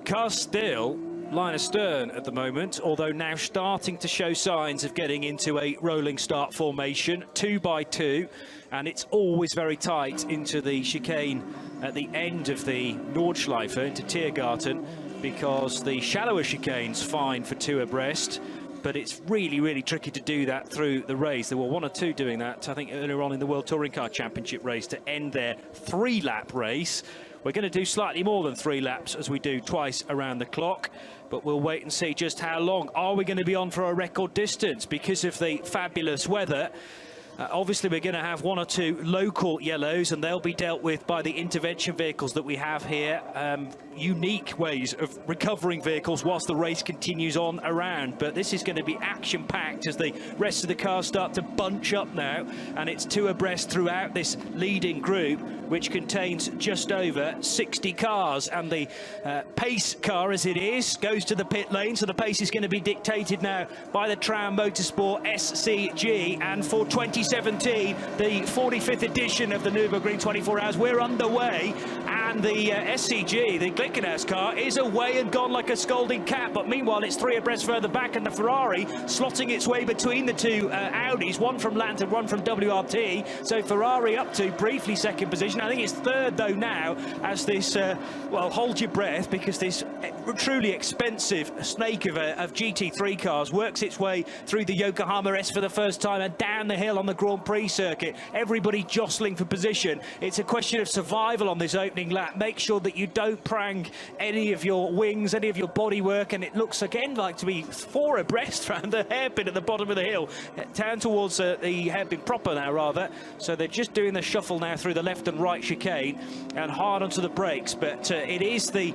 Cars still line astern at the moment, although now starting to show signs of getting into a rolling start formation, 2 by 2, and it's always very tight into the chicane at the end of the Nordschleife into Tiergarten, because the shallower chicane's fine for 2 abreast, but it's really, really tricky to do that through the race. There were 1 or 2 doing that, I think, earlier on in the World Touring Car Championship race to end their 3-lap race. We're going to do slightly more than 3 laps, as we do twice around the clock, but we'll wait and see just how long. Are we going to be on for a record distance because of the fabulous weather? Obviously, we're going to have 1 or 2 local yellows, and they'll be dealt with by the intervention vehicles that we have here. Unique ways of recovering vehicles whilst the race continues on around. But this is going to be action-packed as the rest of the cars start to bunch up now, and it's 2 abreast throughout this leading group, which contains just over 60 cars. And the pace car, as it is, goes to the pit lane, so the pace is going to be dictated now by the Tram Motorsport SCG. And for 2017, the 45th edition of the Nurburgring 24 Hours, we're underway, and the SCG, the Glickenhaus car, is away and gone like a scalding cat. But meanwhile, it's 3 abreast further back, and the Ferrari slotting its way between the 2 Audis, 1 from Lant and 1 from WRT. So Ferrari up to briefly 2nd position. I think it's 3rd though now, as this, well, hold your breath, because this truly expensive snake of GT3 cars works its way through the Yokohama S for the first time and down the hill on the Grand Prix circuit. Everybody jostling for position. It's a question of survival on this opening lap. Make sure that you don't prang any of your wings, any of your bodywork, and it looks again like to be 4 abreast around the hairpin at the bottom of the hill, down towards the hairpin proper now, rather. So they're just doing the shuffle now through the left and right chicane and hard onto the brakes. But it is the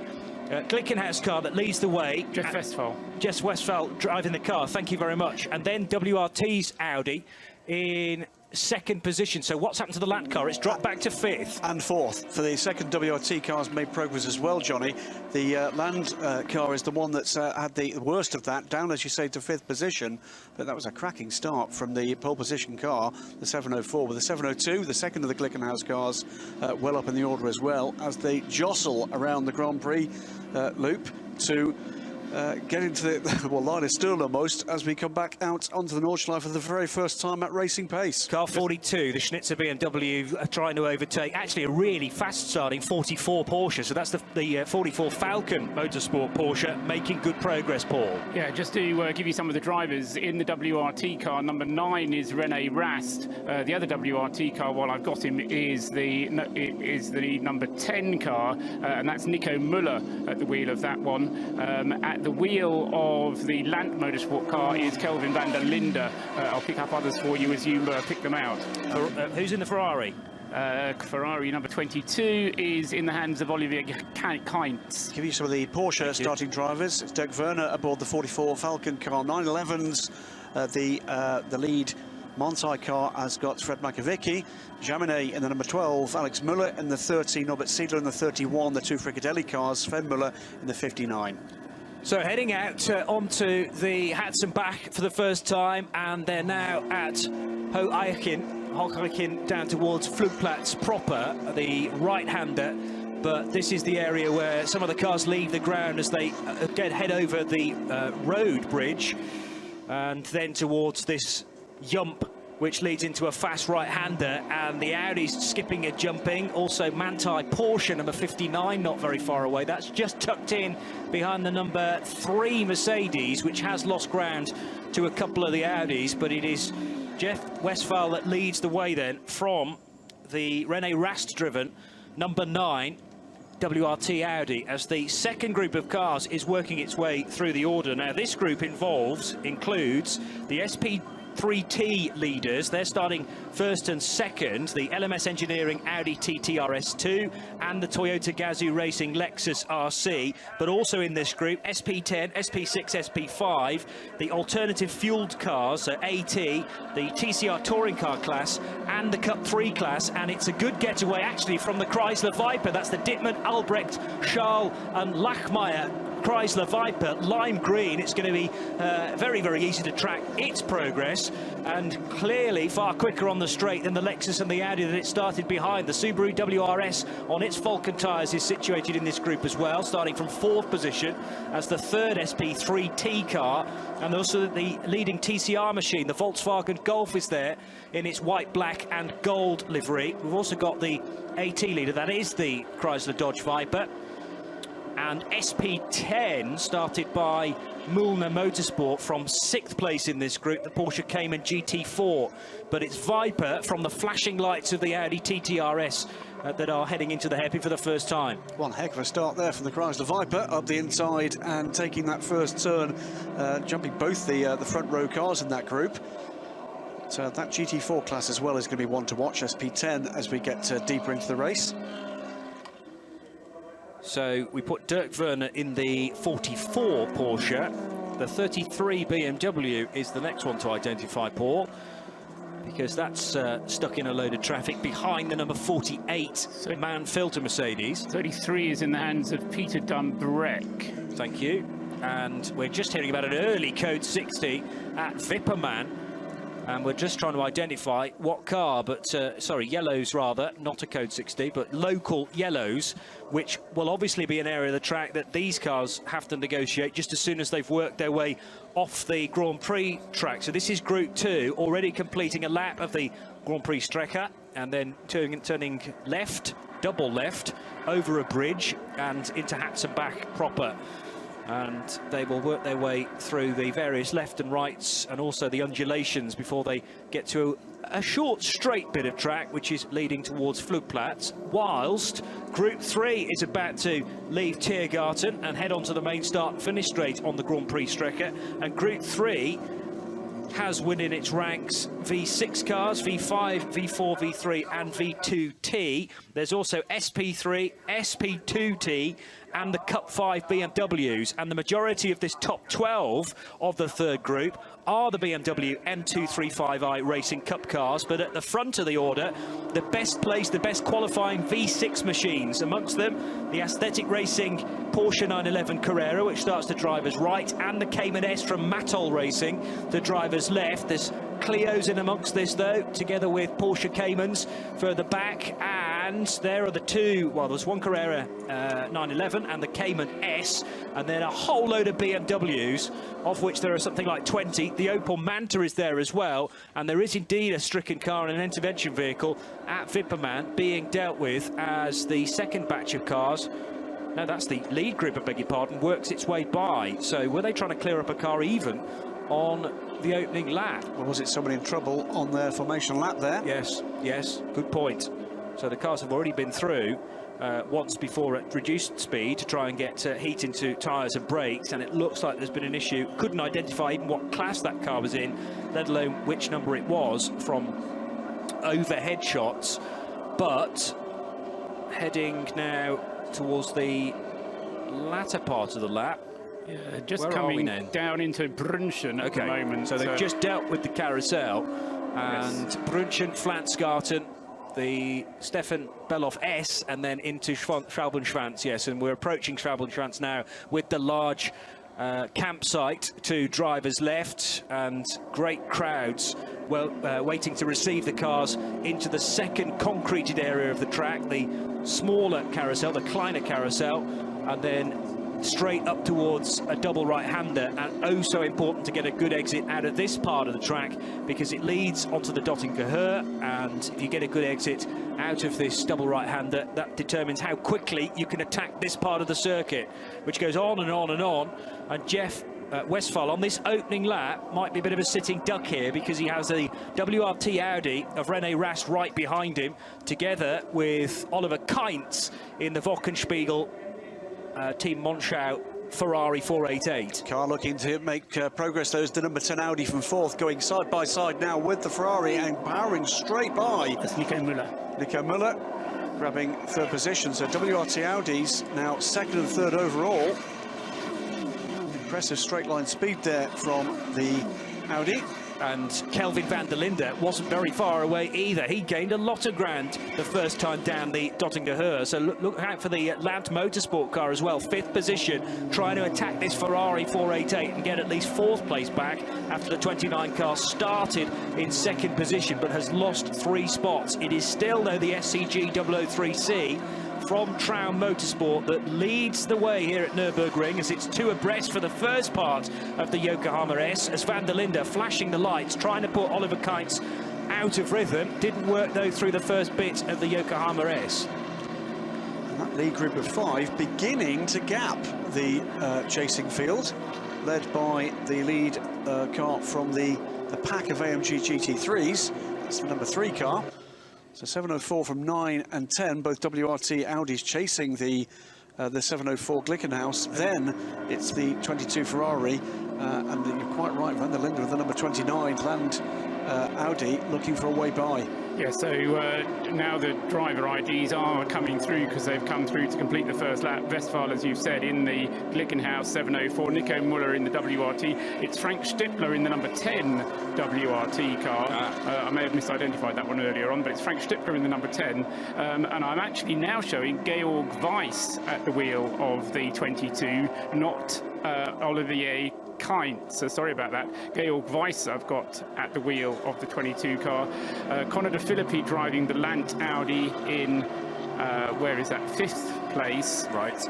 Glickenhaus car that leads the way. Jeff Westphal. Jeff Westphal driving the car, thank you very much. And then WRT's Audi in 2nd position. So what's happened to the Lant car? It's dropped back to 5th. And 4th. For the 2nd WRT cars made progress as well, Johnny. The Land car is the one that's had the worst of that, down, as you say, to 5th position. But that was a cracking start from the pole position car, the 704. With the 702, the 2nd of the Glickenhaus cars, well up in the order as well, as they jostle around the Grand Prix loop to get into the line astern almost, as we come back out onto the Nordschleife for the very first time at racing pace. Car 42, the Schnitzer BMW, trying to overtake actually a really fast starting 44 Porsche. So that's the 44 Falcon Motorsport Porsche making good progress, Paul. Yeah, just to give you some of the drivers in the WRT car, number 9 is Rene Rast. The other WRT car, while I've got him, is the number 10 car, and that's Nico Muller at the wheel of that one. At the wheel of the Lant Motorsport car is Kelvin van der Linde. I'll pick up others for you as you pick them out. Who's in the Ferrari? Ferrari number 22 is in the hands of Olivier Kainz. Give you some of the Porsche starting drivers. It's Dirk Werner aboard the 44 Falcon car, 911s. The lead Montai car has got Fred Makovicky, Jaminet in the number 12, Alex Muller in the 30, Norbert Siedler in the 31, the 2 Fricadelli cars, Sven Muller in the 59. So heading out onto the Hudson back for the first time, and they're now at Hoogeiken down towards Vloedplaats proper, the right-hander. But this is the area where some of the cars leave the ground as they head over the road bridge, and then towards this yump, which leads into a fast right-hander, and the Audi's skipping and jumping. Also Manthey Porsche, number 59, not very far away. That's just tucked in behind the number 3 Mercedes, which has lost ground to a couple of the Audis, but it is Jeff Westphal that leads the way then from the Rene Rast-driven number 9 WRT Audi, as the 2nd group of cars is working its way through the order. Now this group includes the SP3T leaders. They're starting 1st and 2nd, the LMS Engineering Audi TT RS2 and the Toyota Gazoo Racing Lexus RC. But also in this group, SP10, SP6, SP5, the alternative fueled cars, so AT, the TCR Touring Car class and the Cup 3 class. And it's a good getaway actually from the Chrysler Viper. That's the Dittmann, Albrecht, Schal and Lachmeyer Chrysler Viper, lime green. It's going to be very, very easy to track its progress, and clearly far quicker on the straight than the Lexus and the Audi that it started behind. The Subaru WRS on its Falcon tyres is situated in this group as well, starting from 4th position as the 3rd SP3T car, and also the leading TCR machine, the Volkswagen Golf, is there in its white, black and gold livery. We've also got the AT leader, that is the Chrysler Dodge Viper, and SP10 started by Mühlner Motorsport from 6th place in this group, the Porsche Cayman GT4, but it's Viper from the flashing lights of the Audi TTRS that are heading into the hairpin for the first time. One heck of a start there from the Chrysler Viper, up the inside and taking that first turn, jumping both the front row cars in that group. So that GT4 class as well is going to be one to watch, SP10, as we get deeper into the race. So we put Dirk Werner in the 44 Porsche. The 33 BMW is the next one to identify, Paul, because that's stuck in a load of traffic behind the number 48 Man Filter Mercedes. 33 is in the hands of Peter Dumbrek. Thank you. And we're just hearing about an early Code 60 at Wipperman. And we're just trying to identify what car, but sorry, yellows rather, not a Code 60, but local yellows, which will obviously be an area of the track that these cars have to negotiate just as soon as they've worked their way off the Grand Prix track. So this is Group 2, already completing a lap of the Grand Prix Strecke, and then turning left, double left, over a bridge and into Hatzenbach proper. And they will work their way through the various left and rights and also the undulations before they get to a short straight bit of track which is leading towards Flugplatz, whilst Group 3 is about to leave Tiergarten and head on to the main start and finish straight on the Grand Prix Strecke. And Group 3 has within its ranks V6 cars, V5, V4, V3 and V2T. There's also SP3, SP2T and the Cup 5 BMWs, and the majority of this top 12 of the third group are the BMW M235i Racing Cup cars, but at the front of the order, the best placed, the best qualifying V6 machines, amongst them the aesthetic racing Porsche 911 Carrera, which starts to driver's right, and the Cayman S from Matol Racing, the driver's left. There's Clio's in amongst this though, together with Porsche Caymans further back, and there are the two, well, there's one Carrera 911 and the Cayman S, and then a whole load of BMWs, of which there are something like 20. The Opel Manta is there as well, and there is indeed a stricken car and an intervention vehicle at Wipperman being dealt with as the second batch of cars, no, that's the lead group, I beg your pardon, works its way by. So were they trying to clear up a car even on the opening lap? Or was it somebody in trouble on their formation lap there? Yes, yes, good point. So the cars have already been through once before at reduced speed to try and get heat into tyres and brakes, and it looks like there's been an issue. Couldn't identify even what class that car was in, let alone which number it was from overhead shots. But heading now towards the latter part of the lap. Yeah, just coming down into Brunchen at the moment. So they've just dealt with the carousel, and yes. Brunchen, Flansgarten, the Stefan Beloff S, and then into Schwalbenschwanz, yes, and we're approaching Schwalbenschwanz now with the large campsite to driver's left, and great crowds waiting to receive the cars into the second concreted area of the track, the smaller carousel, the kleiner carousel, and then straight up towards a double right-hander, and oh so important to get a good exit out of this part of the track because it leads onto the Dottinger, and if you get a good exit out of this double right-hander, that determines how quickly you can attack this part of the circuit, which goes on and on and on. And Jeff Westphal on this opening lap might be a bit of a sitting duck here because he has a WRT Audi of René Rast right behind him, together with Oliver Kainz in the Wochenspiegel Team Monschau Ferrari 488. Car looking to make progress. There's the number 10 Audi from fourth, going side by side now with the Ferrari and powering straight by. That's Nico Müller. Nico Müller grabbing third position. So WRT Audi's now second and third overall. Impressive straight line speed there from the Audi. And Kelvin van der Linde wasn't very far away either. He gained a lot of ground the first time down the Dottingerhöhe. So look out for the Land Motorsport car as well. 5th position, trying to attack this Ferrari 488 and get at least 4th place back after the 29 car started in 2nd position but has lost 3 spots. It is still, though, the SCG 003C from Traum Motorsport that leads the way here at Nurburgring, as it's 2 abreast for the first part of the Yokohama S, as van der Linde flashing the lights, trying to put Oliver Kites out of rhythm. Didn't work, though, through the first bit of the Yokohama S. And that lead group of 5 beginning to gap the chasing field, led by the lead car from the pack of AMG GT3s. That's the number 3 car. So 704 from 9 and 10, both WRT Audis chasing the 704 Glickenhaus. Then it's the 22 Ferrari, and you're quite right, van der Linde with the number 29 Land Audi looking for a way by. Yeah, so now the driver IDs are coming through because they've come through to complete the first lap. Westphal, as you've said, in the Glickenhaus 704, Nico Muller in the WRT. It's Frank Stippler in the number 10 WRT car. I may have misidentified that one earlier on, but it's Frank Stippler in the number 10. And I'm actually now showing Georg Weiss at the wheel of the 22, not Olivier Kind, so sorry about that. Georg Weiss I've got at the wheel of the 22 car. Conor de Filippi driving the Lant Audi in, where is that, 5th place. Right.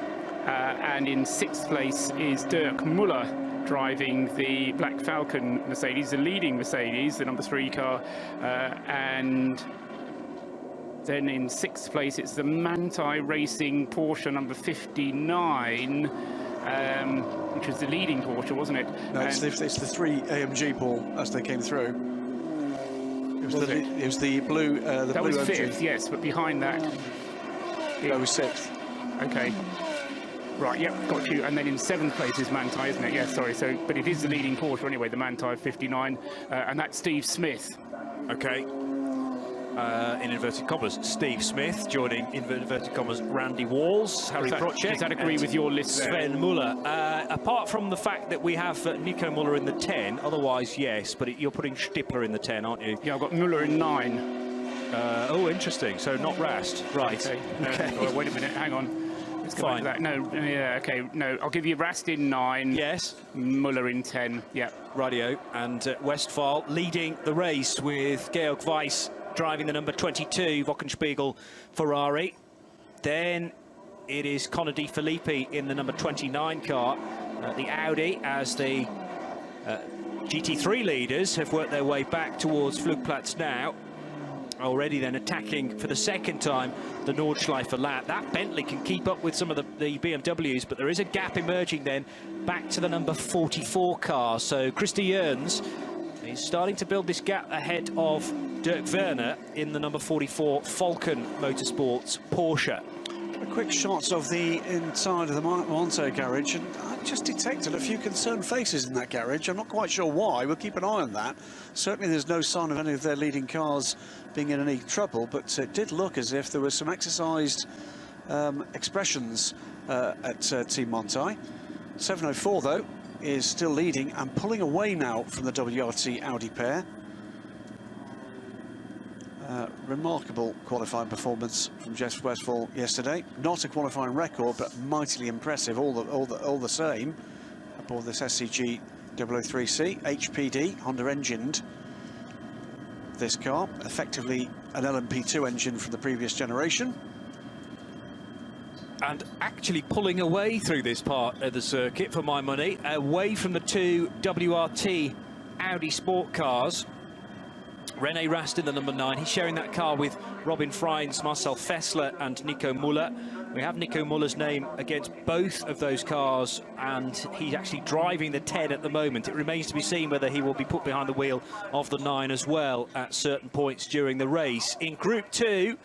And in 6th place is Dirk Muller driving the Black Falcon Mercedes, the leading Mercedes, the number 3 car. And then in 6th place it's the Manthey Racing Porsche number 59. Which was the leading Porsche, wasn't it? No, it's the 3 AMG, Paul, as they came through. It was the blue. That blue was AMG. 5th, yes, but behind that, That was 6th. Okay. Right, yep, got you. And then in 7th place is Manthey, isn't it? Yeah, sorry. So, but it is the leading Porsche anyway, the Manthey 59, and that's Steve Smith. Okay. In inverted commas, Steve Smith joining, in inverted commas, Randy Walls, Harry Procek. Does that agree with your list there? Sven Muller. Apart from the fact that we have Nico Muller in the 10, otherwise, yes, but you're putting Stippler in the 10, aren't you? Yeah, I've got Muller in 9. Oh, interesting. So not Rast. Right. Okay. Oh, wait a minute, hang on. Let's go back to that. No, yeah, okay, no, I'll give you Rast in 9. Yes. Muller in 10, yeah. Radio. And Westphal leading the race with Georg Weiss driving the number 22 Wochenspiegel Ferrari. Then it is Conor de Filippi in the number 29 car, the Audi, as the GT3 leaders have worked their way back towards Flugplatz now. Already then attacking for the 2nd time the Nordschleife lap. That Bentley can keep up with some of the BMWs, but there is a gap emerging then back to the number 44 car. So Christy Jørgens is starting to build this gap ahead of Dirk Werner in the number 44 Falcon Motorsports Porsche. Quick shots of the inside of the Monza garage, and I just detected a few concerned faces in that garage. I'm not quite sure why. We'll keep an eye on that. Certainly there's no sign of any of their leading cars being in any trouble, but it did look as if there was some exercised expressions at Team Monthey. 704, though, is still leading and pulling away now from the WRT Audi pair. Remarkable qualifying performance from Jeff Westphal yesterday. Not a qualifying record, but mightily impressive all the same. Aboard this SCG 003C, HPD, Honda engined this car, effectively an LMP2 engine from the previous generation. And actually pulling away through this part of the circuit, for my money, away from the 2 WRT Audi sport cars. René Rast in the number 9. He's sharing that car with Robin Freins, Marcel Fessler and Nico Muller. We have Nico Muller's name against both of those cars, and he's actually driving the 10 at the moment. It remains to be seen whether he will be put behind the wheel of the 9 as well at certain points during the race. In Group 2,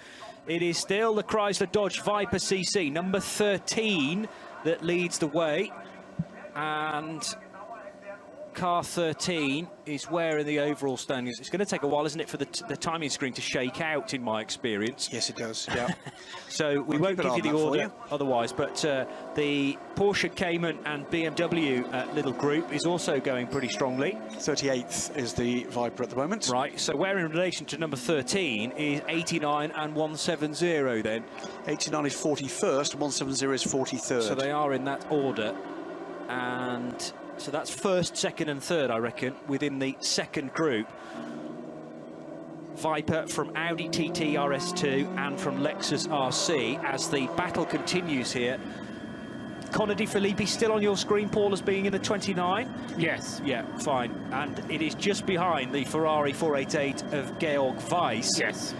it is still the Chrysler Dodge Viper CC, number 13, that leads the way. And car 13 is where in the overall standings? It's going to take a while, isn't it, for the timing screen to shake out, in my experience. Yes, it does, yeah. So we won't give you the order otherwise, but the Porsche Cayman and BMW little group is also going pretty strongly. 38th is the Viper at the moment. Right, so where in relation to number 13 is 89 and 170 then? 89 is 41st, 170 is 43rd. So they are in that order, and so that's first, second and third, I reckon, within the second group. Viper from Audi TT RS2 and from Lexus RC as the battle continues here. Connor De Filippi still on your screen, Paul, as being in the 29? Yes. Yeah, fine. And it is just behind the Ferrari 488 of Georg Weiss. Yes.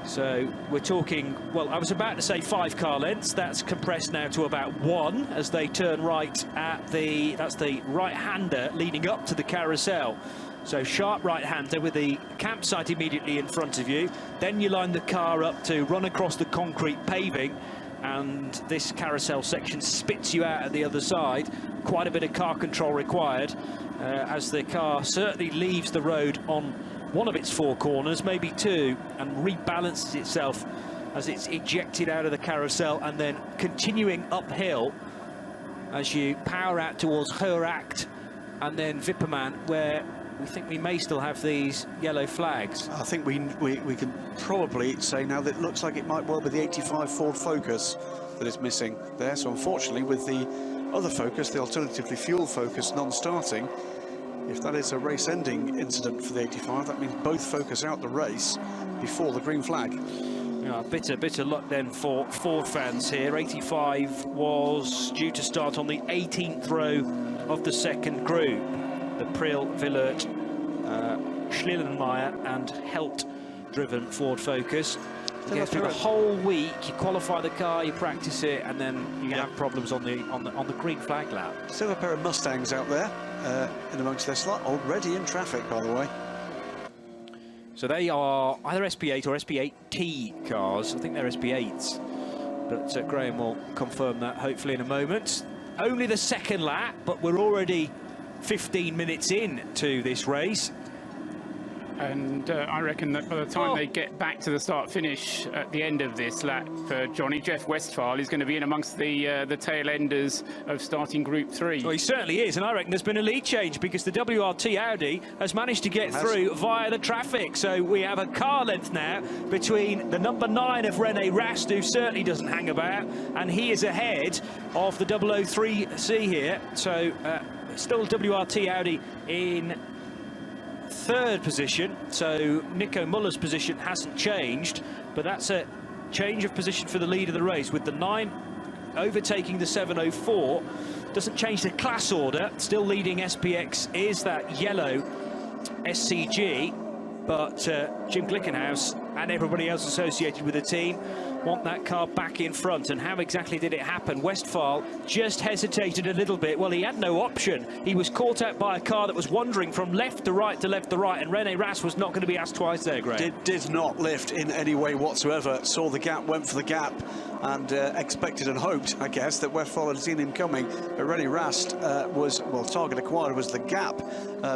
So we're talking, well, I was about to say 5 car lengths. That's compressed now to about 1 as they turn right at that's the right-hander leading up to the carousel. So sharp right-hander with the campsite immediately in front of you. Then you line the car up to run across the concrete paving, and this carousel section spits you out at the other side. Quite a bit of car control required as the car certainly leaves the road on one of its 4 corners, maybe 2, and rebalances itself as it's ejected out of the carousel, and then continuing uphill as you power out towards Heract and then Wipperman, where we think we may still have these yellow flags. I think we can probably say now that it looks like it might well be the 85 Ford Focus that is missing there. So unfortunately, with the other Focus, the alternatively fuel Focus non-starting, if that is a race-ending incident for the 85, that means both Focus out the race before the green flag. Yeah, bitter luck then for Ford fans here. 85 was due to start on the 18th row of the second group. The Prill, Villert, Schlierenmeyer and Helt-driven Ford Focus. You go through the whole week, you qualify the car, you practice it, and then you have problems on the green flag lap. Still a pair of Mustangs out there in amongst their slot, already in traffic, by the way. So they are either SP8 or SP8T cars. I think they're SP8s, but Graham will confirm that hopefully in a moment. Only the second lap, but we're already 15 minutes in to this race. And I reckon that by the time they get back to the start-finish at the end of this lap, Johnny, Jeff Westphal is going to be in amongst the tail enders of starting Group 3. Well, he certainly is, and I reckon there's been a lead change because the WRT Audi has managed to get through via the traffic. So we have a car length now between the number 9 of Rene Rast, who certainly doesn't hang about, and he is ahead of the 003C here. So still WRT Audi in third position, so Nico Muller's position hasn't changed, but that's a change of position for the lead of the race, with the 9 overtaking the 704. Doesn't change the class order, still leading SPX is that yellow SCG, but Jim Glickenhaus and everybody else associated with the team want that car back in front. And how exactly did it happen? Westphal just hesitated a little bit. Well, he had no option. He was caught out by a car that was wandering from left to right to left to right, and Rene Rast was not going to be asked twice there, Graham. Did not lift in any way whatsoever. Saw the gap, went for the gap, and expected and hoped, I guess, that Westphal had seen him coming. But Rene Rast was, well, target acquired was the gap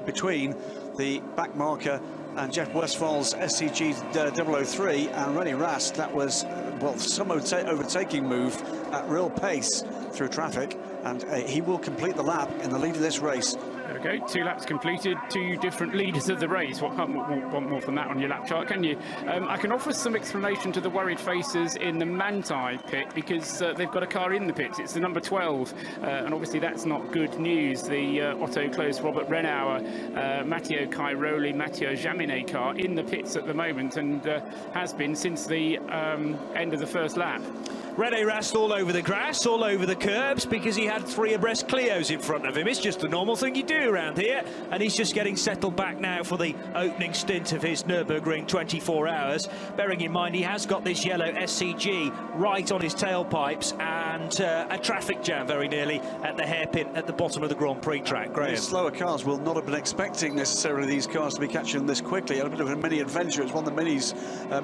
between the back marker and Jeff Westphal's SCG 003 and Rene Rast. That was, well, some overtaking move at real pace through traffic, and he will complete the lap in the lead of this race. There we go, 2 laps completed, 2 different leaders of the race. What can't want more than that on your lap chart, can you? I can offer some explanation to the worried faces in the Manthey pit, because they've got a car in the pits. It's the number 12, and obviously that's not good news. The Otto Close, Robert Rennauer, Matteo Cairoli, Matteo Jaminet car in the pits at the moment, and has been since the end of the first lap. Rene Rast all over the grass, all over the curbs, because he had 3 abreast Clios in front of him. It's just the normal thing you do around here, and he's just getting settled back now for the opening stint of his Nurburgring 24 hours. Bearing in mind he has got this yellow SCG right on his tailpipes, and a traffic jam very nearly at the hairpin at the bottom of the Grand Prix track. Graham. These slower cars will not have been expecting necessarily these cars to be catching this quickly. A bit of a mini adventure. It's one of the minis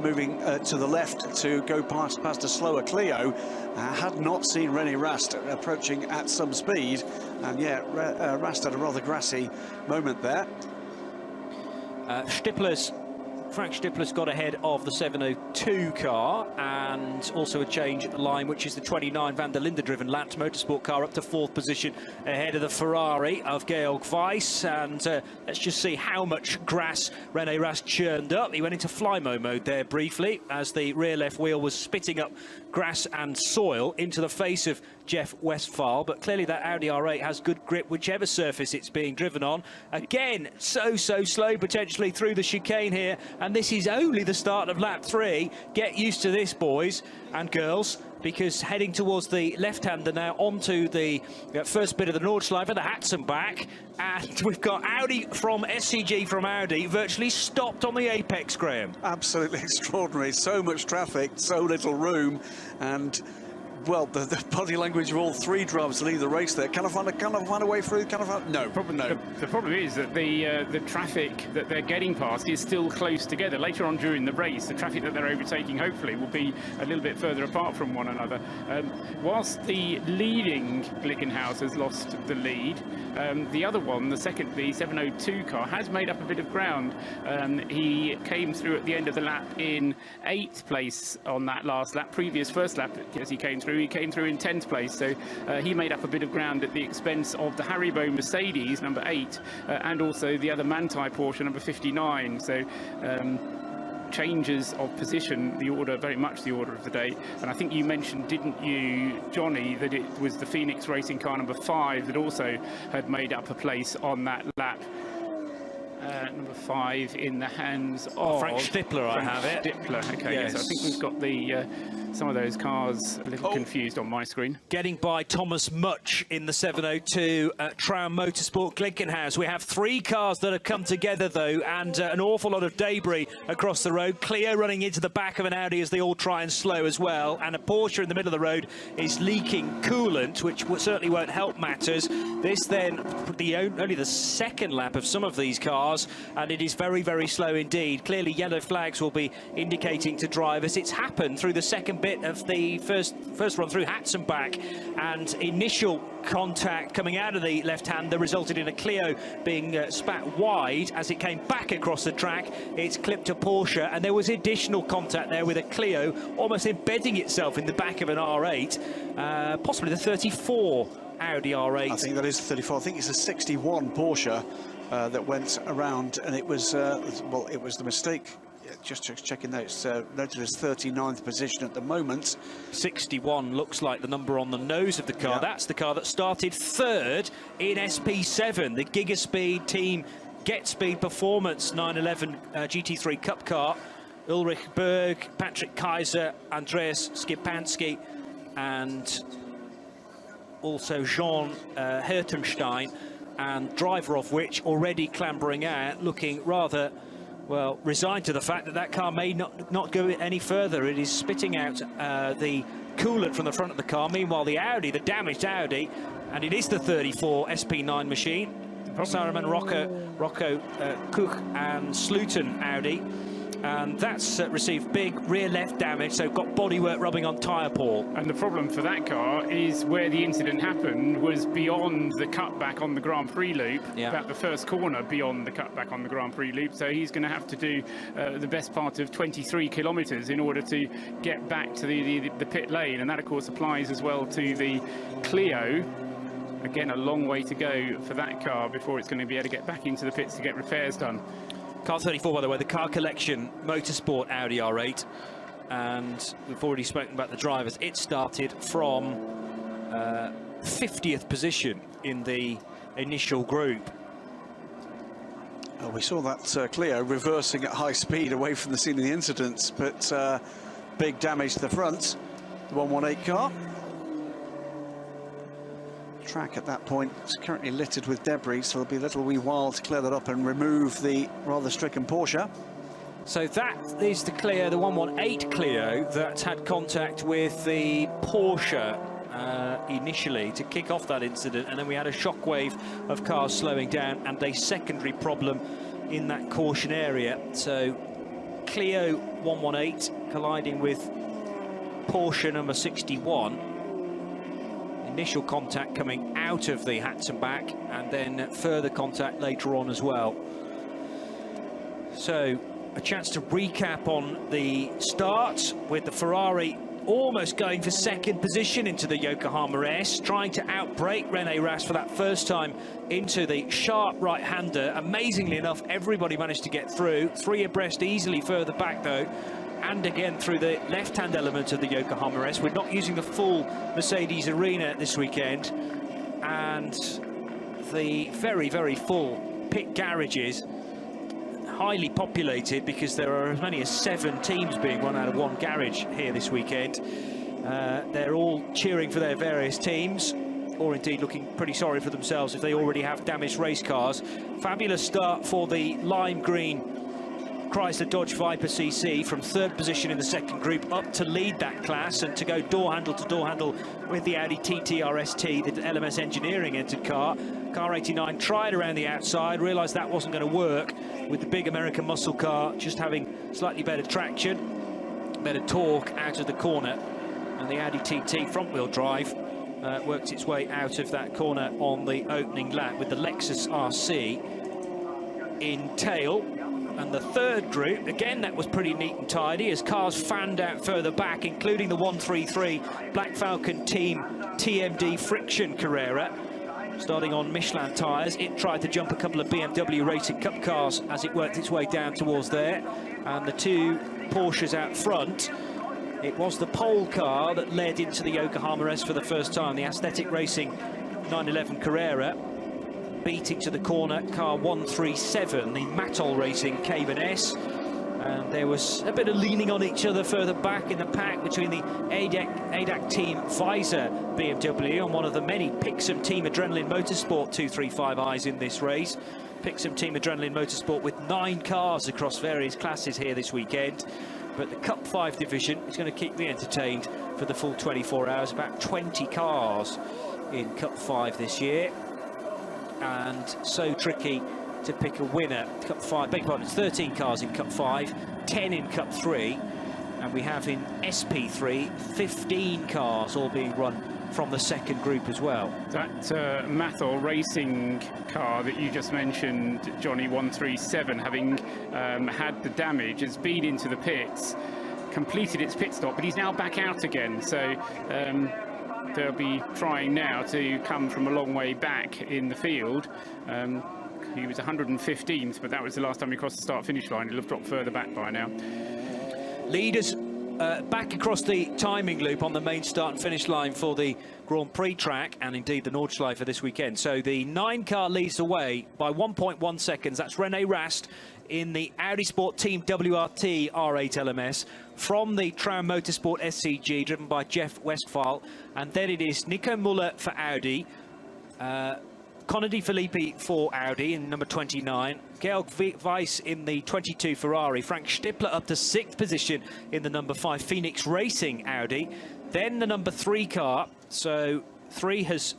moving to the left to go past a slower Clio. Clio had not seen René Rast approaching at some speed, and yeah, Rast had a rather grassy moment there. Frank Stippler's got ahead of the 702 car, and also a change at the line, which is the 29 Van der Linde driven Lapt Motorsport car up to 4th position ahead of the Ferrari of Georg Weiss. And let's just see how much grass René Rast churned up. He went into fly-mo mode there briefly as the rear left wheel was spitting up grass and soil into the face of Jeff Westphal, but clearly that Audi R8 has good grip whichever surface it's being driven on. Again, so slow potentially through the chicane here, and this is only the start of lap 3. Get used to this, boys and girls, because heading towards the left-hander now onto the first bit of the Nordschleife, the Hatzenbach, and we've got Audi from SCG from Audi virtually stopped on the apex, Graham. Absolutely extraordinary. So much traffic, so little room, and well, the body language of all three drivers to lead the race there. Can I find a way through? No. The problem is that the traffic that they're getting past is still close together. Later on during the race, the traffic that they're overtaking hopefully will be a little bit further apart from one another. Whilst the leading Glickenhaus has lost the lead, the other one, the 702 car, has made up a bit of ground. He came through at the end of the lap in 8th place on that last lap. First lap, as he came through in 10th place, so he made up a bit of ground at the expense of the Haribo Mercedes number 8 and also the other Manthey Porsche number 59. So changes of position, very much the order of the day. And I think you mentioned, didn't you, Johnny, that it was the Phoenix Racing car number 5 that also had made up a place on that lap. Number 5 in the hands of Frank Stippler, I have it. Stippler, okay, yes. I think we've got the some of those cars a little confused on my screen. Getting by Thomas Much in the 702 Traum Motorsport Glickenhaus. We have 3 cars that have come together, though, and an awful lot of debris across the road. Clio running into the back of an Audi as they all try and slow as well, and a Porsche in the middle of the road is leaking coolant, which certainly won't help matters. This then, only the second lap of some of these cars, and it is very slow indeed. Clearly yellow flags will be indicating to drivers. It's happened through the second bit of the first run through Hatzenbach, and initial contact coming out of the left-hander resulted in a Clio being spat wide. As it came back across the track, it's clipped a Porsche, and there was additional contact there with a Clio almost embedding itself in the back of an R8, possibly the 34 Audi R8. I think that is 34. I think it's a 61 Porsche that went around, and it was it was the mistake. Just checking that, it's noted as 39th position at the moment. 61 looks like the number on the nose of the car. Yeah. That's the car that started 3rd in SP7, the Gigaspeed Team Get Speed Performance 911 GT3 Cup car. Ulrich Berg, Patrick Kaiser, Andreas Skipansky, and also Jean Hertenstein, and driver of which already clambering out, looking rather, well, resigned to the fact that that car may not go any further. It is spitting out the coolant from the front of the car. Meanwhile, the Audi, the damaged Audi, and it is the 34 SP9 machine, Saruman, Rocco Kuch and Sluten Audi, and that's received big rear left damage, so got bodywork rubbing on tyre pall. And the problem for that car is where the incident happened was beyond the cutback on the Grand Prix loop, about the first corner beyond the cutback on the Grand Prix loop, so he's going to have to do the best part of 23 kilometres in order to get back to the pit lane, and that of course applies as well to the Clio. Again, a long way to go for that car before it's going to be able to get back into the pits to get repairs done. Car 34, by the way, the Car Collection Motorsport Audi R8, and we've already spoken about the drivers. It started from 50th position in the initial group. We saw that Clio reversing at high speed away from the scene of the incident, but big damage to the front, the 118 car. Track at that point is currently littered with debris, so it'll be a little wee while to clear that up and remove the rather stricken Porsche. So that is the Clio, the 118 Clio, that had contact with the Porsche initially to kick off that incident, and then we had a shockwave of cars slowing down and a secondary problem in that caution area. So Clio 118 colliding with Porsche number 61. Initial contact coming out of the Hatzenbach, and then further contact later on as well. So a chance to recap on the start with the Ferrari almost going for second position into the Yokohama S, trying to outbrake Rene Rast for that first time into the sharp right-hander. Amazingly enough, everybody managed to get through. 3 abreast easily further back though, and again through the left-hand element of the Yokohama S. We're not using the full Mercedes arena this weekend, and the very, very full pit garages, highly populated because there are as many as 7 teams being run out of one garage here this weekend. They're all cheering for their various teams, or indeed looking pretty sorry for themselves if they already have damaged race cars. Fabulous start for the lime green Chrysler Dodge Viper CC, from 3rd position in the second group up to lead that class, and to go door handle to door handle with the Audi TT RST, the LMS Engineering entered car. Car 89 tried around the outside, realised that wasn't going to work with the big American muscle car just having slightly better traction, better torque out of the corner, and the Audi TT front-wheel drive worked its way out of that corner on the opening lap with the Lexus RC in tail. And the 3rd group, again, that was pretty neat and tidy as cars fanned out further back, including the 133 Black Falcon Team TMD Friction Carrera, starting on Michelin tyres. It tried to jump a couple of BMW Racing Cup cars as it worked its way down towards there. And the 2 Porsches out front, it was the pole car that led into the Yokohama S for the first time, the Aesthetic Racing 911 Carrera, beating to the corner car 137, the Matol Racing Cayman S. And there was a bit of leaning on each other further back in the pack between the ADAC Team Visor BMW and one of the many Pixum Team Adrenaline Motorsport 235Is in this race. Pixum Team Adrenaline Motorsport with 9 cars across various classes here this weekend. But the Cup 5 division is going to keep me entertained for the full 24 hours. About 20 cars in Cup 5 this year, and so tricky to pick a winner. Cup 5, beg your pardon, it's 13 cars in Cup 5, 10 in Cup 3, and we have in SP3 15 cars all being run from the second group as well. That Mathol Racing car that you just mentioned, Johnny, 137, having had the damage, has been into the pits, completed its pit stop, but he's now back out again. So they'll be trying now to come from a long way back in the field. He was 115th, but that was the last time he crossed the start-finish line. He'll have dropped further back by now. Leaders back across the timing loop on the main start and finish line for the Grand Prix track, and indeed the Nordschleife for this weekend. So the 9 car leads the way by 1.1 seconds. That's Rene Rast in the Audi Sport Team WRT R8 LMS from the Traum Motorsport SCG, driven by Jeff Westphal. And then it is Nico Muller for Audi, Conor Di Filippi for Audi in number 29, Georg Weiss in the 22 Ferrari, Frank Stippler up to 6th position in the number 5 Phoenix Racing Audi. Then the number 3 car, so 3 has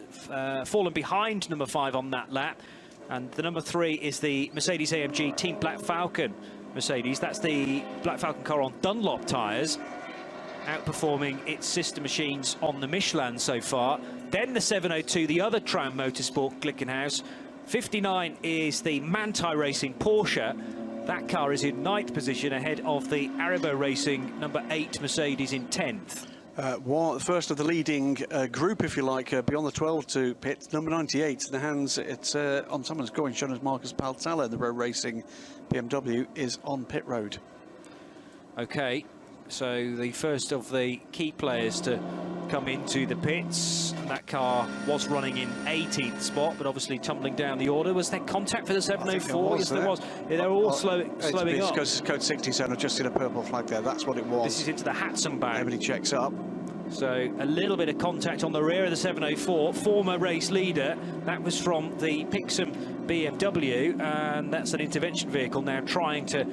fallen behind number 5 on that lap, and the number 3 is the Mercedes-AMG Team Black Falcon Mercedes. That's the Black Falcon car on Dunlop tyres, outperforming its sister machines on the Michelin so far. Then the 702, the other Traum Motorsport Glickenhaus. 59 is the Manthey Racing Porsche. That car is in 9th position ahead of the Aribo Racing number 8 Mercedes in 10th. First of the leading group, if you like, beyond the 12 to pit, number 98 in the hands. It's on someone's going, shown as Marcus Paltala. The Road Racing BMW is on pit road. Okay, so the first of the key players to come into the pits. That car was running in 18th spot, but obviously tumbling down the order. Was there contact for the 704? Yes, there was. Yeah, they're all slowing up. It's code 67, just in a purple flag there. That's what it was. This is into the Hatzenbach. Everybody checks up. So a little bit of contact on the rear of the 704. Former race leader. That was from the Pixum BMW, and that's an intervention vehicle now trying to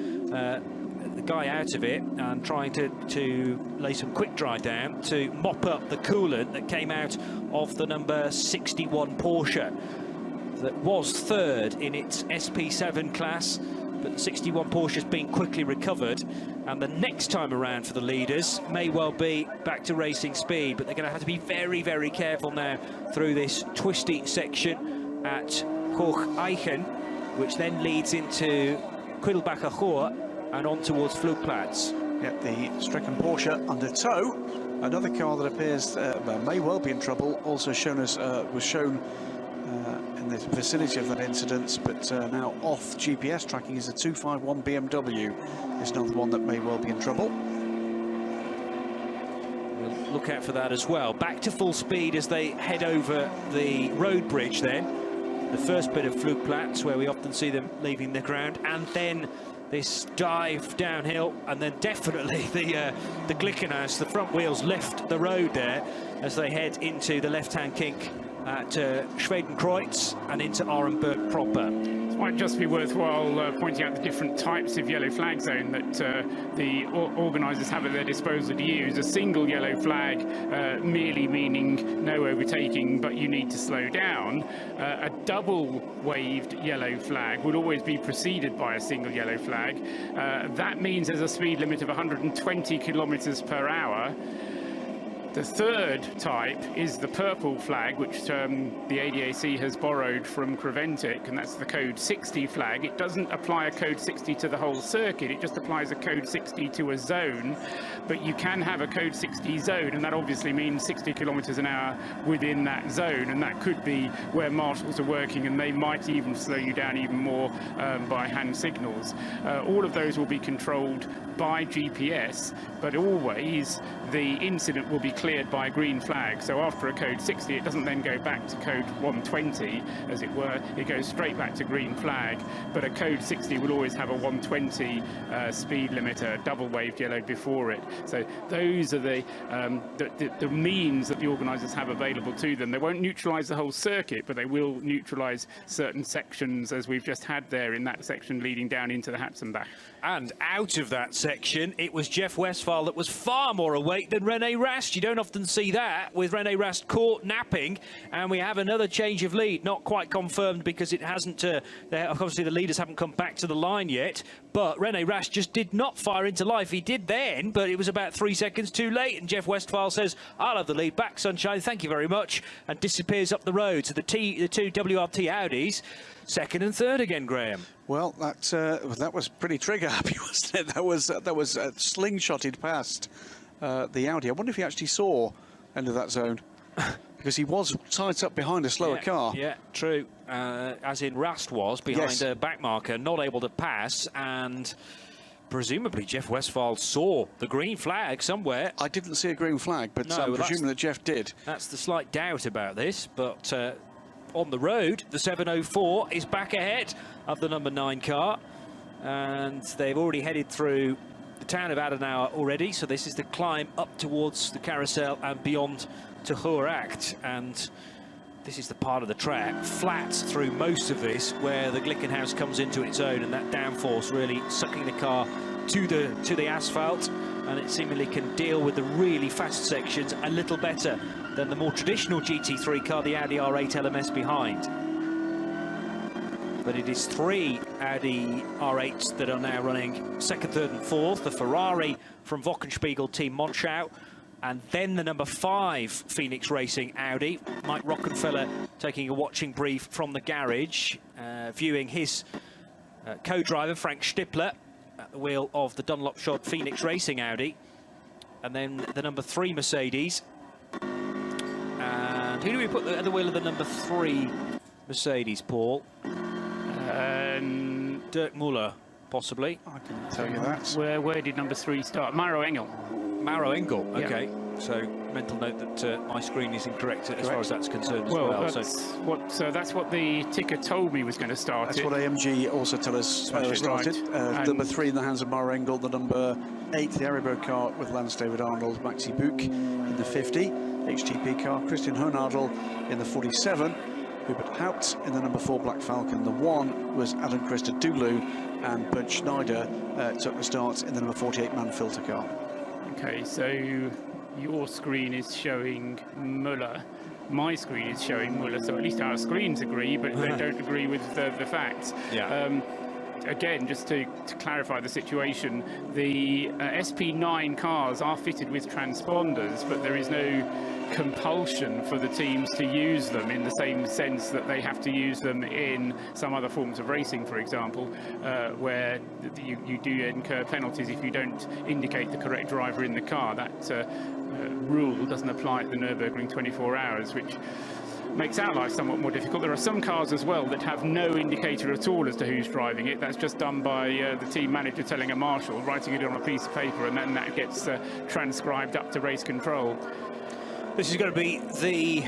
the guy out of it and trying to lay some quick dry down to mop up the coolant that came out of the number 61 Porsche that was 3rd in its SP7 class but the 61 Porsche's been quickly recovered, and the next time around for the leaders may well be back to racing speed, but they're going to have to be very, very careful now through this twisty section at Hoch-Eichen, which then leads into Quiddelbacher Chor and on towards Flugplatz. Yeah, the stricken Porsche under tow. Another car that appears may well be in trouble, also shown as was shown in the vicinity of that incident, but now off GPS tracking is a 251 BMW. Is another one that may well be in trouble. We'll look out for that as well. Back to full speed as they head over the road bridge then. The first bit of Flugplatz, where we often see them leaving the ground, and then this dive downhill, and then definitely the Glickenhaus. The front wheels left the road there as they head into the left-hand kink at Schwedenkreuz and into Arenberg proper. It might just be worthwhile pointing out the different types of yellow flag zone that the organisers have at their disposal to use. A single yellow flag merely meaning no overtaking, but you need to slow down. A double waved yellow flag would always be preceded by a single yellow flag. That means there's a speed limit of 120 kilometres per hour. The third type is the purple flag, which the ADAC has borrowed from Creventic, and that's the code 60 flag. It doesn't apply a code 60 to the whole circuit, it just applies a code 60 to a zone. But you can have a code 60 zone, and that obviously means 60 kilometres an hour within that zone, and that could be where marshals are working, and they might even slow you down even more by hand signals. All of those will be controlled by GPS, but always the incident will be cleared by a green flag. So after a code 60, it doesn't then go back to code 120, as it were. It goes straight back to green flag. But a code 60 will always have a 120 speed limiter, double waved yellow before it. So those are the means that the organisers have available to them. They won't neutralise the whole circuit, but they will neutralise certain sections, as we've just had there in that section leading down into the Hatzenbach. And out of that section, it was Jeff Westphal that was far more awake than Rene Rast. You don't often see that, with Rene Rast caught napping, and we have another change of lead, not quite confirmed because it hasn't, obviously the leaders haven't come back to the line yet, but Rene Rast just did not fire into life. He did then, but it was about 3 seconds too late, and Jeff Westphal says, "I'll have the lead back, sunshine, thank you very much," and disappears up the road. So the two WRT Audis, second and third again, Graham. Well, that was pretty trigger happy, wasn't it? That was slingshotted past the Audi. I wonder if he actually saw end of that zone, because he was tied up behind a slower car. Yeah, true. As in Rast was behind a back marker, not able to pass, and presumably Jeff Westphal saw the green flag somewhere. I didn't see a green flag, but I'm presuming that Jeff did. That's the slight doubt about this, but on the road, the 704 is back ahead of the number 9 car, and they've already headed through the town of Adenauer already, so this is the climb up towards the carousel and beyond to Hoeracht, and this is the part of the track flat through most of this where the Glickenhaus comes into its own, and that downforce really sucking the car to the asphalt, and it seemingly can deal with the really fast sections a little better than the more traditional GT3 car, the Audi R8 LMS behind. But it is 3 Audi R8s that are now running second, third and fourth. The Ferrari from Wochenspiegel Team Monschau, and then the number 5 Phoenix Racing Audi. Mike Rockenfeller taking a watching brief from the garage, viewing his co-driver Frank Stippler at the wheel of the Dunlop-shod Phoenix Racing Audi. And then the number 3 Mercedes. And who do we put at the wheel of the number 3 Mercedes, Paul? Dirk Muller, possibly. I can tell you that. Where did number 3 start? Maro Engel. Maro Engel, okay. Yeah. So mental note that my screen is incorrect as far as that's concerned as well. That's what the ticker told me was going to start. That's what AMG also tell us started. Right. Number 3 in the hands of Maro Engel, the number 8, the Haribo car with Lance David Arnold, Maxi Buch in the 50, HTP car, Christian Hohnadel in the 47, Hubert Haupt in the number 4 Black Falcon. The 1 was Adam Christodoulou, and Bernd Schneider took the start in the number 48 Mann-Filter car. Okay, so your screen is showing Muller. My screen is showing Muller, so at least our screens agree, but they don't agree with the facts. Yeah. again, just to clarify the situation, the SP9 cars are fitted with transponders, but there is no compulsion for the teams to use them in the same sense that they have to use them in some other forms of racing, for example, where you do incur penalties if you don't indicate the correct driver in the car. That rule doesn't apply at the Nurburgring 24 hours, which makes our life somewhat more difficult. There are some cars as well that have no indicator at all as to who's driving it. That's just done by the team manager telling a marshal, writing it on a piece of paper, and then that gets transcribed up to race control. This is going to be the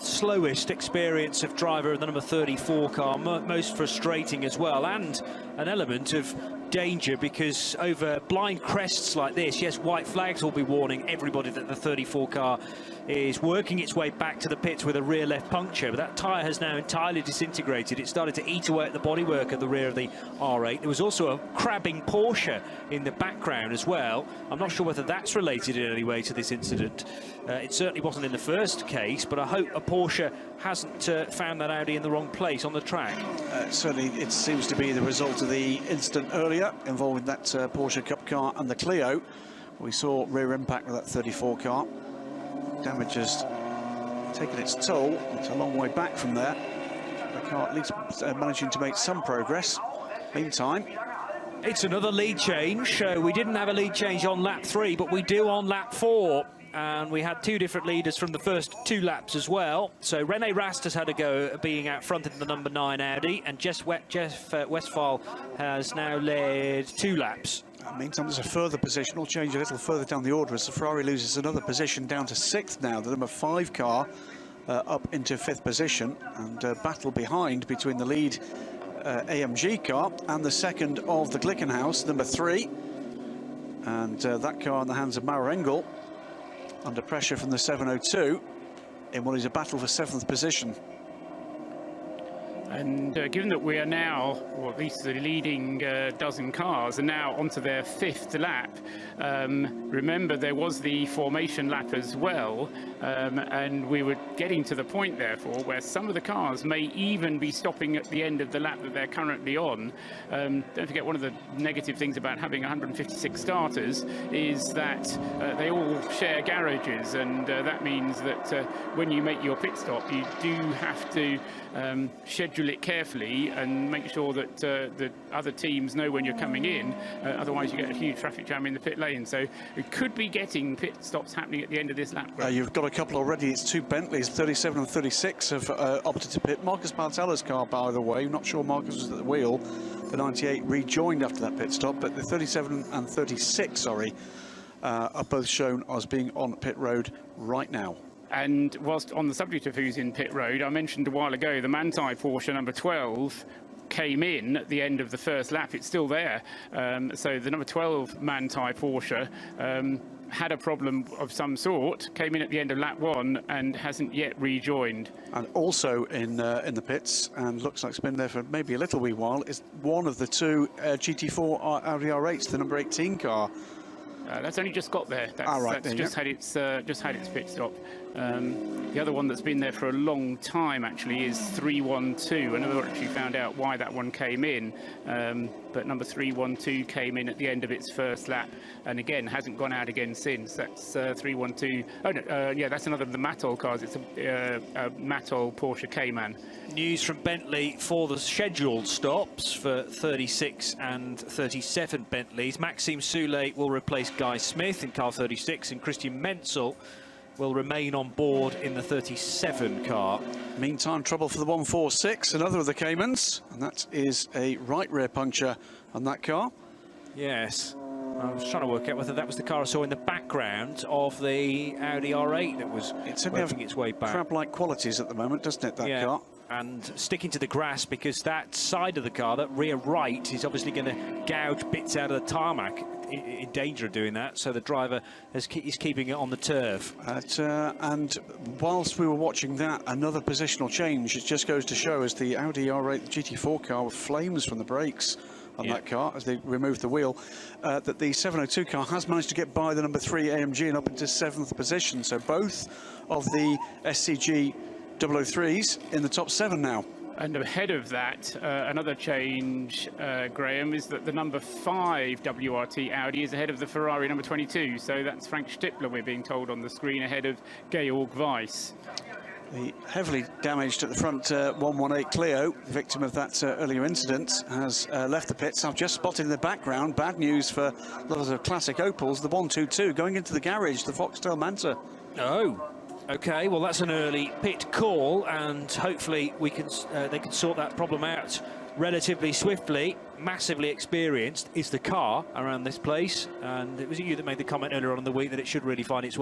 slowest experience of driver of the number 34 car, most frustrating as well, and an element of danger, because over blind crests like this, yes, white flags will be warning everybody that the 34 car is working its way back to the pits with a rear left puncture, but that tyre has now entirely disintegrated. It started to eat away at the bodywork of the rear of the R8. There was also a crabbing Porsche in the background as well. I'm not sure whether that's related in any way to this incident. It certainly wasn't in the first case, but I hope a Porsche hasn't found that Audi in the wrong place on the track. Certainly it seems to be the result of the incident earlier involving that Porsche Cup car and the Clio. We saw rear impact with that 34 car. Damage has taken its toll. It's a long way back from there. The car at least managing to make some progress. Meantime, it's another lead change. We didn't have a lead change on lap 3, but we do on lap 4. And we had two different leaders from the first 2 laps as well. So Rene Rast has had a go at being out front in the number 9 Audi, and Jeff Westphal has now led 2 laps. Meantime, there's a further positional change a little further down the order as the Ferrari loses another position down to 6th now. The number 5 car up into 5th position, and battle behind between the lead AMG car and the second of the Glickenhaus, number 3. And that car in the hands of Maurer Engel, under pressure from the 702 in what is a battle for 7th position. And given that we are now, or at least the leading dozen cars are now onto their 5th lap, remember there was the formation lap as well, and we were getting to the point, therefore, where some of the cars may even be stopping at the end of the lap that they're currently on. Don't forget, one of the negative things about having 156 starters is that they all share garages, and that means that when you make your pit stop, you do have to schedule it carefully and make sure that the other teams know when you're coming in, otherwise you get a huge traffic jam in the pit lane. So it could be getting pit stops happening at the end of this lap. You've got a couple already. It's 2 Bentleys, 37 and 36 have opted to pit. Marcus Bartella's car, by the way, not sure Marcus was at the wheel. The 98 rejoined after that pit stop, but the 37 and 36, sorry, are both shown as being on pit road right now. And whilst on the subject of who's in pit road, I mentioned a while ago the Manthey Porsche number 12 came in at the end of the first lap. It's still there. So the number 12 Manthey Porsche had a problem of some sort, came in at the end of lap 1 and hasn't yet rejoined. And also in the pits, and looks like it's been there for maybe a little wee while, is one of the 2 GT4 Audi R8s, the number 18 car. That's only just got there. That's just had its pit stop. The other one that's been there for a long time actually is 312. I never actually found out why that one came in, but number 312 came in at the end of its first lap, and again hasn't gone out again since. That's 312. Oh no, yeah, that's another of the Mattol cars. It's a Mattol Porsche Cayman. News from Bentley for the scheduled stops for 36 and 37 Bentleys. Maxime Soulet will replace Guy Smith in car 36, and Christian Menzel will remain on board in the 37 car. Meantime, trouble for the 146, another of the Caymans, and that is a right rear puncture on that car. Yes, I was trying to work out whether that was the car I saw in the background of the Audi R8 that was working its way back. Crab-like qualities at the moment, doesn't it, that car? And sticking to the grass, because that side of the car, that rear right, is obviously going to gouge bits out of the tarmac. In danger of doing that, so the driver is keeping it on the turf. And whilst we were watching that, another positional change. It just goes to show, as the Audi R8 GT4 car with flames from the brakes on that car as they removed the wheel, that the 702 car has managed to get by the number 3 AMG and up into 7th position. So both of the SCG 003s in the top 7 now. And ahead of that, another change, Graham, is that the number 5 WRT Audi is ahead of the Ferrari number 22. So that's Frank Stippler, we're being told on the screen, ahead of Georg Weiss. The heavily damaged at the front 118 Clio, victim of that earlier incident, has left the pits. I've just spotted in the background, bad news for a lot of classic Opels, the 122 going into the garage, the Foxtel Manta. Oh. Okay, well, that's an early pit call, and hopefully we can they can sort that problem out relatively swiftly. Massively experienced is the car around this place, and it was you that made the comment earlier on in the week that it should really find its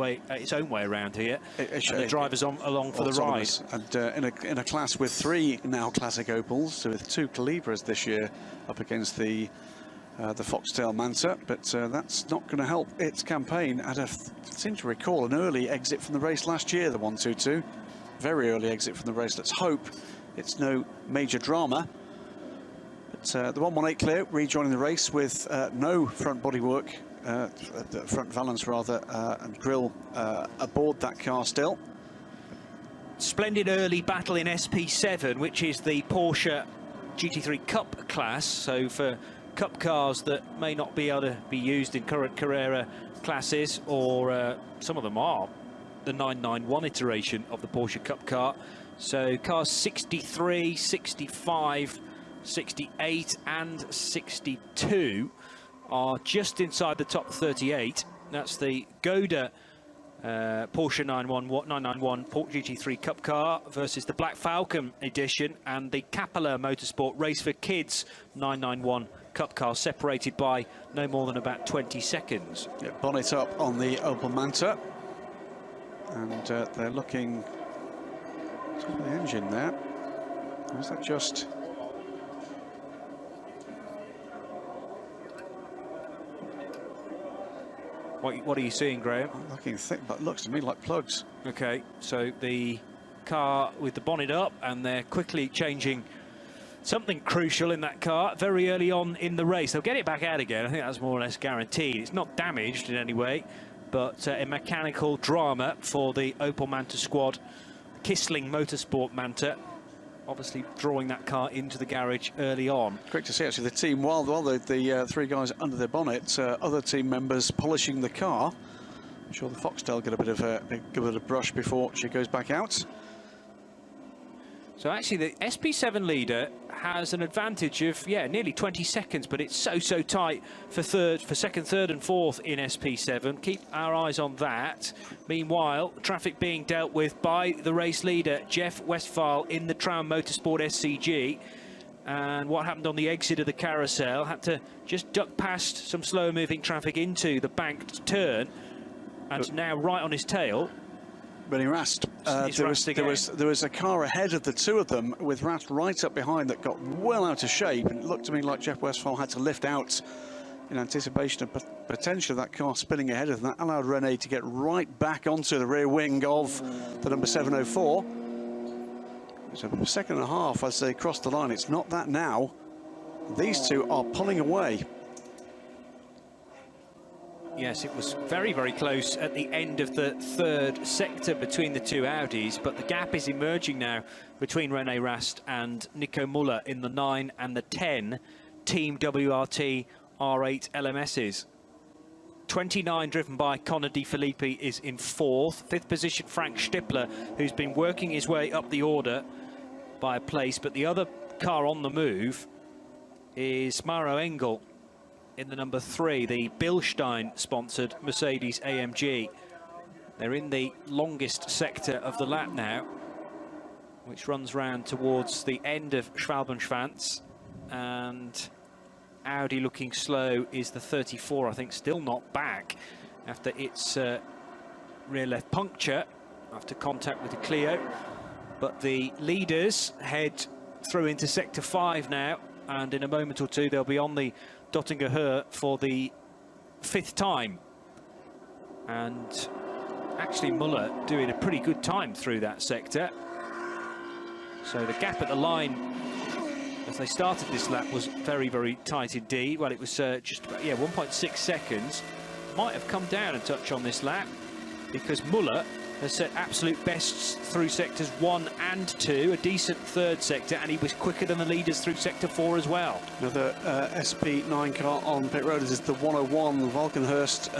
own way around here. And the drivers along for the ride. And in a class with 3 now classic Opels, so with 2 Calibras this year up against the Foxtel Manta, but that's not going to help its campaign. I seem to recall an early exit from the race last year, the 122. Very early exit from the race. Let's hope it's no major drama. But the 118 Clio rejoining the race with no front bodywork, front valance rather, and grille aboard that car still. Splendid early battle in SP7, which is the Porsche GT3 Cup class. So for Cup cars that may not be able to be used in current Carrera classes, or some of them are the 991 iteration of the Porsche Cup car. So cars 63, 65, 68 and 62 are just inside the top 38. That's the Goda Porsche 991 GT3 Cup car versus the Black Falcon edition and the Capella Motorsport Race for Kids 991 Cup car, separated by no more than about 20 seconds. Yeah, bonnet up on the Opel Manta, and they're looking top of the engine there. Or is that just... What are you seeing, Graham? I'm looking thick, but looks to me like plugs. Okay, so the car with the bonnet up, and they're quickly changing something crucial in that car very early on in the race. They'll get it back out again. I think that's more or less guaranteed. It's not damaged in any way, but a mechanical drama for the Opel Manta squad. Kissling Motorsport Manta, obviously drawing that car into the garage early on. Quick to see actually the team, while the 3 guys under their bonnet, other team members polishing the car. I'm sure the Foxtel get a bit of brush before she goes back out. So actually the SP7 leader has an advantage of, yeah, nearly 20 seconds, but it's so tight for second, third and fourth in SP7. Keep our eyes on that. Meanwhile, traffic being dealt with by the race leader, Jeff Westphal, in the Tram Motorsport SCG. And what happened on the exit of the carousel, had to just duck past some slower moving traffic into the banked turn, and now right on his tail. Rennie Rast, there was a car ahead of the 2 of them with Rast right up behind that got well out of shape, and it looked to me like Jeff Westphal had to lift out in anticipation of potential of that car spinning ahead of them. That allowed Rennie to get right back onto the rear wing of the number 704. So a second and a half as they crossed the line. It's not that now. These 2 are pulling away. Yes, it was very close at the end of the 3rd sector between the 2 Audis, but the gap is emerging now between René Rast and Nico Müller in the 9 and the 10 Team WRT R8 LMSs. 29 driven by Connor De Filippi is in 4th. 5th position Frank Stippler, who's been working his way up the order by a place, but the other car on the move is Mauro Engel in the number 3, the Bilstein-sponsored Mercedes AMG. They're in the longest sector of the lap now, which runs round towards the end of Schwalbenschwanz, and Audi looking slow is the 34, I think, still not back after its rear left puncture after contact with the Clio. But the leaders head through into sector 5 now, and in a moment or two they'll be on the Dottinger Höhe for the 5th time. And actually Müller doing a pretty good time through that sector. So the gap at the line as they started this lap was very tight indeed. Well, it was just about, 1.6 seconds. Might have come down a touch on this lap because Müller has set absolute bests through sectors 1 and 2, a decent third sector, and he was quicker than the leaders through sector 4 as well. Another SP9 car on pit road is the 101 Valkenhurst.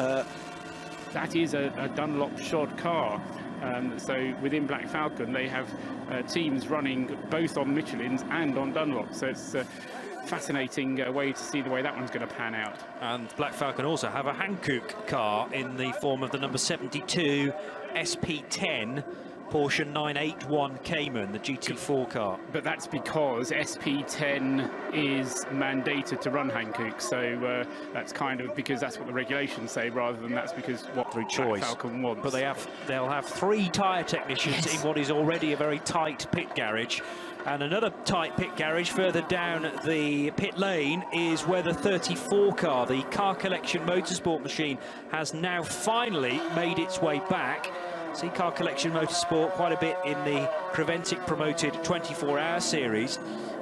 That is a Dunlop shod car. So within Black Falcon, they have teams running both on Michelin's and on Dunlop. So it's a fascinating way to see the way that one's going to pan out. And Black Falcon also have a Hankook car in the form of the number 72 SP10 Porsche 981 Cayman, the GT4 car. But that's because SP10 is mandated to run Hankook, so that's kind of because that's what the regulations say, rather than that's because what Through Black choice. Falcon wants. But they'll have 3 tyre technicians in what is already a very tight pit garage. And another tight pit garage further down the pit lane is where the 34 car, the Car Collection Motorsport machine, has now finally made its way back. See Car Collection Motorsport quite a bit in the Creventic promoted 24-hour series.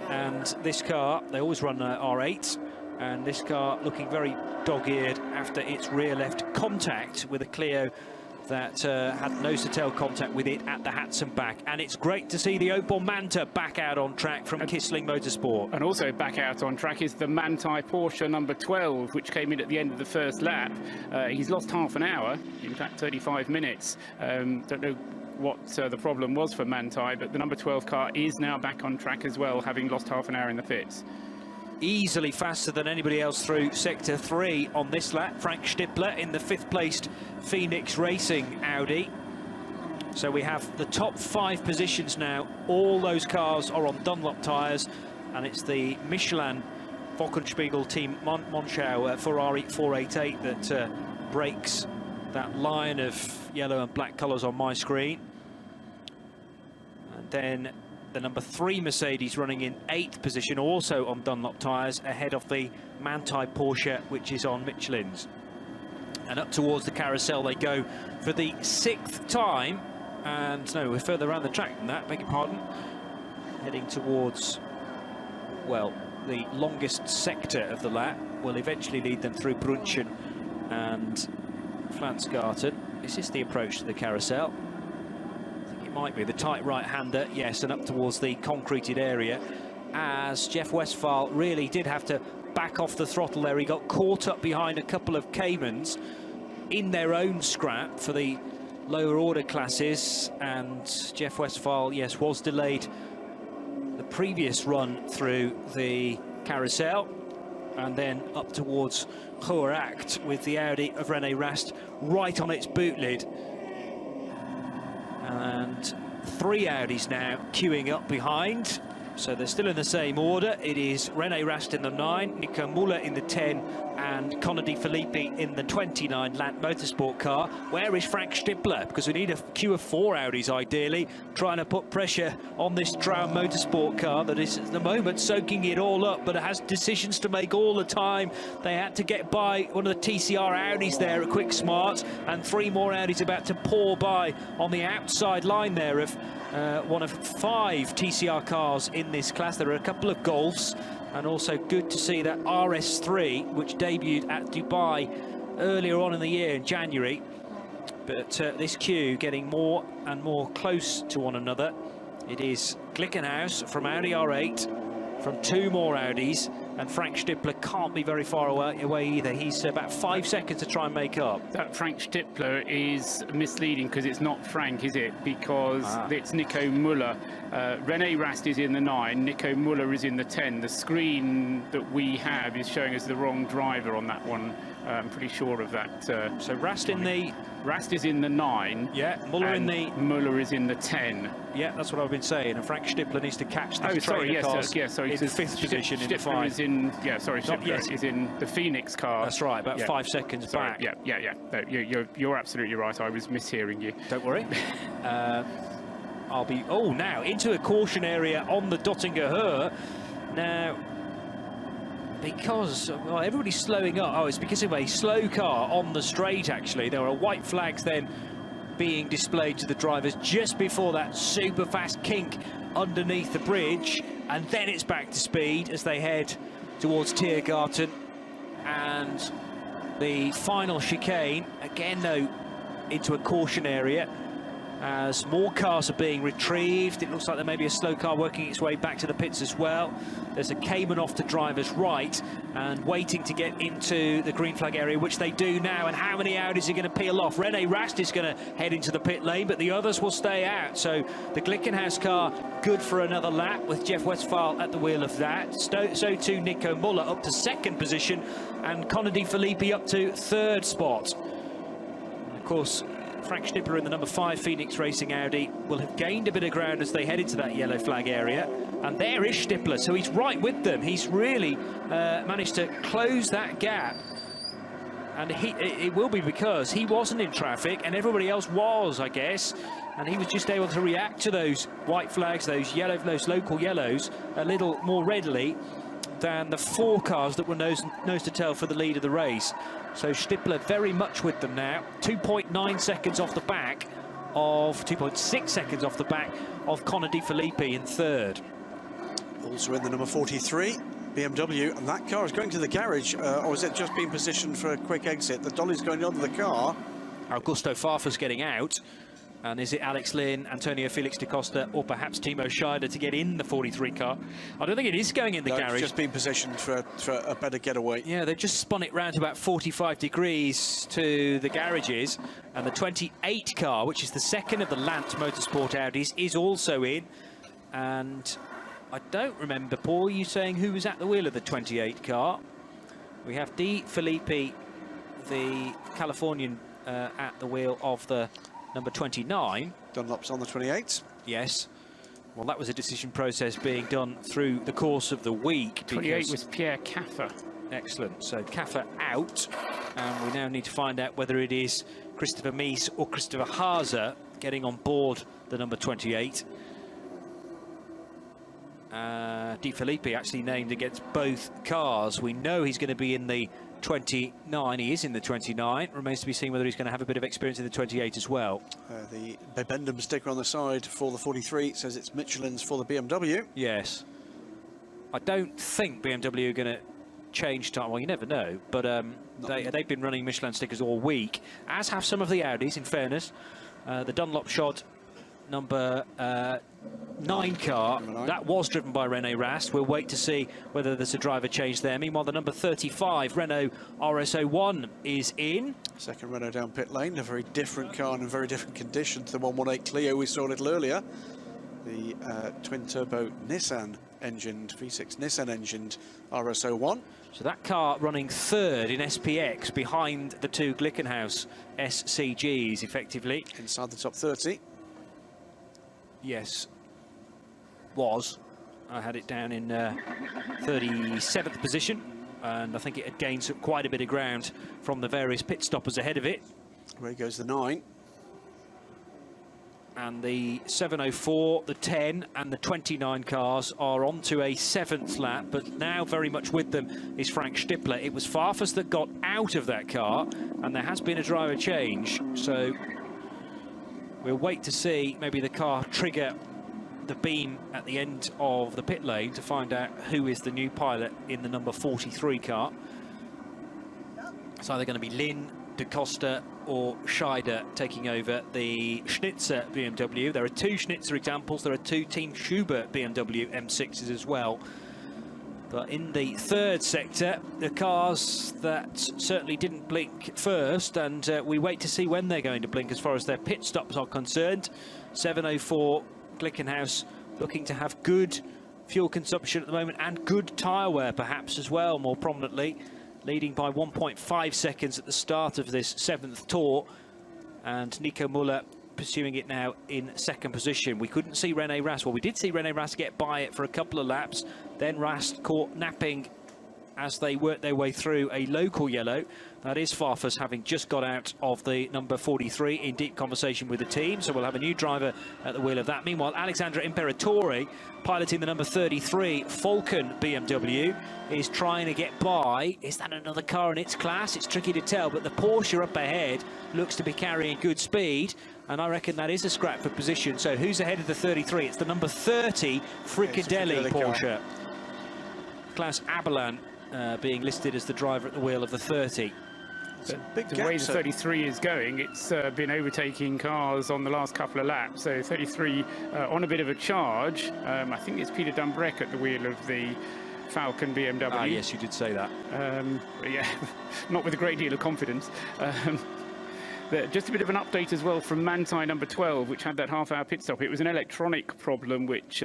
And this car, they always run R8, and this car looking very dog-eared after its rear left contact with a Clio that had nose to tail contact with it at the Hatson back. And it's great to see the Opel Manta back out on track from Kissling Motorsport. And also back out on track is the Manthey Porsche number 12, which came in at the end of the first lap. He's lost half an hour, in fact 35 minutes. Don't know what the problem was for Manthey, but the number 12 car is now back on track as well, having lost half an hour in the pits. Easily faster than anybody else through sector 3 on this lap. Frank Stippler in the 5th placed Phoenix Racing Audi. So we have the top 5 positions now. All those cars are on Dunlop tyres, and it's the Michelin Wochenspiegel team Monschau Ferrari 488 that breaks that line of yellow and black colours on my screen. And then the number 3 Mercedes running in 8th position, also on Dunlop tyres, ahead of the Manthey Porsche, which is on Michelin's. And up towards the carousel they go for the 6th time. And no, we're further around the track than that, beg your pardon. Heading towards, well, the longest sector of the lap will eventually lead them through Brunchen and Flansgarten. Is this the approach to the carousel? Might be the tight right-hander, yes, and up towards the concreted area, as Jeff Westphal really did have to back off the throttle there. He got caught up behind a couple of Caymans in their own scrap for the lower order classes, and Jeff Westphal, yes, was delayed the previous run through the carousel, and then up towards Hoeracht with the Audi of René Rast right on its boot lid. And 3 Audis now queuing up behind, so they're still in the same order. It is René Rast in the 9, Nico Müller in the 10, and Conor Di Filippi in the 29 Land Motorsport car. Where is Frank Stippler? Because we need a queue of 4 Audis ideally, trying to put pressure on this Traum Motorsport car that is at the moment soaking it all up, but it has decisions to make all the time. They had to get by one of the TCR Audis there at Quick Smart, and 3 more Audis about to pour by on the outside line there of one of 5 TCR cars in this class. There are a couple of Golfs, and also good to see that RS3, which debuted at Dubai earlier on in the year in January. But this queue getting more and more close to one another. It is Glickenhaus from Audi R8, from 2 more Audis, and Frank Stippler can't be very far away either. He's about 5 seconds to try and make up. That Frank Stippler is misleading, because it's not Frank, is it? Because it's Nico Müller. René Rast is in the 9, Nico Müller is in the 10. The screen that we have is showing us the wrong driver on that one. I'm pretty sure of that. So Rast in the... Rast is in the 9. Yeah, Müller in the... Müller is in the 10. Yeah, that's what I've been saying. And Frank Stippler needs to catch the sorry, yes, sorry. In 5th position in the 5. Is in, Stippler is in the Phoenix car. That's right, about 5 seconds back. Yeah. No, you're absolutely right. I was mishearing you. Don't worry. I'll be... Oh, now into a caution area on the Dottinger Höhe. Now, because everybody's slowing up. Oh, it's because of a slow car on the straight, actually. There are white flags then being displayed to the drivers just before that super fast kink underneath the bridge, and then it's back to speed as they head towards Tiergarten. And the final chicane, again though, into a caution area. as more cars are being retrieved. It looks like there may be a slow car working its way back to the pits as well. There's a Cayman off to driver's right and waiting to get into the green flag area, which they do now. And how many Audis are going to peel off? Rene Rast is going to head into the pit lane, but the others will stay out. So the Glickenhaus car good for another lap with Jeff Westphal at the wheel of that. So too Nico Muller up to second position, and Connor De Filippi up to third spot. And of course, Frank Schnippler in the number 5 Phoenix Racing Audi will have gained a bit of ground as they head into that yellow flag area. And there is Schnippler, so he's right with them. He's really managed to close that gap. And it will be because he wasn't in traffic and everybody else was, I guess. And he was just able to react to those white flags, those local yellows, a little more readily than the 4 cars that were nose to tail for the lead of the race. So Schnippler very much with them now. 2.9 seconds off the back of 2.6 seconds off the back of Connor De Filippi in third. Also in the number 43 BMW, and that car is going to the garage, or is it just being positioned for a quick exit? The dolly's going under the car. Augusto Farfus getting out. And is it Alex Lynn, Antonio Felix da Costa, or perhaps Timo Scheider to get in the 43 car? I don't think it is going in the garage. It's just been positioned for a better getaway. Yeah, they've just spun it round to about 45 degrees to the garages. And the 28 car, which is the second of the Lant Motorsport Audis, is also in. And I don't remember, Paul, you saying who was at the wheel of the 28 car. We have De Filippi, the Californian, at the wheel of the number 29. Dunlop's on the 28. Yes. Well, that was a decision process being done through the course of the week. 28 was Pierre Caffer. Excellent. So Caffer out. And we now need to find out whether it is Christopher Mies or Christopher Haase getting on board the number 28. De Filippi actually named against both cars. We know he's going to be in the 29. He is in the 29. Remains to be seen whether he's going to have a bit of experience in the 28 as well. The Bibendum sticker on the side for the 43 says it's Michelin's for the BMW. Yes. I don't think BMW are going to change time. Well, you never know. But they've been running Michelin stickers all week, as have some of the Audis, in fairness. The Dunlop Shod number 9 car, that was driven by Rene Rast. We'll wait to see whether there's a driver change there. Meanwhile, the number 35 Renault RS01 is in. Second Renault down pit lane, a very different car and a very different condition to the 118 Clio we saw a little earlier. The twin-turbo Nissan engined, V6 Nissan engined RS01. So that car running third in SPX behind the 2 Glickenhaus SCGs, effectively. Inside the top 30. Yes, was. I had it down in 37th position, and I think it had gained quite a bit of ground from the various pit stoppers ahead of it. Where goes the 9. And the 704, the 10 and the 29 cars are onto a 7th lap, but now very much with them is Frank Schnippler. It was Farfus that got out of that car, and there has been a driver change, so we'll wait to see maybe the car trigger the beam at the end of the pit lane to find out who is the new pilot in the number 43 car. It's either going to be Lynn, Da Costa or Scheider taking over the Schnitzer BMW. There are 2 Schnitzer examples. There are 2 Team Schubert BMW M6s as well. But in the third sector, the cars that certainly didn't blink first, and we wait to see when they're going to blink as far as their pit stops are concerned. 704 Glickenhaus looking to have good fuel consumption at the moment and good tyre wear perhaps as well, more prominently, leading by 1.5 seconds at the start of this 7th tour, and Nico Muller pursuing it now in second position. We couldn't see Rene Rast. Well, we did see Rene Rast get by it for a couple of laps. Then Rast caught napping as they worked their way through a local yellow. That is Farfus having just got out of the number 43 in deep conversation with the team. So we'll have a new driver at the wheel of that. Meanwhile, Alexandra Imperatore, piloting the number 33 Falcon BMW, is trying to get by. Is that another car in its class? It's tricky to tell, but the Porsche up ahead looks to be carrying good speed. And I reckon that is a scrap for position. So who's ahead of the 33? It's the number 30 Fricadelli Porsche. Klaus Abelan being listed as the driver at the wheel of the 30. big the way gaps, the 33 is going, it's been overtaking cars on the last couple of laps. So 33 on a bit of a charge. I think it's Peter Dumbreck at the wheel of the Falcon BMW. Ah, yes, you did say that. But yeah, not with a great deal of confidence. Just a bit of an update as well from Manthey number 12, which had that half-hour pit stop. It was an electronic problem, which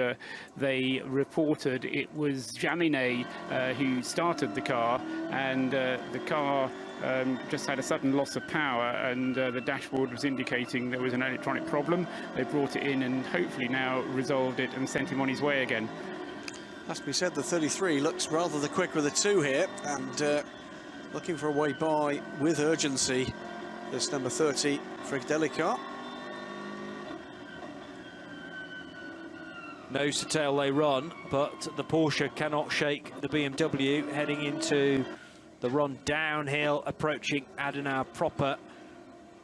they reported. It was Jaminet who started the car, and the car just had a sudden loss of power, and the dashboard was indicating there was an electronic problem. They brought it in and hopefully now resolved it and sent him on his way again. Has to be said, the 33 looks rather the quicker of the two here, and looking for a way by with urgency. This number 30, Frigdelli car. Nose to tail they run, but the Porsche cannot shake the BMW heading into the run downhill, approaching Adenauer proper.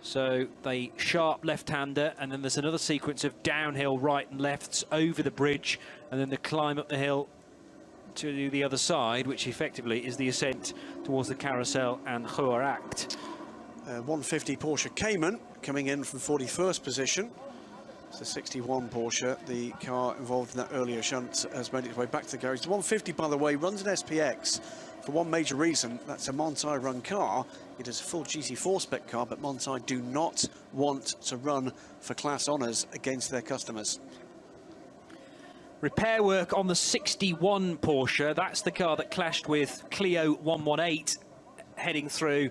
So they sharp left-hander, and then there's another sequence of downhill right and lefts over the bridge, and then the climb up the hill to the other side, which effectively is the ascent towards the Carousel and Huaracht. 150 Porsche Cayman coming in from 41st position. It's the 61 Porsche, the car involved in that earlier shunt, has made its way back to the garage. The 150, by the way, runs an SPX for one major reason. That's a Manthey run car. It is a full GC4 spec car, but Manthey do not want to run for class honours against their customers. Repair work on the 61 Porsche. That's the car that clashed with Clio 118 heading through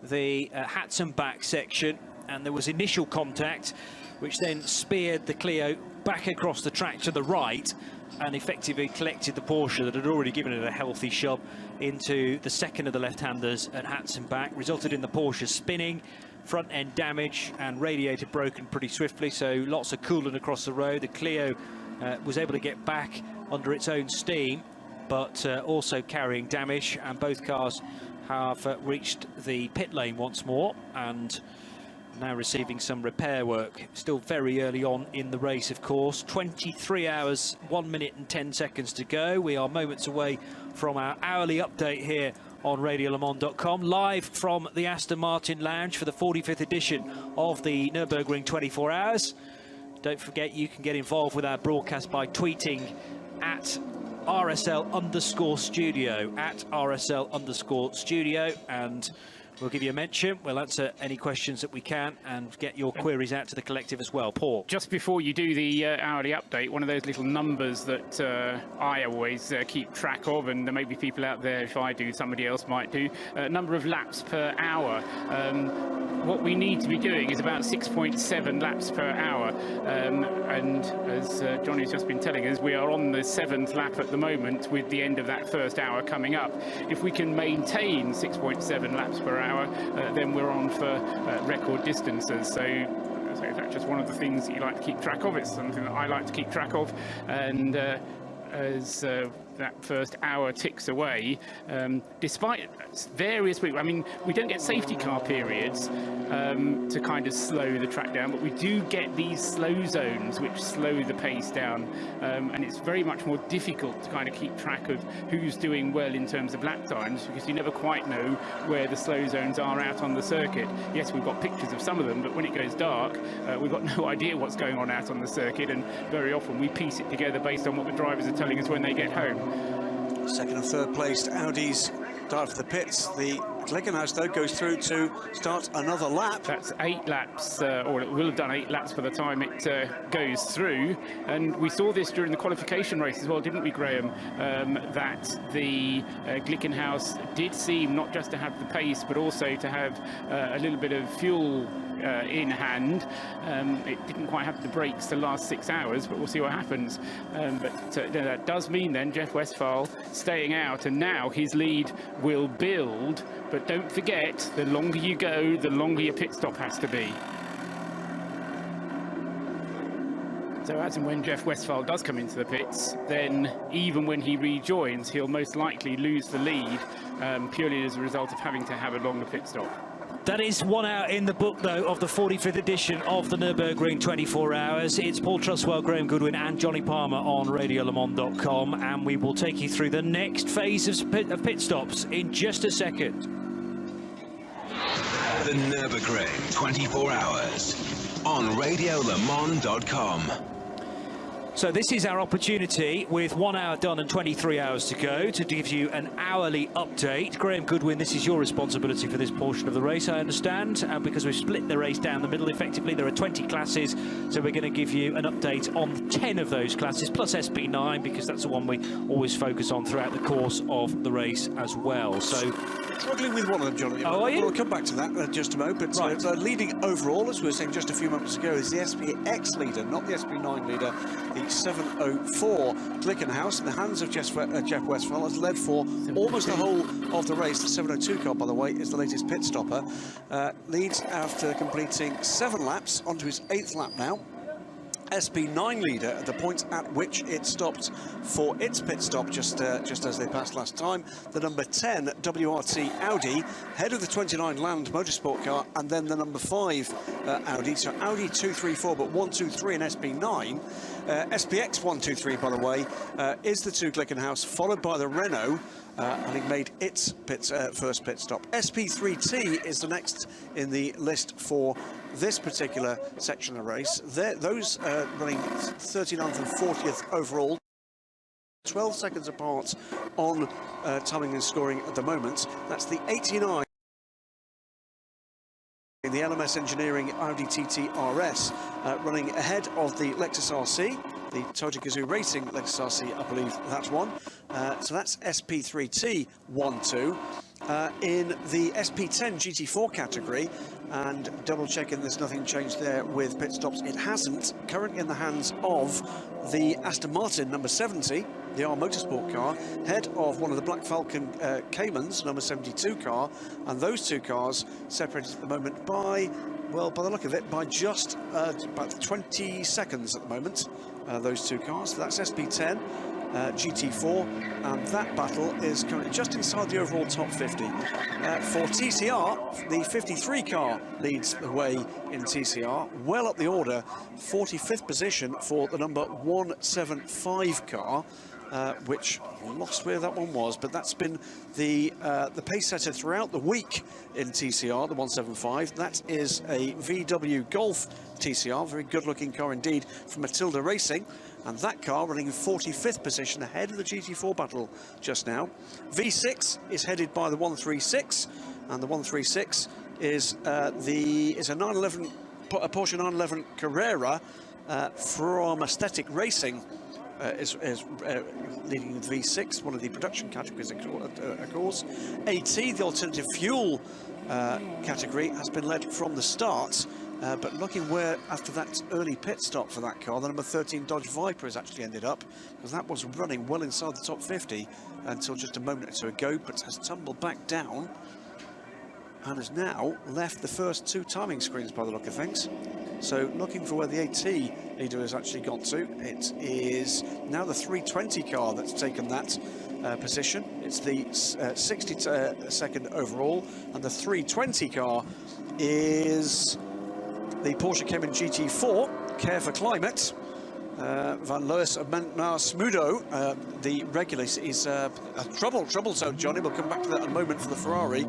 the Hatzenbach section, and there was initial contact which then speared the Clio back across the track to the right and effectively collected the Porsche that had already given it a healthy shove into the second of the left-handers at Hatzenbach, resulted in the Porsche spinning, front end damage and radiator broken pretty swiftly, so lots of coolant across the road. The Clio was able to get back under its own steam, but also carrying damage, and both cars have reached the pit lane once more and now receiving some repair work. Still very early on in the race, of course. 23 hours, 1 minute and 10 seconds to go. We are moments away from our hourly update here on RadioLeMans.com, live from the Aston Martin Lounge for the 45th edition of the Nurburgring 24 Hours. Don't forget, you can get involved with our broadcast by tweeting at RSL_studio, at RSL_studio, and we'll give you a mention. We'll answer any questions that we can and get your queries out to the collective as well. Paul? Just before you do the hourly update, one of those little numbers that I always keep track of, and there may be people out there, if I do, somebody else might do, number of laps per hour. What we need to be doing is about 6.7 laps per hour, and as Johnny's just been telling us, we are on the 7th lap at the moment, with the end of that first hour coming up. If we can maintain 6.7 laps per hour, then we're on for record distances. So that's just one of the things that you like to keep track of. It's something that I like to keep track of, and as that first hour ticks away, despite various people, I mean, we don't get safety car periods to kind of slow the track down, but we do get these slow zones which slow the pace down, and it's very much more difficult to kind of keep track of who's doing well in terms of lap times, because you never quite know where the slow zones are out on the circuit. Yes, we've got pictures of some of them, but when it goes dark, we've got no idea what's going on out on the circuit, and very often we piece it together based on what the drivers are telling us when they get home. Second and third placed Audis start for the pits. The Glickenhaus, though, goes through to start another lap. That's 8 laps, or it will have done 8 laps by the time it goes through. And we saw this during the qualification race as well, didn't we, Graham? That the Glickenhaus did seem not just to have the pace, but also to have a little bit of fuel in hand. It didn't quite have the brakes the last 6 hours, but we'll see what happens. But that does mean then Jeff Westphal staying out, and now his lead will build. But don't forget, the longer you go, the longer your pit stop has to be. So as and when Jeff Westphal does come into the pits, then even when he rejoins, he'll most likely lose the lead, purely as a result of having to have a longer pit stop. That is 1 hour in the book, though, of the 45th edition of the Nurburgring 24 Hours. It's Paul Trustwell, Graham Goodwin and Johnny Palmer on RadioLeMans.com, and we will take you through the next phase of pit stops in just a second. The Nurburgring 24 hours on radiolemans.com. So this is our opportunity, with 1 hour done and 23 hours to go, to give you an hourly update. Graham Goodwin, this is your responsibility for this portion of the race, I understand, because we've split the race down the middle. Effectively, there are 20 classes, so we're going to give you an update on 10 of those classes, plus SP9, because that's the one we always focus on throughout the course of the race as well. So, struggling with one of them, Johnny. Oh, are you? We'll come back to that in just a moment. Right. But leading overall, as we were saying just a few moments ago, is the SPX leader, not the SP9 leader. The 704 Glickenhaus in the hands of Jeff Westphal has led for almost the whole of the race. The 702 car, by the way, is the latest pit stopper. Leads after completing 7 laps, onto his 8th lap now. SP9 leader at the point at which it stopped for its pit stop, just as they passed last time. The number 10 WRT Audi, head of the 29 Land Motorsport car, and then the number 5 Audi. So Audi 234, but 123 in SP9. SPX 123, by the way, is the 2 Glickenhaus, followed by the Renault, having made its first pit stop. SP3T is the next in the list for this particular section of the race. Those running 39th and 40th overall, 12 seconds apart on timing and scoring at the moment. That's the 89 in the LMS Engineering Audi TT RS, running ahead of the Lexus RC, the Toyota Gazoo Racing Lexus RC, I believe that's one. So that's SP3T 1-2. In the SP10 GT4 category, and double checking there's nothing changed there with pit stops, it hasn't. Currently in the hands of the Aston Martin number 70, the R Motorsport car, head of one of the Black Falcon Caymans, number 72 car, and those two cars separated at the moment by, well, by the look of it, by just about 20 seconds at the moment, those two cars. So that's SP10. GT4, and that battle is currently just inside the overall top 50. For TCR, the 53 car leads the way in TCR, well up the order, 45th position for the number 175 car, which I lost where that one was, but that's been the pace setter throughout the week in TCR, the 175. That is a VW Golf TCR, very good-looking car indeed from Matilda Racing, and that car running in 45th position ahead of the GT4 battle just now. V6 is headed by the 136, and the 136 is a 911, a Porsche 911 Carrera from Aesthetic Racing. Is leading the V6, one of the production categories, of course. AT, the alternative fuel category, has been led from the start, but looking where, after that early pit stop for that car, the number 13 Dodge Viper has actually ended up, because that was running well inside the top 50 until just a moment or two ago, but has tumbled back down and has now left the first 2 timing screens by the look of things. So looking for where the AT leader has actually got to, it is now the 320 car that's taken that position. It's the 62nd overall, and the 320 car is the Porsche Cayman GT4, Care for Climate. Van Loos Smudo, the regular, is a trouble zone, Johnny. We'll come back to that in a moment for the Ferrari.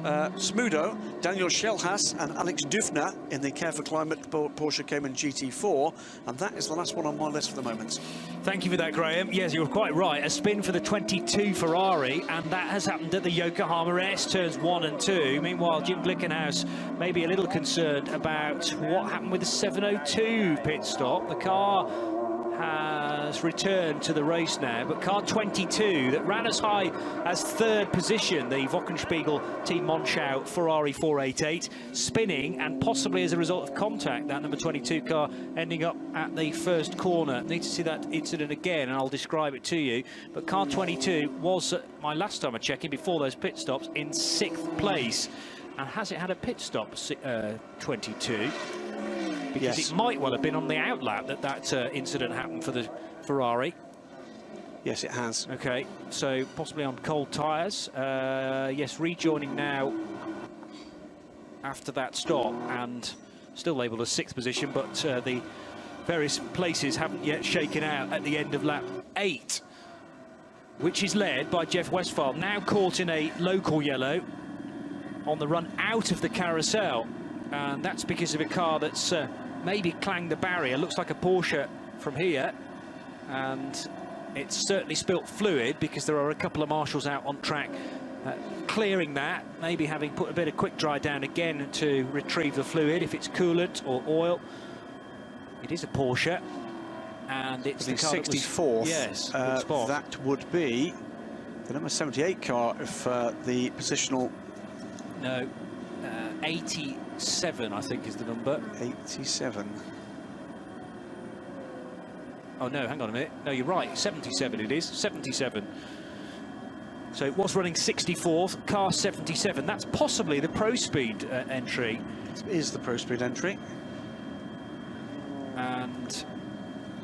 Smudo, Daniel Schelhaas and Alex Dufner in the Care for Climate Porsche Cayman GT4, and that is the last one on my list for the moment. Thank you for that, Graham. Yes, you're quite right. A spin for the 22 Ferrari, and that has happened at the Yokohama S turns 1 and 2. Meanwhile, Jim Glickenhaus may be a little concerned about what happened with the 702 pit stop. The car has returned to the race now, but car 22 that ran as high as 3rd position, the Wochenspiegel Team Monschau Ferrari 488, spinning, and possibly as a result of contact, that number 22 car ending up at the first corner. Need to see that incident again and I'll describe it to you, but car 22 was, my last time I checked in before those pit stops, in 6th place. And has it had a pit stop, 22? Because yes, it might well have been on the outlap that incident happened for the Ferrari. Yes, it has. Okay, so possibly on cold tyres. Yes, rejoining now after that stop, and still labelled as 6th position, but the various places haven't yet shaken out at the end of lap 8, which is led by Jeff Westphal, now caught in a local yellow. on the run out of the carousel, and that's because of a car that's maybe clanged the barrier. Looks like a Porsche from here, and it's certainly spilt fluid because there are a couple of marshals out on track clearing that, maybe having put a bit of quick dry down again to retrieve the fluid if it's coolant or oil. It is a Porsche, and it's the car 64th. Yes, that would be the number 78 car if the positional. No, 87 I think is the number. 87. Oh no, hang on a minute. No, you're right, 77 it is, 77. So it was running 64th, car 77. That's possibly the Pro Speed entry. It is the Pro Speed entry. And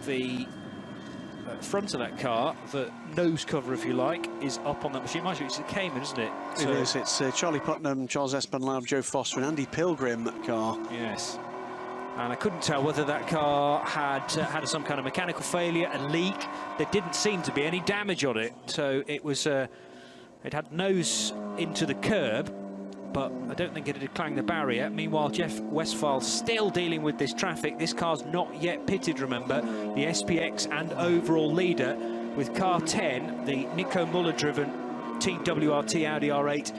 the front of that car, the nose cover, if you like, is up on that machine. Mind you, it's a Cayman, isn't it? It is. It's Charlie Putnam, Charles Espenlaub, Joe Foster and Andy Pilgrim car. Yes. And I couldn't tell whether that car had had some kind of mechanical failure, a leak. There didn't seem to be any damage on it. So it was... it had nose into the curb, but I don't think it had clanged the barrier. Meanwhile, Jeff Westphal still dealing with this traffic. This car's not yet pitted, remember. The SPX and overall leader with car 10, the Nico Muller-driven Team WRT Audi R8,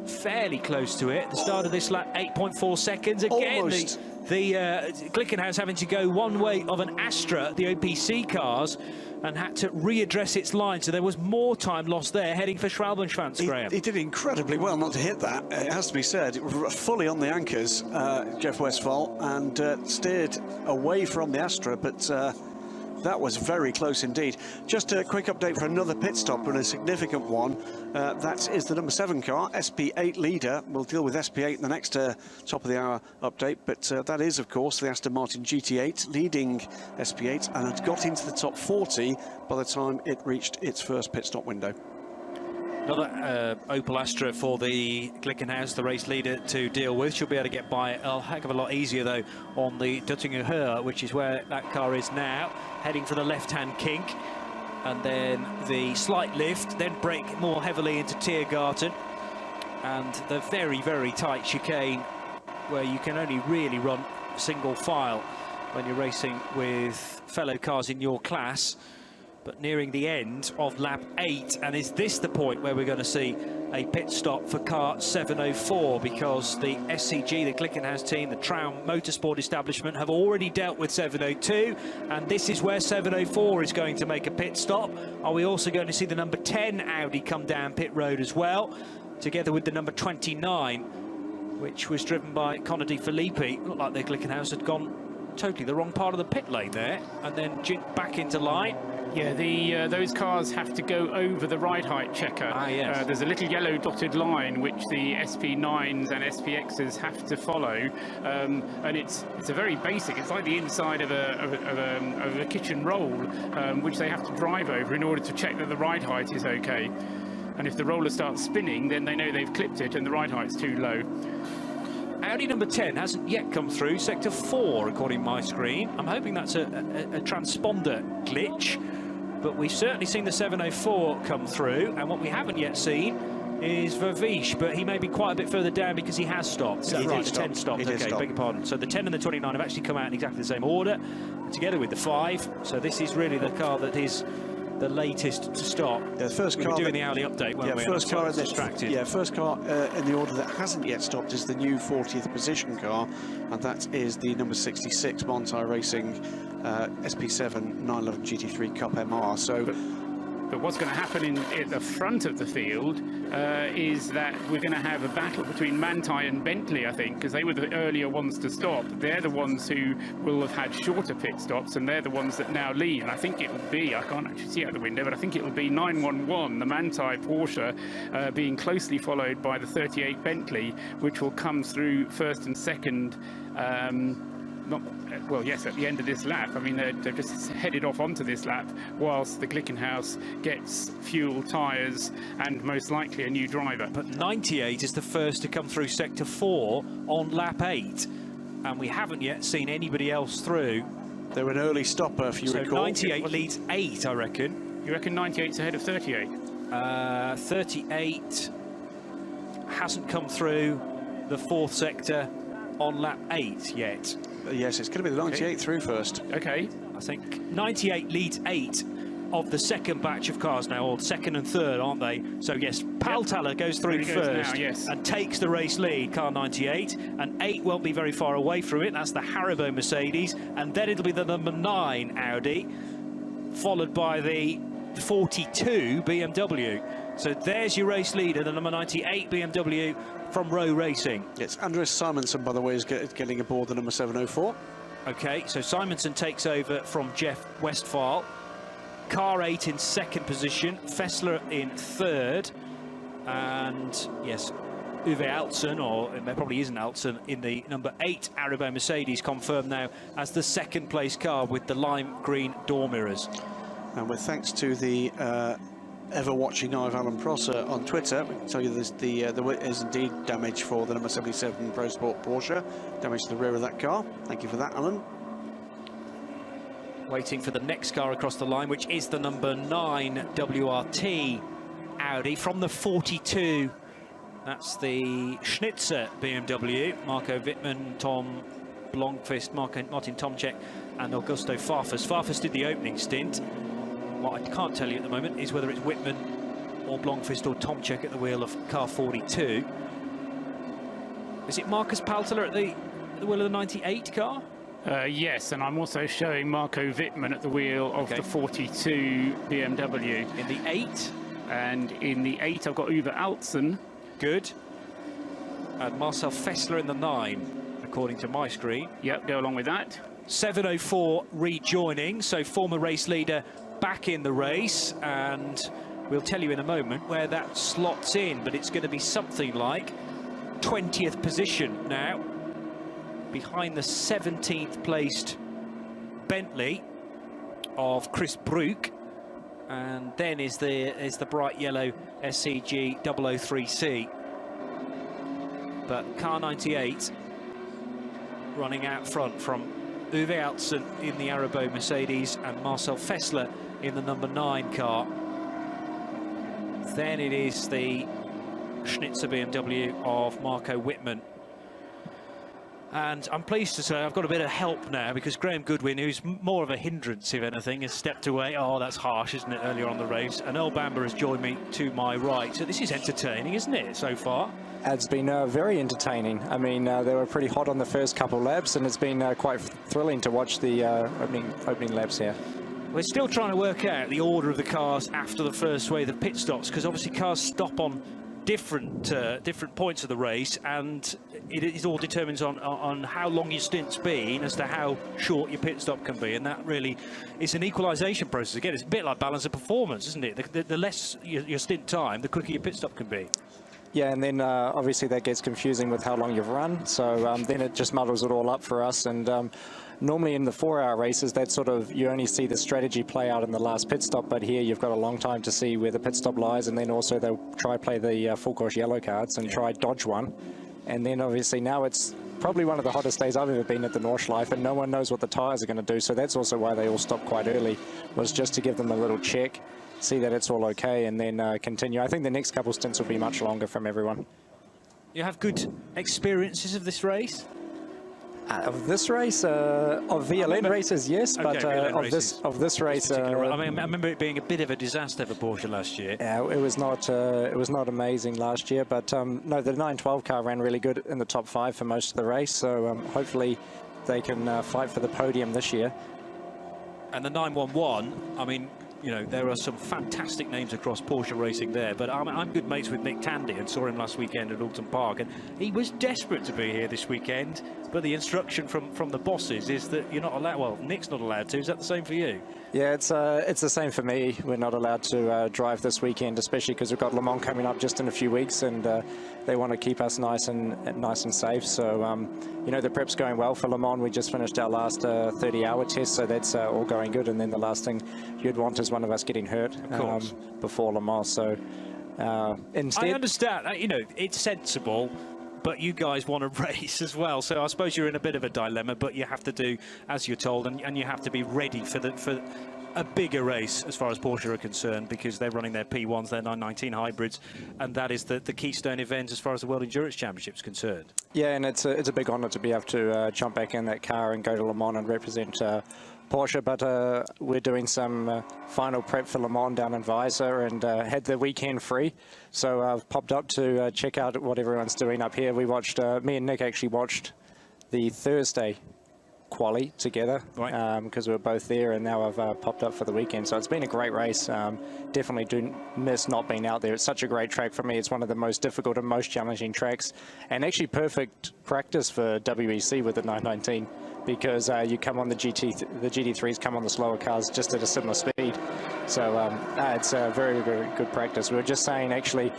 fairly close to it. The start of this lap, 8.4 seconds. Again, the Glickenhaus having to go one way of an Astra, the OPC cars, and had to readdress its line, so there was more time lost there heading for Schwalbenschwanz, Graham. He did incredibly well not to hit that, it has to be said. Fully on the anchors, Jeff Westphal, and steered away from the Astra, but that was very close indeed. Just a quick update for another pit stop, and a significant one. That is the number 7 car, SP8 leader. We'll deal with SP8 in the next top of the hour update, but that is, of course, the Aston Martin GT8 leading SP8, and had got into the top 40 by the time it reached its first pit stop window. Another Opel Astra for the Glickenhaus, the race leader, to deal with. She'll be able to get by a heck of a lot easier, though, on the Duttinger Höhe, which is where that car is now, heading for the left-hand kink. And then the slight lift, then brake more heavily into Tiergarten. And the very, very tight chicane, where you can only really run single file when you're racing with fellow cars in your class. But nearing the end of lap 8, and is this the point where we're going to see a pit stop for car 704, because the SCG, the Glickenhaus team, the Traum Motorsport establishment have already dealt with 702, and this is where 704 is going to make a pit stop. Are we also going to see the number 10 Audi come down pit road as well, together with the number 29, which was driven by Conor De Filippi? Looked like the Glickenhaus had gone totally the wrong part of the pit lane there, and then jinked back into line. Yeah, those cars have to go over the ride height checker. Yes. There's a little yellow dotted line which the SP9s and SPXs have to follow, and it's a very basic. It's like the inside of a kitchen roll, which they have to drive over in order to check that the ride height is okay. And if the roller starts spinning, then they know they've clipped it and the ride height's too low. Audi number 10 hasn't yet come through sector 4, according to my screen. I'm hoping that's a transponder glitch, but we've certainly seen the 704 come through, and what we haven't yet seen is Vervish, but he may be quite a bit further down because he has stopped. So right, the 10 stopped. Okay, beg your pardon. So the 10 and the 29 have actually come out in exactly the same order, together with the 5. So this is really the car that is the latest to stop. Yeah, the first car. We were doing the Audi update, weren't we? First car distracted. Yeah, first car in the order that hasn't yet stopped is the new 40th position car, and that is the number 66 Montai Racing SP7 911 GT3 Cup MR. So. But what's going to happen at the front of the field is that we're going to have a battle between Manthey and Bentley, I think, because they were the earlier ones to stop. They're the ones who will have had shorter pit stops, and they're the ones that now lead. And I think it will be, I can't actually see out the window, but I think it will be 911, the Manthey Porsche, being closely followed by the 38 Bentley, which will come through first and second. Well, yes, at the end of this lap. I mean, they're just headed off onto this lap whilst the Glickenhaus gets fuel, tyres, and most likely a new driver. But 98 is the first to come through sector 4 on lap 8, and we haven't yet seen anybody else through. They're an early stopper, if you recall. 98 leads 8, I reckon. You reckon 98's ahead of 38? 38 hasn't come through the fourth sector on lap 8 yet. Yes, it's going to be the 98 through first. Okay. I think 98 leads 8 of the second batch of cars now, or second and third, aren't they? So yes, Paltala goes through first and takes the race lead, car 98, and 8 won't be very far away from it. That's the Haribo Mercedes, and then it'll be the number 9 Audi, followed by the 42 BMW. So there's your race leader, the number 98 BMW from Rowe Racing. Yes, Andreas Simonson, by the way, is getting aboard the number 704. Okay, so Simonson takes over from Jeff Westphal. Car 8 in second position, Fessler in third, and yes, Uwe Altsen, or it probably isn't Altsen, in the number 8 Haribo Mercedes, confirmed now as the second place car with the lime green door mirrors. And with thanks to the ever-watching eye of Alan Prosser on Twitter, we can tell you there is indeed damage for the number 77 Pro Sport Porsche, damage to the rear of that car. Thank you for that, Alan. Waiting for the next car across the line, which is the number 9 WRT Audi from the 42. That's the Schnitzer BMW. Marco Wittmann, Tom Blomqvist, Martin Tomczyk and Augusto Farfus. Farfus did the opening stint. What I can't tell you at the moment is whether it's Wittmann or Blomqvist or Tomczyk at the wheel of car 42. Is it Marcus Paltala at the wheel of the 98 car? Yes, and I'm also showing Marco Wittmann at the wheel of the 42 BMW. In the 8? And in the 8, I've got Uwe Altsen. Good. And Marcel Fessler in the 9, according to my screen. Yep, go along with that. 704 rejoining, so former race leader back in the race, and we'll tell you in a moment where that slots in, but it's going to be something like 20th position now, behind the 17th placed Bentley of Chris Brook, and then is the bright yellow SCG 003C. But car 98 running out front from Uwe Altsen in the Haribo Mercedes and Marcel Fessler in the number 9 car. Then it is the Schnitzer BMW of Marco Wittmann. And I'm pleased to say I've got a bit of help now, because Graham Goodwin, who's more of a hindrance, if anything, has stepped away. Oh, that's harsh, isn't it, earlier on the race. And Earl Bamber has joined me to my right. So this is entertaining, isn't it, so far? It's been very entertaining. I mean, they were pretty hot on the first couple of laps, and it's been quite thrilling to watch the opening laps here. We're still trying to work out the order of the cars after the first wave of pit stops, because obviously cars stop on different points of the race, and it all determines on how long your stint's been as to how short your pit stop can be, and that really is an equalisation process. Again, it's a bit like balance of performance, isn't it? The less your stint time, the quicker your pit stop can be. Yeah, and then obviously that gets confusing with how long you've run, so then it just muddles it all up for us. And normally in the 4-hour races, that sort of, you only see the strategy play out in the last pit stop, but here you've got a long time to see where the pit stop lies, and then also they'll try play the full course yellow cards and try dodge one. And then obviously now it's probably one of the hottest days I've ever been at the Nordschleife, and no one knows what the tyres are going to do, so that's also why they all stopped quite early, was just to give them a little check, see that it's all okay, and then continue. I think the next couple stints will be much longer from everyone. You have good experiences of this race? Of this race, of VLN races, yes, okay, but of this race, I mean, I remember it being a bit of a disaster for Porsche last year. Yeah, it was not amazing last year, but no, the 912 car ran really good in the top 5 for most of the race, so hopefully they can fight for the podium this year. And the 911, I mean, you know, there are some fantastic names across Porsche racing there, but I'm good mates with Nick Tandy and saw him last weekend at Alton Park, and he was desperate to be here this weekend, but the instruction from the bosses is that you're not allowed. Well, Nick's not allowed to. Is that the same for you? Yeah, it's the same for me. We're not allowed to drive this weekend, especially because we've got Le Mans coming up just in a few weeks, and they want to keep us nice and safe. So, you know, the prep's going well for Le Mans. We just finished our last 30-hour test, so that's all going good. And then the last thing you'd want is one of us getting hurt before Le Mans. So, instead, I understand. You know, it's sensible, but you guys want to race as well, so I suppose you're in a bit of a dilemma, but you have to do as you're told, and you have to be ready for a bigger race as far as Porsche are concerned, because they're running their P1s, their 919 hybrids, and that is the keystone event as far as the World Endurance Championship is concerned. Yeah, and it's a big honour to be able to jump back in that car and go to Le Mans and represent Porsche, but we're doing some final prep for Le Mans down in Weiser, and had the weekend free, so I've popped up to check out what everyone's doing up here. We watched, me and Nick actually watched the Thursday quali together, because we were both there, and now I've popped up for the weekend. So it's been a great race. Definitely do miss not being out there. It's such a great track for me. It's one of the most difficult and most challenging tracks, and actually perfect practice for WEC with the 919, because you come on the GT3s come on the slower cars just at a similar speed. So it's a very, very good practice. We were just saying, actually,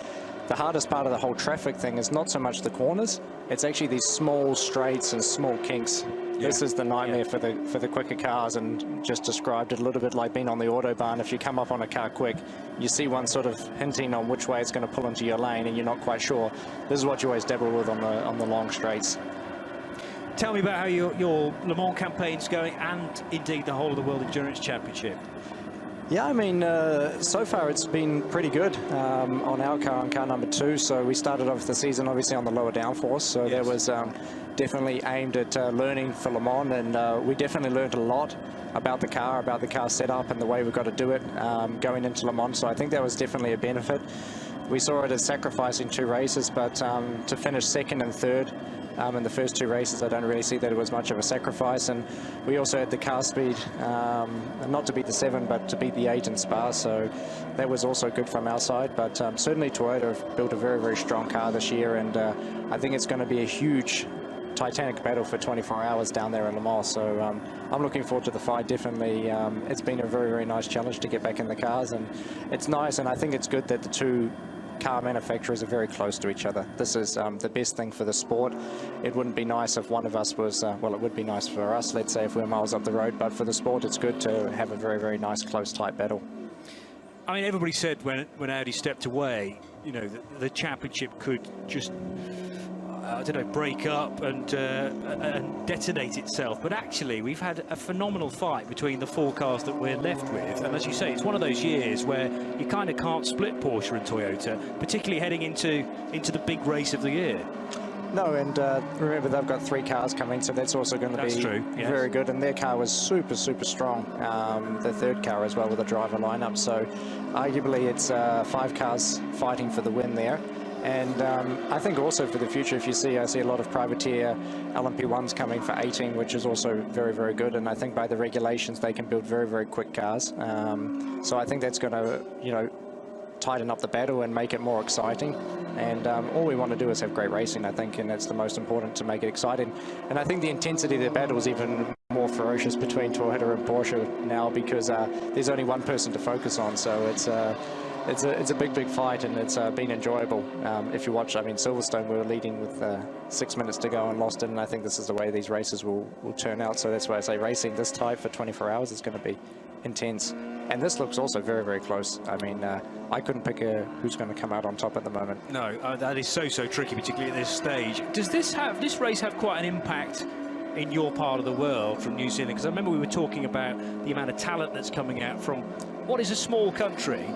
the hardest part of the whole traffic thing is not so much the corners, it's actually these small straights and small kinks. This is the nightmare for the quicker cars, and just described it a little bit like being on the Autobahn. If you come up on a car quick, you see one sort of hinting on which way it's going to pull into your lane, and you're not quite sure. This is what you always dabble with on the long straights. Tell me about how your Le Mans campaign's going, and indeed the whole of the World Endurance Championship. Yeah, I mean, so far it's been pretty good on our car, on car number 2. So we started off the season obviously on the lower downforce, so that was definitely aimed at learning for Le Mans, and we definitely learned a lot about the car setup and the way we've got to do it going into Le Mans. So I think that was definitely a benefit. We saw it as sacrificing 2 races, but to finish second and third in the first 2 races, I don't really see that it was much of a sacrifice. And we also had the car speed, not to beat the 7, but to beat the 8 in Spa, so that was also good from our side. But certainly Toyota have built a very, very strong car this year, and I think it's going to be a huge titanic battle for 24 hours down there in Le Mans. So I'm looking forward to the fight, definitely. It's been a very, very nice challenge to get back in the cars, and it's nice, and I think it's good that the 2 car manufacturers are very close to each other. This is the best thing for the sport. It wouldn't be nice if one of us was, well, it would be nice for us, let's say, if we're miles up the road, but for the sport it's good to have a very, very nice close tight battle. I mean, everybody said when Audi stepped away, you know, the championship could just, I don't know, break up and detonate itself. But actually, we've had a phenomenal fight between the 4 cars that we're left with. And as you say, it's one of those years where you kind of can't split Porsche and Toyota, particularly heading into the big race of the year. No, and remember, they've got 3 cars coming, so that's also going to be very good. And their car was super, super strong. The 3rd car as well with the driver lineup. So arguably it's 5 cars fighting for the win there. And I think also for the future, if you see, I see a lot of privateer LMP1s coming for 18, which is also very, very good. And I think by the regulations, they can build very, very quick cars. So I think that's going to, you know, tighten up the battle and make it more exciting. And all we want to do is have great racing, I think, and it's the most important to make it exciting. And I think the intensity of the battle is even more ferocious between Toyota and Porsche now, because there's only one person to focus on. So it's a big, big fight, and it's been enjoyable. If you watch, I mean, Silverstone, we were leading with 6 minutes to go and lost it, and I think this is the way these races will turn out. So that's why I say racing this tight for 24 hours is going to be intense. And this looks also very, very close. I mean, I couldn't pick who's going to come out on top at the moment. No, that is so tricky, particularly at this stage. Does this race have quite an impact in your part of the world from New Zealand? Because I remember we were talking about the amount of talent that's coming out from what is a small country,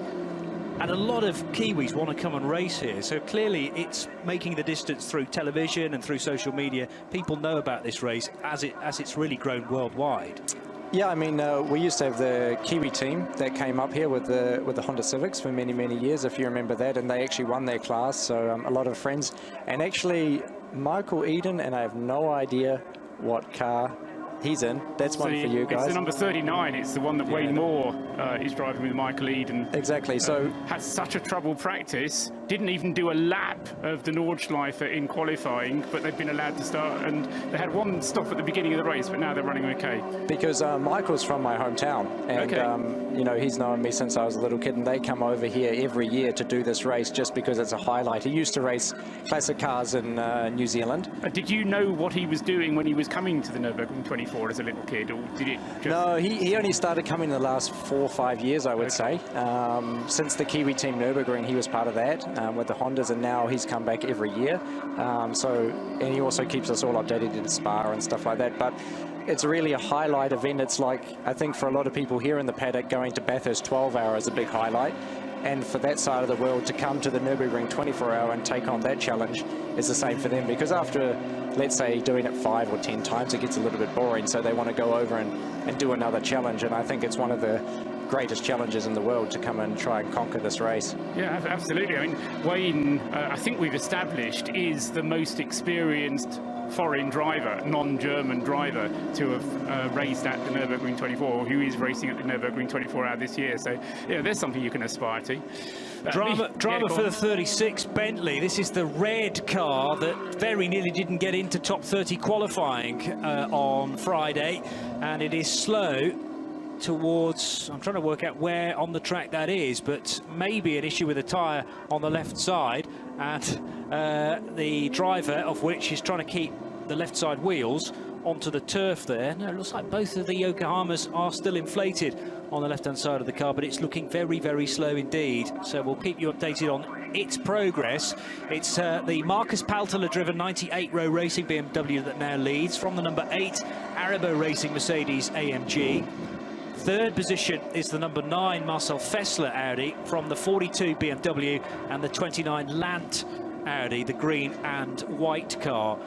and a lot of Kiwis want to come and race here. So clearly it's making the distance through television and through social media. People know about this race as it's really grown worldwide. Yeah, I mean, we used to have the Kiwi team that came up here with the Honda Civics for many, many years, if you remember that, and they actually won their class, so a lot of friends. And actually, Michael Eden, and I have no idea what car he's in. That's one for you guys. It's the number 39. It's the one that Wayne Moore is driving with Michael Eden. Exactly. So had such a trouble practice. Didn't even do a lap of the Nordschleife in qualifying, but they've been allowed to start. And they had one stop at the beginning of the race, but now they're running okay. Because Michael's from my hometown, and you know, he's known me since I was a little kid, and they come over here every year to do this race just because it's a highlight. He used to race classic cars in New Zealand. Did you know what he was doing when he was coming to the Nurburgring 2020? 24 as a little kid, or did it just... No, he only started coming the last 4 or 5 years, I would say. Since the Kiwi team Nurburgring, he was part of that with the Hondas, and now he's come back every year. And he also keeps us all updated in Spa and stuff like that. But it's really a highlight event. It's like, I think for a lot of people here in the paddock, going to Bathurst 12-hour is a big highlight. And for that side of the world to come to the Nurburgring 24-hour and take on that challenge is the same for them, because after, let's say, doing it 5 or 10 times, it gets a little bit boring, so they want to go over and do another challenge. And I think it's one of the greatest challenges in the world to come and try and conquer this race. Yeah, absolutely. I mean, Wayne, I think we've established, is the most experienced foreign driver, non-German driver, to have raced at the Nurburgring 24, who is racing at the Nurburgring 24-hour this year. So, yeah, there's something you can aspire to. Drama for the 36 Bentley. This is the red car that very nearly didn't get into top 30 qualifying on Friday, and it is slow towards, I'm trying to work out where on the track that is, but maybe an issue with the tyre on the left side, and the driver of which is trying to keep the left side wheels onto the turf there. No, it looks like both of the Yokohamas are still inflated on the left-hand side of the car, but it's looking very, very slow indeed. So we'll keep you updated on its progress. It's the Marcus Paltela-driven 98-row Racing BMW that now leads from the number 8 Arabo Racing Mercedes AMG. Third position is the number 9 Marcel Fessler Audi from the 42 BMW and the 29 Lant Audi, the green and white car.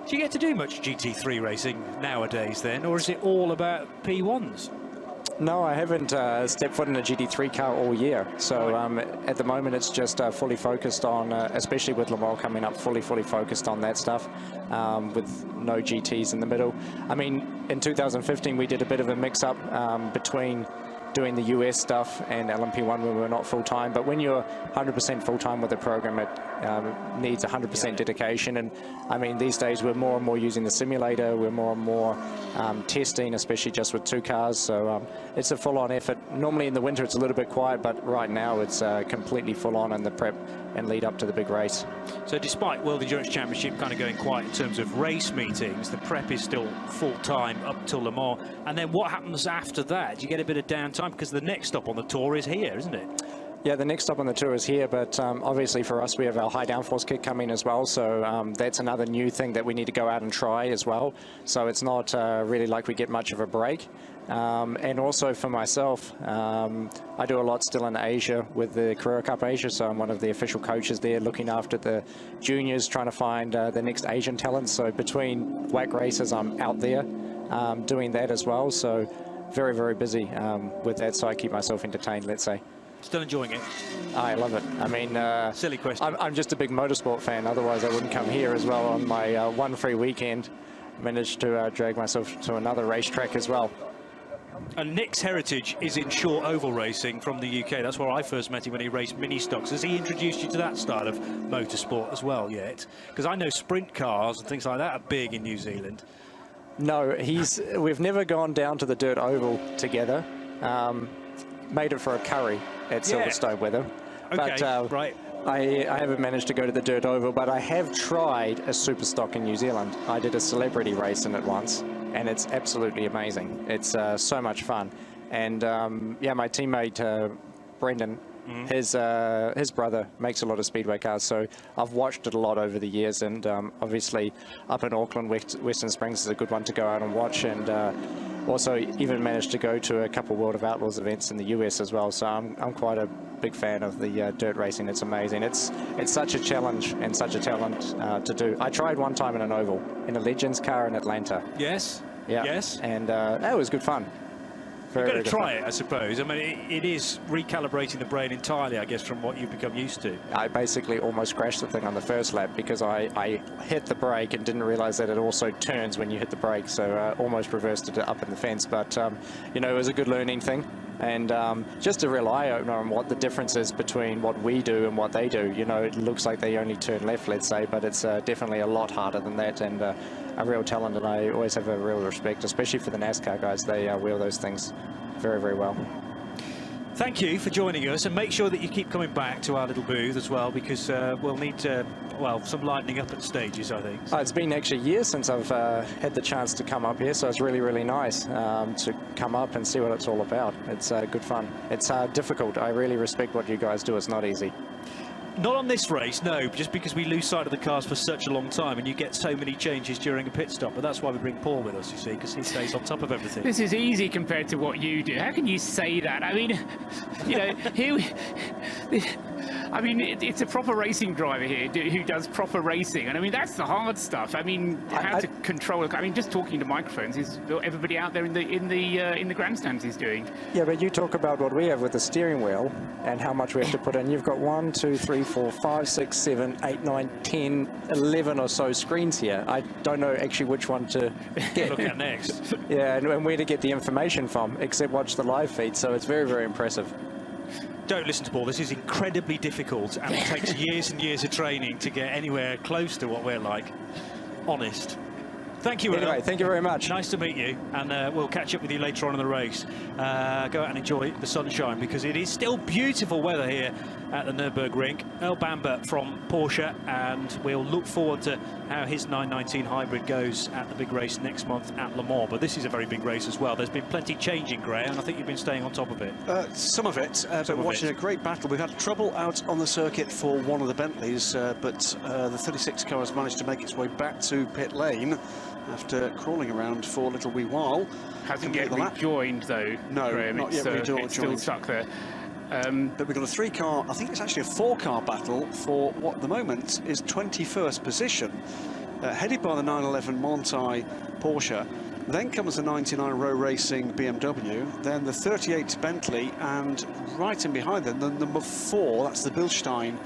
Do you get to do much GT3 racing nowadays then, or is it all about P1s? No, I haven't stepped foot in a GT3 car all year. So at the moment, it's just fully focused on, especially with Le Mans coming up, fully focused on that stuff, with no GTs in the middle. I mean, in 2015, we did a bit of a mix-up between doing the US stuff and LMP1 when we were not full-time. But when you're 100% full-time with the program, it needs 100% dedication. And I mean, these days we're more and more using the simulator. We're more and more testing, especially just with 2 cars. So it's a full-on effort. Normally in the winter it's a little bit quiet, but right now it's completely full-on in the prep and lead up to the big race. So despite World Endurance Championship kind of going quiet in terms of race meetings, the prep is still full-time up till Le Mans. And then what happens after that? Do you get a bit of downtime? Because the next stop on the tour is here, isn't it? Yeah, the next stop on the tour is here, but obviously for us we have our high downforce kit coming as well, so that's another new thing that we need to go out and try as well. So it's not really like we get much of a break. And also for myself, I do a lot still in Asia with the Carrera Cup Asia, so I'm one of the official coaches there looking after the juniors, trying to find the next Asian talent. So between WAC races I'm out there doing that as well, so very, very busy with that, so I keep myself entertained, let's say. Still enjoying it? I love it. I mean, silly question. I'm just a big motorsport fan, otherwise I wouldn't come here as well. On my one free weekend, managed to drag myself to another racetrack as well. And Nick's heritage is in short oval racing from the UK. That's where I first met him when he raced mini stocks. Has he introduced you to that style of motorsport as well yet? Because I know sprint cars and things like that are big in New Zealand. No, we've never gone down to the dirt oval together. Made it for a curry at Silverstone with him. Okay, but, right. I haven't managed to go to the dirt oval, but I have tried a super stock in New Zealand. I did a celebrity race in it once, and it's absolutely amazing. It's so much fun. And yeah, my teammate Brendan, his brother makes a lot of speedway cars, so I've watched it a lot over the years. And obviously, up in Auckland, Western Springs is a good one to go out and watch. And also, even managed to go to a couple World of Outlaws events in the US as well. So I'm quite a big fan of the dirt racing. It's amazing. It's such a challenge and such a talent to do. I tried one time in an oval in a Legends car in Atlanta. Yes. Yeah. Yes. And that was good fun. You've got to try it, I suppose. I mean, it is recalibrating the brain entirely, I guess, from what you've become used to. I basically almost crashed the thing on the first lap because I hit the brake and didn't realize that it also turns when you hit the brake, so almost reversed it up in the fence. But, you know, it was a good learning thing. And just a real eye-opener on what the difference is between what we do and what they do. You know, it looks like they only turn left, let's say, but it's definitely a lot harder than that, and a real talent, and I always have a real respect, especially for the NASCAR guys. They wheel those things very, very well. Thank you for joining us, and make sure that you keep coming back to our little booth as well, because we'll need some lighting up at stages, I think. It's been actually years since I've had the chance to come up here, so it's really, really nice to come up and see what it's all about. It's good fun. It's difficult. I really respect what you guys do. It's not easy. Not on this race, no, just because we lose sight of the cars for such a long time and you get so many changes during a pit stop. But that's why we bring Paul with us, you see, because he stays on top of everything. This is easy compared to what you do. How can you say that? I mean, you know, it's a proper racing driver here who does proper racing, and I mean that's the hard stuff. I mean, how to control. I mean, just talking to microphones is what everybody out there in the grandstands is doing. Yeah, but you talk about what we have with the steering wheel and how much we have to put in. You've got 1, 2, 3, 4, 5, 6, 7, 8, 9, 10, 11 or so screens here. I don't know actually which one to get. Look at next. Yeah, and where to get the information from, except watch the live feed. So it's very, very impressive. Don't listen to Paul. This is incredibly difficult, and it takes years and years of training to get anywhere close to what we're like. Honest. Thank you, Anyway, thank you very much. Nice to meet you, and we'll catch up with you later on in the race. Go out and enjoy the sunshine, because it is still beautiful weather here at the Nurburgring. Earl Bamber from Porsche, and we'll look forward to how his 919 hybrid goes at the big race next month at Le Mans. But this is a very big race as well. There's been plenty changing, Graham, and I think you've been staying on top of it. Some of it, but watching a great battle. We've had trouble out on the circuit for one of the Bentleys, but the 36 car has managed to make its way back to pit lane after crawling around for a little wee while. Hasn't yet rejoined though. No, Graham. not yet rejoined. It's still stuck there. But we've got a 3-car, I think it's actually a 4-car battle for what at the moment is 21st position, headed by the 911 Montai Porsche. Then comes the 99 Row Racing BMW, then the 38 Bentley, and right in behind them, the number 4, that's the Bilstein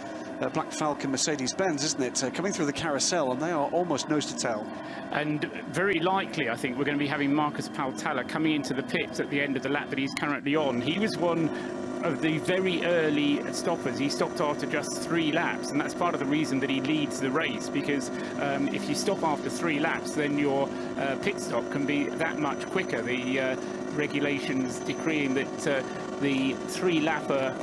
Black Falcon Mercedes-Benz, isn't it? Coming through the carousel, and they are almost nose to tail. And very likely, I think, we're going to be having Marcus Paltalla coming into the pits at the end of the lap that he's currently on. He was one of the very early stoppers. He stopped after just 3 laps, and that's part of the reason that he leads the race, because if you stop after 3 laps, then your pit stop can be that much quicker. The regulations decreeing that the 3-lapper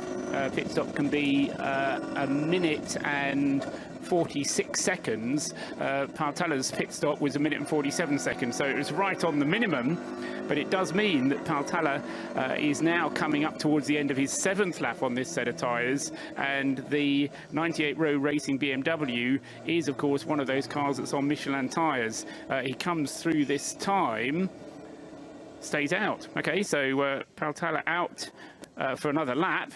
pit stop can be a minute and 46 seconds. Paltalla's pit stop was 1 minute and 47 seconds, so it was right on the minimum. But it does mean that Paltalla is now coming up towards the end of his 7th lap on this set of tyres, and the 98 Row Racing BMW is, of course, one of those cars that's on Michelin tyres. He comes through this time, stays out. Okay, so Paltalla out for another lap.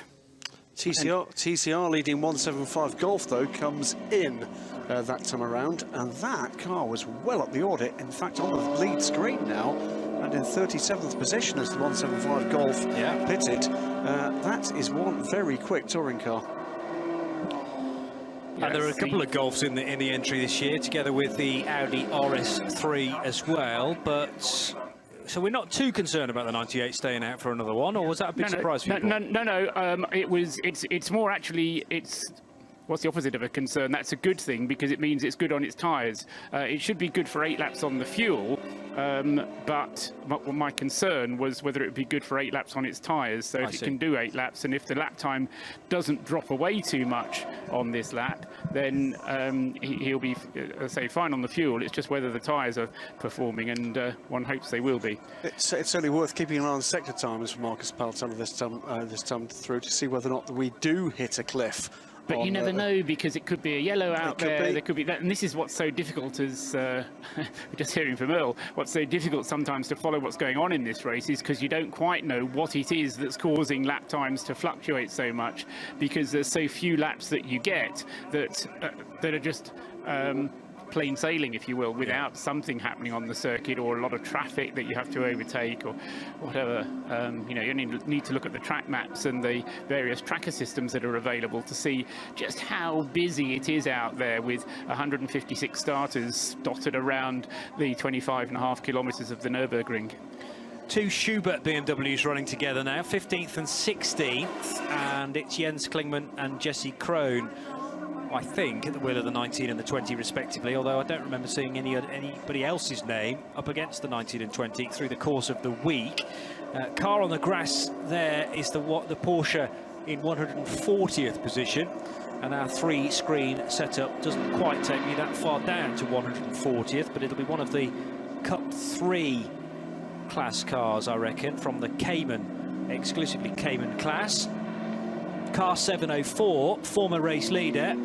TCR leading 175 Golf, though, comes in that time around, and that car was well up the order. In fact, on the lead screen now, and in 37th position as the 175 Golf pitted. That is one very quick touring car. And there are a couple of Golfs in the entry this year, together with the Audi RS3 as well, but... So we're not too concerned about the 98 staying out for another one, or was that a big surprise for you? No. It's more actually, what's the opposite of a concern? That's a good thing, because it means it's good on its tyres. It should be good for 8 laps on the fuel, but my concern was whether it would be good for 8 laps on its tyres. So if it can do 8 laps, and if the lap time doesn't drop away too much on this lap, then he'll be, say, fine on the fuel. It's just whether the tyres are performing, and one hopes they will be. It's certainly worth keeping an eye on sector times for Marcus Paltalla this time through, to see whether or not we do hit a cliff. But you never know, because it could be a yellow out there. There could be that, and this is what's so difficult, as we're just hearing from Earl. What's so difficult sometimes to follow what's going on in this race is because you don't quite know what it is that's causing lap times to fluctuate so much, because there's so few laps that you get that are just plain sailing, if you will, without something happening on the circuit, or a lot of traffic that you have to overtake, or whatever. You only need to look at the track maps and the various tracker systems that are available to see just how busy it is out there, with 156 starters dotted around the 25.5 kilometres of the Nurburgring. 2 Schubert BMWs running together now, 15th and 16th, and it's Jens Klingmann and Jesse Krohn I think, at the wheel of the 19 and the 20 respectively, although I don't remember seeing anybody else's name up against the 19 and 20 through the course of the week. Car on the grass there is the Porsche in 140th position, and our 3-screen setup doesn't quite take me that far down to 140th, but it'll be one of the Cup 3 class cars, I reckon, from the Cayman, exclusively Cayman class. Car 704, former race leader,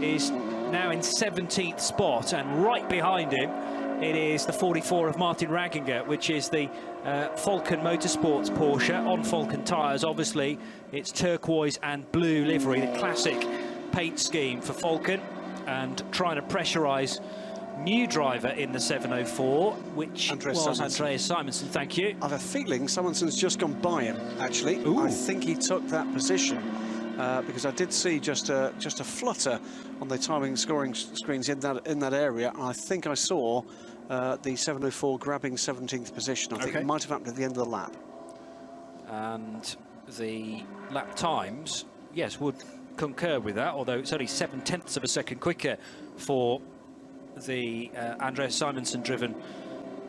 is now in 17th spot, and right behind him it is the 44 of Martin Ragginger, which is the Falcon Motorsports Porsche on Falcon tyres. Obviously, it's turquoise and blue livery, the classic paint scheme for Falcon, and trying to pressurise new driver in the 704, which was Andreas Simonsen. Thank you. I have a feeling Simonson's just gone by him, actually. Ooh. I think he took that position because I did see just a flutter on the timing scoring screens in that area. I think I saw the 704 grabbing 17th position. I think it might have happened at the end of the lap. And the lap times, yes, would concur with that, although it's only 0.7 of a second quicker for the Andreas Simonsen driven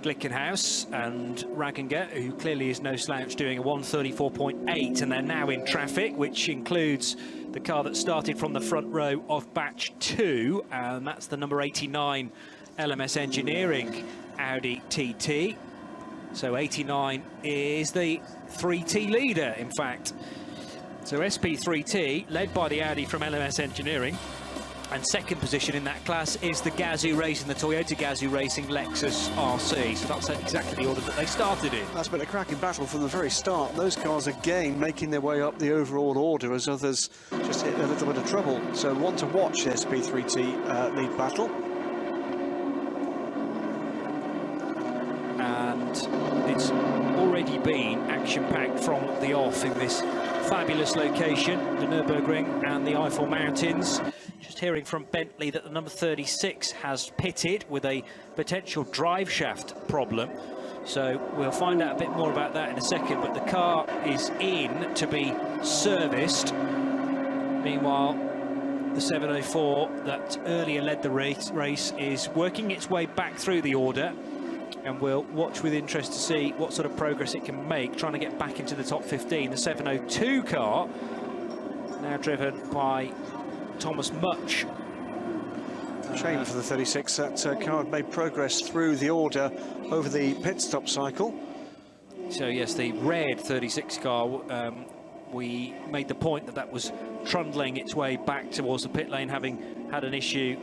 Glickenhaus, and Ragginger, who clearly is no slouch, doing a 1:34.8, and they're now in traffic, which includes the car that started from the front row of batch 2, and that's the number 89 LMS Engineering Audi TT. So 89 is the 3T leader, in fact. So SP3T, led by the Audi from LMS Engineering, and second position in that class is the Gazoo Racing, the Toyota Gazoo Racing Lexus RC. So that's exactly the order that they started in. That's been a cracking battle from the very start. Those cars again making their way up the overall order as others just hit a little bit of trouble. So one to watch, the SP3T lead battle. And it's already been action-packed from the off in this fabulous location, the Nurburgring and the Eiffel Mountains. Just hearing from Bentley that the number 36 has pitted with a potential drive shaft problem. So we'll find out a bit more about that in a second, but the car is in to be serviced. Meanwhile, the 704 that earlier led the race is working its way back through the order, and we'll watch with interest to see what sort of progress it can make, trying to get back into the top 15. The 702 car, now driven by Thomas Much. Shame for the 36, that car had made progress through the order over the pit stop cycle. So yes, the red 36 car, we made the point that that was trundling its way back towards the pit lane, having had an issue,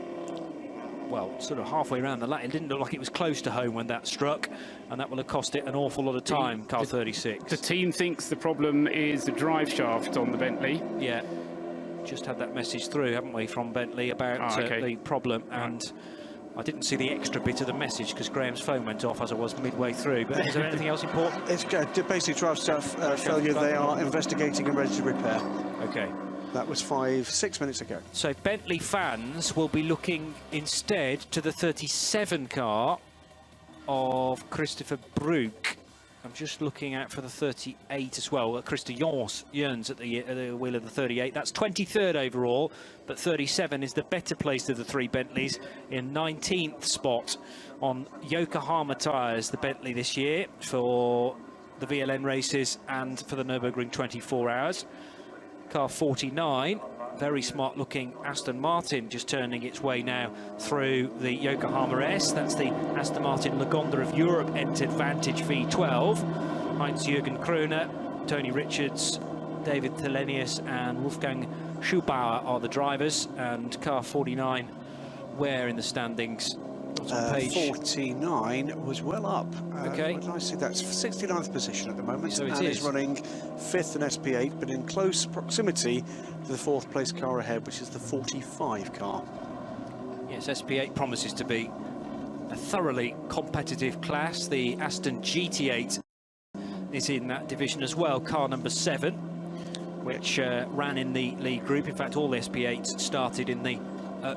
well, sort of halfway around the lap. It didn't look like it was close to home when that struck, and that will have cost it an awful lot of time, car 36. The team thinks the problem is the drive shaft on the Bentley. Yeah, just had that message through, haven't we, from Bentley about the problem, and I didn't see the extra bit of the message because Graham's phone went off as I was midway through. But is there anything else important? It's basically drive shaft failure. They are investigating and ready to repair. Okay. That was 5-6 minutes ago. So Bentley fans will be looking instead to the 37 car of Christopher Brook. I'm just looking out for the 38 as well. Christa Jans at the wheel of the 38. That's 23rd overall, but 37 is the better placed of the three Bentleys, in 19th spot on Yokohama tyres, the Bentley this year, for the VLN races and for the Nurburgring 24 hours. Car 49, very smart looking Aston Martin, just turning its way now through the Yokohama S. That's the Aston Martin Lagonda of Europe entered Vantage V12. Heinz-Jürgen Kroner, Tony Richards, David Thelenius and Wolfgang Schubauer are the drivers, and car 49 where in the standings? Page 49 was well up. Okay. I see that's 69th position at the moment. So and is running 5th in SP8, but in close proximity to the 4th place car ahead, which is the 45 car. Yes, SP8 promises to be a thoroughly competitive class. The Aston GT8 is in that division as well, car number 7, which ran in the lead group. In fact, all the SP8s started in the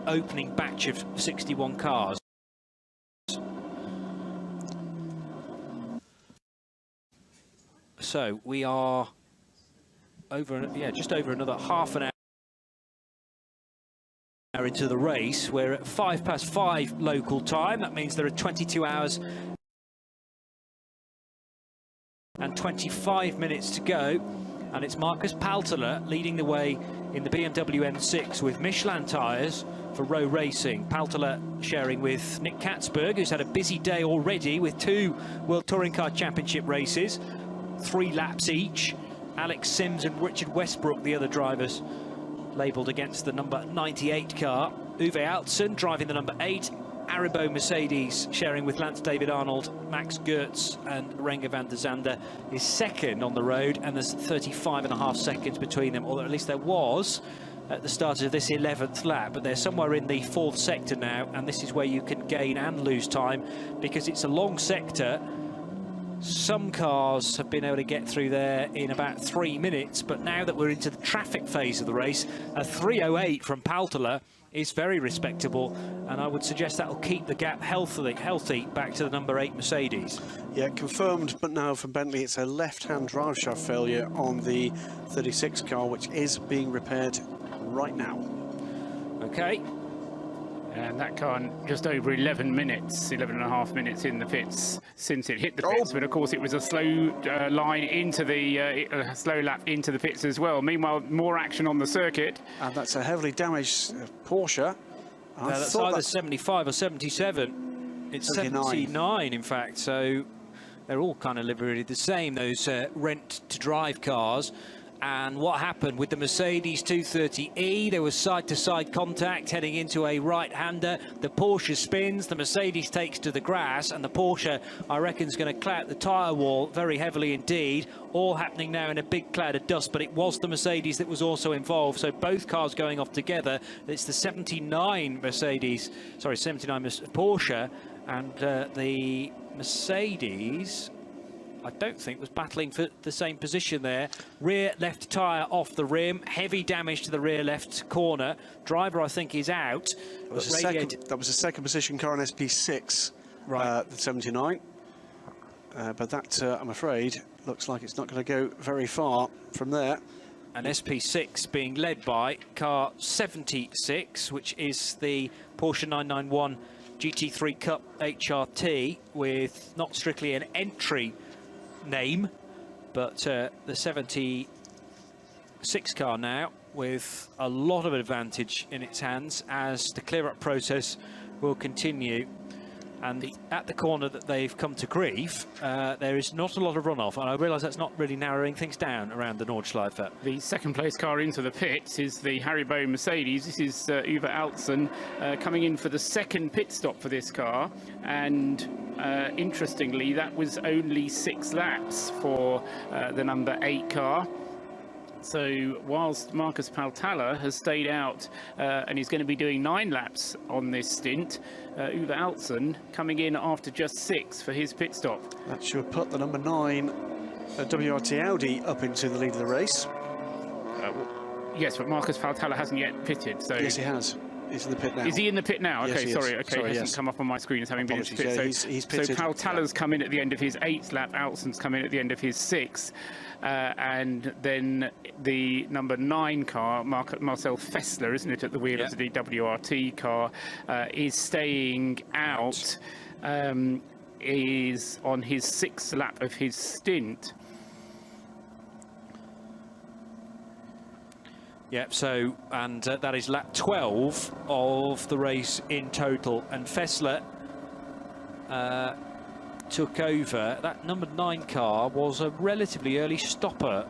opening batch of 61 cars. So we are over, just over another half an hour into the race. We're at 5:05 local time. That means there are 22 hours and 25 minutes to go. And it's Marcus Paltela leading the way in the BMW M6 with Michelin tyres for Row Racing. Paltela sharing with Nick Katzberg, who's had a busy day already with 2 World Touring Car Championship races, 3 laps each. Alex Sims and Richard Westbrook, the other drivers, labelled against the number 98 car. Uwe Altzen driving the number 8. Aribo Mercedes sharing with Lance David Arnold, Max Goertz and Renger van der Zande is second on the road, and there's 35.5 seconds between them, or at least there was at the start of this 11th lap, but they're somewhere in the 4th sector now, and this is where you can gain and lose time because it's a long sector. Some cars have been able to get through there in about 3 minutes, but now that we're into the traffic phase of the race, a 3:08 from Paltela is very respectable, and I would suggest that will keep the gap healthy back to the number 8 Mercedes. Yeah, confirmed, but now from Bentley it's a left-hand drive shaft failure on the 36 car, which is being repaired right now. Okay. And that car just over 11 minutes, 11.5 minutes in the pits since it hit the pits. But of course, it was a slow line into the slow lap into the pits as well. Meanwhile, more action on the circuit. And that's a heavily damaged Porsche. That's either 75 or 77. It's 79, in fact. So they're all kind of literally the same, those rent-to-drive cars. And what happened with the Mercedes 230E, there was side-to-side contact heading into a right-hander. The Porsche spins, the Mercedes takes to the grass, and the Porsche, I reckon, is going to clout the tyre wall very heavily indeed. All happening now in a big cloud of dust, but it was the Mercedes that was also involved. So both cars going off together. It's the 79 Mercedes, sorry, 79 Porsche, and the Mercedes, I don't think, was battling for the same position there. Rear left tyre off the rim, heavy damage to the rear left corner. Driver, I think, is out. That was a second position car on SP6, right. The 79. But that, I'm afraid, looks like it's not going to go very far from there. And SP6 being led by car 76, which is the Porsche 991 GT3 Cup HRT, with not strictly an entry name, but the 76 car now with a lot of advantage in its hands as the clear-up process will continue. And at the corner that they've come to grief, there is not a lot of runoff, and I realise that's not really narrowing things down around the Nordschleife. The second place car into the pits is the Haribo Mercedes. This is Uwe Altzen coming in for the second pit stop for this car, and interestingly, that was only 6 laps for the number 8 car. So whilst Marcus Paltela has stayed out and he's going to be doing 9 laps on this stint, Uwe Altzen coming in after just 6 for his pit stop. That should put the number 9 WRT Audi up into the lead of the race. Yes, but Marcus Paltela hasn't yet pitted. So yes, he has. He's in the pit now. Is he in the pit now? Yes, Okay, sorry. Okay, it hasn't come up on my screen as having been in the pit. Yeah, so he's pitted. So Paltela's come in at the end of his 8th lap. Altzen's come in at the end of his 6th. And then the number 9 car, Marcel Fessler, isn't it, at the wheel of the WRT car, is staying out, is on his 6th lap of his stint. Yep, so, and that is lap 12 of the race in total. And Fessler took over. That number 9 car was a relatively early stopper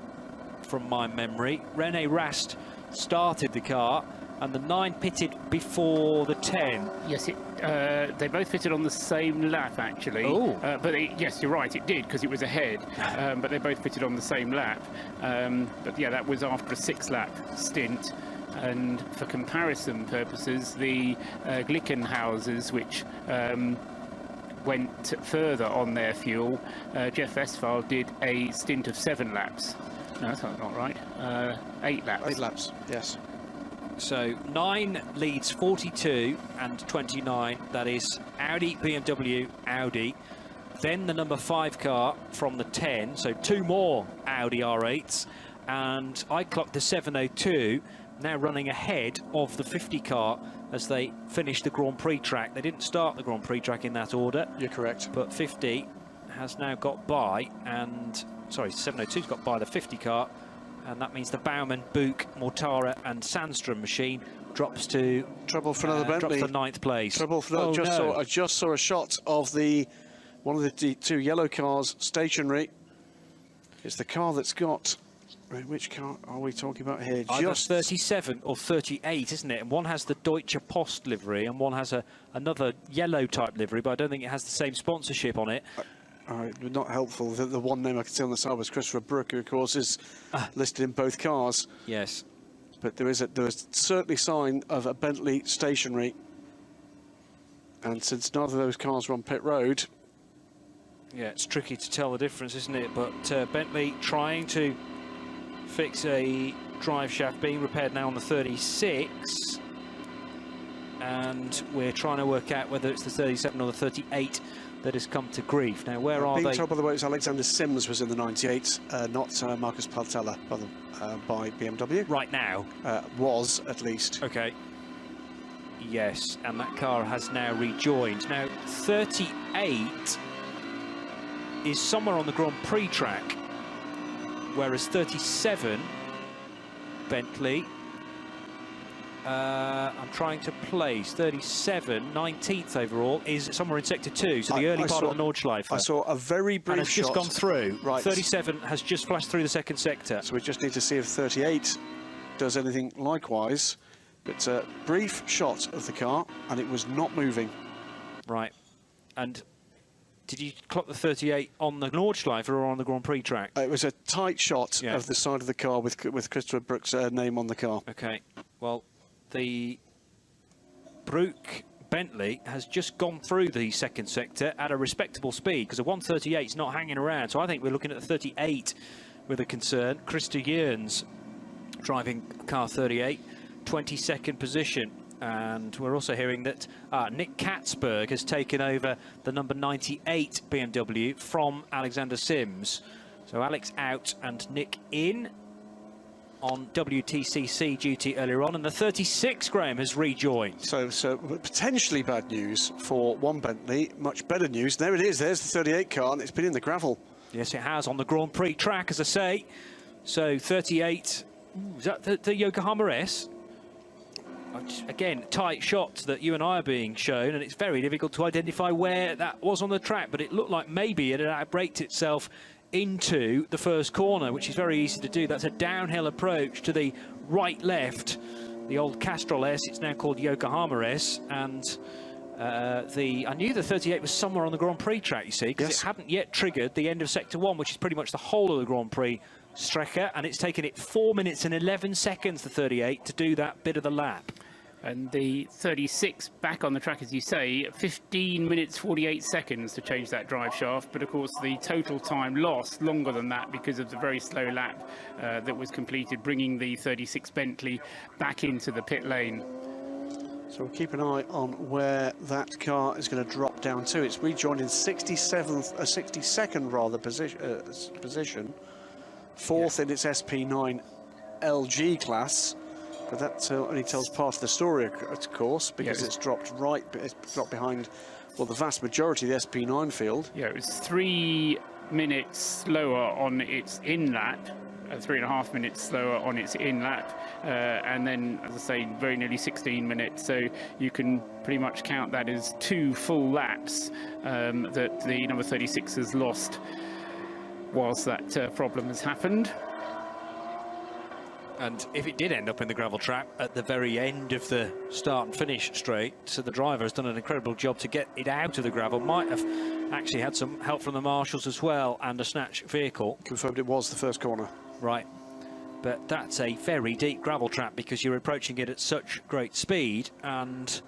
from my memory. René Rast started the car, and the 9 pitted before the 10. Yes, they both pitted on the same lap, actually. Yes, you're right, it did, because it was ahead. But they both pitted on the same lap. But yeah, that was after a 6-lap stint. And for comparison purposes, the Glickenhausers, which went further on their fuel, Jeff Westphal did a stint of 7 laps. No, that's not right. 8 laps. 8 laps, yes. So 9 leads 42 and 29. That is Audi, BMW, Audi. Then the number 5 car from the 10. So 2 more Audi R8s. And I clocked a 7:02. now running ahead of the 50 car as they finish the Grand Prix track. They didn't start the Grand Prix track in that order. You're correct. But 50 has now got by, and sorry, 702's got by the 50 car, and that means the Baumann, Buch, Mortara and Sandstrom machine drops to trouble for another Bentley. Drops to 9th place. Trouble for another. I just saw a shot of one of the two yellow cars stationary. It's the car that's got. Which car are we talking about here? Either 37 or 38, isn't it? And one has the Deutsche Post livery, and one has another yellow type livery, but I don't think it has the same sponsorship on it. Not helpful. The one name I could see on the side was Christopher Brook, who of course is listed in both cars. Yes. But there is certainly sign of a Bentley stationary. And since neither of those cars were on pit road. Yeah, it's tricky to tell the difference, isn't it? But Bentley trying to fix a drive shaft being repaired now on the 36. And we're trying to work out whether it's the 37 or the 38 that has come to grief. Now, where are they? Being told, by the way, it's Alexander Sims was in the 98, not Marcus Paltella by BMW. Right now? Was, at least. OK. Yes, and that car has now rejoined. Now, 38 is somewhere on the Grand Prix track, whereas 37, Bentley, I'm trying to place, 37, 19th overall, is somewhere in Sector 2, so the early part of the Nordschleife. I saw a very brief and it's just shot. gone through. Right. 37 has just flashed through the second sector. So we just need to see if 38 does anything likewise. But a brief shot of the car, and it was not moving. Right. And did you clock the 38 on the Nordschleife or on the Grand Prix track? It was a tight shot of the side of the car with Christopher Brook's name on the car. OK. Well, the Brook Bentley has just gone through the second sector at a respectable speed, because a 138 is not hanging around. So I think we're looking at the 38 with a concern. Krista Yearns driving car 38, 22nd position. And we're also hearing that Nick Katzberg has taken over the number 98 BMW from Alexander Sims. So Alex out and Nick in on WTCC duty earlier on, and the 36, Graham, has rejoined. So potentially bad news for one Bentley, much better news. There it is, there's the 38 car, and it's been in the gravel. Yes, it has, on the Grand Prix track, as I say. So 38, is that the Yokohama S? Again, tight shots that you and I are being shown, and it's very difficult to identify where that was on the track, but it looked like maybe it had braked itself into the first corner, which is very easy to do. That's a downhill approach to the right-left, the old Castrol S. It's now called Yokohama S, and I knew the 38 was somewhere on the Grand Prix track, you see, because it hadn't yet triggered the end of Sector 1, which is pretty much the whole of the Grand Prix Strecke, and it's taken it 4 minutes and 11 seconds, the 38, to do that bit of the lap. And the 36 back on the track, as you say, 15 minutes 48 seconds to change that drive shaft. But of course, the total time lost longer than that because of the very slow lap that was completed, bringing the 36 Bentley back into the pit lane. So we'll keep an eye on where that car is going to drop down to. It's rejoined in 62nd rather position, fourth in its SP9 LG class. But that only tells part of the story, of course, because it's dropped behind, well, the vast majority of the SP9 field. Yeah, it was 3 minutes slower on its in lap, 3.5 minutes slower on its in lap, and then, as I say, very nearly 16 minutes. So you can pretty much count that as 2 full laps that the number 36 has lost whilst that problem has happened. And if it did end up in the gravel trap at the very end of the start and finish straight, so the driver has done an incredible job to get it out of the gravel. Might have actually had some help from the marshals as well, and a snatch vehicle. Confirmed it was the first corner. Right. But that's a very deep gravel trap because you're approaching it at such great speed. And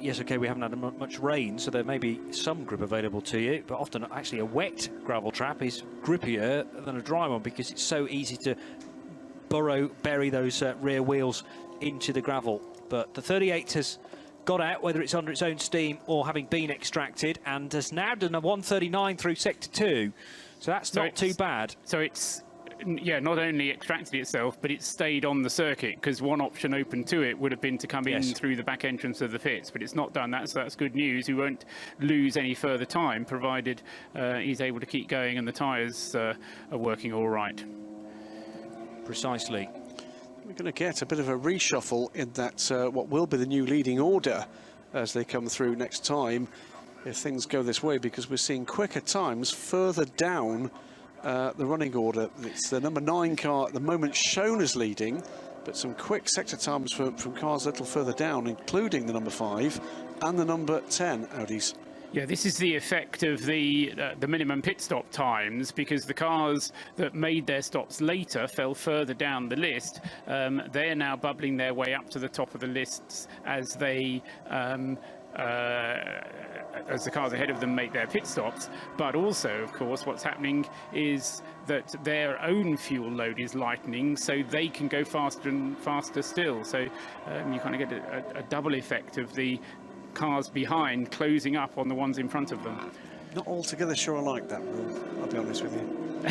yes, OK, we haven't had much rain, so there may be some grip available to you. But often, actually, a wet gravel trap is grippier than a dry one because it's so easy to bury those rear wheels into the gravel. But the 38 has got out, whether it's under its own steam or having been extracted, and has now done a 139 through Sector 2. So that's not too bad. So it's yeah, not only extracted itself, but it stayed on the circuit, because one option open to it would have been to come in through the back entrance of the pits, but it's not done that, so that's good news. He won't lose any further time, provided he's able to keep going and the tyres are working all right. Precisely. We're going to get a bit of a reshuffle in that what will be the new leading order as they come through next time, if things go this way, because we're seeing quicker times further down the running order. It's the number 9 car at the moment shown as leading, but some quick sector times from cars a little further down, including the number 5 and the number 10 Audis. Yeah, this is the effect of the minimum pit stop times, because the cars that made their stops later fell further down the list. They are now bubbling their way up to the top of the lists as they as the cars ahead of them make their pit stops. But also, of course, what's happening is that their own fuel load is lightening, so they can go faster and faster still. So you kind of get a double effect of the cars behind closing up on the ones in front of them. Not altogether sure I like that rule, I'll be honest with you.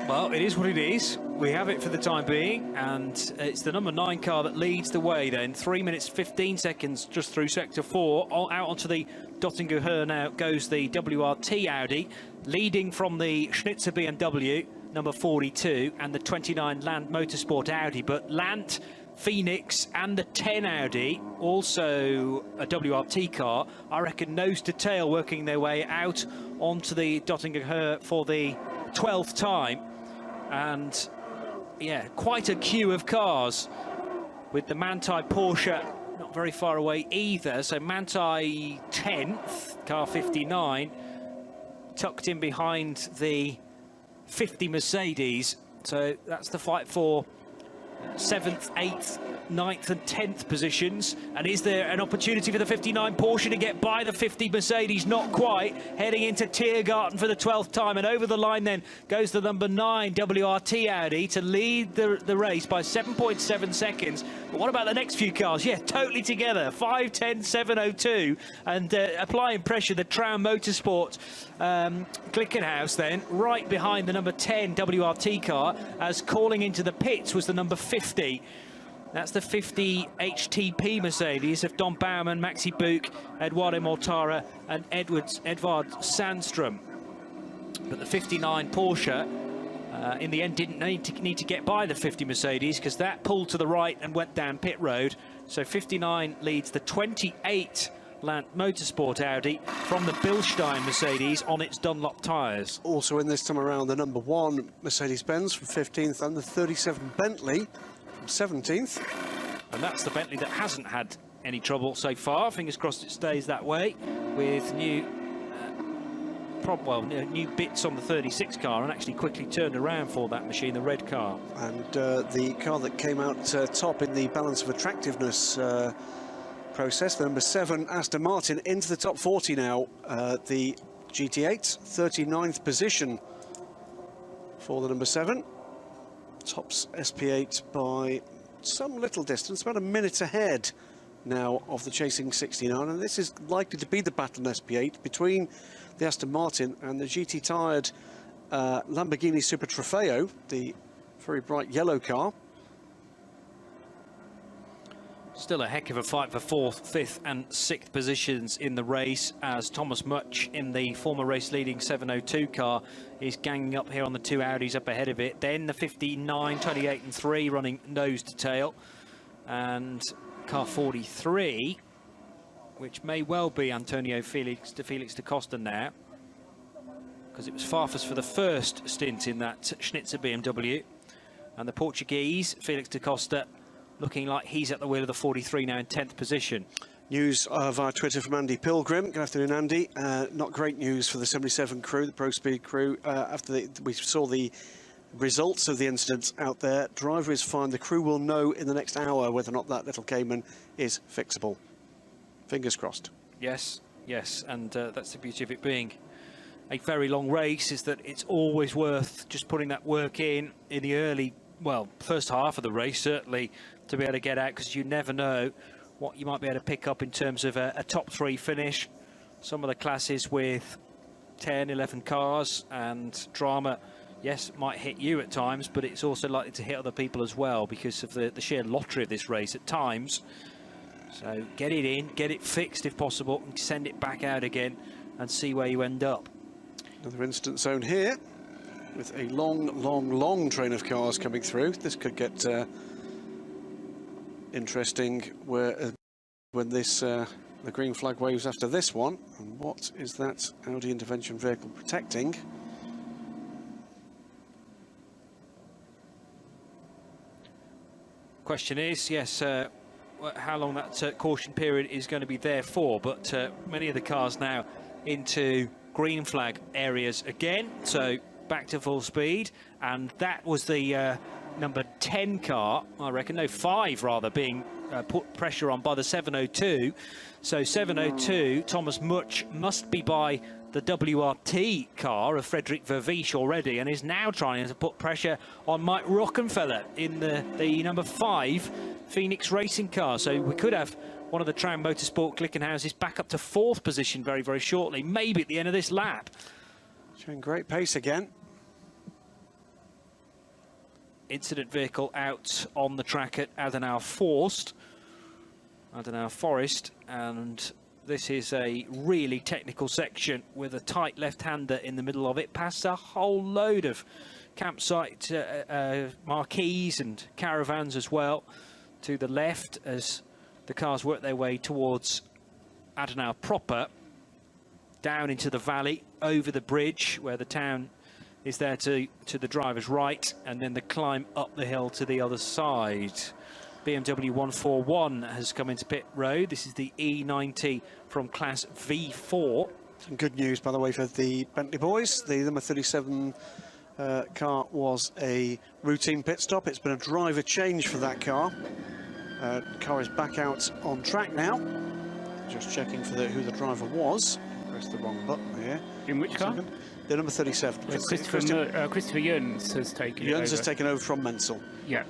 Well, it is what it is. We have it for the time being, and it's the number 9 car that leads the way then. 3 minutes 15 seconds just through sector 4. Out onto the Dottinger Höhe now goes the WRT Audi, leading from the Schnitzer BMW, number 42, and the 29 Land Motorsport Audi. But Land, Phoenix and the 10 Audi, also a WRT car, I reckon nose to tail, working their way out onto the Dottinger Höhe for the 12th time. And yeah, quite a queue of cars, with the Manthey Porsche not very far away either. So Manthey 10th, car 59, tucked in behind the 50 Mercedes. So that's the fight for 7th, 8th, 9th and 10th positions. And is there an opportunity for the 59 Porsche to get by the 50 Mercedes? Not quite. Heading into Tiergarten for the 12th time, and over the line then goes the number 9 WRT Audi to lead the race by 7.7 seconds. But what about the next few cars? Yeah, totally together. 5, 10, 702, and applying pressure, the Traum Motorsport Glickenhaus then right behind the number 10 WRT car, as calling into the pits was the number 50. That's the 50 HTP Mercedes of Don Baumann, Maxi Buch, Eduardo Mortara and Edvard Sandström. But the 59 Porsche in the end didn't need to get by the 50 Mercedes, because that pulled to the right and went down pit road. So 59 leads the 28 Land Motorsport Audi from the Bilstein Mercedes on its Dunlop tyres. Also in this time around, the number 1 Mercedes-Benz from 15th and the 37 Bentley from 17th. And that's the Bentley that hasn't had any trouble so far. Fingers crossed it stays that way, with new new bits on the 36 car, and actually quickly turned around for that machine, the red car. And the car that came out top in the balance of attractiveness process, the number 7 Aston Martin, into the top 40 now. The GT8, 39th position for the number 7. Tops SP8 by some little distance, about a minute ahead now of the chasing 69, and this is likely to be the battle in SP8 between the Aston Martin and the GT-tired Lamborghini Super Trofeo, the very bright yellow car. Still a heck of a fight for 4th, 5th and 6th positions in the race, as Thomas Much in the former race-leading 702 car is ganging up here on the 2 Audis up ahead of it. Then the 59, 28 and 3 running nose to tail, and car 43, which may well be Antonio Felix da Costa now, because it was Farfus for the first stint in that Schnitzer BMW, and the Portuguese Felix da Costa looking like he's at the wheel of the 43 now in 10th position. News via Twitter from Andy Pilgrim. Good afternoon, Andy. Not great news for the 77 crew, the Pro Speed crew. After we saw the results of the incident out there, driver is fine. The crew will know in the next hour whether or not that little Cayman is fixable. Fingers crossed. Yes, yes, and that's the beauty of it being a very long race, is that it's always worth just putting that work in the early, well, first half of the race, certainly, to be able to get out, because you never know what you might be able to pick up in terms of a top 3 finish. Some of the classes with 10, 11 cars and drama, yes, might hit you at times, but it's also likely to hit other people as well because of the sheer lottery of this race at times. So get it in, get it fixed if possible, and send it back out again and see where you end up. Another instant zone here with a long train of cars coming through. This could get interesting when this the green flag waves after this one. And what is that Audi intervention vehicle protecting? Question is, yes, how long that caution period is going to be there for, but many of the cars now into green flag areas again, so back to full speed, and that was the number 10 car, I reckon, no, 5 rather, being put pressure on by the 702. So 702, Thomas Much must be by the WRT car of Frederick Vervisch already, and is now trying to put pressure on Mike Rockenfeller in the number 5 Phoenix Racing car. So we could have one of the Tram Motorsport Glickenhauses back up to 4th position very, very shortly, maybe at the end of this lap. Showing great pace again. Incident vehicle out on the track at Adenauer Forest, and this is a really technical section with a tight left-hander in the middle of it, past a whole load of campsite marquees and caravans as well to the left as the cars work their way towards Adenauer proper, down into the valley, over the bridge where the town is there to the driver's right, and then the climb up the hill to the other side. BMW 141 has come into pit road. This is the E90 from class V4. Some good news, by the way, for the Bentley boys. The number 37 car was a routine pit stop. It's been a driver change for that car. Car is back out on track now. Just checking for who the driver was. Pressed the wrong button here. In which car? The number 37. Christopher Jens has taken Jens has taken over from Menzel. Yeah.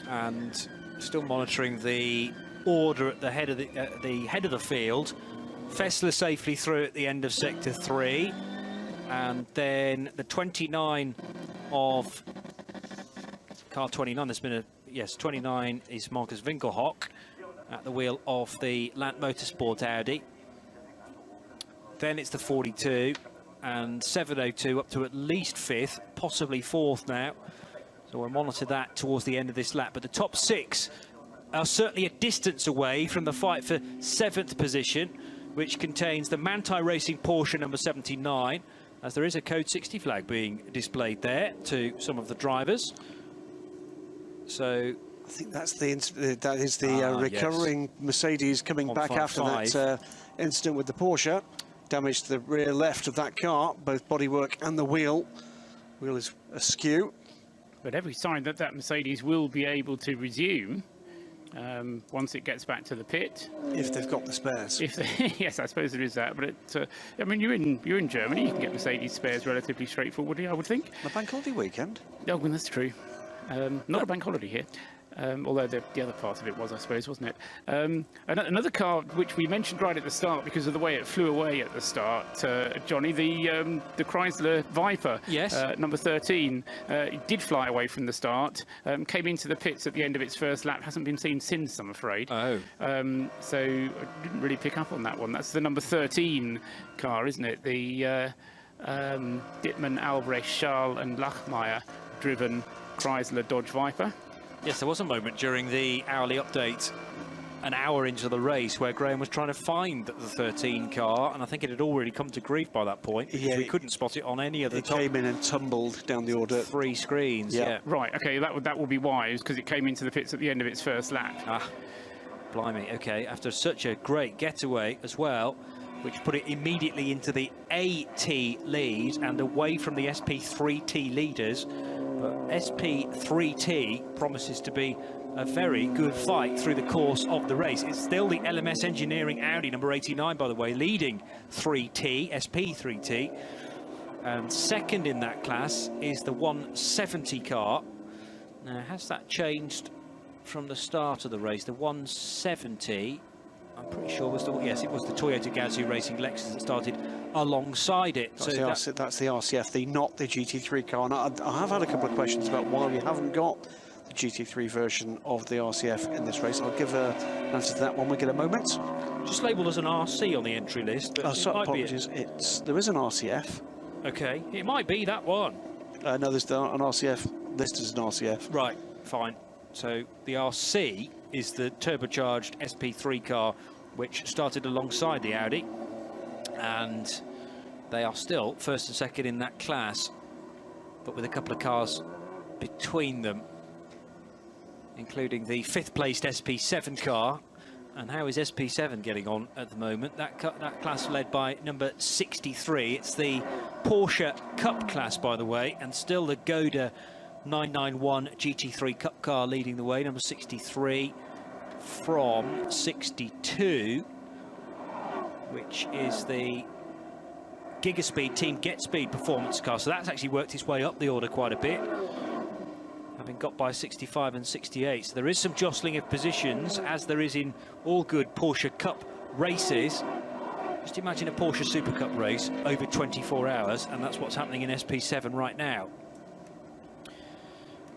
And still monitoring the order at the head of the field. Fessler safely through at the end of sector 3, and then the 29 of car 29. There's been 29 is Marcus Winkelhock at the wheel of the Land Motorsport Audi. Then it's the 42 and 702 up to at least 5th, possibly 4th now. So we'll monitor that towards the end of this lap. But the top 6 are certainly a distance away from the fight for 7th position, which contains the Manthey Racing Porsche number 79, as there is a code 60 flag being displayed there to some of the drivers. So I think that's the recovering yes. Mercedes coming back after that incident with the Porsche. Damaged the rear left of that car, both bodywork and the wheel. Wheel is askew. But every sign that Mercedes will be able to resume once it gets back to the pit. If they've got the spares. Yes, I suppose there is that. But I mean, you're in Germany. You can get Mercedes spares relatively straightforwardly, I would think. A bank holiday weekend. Oh, well, that's true. Not a bank holiday here. Although the other part of it was, I suppose, wasn't it? Another car which we mentioned right at the start because of the way it flew away at the start, Johnny, the Chrysler Viper, yes. Number 13, it did fly away from the start, came into the pits at the end of its first lap, hasn't been seen since, I'm afraid. Oh. So I didn't really pick up on that one. That's the number 13 car, isn't it? The Dittmann, Albrecht, Schall and Lachmeyer driven Chrysler Dodge Viper. Yes, there was a moment during the hourly update, an hour into the race, where Graham was trying to find the 13 car, and I think it had already come to grief by that point. Yeah, we couldn't spot it on any of the top. It came in and tumbled down the order. 3 screens, yeah. Right, okay, that will be wise, because it came into the pits at the end of its first lap. Ah, blimey, okay, after such a great getaway as well, which put it immediately into the AT lead and away from the SP3T leaders. But SP3T promises to be a very good fight through the course of the race. It's still the LMS Engineering Audi number 89, by the way, leading 3T, SP3T. And second in that class is the 170 car. Now, has that changed from the start of the race? The 170, I'm pretty sure was yes, it was the Toyota Gazoo Racing Lexus that started alongside it. That's the RCF, not the GT3 car. And I have had a couple of questions about why we haven't got the GT3 version of the RCF in this race. I'll give an answer to that when we get a moment. Just labelled as an RC on the entry list. But so apologies, there is an RCF. Okay, it might be that one. No, there's an RCF listed as an RCF. Right, fine. So the RC is the turbocharged SP3 car, which started alongside the Audi. And they are still first and second in that class, but with a couple of cars between them, including the fifth placed SP7 car. And how is SP7 getting on at the moment? That class led by number 63. It's the Porsche Cup class, by the way, and still the Goda 991 GT3 Cup car leading the way, number 63 from 62, which is the Gigaspeed Team Get Speed performance car. So that's actually worked its way up the order quite a bit, having got by 65 and 68. So there is some jostling of positions, as there is in all good Porsche Cup races. Just imagine a Porsche Super Cup race over 24 hours, and that's what's happening in SP7 right now.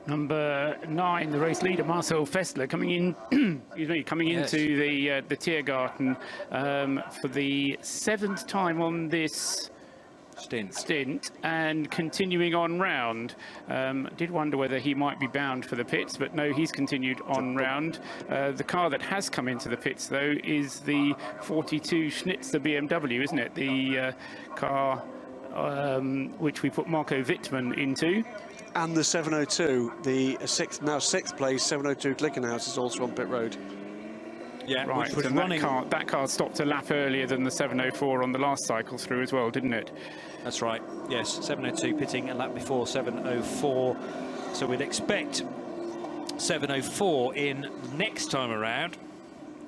Number 9, the race leader, Marcel Fessler, coming in, into the Tiergarten for the 7th time on this stint and continuing on round. Did wonder whether he might be bound for the pits, but no, he's continued on round. The car that has come into the pits, though, is the 42 Schnitzer BMW, isn't it? The car which we put Marco Wittmann into. And the 702, the sixth place 702 Glickenhaus is also on pit road. Yeah, right. And that car stopped a lap earlier than the 704 on the last cycle through as well, didn't it? That's right. Yes, 702 pitting a lap before 704. So we'd expect 704 in next time around.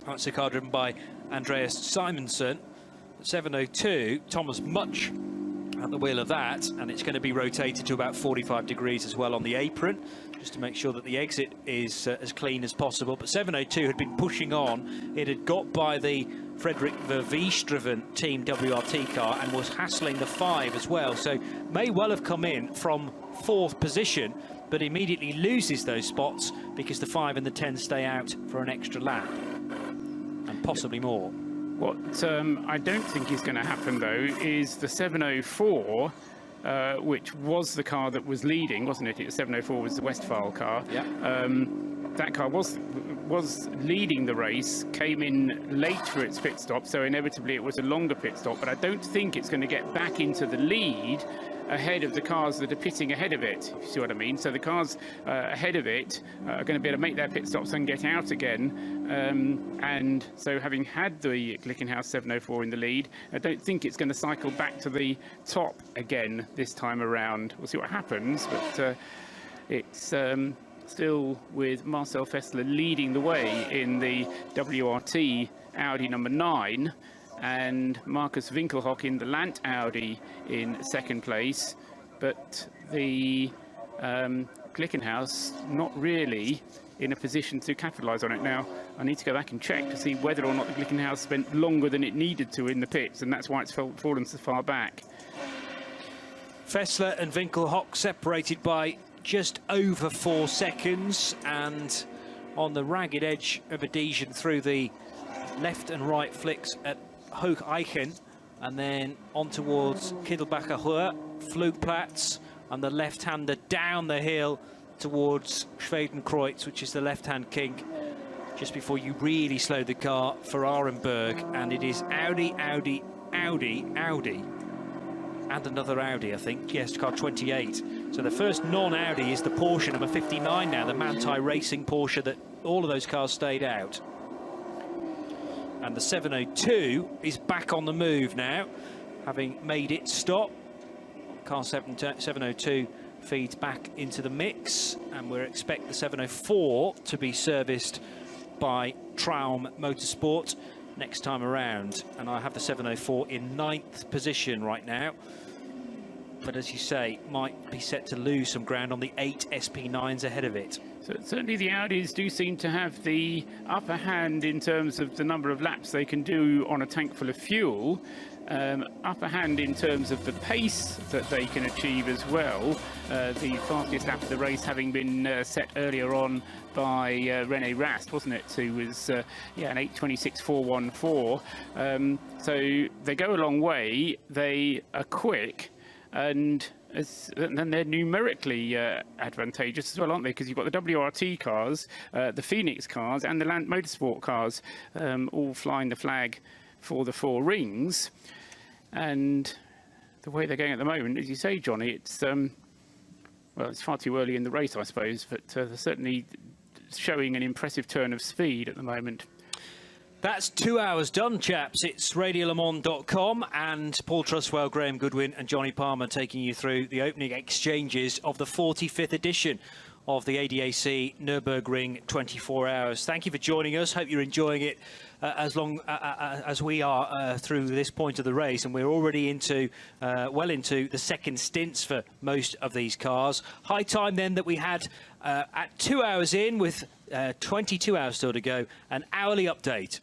That's a car driven by Andreas Simonsen. 702, Thomas Much at the wheel of that, and it's going to be rotated to about 45 degrees as well on the apron, just to make sure that the exit is as clean as possible. But 702 had been pushing on. It had got by the Frederick Vervies-driven Team WRT car and was hassling the 5 as well. So may well have come in from 4th position, but immediately loses those spots because the 5 and the 10 stay out for an extra lap, and possibly more. What I don't think is going to happen, though, is the 704, which was the car that was leading, wasn't it? The 704 was the Westphal car. Yeah. That car was leading the race, came in late for its pit stop, so inevitably it was a longer pit stop, but I don't think it's going to get back into the lead ahead of the cars that are pitting ahead of it, if you see what I mean. So the cars ahead of it are going to be able to make their pit stops and get out again. And so having had the Glickenhaus 704 in the lead, I don't think it's going to cycle back to the top again this time around. We'll see what happens, but it's still with Marcel Fessler leading the way in the WRT Audi number 9. And Marcus Winkelhock in the Lant Audi in 2nd place, but the Glickenhaus not really in a position to capitalise on it. Now, I need to go back and check to see whether or not the Glickenhaus spent longer than it needed to in the pits, and that's why it's fallen so far back. Fessler and Winkelhock separated by just over 4 seconds, and on the ragged edge of adhesion through the left and right flicks at Hoog Eichen, and then on towards Kindelbacher Höhe, Flugplatz, and the left-hander down the hill towards Schwedenkreuz, which is the left-hand kink, just before you really slow the car for Arenberg. And it is Audi, Audi, Audi, Audi, and another Audi, I think. Yes, car 28. So the first non-Audi is the Porsche number 59 now, the Manthey Racing Porsche that all of those cars stayed out. And the 702 is back on the move now, having made it stop. Car 702 feeds back into the mix, and we expect the 704 to be serviced by Traum Motorsport next time around. And I have the 704 in 9th position right now, but as you say, might be set to lose some ground on the 8 SP9s ahead of it. So certainly the Audis do seem to have the upper hand in terms of the number of laps they can do on a tank full of fuel. upper hand in terms of the pace that they can achieve as well. The fastest lap of the race having been set earlier on by René Rast, wasn't it? Who was an 8:26.414. So they go a long way. They are quick, and then they're numerically advantageous as well, aren't they? Because you've got the WRT cars, the Phoenix cars, and the Land Motorsport cars, all flying the flag for the four rings. And the way they're going at the moment, as you say, Johnny, it's well, it's far too early in the race, I suppose, but they're certainly showing an impressive turn of speed at the moment. That's 2 hours done, chaps. It's radiolemans.com, and Paul Trustwell, Graham Goodwin and Johnny Palmer taking you through the opening exchanges of the 45th edition of the ADAC Nurburgring 24 Hours. Thank you for joining us. Hope you're enjoying it as long as we are through this point of the race, and we're already into well into the second stints for most of these cars. High time then that we had at 2 hours in, with 22 hours still to go, an hourly update.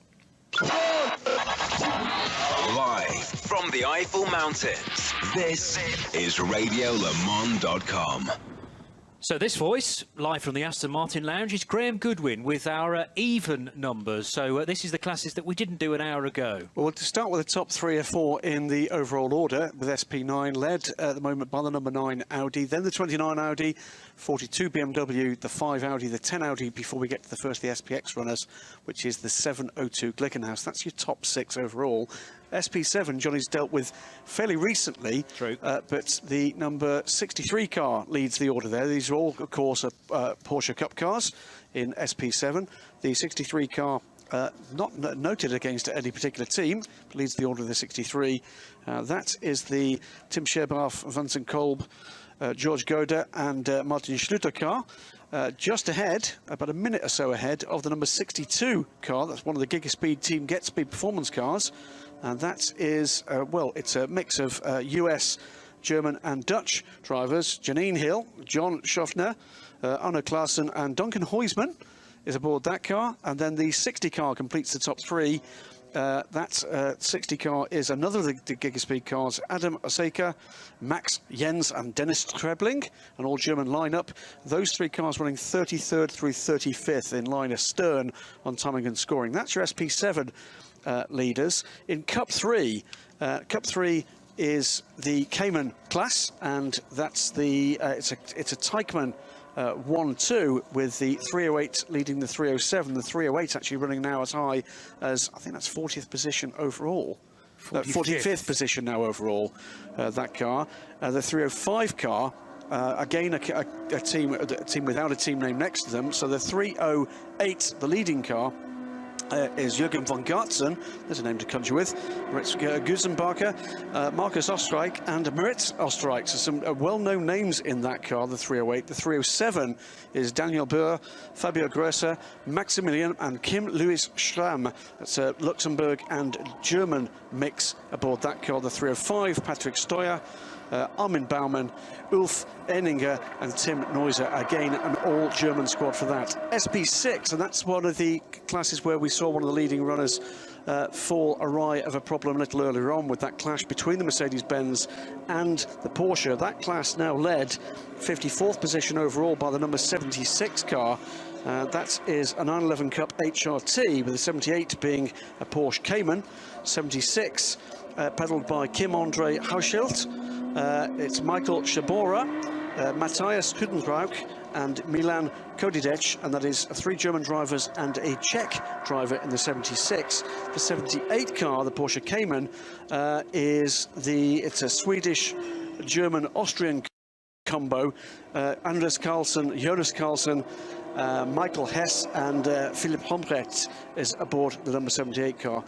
Live from the Eiffel Mountains, this is radiolemans.com. So this voice, live from the Aston Martin Lounge, is Graham Goodwin with our even numbers. So this is the classes that we didn't do an hour ago. Well, to start with the top 3 or 4 in the overall order, with SP9 led at the moment by the number 9 Audi, then the 29 Audi, 42 BMW, the 5 Audi, the 10 Audi, before we get to the first of the SPX runners, which is the 702 Glickenhaus. That's your top 6 overall. SP7, Johnny's dealt with fairly recently. True. But the number 63 car leads the order there. These are all, of course, Porsche Cup cars in SP7. The 63 car not noted against any particular team, but leads the order of the 63. That is the Tim Scherbaff, Vincent Kolb, George Goda and Martin Schluter car. Just ahead, about a minute or so ahead, of the number 62 car. That's one of the Gigaspeed Team Get Speed performance cars. And that is, well, it's a mix of US, German and Dutch drivers. Janine Hill, John Schaffner, Arno Klaassen and Duncan Huisman is aboard that car. And then the 60 car completes the top 3. That 60 car is another of the Gigaspeed cars, Adam Oseka, Max Jens and Dennis Trebling, an all-German lineup. Those 3 cars running 33rd through 35th in line astern on timing and scoring. That's your SP7 leaders. In Cup 3 is the Cayman class, and that's the it's a Teichmann 1-2 with the 308 leading the 307. The 308 actually running now as high as, I think that's 40th position overall. 45th position now overall, that car. The 305 car, again a team without a team name next to them. So the 308, the leading car, is Jürgen von Gartzen, there's a name to conjure with, Moritz Gusenbacher, Markus Osterreich and Moritz Osterreich. So some well-known names in that car, the 308. The 307 is Daniel Boer, Fabio Grosser, Maximilian and Kim Louis Schramm. That's a Luxembourg and German mix aboard that car. The 305, Patrick Steuer, Armin Baumann, Ulf Enninger and Tim Neuser. Again, an all-German squad for that. SP6, and that's one of the classes where we saw one of the leading runners fall awry of a problem a little earlier on with that clash between the Mercedes-Benz and the Porsche. That class now led 54th position overall by the number 76 car. That is a 911 Cup HRT, with the 78 being a Porsche Cayman. 76 pedalled by Kim-Andre Hauschild. It's Michael Shabora, Matthias Hudenbrouck and Milan Kodidec, and that is 3 German drivers and a Czech driver in the 76. The 78 car, the Porsche Cayman, it's a Swedish, German, Austrian combo. Anders Carlsen, Jonas Carlsen, Michael Hess and Philipp Hombrecht is aboard the number 78 car.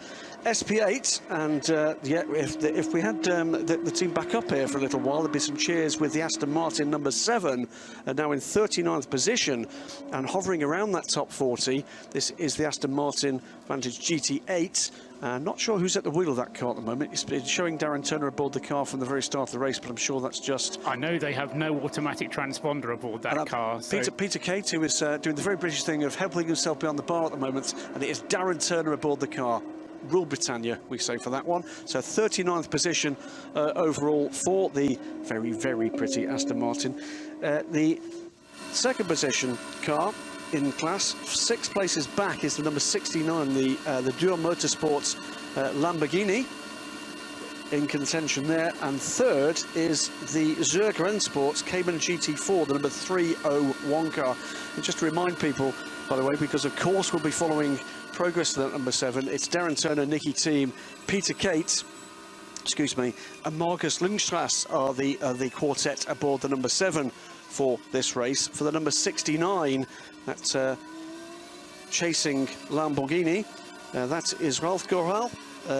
SP8, and yeah, if we had the team back up here for a little while, there'd be some cheers with the Aston Martin number 7, now in 39th position and hovering around that top 40. This is the Aston Martin Vantage GT8. Not sure who's at the wheel of that car at the moment. It's showing Darren Turner aboard the car from the very start of the race, but I'm sure that's just... I know they have no automatic transponder aboard that car. So... Peter Kate, who is doing the very British thing of helping himself behind the bar at the moment, and it is Darren Turner aboard the car. Rule Britannia, we say for that one. So 39th position overall for the very, very pretty Aston Martin. The second position car in class, 6 places back, is the number 69, the Dual Motorsports Lamborghini, in contention there, and third is the Zurich Rennsports Cayman GT4, the number 301 car. And just to remind people, by the way, because of course we'll be following progress to that number 7, it's Darren Turner, Nicky Thiem, Peter Kate, excuse me, and Marcus Lundstrass are the quartet aboard the number 7 for this race. For the number 69, that's chasing Lamborghini, that is Ralf Goral,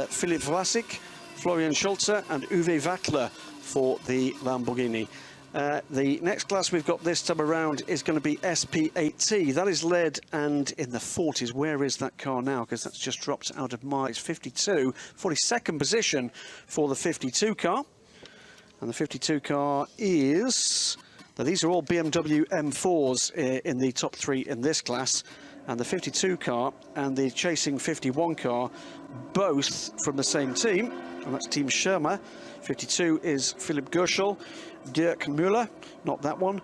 Philipp Vlasic, Florian Schulze and Uwe Wackler for the Lamborghini. The next class we've got this time around is going to be SP8T. That is led and in the 40s. Where is that car now? Because that's just dropped out of my... It's 52. 42nd position for the 52 car. And the 52 car is... Now, these are all BMW M4s in the top 3 in this class. And the 52 car and the chasing 51 car, both from the same team. And that's Team Schirmer. 52 is Philipp Gerschel, Dirk Müller, not that one,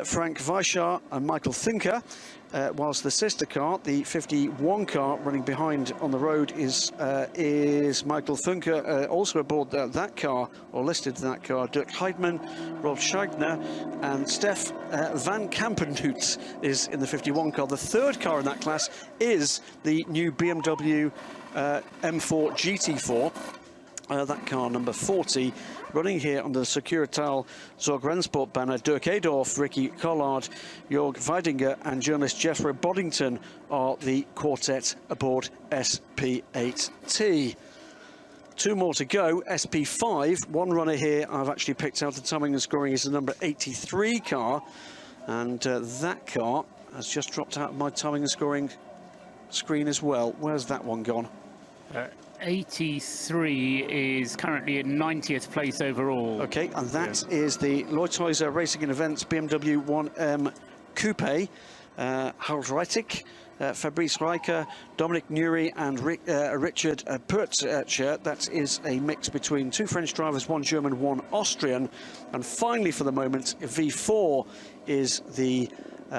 Frank Weichar and Michael Thunker. Whilst the sister car, the 51 car running behind on the road, is Michael Thunker, also aboard that car, or listed in that car, Dirk Heidmann, Rob Scheigner, and Stef van Kampenhout is in the 51 car. The third car in that class is the new BMW M4 GT4. That car, number 40, running here under the Securital Zog Rennsport banner. Dirk Adorf, Ricky Collard, Jörg Weidinger and journalist Jethro Boddington are the quartet aboard SP8T. 2 more to go. SP5, one runner here I've actually picked out. The timing and scoring is the number 83 car, and that car has just dropped out of my timing and scoring screen as well. Where's that one gone? 83 is currently in 90th place overall. Okay, and that is the Leuthäuser Racing and Events BMW 1M Coupe. Harald Reitig, Fabrice Reicher, Dominic Nuri and Richard Pertscher. That is a mix between 2 French drivers, 1 German, 1 Austrian. And finally, for the moment, V4 is the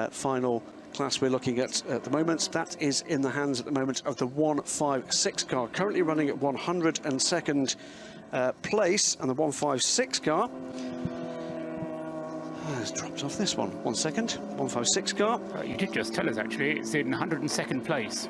final class we're looking at the moment. That is in the hands at the moment of the 156 car, currently running at 102nd place, and the 156 car has dropped off this one. 1 second. 156 car. You did just tell us, actually. It's in 102nd place.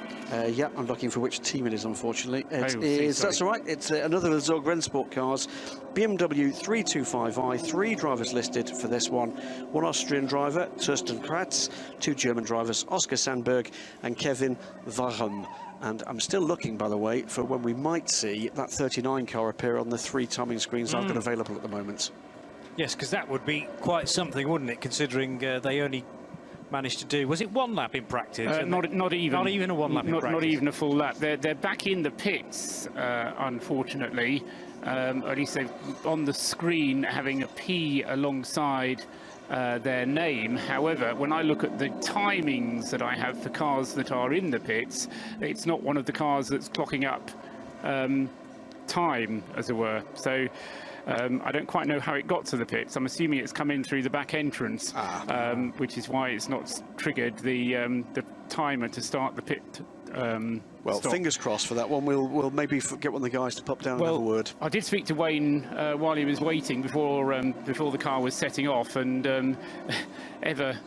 Yeah, I'm looking for which team it is, unfortunately. It is, that's all right. It's another of the Zog Rennsport cars. BMW 325i, 3 drivers listed for this one. 1 Austrian driver, Thorsten Kratz, 2 German drivers, Oscar Sandberg and Kevin Varum. And I'm still looking, by the way, for when we might see that 39 car appear on the 3 timing screens I've got available at the moment. Yes, because that would be quite something, wouldn't it, considering they only managed to do, was it 1 lap in practice? Not even. Not even a 1 lap in practice. Not even a full lap. They're back in the pits, unfortunately. At least they've on the screen having a P alongside their name. However, when I look at the timings that I have for cars that are in the pits, it's not one of the cars that's clocking up time, as it were. So I don't quite know how it got to the pits. I'm assuming it's come in through the back entrance, which is why it's not triggered the timer to start the pit. Well, stop. Fingers crossed for that one. We'll maybe get one of the guys to pop down and have a word. I did speak to Wayne while he was waiting before the car was setting off, and ever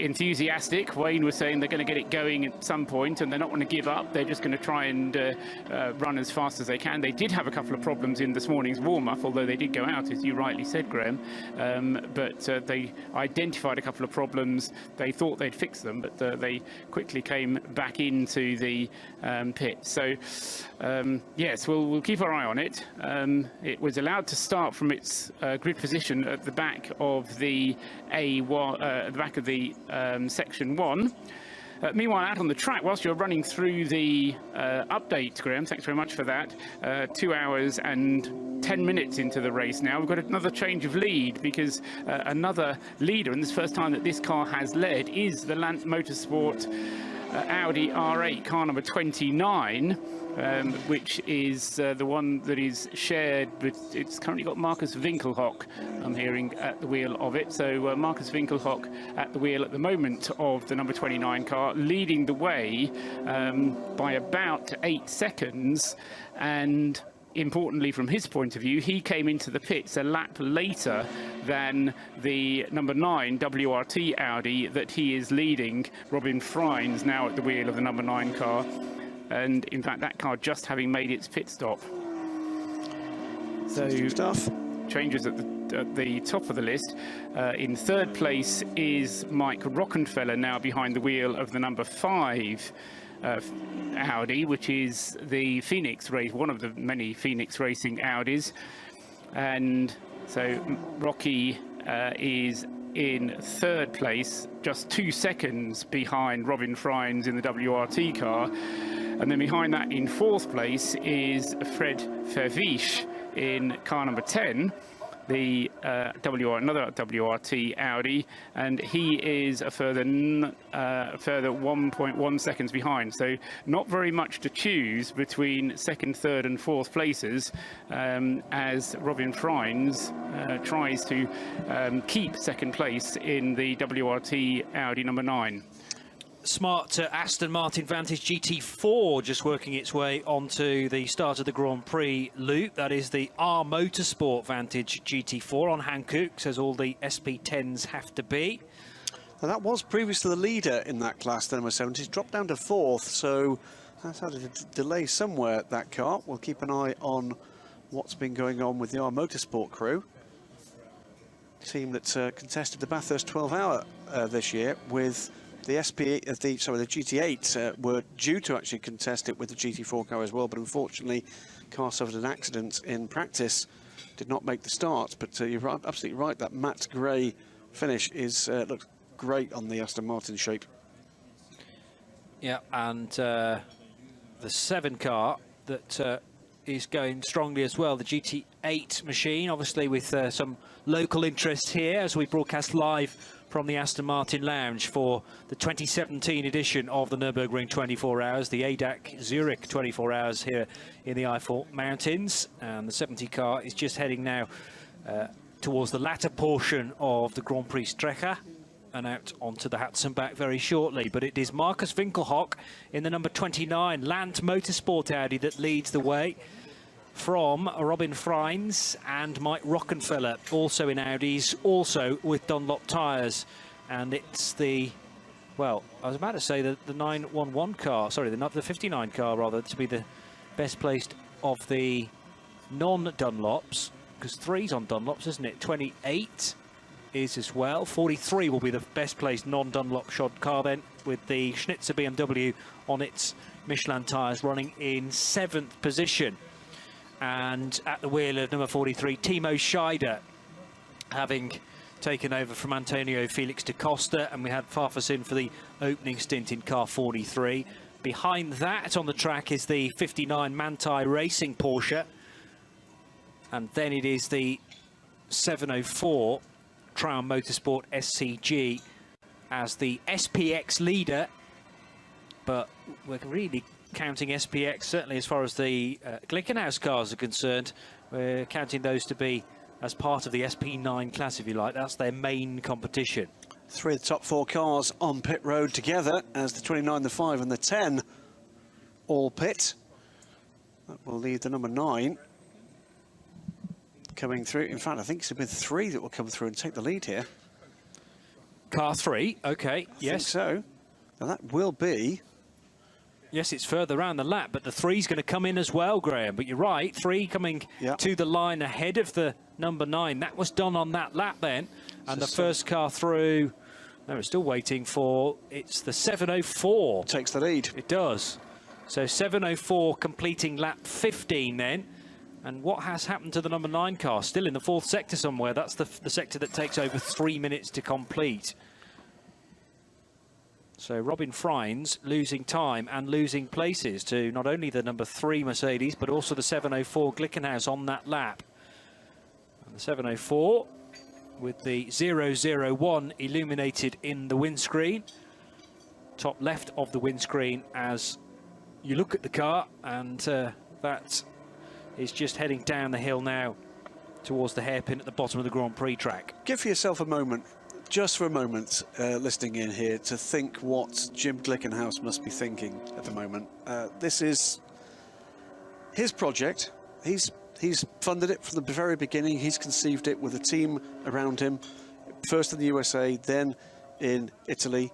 enthusiastic, Wayne was saying they're going to get it going at some point, and they're not going to give up. They're just going to try and run as fast as they can. They did have a couple of problems in this morning's warm-up, although they did go out, as you rightly said, Graham. But they identified a couple of problems. They thought they'd fix them, but they quickly came back into the pit. So yes, we'll keep our eye on it. It was allowed to start from its grid position at the back of the section 1. Meanwhile, out on the track, whilst you're running through the update, Graham, thanks very much for that. 2 hours and 10 minutes into the race now, we've got another change of lead, because another leader, and this first time that this car has led, is the Land Motorsport Audi R8 car number 29, which is the one that is shared, but it's currently got Marcus Winkelhock, I'm hearing, at the wheel of it. So Marcus Winkelhock at the wheel at the moment of the number 29 car, leading the way by about 8 seconds. And importantly, from his point of view, he came into the pits a lap later than the number 9 WRT Audi that he is leading. Robin Freins now at the wheel of the number 9 car. And in fact, that car just having made its pit stop. So stuff. Changes at the top of the list. In third place is Mike Rockenfeller, now behind the wheel of the number 5 Audi, which is the Phoenix race, one of the many Phoenix Racing Audis. And so Rocky is in third place, just 2 seconds behind Robin Freins in the WRT car. And then behind that in fourth place is Fred Vervisch in car number 10, the another WRT Audi, and he is a further 1.1 seconds behind. So not very much to choose between second, third and fourth places, as Robin Freins tries to keep second place in the WRT Audi number 9. Smart Aston Martin Vantage GT4 just working its way onto the start of the Grand Prix loop. That is the R Motorsport Vantage GT4 on Hankook, as all the SP10s have to be. Now that was previously the leader in that class, the number 70. It's dropped down to fourth, so that's had a delay somewhere, that car. We'll keep an eye on what's been going on with the R Motorsport crew. Team that contested the Bathurst 12-hour this year with the the GT8 were due to actually contest it with the GT4 car as well, but unfortunately, car suffered an accident in practice, did not make the start. But you're absolutely right, that matte grey finish is looks great on the Aston Martin shape. Yeah, and the 7 car that is going strongly as well, the GT8 machine, obviously with some local interest here as we broadcast live from the Aston Martin Lounge for the 2017 edition of the Nurburgring 24 Hours, the ADAC Zurich 24 Hours here in the Eifel Mountains. And the 70 car is just heading now towards the latter portion of the Grand Prix Strecke and out onto the Hatzenbach very shortly. But it is Marcus Winkelhock in the number 29 Land Motorsport Audi that leads the way, from Robin Freins and Mike Rockenfeller, also in Audis, also with Dunlop tyres. And it's the, well, I was about to say the 911 car, sorry, the 59 car rather, to be the best placed of the non-Dunlops, because 3's on Dunlops, isn't it? 28 is as well. 43 will be the best placed non-Dunlop shod car then, with the Schnitzer BMW on its Michelin tyres running in 7th position. And at the wheel of number 43, Timo Scheider, having taken over from Antonio Felix da Costa, and we had Farfus in for the opening stint in car 43. Behind that on the track is the 59 Manthey Racing Porsche, and then it is the 704 Traum Motorsport SCG as the SPX leader, but we're really counting SPX, certainly as far as the Glickenhaus cars are concerned. We're counting those to be as part of the SP9 class, if you like. That's their main competition. 3 of the top 4 cars on pit road together as the 29, the 5 and the 10 all pit. That will leave the number 9 coming through. In fact, I think it's with 3 that will come through and take the lead here. Car 3, okay, I yes. think so. Now that will be... Yes, it's further around the lap, but the 3's going to come in as well, Graham. But you're right, 3 coming to the line ahead of the number 9. That was done on that lap then. And the first car through, no, we're still waiting for, it's the 704. Takes the lead. It does. So 704 completing lap 15 then. And what has happened to the number 9 car? Still in the 4th sector somewhere. That's the sector that takes over 3 minutes to complete. So Robin Freins losing time and losing places to not only the number 3 Mercedes, but also the 704 Glickenhaus on that lap. And the 704 with the 001 illuminated in the windscreen. top left of the windscreen as you look at the car, and that is just heading down the hill now towards the hairpin at the bottom of the Grand Prix track. Give yourself a moment, just for a moment, listening in here, to think what Jim Glickenhaus must be thinking at the moment. This is his project. He's funded it from the very beginning. He's conceived it with a team around him, first in the USA, then in Italy.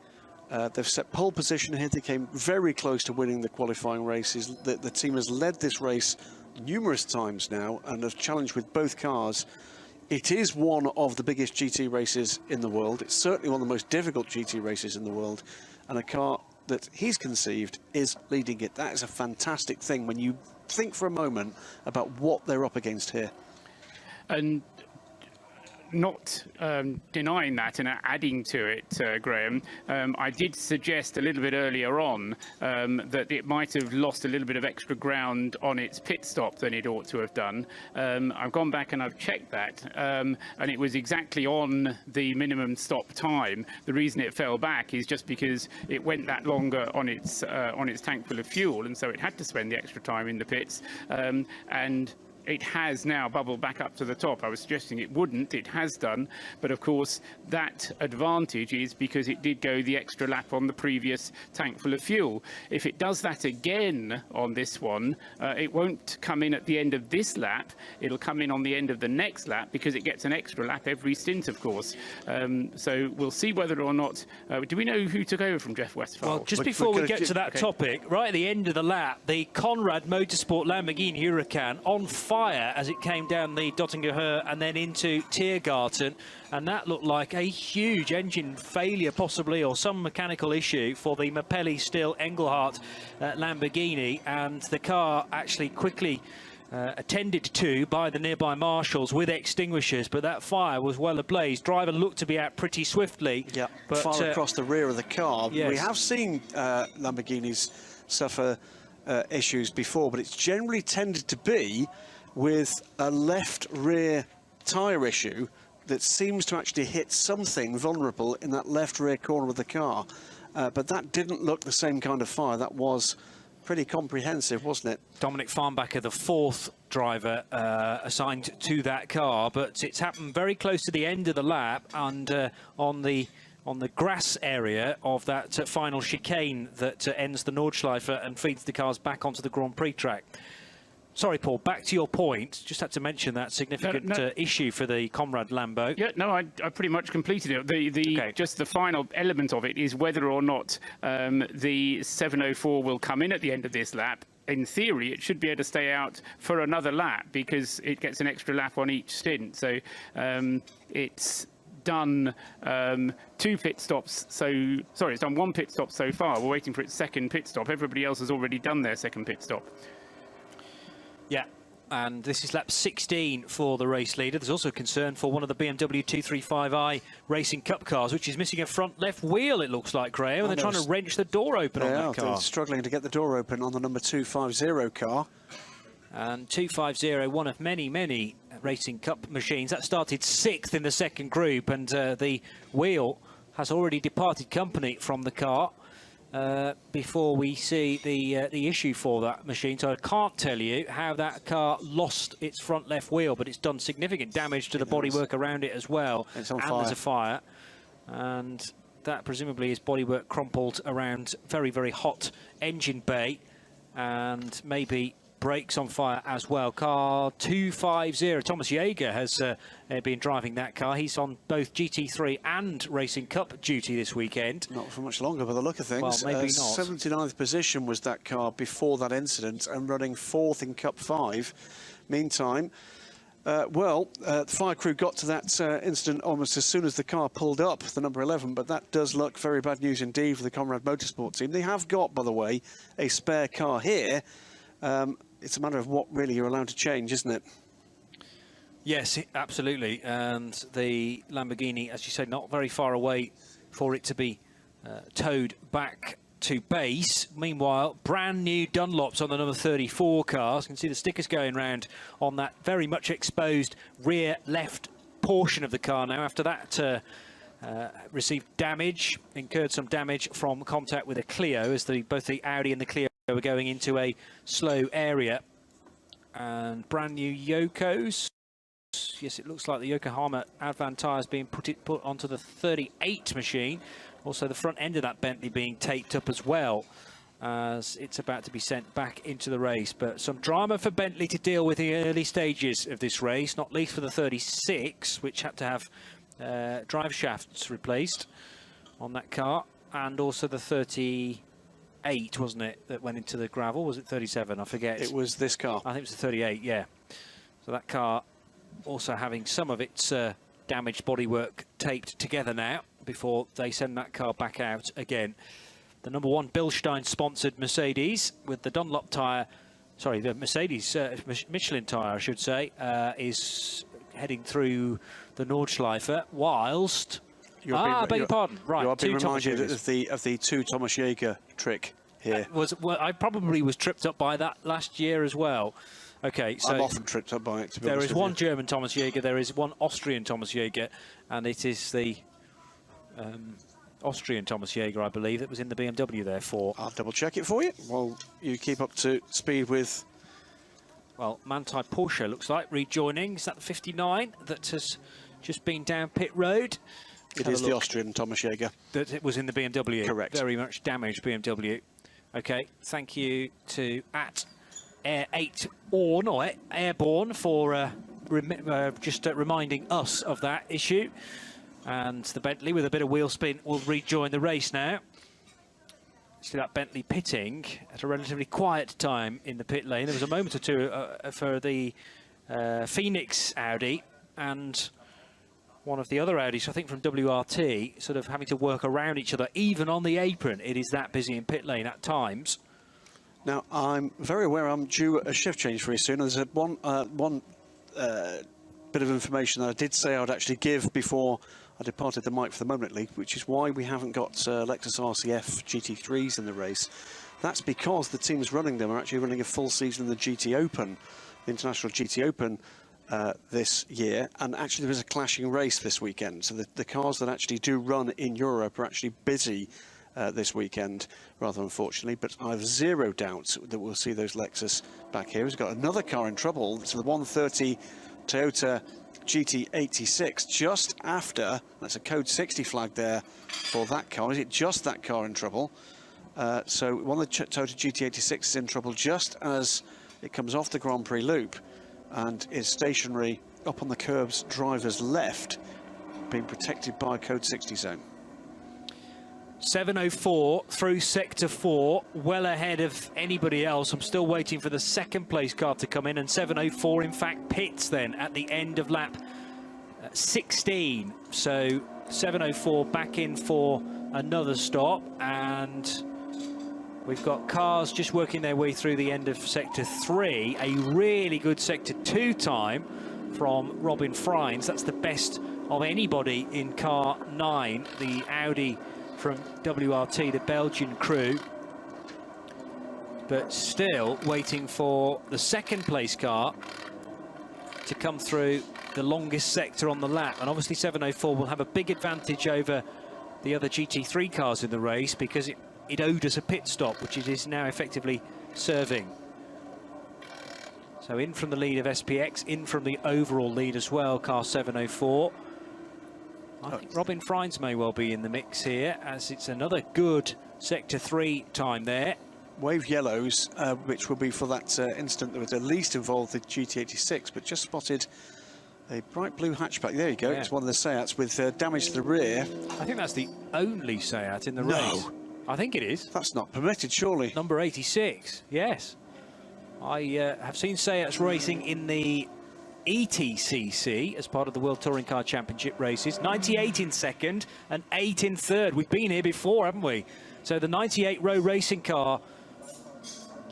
They've set pole position here. They came very close to winning the qualifying races. The team has led this race numerous times now and have challenged with both cars. It is one of the biggest GT races in the world. It's certainly one of the most difficult GT races in the world. And a car that he's conceived is leading it. That is a fantastic thing when you think for a moment about what they're up against here. And not denying that and adding to it, Graham, I did suggest a little bit earlier on that it might have lost a little bit of extra ground on its pit stop than it ought to have done. I've gone back and I've checked that, and it was exactly on the minimum stop time. The reason it fell back is just because it went that longer on its tank full of fuel, and so it had to spend the extra time in the pits. And it has now bubbled back up to the top. I was suggesting it wouldn't, it has done, but of course that advantage is because it did go the extra lap on the previous tank full of fuel. If it does that again on this one, it won't come in at the end of this lap, it'll come in on the end of the next lap because it gets an extra lap every stint, of course. So we'll see whether or not, do we know who took over from Jeff Westphal? Well, just before we get to that topic, right at the end of the lap, the Conrad Motorsport Lamborghini Huracan on fire as it came down the Dottinger Höhe and then into Tiergarten, and that looked like a huge engine failure possibly, or some mechanical issue for the Mapelli Still Engelhardt Lamborghini, and the car actually quickly attended to by the nearby marshals with extinguishers, but that fire was well ablaze. Driver looked to be out pretty swiftly. Yeah, but far across the rear of the car. Yes. We have seen Lamborghinis suffer issues before, but it's generally tended to be with a left rear tyre issue that seems to actually hit something vulnerable in that left rear corner of the car. But that didn't look the same kind of fire. That was pretty comprehensive, wasn't it? Dominic Farnbacher, the fourth driver assigned to that car, but it's happened very close to the end of the lap, and on the grass area of that final chicane that ends the Nordschleife and feeds the cars back onto the Grand Prix track. Sorry, Paul, back to your point. Just had to mention that significant issue for the Conrad Lambo. Yeah, no, I pretty much completed it. Okay. Just the final element of it is whether or not the 704 will come in at the end of this lap. In theory, it should be able to stay out for another lap because it gets an extra lap on each stint. So it's done 2 pit stops. It's done 1 pit stop so far. We're waiting for its second pit stop. Everybody else has already done their second pit stop. Yeah, and this is lap 16 for the race leader. There's also concern for one of the BMW 235i Racing Cup cars, which is missing a front left wheel, it looks like, Graham, and they're trying to wrench the door open on that car. They're struggling to get the door open on the number 250 car. And 250, one of many, many Racing Cup machines. That started 6th in the second group, and the wheel has already departed company from the car. Before we see the issue for that machine. So I can't tell you how that car lost its front left wheel, but it's done significant damage to the bodywork around it as well. It's on and fire. There's a fire. And that presumably is bodywork crumpled around very, very hot engine bay, and maybe brakes on fire as well. Car 250, Thomas Jaeger has been driving that car. He's on both GT3 and Racing Cup duty this weekend. Not for much longer by the look of things. Well, maybe not. 79th position was that car before that incident, and running 4th in Cup 5. Meantime, the fire crew got to that incident almost as soon as the car pulled up, the number 11, but that does look very bad news indeed for the Conrad Motorsport team. They have got, by the way, a spare car here. It's a matter of what really you're allowed to change, isn't it? Yes, absolutely. And the Lamborghini, as you said, not very far away for it to be towed back to base. Meanwhile, brand new Dunlops on the number 34 cars. You can see the stickers going round on that very much exposed rear left portion of the car now after that received damage, incurred some damage from contact with a Clio as both the Audi and the Clio were going into a slow area. And brand new Yokos. Yes, it looks like the Yokohama Advan tyres being put onto the 38 machine. Also, the front end of that Bentley being taped up as well, as it's about to be sent back into the race. But some drama for Bentley to deal with in the early stages of this race, not least for the 36, which had to have drive shafts replaced on that car, and also the 38, wasn't it, that went into the gravel? Was it 37? I forget. It was this car. I think it was the 38, yeah. So that car also having some of its damaged bodywork taped together now before they send that car back out again. The number 1 Bilstein sponsored Mercedes with the Dunlop tyre, sorry, the Mercedes Michelin tyre, I should say, is heading through the Nordschleife, whilst beg your pardon. Right, you are being 2 Thomas reminded Jägers. of the 2 Thomas Jäger trick here. Well, I probably was tripped up by that last year as well. Okay, so I'm often tripped up by it, to be there honest is with one you. German Thomas Jäger, there is one Austrian Thomas Jäger, and it is the Austrian Thomas Jäger, I believe, that was in the BMW there for. I'll double check it for you while you keep up to speed with. Well, Manthey Porsche looks like rejoining. Is that the 59 that has just been down pit road? It is the Austrian Thomas Jäger. That it was in the BMW. Correct. Very much damaged BMW. Okay, thank you to Airborne for just reminding us of that issue. And the Bentley, with a bit of wheel spin, will rejoin the race now. See that Bentley pitting at a relatively quiet time in the pit lane. There was a moment or two for the Phoenix Audi and one of the other Audis, I think from WRT, sort of having to work around each other, even on the apron. It is that busy in pit lane at times. Now, I'm very aware I'm due a shift change very soon. There's one bit of information that I did say I'd actually give before I departed the mic for the moment, Lee, which is why we haven't got Lexus RCF GT3s in the race. That's because the teams running them are actually running a full season in the GT Open, the International GT Open this year, and actually there is a clashing race this weekend. So the cars that actually do run in Europe are actually busy this weekend, rather unfortunately, but I have zero doubt that we'll see those Lexus back here. We've got another car in trouble. It's the 130 Toyota GT86, just after, that's a code 60 flag there for that car. Is it just that car in trouble? So one of the Toyota GT86 is in trouble just as it comes off the Grand Prix loop and is stationary up on the curb's driver's left, being protected by a code 60 zone. 7:04 through sector 4, well ahead of anybody else. I'm still waiting for the second place car to come in, and 7:04 in fact pits then at the end of lap 16. So 7:04 back in for another stop, and we've got cars just working their way through the end of sector 3. A really good sector 2 time from Robin Freins. That's the best of anybody in car 9, the Audi from WRT, the Belgian crew. But still waiting for the second place car to come through the longest sector on the lap. And obviously 7:04 will have a big advantage over the other GT3 cars in the race because it owed us a pit stop, which it is now effectively serving. So in from the lead of SPX, in from the overall lead as well, car 7:04. I think Robin Freins may well be in the mix here, as it's another good sector 3 time there. Wave yellows, which will be for that incident that was at least involved with GT86, but just spotted a bright blue hatchback. There you go, Yeah. It's one of the Seats with damage to the rear. I think that's the only Seat in the race. I think it is. That's not permitted, surely. Number 86, yes. I have seen Seats racing in the ETCC as part of the World Touring Car Championship races. 98 in second and 8 in third. We've been here before, haven't we? So the 98 row racing car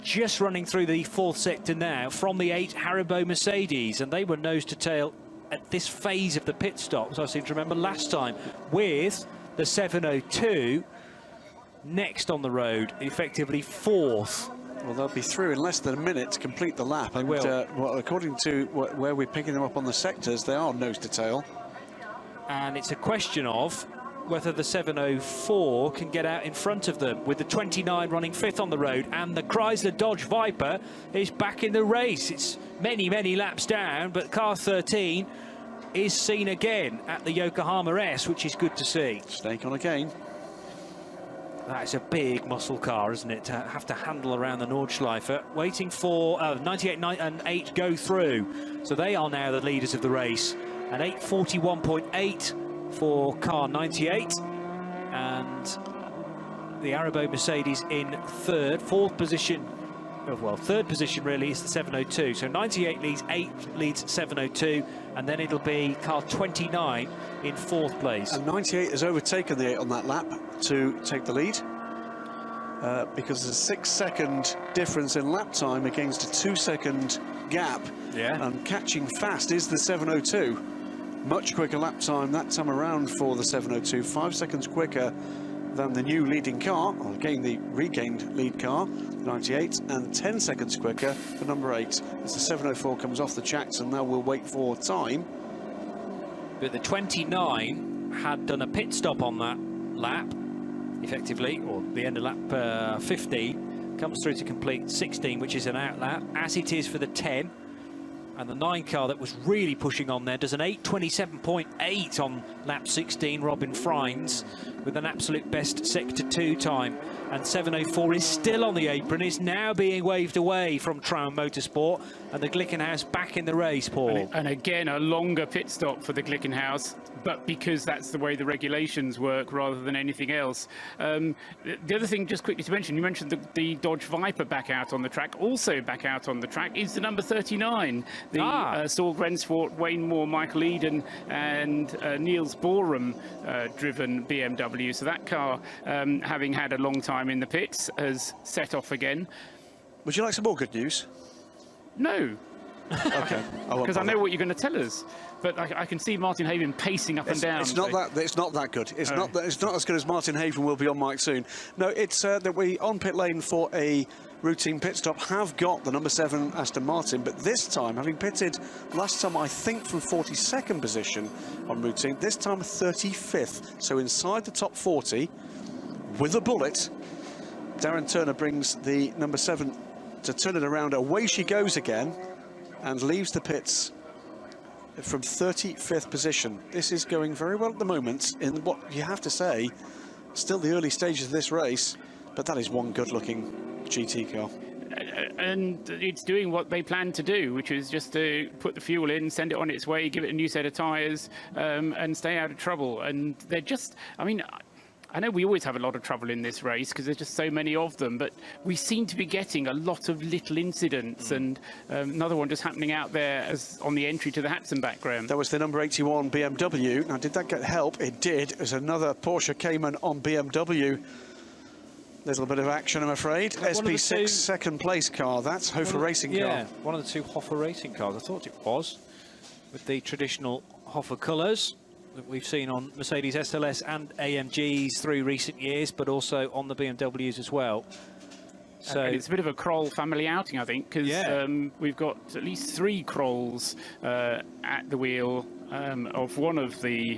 just running through the 4th sector now from the 8 Haribo Mercedes, and they were nose to tail at this phase of the pit stop, as I seem to remember last time, with the 702 next on the road, effectively 4th. Well, they'll be through in less than a minute to complete the lap. They and, will. Well, according to where we're picking them up on the sectors, they are nose to tail. And it's a question of whether the 704 can get out in front of them, with the 29 running 5th on the road, and the Chrysler Dodge Viper is back in the race. It's many, many laps down, but car 13 is seen again at the Yokohama S, which is good to see. Snake on again. That's a big muscle car, isn't it, to have to handle around the Nordschleife. Waiting for 98 and 8 go through. So they are now the leaders of the race. An 8:41.8 for car 98. And the Arabo Mercedes in third. Fourth position, well, third position really is the 702. So 98 leads, 8 leads 702. And then it'll be car 29 in fourth place. And 98 has overtaken the 8 on that lap to take the lead, because there's a 6-second difference in lap time against a 2-second gap. Yeah. And catching fast is the 702. Much quicker lap time that time around for the 702, 5 seconds quicker than the new leading car, or again the regained lead car, 98, and 10 seconds quicker for number 8 as the 704 comes off the jacks, and now we'll wait for time. But the 29 had done a pit stop on that lap, effectively, or the end of lap 15, comes through to complete 16, which is an out lap, as it is for the 10. And the 9 car that was really pushing on there does an 8:27.8 on lap 16, Robin Frines, with an absolute best sector 2 time. And 704 is still on the apron, is now being waved away from Traum Motorsport, and the Glickenhaus back in the race, Paul. And again, a longer pit stop for the Glickenhaus, but because that's the way the regulations work rather than anything else. The other thing, just quickly to mention, you mentioned the Dodge Viper back out on the track. Also back out on the track is the number 39, the Saul Grensfort, Wayne Moore, Michael Eden and Niels Borum driven BMW. So that car, having had a long time in the pits, has set off again. Would you like some more good news? No. Okay. Because I know what you're going to tell us, but I can see Martin Haven pacing up and down. It's not that good. It's not as good as Martin Haven will be on mic soon. No, it's that we on pit lane for a routine pit stop have got the number 7 Aston Martin, but this time, having pitted last time I think from 42nd position on routine, this time 35th, so inside the top 40 with a bullet. Darren Turner brings the number 7 to turn it around. Away she goes again and leaves the pits from 35th position. This is going very well at the moment in what you have to say, still the early stages of this race, but that is one good-looking GT car. And it's doing what they planned to do, which is just to put the fuel in, send it on its way, give it a new set of tyres, and stay out of trouble. And they're just, I mean, I know we always have a lot of trouble in this race because there's just so many of them, but we seem to be getting a lot of little incidents, and another one just happening out there as on the entry to the Hatson background. That was the number 81 BMW. Now, did that get help? It did. There's another Porsche Cayman on BMW. Little bit of action, I'm afraid. SP6 second place car. That's Hofer Racing car. Yeah, one of the 2 Hoffer Racing cars. I thought it was, with the traditional Hoffer colours that we've seen on Mercedes SLS and AMGs through recent years, but also on the BMWs as well. So and it's a bit of a Kroll family outing, I think, because we've got at least 3 Krolls at the wheel of one of the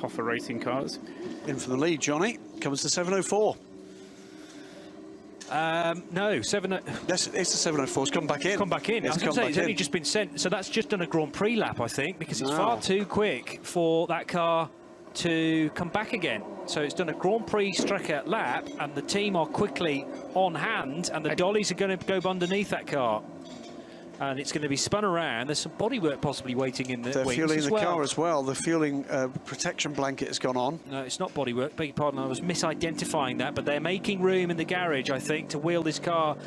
Hoffer Racing cars. In for the lead, Johnny, comes the 704. No, 7. Yes, it's the 704. It's come back in. Come back in. It's only just been sent, so that's just done a Grand Prix lap, I think, because it's far too quick for that car to come back again. So it's done a Grand Prix Strecker lap, and the team are quickly on hand, and the dollies are going to go underneath that car. And it's going to be spun around. There's some bodywork possibly waiting in the They're wings fueling as the well. car as well. The fueling protection blanket has gone on. No, it's not bodywork. Beg your pardon, I was misidentifying that. But they're making room in the garage, I think, to wheel this car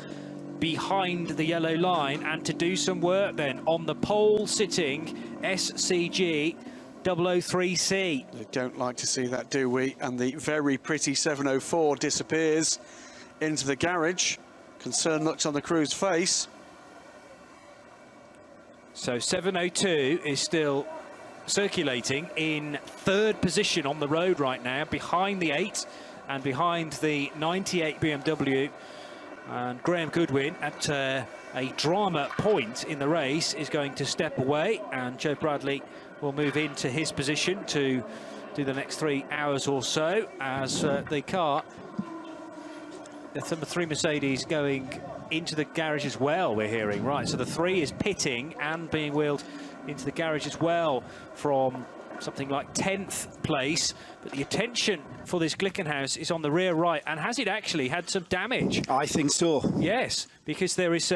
behind the yellow line and to do some work then on the pole sitting SCG 003C. We don't like to see that, do we? And the very pretty 704 disappears into the garage. Concern looks on the crew's face. So 702 is still circulating in third position on the road right now, behind the 8 and behind the 98 BMW. And Graham Goodwin, at a drama point in the race, is going to step away, and Joe Bradley will move into his position to do the next 3 hours or so, as the car, the number 3 Mercedes, going into the garage as well, we're hearing. Right, so the 3 is pitting and being wheeled into the garage as well from something like 10th place, but the attention for this Glickenhaus is on the rear right. And has it actually had some damage? I think so. Yes, because there is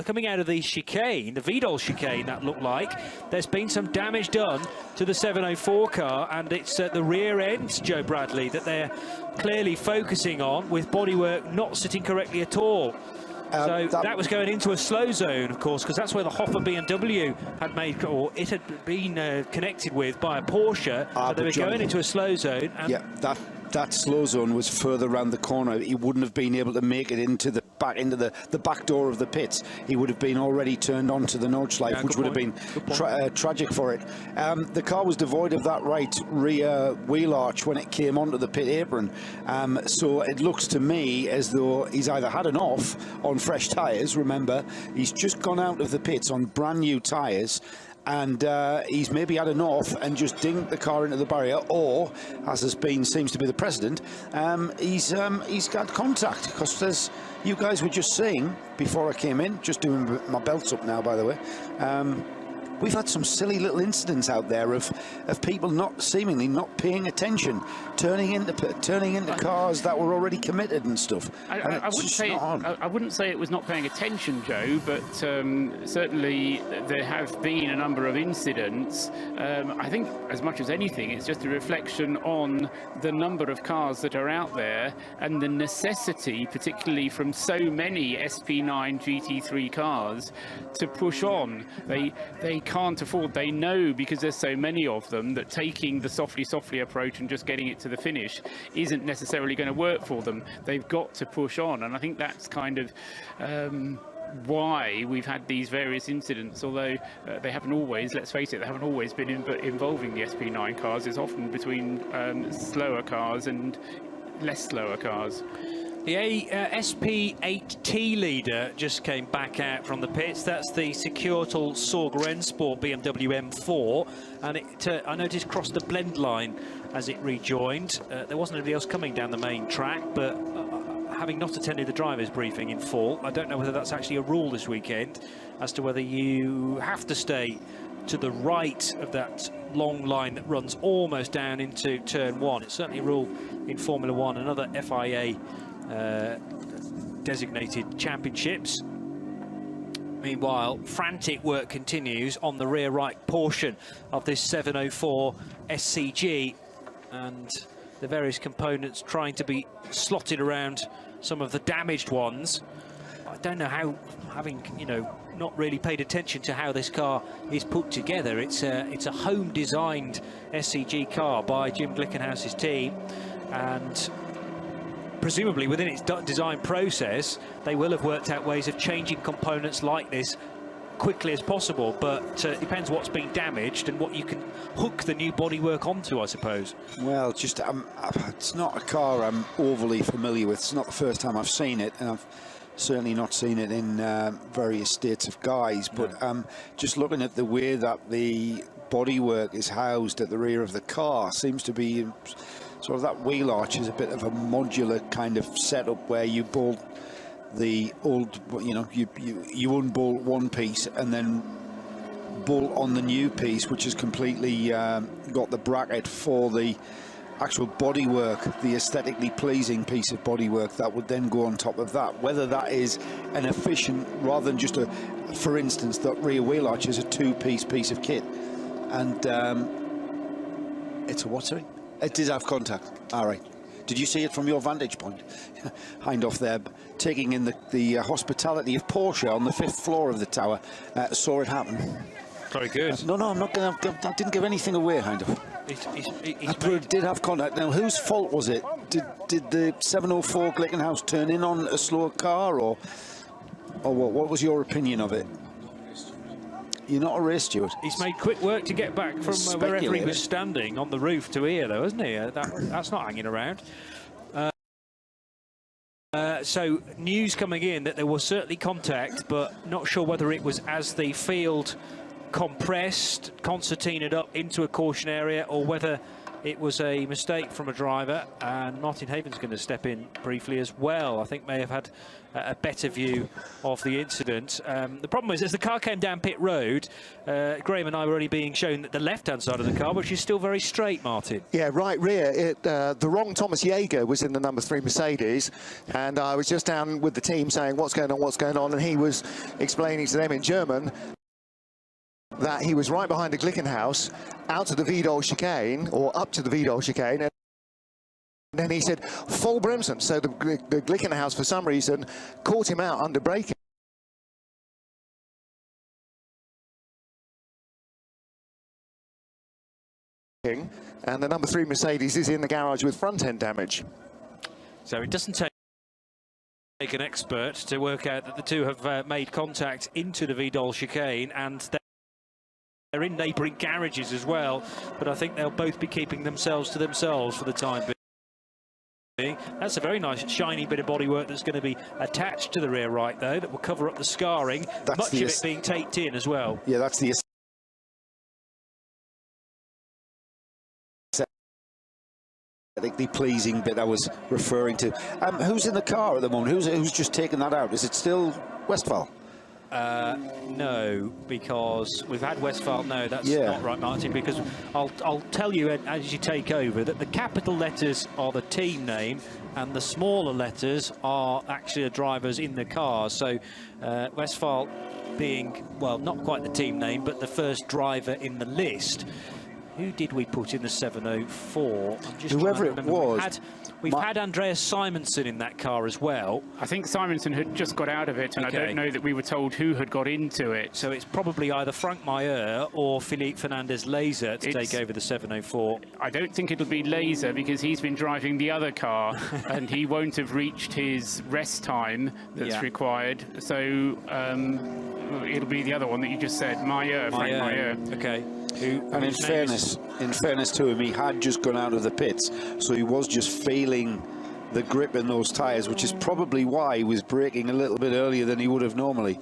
coming out of the chicane, the Vidal chicane, that looked like there's been some damage done to the 704 car, and it's at the rear end, Joe Bradley, that they're clearly focusing on, with bodywork not sitting correctly at all. So that was going into a slow zone, of course, because that's where the Hoffa BMW had made, or it had been connected with by a Porsche. So they were going into a slow zone. And yeah, that slow zone was further around the corner. He wouldn't have been able to make it into the back door of the pits. He would have been already turned onto the Nordschleife, which would have been tragic for it. The car was devoid of that right rear wheel arch when it came onto the pit apron. So it looks to me as though he's either had an off on fresh tyres. Remember, he's just gone out of the pits on brand new tyres, and he's maybe had an off and just dinged the car into the barrier, or, as has been, seems to be the precedent, he's got contact, because as you guys were just saying before I came in, just doing my belts up now, by the way, we've had some silly little incidents out there of people seemingly not paying attention, turning into cars that were already committed and stuff. I wouldn't say it was not paying attention, Joe, but certainly there have been a number of incidents. I think, as much as anything, it's just a reflection on the number of cars that are out there and the necessity, particularly from so many SP9 GT3 cars, to push on. They can't afford, they know, because there's so many of them, that taking the softly approach and just getting it to the finish isn't necessarily going to work for them. They've got to push on, and I think that's kind of why we've had these various incidents, although they haven't always, let's face it, they haven't always been involving the SP9 cars. It's often between slower cars and less slower cars. The SP8T leader just came back out from the pits. That's the Securital Sorg Rennsport BMW M4, and it, I noticed, crossed the blend line as it rejoined. There wasn't anybody else coming down the main track, but having not attended the drivers' briefing in full, I don't know whether that's actually a rule this weekend as to whether you have to stay to the right of that long line that runs almost down into turn 1. It's certainly a rule in Formula 1 and other FIA designated championships. Meanwhile, frantic work continues on the rear right portion of this 704 SCG, and the various components trying to be slotted around some of the damaged ones. I don't know how, having, you know, not really paid attention to how this car is put together. It's a home designed SCG car by Jim Glickenhaus's team, and presumably within its design process they will have worked out ways of changing components like this quickly as possible, but it depends what's been damaged and what you can hook the new bodywork onto, I suppose. Well, just it's not a car I'm overly familiar with. It's not the first time I've seen it, and I've certainly not seen it in various states of guise, but just looking at the way that the bodywork is housed at the rear of the car, seems to be sort of that wheel arch is a bit of a modular kind of setup where you bolt the old, you know, you unbolt one piece and then bolt on the new piece, which has completely got the bracket for the actual bodywork, the aesthetically pleasing piece of bodywork that would then go on top of that. Whether that is an efficient, rather than just a, for instance, that rear wheel arch is a two-piece piece of kit, and it's a what, sorry? It did have contact. All right. Did you see it from your vantage point? Hindhoff there, taking in the hospitality of Porsche on the 5th floor of the tower, saw it happen. Very good. No, I'm not going to. I didn't give anything away, Hindhoff. It did have contact. Now, whose fault was it? Did the 704 Glickenhaus turn in on a slower car, or what? What was your opinion of it? You're not a race steward. He's made quick work to get back from wherever he was standing on the roof to here, though, hasn't he? That's not hanging around. So news coming in that there was certainly contact, but not sure whether it was as the field compressed, concertinaed up into a caution area, or whether it was a mistake from a driver, and Martin Haven's going to step in briefly as well. I think may have had a better view of the incident. The problem is, as the car came down pit road, Graham and I were already being shown that the left-hand side of the car, which is still very straight, Martin. Yeah, right rear. The wrong Thomas Jaeger was in the number 3 Mercedes, and I was just down with the team saying, what's going on, and he was explaining to them in German that he was right behind the Glickenhaus, out to the Wiedol chicane, or up to the Wiedol chicane, and then he said, full bremsen. So the Glickenhaus, for some reason, caught him out under braking. And the number 3 Mercedes is in the garage with front-end damage. So it doesn't take an expert to work out that the two have made contact into the Wiedol chicane, and they're in neighbouring garages as well, but I think they'll both be keeping themselves to themselves for the time being. That's a very nice shiny bit of bodywork that's going to be attached to the rear right, though, that will cover up the scarring, much of it being taped in as well. Yeah, that's the aesthetically pleasing bit I was referring to. Who's in the car at the moment? Who's just taken that out? Is it still Westphal? No, because we've had Westphal. No, that's not right, Martin, because I'll tell you as you take over that the capital letters are the team name and the smaller letters are actually the drivers in the car. So Westphal being, well, not quite the team name, but the first driver in the list. Who did we put in the 704? I'm just whoever it was. We've had Andreas Simonsen in that car as well. I think Simonsen had just got out of it, and I don't know that we were told who had got into it. So it's probably either Frank Mayer or Philippe Fernandez-Laser to take over the 704. I don't think it'll be Laser, because he's been driving the other car and he won't have reached his rest time that's required. So it'll be the other one that you just said, Frank Mayer. Okay. And in fairness to him, he had just gone out of the pits, so he was just feeling the grip in those tyres, which is probably why he was braking a little bit earlier than he would have normally.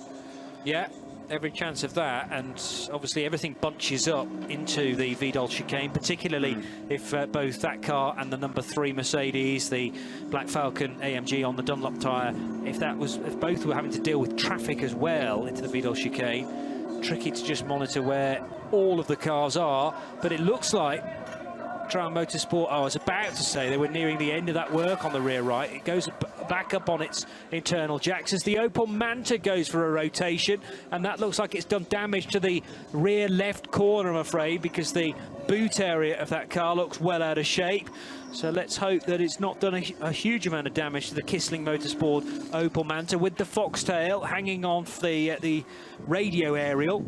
Yeah, every chance of that, and obviously everything bunches up into the Wiedol chicane, particularly if both that car and the number 3 Mercedes, the Black Falcon AMG on the Dunlop tyre, if both were having to deal with traffic as well into the Wiedol chicane, tricky to just monitor where all of the cars are, but it looks like Trail Motorsport, I was about to say they were nearing the end of that work on the rear right. It goes back up on its internal jacks as the Opel Manta goes for a rotation, and that looks like it's done damage to the rear left corner, I'm afraid, because the boot area of that car looks well out of shape. So let's hope that it's not done a huge amount of damage to the Kissling Motorsport Opel Manta, with the foxtail hanging off the radio aerial.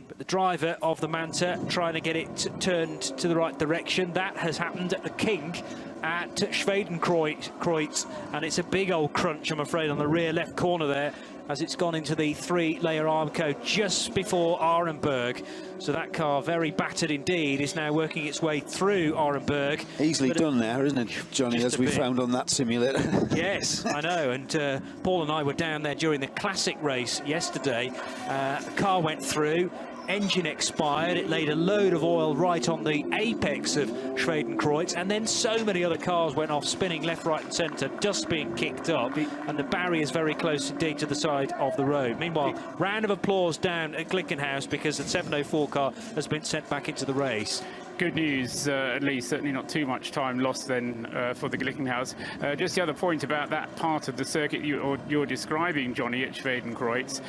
But the driver of the Manta trying to get it turned to the right direction. That has happened at the King at Schwedenkreuz, and it's a big old crunch, I'm afraid, on the rear left corner there, as it's gone into the 3-layer Armco just before Arenberg. So that car, very battered indeed, is now working its way through Arenberg. Easily done there, isn't it, Johnny, as we found on that simulator? Yes, I know, and Paul and I were down there during the Classic race yesterday. The car went through, engine expired, it laid a load of oil right on the apex of Schwedenkreuz, and then so many other cars went off spinning left, right and centre, dust being kicked up, and the barrier is very close indeed to the side of the road. Meanwhile, round of applause down at Glickenhaus because the 704 car has been sent back into the race. Good news, at least, certainly not too much time lost then for the Glickenhaus. Just the other point about that part of the circuit you're describing, Johnny, at Schwedenkreuz,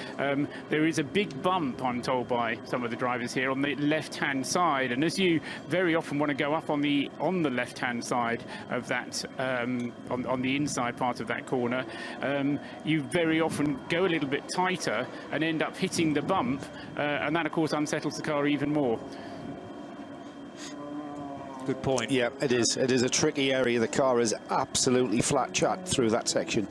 there is a big bump, I'm told by some of the drivers here, on the left-hand side, and as you very often want to go up on the left-hand side of that, on the inside part of that corner, you very often go a little bit tighter and end up hitting the bump, and that, of course, unsettles the car even more. Good point. Yeah, it is. It is a tricky area. The car is absolutely flat chat through that section.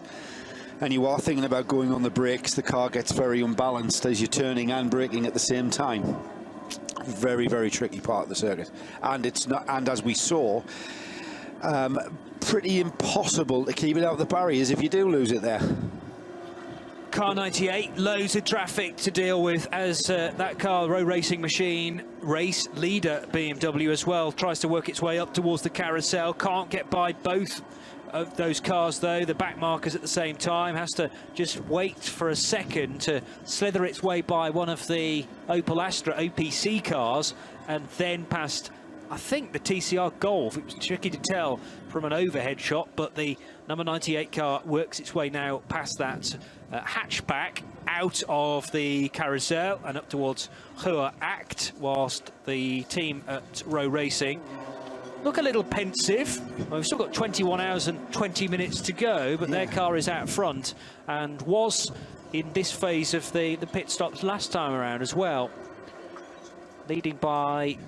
And you are thinking about going on the brakes. The car gets very unbalanced as you're turning and braking at the same time. Very, very tricky part of the circuit. And it's not. And as we saw, pretty impossible to keep it out of the barriers if you do lose it there. car 98, loads of traffic to deal with as that car, Row Racing Machine, race leader BMW as well, tries to work its way up towards the carousel. Can't get by both of those cars though, the back markers at the same time, has to just wait for a second to slither its way by one of the Opel Astra OPC cars and then past, I think, the TCR Golf. It was tricky to tell from an overhead shot, but the number 98 car works its way now past that hatchback out of the carousel and up towards Hua Act, whilst the team at Row Racing look a little pensive. Well, we've still got 21 hours and 20 minutes to go, but their car is out front and was in this phase of the pit stops last time around as well, leading by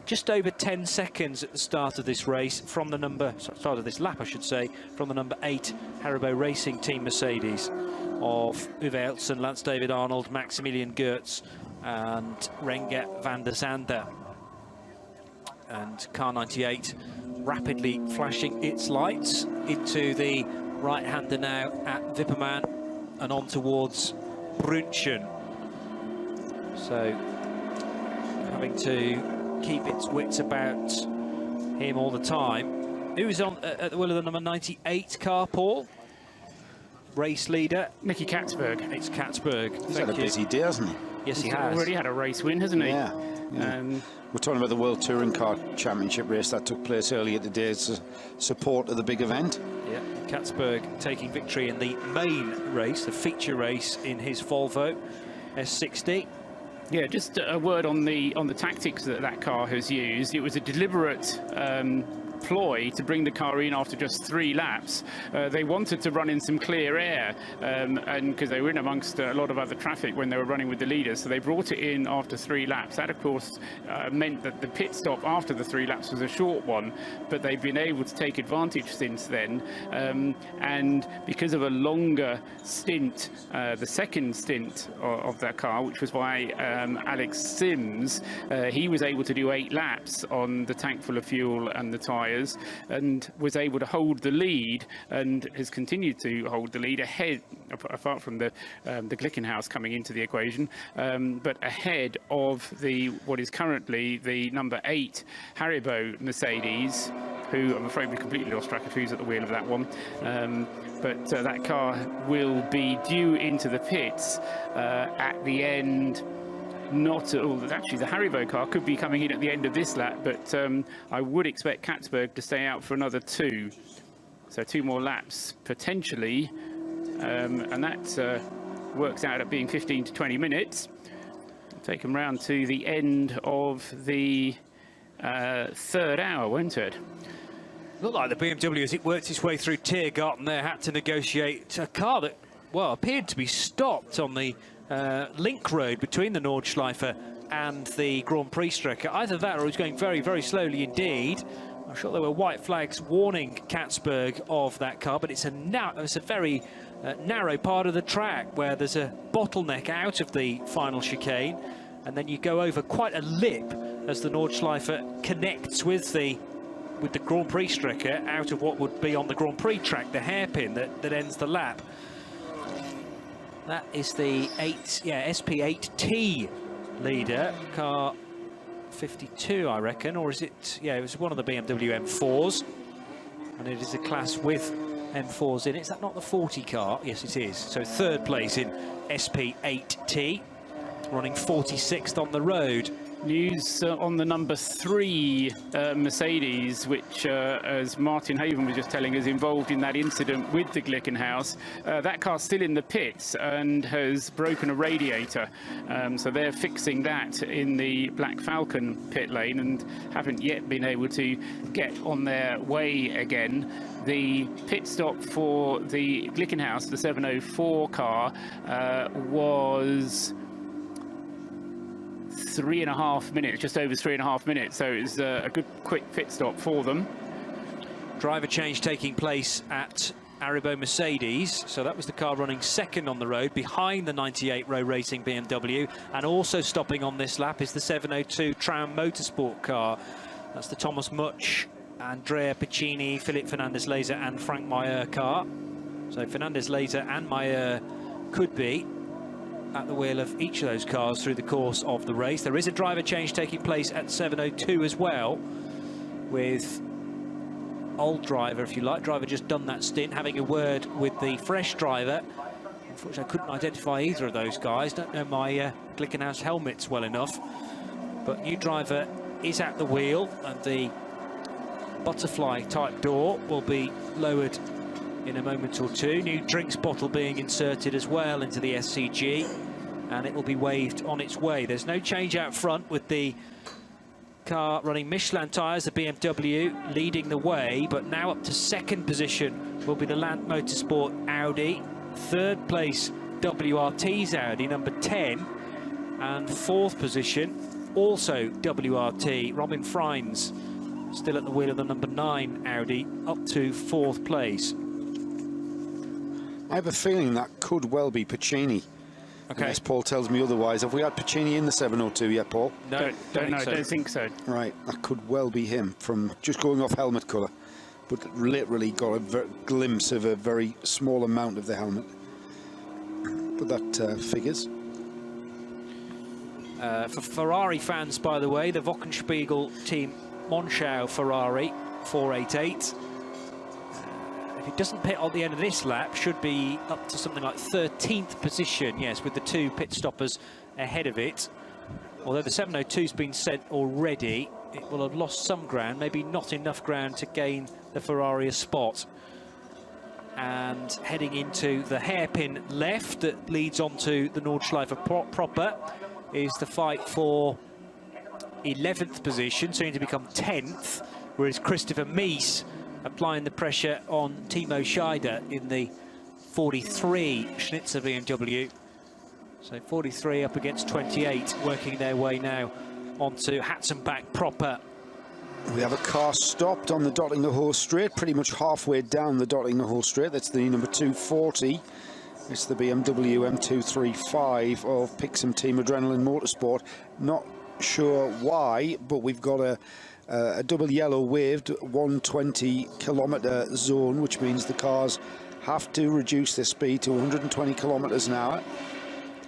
just over 10 seconds at the start of this race from the start of this lap, I should say, from the number 8 Haribo Racing Team Mercedes of Uwe Eltsen, Lance David Arnold, Maximilian Goertz and Renger van der Zande. And car 98 rapidly flashing its lights into the right-hander now at Wipperman and on towards Brunchen. So having to keep its wits about him all the time. Who's on at the wheel of the number 98 car, Paul? Race leader. Nicky Katzberg. It's Katzberg. He's had a busy day, hasn't he? Yes, he He's has. already had a race win, hasn't he? Yeah. We're talking about the World Touring Car Championship race that took place earlier today. It's a support of the big event. Yeah, Katzberg taking victory in the main race, the feature race in his Volvo S60. Yeah, just a word on the tactics that car has used. It was a deliberate ploy to bring the car in after just 3 laps. They wanted to run in some clear air, and because they were in amongst a lot of other traffic when they were running with the leaders, so they brought it in after 3 laps. That, of course, meant that the pit stop after the 3 laps was a short one, but they've been able to take advantage since then. And because of a longer stint, the second stint of that car, which was by Alex Sims, he was able to do 8 laps on the tank full of fuel and the tyres, and was able to hold the lead and has continued to hold the lead ahead, apart from the Glickenhaus coming into the equation, but ahead of what is currently the number 8 Haribo Mercedes, who I'm afraid we completely lost track of who's at the wheel of that one. But that car will be due into the pits at the end. Actually, the Haribo car could be coming in at the end of this lap, but I would expect Katzberg to stay out for another 2. So 2 more laps, potentially, and that works out at being 15 to 20 minutes. Take them round to the end of the 3rd hour, won't it? Looked like the BMW, as it worked its way through Tiergarten there, had to negotiate a car that, well, appeared to be stopped on the link road between the Nordschleife and the Grand Prix Strecke. Either that or it was going very, very slowly indeed. I'm sure there were white flags warning Katzberg of that car, but it's a very narrow part of the track where there's a bottleneck out of the final chicane, and then you go over quite a lip as the Nordschleife connects with the Grand Prix Strecke out of what would be on the Grand Prix track, the hairpin that ends the lap. That is the SP8T leader, car 52, I reckon, or is it? Yeah, it was one of the BMW M4s, and it is a class with M4s in it. Is that not the 40 car? Yes, it is. So 3rd place in SP8T, running 46th on the road. News on the number 3 Mercedes, which, as Martin Haven was just telling us, involved in that incident with the Glickenhaus. That car's still in the pits and has broken a radiator. So they're fixing that in the Black Falcon pit lane and haven't yet been able to get on their way again. The pit stop for the Glickenhaus, the 704 car, was 3.5 minutes, just over 3.5 minutes, so it's a good quick pit stop for them. Driver change taking place at Haribo Mercedes, so that was the car running 2nd on the road behind the 98 Row Racing BMW, and also stopping on this lap is the 702 Tram Motorsport car. That's the Thomas Much, Andrea Piccini, Philip Fernandez-Laser and Frank Meyer car. So Fernandez-Laser and Meyer could be at the wheel of each of those cars through the course of the race. There is a driver change taking place at 7:02 as well, with old driver, if you like, driver just done that stint, having a word with the fresh driver. Unfortunately, I couldn't identify either of those guys. Don't know my Glickenhaus helmets well enough. But new driver is at the wheel, and the butterfly type door will be lowered in a moment or two. New drinks bottle being inserted as well into the SCG, and it will be waved on its way. There's no change out front with the car running Michelin tyres, the BMW leading the way, but now up to second position will be the Land Motorsport Audi. Third place, WRT's Audi, number 10, and fourth position, also WRT, Robin Freins, still at the wheel of the number 9 Audi, up to fourth place. I have a feeling that could well be Pacini. Okay. Unless Paul tells me otherwise. Have we had Pacini in the 702 yet, Paul? No, don't think so. Right, that could well be him from just going off helmet colour, but literally got a glimpse of a very small amount of the helmet. But that figures. For Ferrari fans, by the way, the Wochenspiegel team Monschau Ferrari 488. If it doesn't pit on the end of this lap, should be up to something like 13th position, yes, with the 2 pit stoppers ahead of it. Although the 702's been sent already, it will have lost some ground, maybe not enough ground to gain the Ferrari a spot. And heading into the hairpin left that leads onto the Nordschleife proper is the fight for 11th position, soon to become 10th, whereas Christopher Mies applying the pressure on Timo Scheider in the 43 Schnitzer BMW. So 43 up against 28, working their way now onto Hatzenbach proper. We have a car stopped on the Dottinger Straight, pretty much halfway down the Dottinger Straight. That's the number 240. It's the BMW M235 of Pixum Team Adrenaline Motorsport. Not sure why, but we've got a double yellow waved 120 kilometre zone, which means the cars have to reduce their speed to 120 kilometres an hour.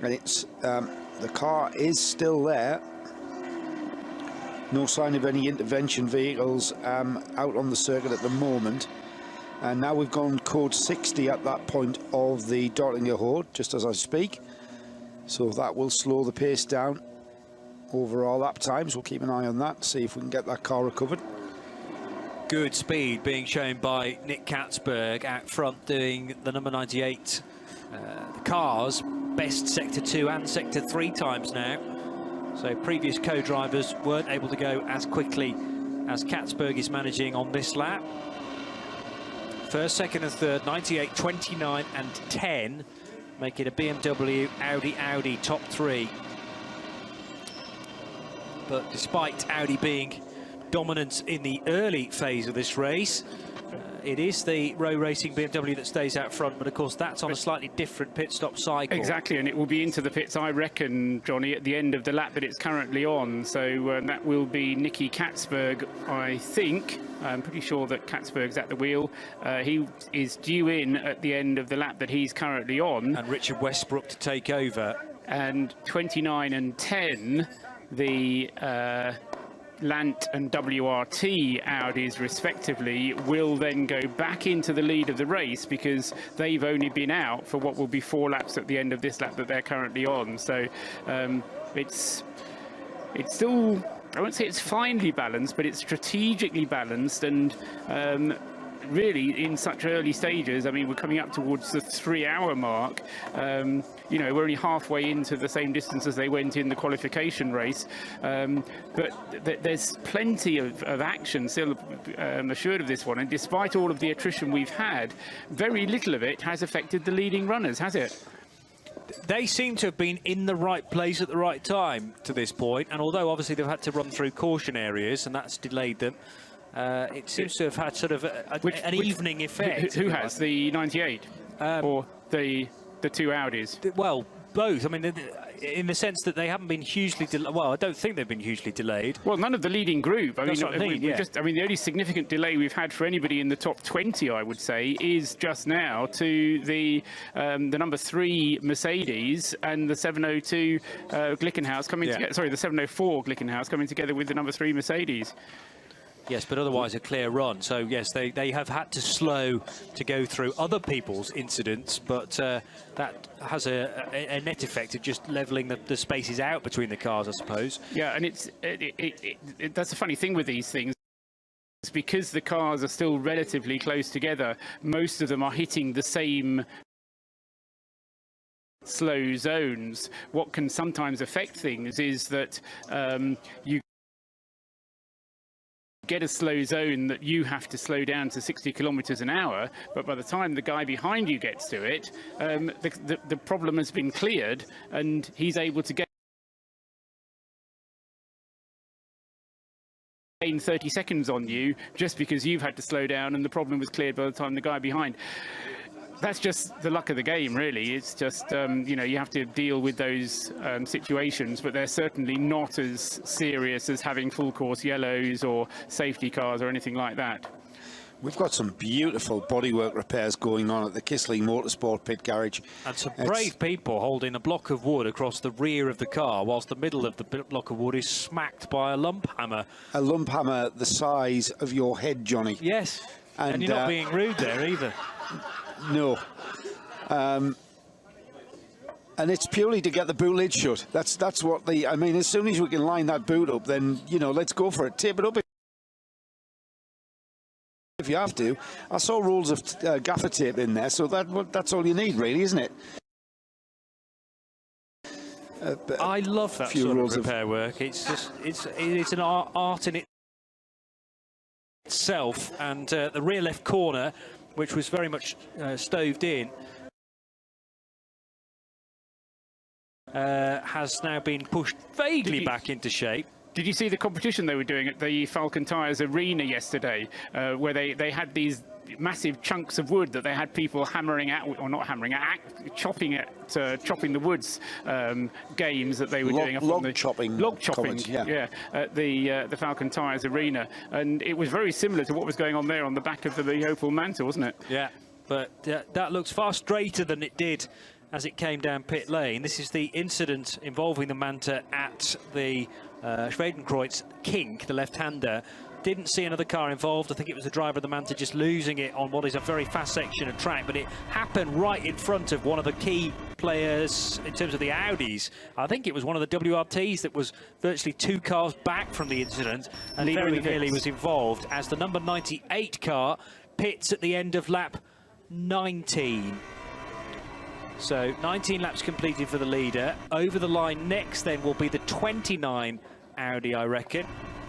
And it's the car is still there. No sign of any intervention vehicles out on the circuit at the moment. And now we've gone code 60 at that point of the Dottinger Hood, just as I speak. So that will slow the pace down. Overall lap times, we'll keep an eye on that, see if we can get that car recovered. Good speed being shown by Nick Katzberg out front, doing the number 98 the car's best sector 2 and sector 3 times now. So previous co-drivers weren't able to go as quickly as Katzberg is managing on this lap. First, second and third, 98, 29 and 10 make it a BMW, Audi top 3. But despite Audi being dominant in the early phase of this race, it is the row racing BMW that stays out front, but of course that's on a slightly different pit stop cycle. Exactly, and it will be into the pits, I reckon, Johnny, at the end of the lap that it's currently on. So that will be Nicky Katzberg, I think. I'm pretty sure that Katzberg's at the wheel. He is due in at the end of the lap that he's currently on. And Richard Westbrook to take over. And 29 and 10, the Lant and WRT Audis respectively will then go back into the lead of the race because they've only been out for what will be 4 laps at the end of this lap that they're currently on. So it's still, I won't say it's finely balanced, but it's strategically balanced, and really in such early stages. I mean, we're coming up towards the 3-hour mark. You know, we're only halfway into the same distance as they went in the qualification race, but there's plenty of action still assured of this one, and despite all of the attrition we've had, very little of it has affected the leading runners, has it? They seem to have been in the right place at the right time to this point, and although obviously they've had to run through caution areas and that's delayed them, it seems to have had sort of an evening effect. Who has, the 98 or the 2 Audis? Well, both. I mean, in the sense that they haven't been hugely delayed. Well, I don't think they've been hugely delayed. Well, none of the leading group. That's what I mean, yeah. I mean, the only significant delay we've had for anybody in the top 20, I would say, is just now to the number 3 Mercedes and the 702 Glickenhaus coming together. Sorry, the 704 Glickenhaus coming together with the number 3 Mercedes. Yes, but otherwise a clear run. So, yes, they have had to slow to go through other people's incidents, but that has a net effect of just levelling the spaces out between the cars, I suppose. Yeah, and that's a funny thing with these things. It's because the cars are still relatively close together. Most of them are hitting the same slow zones. What can sometimes affect things is that you get a slow zone that you have to slow down to 60 kilometers an hour, but by the time the guy behind you gets to it, the problem has been cleared and he's able to gain 30 seconds on you just because you've had to slow down and the problem was cleared by the time the guy behind. That's just the luck of the game, really. It's just, you know, you have to deal with those situations, but they're certainly not as serious as having full course yellows or safety cars or anything like that. We've got some beautiful bodywork repairs going on at the Kisling Motorsport pit garage. And some brave people holding a block of wood across the rear of the car, whilst the middle of the block of wood is smacked by a lump hammer. A lump hammer the size of your head, Johnny. Yes, and you're not being rude there either. No. And it's purely to get the boot lid shut. That's what I mean, as soon as we can line that boot up, then, you know, let's go for it. Tape it up if you have to. I saw rolls of gaffer tape in there, so that's all you need, really, isn't it? I love that sort of repair work. It's just it's an art in itself, and the rear left corner, which was very much stoved in, has now been pushed vaguely back into shape. Did you see the competition they were doing at the Falcon Tyres Arena yesterday, where they had these massive chunks of wood that they had people hammering at, or not hammering at, chopping the woods games that they were doing up on the log chopping, yeah, at the Falcon Tyres Arena, and it was very similar to what was going on there on the back of the Opel Manta, wasn't it? Yeah, but that looks far straighter than it did as it came down pit lane. This is the incident involving the Manta at the Schwedenkreuz kink, the left-hander. Didn't see another car involved. I think it was the driver of the Manta just losing it on what is a very fast section of track, but it happened right in front of one of the key players in terms of the Audis. I think it was one of the WRTs that was virtually 2 cars back from the incident and very nearly was involved, as the number 98 car pits at the end of lap 19. So 19 laps completed for the leader. Over the line next then will be the 29 Audi, I reckon.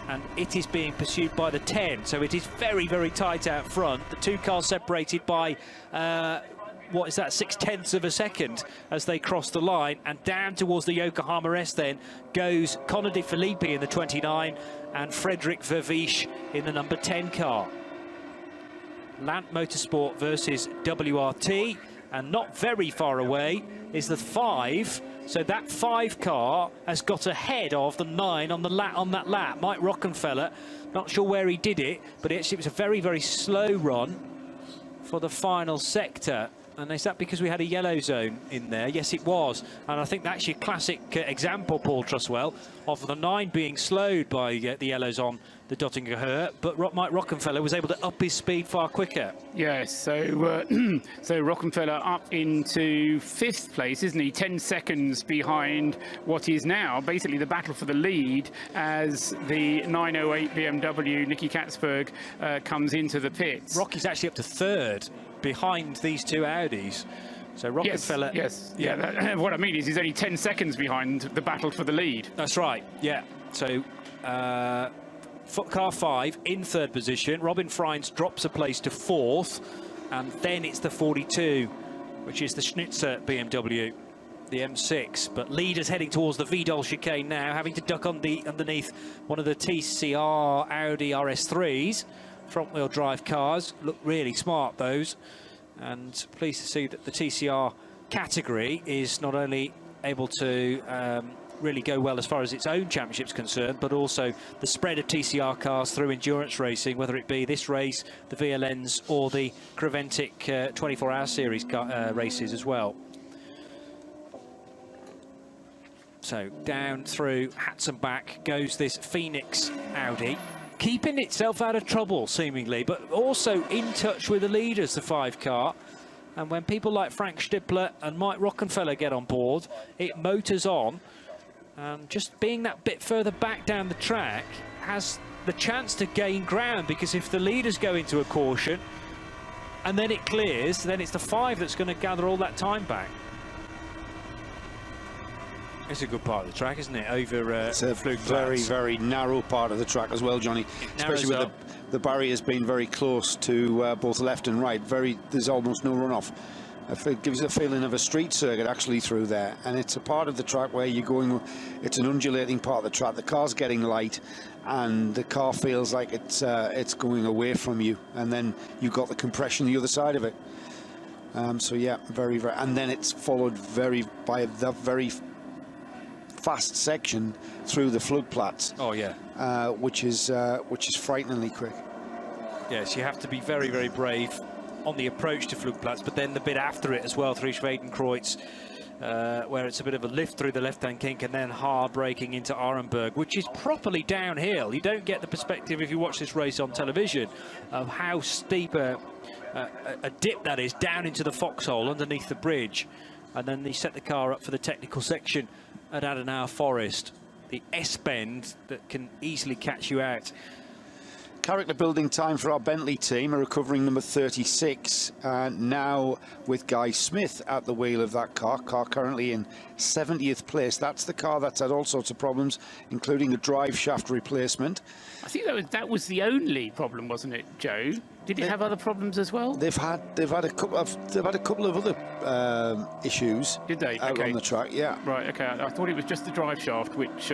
And it is being pursued by the 10. So it is very, very tight out front. The 2 cars separated by, what is that, 0.6 of a second as they cross the line. And down towards the Yokohama S then goes Conor De Filippi in the 29 and Frederick Vervisch in the number 10 car. Lant Motorsport versus WRT. And not very far away is the 5. So that 5 car has got ahead of the 9 on that lap. Mike Rockenfeller, not sure where he did it, but it was a very, very slow run for the final sector. And is that because we had a yellow zone in there? Yes, it was. And I think that's your classic example, Paul Truswell, of the 9 being slowed by the yellows on the Dottinger Hurt, but Mike Rockenfeller was able to up his speed far quicker. Yes, so so Rockenfeller up into 5th place, isn't he? 10 seconds behind what is now basically the battle for the lead as the 908 BMW Nicky Katzberg comes into the pits. Rocky's actually up to 3rd behind these 2 Audis. So Rockenfeller... Yes. What I mean is he's only 10 seconds behind the battle for the lead. That's right, yeah. So... car 5 in 3rd position. Robin Freins drops a place to 4th, and then it's the 42, which is the Schnitzer BMW, the M6. But leaders heading towards the Vidal chicane now, having to duck underneath one of the TCR Audi RS3s. Front-wheel drive cars look really smart, those. And pleased to see that the TCR category is not only able to really go well as far as its own championship's concerned, but also the spread of TCR cars through endurance racing, whether it be this race, the VLNs, or the Creventic 24-hour series races as well. So down through Hatzenbach goes this Phoenix Audi, keeping itself out of trouble seemingly, but also in touch with the leaders, the 5 car. And when people like Frank Stippler and Mike Rockenfeller get on board, it motors on. And just being that bit further back down the track has the chance to gain ground, because if the leaders go into a caution and then it clears, then it's the 5 that's going to gather all that time back. It's a good part of the track, isn't it? Over it's a very, very narrow part of the track as well, Johnny. Especially with the barriers being very close to both left and right. There's almost no runoff. It gives a feeling of a street circuit actually through there, and it's a part of the track where you're going. It's an undulating part of the track. The car's getting light, and the car feels like it's going away from you, and then you've got the compression the other side of it. So yeah, very, very, and then it's followed by that very fast section through the floodplats. Oh yeah, which is frighteningly quick. Yes, you have to be very, very brave on the approach to Flugplatz, but then the bit after it as well through Schwedenkreuz, where it's a bit of a lift through the left-hand kink and then hard braking into Arenberg, which is properly downhill. You don't get the perspective if you watch this race on television of how steep a dip that is down into the foxhole underneath the bridge. And then they set the car up for the technical section at Adenauer Forest, the S-bend that can easily catch you out. Character building time for our Bentley team, a recovering number 36, now with Guy Smith at the wheel of that car currently in 70th place. That's the car that's had all sorts of problems, including a drive shaft replacement. I think that was the only problem, wasn't it, Joe? Did it have other problems as well? They've had a couple of other issues. Did they? Out on the track, yeah. Right. Okay. I thought it was just the drive shaft, which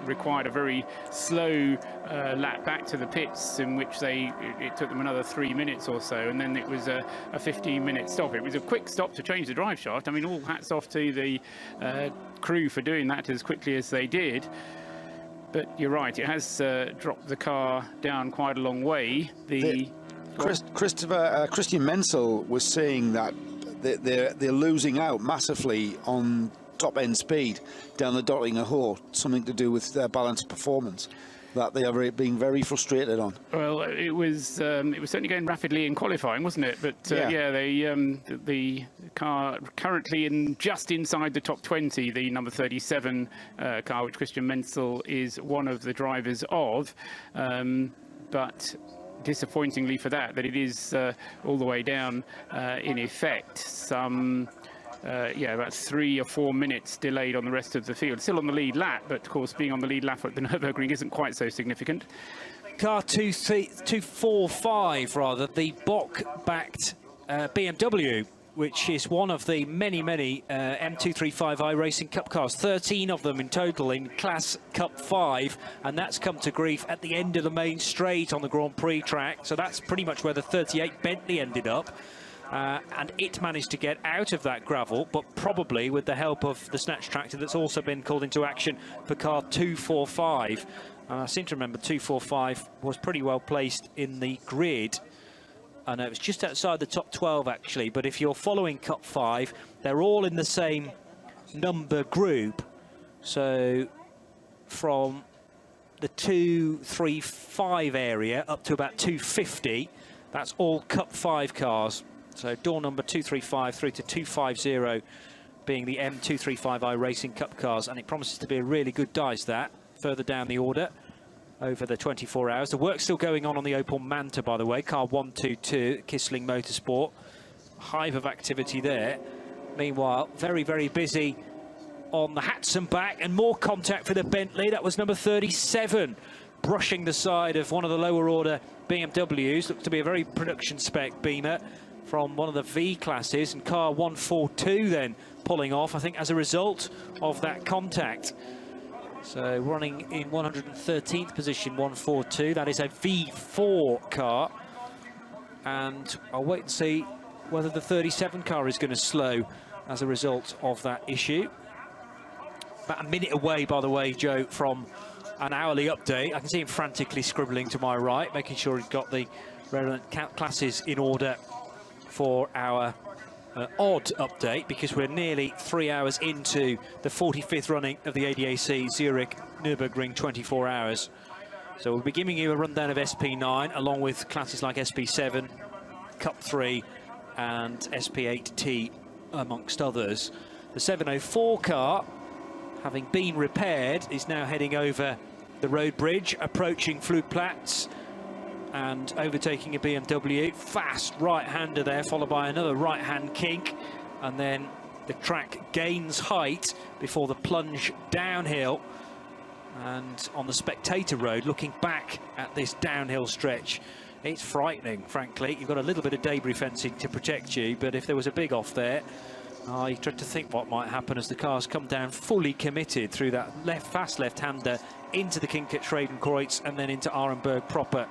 required a very slow lap back to the pits, in which it took them another 3 minutes or so, and then it was a 15-minute stop. It was a quick stop to change the drive shaft. I mean, all hats off to the crew for doing that as quickly as they did. But you're right, it has dropped the car down quite a long way. Christian Menzel was saying that they're losing out massively on top-end speed down the Dottinger Hole, something to do with their balanced performance that they are being very frustrated on. Well, it was certainly going rapidly in qualifying, wasn't it? But yeah, the car currently just inside the top 20, the number 37 car, which Christian Menzel is one of the drivers of, but disappointingly for that it is all the way down in effect. Some about 3 or 4 minutes delayed on the rest of the field. Still on the lead lap, but of course being on the lead lap at the Nurburgring isn't quite so significant. Car 245, rather, the Bock-backed BMW, which is one of the many M235i Racing Cup cars, 13 of them in total in Class Cup 5, and that's come to grief at the end of the main straight on the Grand Prix track. So that's pretty much where the 38 Bentley ended up. And it managed to get out of that gravel, but probably with the help of the snatch tractor that's also been called into action for car 245. I seem to remember 245 was pretty well placed in the grid. I know it was just outside the top 12 actually, but if you're following Cup 5, they're all in the same number group. So from the 235 area up to about 250, that's all Cup 5 cars. So door number 235 through to 250 being the M235i Racing Cup cars, and it promises to be a really good dice that further down the order over the 24 hours. The work's still going on the Opel Manta, by the way, car 122, Kissling Motorsport. Hive of activity there. Meanwhile, very, very busy on the Hatzenbach, and more contact for the Bentley. That was number 37, brushing the side of one of the lower order BMWs. Looks to be a very production spec Beamer from one of the V classes, and car 142 then pulling off, I think, as a result of that contact. So running in 113th position, 142. That is a V4 car. And I'll wait and see whether the 37 car is going to slow as a result of that issue. about a minute away, by the way, Joe, from an hourly update. I can see him frantically scribbling to my right, making sure he's got the relevant classes in order for our odd update, because we're nearly 3 hours into the 45th running of the ADAC Zurich Nurburgring 24 hours. So we'll be giving you a rundown of SP9, along with classes like SP7, Cup 3 and SP8T, amongst others. The 704 car, having been repaired, is now heading over the road bridge, approaching Flugplatz and overtaking a BMW. Fast right-hander there, followed by another right-hand kink, and then the track gains height before the plunge downhill. And on the spectator road, looking back at this downhill stretch, it's frightening, frankly. You've got a little bit of debris fencing to protect you, but if there was a big off there, you try to think what might happen as the cars come down fully committed through that fast left-hander into the kink at Schradenkreuz and then into Arenberg proper.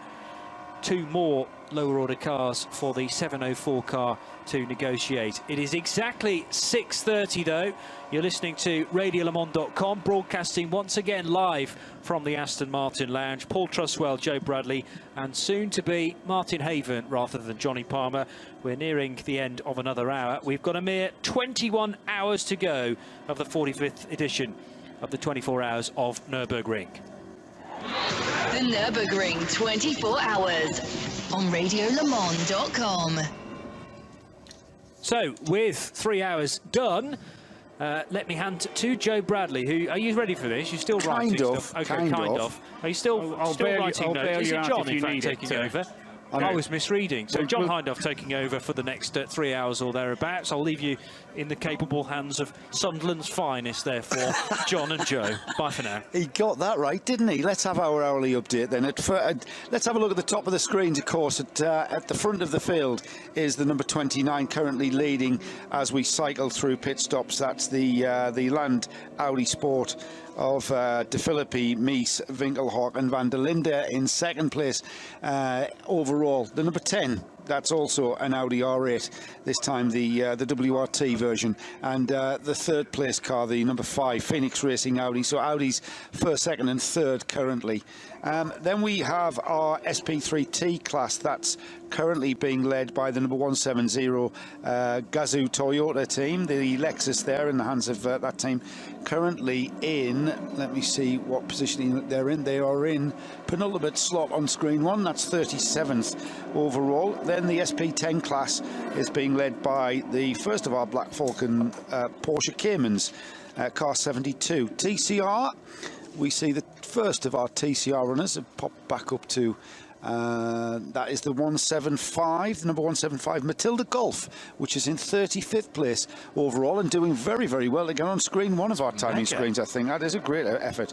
Two more lower order cars for the 704 car to negotiate. It is exactly 6:30 though. You're listening to RadioLeMans.com, broadcasting once again live from the Aston Martin Lounge. Paul Truswell, Joe Bradley, and soon to be Martin Haven rather than Johnny Palmer. We're nearing the end of another hour. We've got a mere 21 hours to go of the 45th edition of the 24 hours of Nurburgring. The Nurburgring 24 hours on RadioLeMans.com. So, with 3 hours done, let me hand to Joe Bradley. Who are you ready for this? You're still writing stuff. Okay, kind of. Are you still writing notes? Is it John, in fact, taking over? I was misreading. So John Hindhaugh taking over for the next 3 hours or thereabouts. I'll leave you in the capable hands of Sunderland's finest, therefore, John and Joe. Bye for now. He got that right, didn't he? Let's have our hourly update then. Let's have a look at the top of the screens, of course. At the front of the field is the number 29 currently leading as we cycle through pit stops. That's the Land Audi Sport of De Filippi, Mies, Winkelhock and Van der Linde in second place. Overall, the number 10, that's also an Audi R8, this time the WRT version, and the third place car, the number 5 Phoenix Racing Audi. So Audi's first, second and third currently. Then we have our SP3T class. That's currently being led by the number 170 Gazoo Toyota team. The Lexus there in the hands of that team. Currently in, let me see what positioning they're in. They are in penultimate slot on screen one. That's 37th overall. Then the SP10 class is being led by the first of our Black Falcon Porsche Caymans, car 72. TCR, we see the first of our TCR runners have popped back up to that is the 175, the number 175 Matilda Golf, which is in 35th place overall and doing very, very well again on screen one of our timing screens. I think that is a great effort.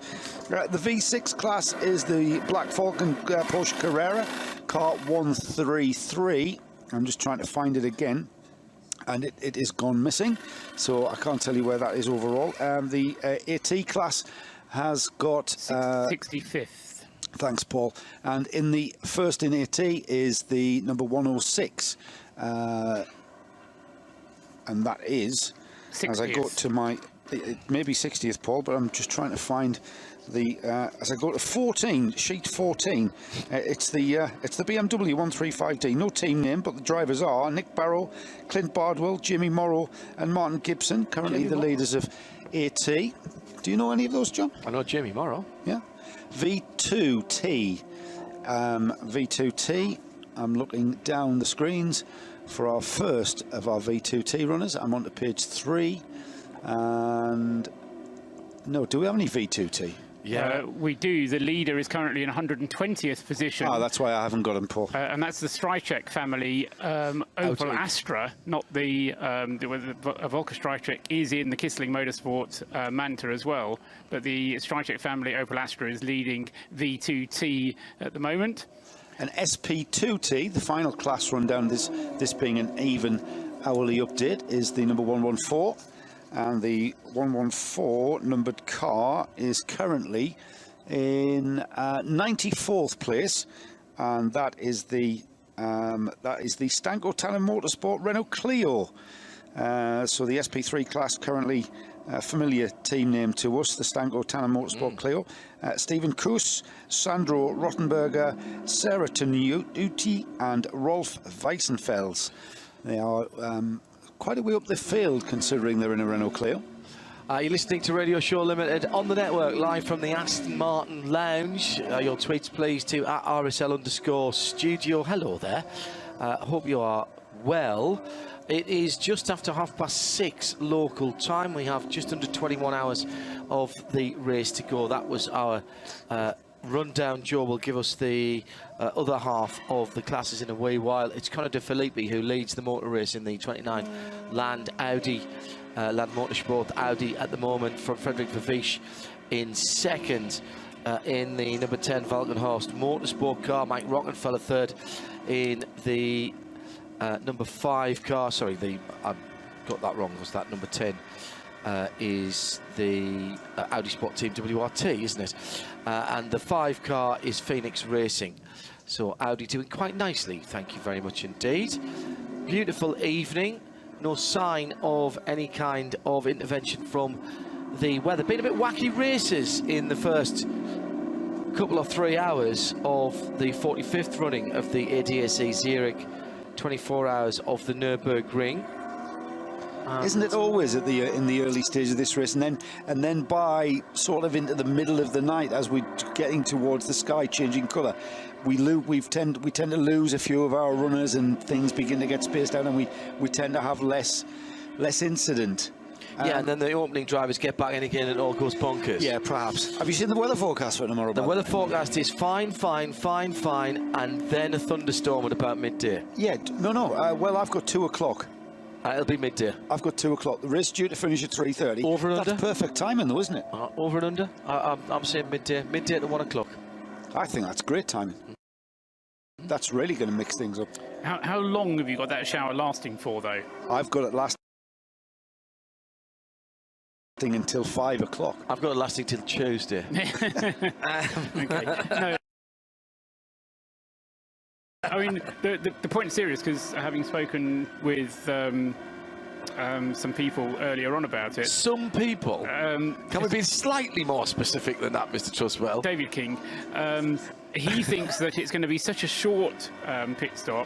The V6 class is the Black Falcon Porsche Carrera, car 133. I'm just trying to find it again, and it is gone missing, so I can't tell you where that is overall. The AT class has got 65th. Thanks, Paul. And in the first in AT is the number 106, and that is 60th. As I go to my, it may be 60th, Paul, but I'm just trying to find the as I go to 14, sheet 14. It's the BMW 135D. No team name, but the drivers are Nick Barrow, Clint Bardwell, Jimmy Morrow, and Martin Gibson. Currently the leaders of AT. Do you know any of those, John? I know Jimmy Morrow. Yeah. V2T. V2T. I'm looking down the screens for our first of our V2T runners. I'm on to page 3. And no, do we have any V2T? Yeah, we do. The leader is currently in 120th position. Oh, that's why I haven't got him, Paul. And that's the Strychek family. Opel Astra, not the Volker Strychek is in the Kissling Motorsport Manta as well. But the Strychek family, Opel Astra, is leading V2T at the moment. And SP2T, the final class rundown, this being an even hourly update, is the number 114. And the 114 numbered car is currently in 94th place, and that is the Stanko Talon Motorsport Renault Clio. So the SP3 class currently a familiar team name to us, the Stanko Tanner Motorsport Clio. Stephen Kuss, Sandro Rottenberger, Sarah Tenuti and Rolf Weissenfels. They are quite a way up the field considering they're in a Renault Clio. You're listening to Radio Show Limited on the network, live from the Aston Martin Lounge. Your tweets, please, to @RSL_studio. Hello there. Hope you are well. It is just after 6:30 local time. We have just under 21 hours of the race to go. That was our rundown. Joe will give us the other half of the classes in a wee while. It's Conor De Filippi who leads the motor race in the 29 Land Audi. Land Motorsport Audi at the moment, from Frederick Vervisch in second. In the number 10 Valkenhorst Motorsport car, Mike Rockenfeller third in the number 5 car. Sorry, I got that wrong. Was that number 10 is the Audi Sport Team WRT, isn't it? And the 5 car is Phoenix Racing. So Audi doing quite nicely, thank you very much indeed. Beautiful evening. No sign of any kind of intervention from the weather. Been a bit wacky races in the first couple of 3 hours of the 45th running of the ADAC Zurich 24 hours of the Nurburgring. Isn't it always at the in the early stage of this race, and then by sort of into the middle of the night, as we're getting towards the sky changing colour, we tend to lose a few of our runners, and things begin to get spaced out, and we tend to have less incident. Yeah, and then the opening drivers get back in again and it all goes bonkers. Yeah, perhaps. Have you seen the weather forecast for tomorrow? The weather forecast is fine, and then a thunderstorm at about midday. Yeah, no. Well, I've got 2 o'clock. It'll be midday. I've got 2 o'clock. The race is due to finish at 3:30. Over and under? That's perfect timing, though, isn't it? Over and under? I'm saying midday. Midday to 1 o'clock. I think that's great timing. That's really going to mix things up. How long have you got that shower lasting for, though? I've got it lasting until 5 o'clock. I've got it lasting till Tuesday. Okay. No. I mean, the point is serious, because having spoken with some people earlier on about it. Some people? Can we be slightly more specific than that, Mr. Truswell? David King. He thinks that it's going to be such a short pit stop,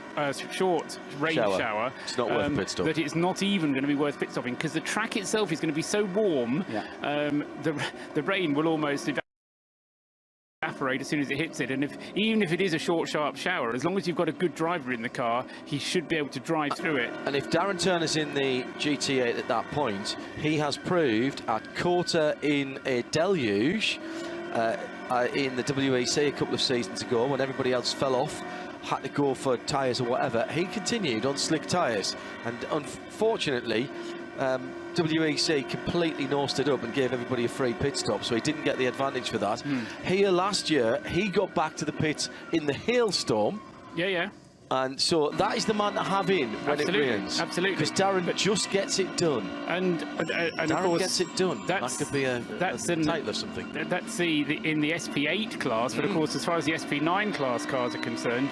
short rain shower. It's not worth pit stop. That it's not even going to be worth pit stopping, because the track itself is going to be so warm. Yeah. The rain will almost evaporate as soon as it hits it, and even if it is a short, sharp shower, as long as you've got a good driver in the car, he should be able to drive through it. And if Darren Turner's in the GT8 at that point, he has proved at Kota in a deluge in the WEC a couple of seasons ago, when everybody else fell off, had to go for tyres or whatever, he continued on slick tyres, and unfortunately WEC completely nosed it up and gave everybody a free pit stop, so he didn't get the advantage for that. Here last year, he got back to the pits in the hailstorm. Yeah. And so that is the man to have in when it rains. Absolutely. Because Darren just gets it done. And Darren of course, gets it done. That could be a title or something. That's in the SP8 class, but of course, as far as the SP9 class cars are concerned,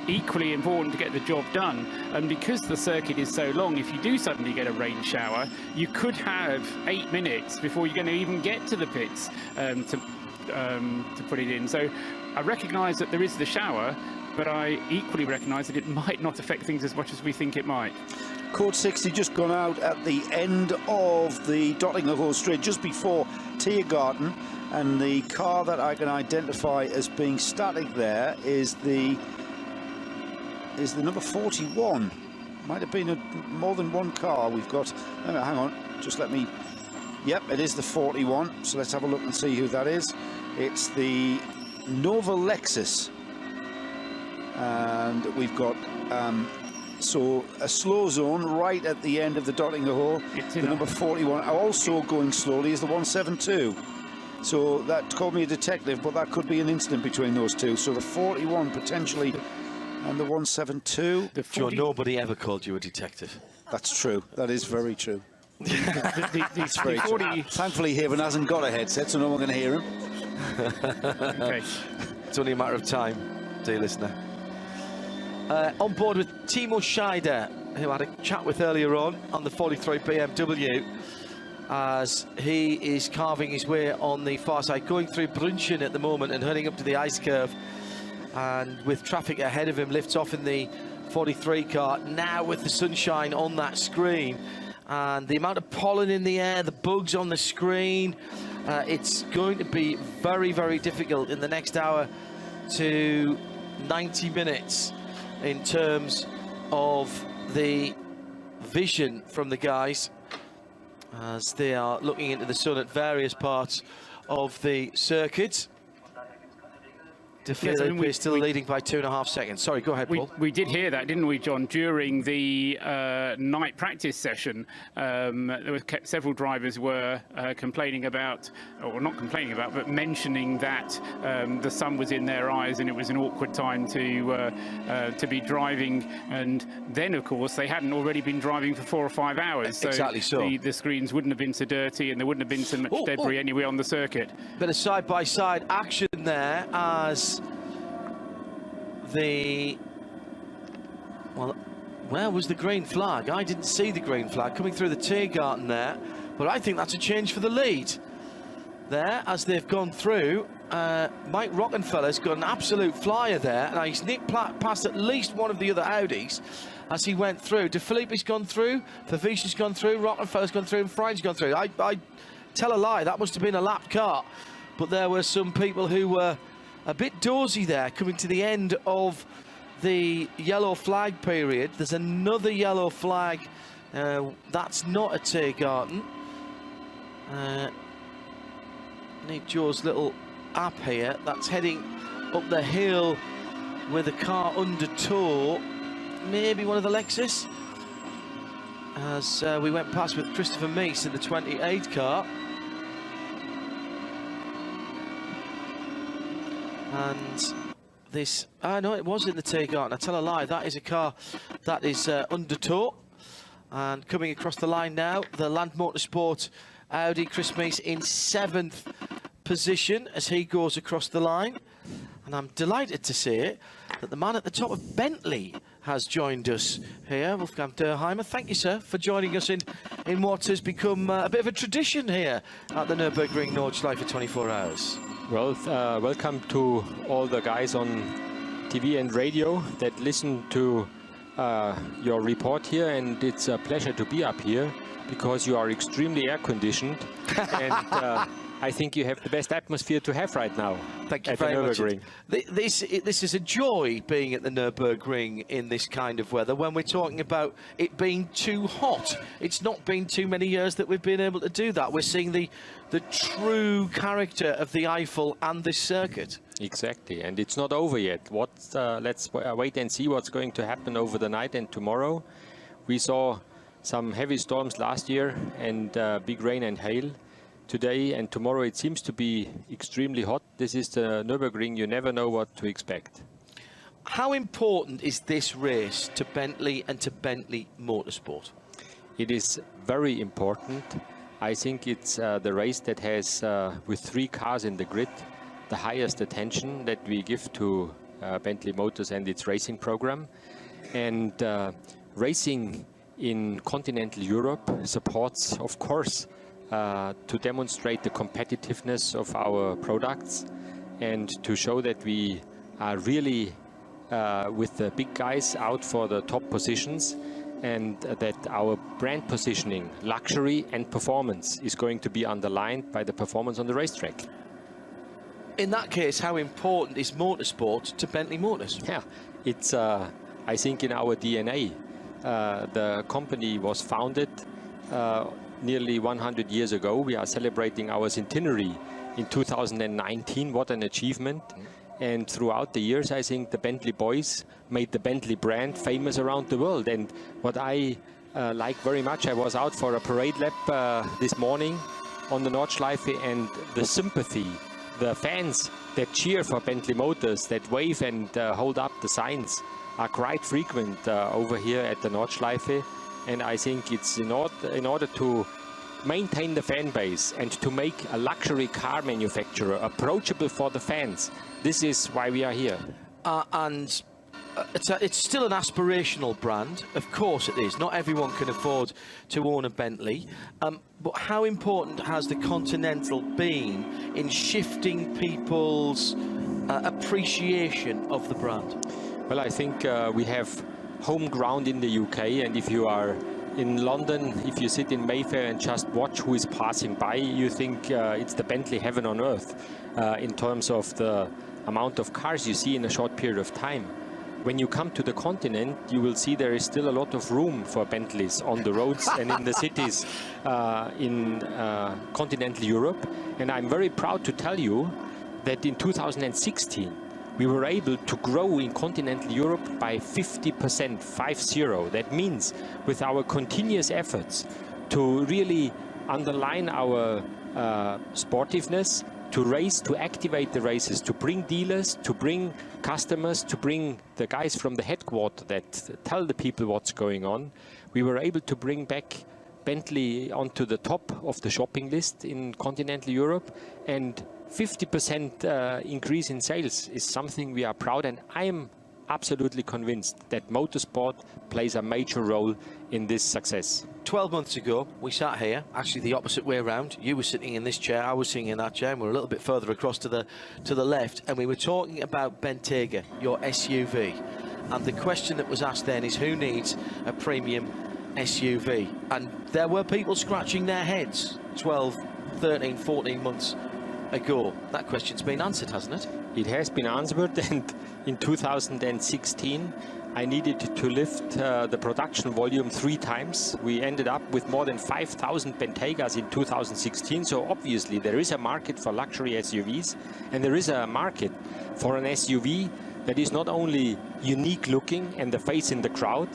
equally important to get the job done. And because the circuit is so long, if you do suddenly get a rain shower, you could have 8 minutes before you're going to even get to the pits to put it in. So I recognise that there is the shower, but I equally recognise that it might not affect things as much as we think it might. Code 60 just gone out at the end of the Dottingham Straight, just before Tiergarten, and the car that I can identify as being static there is the number 41. Might have been more than one car we've got. Hang on, just let me. Yep, it is the 41. So let's have a look and see who that is. It's the Nova Lexus. And we've got so a slow zone right at the end of the Dottingham Hole. The number 41 also going slowly is the 172. So that called me a detective, but that could be an incident between those two. So the 41 potentially and the 172. Joe, nobody ever called you a detective. That's true. That is very true. That's very true. Thankfully, Haven hasn't got a headset, so no one can hear him. Okay. It's only a matter of time, dear listener. On board with Timo Scheider, who I had a chat with earlier on the 43 BMW. as he is carving his way on the far side, going through Brunchen at the moment and heading up to the ice curve. And with traffic ahead of him, lifts off in the 43 car. Now with the sunshine on that screen and the amount of pollen in the air, the bugs on the screen, it's going to be very, very difficult in the next hour to 90 minutes in terms of the vision from the guys as they are looking into the sun at various parts of the circuit. Yes, I mean, we're still leading by 2.5 seconds. Sorry, go ahead, Paul. We did hear that, didn't we, John, during the night practice session. There were several drivers were complaining about, or not complaining about, but mentioning that the sun was in their eyes and it was an awkward time to be driving. And then, of course, they hadn't already been driving for 4 or 5 hours. So exactly so. The screens wouldn't have been so dirty and there wouldn't have been so much debris anyway on the circuit. Bit of side-by-side action there as well, where was the green flag? I didn't see the green flag coming through the Tiergarten there, but I think that's a change for the lead there as they've gone through. Mike Rockenfeller's got an absolute flyer there, and he's nipped past at least one of the other Audis as he went through. De Filippi's gone through, Favici's gone through, Rockenfeller's gone through, and Frein's gone through. I tell a lie, that must have been a lapped car, but there were some people who were a bit dozy there coming to the end of the yellow flag period. There's another yellow flag. That's not a Tiergarten. Need Joe's little app here. That's heading up the hill with a car under tow. Maybe one of the Lexus. As we went past with Christopher Meese in the 28 car. And this, no, it was in the Tiergarten. I tell a lie, that is a car that is under tow. And coming across the line now, the Land Motorsport Audi, Chris Meese in 7th position as he goes across the line. And I'm delighted to see it, that the man at the top of Bentley has joined us here, Wolfgang Derheimer. Thank you, sir, for joining us in what has become a bit of a tradition here at the Nurburgring Nordschleife for 24 hours. Well, welcome to all the guys on TV and radio that listen to your report here, and it's a pleasure to be up here because you are extremely air-conditioned and I think you have the best atmosphere to have right now. Thank you at very the much. Nurburgring. This is a joy being at the Nurburgring in this kind of weather when we're talking about it being too hot. It's not been too many years that we've been able to do that. We're seeing the true character of the Eifel and this circuit. Exactly, and it's not over yet. Let's wait and see what's going to happen over the night and tomorrow. We saw some heavy storms last year and big rain and hail. Today and tomorrow it seems to be extremely hot. This is the Nürburgring. You never know what to expect. How important is this race to Bentley and to Bentley Motorsport? It is very important. I think it's the race that has, with 3 cars in the grid, the highest attention that we give to Bentley Motors and its racing program. And racing in continental Europe supports, of course, to demonstrate the competitiveness of our products and to show that we are really with the big guys out for the top positions, and that our brand positioning, luxury and performance, is going to be underlined by the performance on the racetrack. In that case, how important is motorsport to Bentley Motors? Yeah, it's I think in our DNA. The company was founded nearly 100 years ago. We are celebrating our centenary in 2019. What an achievement. And throughout the years, I think the Bentley boys made the Bentley brand famous around the world. And what I like very much, I was out for a parade lap this morning on the Nordschleife, and the sympathy, the fans that cheer for Bentley Motors, that wave and hold up the signs, are quite frequent over here at the Nordschleife. And I think it's in order to maintain the fan base and to make a luxury car manufacturer approachable for the fans. This is why we are here. And it's still an aspirational brand, of course it is. Not everyone can afford to own a Bentley, but how important has the Continental been in shifting people's appreciation of the brand? Well, I think we have home ground in the UK, and if you are in London, if you sit in Mayfair and just watch who is passing by, you think it's the Bentley heaven on earth in terms of the amount of cars you see in a short period of time. When you come to the continent, you will see there is still a lot of room for Bentleys on the roads and in the cities in continental Europe. And I'm very proud to tell you that in 2016, we were able to grow in continental Europe by 50%, 50. That means with our continuous efforts to really underline our sportiveness, to race, to activate the races, to bring dealers, to bring customers, to bring the guys from the headquarters that tell the people what's going on, we were able to bring back Bentley onto the top of the shopping list in continental Europe, and 50% increase in sales is something we are proud, and I am absolutely convinced that motorsport plays a major role in this success. 12 months ago, we sat here, actually the opposite way around. You were sitting in this chair, I was sitting in that chair, and we're a little bit further across to the left, and we were talking about Bentayga, your SUV. And the question that was asked then is, who needs a premium SUV? And there were people scratching their heads 12, 13, 14 months ago. That question's been answered, hasn't it? It has been answered, and in 2016 I needed to lift the production volume 3 times. We ended up with more than 5,000 Bentaygas in 2016, so obviously there is a market for luxury SUVs, and there is a market for an SUV that is not only unique looking and the face in the crowd.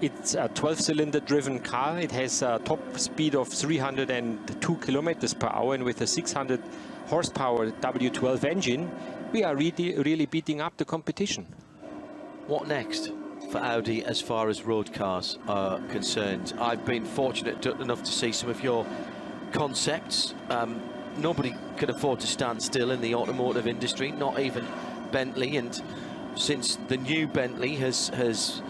It's a 12-cylinder driven car. It has a top speed of 302 kilometers per hour, and with a 600 horsepower W12 engine, we are really beating up the competition. What next for Audi as far as road cars are concerned? I've been fortunate enough to see some of your concepts. Nobody can afford to stand still in the automotive industry, not even Bentley. And since the new Bentley has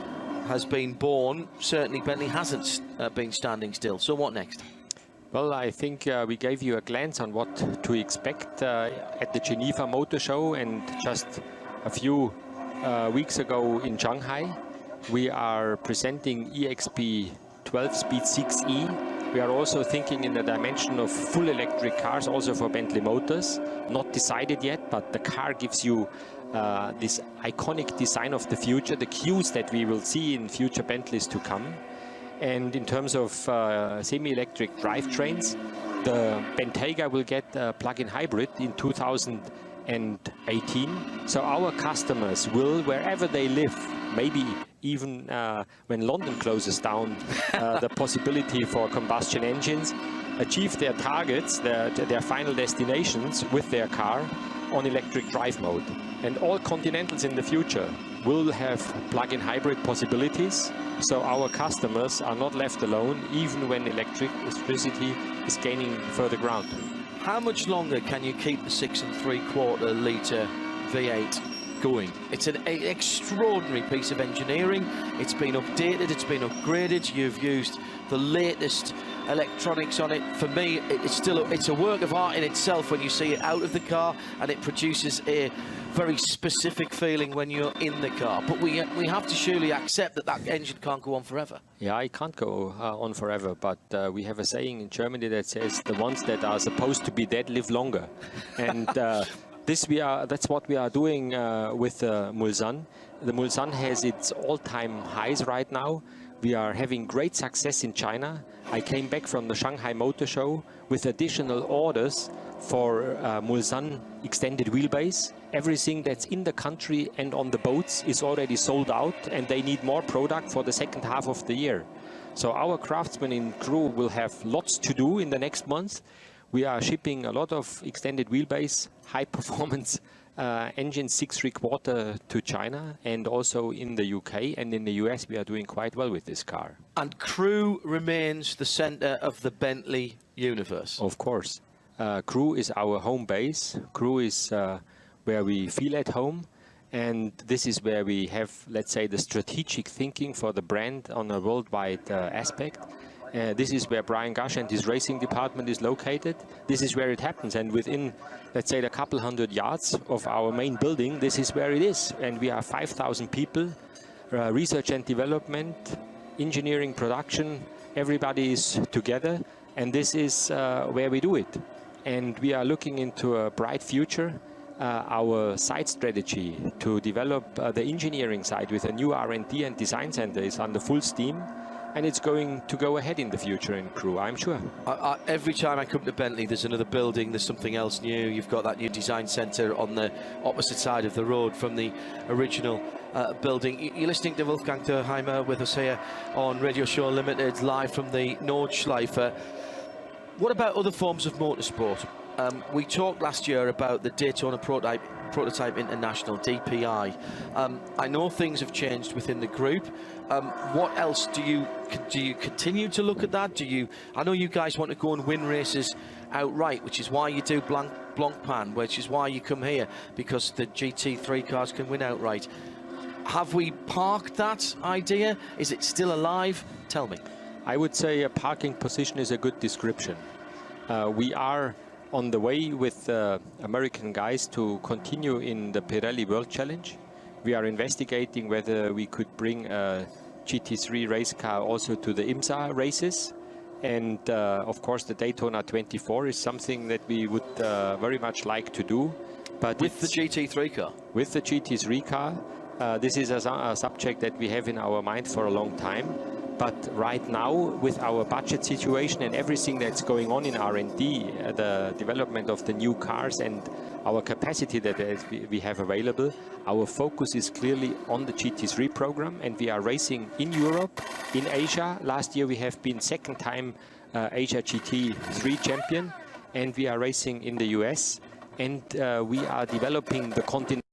been born, certainly Bentley hasn't been standing still. So what next? Well, I think we gave you a glance on what to expect at the Geneva Motor Show, and just a few weeks ago in Shanghai, we are presenting EXP 12-speed 6E. We are also thinking in the dimension of full electric cars, also for Bentley Motors. Not decided yet, but the car gives you this iconic design of the future, the cues that we will see in future Bentleys to come. And in terms of semi-electric drivetrains, the Bentayga will get a plug-in hybrid in 2018. So our customers will, wherever they live, maybe even when London closes down, the possibility for combustion engines, achieve their targets, their final destinations with their car on electric drive mode. And all Continentals in the future will have plug-in hybrid possibilities, so our customers are not left alone, even when electricity is gaining further ground. How much longer can you keep the 6 3/4 litre V8 going? It's an extraordinary piece of engineering. It's been updated, it's been upgraded. You've used the latest electronics on it. For me, it's a work of art in itself when you see it out of the car, and it produces a very specific feeling when you're in the car. But we have to surely accept that engine can't go on forever. Yeah, it can't go on forever, but we have a saying in Germany that says the ones that are supposed to be dead live longer. And that's what we are doing with the Mulsanne. The Mulsanne has its all-time highs right now. We are having great success in China. I came back from the Shanghai Motor Show with additional orders for Mulsanne extended wheelbase. Everything that's in the country and on the boats is already sold out, and they need more product for the second half of the year. So our craftsmen in Crew will have lots to do in the next month. We are shipping a lot of extended wheelbase, high performance engine 6 3/4 to China, and also in the UK and in the US we are doing quite well with this car. And Crew remains the centre of the Bentley universe. Of course. Crew is our home base. Crew is where we feel at home, And this is where we have, let's say, the strategic thinking for the brand on a worldwide aspect. This is where Brian Gush and his racing department is located. This is where it happens. And within, let's say, a couple hundred yards of our main building, this is where it is. And we are 5,000 people, research and development, engineering, production, everybody is together. And this is where we do it. And we are looking into a bright future. Our site strategy to develop the engineering side with a new R&D and design center is under full steam, and it's going to go ahead in the future in Crewe, I'm sure. Every time I come to Bentley, there's another building, there's something else new. You've got that new design center on the opposite side of the road from the original building. You're listening to Wolfgang Thurheimer with us here on Radio Show Limited, live from the Nordschleife. What about other forms of motorsport? We talked last year about the Daytona Prototype International, DPI. I know things have changed within the group. What else do you continue to look at that? I know you guys want to go and win races outright, which is why you do Blancpain, which is why you come here, because the GT3 cars can win outright. Have we parked that idea? Is it still alive? Tell me. I would say a parking position is a good description. We are on the way with American guys to continue in the Pirelli World Challenge. We are investigating whether we could bring a GT3 race car also to the IMSA races. And of course the Daytona 24 is something that we would very much like to do. But with the GT3 car? With the GT3 car. This is a subject that we have in our mind for a long time. But right now, with our budget situation and everything that's going on in R&D, the development of the new cars and our capacity that we have available, our focus is clearly on the GT3 program, and we are racing in Europe, in Asia. Last year we have been second time Asia GT3 champion, and we are racing in the US, and we are developing the Continental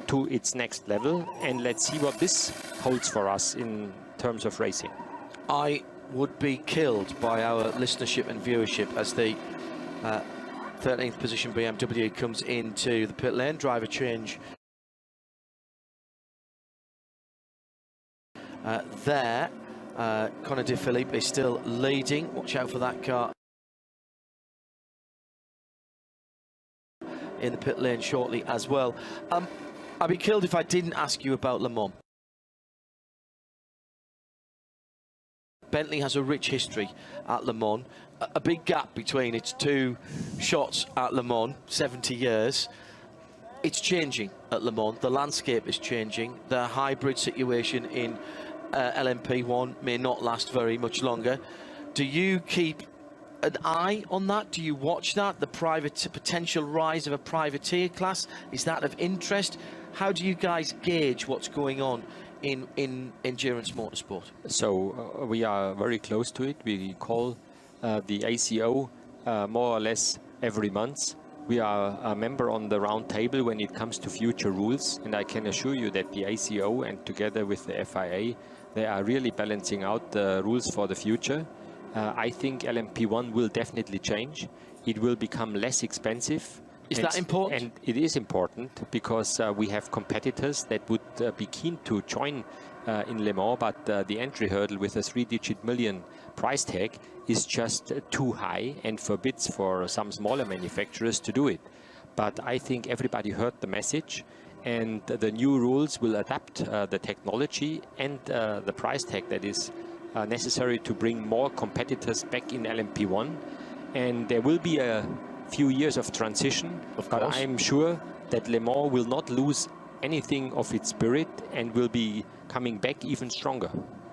to its next level, and let's see what this holds for us in terms of racing. I would be killed by our listenership and viewership as the 13th position BMW comes into the pit lane. Driver change there. Conor De Philippe is still leading. Watch out for that car in the pit lane shortly as well. I'd be killed if I didn't ask you about Le Mans. Bentley has a rich history at Le Mans, a big gap between its two shots at Le Mans, 70 years. It's changing at Le Mans, the landscape is changing, the hybrid situation in LMP1 may not last very much longer. Do you keep an eye on that? Do you watch that? The potential rise of a privateer class, is that of interest? How do you guys gauge what's going on in endurance motorsport? So we are very close to it. We call the ACO more or less every month. We are a member on the round table when it comes to future rules, and I can assure you that the ACO and together with the FIA, they are really balancing out the rules for the future. I think LMP1 will definitely change. It will become less expensive. Is that important? And it is important because we have competitors that would be keen to join in Le Mans, but the entry hurdle with a 3-digit million price tag is just too high and forbids for some smaller manufacturers to do it. But I think everybody heard the message, and the new rules will adapt the technology and the price tag that is necessary to bring more competitors back in LMP1, and there will be a few years of transition, but I'm sure that Le Mans will not lose anything of its spirit and will be coming back even stronger.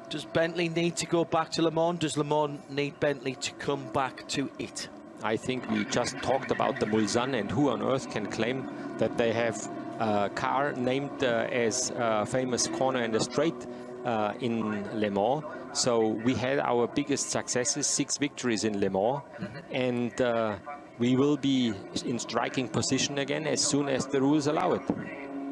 Does Bentley need to go back to Le Mans? Does Le Mans need Bentley to come back to it? I think we just talked about the Mulsanne, and who on earth can claim that they have a car named as a famous corner and a straight in Le Mans. So we had our biggest successes, 6 victories in Le Mans, and we will be in striking position again as soon as the rules allow it.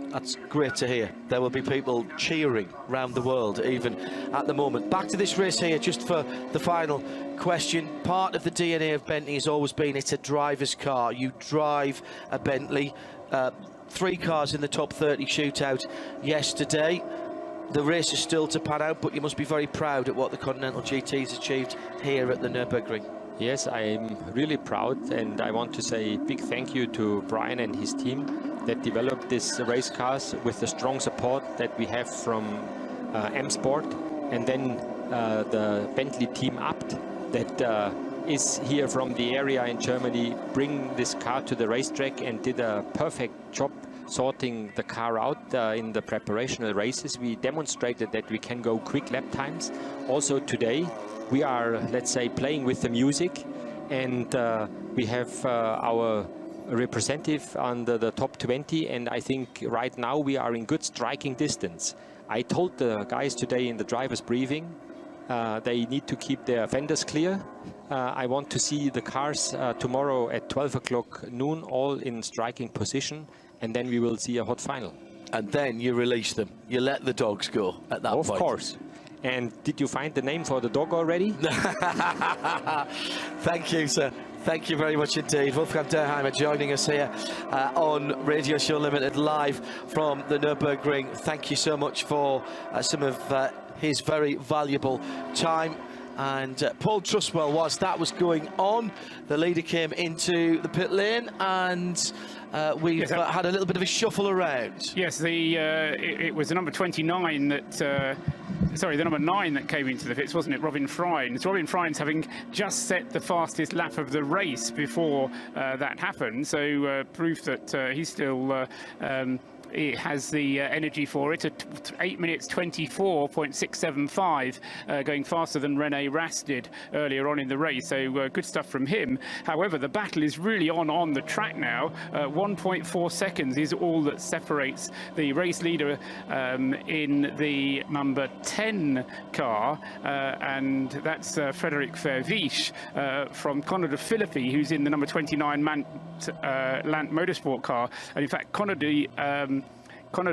That's great to hear. There will be people cheering around the world even at the moment. Back to this race here, just for the final question. Part of the DNA of Bentley has always been it's a driver's car. You drive a Bentley. 3 cars in the top 30 shootout yesterday. The race is still to pan out, but you must be very proud at what the Continental GT's achieved here at the Nurburgring. Yes, I'm really proud, and I want to say big thank you to Brian and his team that developed these race cars with the strong support that we have from M Sport, and then the Bentley team Abt that is here from the area in Germany, bring this car to the racetrack and did a perfect job sorting the car out in the preparational races. We demonstrated that we can go quick lap times. Also today we are, let's say, playing with the music, and we have our representative under the top 20, and I think right now we are in good striking distance. I told the guys today in the driver's briefing they need to keep their fenders clear. I want to see the cars tomorrow at 12 o'clock noon all in striking position, and then we will see a hot final. And then you release them. You let the dogs go at that point. Of course. And did you find the name for the dog already? Thank you, sir. Thank you very much indeed. Wolfgang Derheimer joining us here on Radio Show Limited live from the Nurburgring. Thank you so much for some of his very valuable time. And Paul Trustwell, whilst that was going on, the leader came into the pit lane, and we've had a little bit of a shuffle around. Yes, it was the number 29 that... sorry, the number 9 that came into the pits, wasn't it? Robin Freins. Robin Freins having just set the fastest lap of the race before that happened, so proof that he's still... it has the energy for it at 8 minutes 24.675, going faster than Rene Rast did earlier on in the race. So good stuff from him. However, the battle is really on the track now. 1.4 seconds is all that separates the race leader in the number 10 car, and that's Frederic Verviche from Conor de Philippi, who's in the number 29 Lant Motorsport car. And in fact, Conor de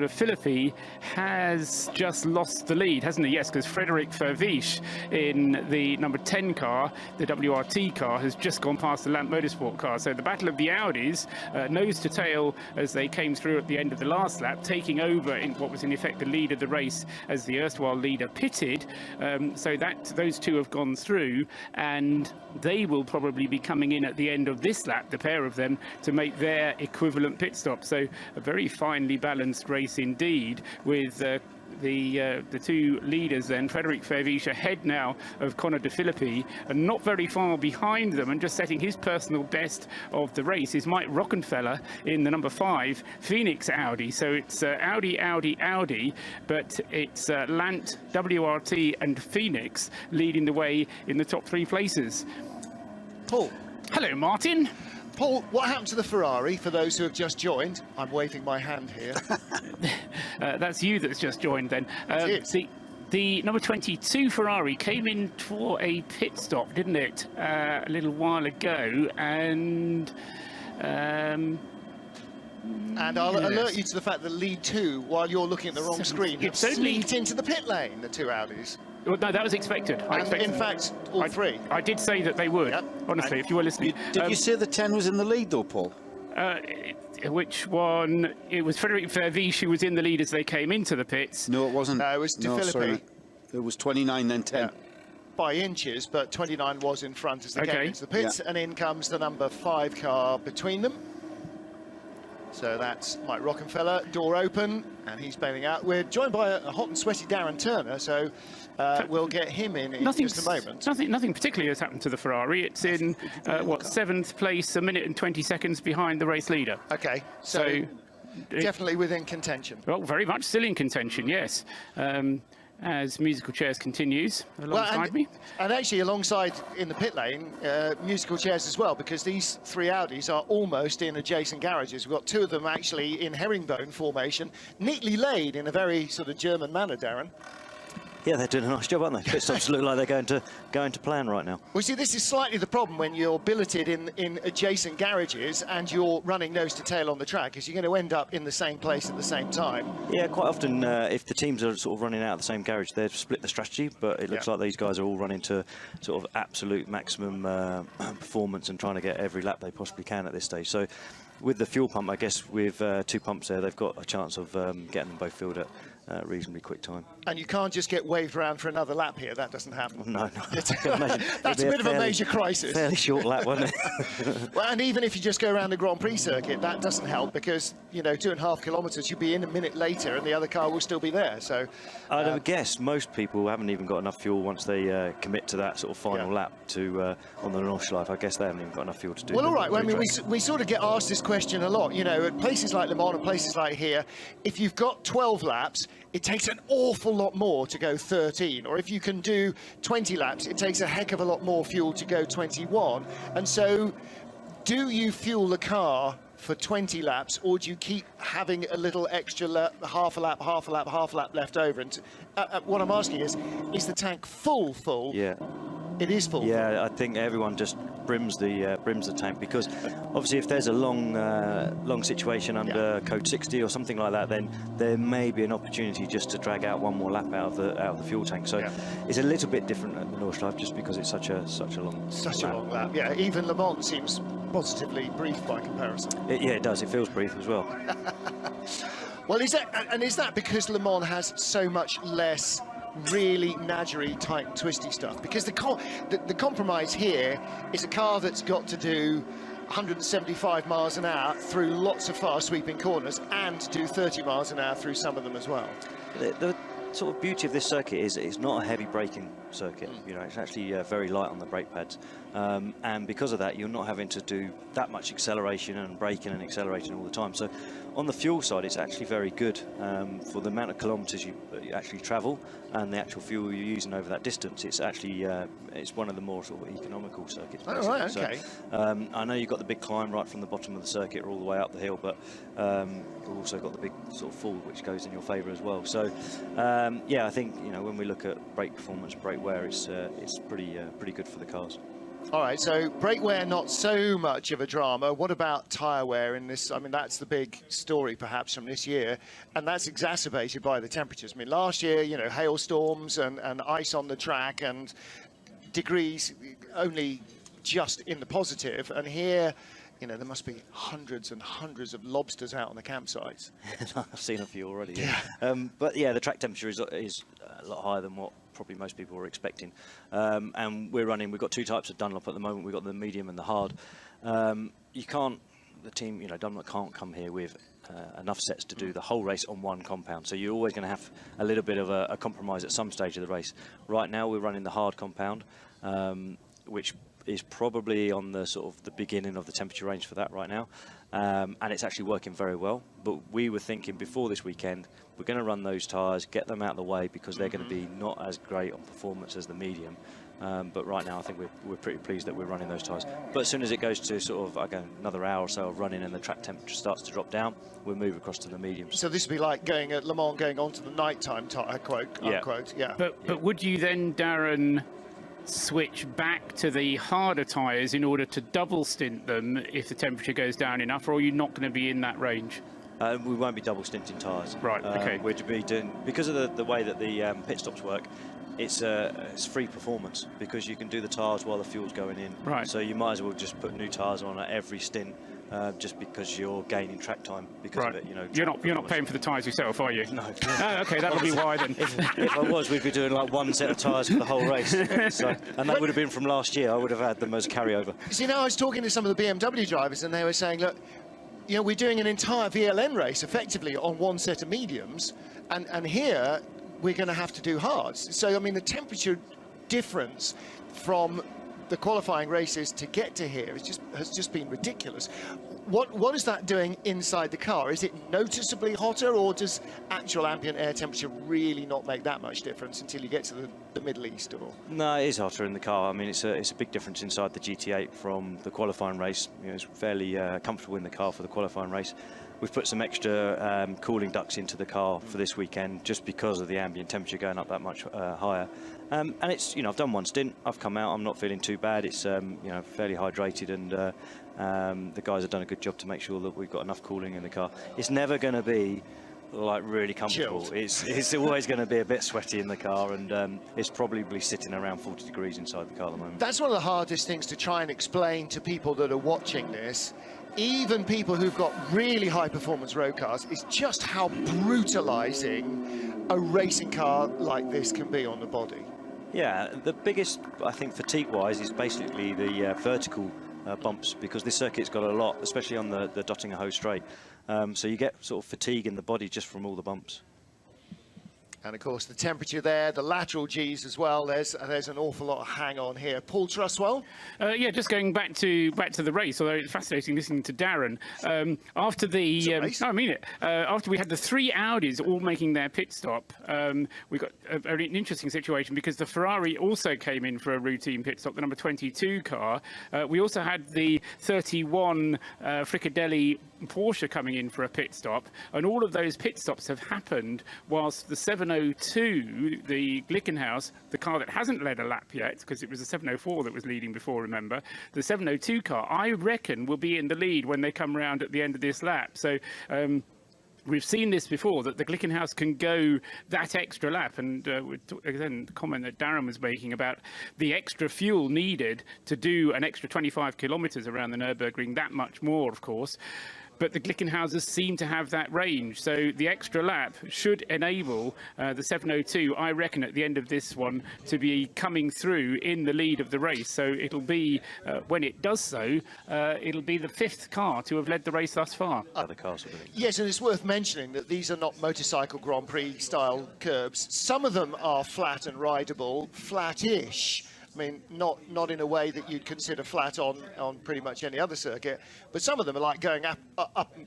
Philippi has just lost the lead, hasn't he? Yes, because Frederic Verviche in the number 10 car, the WRT car, has just gone past the Lant Motorsport car. So the battle of the Audis, nose to tail as they came through at the end of the last lap, taking over in what was in effect the lead of the race as the erstwhile leader pitted. So that those two have gone through, and they will probably be coming in at the end of this lap, the pair of them, to make their equivalent pit stop. So a very finely balanced race indeed, with the two leaders then, Frederic Verviche ahead now of Conor de Philippi, and not very far behind them, and just setting his personal best of the race is Mike Rockenfeller in the number 5 Phoenix Audi. So it's Audi, but it's Lant, WRT and Phoenix leading the way in the top 3 places. Paul. Hello, Martin. Paul, what happened to the Ferrari, for those who have just joined? I'm waving my hand here. That's you that's just joined then. See, the number 22 Ferrari came in for a pit stop, didn't it, a little while ago, and... and I'll alert you to the fact that lead 2, while you're looking at the wrong screen, have sneaked into the pit lane, the 2 Audis. Well, no, that was expected. In fact, all 3. I did say that they would, honestly, if you were listening. Did you say the 10 was in the lead, though, Paul? Which one? It was Frederic Verviche who was in the lead as they came into the pits. No, it wasn't. No, it was De Philippi. It was 29, then 10. Yeah. By inches, but 29 was in front as they came into the pits, and in comes the number 5 car between them. So that's Mike Rockenfeller, door open, and he's bailing out. We're joined by a hot and sweaty Darren Turner, so we'll get him in just a moment. Nothing particularly has happened to the Ferrari. It's in, 7th place, 1 minute and 20 seconds behind the race leader. OK, so definitely within contention. Well, very much still in contention, yes. As Musical Chairs continues alongside me. And actually alongside in the pit lane, Musical Chairs as well, because these 3 Audis are almost in adjacent garages. We've got 2 of them actually in herringbone formation, neatly laid in a very sort of German manner, Darren. Yeah, they're doing a nice job, aren't they? Pit stops look like they're going to plan right now. Well, see, this is slightly the problem when you're billeted in adjacent garages and you're running nose to tail on the track, is you're going to end up in the same place at the same time. Yeah, quite often, if the teams are sort of running out of the same garage, they've split the strategy, but it looks like these guys are all running to sort of absolute maximum performance and trying to get every lap they possibly can at this stage. So with the fuel pump, I guess with 2 pumps there, they've got a chance of getting them both filled at reasonably quick time. And you can't just get waved around for another lap here. That doesn't happen. No. That's a bit of a major crisis. Fairly short lap, wasn't it? Well, and even if you just go around the Grand Prix circuit, that doesn't help because, you know, 2.5 kilometres, you'll be in a minute later and the other car will still be there. So I'd have guessed most people haven't even got enough fuel once they commit to that sort of final lap to on the Nordschleife. I guess they haven't even got enough fuel to do. Well, all right. Well, I mean, we sort of get asked this question a lot. You know, at places like Le Mans and places like here, if you've got 12 laps, it takes an awful lot more to go 13. Or if you can do 20 laps, it takes a heck of a lot more fuel to go 21. And so, do you fuel the car for 20 laps, or do you keep having a little extra half a lap left over? And what I'm asking is the tank full? Yeah. It is full. Yeah, I think everyone just brims the tank, because obviously if there's a long situation under code 60 or something like that, then there may be an opportunity just to drag out one more lap out of the fuel tank. So it's a little bit different at the Nordschleife just because it's such a long lap. Yeah, even Le Mans seems positively brief by comparison. It does. It feels brief as well. Well, is that because Le Mans has so much less really nadgery, tight and twisty stuff? Because the compromise here is a car that's got to do 175 miles an hour through lots of fast sweeping corners and do 30 miles an hour through some of them as well. The sort of beauty of this circuit is it's not a heavy braking circuit. You know, it's actually very light on the brake pads, and because of that, you're not having to do that much acceleration and braking and accelerating all the time. So on the fuel side, it's actually very good for the amount of kilometres you actually travel and the actual fuel you're using over that distance. It's actually it's one of the more sort of economical circuits. Oh, right, okay. So, I know you've got the big climb right from the bottom of the circuit all the way up the hill, but you've also got the big sort of fall which goes in your favour as well. So yeah, I think, you know, when we look at brake performance, brake wear, it's pretty good for the cars. All right, so brake wear, not so much of a drama. What about tyre wear in this? I mean, that's the big story perhaps from this year, and that's exacerbated by the temperatures. I mean, last year, you know, hailstorms and ice on the track and degrees only just in the positive, and here, you know, there must be hundreds and hundreds of lobsters out on the campsites. I've seen a few already. Yeah. But yeah, the track temperature is a lot higher than what probably most people were expecting. And we've got 2 types of Dunlop at the moment. We've got the medium and the hard. The team, you know, Dunlop can't come here with enough sets to do the whole race on one compound. So you're always going to have a little bit of a compromise at some stage of the race. Right now, we're running the hard compound, which is probably on the sort of the beginning of the temperature range for that right now, and it's actually working very well. But we were thinking before this weekend, we're going to run those tyres, get them out of the way, because they're going to be not as great on performance as the medium. But right now, I think we're pretty pleased that we're running those tyres. But as soon as it goes to sort of, again, another hour or so of running and the track temperature starts to drop down, we'll move across to the mediums. So this would be like going at Le Mans, going on to the nighttime tyre, quote, unquote. Yeah. But would you then, Darren, switch back to the harder tyres in order to double stint them if the temperature goes down enough, or are you not going to be in that range? We won't be double stinting tyres. Right, okay. We're to be doing, because of the way that the pit stops work, it's free performance, because you can do the tyres while the fuel's going in. Right. So you might as well just put new tyres on at every stint, just because you're gaining track time because of it. You know, you're not paying for the tyres yourself, are you? No. Oh, okay, that'll be why then. If I was, we'd be doing like one set of tyres for the whole race. So, and that would have been from last year. I would have had them as carryover. See, now I was talking to some of the BMW drivers, and they were saying, look, you know, we're doing an entire VLN race effectively on one set of mediums, and here we're going to have to do hards. So, I mean, the temperature difference from the qualifying races to get to here has just been ridiculous. What is that doing inside the car? Is it noticeably hotter, or does actual ambient air temperature really not make that much difference until you get to the Middle East? Or? No, it is hotter in the car. I mean, it's a big difference inside the GT8 from the qualifying race. You know, it's fairly comfortable in the car for the qualifying race. we've put some extra cooling ducts into the car for this weekend, just because of the ambient temperature going up that much higher. And it's, I've done one stint, I've come out, I'm not feeling too bad. It's fairly hydrated, and the guys have done a good job to make sure that we've got enough cooling in the car. It's never going to be like really comfortable. It's always going to be a bit sweaty in the car, and it's probably sitting around 40 degrees inside the car at the moment. That's one of the hardest things to try and explain to people that are watching this, even people who've got really high performance road cars, is just how brutalizing a racing car like this can be on the body. Yeah, the biggest, I think, fatigue-wise, is basically the vertical bumps, because this circuit's got a lot, especially on the Dottingerhoe straight. So you get sort of fatigue in the body just from all the bumps. And of course the temperature there, the lateral G's as well, there's an awful lot of hang on here. Paul Truswell? Yeah, just going back to the race, although it's fascinating listening to Darren. After the after we had the 3 Audis all making their pit stop, we got an interesting situation, because the Ferrari also came in for a routine pit stop, the number 22 car. We also had the 31 Fricadelli Porsche coming in for a pit stop, and all of those pit stops have happened whilst the 702, the Glickenhaus, the car that hasn't led a lap yet, because it was the 704 that was leading before, remember, the 702 car, I reckon, will be in the lead when they come round at the end of this lap. So we've seen this before, that the Glickenhaus can go that extra lap, and again, the comment that Darren was making about the extra fuel needed to do an extra 25 kilometres around the Nurburgring, that much more, of course. But the Glickenhauses seem to have that range, so the extra lap should enable the 702, I reckon, at the end of this one, to be coming through in the lead of the race. So it'll be, when it does so, it'll be the 5th car to have led the race thus far. Yes, and it's worth mentioning that these are not motorcycle Grand Prix style curbs. Some of them are flat and rideable, flat-ish. I mean, not in a way that you'd consider flat on pretty much any other circuit, but some of them are like going up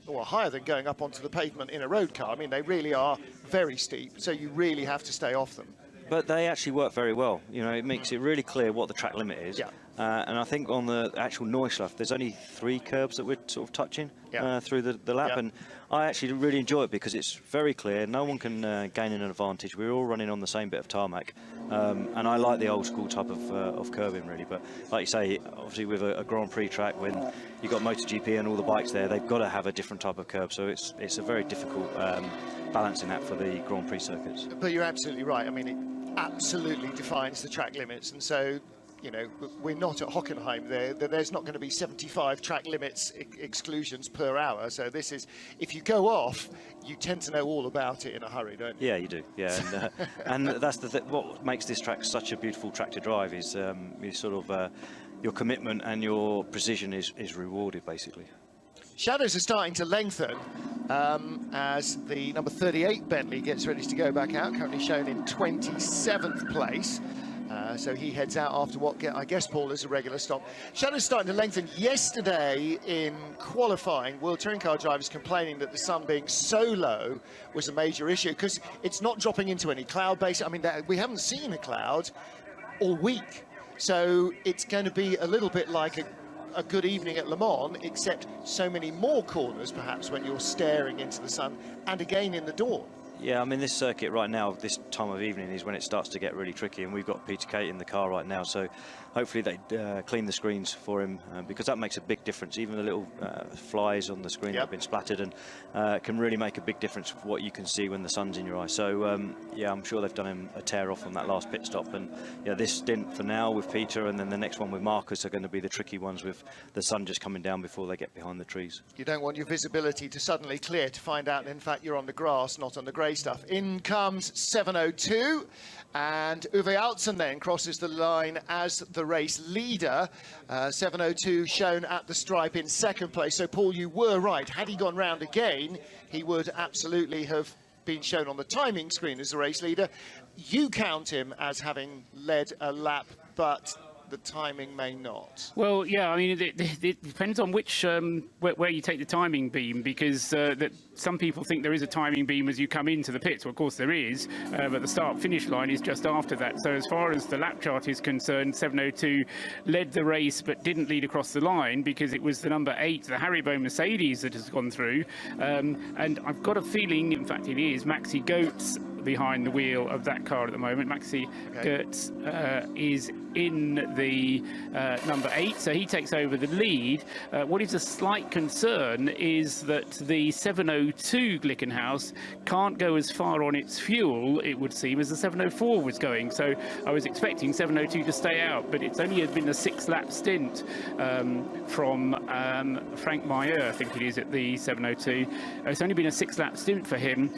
or higher than going up onto the pavement in a road car. I mean, they really are very steep, so you really have to stay off them. But they actually work very well. It makes it really clear what the track limit is. Yeah. And I think on the actual Neuschleife, there's only 3 curbs that we're sort of touching through the lap. Yeah. And I actually really enjoy it because it's very clear. No one can gain an advantage. We're all running on the same bit of tarmac. And I like the old school type of curbing, really. But like you say, obviously with a Grand Prix track, when you've got MotoGP and all the bikes there, they've got to have a different type of curb. So it's a very difficult balancing act for the Grand Prix circuits. But you're absolutely right. I mean, it absolutely defines the track limits. And so, we're not at Hockenheim there. There's not going to be 75 track limits exclusions per hour. So this is, if you go off, you tend to know all about it in a hurry, don't you? Yeah, you do. Yeah, and that's what makes this track such a beautiful track to drive is sort of your commitment and your precision is rewarded, basically. Shadows are starting to lengthen as the number 38 Bentley gets ready to go back out, currently shown in 27th place. So he heads out after what I guess, Paul, is a regular stop. Shadows starting to lengthen. Yesterday in qualifying, World Touring Car drivers complaining that the sun being so low was a major issue because it's not dropping into any cloud base. I mean, we haven't seen a cloud all week. So it's going to be a little bit like a good evening at Le Mans, except so many more corners, perhaps, when you're staring into the sun, and again in the dawn. Yeah, I mean, this circuit right now, this time of evening, is when it starts to get really tricky, and we've got Peter Kate in the car right now, so hopefully they clean the screens for him, because that makes a big difference. Even the little flies on the screen that have been splattered, and can really make a big difference for what you can see when the sun's in your eye. So, yeah, I'm sure they've done him a tear-off on that last pit stop, and yeah, this stint for now with Peter, and then the next one with Marcus are going to be the tricky ones with the sun just coming down before they get behind the trees. You don't want your visibility to suddenly clear to find out, in fact, you're on the grass, not on the grey stuff. In comes 702, and Uwe Altzen then crosses the line as the race leader. 702 shown at the stripe in second place. So, Paul, you were right. Had he gone round again, he would absolutely have been shown on the timing screen as the race leader. You count him as having led a lap, but the timing may not. Well, yeah, I mean, it depends on which where you take the timing beam, because that some people think there is a timing beam as you come into the pits. Well, of course there is, but the start-finish line is just after that. So as far as the lap chart is concerned, 7:02 led the race but didn't lead across the line because it was the number 8, the Haribo Mercedes, that has gone through. And I've got a feeling, in fact it is, Maxi Goetz behind the wheel of that car at the moment. Maxi Goetz is in the number 8, so he takes over the lead. What is a slight concern is that the 702 Glickenhaus can't go as far on its fuel, it would seem, as the 704 was going. So I was expecting 702 to stay out, but it's only been a 6-lap stint from Frank Meyer, I think it is, at the 702. It's only been a 6-lap stint for him,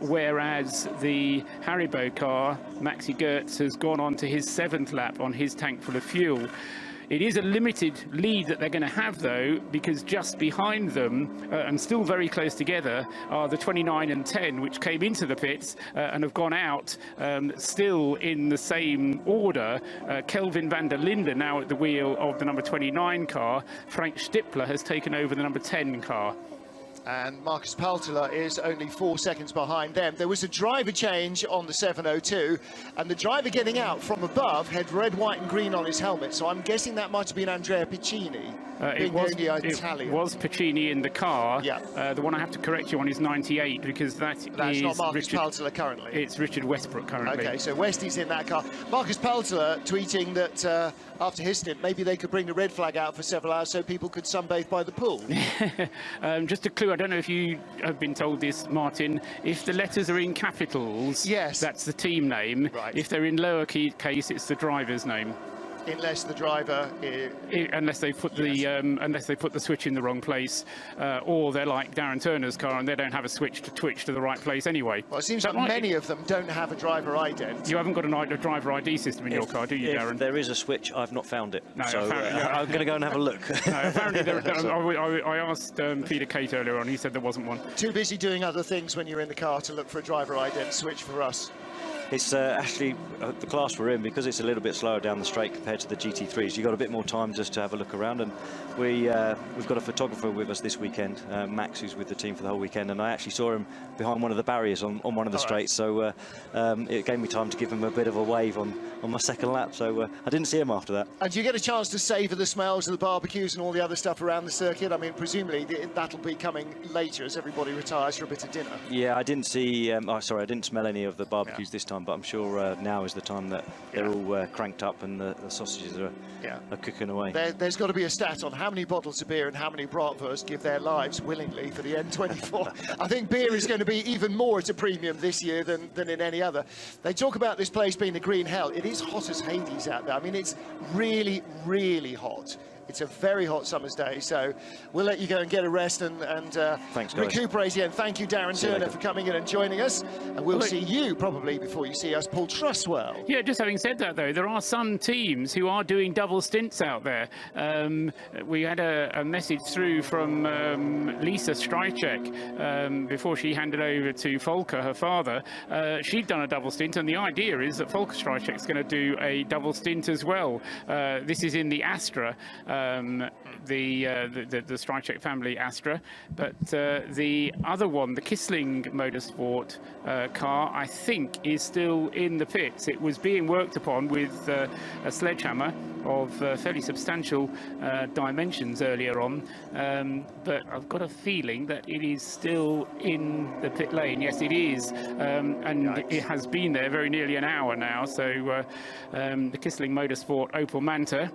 whereas the Haribo car, Maxi Goetz, has gone on to his 7th lap on his tank full of fuel. It is a limited lead that they're going to have, though, because just behind them, and still very close together, are the 29 and 10, which came into the pits and have gone out still in the same order. Kelvin van der Linde now at the wheel of the number 29 car. Frank Stippler has taken over the number 10 car. And Marcus Paltela is only 4 seconds behind them. There was a driver change on the 702, and the driver getting out from above had red, white and green on his helmet, so I'm guessing that might have been Andrea Piccini. It was Piccini in the car. Yeah. The one I have to correct you on is 98, because that's not Marcus Paltela currently. It's Richard Westbrook currently. Okay, so Westy's in that car. Marcus Paltela tweeting that after his stint, maybe they could bring the red flag out for several hours so people could sunbathe by the pool. Just a clue, I don't know if you have been told this, Martin. If the letters are in capitals, yes, that's the team name. Right. If they're in lowercase, it's the driver's name. Unless the driver unless they put the switch in the wrong place, or they're like Darren Turner's car and they don't have a switch to twitch to the right place anyway. Well, it seems like many of them don't have a driver ident. You haven't got a driver ID system in your car, do you, Darren? If there is a switch, I've not found it. No, so I'm going to go and have a look. No, apparently I asked Peter Kate earlier on. He said there wasn't one. Too busy doing other things when you're in the car to look for a driver ident switch for us. It's actually the class we're in, because it's a little bit slower down the straight compared to the GT3s. You've got a bit more time just to have a look around, and we've got a photographer with us this weekend, Max, who's with the team for the whole weekend, and I actually saw him behind one of the barriers on one of the straights, so it gave me time to give him a bit of a wave on my second lap, so I didn't see him after that. And do you get a chance to savour the smells of the barbecues and all the other stuff around the circuit? I mean, presumably that'll be coming later as everybody retires for a bit of dinner. Yeah, I didn't see, I didn't smell any of the barbecues this time, but I'm sure now is the time that they're all cranked up and the sausages are cooking away. There's got to be a stat on how many bottles of beer and how many bratwurst give their lives willingly for the N24. I think beer is going to be even more at a premium this year than in any other. They talk about this place being the green hell. It is hot as Hades out there. I mean, it's really, really hot. It's a very hot summer's day, so we'll let you go and get a rest and Thanks, recuperate again. Thank you, Darren Turner, for coming in and joining us. And we'll see you probably before you see us, Paul Trustwell. Yeah, just having said that, though, there are some teams who are doing double stints out there. We had a message through from Lisa Strychek before she handed over to Volker, her father. She'd done a double stint, and the idea is that Volker Strychek's going to do a double stint as well. This is in the Astra. The Strychek family Astra, but the other one, the Kissling Motorsport car, I think is still in the pits. It was being worked upon with a sledgehammer of fairly substantial dimensions earlier on, but I've got a feeling that it is still in the pit lane. Yes, it is, and it has been there very nearly an hour now. So the Kissling Motorsport Opel Manta,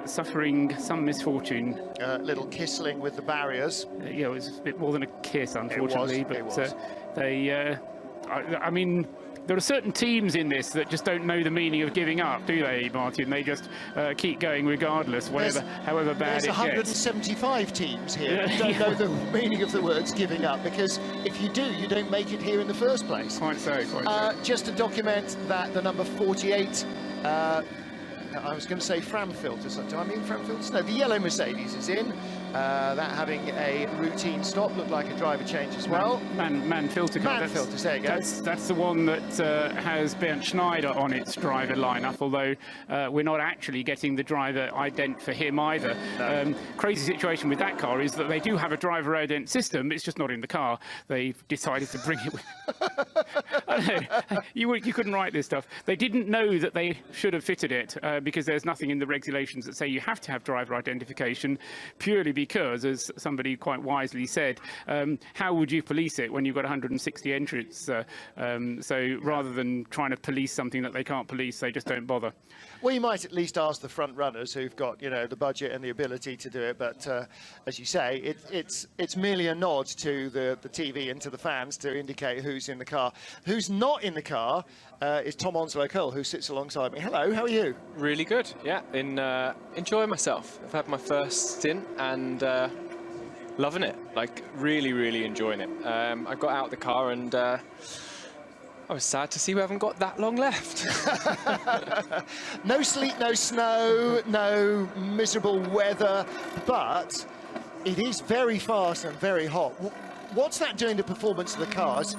suffering some misfortune. Little kissling with the barriers. Yeah, it was a bit more than a kiss, unfortunately. It was. I mean, there are certain teams in this that just don't know the meaning of giving up, do they, Martin? They just keep going regardless, however bad it gets. There's 175 teams here who don't know the meaning of the words giving up, because if you do, you don't make it here in the first place. Quite so, quite so. Just to document that the number 48... I was going to say Framfilters. Do I mean Framfilters? No, the yellow Mercedes is in. That having a routine stop, looked like a driver change as well. Man filter car. Man filters, there you go. That's the one that has Bernd Schneider on its driver lineup, although we're not actually getting the driver ident for him either. No. Crazy situation with that car is that they do have a driver ident system, it's just not in the car. They've decided to bring it I know, you couldn't write this stuff. They didn't know that they should have fitted it because there's nothing in the regulations that say you have to have driver identification, purely because, as somebody quite wisely said, how would you police it when you've got 160 entrants? So rather than trying to police something that they can't police, they just don't bother. Well, you might at least ask the front runners who've got, you know, the budget and the ability to do it. But as you say, it's merely a nod to the TV and to the fans to indicate who's in the car. Who's not in the car is Tom Onslow-Cole, who sits alongside me. Hello, how are you? Really good, yeah. Enjoying myself. I've had my first stint and loving it. Like, really enjoying it. I got out of the car and I was sad to see we haven't got that long left. No sleet, no snow, no miserable weather, but it is very fast and very hot. What's that doing to performance of the cars?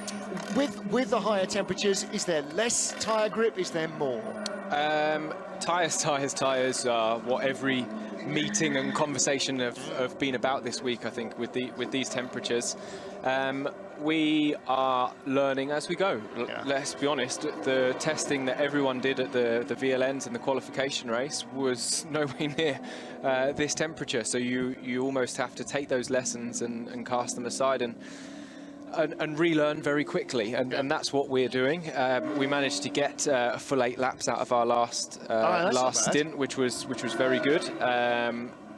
With the higher temperatures, is there less tyre grip? Is there more? Tyres are what every meeting and conversation have been about this week, I think, with these temperatures. We are learning as we go. Yeah. Let's be honest, the testing that everyone did at the VLNs in the qualification race was nowhere near this temperature. So you almost have to take those lessons and cast them aside and relearn very quickly, and that's what we're doing. We managed to get a full 8 laps out of our last stint, which was very good.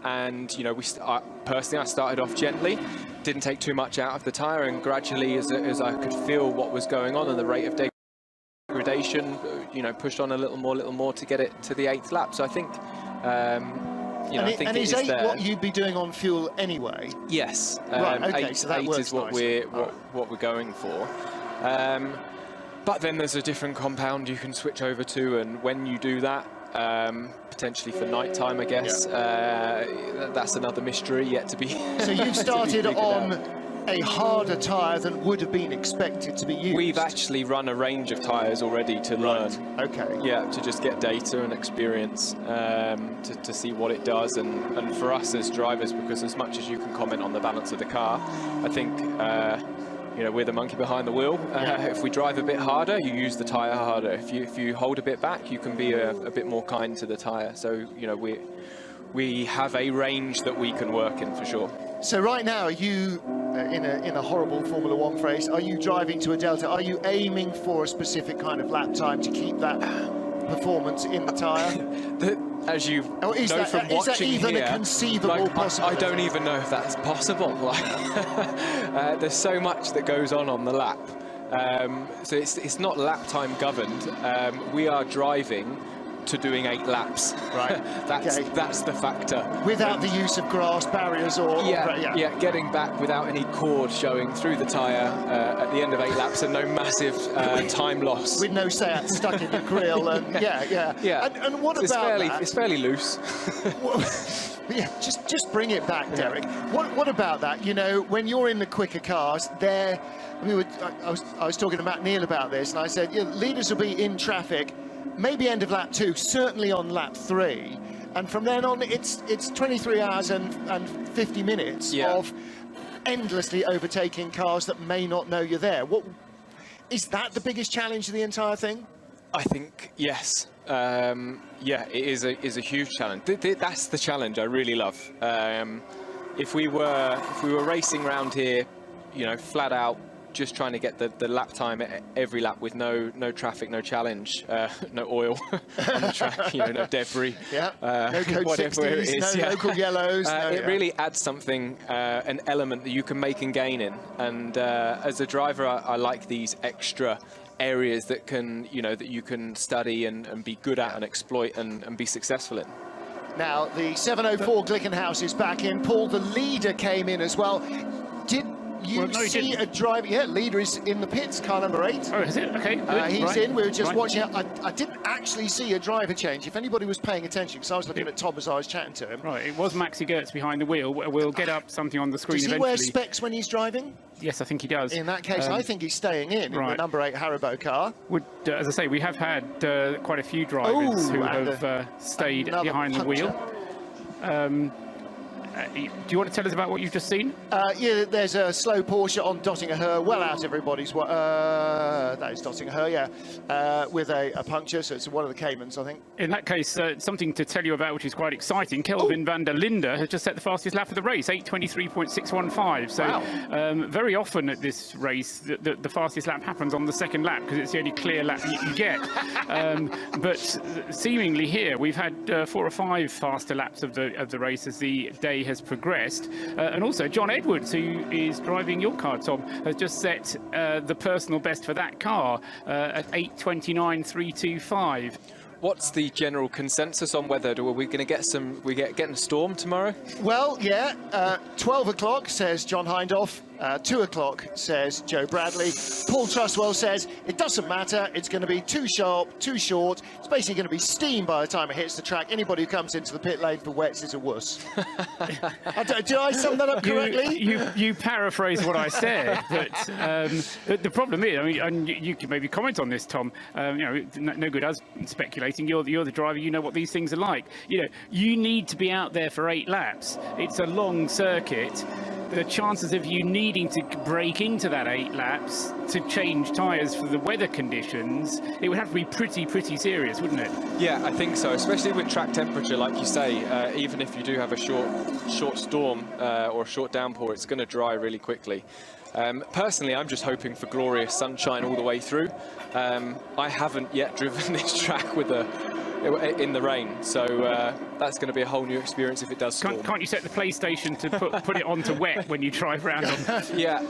And you know, personally, I started off gently, didn't take too much out of the tyre, and gradually, as I could feel what was going on and the rate of degradation, you know, pushed on a little more to get it to the 8th lap. So I think. You know, I think is 8 what you'd be doing on fuel anyway? Yes. Right, okay, 8, so that 8 works is what nicely. we're going for. But then there's a different compound you can switch over to, and when you do that, potentially for night time, I guess, that's another mystery yet to be. So you've started on a harder tyre than would have been expected to be used. We've actually run a range of tyres already to learn. Okay. Yeah, to just get data and experience to see what it does, and for us as drivers, because as much as you can comment on the balance of the car, I think you know, we're the monkey behind the wheel. If we drive a bit harder, you use the tyre harder. If you hold a bit back, you can be a bit more kind to the tyre. So you know, we have a range that we can work in for sure. So right now, are you in a horrible Formula One phrase? Are you driving to a delta? Are you aiming for a specific kind of lap time to keep that performance in the tyre? As you know from watching is that even here, a conceivable possibility? I don't even know if that's possible. Like, there's so much that goes on the lap. So it's not lap time governed. We are driving to doing 8 laps. Right. That's the factor. Without the use of grass barriers or getting back without any cord showing through the tyre at the end of 8 laps, and no massive time loss. With no Seat stuck in your grill, and yeah. And what it's about that? It's fairly loose. Yeah, just bring it back, Derek. What about that? You know, when you're in the quicker cars, I was talking to Matt Neal about this, and I said, leaders will be in traffic. Maybe end of lap 2, certainly on lap 3, and from then on it's 23 hours and 50 minutes of endlessly overtaking cars that may not know you're there. What is that the biggest challenge of the entire thing? I think yes. It is a huge challenge. That's the challenge I really love. If we were racing around here, you know, flat out, just trying to get the lap time at every lap with no traffic, no challenge, no oil on the track, you know, no debris, no code whatever 60s, it is, no local yellows. It really adds something, an element that you can make and gain in. And as a driver, I like these extra areas that you can study and be good at and exploit and be successful in. Now the 704 Glickenhaus is back in. Paul, the leader, came in as well. You see a driver, leader is in the pits, car number 8. Oh, is it? Okay, good. He's right. in. We were just right. watching it. I didn't actually see a driver change. If anybody was paying attention, because I was looking at Tom as I was chatting to him. Right, it was Maxi Gertz behind the wheel. We'll get up something on the screen Does he eventually. wear specs when he's driving? Yes, I think he does. In that case, I think he's staying in the number 8 Haribo car. As I say, we have had quite a few drivers who have stayed behind the wheel. Do you want to tell us about what you've just seen? Yeah, there's a slow Porsche on Dottinger-Her, well out everybody's... that is Dottinger-Her, yeah, with a puncture, so it's one of the Caymans, I think. In that case, something to tell you about which is quite exciting. Kelvin van der Linde has just set the fastest lap of the race, 8:23.615. So very often at this race, the fastest lap happens on the second lap because it's the only clear lap you get. But seemingly here, we've had 4 or 5 faster laps of the race as the day has progressed. And also John Edwards, who is driving your car, Tom, has just set the personal best for that car at 8:29.325. What's the general consensus on whether are we going to get getting a storm tomorrow? Well, yeah, 12 o'clock says John Hindhoff, 2 o'clock says Joe Bradley. Paul Trustwell says it doesn't matter, it's going to be too sharp, too short. It's basically going to be steam by the time it hits the track. Anybody who comes into the pit lane for wets is a wuss. Did I sum that up correctly? You paraphrase what I said, but the problem is, I mean, and you can maybe comment on this, Tom. No good us speculating. You're the driver. You know what these things are like. You need to be out there for 8 laps. It's a long circuit. The chances of you needing to break into that 8 laps to change tyres for the weather conditions, it would have to be pretty serious, wouldn't it? Yeah, I think so, especially with track temperature, like you say. Even if you do have a short storm or a short downpour, it's going to dry really quickly. Personally, I'm just hoping for glorious sunshine all the way through. I haven't yet driven this track in the rain, so that's going to be a whole new experience if it does storm. Can't you set the PlayStation to put it onto wet when you drive around on? Yeah,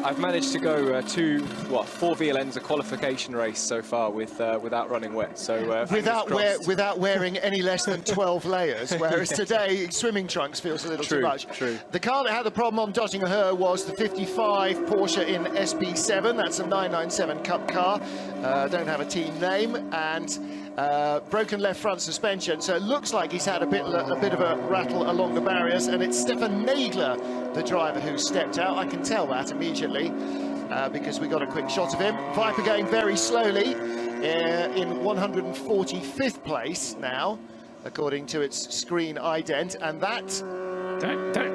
I've managed to go 4 VLNs a qualification race so far without running wet. So without wearing any less than 12 layers, whereas today swimming trunks feels a little too much. True. The car that had the problem on Dottinger-Her was the 55 Porsche in SP7. That's a 997 Cup car. Don't have a team name, and broken left front suspension, so it looks like he's had a bit of a rattle along the barriers, and it's Stefan Nagler, the driver, who stepped out. I can tell that immediately because we got a quick shot of him. Viper going very slowly in 145th place now, according to its screen ident, and that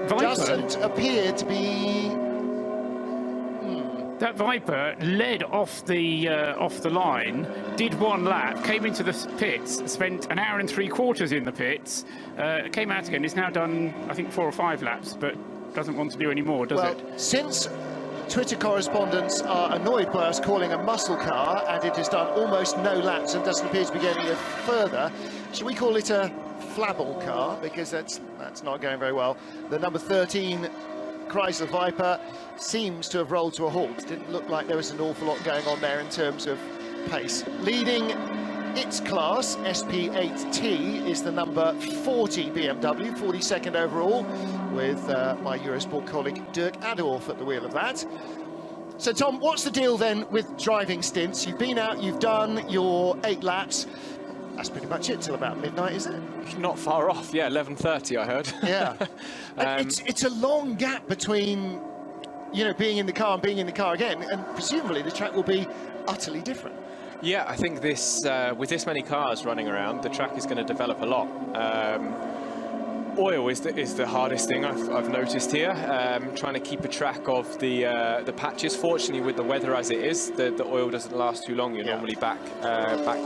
doesn't appear to be... That Viper led off the line, did 1 lap, came into the pits, spent an hour and 3/4 in the pits, came out again. It's now done, I think, 4 or 5 laps, but doesn't want to do any more, does it? Well, since Twitter correspondents are annoyed by us calling a muscle car, and it has done almost no laps and doesn't appear to be getting any further, should we call it a flabble car? Because that's not going very well. The number 13 Chrysler Viper seems to have rolled to a halt. Didn't look like there was an awful lot going on there in terms of pace. Leading its class, SP8T, is the number 40 BMW, 42nd overall, with my Eurosport colleague Dirk Adorf at the wheel of that. So, Tom, what's the deal then with driving stints? You've been out, you've done your 8 laps. That's pretty much it till about midnight, isn't it? Not far off, yeah, 11:30 I heard. Yeah. It's a long gap between, being in the car and being in the car again, and presumably the track will be utterly different. Yeah, I think this with this many cars running around, the track is going to develop a lot. Oil is the hardest thing I've noticed here. Trying to keep a track of the patches. Fortunately, with the weather as it is, the oil doesn't last too long. You're normally back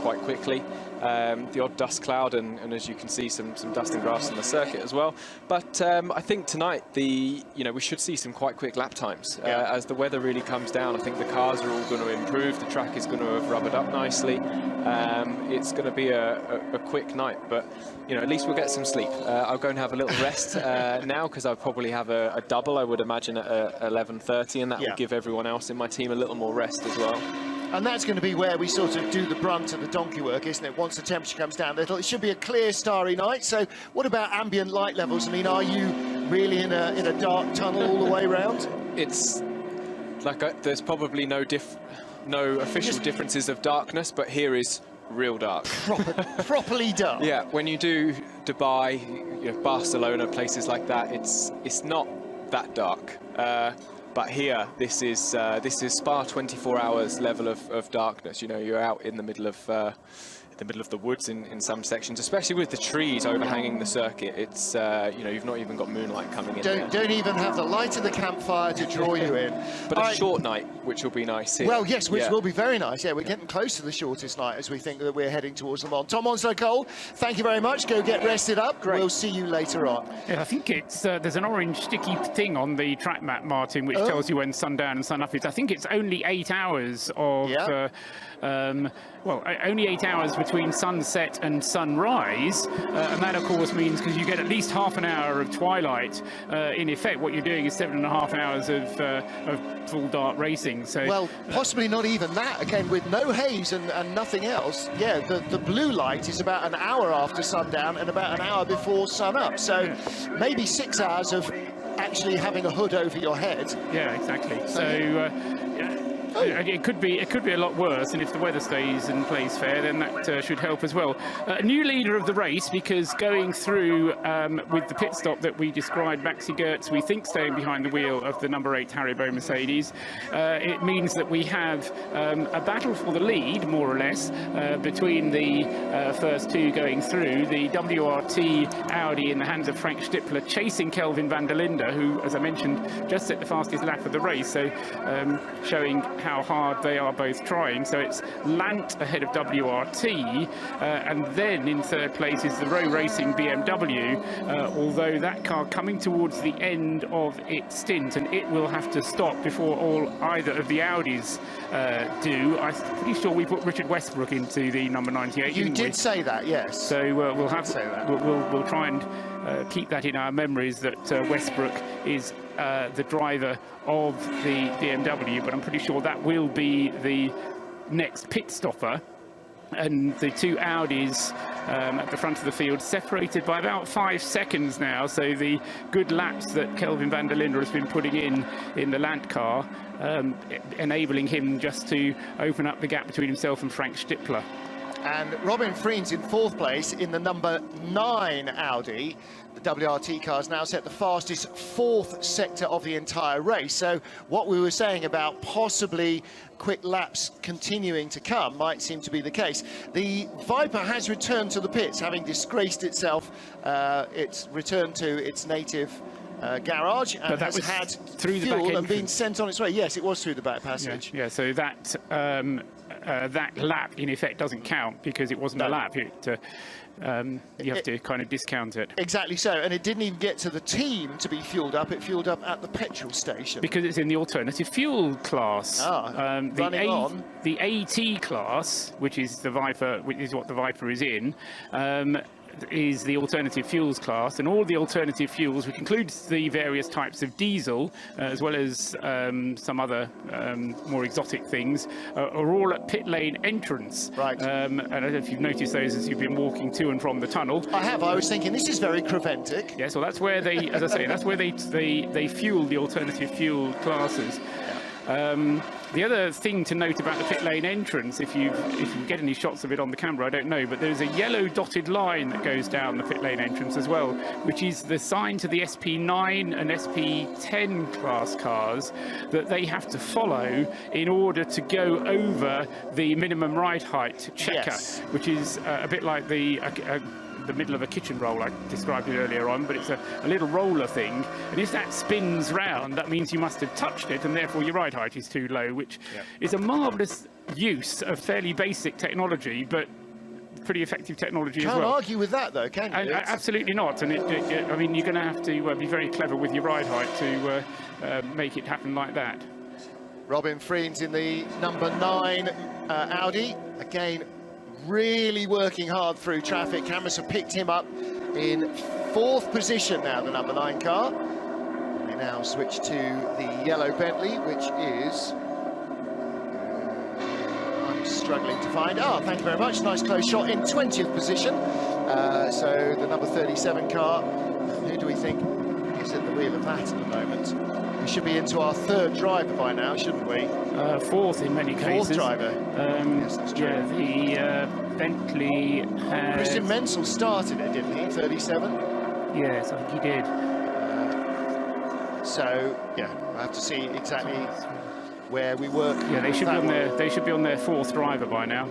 quite quickly. The odd dust cloud, and as you can see, some dust and grass on the circuit as well. But I think tonight we should see some quite quick lap times as the weather really comes down. I think the cars are all going to improve. The track is going to have rubbered up nicely. It's going to be a quick night, but at least we'll get some sleep. I'll go and have a little rest now, because I'll probably have a double, I would imagine, at 11:30, and that will give everyone else in my team a little more rest as well. And that's going to be where we sort of do the brunt of the donkey work, isn't it? Once the temperature comes down a little, it should be a clear, starry night. So what about ambient light levels? I mean, are you really in a dark tunnel all the way around? It's there's probably no official differences of darkness, but here is real dark. Properly dark. Yeah, when you do Dubai, Barcelona, places like that, it's not that dark. But here, this is Spa 24 hours level of darkness. You're out in the middle of the woods in some sections, especially with the trees overhanging the circuit. It's you've not even got moonlight coming in. Don't even have the light of the campfire to draw you in. But a short night, which will be nice here. Well, yes, which will be very nice. Yeah, we're getting close to the shortest night as we think that we're heading towards Le Mans. Tom Onslow-Cole, thank you very much. Go get rested up. Great. We'll see you later on. Yeah, I think it's there's an orange sticky thing on the track map, Martin, which tells you when sundown and sun up is. I think it's only 8 hours of. Only 8 hours between sunset and sunrise, and that of course means, because you get at least half an hour of twilight, in effect what you're doing is 7.5 hours of full dark racing. So well, possibly not even that, again with no haze and nothing else. Yeah, the blue light is about an hour after sundown and about an hour before sun up, so maybe 6 hours of actually having a hood over your head. Yeah, exactly. So it could be a lot worse, and if the weather stays and plays fair, then that should help as well. A new leader of the race, because going through with the pit stop that we described, Maxi Goertz, we think staying behind the wheel of the number 8 Haribo Mercedes, it means that we have a battle for the lead, more or less, between the first two going through. The WRT Audi in the hands of Frank Stippler chasing Kelvin van der Linde, who, as I mentioned, just set the fastest lap of the race, so showing how hard they are both trying. So it's Lant ahead of WRT, and then in third place is the Rowe Racing BMW, although that car coming towards the end of its stint, and it will have to stop before either of the Audis do. I'm pretty sure we put Richard Westbrook into the number 98. You did say that, yes. So we'll have to say that. We'll try and keep that in our memories, that Westbrook is the driver of the BMW, but I'm pretty sure that will be the next pit stopper. And the two Audis at the front of the field separated by about 5 seconds now, so the good laps that Kelvin van der Linde has been putting in the Lant car, enabling him just to open up the gap between himself and Frank Stippler. And Robin Friens in 4th place in the number 9 Audi. The WRT car's now set the fastest 4th sector of the entire race. So what we were saying about possibly quick laps continuing to come might seem to be the case. The Viper has returned to the pits, having disgraced itself. It's returned to its native garage and has had through the fuel back and been sent on its way. Yes, it was through the back passage. Yeah, so that that lap in effect doesn't count because it wasn't a lap. You have to kind of discount it. Exactly so, and it didn't even get to the team to be fueled up. It fueled up at the petrol station. Because it's in the alternative fuel class. The AT class, which is the Viper, which is what the Viper is in, is the alternative fuels class, and all the alternative fuels, which includes the various types of diesel, as well as some other more exotic things, are all at pit lane entrance. Right. And I don't know if you've noticed those as you've been walking to and from the tunnel. I have. I was thinking this is very Creventic. Yeah, so that's where they, as I say, that's where they fuel the alternative fuel classes. The other thing to note about the pit lane entrance, if you get any shots of it on the camera, I don't know, but there's a yellow dotted line that goes down the pit lane entrance as well, which is the sign to the SP9 and SP10 class cars that they have to follow in order to go over the minimum ride height checker, which is a bit like the middle of a kitchen roll, I described it earlier on, but it's a little roller thing, and if that spins round, that means you must have touched it, and therefore your ride height is too low, which is a marvellous use of fairly basic technology, but pretty effective technology as well. Can't argue with that, though, can you? Absolutely not, and I mean, you're going to have to be very clever with your ride height to make it happen like that. Robin Friens in the number 9 Audi, again, really working hard through traffic. Cameras have picked him up in 4th position now, the number 9 car. We now switch to the yellow Bentley, which is... I'm struggling to find... thank you very much. Nice close shot in 20th position. So the number 37 car, who do we think is at the wheel of that at the moment. We should be into our third driver by now, shouldn't we? Fourth in many cases. Fourth driver. Yes, that's true. Yeah, the Bentley has... Christian Menzel started it, didn't he? 37? Yes, I think he did. So, yeah, I have to see exactly where we work. Yeah, they should be on their. They should be on their fourth driver by now.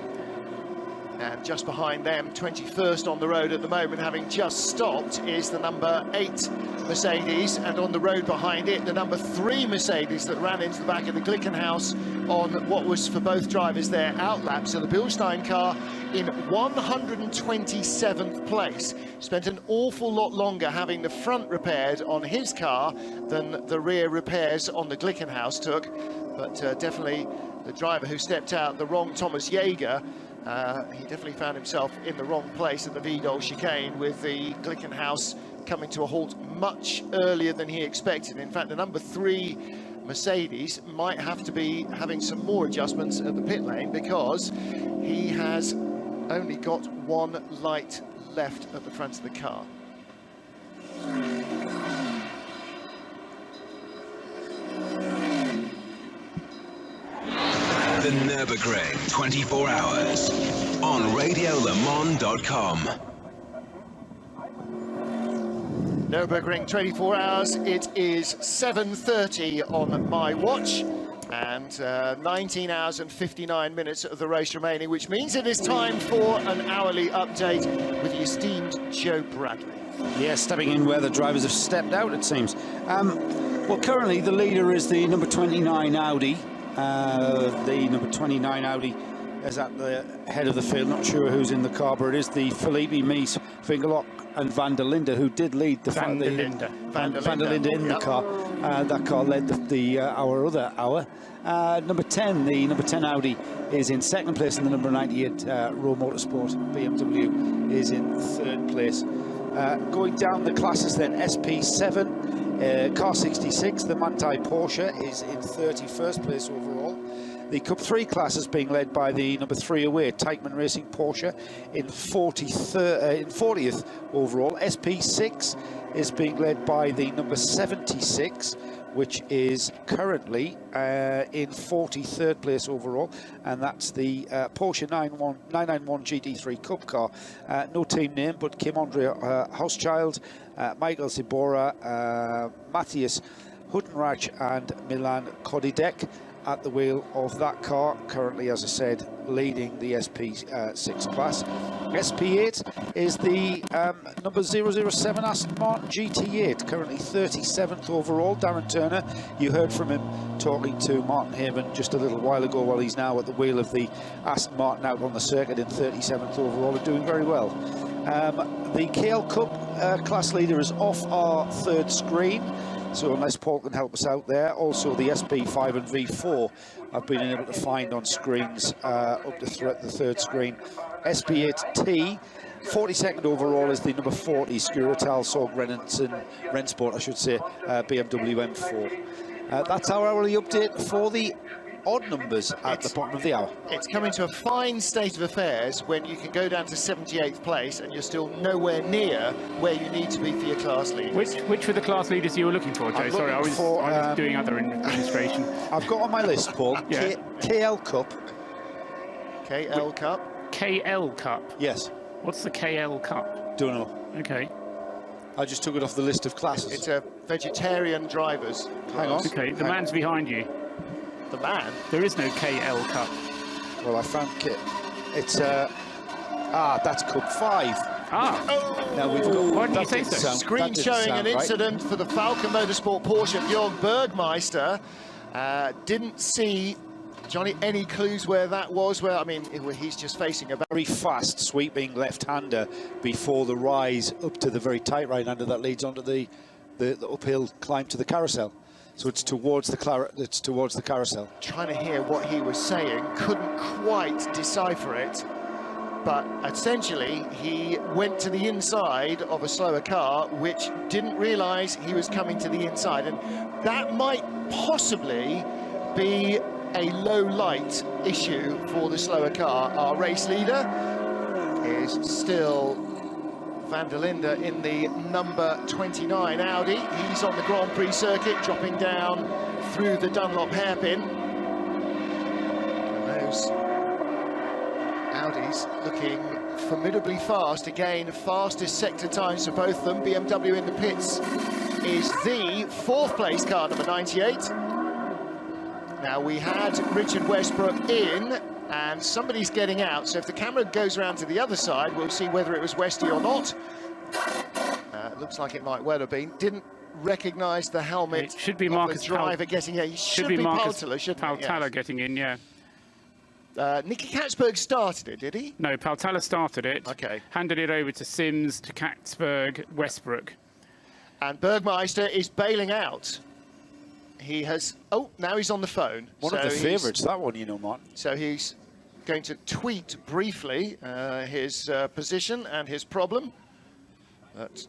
And just behind them, 21st on the road at the moment, having just stopped, is the number 8 Mercedes, and on the road behind it, the number 3 Mercedes that ran into the back of the Glickenhaus on what was, for both drivers, their outlap. So the Bilstein car in 127th place. Spent an awful lot longer having the front repaired on his car than the rear repairs on the Glickenhaus took. But definitely the driver who stepped out, the wrong Thomas Jaeger, he definitely found himself in the wrong place at the Wiedol chicane, with the Glickenhaus coming to a halt much earlier than he expected. In fact, the number 3 Mercedes might have to be having some more adjustments at the pit lane, because he has only got one light left at the front of the car. The Nurburgring 24 hours on RadioLeMans.com. Nurburgring 24 hours. It is 7:30 on my watch, and 19 hours and 59 minutes of the race remaining, which means it is time for an hourly update with the esteemed Joe Bradley. Yeah, stepping in where the drivers have stepped out, it seems. Well, currently the leader is the number 29 Audi. The number 29 Audi is at the head of the field. Not sure who's in the car, but it is the Felipe Mies, Vingelock and Van der Linde who did lead the Van der Linde in the car. That car led our other hour. Number 10, the number 10 Audi is in second place, and the number 98 Rowe Motorsport BMW is in third place. Going down the classes then, SP7. Car 66, the Manthey Porsche, is in 31st place overall. The Cup 3 class is being led by the number 3 away, Teichmann Racing Porsche, in 40th overall. SP6 is being led by the number 76, which is currently in 43rd place overall, and that's the Porsche 991 GT3 Cup car. No team name, but Kim-Andre Hauschild, Michael Zibora, Matthias Huttenreich and Milan Kodidek at the wheel of that car, currently, as I said, leading the SP6 class. SP8 is the number 007 Aston Martin GT8, currently 37th overall. Darren Turner, you heard from him talking to Martin Haven just a little while ago, while he's now at the wheel of the Aston Martin out on the circuit in 37th overall, and doing very well. The KL Cup class leader is off our third screen, so unless Paul can help us out there. Also the SP5 and V4 I've been able to find on screens up to the third screen. SP8T, 42nd overall, is the number 40 Skuratal Sorg Rennsport, I should say, BMW M4. That's our hourly update for the odd numbers at the bottom of the hour. It's coming to a fine state of affairs when you can go down to 78th place and you're still nowhere near where you need to be for your class leaders. Which were the class leaders you were looking for, Joe? Sorry, I was doing other administration. I've got on my list, Paul, yeah. KL Cup. KL Cup? KL Cup? Yes. What's the KL Cup? Don't know. Okay. I just took it off the list of classes. It's a vegetarian drivers. Hang on. Okay, the man's behind you. The man? There is no KL Cup. Well, I found it's that's Cup 5. Ah. Now we've got. Why did you say so? Screen showing an incident for the Falcon Motorsport Porsche Björn Bergmeister. Didn't see, Johnny, any clues where that was? Where, I mean, he's just facing a very fast sweeping left-hander before the rise up to the very tight right-hander that leads onto the uphill climb to the carousel. So it's towards the carousel. Trying to hear what he was saying, couldn't quite decipher it, but essentially he went to the inside of a slower car, which didn't realise he was coming to the inside, and that might possibly be a low light issue for the slower car. Our race leader is still Van der Linde in the number 29 Audi. He's on the Grand Prix circuit, dropping down through the Dunlop hairpin. And those Audis looking formidably fast. Again, fastest sector times for both of them. BMW in the pits is the 4th place car, number 98. Now, we had Richard Westbrook in, and somebody's getting out. So if the camera goes around to the other side, we'll see whether it was Westy or not. Looks like it might well have been. Didn't recognise the helmet. It should be of Marcus the driver getting in. Should be Marcus Paltala, shouldn't it? Paltala getting in, yeah. Nicky Katzberg started it, did he? No, Paltala started it. Okay. Handed it over to Sims, to Katzberg, Westbrook. And Bergmeister is bailing out. He has... Oh, now he's on the phone. One of the favourites, that one, you know, Martin. So he's going to tweet briefly his position and his problem. But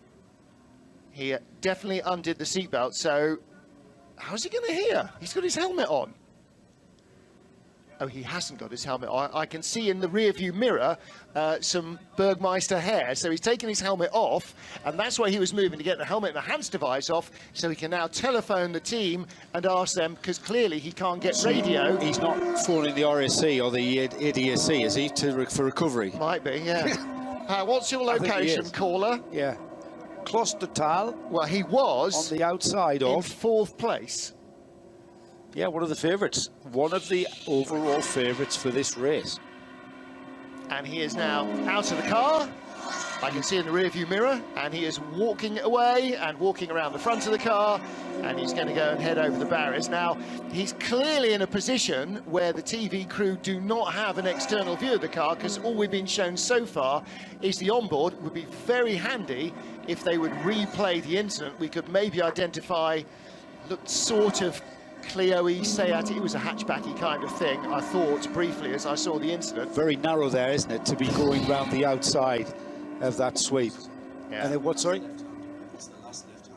he definitely undid the seatbelt, so how's he going to hear? He's got his helmet on. Oh, he hasn't got his helmet on. I can see in the rear-view mirror some Bergmeister hair. So he's taken his helmet off, and that's why he was moving to get the helmet and the hands device off, so he can now telephone the team and ask them, because clearly he can't get radio. He's not phoning the RSC or the ADAC, is he, for recovery? Might be, yeah. What's your location, caller? Yeah. Close to Tal. Well, he was on the outside of 4th place. Yeah, one of the favourites. One of the overall favourites for this race. And he is now out of the car. I can see in the rearview mirror, and he is walking away and walking around the front of the car, and he's going to go and head over the barriers. Now, he's clearly in a position where the TV crew do not have an external view of the car, because all we've been shown so far is the onboard. It would be very handy if they would replay the incident. We could maybe identify, looked sort of Clio-y, Seat. It was a hatchbacky kind of thing, I thought, briefly, as I saw the incident. Very narrow there, isn't it, to be going round the outside of that sweep. Yeah. And then what, sorry?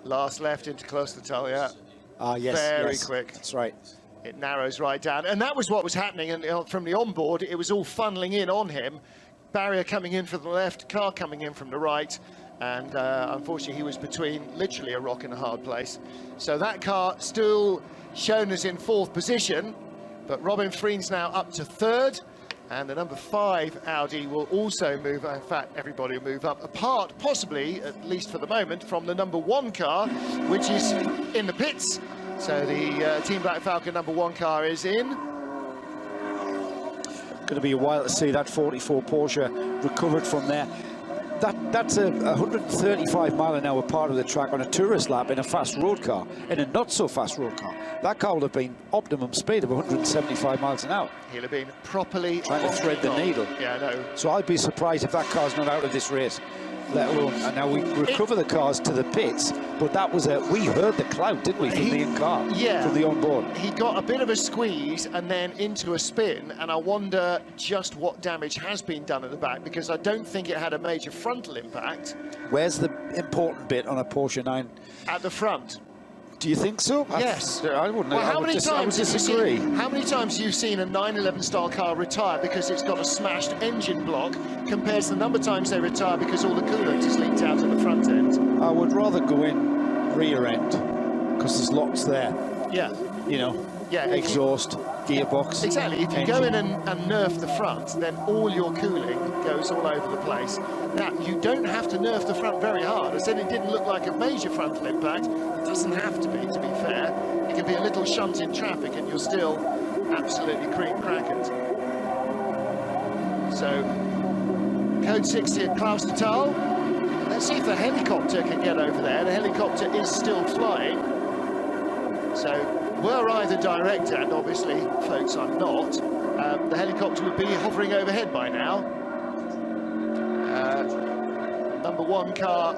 Last left into Klostertal, yeah. Ah, yes, Very quick. That's right. It narrows right down. And that was what was happening. And from the onboard, it was all funneling in on him. Barrier coming in from the left, car coming in from the right. And unfortunately, he was between literally a rock and a hard place. So that car still shown as in 4th position, but Robin Freen's now up to 3rd, and the number 5 Audi will also move. In fact, everybody will move up, apart possibly, at least for the moment, from the number 1 car, which is in the pits. So the Team Black Falcon number 1 car is in. Going to be a while to see that 44 Porsche recovered from there. That's a 135 mile an hour part of the track on a tourist lap in a fast road car, in a not so fast road car. That car would have been optimum speed of 175 miles an hour. He'll have been properly trying to thread the needle. Yeah, I know. So I'd be surprised if that car's not out of this race, let alone. And now we recover the cars to the pits, but that was we heard the clout, didn't we, from the in-car, from the onboard. He got a bit of a squeeze and then into a spin, and I wonder just what damage has been done at the back, because I don't think it had a major frontal impact. Where's the important bit on a Porsche 9? At the front. Do you think so? Yes. I wouldn't. Well, I would disagree. How many times have you seen a 911 style car retire because it's got a smashed engine block, compared to the number of times they retire because all the coolant is leaked out at the front end? I would rather go in rear end, because there's lots there. Yeah. You know, yeah, exhaust, gearbox. Exactly. If you engine. go in and nerf the front, then all your cooling goes all over the place. Now, you don't have to nerf the front very hard. I said it didn't look like a major frontal impact. It doesn't have to be fair. It can be a little shunt in traffic and you're still absolutely cream-crackered. So, code 60 at Klaustertal. Let's see if the helicopter can get over there. The helicopter is still flying. So, were I the director, and obviously, folks, I'm not, the helicopter would be hovering overhead by now. Number 1 car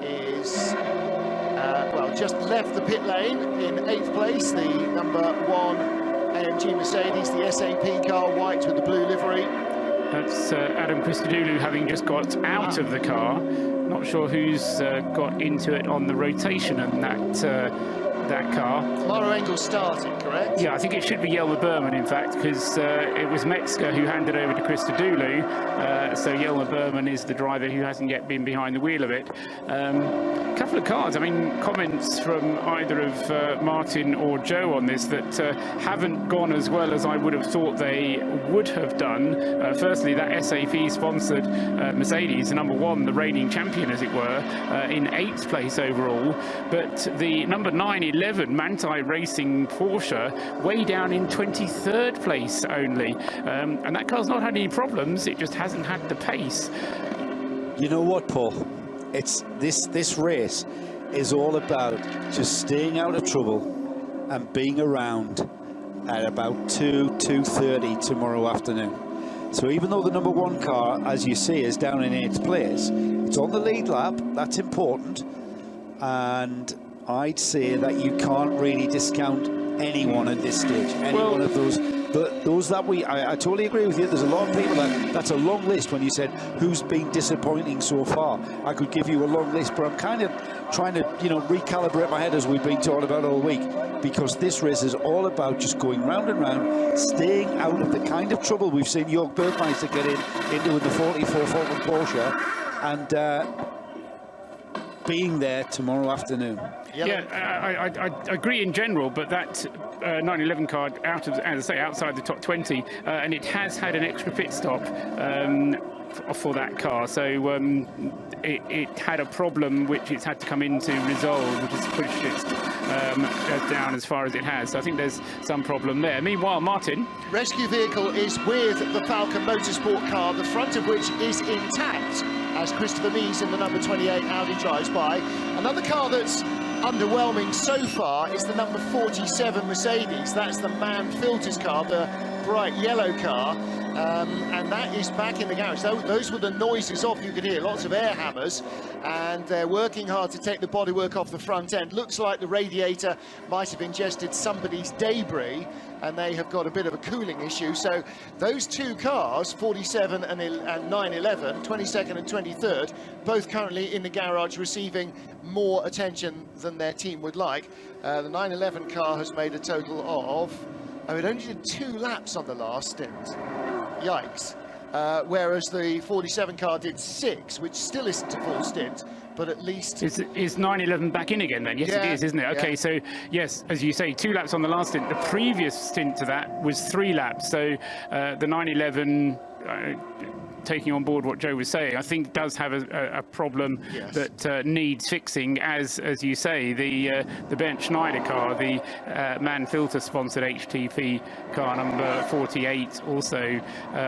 is, well, just left the pit lane in 8th place. The number 1 AMG Mercedes, the SAP car, white with the blue livery. That's Adam Christodoulou having just got out of the car. Not sure who's got into it on the rotation, and that that car. Maro Engel starting, correct? Yeah, I think it should be Yelmer Berman, in fact, because it was Metzger who handed over to Chris Tadulu. So Yelmer Berman is the driver who hasn't yet been behind the wheel of it. A couple of cars, I mean, comments from either of Martin or Joe on this that haven't gone as well as I would have thought they would have done. Firstly, that SAP-sponsored Mercedes, number one, the reigning champion, as it were, in 8th place overall. But the number 911 Manthey Racing Porsche way down in 23rd place only. And that car's not had any problems, it just hasn't had the pace. You know what, Paul? It's this race is all about just staying out of trouble and being around at about 2:30 tomorrow afternoon. So even though the number one car, as you see, is down in 8th place, it's on the lead lap. That's important. And I'd say that you can't really discount anyone at this stage. Any one of those. Those that I totally agree with you. There's a lot of people that's a long list. When you said who's been disappointing so far, I could give you a long list, but I'm kind of trying to, recalibrate my head as we've been talking about all week, because this race is all about just going round and round, staying out of the kind of trouble we've seen Jörg Bergmeister get into in the 44 Falcon Porsche, and being there tomorrow afternoon. Yeah, I agree in general, but that 911 car out of, as I say, outside the top 20, and it has had an extra pit stop for that car. So it had a problem which it's had to come in to resolve, which has pushed it down as far as it has. So I think there's some problem there. Meanwhile, Martin. Rescue vehicle is with the Falcon Motorsport car, the front of which is intact, as Christopher Mies in the number 28 Audi drives by. Another car that's underwhelming so far is the number 47 Mercedes. That's the Man Filters car, the bright yellow car, and that is back in the garage. Those were the noises off. You could hear lots of air hammers, and they're working hard to take the bodywork off the front end. Looks like the radiator might have ingested somebody's debris, and they have got a bit of a cooling issue. So those two cars, 47 and 911, 22nd and 23rd, both currently in the garage receiving more attention than their team would like. The 911 car has made a total of, it only did 2 laps on the last stint. Yikes. Whereas the 47 car did 6, which still isn't a full stint, but at least... Is 911 back in again then? Yes, yeah, it is, isn't it? Okay, yeah. So, yes, as you say, 2 laps on the last stint. The previous stint to that was 3 laps. So, the 911... taking on board what Joe was saying, I think does have a problem that needs fixing, as you say, the Bernd Schneider car, the Man Filter sponsored HTP car number 48, also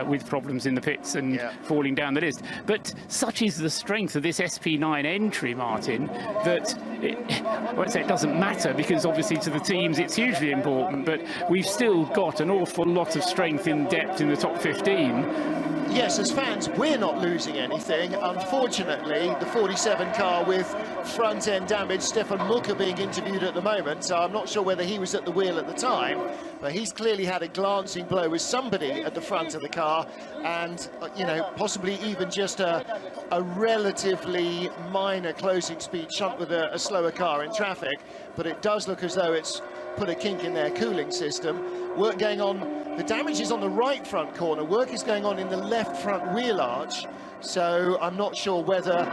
with problems in the pits and falling down the list. But such is the strength of this SP9 entry, Martin, that I won't say it doesn't matter, because obviously to the teams it's hugely important, but we've still got an awful lot of strength in depth in the top 15. Yes, as fans, we're not losing anything. Unfortunately, the 47 car with front-end damage, Stefan Mucker being interviewed at the moment, so I'm not sure whether he was at the wheel at the time, but he's clearly had a glancing blow with somebody at the front of the car, and, possibly even just a relatively minor closing speed shunt with a slower car in traffic, but it does look as though it's put a kink in their cooling system. Work going on, the damage is on the right front corner, work is going on in the left front wheel arch, so I'm not sure whether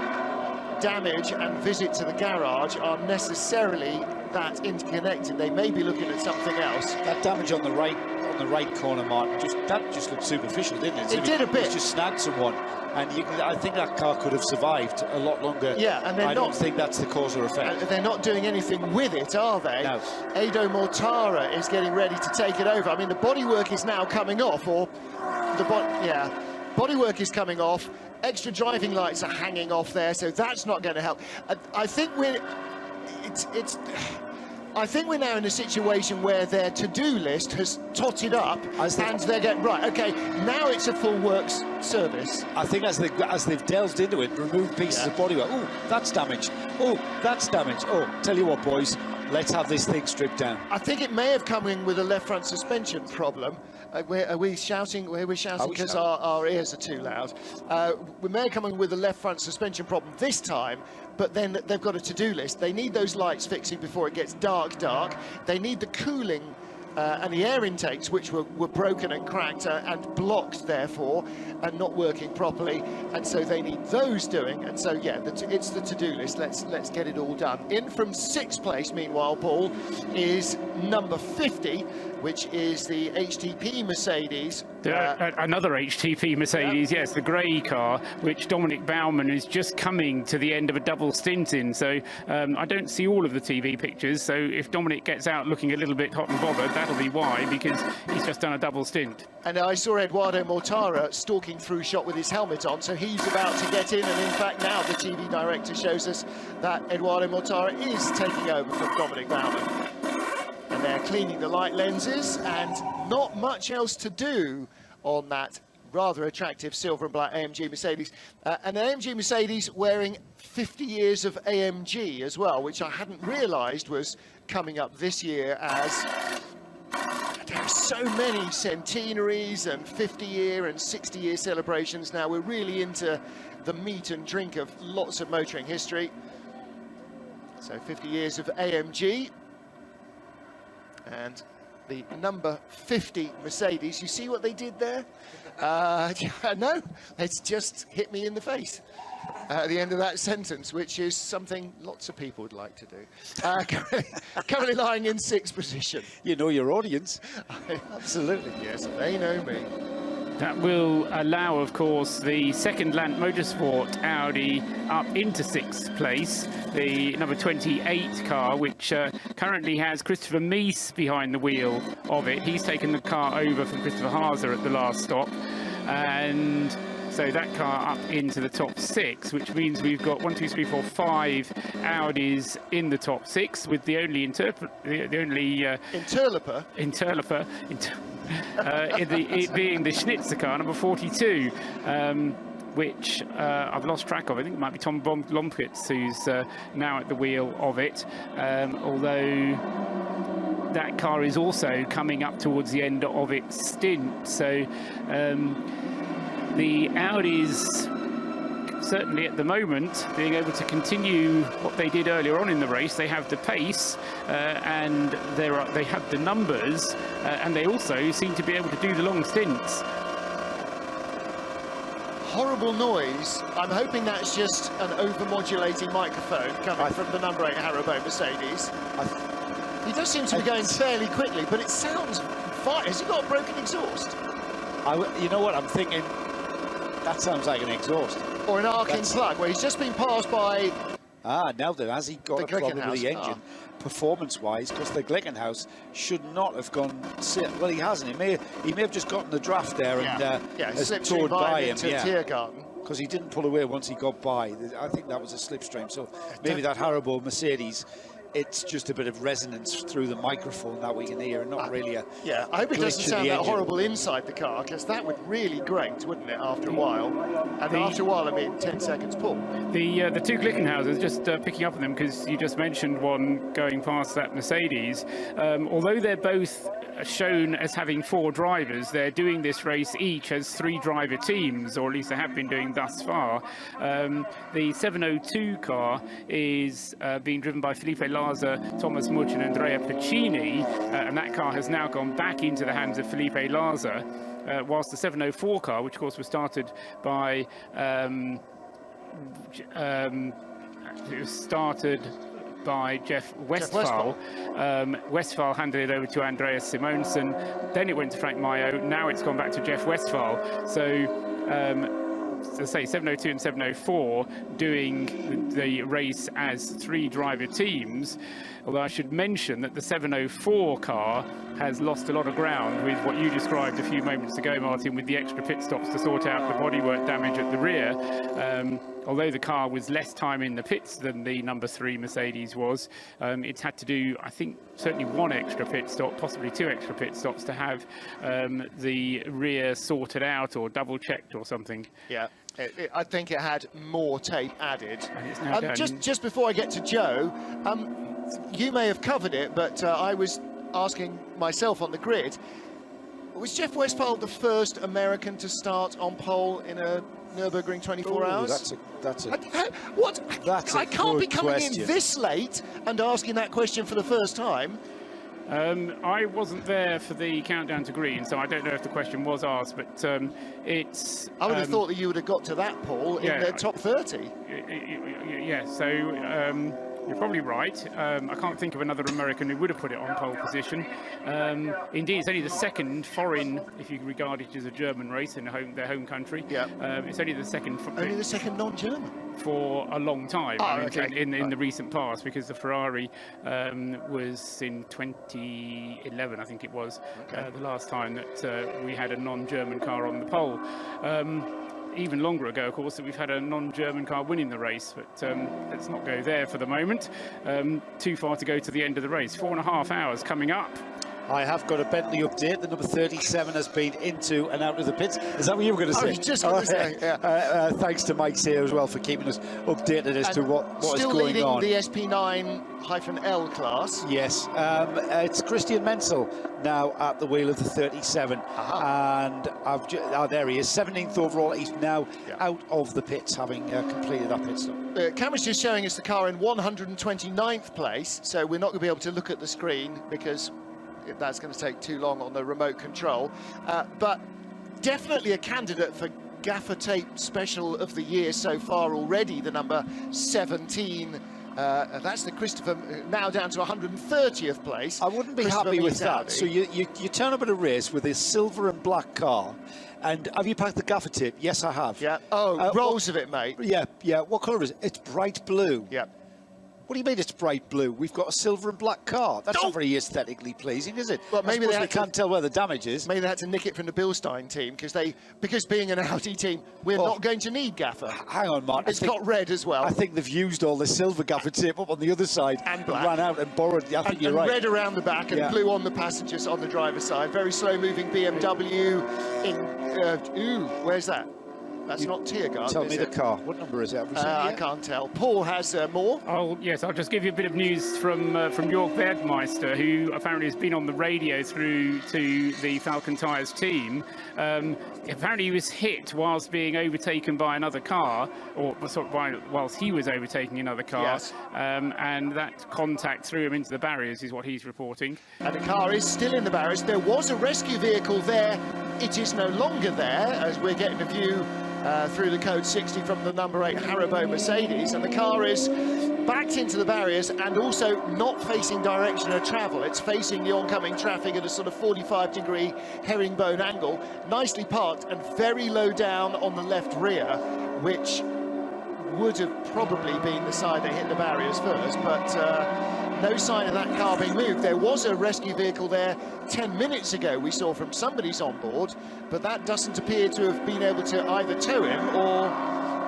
damage and visit to the garage are necessarily that interconnected. They may be looking at something else. That damage on the right corner, Martin, that just looked superficial, didn't it? It did a bit. It just snagged someone, and I think that car could have survived a lot longer. Yeah, and I don't think that's the cause or effect. They're not doing anything with it, are they? No. Edo Mortara is getting ready to take it over. I mean, the bodywork is now coming off, or bodywork is coming off. Extra driving lights are hanging off there, so that's not going to help. I think we're now in a situation where their to-do list has totted up, and they're getting right. Okay, now it's a full works service. I think as they've delved into it, removed pieces of bodywork. Oh, that's damaged. Oh, that's damaged. Oh, tell you what, boys, let's have this thing stripped down. I think it may have come in with a left front suspension problem. Are we shouting? We're shouting because our ears are too loud. We may come in with a left front suspension problem this time, but then they've got a to-do list. They need those lights fixing before it gets dark. They need the cooling and the air intakes, which were broken and cracked and blocked, therefore, and not working properly. And so they need those doing. And so, yeah, it's the to-do list. Let's get it all done. In from 6th place, meanwhile, Paul, is number 50, which is the HTP Mercedes. Another HTP Mercedes, yes, the grey car, which Dominic Baumann is just coming to the end of a double stint in. So I don't see all of the TV pictures. So if Dominic gets out looking a little bit hot and bothered, that'll be why, because he's just done a double stint. And I saw Eduardo Mortara stalking through shot with his helmet on, so he's about to get in. And in fact, now the TV director shows us that Eduardo Mortara is taking over from Dominic Baumann. And they're cleaning the light lenses, and not much else to do on that rather attractive silver and black AMG Mercedes. An AMG Mercedes wearing 50 years of AMG as well, which I hadn't realised was coming up this year, as there are so many centenaries and 50-year and 60-year celebrations now. We're really into the meat and drink of lots of motoring history. So 50 years of AMG. And the number 50 Mercedes, you see what they did there? No, it's just hit me in the face at the end of that sentence, which is something lots of people would like to do. Currently lying in 6th position. You know your audience. Absolutely, yes, they know me. That will allow, of course, the second Land Motorsport Audi up into 6th place, the number 28 car, which currently has Christopher Meese behind the wheel of it. He's taken the car over from Christopher Haase at the last stop. And so that car up into the top 6, which means we've got 1, 2, 3, 4, 5 Audis in the top 6, with the only interloper, it being the Schnitzer car, number 42, which I've lost track of. I think it might be Tom Lompkitz, who's now at the wheel of it, although that car is also coming up towards the end of its stint. So the Audis, certainly at the moment, being able to continue what they did earlier on in the race. They have the pace and they have the numbers, and they also seem to be able to do the long stints. Horrible noise. I'm hoping that's just an over-modulating microphone coming from the number 8 Haribo Mercedes. He does seem to be going fairly quickly, but it sounds fine. Has he got a broken exhaust? You know what I'm thinking? That sounds like an exhaust. Or an arcing plug, where he's just been passed by... now then, has he got a problem with the engine, performance-wise? Because the Glickenhaus should not have gone... Well, he hasn't. He may have just gotten the draft there and has towed by him. Because he didn't pull away once he got by. I think that was a slipstream. So maybe that Haribo Mercedes, it's just a bit of resonance through the microphone that we can hear, and not really a I hope it doesn't sound that horrible inside the car, because that would really grate, wouldn't it, after a while? And after a while, I mean 10 seconds, Paul. The two Glickenhausers, just picking up on them, because you just mentioned one going past that Mercedes, although they're both shown as having 4 drivers, they're doing this race each as 3 driver teams, or at least they have been doing thus far. The 702 car is being driven by Felipe Larza, Thomas Much and Andrea Piccini, and that car has now gone back into the hands of Felipe Larza, whilst the 704 car, which of course was started by Jeff Westphal. Westphal handed it over to Andreas Simonsen, then it went to Frank Mayo, now it's gone back to Jeff Westphal. So to say 702 and 704 doing the race as 3 driver teams, although I should mention that the 704 car has lost a lot of ground with what you described a few moments ago, Martin, with the extra pit stops to sort out the bodywork damage at the rear. Although the car was less time in the pits than the number 3 Mercedes was, it's had to do, I think, certainly 1 extra pit stop, possibly 2 extra pit stops to have the rear sorted out or double checked or something. Yeah. I think it had more tape added. Just before I get to Joe, you may have covered it, but I was asking myself on the grid, Was Jeff Westphal the first American to start on pole in a Nurburgring 24 hours? That's a I can't be good coming question. in this late and asking that question for the first time. I wasn't there for the countdown to green, so I don't know if the question was asked, but it's... I would have thought that you would have got to that, Paul, in the top 30. Yeah, so you're probably right. I can't think of another American who would have put it on pole position. Indeed, it's only the second foreign, if you regard it as a German race in their home country. Yeah. It's only the second... Only the second non-German? For a long time, okay. in the recent past, because the Ferrari was in 2011, I think it was, the last time that we had a non-German car on the pole. Even longer ago, of course, that we've had a non-German car winning the race, but let's not go there for the moment. Too far to go to the end of the race. 4.5 hours coming up. I have got a Bentley update. The number 37 has been into and out of the pits. Is that what you were going to say? I was just going to say, yeah. Thanks to Mike here as well for keeping us updated as to what is going on. Still leading the SP9-L class. Yes, it's Christian Menzel now at the wheel of the 37. And there he is, 17th overall. He's now out of the pits, having completed that pit stop. Camera's just showing us the car in 129th place, so we're not going to be able to look at the screen because that's going to take too long on the remote control. But definitely a candidate for gaffer tape special of the year so far already, the number 17. That's the Christopher, now down to 130th place. I wouldn't be happy with that. So you turn up at a race with a silver and black car, and have you packed the gaffer tape? Yes, I have. Yeah. Oh, rolls of it, mate. Yeah. What colour is it? It's bright blue. Yeah. What do you mean it's bright blue? We've got a silver and black car. That's not very aesthetically pleasing, is it? Well, maybe they can't tell where the damage is. Maybe they had to nick it from the Bilstein team because being an Audi team, we're not going to need gaffer. Hang on, Mark. It's got red as well. I think they've used all the silver gaffer tape up on the other side and black. Ran out and borrowed. I think you're right. Red around the back and blue on the passengers on the driver's side. Very slow-moving BMW in. Where's that? That's not Tiergarten. Tell me the car. What number is it? I can't tell. Paul has more. Oh yes, I'll just give you a bit of news from Jörg Bergmeister, who apparently has been on the radio through to the Falcon Tyres team. Apparently he was hit whilst being overtaken by another car, or whilst he was overtaking another car, yes. And that contact threw him into the barriers, is what he's reporting. And the car is still in the barriers. There was a rescue vehicle there. It is no longer there, as we're getting a view through the code 60 from the number 8 Haribo Mercedes, and the car is backed into the barriers and also not facing direction of travel. It's facing the oncoming traffic at a sort of 45-degree herringbone angle, nicely parked and very low down on the left rear, which would have probably been the side that hit the barriers first, but no sign of that car being moved. There was a rescue vehicle there 10 minutes ago we saw from somebody's on board, but that doesn't appear to have been able to either tow him or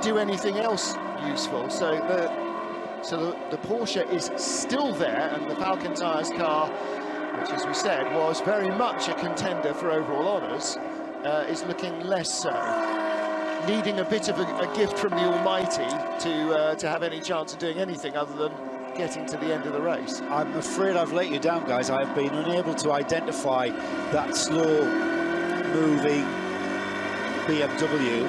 do anything else useful. So the Porsche is still there, and the Falcon Tyres car, which as we said was very much a contender for overall honours, is looking less so. Needing a bit of a gift from the Almighty to have any chance of doing anything other than getting to the end of the race. I'm afraid I've let you down, guys. I've been unable to identify that slow-moving BMW.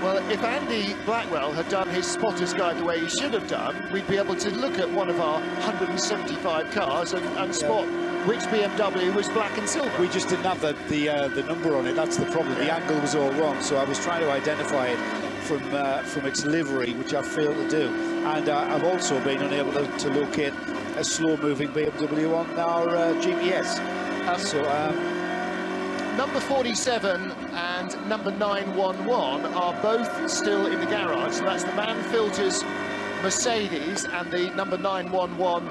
Well, if Andy Blackwell had done his spotter's guide the way he should have done, we'd be able to look at one of our 175 cars and spot which BMW was black and silver. We just didn't have the number on it. That's the problem. The angle was all wrong, so I was trying to identify it from its livery, which I failed to do. And I've also been unable to locate a slow-moving BMW on our GPS. Number 47 and number 911 are both still in the garage. So that's the Mann-Filters Mercedes and the number 911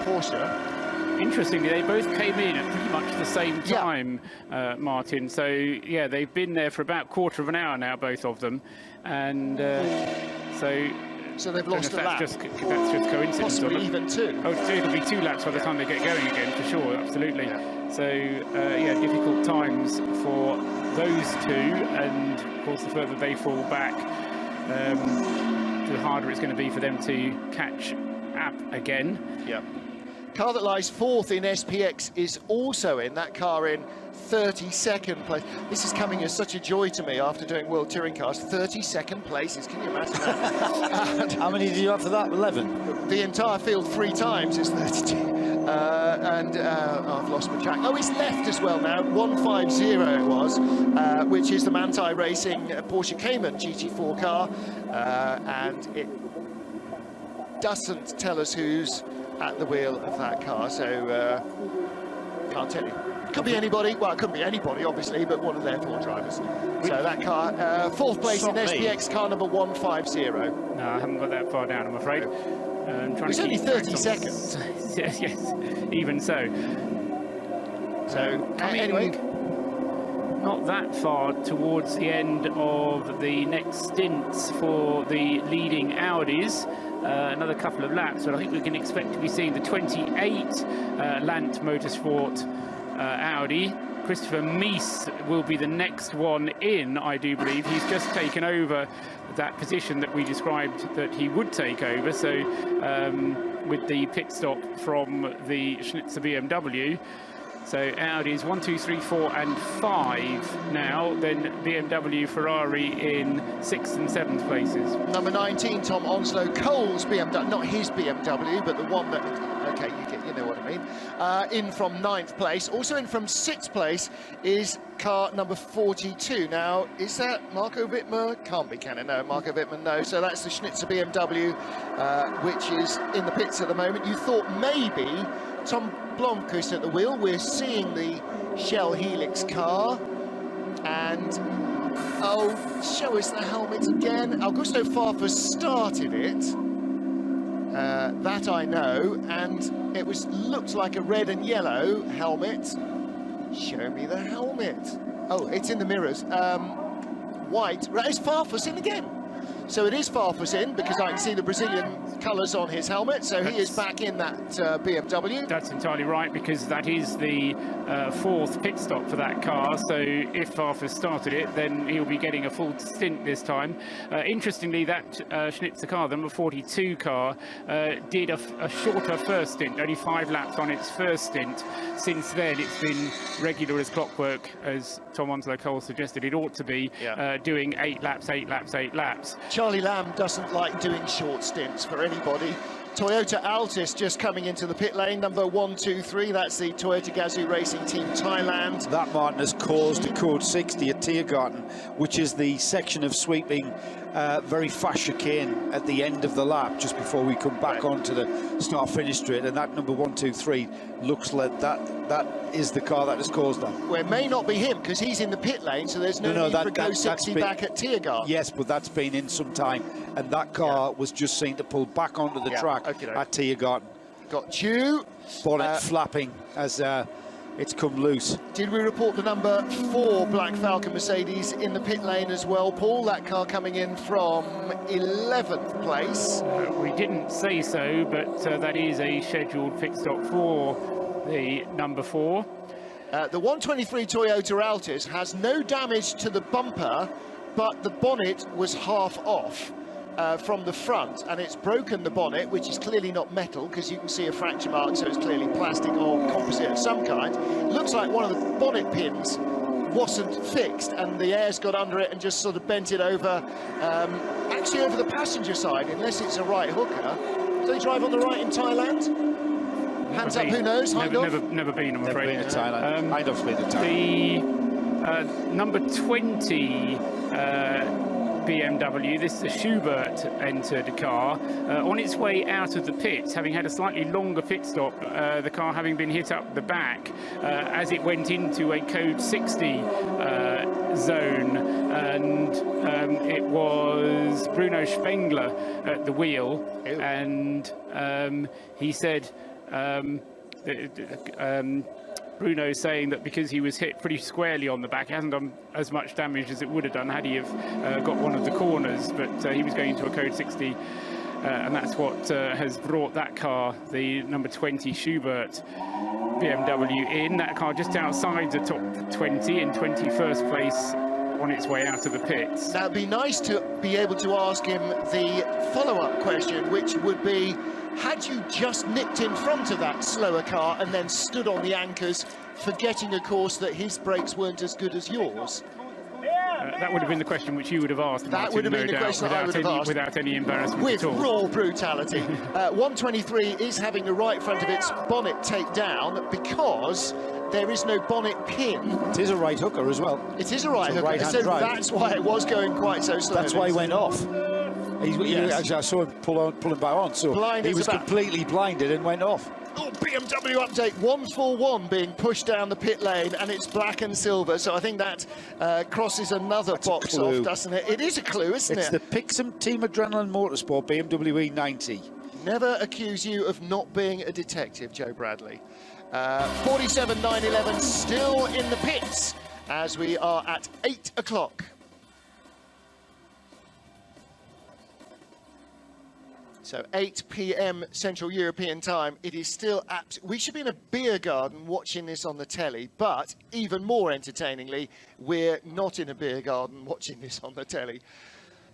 Porsche. Interestingly, they both came in at pretty much the same time, Martin. So, yeah, they've been there for about a quarter of an hour now, both of them. And so they've lost a lap. That's just coincidence. Possibly even two. Oh, so it'll be 2 laps by the time they get going again, for sure, absolutely. Yeah. So, difficult times for those two. And, of course, the further they fall back, the harder it's going to be for them to catch up again. Yeah. car that lies fourth in SPX is also in, that car in 32nd place. This is coming as such a joy to me after doing World Touring Cars. 32nd places, can you imagine that? How many did you have for that? 11? The entire field 3 times is 32. I've lost my track. Oh, it's left as well now. 150 it was, which is the Manthey Racing Porsche Cayman GT4 car, and it doesn't tell us who's at the wheel of that car, so can't tell you. Could be anybody. Well, it couldn't be anybody, obviously, but one of their 4 drivers. So that car, 4th place in SPX car number 150. No, I haven't got that far down, I'm afraid. It's only 30 seconds. Yes, even so. So, anyway. Not that far towards the end of the next stints for the leading Audis. Another couple of laps, but I think we can expect to be seeing the 28 Lant Motorsport Audi. Christopher Mies will be the next one in, I do believe. He's just taken over that position that we described that he would take over. So with the pit stop from the Schnitzer BMW. So Audi's 1, 2, 3, 4 and 5 now, then BMW, Ferrari in 6th and 7th places. Number 19, Tom Onslow, Cole's BMW, not his BMW, but the one that, okay, you know what I mean. In from 9th place. Also in from 6th place is car number 42. Now, is that Marco Wittmer? Can't be, can it? No, Marco Wittmer, no. So that's the Schnitzer BMW, which is in the pits at the moment. You thought maybe Tom Blomqvist at the wheel. We're seeing the Shell Helix car, and show us the helmet again. Augusto Farfus started it, that I know, and it looked like a red and yellow helmet. Show me the helmet. Oh, it's in the mirrors. White. Right, is Farfus in again? So it is Farfus in, because I can see the Brazilian colours on his helmet, so he is back in that BMW. That's entirely right, because that is the 4th pit stop for that car, so if Farfus started it, then he'll be getting a full stint this time. Interestingly, that Schnitzer car, the number 42 car, did a shorter first stint, only 5 laps on its first stint. Since then, it's been regular as clockwork, as Tom Onslow Cole suggested it ought to be, doing 8 laps, 8 laps, 8 laps. Charlie Lamb doesn't like doing short stints for anybody. Toyota Altis just coming into the pit lane, number 123. That's the Toyota Gazoo Racing Team Thailand. That, Martin, has caused a code 60 at Tiergarten, which is the section of sweeping very fast chicane at the end of the lap, just before we come back onto the start-finish straight. And that number 123 looks like that is the car that has caused that. Well, it may not be him, because he's in the pit lane, so there's no need for go 60 back at Tiergarten. Yes, but that's been in some time, and that car was just seen to pull back onto the track at Tiergarten. Got you. Bonnet flapping as it's come loose. Did we report the number 4 Black Falcon Mercedes in the pit lane as well, Paul? That car coming in from 11th place. We didn't say so, but that is a scheduled pit stop for the number 4. The 123 Toyota Altis has no damage to the bumper, but the bonnet was half off from the front, and it's broken the bonnet, which is clearly not metal, because you can see a fracture mark, so it's clearly plastic or composite of some kind. It looks like one of the bonnet pins wasn't fixed, and the air's got under it and just sort of bent it over, actually over the passenger side, unless it's a right hooker. Do they drive on the right in Thailand? Hands up, who knows? Never been, I'm afraid. Never been in Thailand. Heindorf's been in Thailand. The number 20 BMW, this is a Schubert entered car, on its way out of the pits, having had a slightly longer pit stop, the car having been hit up the back as it went into a code 60 zone, and it was Bruno Spengler at the wheel. Ew. And he said Bruno saying that because he was hit pretty squarely on the back, it hasn't done as much damage as it would have done had he have got one of the corners, but he was going into a code 60, and that's what has brought that car, the number 20 Schubert BMW, in. That car just outside the top 20 in 21st place on its way out of the pits. Now, it'd be nice to be able to ask him the follow-up question, which would be, had you just nipped in front of that slower car and then stood on the anchors, forgetting, of course, that his brakes weren't as good as yours? That would have been the question which you would have asked, That Martin, would have been no the doubt, question I would have asked. without any embarrassment With at all. raw brutality. 123 is having the right front of its bonnet take down because there is no bonnet pin. It is a right hooker as well. It is a right hooker, right-hand so drive. that's why it was going quite so slowly. That's why he went off. Yes. Actually, I saw him pull him back on, so Blind he as was a bat. completely blinded and went off. Oh, BMW update, 141 being pushed down the pit lane, and it's black and silver, so I think that crosses another box off, doesn't it? It is a clue, isn't It's it? the Pixum Team Adrenaline Motorsport BMW E90. Never accuse you of not being a detective, Joe Bradley. 47.911 still in the pits as we are at 8 o'clock. So 8 p.m. Central European time. It is still we should be in a beer garden watching this on the telly, but even more entertainingly, we're not in a beer garden watching this on the telly.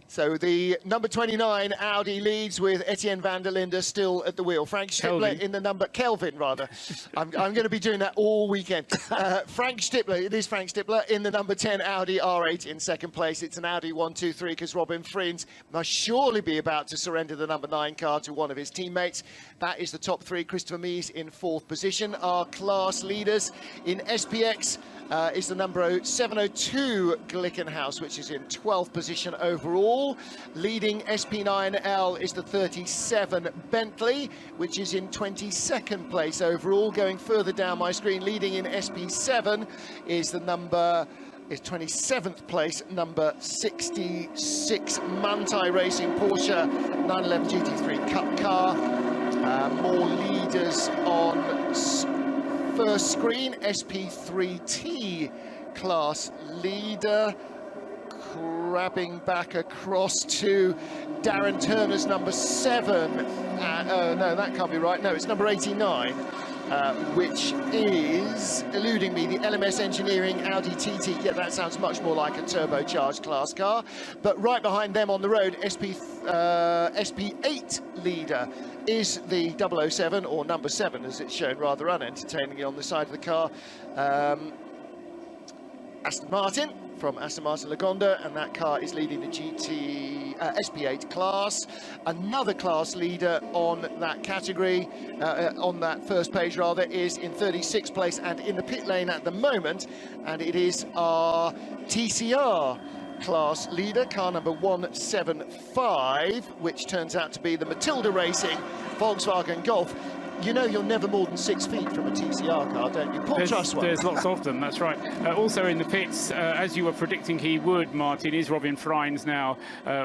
So the number 29 Audi leads with Etienne van der Linde still at the wheel. Frank Stippler in the number... Kelvin, rather. I'm going to be doing that all weekend. Frank Stippler, it is Frank Stippler, in the number 10 Audi R8 in second place. It's an Audi 1-2-3 because Robin Friends must surely be about to surrender the number 9 car to one of his teammates. That is the top three. Christopher Mies in fourth position. Our class leaders in SPX is the number 702 Glickenhaus, which is in 12th position overall. Leading SP9L is the 37 Bentley, which is in 22nd place overall. Going further down my screen, leading in SP7 is the number... is 27th place, number 66 Manthey Racing Porsche 911 GT3 Cup car. More leaders on first screen, SP3T class leader, grabbing back across to Darren Turner's number 7. No, that can't be right. No, it's number 89. Which is, eluding me, the LMS Engineering Audi TT. Yeah, that sounds much more like a turbocharged class car. But right behind them on the road, SP8 leader is the 007, or number 7, as it's shown rather unentertainingly on the side of the car. Aston Martin from Aston Martin Lagonda, and that car is leading the SP8 class. Another class leader on that category, on that first page rather, is in 36th place and in the pit lane at the moment, and it is our TCR class leader, car number 175, which turns out to be the Matilda Racing Volkswagen Golf. You know you're never more than 6 feet from a TCR car, don't you? Paul Truss one. There's lots of them, that's right. Also in the pits, as you were predicting he would, Martin, is Robin Friends now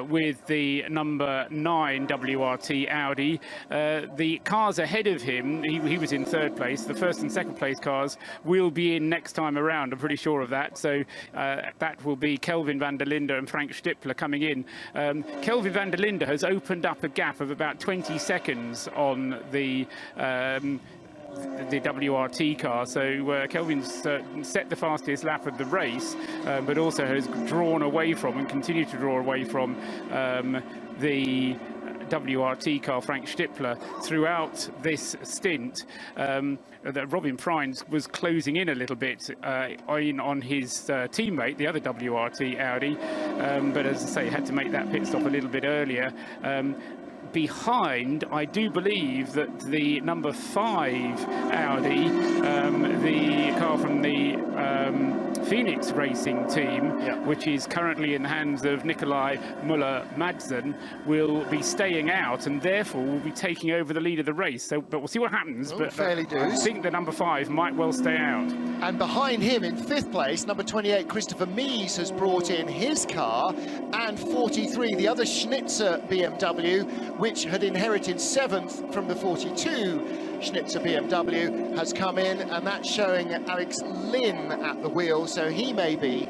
with the number 9 WRT Audi. The cars ahead of him, he was in third place. The first and second place cars will be in next time around, I'm pretty sure of that. So that will be Kelvin van der Linde and Frank Stippler coming in. Kelvin van der Linde has opened up a gap of about 20 seconds on the WRT car, so Kelvin's set the fastest lap of the race, but also has drawn away from and continued to draw away from the WRT car, Frank Stippler, throughout this stint. That Robin Friends was closing in a little bit on his teammate, the other WRT Audi, but as I say, had to make that pit stop a little bit earlier. Behind, I do believe that the number 5 Audi, the car from the Phoenix Racing team, which is currently in the hands of Nikolai Müller-Madsen, will be staying out and therefore will be taking over the lead of the race. So, but we'll see what happens. Oh, but fairly I think the number 5 might well stay out. And behind him in 5th place, number 28 Christopher Mies has brought in his car, and 43, the other Schnitzer BMW, which had inherited 7th from the 42 Schnitzer BMW, has come in, and that's showing Alex Lynn at the wheel, so he may be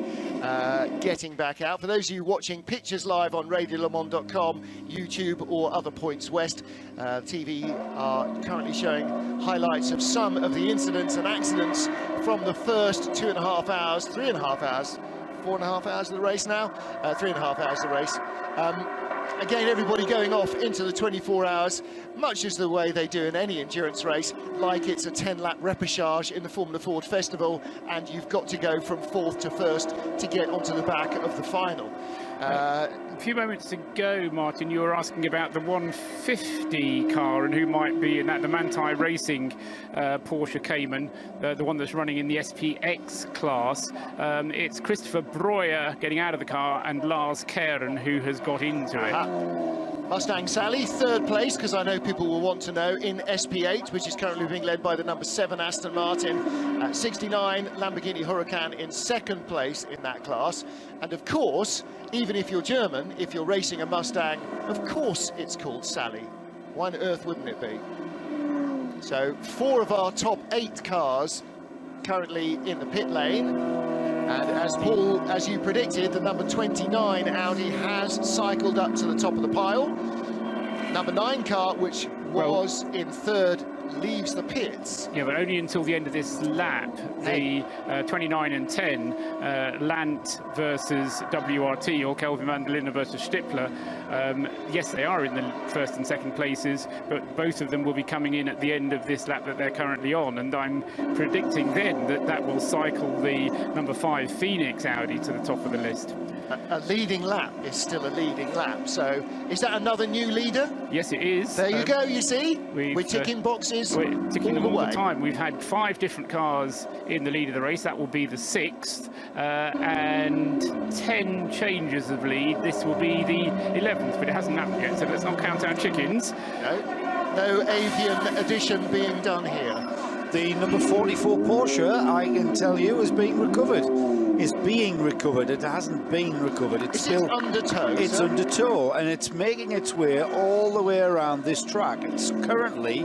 getting back out. For those of you watching pictures live on radiolemans.com, YouTube or other points west, TV are currently showing highlights of some of the incidents and accidents from the first 2.5 hours, 3.5 hours, 4.5 hours of the race now, 3.5 hours of the race. again, everybody going off into the 24 hours, much as the way they do in any endurance race, like it's a 10-lap repechage in the Formula Ford Festival, and you've got to go from 4th to 1st to get onto the back of the final. A few moments ago, Martin, you were asking about the 150 car and who might be in that, the Manthey Racing Porsche Cayman, the one that's running in the SPX class. It's Christopher Breuer getting out of the car and Lars Keren who has got into it. Mustang Sally, 3rd place, because I know people will want to know, in SP8, which is currently being led by the number 7 Aston Martin. 69 Lamborghini Huracan in 2nd place in that class. And of course, even if you're German, if you're racing a Mustang, of course it's called Sally. Why on earth wouldn't it be? So 4 of our top 8 cars currently in the pit lane. And as Paul, as you predicted, the number 29 Audi has cycled up to the top of the pile. Number 9 car, which was in 3rd, leaves the pits. Yeah, but only until the end of this lap. The 29 and 10, Lant versus WRT, or Kelvin van der Linde versus Stippler. Yes, they are in the 1st and 2nd places, but both of them will be coming in at the end of this lap that they're currently on, and I'm predicting then that that will cycle the number 5 Phoenix Audi to the top of the list. A leading lap is still a leading lap, so is that another new leader? Yes, it is. There you go, you see? We're ticking boxes. We're ticking them all the the time. We've had 5 different cars in the lead of the race. That will be the 6th, and 10 changes of lead. This will be the 11th, but it hasn't happened yet, so let's not count our chickens. No avian addition being done here. The number 44 Porsche, I can tell you, is being recovered. Is being recovered. It hasn't been recovered. It's still under tow. It's under tow, and it's making its way all the way around this track. It's currently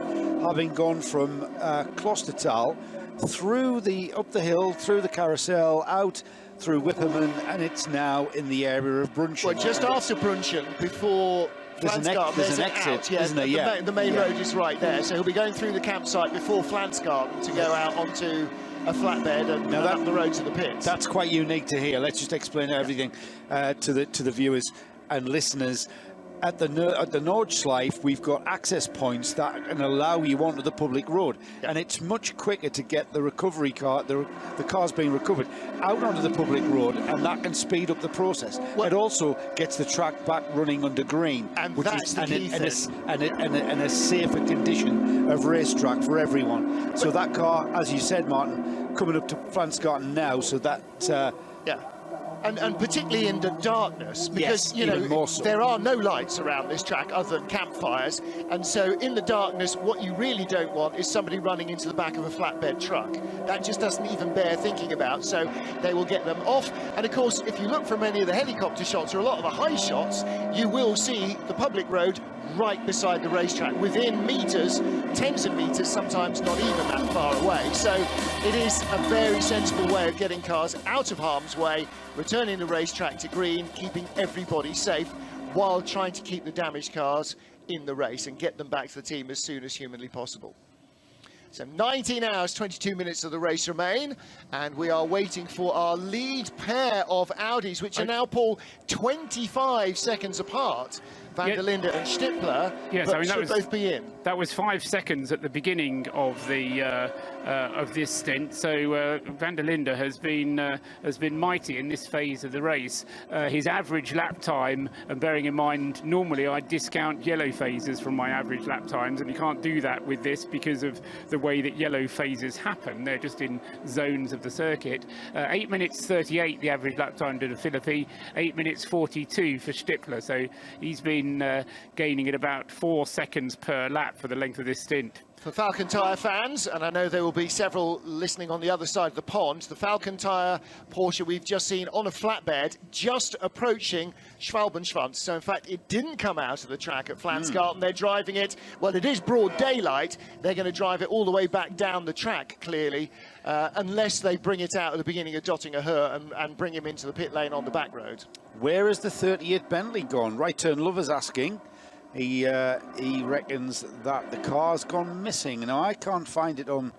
having gone from Klostertal through up the hill, through the carousel, out through Wipperman, and it's now in the area of Brunchen. Well, just after Brunchen, before there's an exit, isn't there? Yeah. The main road is right there, so he'll be going through the campsite before Flansgarten to go out onto a flatbed and up the road to the pits. That's quite unique to hear. Let's just explain everything to the viewers and listeners. At the Nordschleife, we've got access points that can allow you onto the public road, and it's much quicker to get the recovery car, the cars being recovered, out onto the public road, and that can speed up the process. It also gets the track back running under green, and which that's is the key and a safer condition of racetrack for everyone. So that car, as you said, Martin, coming up to Flansgarten now, so that And particularly in the darkness, because you know there are no lights around this track other than campfires, and so in the darkness what you really don't want is somebody running into the back of a flatbed truck. That just doesn't even bear thinking about, so they will get them off. And of course, if you look from any of the helicopter shots or a lot of the high shots, you will see the public road right beside the racetrack, within meters, tens of meters, sometimes not even that far away. So it is a very sensible way of getting cars out of harm's way, returning the racetrack to green, keeping everybody safe, while trying to keep the damaged cars in the race and get them back to the team as soon as humanly possible. So 19 hours, 22 minutes of the race remain, and we are waiting for our lead pair of Audis, which are now, Paul, 25 seconds apart. Van der Linde and Stippler, yes, but I mean, should both be in. That was 5 seconds at the beginning of the of this stint. So Van der Linde has been mighty in this phase of the race. His average lap time, and bearing in mind, normally I discount yellow phases from my average lap times, and you can't do that with this because of the way that yellow phases happen. They're just in zones of the circuit. 8 minutes 38 the average lap time to the Philippi, 8 minutes 42 for Stippler. So he's been gaining at about 4 seconds per lap for the length of this stint. For Falcon Tyre fans, and I know there will be several listening on the other side of the pond, the Falcon Tyre Porsche we've just seen on a flatbed just approaching Schwalbenschwanz. So in fact it didn't come out of the track at Flansgarten. They're driving it, well, it is broad daylight, they're going to drive it all the way back down the track clearly, unless they bring it out at the beginning of Dottinger and bring him into the pit lane on the back road. Where is the 38 Bentley gone? Right Turn Lover's asking. He reckons that the car's gone missing. Now, I can't find it on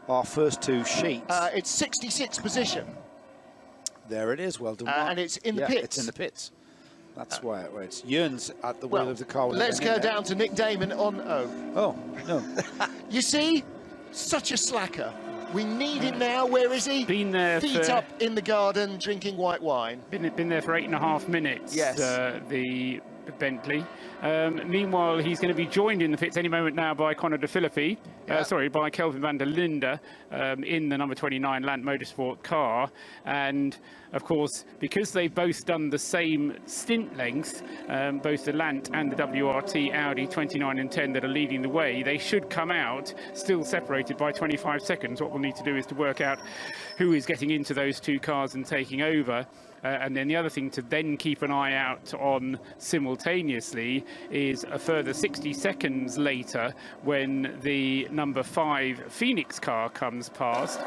our first 2 sheets. It's 66th position. There it is, well done. And it's in the pits. It's in the pits. That's where it's yearns at the wheel of the car. Let's go down to Nick Damon on... Oh, no. You see? Such a slacker. We need him now. Where is he? Been there Feet up in the garden, drinking white wine. Been there for 8.5 minutes. Yes. The Bentley. Meanwhile, he's going to be joined in the pits any moment now by Conor De Philippi. By Kelvin van der Linde in the number 29 Land Motorsport car. And of course, because they've both done the same stint length, both the Lant and the WRT Audi 29 and 10 that are leading the way, they should come out still separated by 25 seconds. What we'll need to do is to work out who is getting into those two cars and taking over. And then the other thing to then keep an eye out on simultaneously is a further 60 seconds later when the number 5 Phoenix car comes past.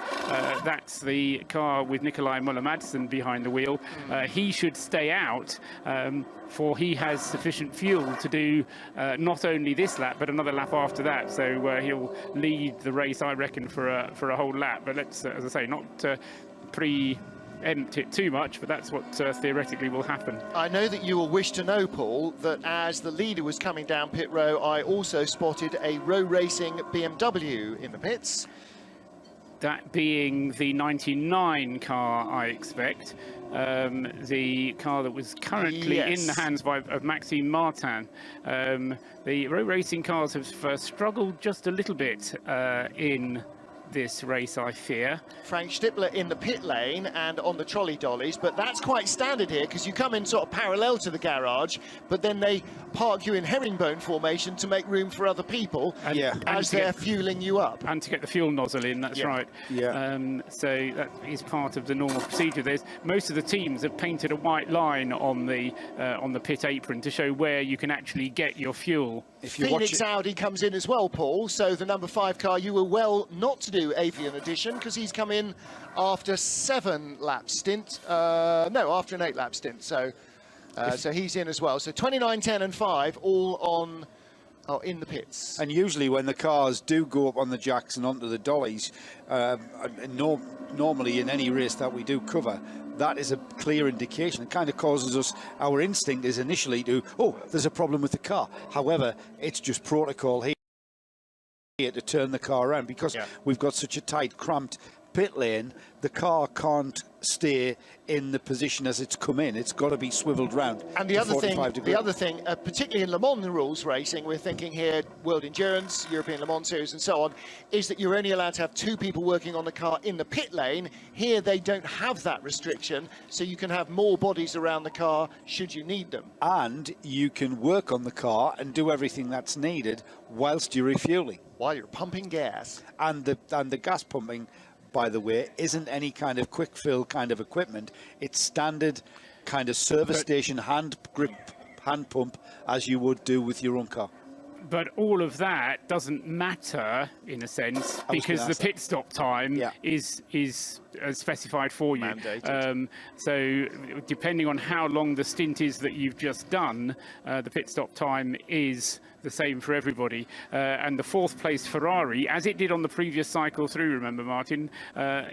That's the car with Nikolai Muller-Madsen behind the wheel. He should stay out for he has sufficient fuel to do not only this lap but another lap after that. So he'll lead the race, I reckon, for a whole lap. But let's, as I say, not preempt it too much, but that's what theoretically will happen. I know that you will wish to know, Paul, that as the leader was coming down pit row, I also spotted a Row Racing BMW in the pits. That being the 99 car, I expect. The car that was currently in the hands of Maxime Martin. The Row Racing cars have struggled just a little bit in this race, I fear. Frank Stippler in the pit lane and on the trolley dollies, but that's quite standard here because you come in sort of parallel to the garage, but then they park you in herringbone formation to make room for other people as they're fueling you up. And to get the fuel nozzle in, that's right. So that is part of the normal procedure. There's most of the teams have painted a white line on the pit apron to show where you can actually get your fuel. Phoenix Audi comes in as well, Paul, so the number 5 car, you were well not to do avian edition because he's come in after 7 lap stint. No, after an 8 lap stint. So so he's in as well. So 29, 10 and 5 all on in the pits. And usually when the cars do go up on the jacks and onto the dollies, normally in any race that we do cover, that is a clear indication. It kind of causes us, our instinct is initially to, there's a problem with the car. However, it's just protocol here to turn the car around because we've got such a tight, cramped pit lane. The car can't stay in the position as it's come in. It's got to be swiveled round. And the other thing, particularly in Le Mans rules racing, we're thinking here, World Endurance, European Le Mans Series and so on, is that you're only allowed to have 2 people working on the car in the pit lane. Here they don't have that restriction, so you can have more bodies around the car should you need them. And you can work on the car and do everything that's needed whilst you're refueling. While you're pumping gas. And the gas pumping, by the way, isn't any kind of quick fill kind of equipment. It's standard kind of service station hand pump as you would do with your own car. But all of that doesn't matter in a sense because the pit stop time is specified for you. So depending on how long the stint is that you've just done, the pit stop time is the same for everybody. And the 4th place Ferrari, as it did on the previous cycle through, remember, Martin,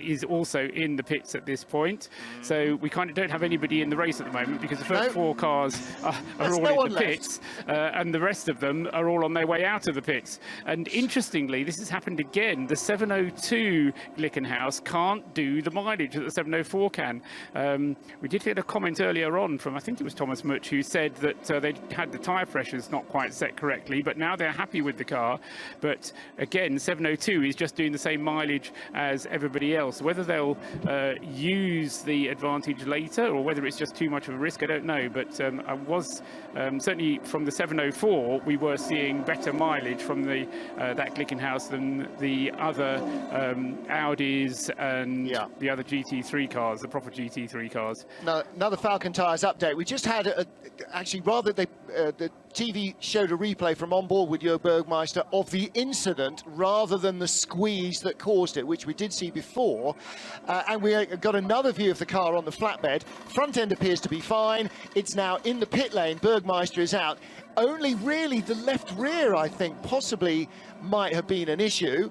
is also in the pits at this point. So we kind of don't have anybody in the race at the moment because the first 4 cars are all in the pits and the rest of them are all on their way out of the pits. And interestingly, this has happened again. The 702 Glickenhaus can't do the mileage that the 704 can. We did get a comment earlier on from, I think it was Thomas Much, who said that they had the tyre pressures not quite set correctly, but now they're happy with the car. But again, 702 is just doing the same mileage as everybody else. Whether they'll use the advantage later or whether it's just too much of a risk, I don't know. But I was certainly from the 704, we were seeing better mileage from that Glickenhaus than the other Audis and the other GT3 cars, the proper GT3 cars. Now, another Falcon Tyres update. We just had, actually, rather the TV showed a replay from on board with Jörg Bergmeister of the incident rather than the squeeze that caused it, which we did see before. And we got another view of the car on the flatbed. Front end appears to be fine. It's now in the pit lane. Bergmeister is out. Only really the left rear, I think, possibly might have been an issue.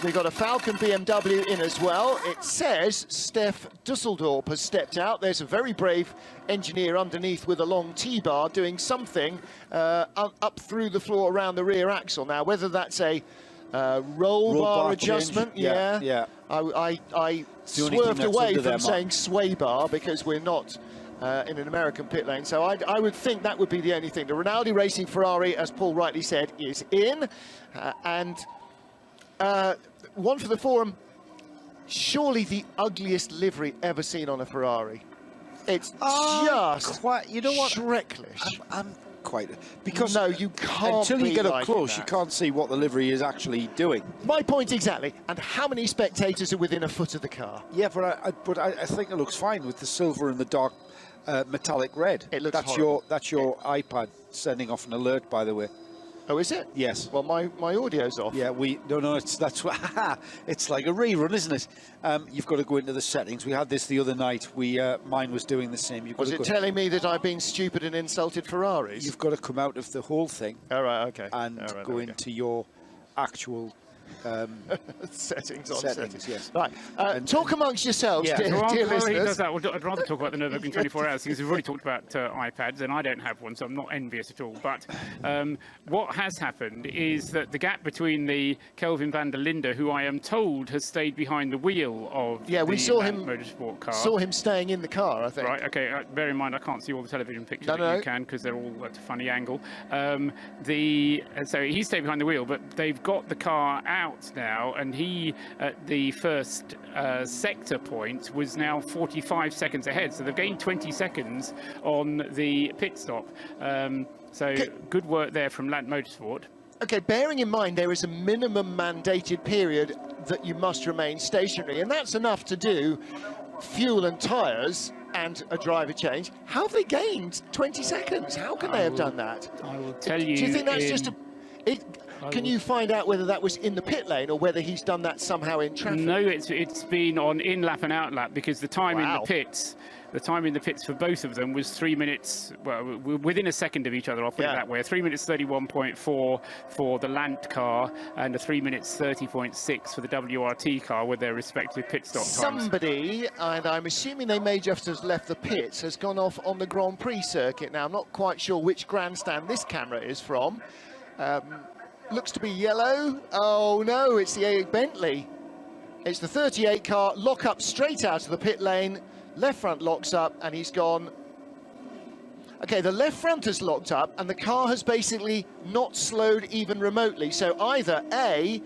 We've got a Falcon BMW in as well. It says Steph Dusseldorp has stepped out. There's a very brave engineer underneath with a long T-bar doing something up through the floor around the rear axle. Now, whether that's a roll bar adjustment, yeah. I swerved away from saying sway bar because we're not in an American pit lane, so I would think that would be the only thing. The Rinaldi Racing Ferrari, as Paul rightly said, is in, and one for the forum, surely the ugliest livery ever seen on a Ferrari. It's just quite, you know what? Schrecklich. I'm quite, because no, you can't. Until you get up like close, that. you can't see what the livery is actually doing. My point exactly. And how many spectators are within a foot of the car? Yeah, but I think it looks fine with the silver and the dark metallic red. It looks that's horrible. your iPad sending off an alert, by the way. Oh, is it? Yes. Well, my audio's off. Yeah, that's what it's like a rerun, isn't it? You've got to go into the settings. We had this the other night. Mine was doing the same. Was it telling me that I've been stupid and insulted Ferraris? You've got to come out of the whole thing. All right, okay. And go into your actual settings. Yes. Right. Talk amongst yourselves, dear While he listeners. does that, I'd rather talk about the Nurburgring 24 hours because we've already talked about iPads, and I don't have one, so I'm not envious at all. But what has happened is that the gap between the Kelvin van der Linde, who I am told has stayed behind the wheel of we the saw him motorsport car. Saw him staying in the car, I think. Right. Okay. Bear in mind, I can't see all the television pictures that you can because they're all at a funny angle. So he stayed behind the wheel, but they've got the car out now, and he at the first sector point was now 45 seconds ahead, so they've gained 20 seconds on the pit stop. So good work there from Land Motorsport. Okay, bearing in mind there is a minimum mandated period that you must remain stationary, and that's enough to do fuel and tyres and a driver change. How have they gained 20 seconds? How can they have done that? I will tell you. Do you think that's just can you find out whether that was in the pit lane or whether he's done that somehow in traffic? No, it's been on in lap and out lap, because the time in the pits. The time in the pits for both of them was 3 minutes, well, within a second of each other, I'll put it that way. 3 minutes 31.4 for the Lant car and a 3 minutes 30.6 for the WRT car with their respective pit stop times. Somebody, and I'm assuming they may just have left the pits, has gone off on the Grand Prix circuit. Now, I'm not quite sure which grandstand this camera is from. Looks to be yellow. Oh, no, it's the Bentley. It's the 38 car, lock up straight out of the pit lane. Left front locks up, and he's gone. Okay, the left front has locked up, and the car has basically not slowed even remotely. So either A,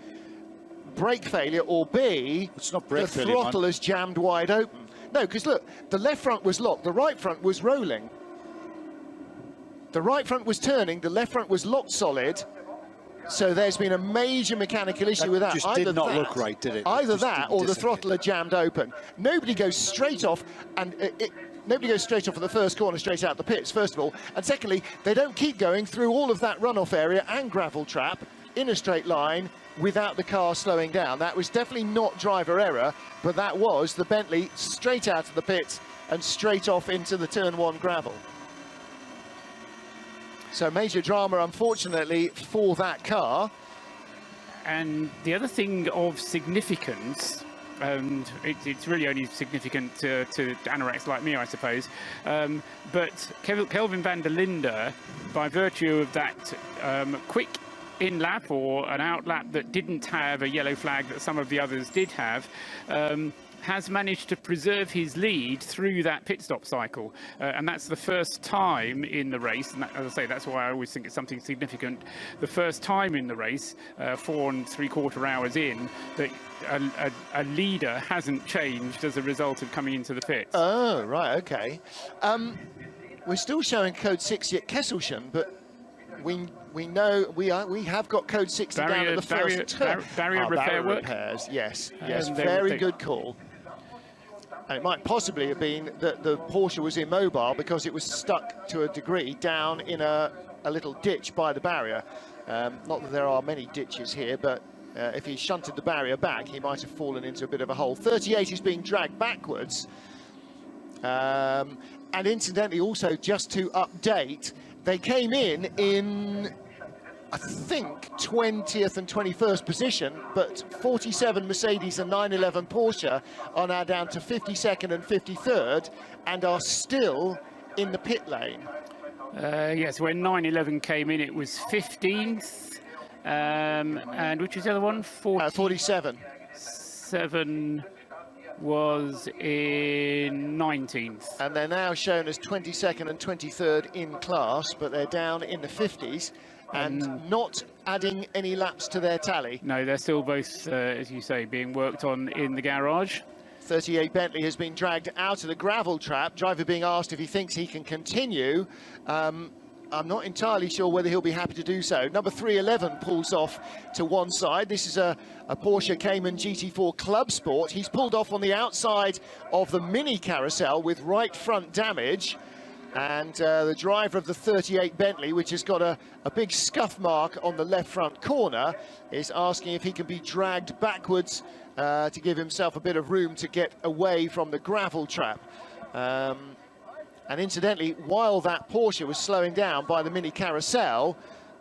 brake failure, or B, it's not brake the throttle has jammed wide open. No, because look, the left front was locked, the right front was rolling. The right front was turning, the left front was locked solid. So there's been a major mechanical issue with that. Just did not look right, did it? Either that or the throttle had jammed open. Nobody goes straight off, and nobody goes straight off at the first corner, straight out the pits, first of all. And secondly, they don't keep going through all of that runoff area and gravel trap in a straight line without the car slowing down. That was definitely not driver error, but that was the Bentley straight out of the pits and straight off into the turn one gravel. So major drama, unfortunately, for that car. And the other thing of significance, and it's really only significant to anoraks like me, I suppose, but Kelvin van der Linde, by virtue of that quick in-lap or an out-lap that didn't have a yellow flag that some of the others did have, has managed to preserve his lead through that pit stop cycle, and that's the first time in the race, and that, as I say, that's why I always think it's something significant, the first time in the race, 4 3/4 hours in, that a leader hasn't changed as a result of coming into the pits. Oh, right, okay. We're still showing code 60 at Kesselchen, but we know we have got code 60 down at the first turn. Barrier repair work. Repairs, yes, very good call. And it might possibly have been that the Porsche was immobile because it was stuck to a degree down in a a little ditch by the barrier. Not that there are many ditches here, but if he shunted the barrier back, he might have fallen into a bit of a hole. 38 is being dragged backwards. And incidentally, also, just to update, they came in I think 20th and 21st position, but 47 Mercedes and 911 Porsche are now down to 52nd and 53rd and are still in the pit lane. Yes, when 911 came in, it was 15th, and which was the other one? 47. 7 was in 19th. And they're now shown as 22nd and 23rd in class, but they're down in the 50s. And not adding any laps to their tally. No, they're still both, as you say, being worked on in the garage. 38 Bentley has been dragged out of the gravel trap. Driver being asked if he thinks he can continue. I'm not entirely sure whether he'll be happy to do so. Number 311 pulls off to one side. This is a Porsche Cayman GT4 Club Sport. He's pulled off on the outside of the mini carousel with right front damage. And the driver of the 38 Bentley, which has got a big scuff mark on the left front corner, is asking if he can be dragged backwards to give himself a bit of room to get away from the gravel trap. And incidentally, while that Porsche was slowing down by the mini carousel,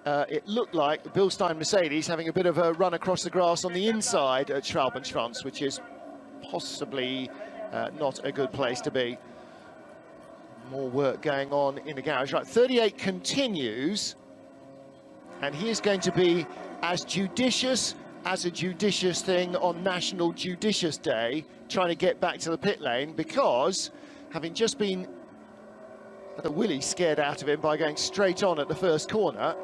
it looked like the Bilstein Mercedes having a bit of a run across the grass on the inside at Schwalbenschwanz, which is possibly not a good place to be. More work going on in the garage. Right, 38 continues, and he is going to be as judicious as a judicious thing on National Judicious Day, trying to get back to the pit lane, because having just been the Willie scared out of him by going straight on at the first corner,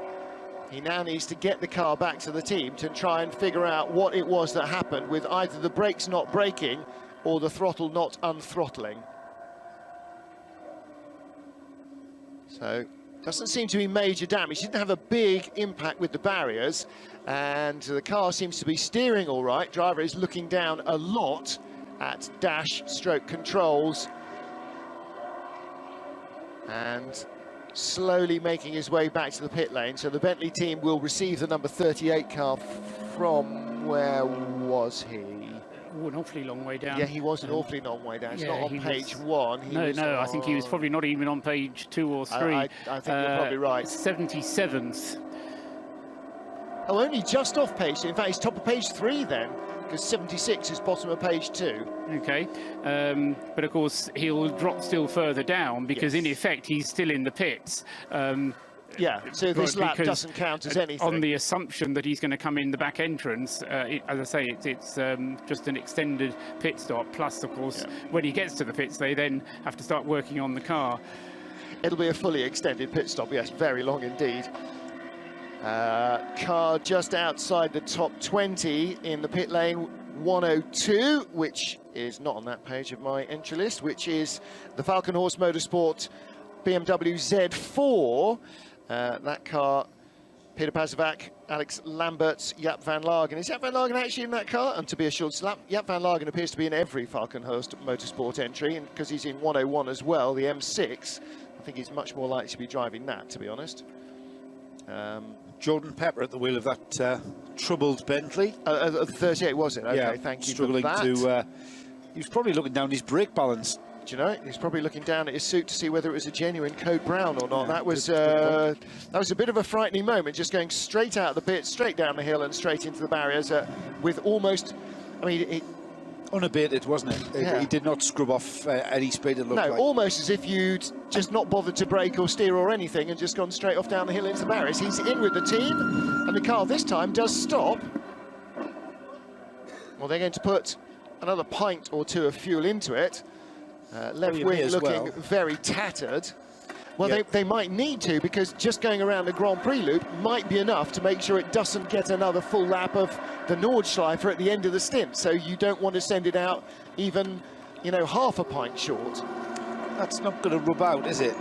he now needs to get the car back to the team to try and figure out what it was that happened with either the brakes not braking or the throttle not unthrottling. So, doesn't seem to be major damage. Didn't have a big impact with the barriers, and the car seems to be steering all right. Driver is looking down a lot at dash stroke controls and slowly making his way back to the pit lane. So the Bentley team will receive the number 38 car from, where was he? Oh, an awfully long way down. Yeah, he was an awfully long way down. It's yeah, not on page 1. I think he was probably not even on page 2 or 3. I think you're probably right. 77th. Oh, only just off page 2. In fact, he's top of page 3 then, because 76 is bottom of page 2. Okay, but of course he'll drop still further down because in effect he's still in the pits. Yeah, so this lap doesn't count as anything. On the assumption that he's going to come in the back entrance, as I say, it's just an extended pit stop. Plus, of course, when he gets to the pits, they then have to start working on the car. It'll be a fully extended pit stop, yes, very long indeed. Car just outside the top 20 in the pit lane, 102, which is not on that page of my entry list, which is the Falcon Horse Motorsport BMW Z4. That car, Peter Pazovac, Alex Lamberts, Jaap van Lagen. Is Jaap van Lagen actually in that car? And to be assured, Jaap van Lagen appears to be in every Falconhurst Motorsport entry, and because he's in 101 as well, the M6, I think he's much more likely to be driving that, to be honest. Jordan Pepper at the wheel of that troubled Bentley. 38, was it? Okay, yeah, thank you struggling for that. to. He was probably looking down his brake balance. Do you know, he's probably looking down at his suit to see whether it was a genuine Code Brown or not. Yeah, that was a bit of a frightening moment, just going straight out of the pit, straight down the hill and straight into the barriers with almost, I mean, unabated, wasn't it? Yeah. He did not scrub off any speed, it looked like. No, almost as if you'd just not bothered to brake or steer or anything and just gone straight off down the hill into the barriers. He's in with the team, and the car this time does stop. Well, they're going to put another pint or two of fuel into it. Left wing looking very tattered. Well, they might need to, because just going around the Grand Prix loop might be enough to make sure it doesn't get another full lap of the Nordschleife at the end of the stint. So you don't want to send it out even, you know, half a pint short. That's not going to rub out, is it?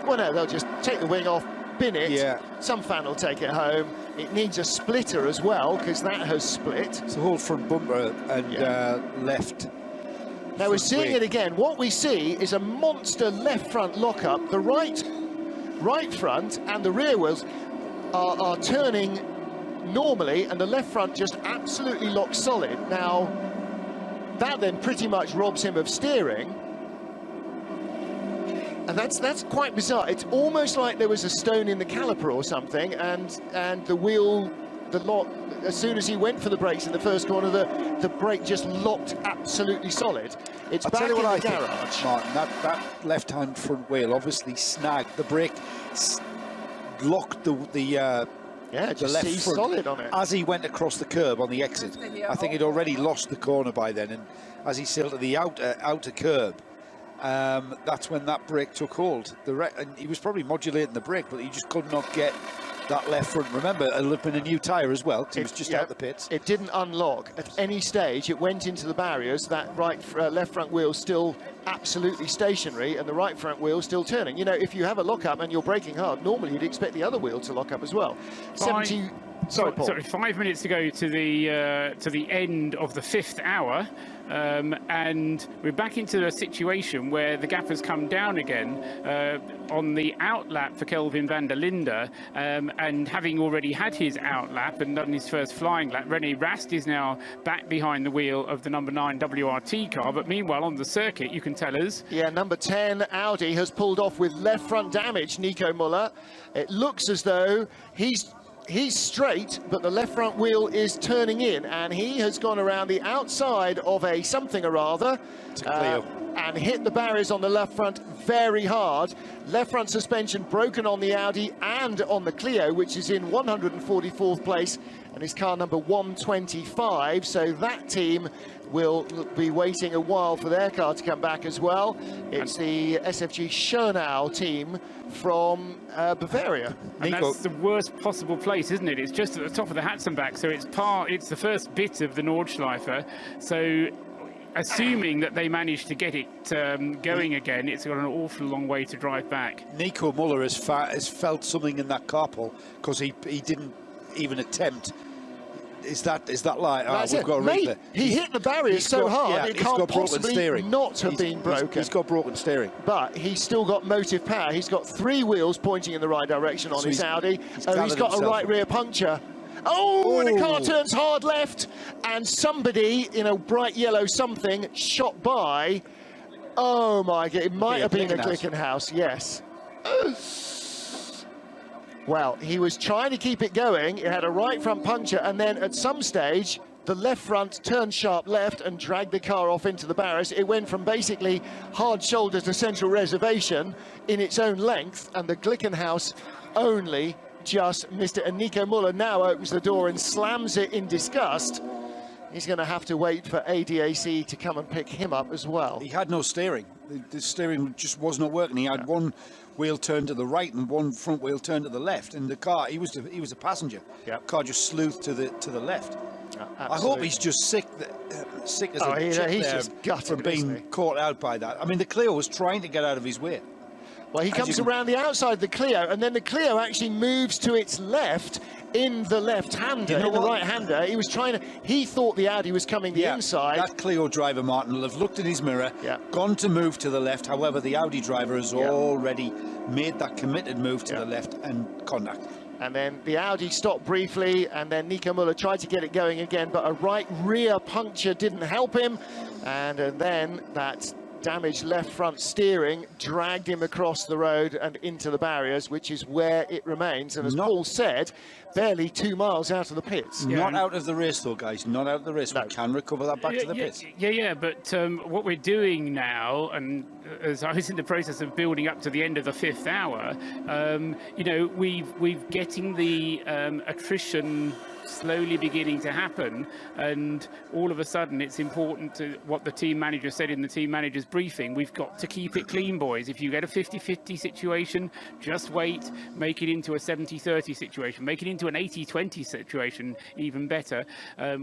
Well, no, they'll just take the wing off, bin it. Yeah. Some fan will take it home. It needs a splitter as well, because that has split. It's a whole front bumper and left. Now we're seeing it again. What we see is a monster left front lockup. The right right front and the rear wheels are turning normally, and the left front just absolutely locked solid. Now, that then pretty much robs him of steering. And that's quite bizarre. It's almost like there was a stone in the caliper or something, and the wheel, as soon as he went for the brakes in the first corner, the brake just locked absolutely solid. It's I'll back tell you in what the I garage. think, Martin, that left-hand front wheel obviously snagged the brake, locked the just left seized front solid on it. as he went across the curb on the exit. I think he'd already lost the corner by then, and as he sailed to the outer curb, that's when that brake took hold. And he was probably modulating the brake, but he just could not get that left front. Remember, it'll have been a new tyre as well, because it was just out the pits. It didn't unlock at any stage. It went into the barriers. That left front wheel still absolutely stationary, and the right front wheel still turning. You know, if you have a lock-up and you're braking hard, normally you'd expect the other wheel to lock up as well. 70. Sorry, Paul. Sorry, 5 minutes to go to the end of the 5th hour, and we're back into a situation where the gap has come down again on the outlap for Kelvin van der Linde, and having already had his outlap and done his first flying lap, René Rast is now back behind the wheel of the number 9 WRT car. But meanwhile, on the circuit, you can tell us. Yeah, number 10 Audi has pulled off with left front damage, Nico Müller. It looks as though he's straight, but the left front wheel is turning in, and he has gone around the outside of a something or other and hit the barriers on the left front very hard. Left front suspension broken on the Audi and on the Clio, which is in 144th place, and is car number 125. So that team will be waiting a while for their car to come back as well. It's the SFG Schönau team from Bavaria. And that's the worst possible place, isn't it? It's just at the top of the Hatzenbach, so it's the first bit of the Nordschleife. So assuming that they managed to get it going again, it's got an awful long way to drive back. Nico Müller has felt something in that carpool, because he didn't even attempt. Is that like, we've got a Mate, he hit the barriers so hard, it can't possibly not have been broken. He's got broken steering. But he's still got motive power. He's got 3 wheels pointing in the right direction on his Audi. He's got a right rear puncture. Oh, and the car turns hard left, and somebody in a bright yellow something shot by. Oh my God, it might have been a Glickenhaus, yes. Well, he was trying to keep it going. It had a right front puncture, and then at some stage, the left front turned sharp left and dragged the car off into the barriers. It went from basically hard shoulder to central reservation in its own length, and the Glickenhaus only just missed it. And Nico Müller now opens the door and slams it in disgust. He's going to have to wait for ADAC to come and pick him up as well. He had no steering. The steering just was not working. He had one wheel turned to the right and one front wheel turned to the left. In the car, he was a passenger. The car just sleuthed to the left. I hope he's just sick as a chip he's there just gutted from being caught out by that. I mean, the Clio was trying to get out of his way. Well, he comes around the outside of the Clio, and then the Clio actually moves to its left in the left-hander, in the right-hander. He thought the Audi was coming the inside. That Clio driver, Martin, will have looked in his mirror, gone to move to the left. However, the Audi driver has already made that committed move to the left and contact. And then the Audi stopped briefly, and then Nico Müller tried to get it going again, but a right rear puncture didn't help him. And then that damaged left front steering dragged him across the road and into the barriers, which is where it remains. And as Paul said, barely 2 miles out of the pits. Not out of the race, though, guys. Not out of the race. No. We can recover that back to the pits. But what we're doing now, and as I was in the process of building up to the end of the 5th hour, we've getting the attrition slowly beginning to happen, and all of a sudden it's important to what the team manager said in the team manager's briefing. We've got to keep it clean, boys. If you get a 50-50 situation, just wait, make it into a 70-30 situation, make it into an 80-20 situation, even better,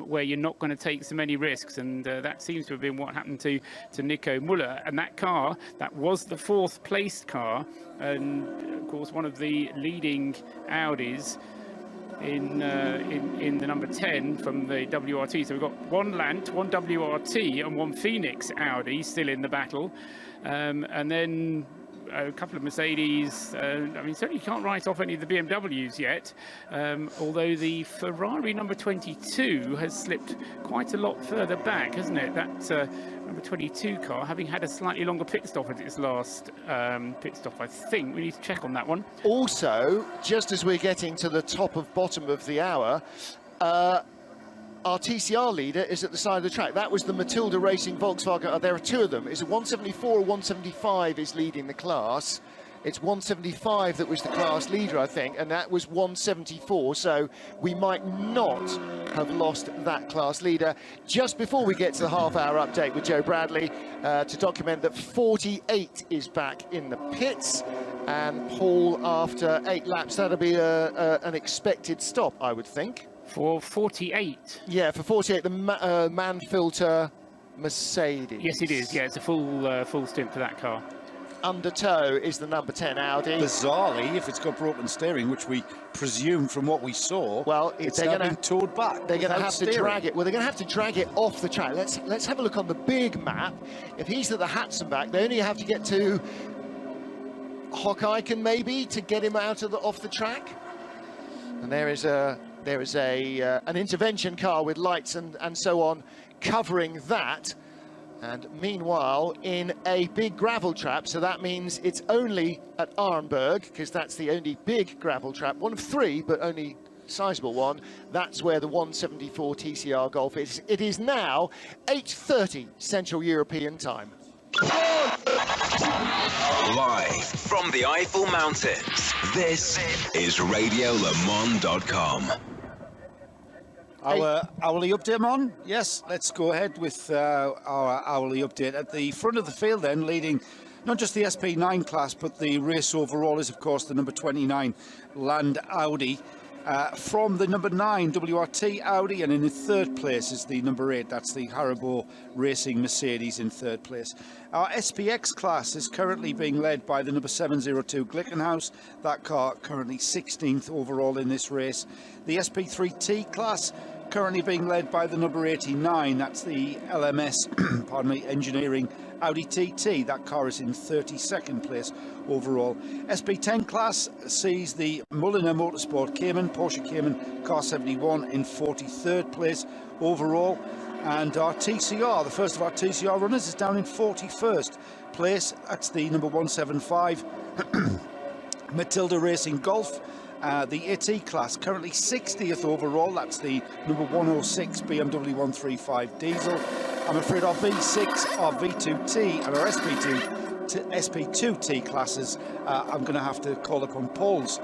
where you're not going to take so many risks. And that seems to have been what happened to Nico Müller. And that car, that was the 4th placed car, and of course one of the leading Audis in the number 10 from the WRT. So we've got one Lant, one WRT and one Phoenix Audi still in the battle, and then a couple of Mercedes. I mean, certainly you can't write off any of the BMWs yet, although the Ferrari number 22 has slipped quite a lot further back, hasn't it? That number 22 car, having had a slightly longer pit stop at its last pit stop, I think. We need to check on that one. Also, just as we're getting to the bottom of the hour, our TCR leader is at the side of the track. That was the Matilda Racing Volkswagen. There are two of them. Is it 174 or 175 is leading the class? It's 175 that was the class leader, I think, and that was 174. So we might not have lost that class leader. Just before we get to the half-hour update with Joe Bradley, to document that 48 is back in the pits, and Paul, after 8 laps, that'll be an expected stop, I would think. For 48? Yeah, for 48, the man filter Mercedes. Yes, it is. Yeah, it's a full stint for that car. Under tow is the number 10 Audi. Bizarrely, if it's got broken steering, which we presume from what we saw, well, it's now been towed back. They're going to have steering. to drag it. Well, they're going to have to drag it off the track. Let's have a look on the big map. If he's at the Hatzenbach, they only have to get to Hockeiken maybe to get him out of off the track. And there is an intervention car with lights and so on covering that. And meanwhile, in a big gravel trap, so that means it's only at Arnberg, because that's the only big gravel trap, one of 3, but only sizable one. That's where the 174 TCR Golf is. It is now 8:30 Central European time. Live from the Eiffel Mountains, this is RadioLeMans.com. Our hourly update, Mon? Yes, let's go ahead with our hourly update. At the front of the field then, leading not just the SP9 class, but the race overall is, of course, the number 29 Land Audi. From the number 9 WRT Audi, and in the third place is the number 8, that's the Haribo Racing Mercedes in third place. Our SPX class is currently being led by the number 702 Glickenhaus, that car currently 16th overall in this race. The SP3T class currently being led by the number 89, that's the LMS pardon me, Engineering Audi TT, that car is in 32nd place overall. SP10 class sees the Mulliner Motorsport Cayman, Porsche Cayman car 71 in 43rd place overall, and our TCR, the first of our TCR runners, is down in 41st place. That's the number 175 Matilda Racing Golf. The AT class currently 60th overall, that's the number 106 BMW 135 diesel. I'm afraid our V6, our V2T and our SP2T classes, I'm going to have to call upon Paul's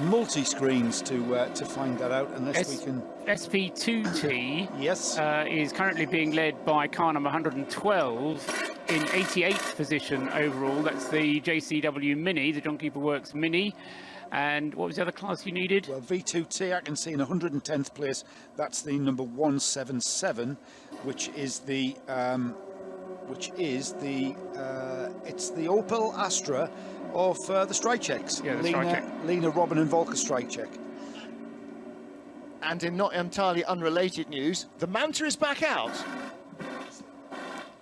multi-screens to find that out, unless we can... SP2T yes. Is currently being led by car number 112 in 88th position overall. That's the JCW Mini, the John Keeper Works Mini. And what was the other class you needed? Well, V2T I can see in 110th place. That's the number 177, which is the it's the Opel Astra of the Strycheks. Yeah, the Strychek. Lena, Robin and Volker Strychek. And in not entirely unrelated news, the Manta is back out.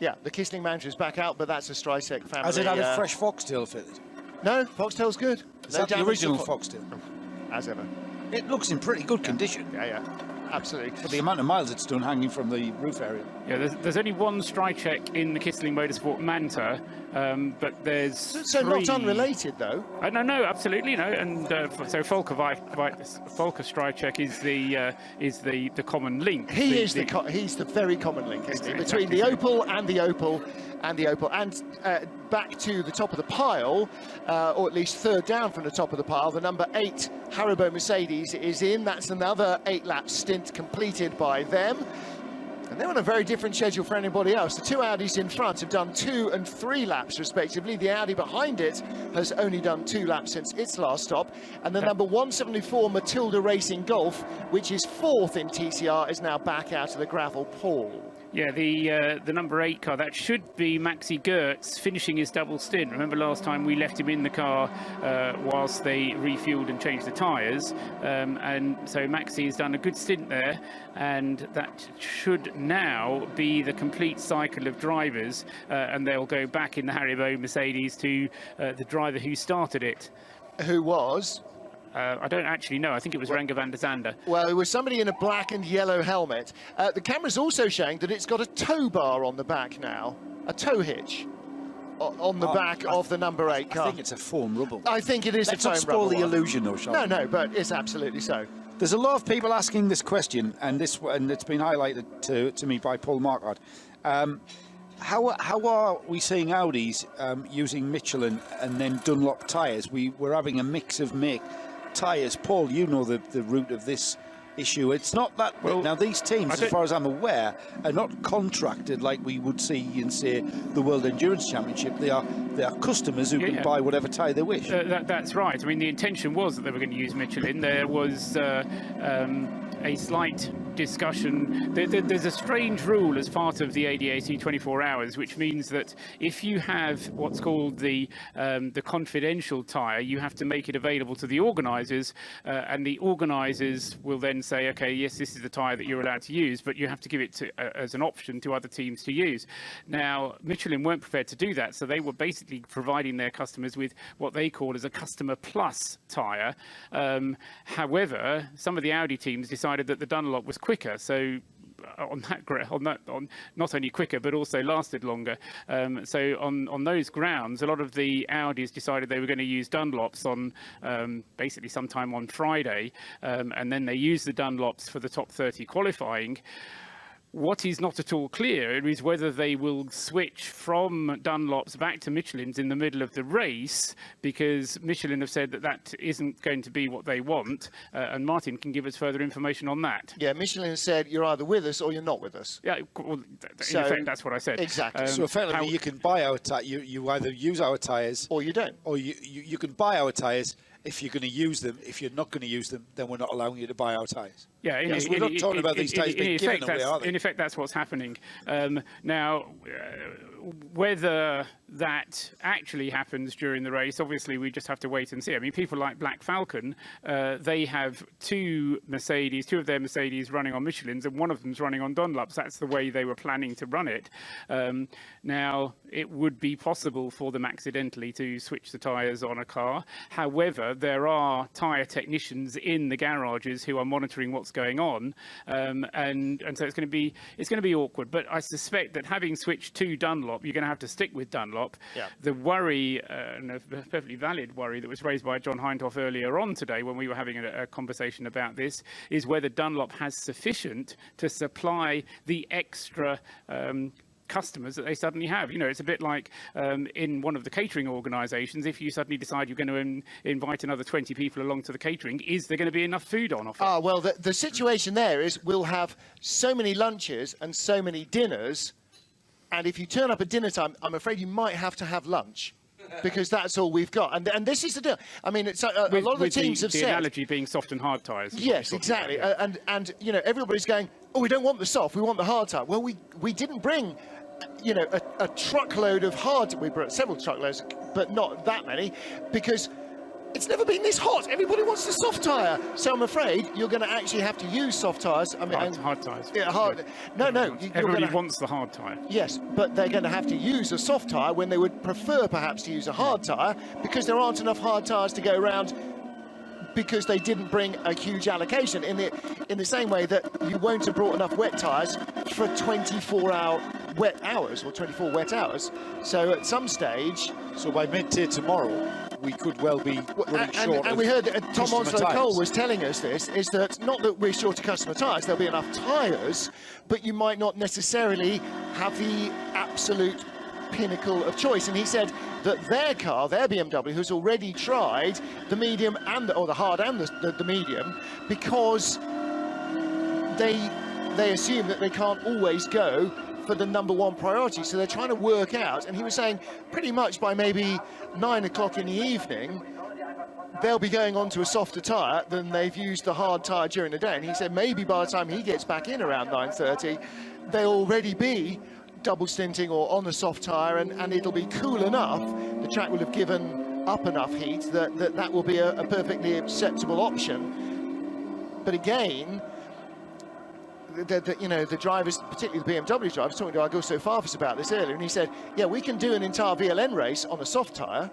Yeah, the Kissling Manta is back out, but that's a Strychek family. Has it had a fresh foxtail fitted? No, foxtail's good. Is that the original foxtail? As ever. It looks in pretty good condition. Yeah, absolutely. For the amount of miles it's done hanging from the roof area. Yeah, there's only one Strychek in the Kissling Motorsport Manta, but there's So 3... not unrelated, though? No, absolutely no. And so Volker Strychek is the common link. He's the very common link, isn't he? Between the Opel and the Opel and the Opel. And back to the top of the pile, or at least third down from the top of the pile, the number 8 Haribo Mercedes is in. That's another 8-lap stint completed by them. And they're on a very different schedule for anybody else. The two Audis in front have done 2 and 3 laps respectively. The Audi behind it has only done 2 laps since its last stop. And the number 174 Matilda Racing Golf, which is 4th in TCR, is now back out of the gravel. Paul. Yeah, the number 8 car, that should be Maxi Gertz finishing his double stint. Remember last time we left him in the car whilst they refueled and changed the tyres. And so Maxi has done a good stint there, and that should now be the complete cycle of drivers, and they'll go back in the Haribo Mercedes to the driver who started it. Who was? I don't actually know. I think it was Renger van der Zande. Well, it was somebody in a black and yellow helmet. The camera's also showing that it's got a tow bar on the back now, a tow hitch on the back of the number 8 car. I think it's a foam rubber. I think it is Let's a not foam spoil rubber the one. illusion, though, shall we? No, but it's absolutely so. There's a lot of people asking this question, and it's been highlighted to me by Paul Marquardt. How are we seeing Audis using Michelin and then Dunlop tyres? We're having a mix of make tyres. Paul, you know the root of this issue. It's not that now these teams, as far as I'm aware, are not contracted like we would see in, say, the World Endurance Championship. They are customers who can buy whatever tyre they wish. That's right. I mean, the intention was that they were going to use Michelin. There was a slight discussion. There's a strange rule as part of the ADAC 24 hours, which means that if you have what's called the confidential tyre, you have to make it available to the organisers, and the organisers will then say, okay, yes, this is the tyre that you're allowed to use, but you have to give it as an option to other teams to use. Now, Michelin weren't prepared to do that, so they were basically providing their customers with what they call as a customer plus tyre. However, some of the Audi teams decided that the Dunlop was quicker, so on not only quicker but also lasted longer. So on those grounds, a lot of the Audis decided they were going to use Dunlops on basically sometime on Friday, and then they used the Dunlops for the top 30 qualifying. What is not at all clear is whether they will switch from Dunlops back to Michelin's in the middle of the race, because Michelin have said that isn't going to be what they want, and Martin can give us further information on that. Yeah, Michelin said you're either with us or you're not with us. Yeah, well, in effect, that's what I said. Exactly. So effectively, you can buy our tyres. You either use our tyres or you don't. Or you can buy our tyres if you're going to use them. If you're not going to use them, then we're not allowing you to buy our tyres. Yeah, we're not talking about these tyres being given away, are they? In effect, that's what's happening. Now, whether that actually happens during the race, obviously we just have to wait and see. I mean, people like Black Falcon, they have two of their Mercedes running on Michelin's, and one of them's running on Dunlops. That's the way they were planning to run it. Now, it would be possible for them accidentally to switch the tyres on a car. However, there are tyre technicians in the garages who are monitoring what's going on, and so it's going to be awkward. But I suspect that having switched to Dunlop, you're going to have to stick with Dunlop. Yeah. The worry, and a perfectly valid worry that was raised by John Hindhoff earlier on today when we were having a conversation about this, is whether Dunlop has sufficient to supply the extra customers that they suddenly have. You know, it's a bit like in one of the catering organisations, if you suddenly decide you're going to invite another 20 people along to the catering, is there going to be enough food on offer? Well, the situation there is we'll have so many lunches and so many dinners, and if you turn up at dinner time, I'm afraid you might have to have lunch, because that's all we've got. And this is the deal. I mean, it's a lot of the teams have said... The analogy being soft and hard tyres. Yes, exactly. And you know, everybody's going, oh, we don't want the soft, we want the hard tyre. Well, we didn't bring, you know, a truckload of hard... We brought several truckloads, but not that many, because it's never been this hot. Everybody wants the soft tyre. So I'm afraid you're going to actually have to use soft tyres. I mean, hard tyres. Yeah, hard. Yeah. No. Everybody wants the hard tyre. Yes, but they're going to have to use a soft tyre when they would prefer perhaps to use a hard tyre, because there aren't enough hard tyres to go around, because they didn't bring a huge allocation, in the same way that you won't have brought enough wet tyres for 24 wet hours. So at some stage... So by midday tomorrow, we could well be running short. And we heard that Tom Onslow-Cole was telling us this, is that not that we're short of customer tyres, there'll be enough tyres, but you might not necessarily have the absolute pinnacle of choice. And he said that their car, their BMW, has already tried the medium or the hard and the medium, because they assume that they can't always go for the number one priority. So they're trying to work out, and he was saying pretty much by maybe 9 o'clock in the evening, they'll be going on to a softer tyre than they've used the hard tyre during the day. And he said maybe by the time he gets back in around 9:30, they'll already be double stinting or on the soft tyre, and it'll be cool enough, the track will have given up enough heat that will be a perfectly acceptable option. But again, the drivers, particularly the BMW drivers, talking to Augusto Farfus about this earlier, and he said, yeah, we can do an entire VLN race on a soft tyre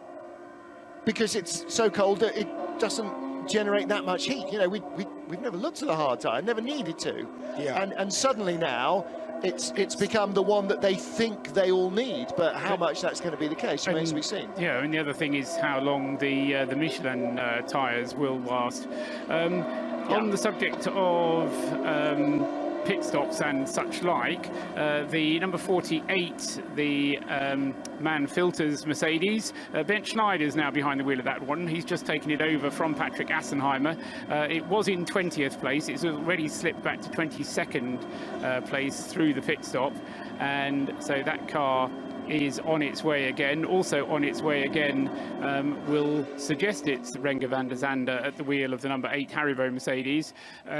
because it's so cold that it doesn't generate that much heat. You know, we've never looked at a hard tyre, never needed to. Yeah. And suddenly now, it's become the one that they think they all need, but how much that's going to be the case remains to be seen. Yeah, and the other thing is how long the Michelin tyres will last. On the subject of pit stops and such like, the number 48, the Man Filters Mercedes, Ben Schneider's now behind the wheel of that one. He's just taken it over from Patrick Assenheimer. It was in 20th place. It's already slipped back to 22nd place through the pit stop, and so that car is on its way again. Also on its way again will suggest it's Renger van der Zande at the wheel of the number 8 Haribo Mercedes.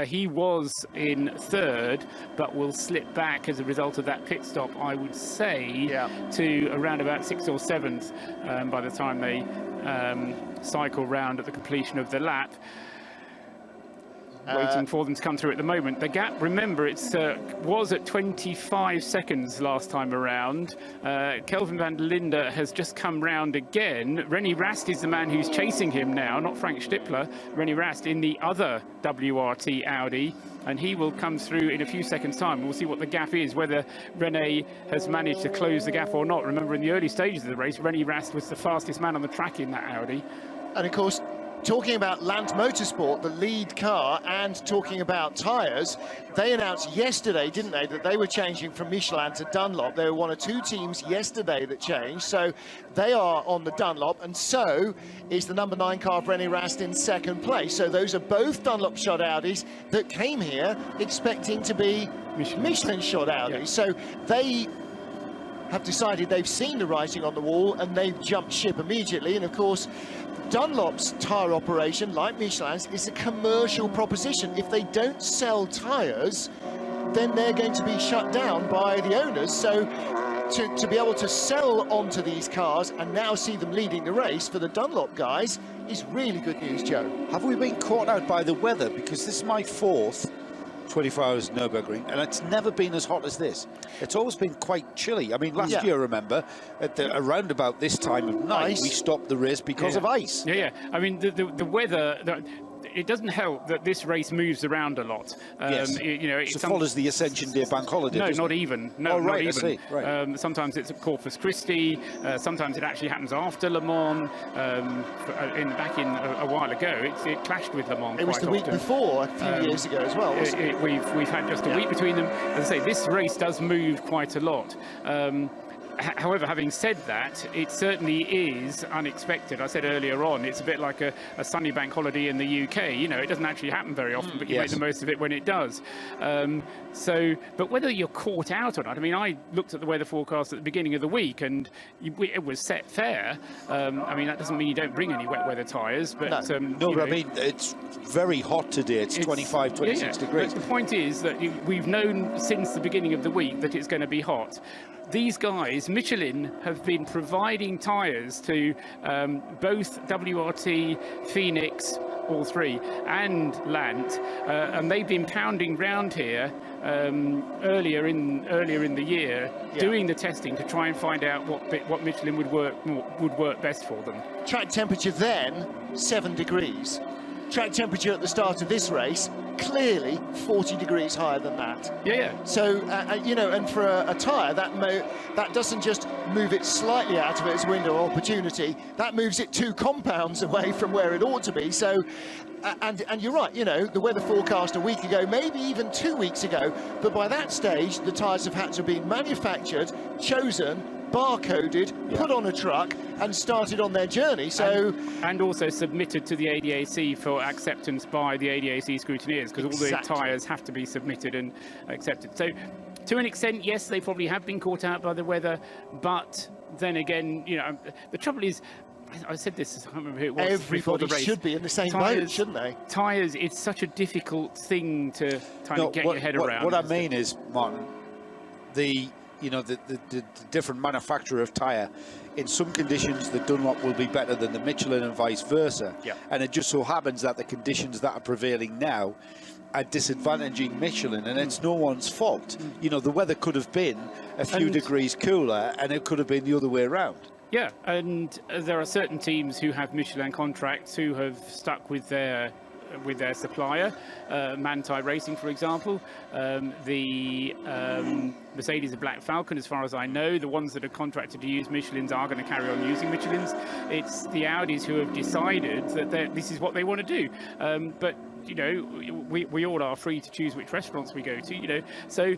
He was in 3rd, but will slip back as a result of that pit stop, I would say, to around about 6th or 7th by the time they cycle round at the completion of the lap. Waiting for them to come through at the moment. The gap, remember, it was at 25 seconds last time around. Kelvin van der Linde has just come round again. René Rast is the man who's chasing him now, not Frank Stippler. René Rast in the other WRT Audi, and he will come through in a few seconds' time. We'll see what the gap is, whether René has managed to close the gap or not. Remember, in the early stages of the race, René Rast was the fastest man on the track in that Audi. And of course, talking about Land Motorsport, the lead car, and talking about tyres, they announced yesterday, didn't they, that they were changing from Michelin to Dunlop. There were one or two teams yesterday that changed, so they are on the Dunlop, and so is the number 9 car of René Rast in 2nd place. So those are both Dunlop shod Audis that came here expecting to be Michelin shod Audis. Yeah. So they have decided they've seen the writing on the wall and they've jumped ship immediately. And of course, Dunlop's tyre operation, like Michelin's, is a commercial proposition. If they don't sell tyres, then they're going to be shut down by the owners. So to be able to sell onto these cars and now see them leading the race for the Dunlop guys is really good news, Joe. Have we been caught out by the weather? Because this is my 4th 24 hours Nurburgring, and it's never been as hot as this. It's always been quite chilly. I mean, last year, remember, around about this time of night, we stopped the race because of ice. Yeah. I mean, the weather... It doesn't help that this race moves around a lot. Yes. It follows the Ascension Day bank holiday. No, not even. No, oh, right, not even. I see. Right. Sometimes it's at Corpus Christi. Sometimes it actually happens after Le Mans. Back in a while ago, it clashed with Le Mans. It was the week before, a few years ago as well. We've had just a week between them. As I say, this race does move quite a lot. However, having said that, it certainly is unexpected. I said earlier on, it's a bit like a sunny bank holiday in the UK. You know, it doesn't actually happen very often, but you make the most of it when it does. But whether you're caught out or not, I mean, I looked at the weather forecast at the beginning of the week, and it was set fair. I mean, that doesn't mean you don't bring any wet weather tyres, but I mean, it's very hot today. It's 25, 26 degrees. But the point is that we've known since the beginning of the week that it's going to be hot. These guys, Michelin, have been providing tyres to both WRT, Phoenix, all three, and Lant, and they've been pounding round here earlier in the year, doing the testing to try and find out what Michelin would work best for them. Track temperature then 7 degrees. Track temperature at the start of this race, clearly 40 degrees higher than that. Yeah. So, and for a tyre, that doesn't just move it slightly out of its window of opportunity, that moves it 2 compounds away from where it ought to be. So, and you're right, the weather forecast a week ago, maybe even 2 weeks ago, but by that stage, the tyres have had to be manufactured, chosen, barcoded, put on a truck and started on their journey. So and also submitted to the ADAC for acceptance by the ADAC scrutineers, because all the tyres have to be submitted and accepted. So to an extent, yes, they probably have been caught out by the weather, but then again, the trouble is, I said this, I can't remember who it was. Everybody should be in the same boat, shouldn't they? Tyres, it's such a difficult thing to kind of get your head around. What I mean is, Martin, you know, the different manufacturer of tyre. In some conditions, the Dunlop will be better than the Michelin and vice versa. Yeah. And it just so happens that the conditions that are prevailing now are disadvantaging Michelin, and it's no one's fault. You know, the weather could have been a few degrees cooler, and it could have been the other way around. Yeah, and there are certain teams who have Michelin contracts who have stuck with their supplier, Manthey Racing, for example. The Mercedes and Black Falcon, as far as I know, the ones that are contracted to use Michelins are going to carry on using Michelins. It's the Audis who have decided that this is what they want to do. But you know, we all are free to choose which restaurants we go to. You know, so.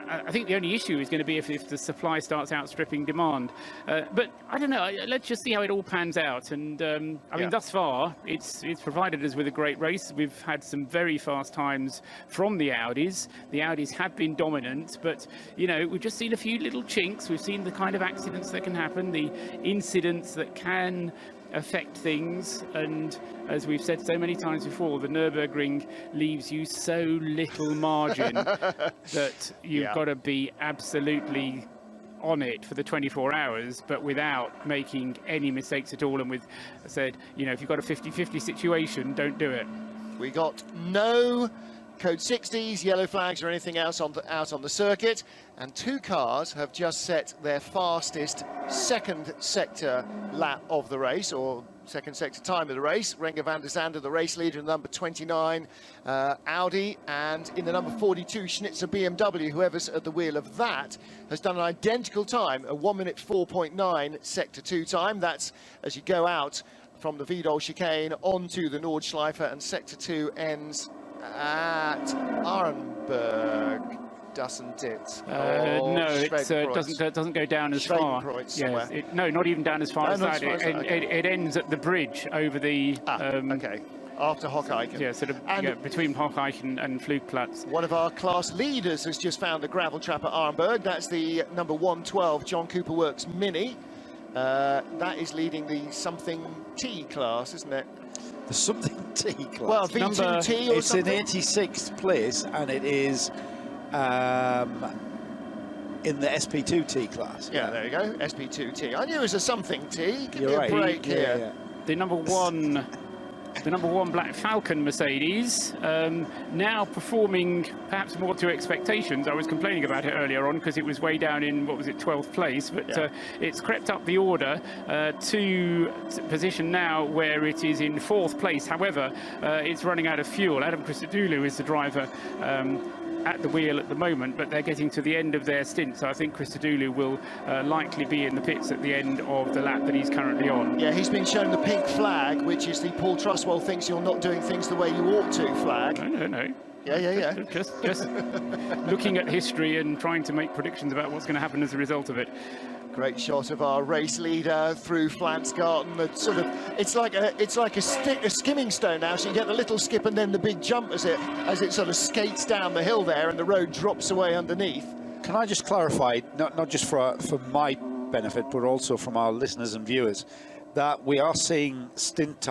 I think the only issue is going to be if the supply starts outstripping demand. But I don't know. Let's just see how it all pans out. And I mean, thus far, it's provided us with a great race. We've had some very fast times from the Audis. The Audis have been dominant, but you know, we've just seen a few little chinks. We've seen the kind of accidents that can happen, the incidents that can affect things, and as we've said so many times before, the Nurburgring leaves you so little margin that you've got to be absolutely on it for the 24 hours, but without making any mistakes at all. And with, I said, you know, if you've got a 50-50 situation, don't do it. We got no code 60s, yellow flags or anything else out on the circuit, and two cars have just set their fastest second sector lap of the race, or second sector time of the race. Renger van der Zande, the race leader, in the number 29 Audi, and in the number 42 Schnitzer BMW, whoever's at the wheel of that, has done an identical time, a 1 minute 4.9 sector 2 time. That's as you go out from the Wiedol chicane onto the Nordschleife, and sector 2 ends at Arenberg, doesn't it? No, it doesn't go down as far. Yes, no, not even down as far as that. It ends at the bridge over the. Okay. After Hocheichen. Yeah, sort of between Hocheichen and Flugplatz. One of our class leaders has just found a gravel trap at Arenberg. That's the number 112 John Cooper Works Mini. That is leading the something T class, isn't it? The something T class. Well, V2T or it's something. in 86th place, and it is in the SP2T class. Yeah, there you go, SP2T. I knew it was a something T. Give me a right. break here. Yeah. The number one Black Falcon Mercedes, now performing perhaps more to expectations. I was complaining about it earlier on because it was way down in, what was it, 12th place, but it's crept up the order to position now where it is in 4th place. However, it's running out of fuel. Adam Christodoulou is the driver at the wheel at the moment, but they're getting to the end of their stint, so I think Christodoulou will likely be in the pits at the end of the lap that he's currently on. Yeah, he's been shown the pink flag, which is the Paul Trustwell thinks you're not doing things the way you ought to flag. No. Yeah. Just looking at history and trying to make predictions about what's going to happen as a result of it. Great shot of our race leader through Flansgarten. It's like a skimming stone now. So you get the little skip and then the big jump as it sort of skates down the hill there, and the road drops away underneath. Can I just clarify, not just for my benefit, but also from our listeners and viewers, that we are seeing stint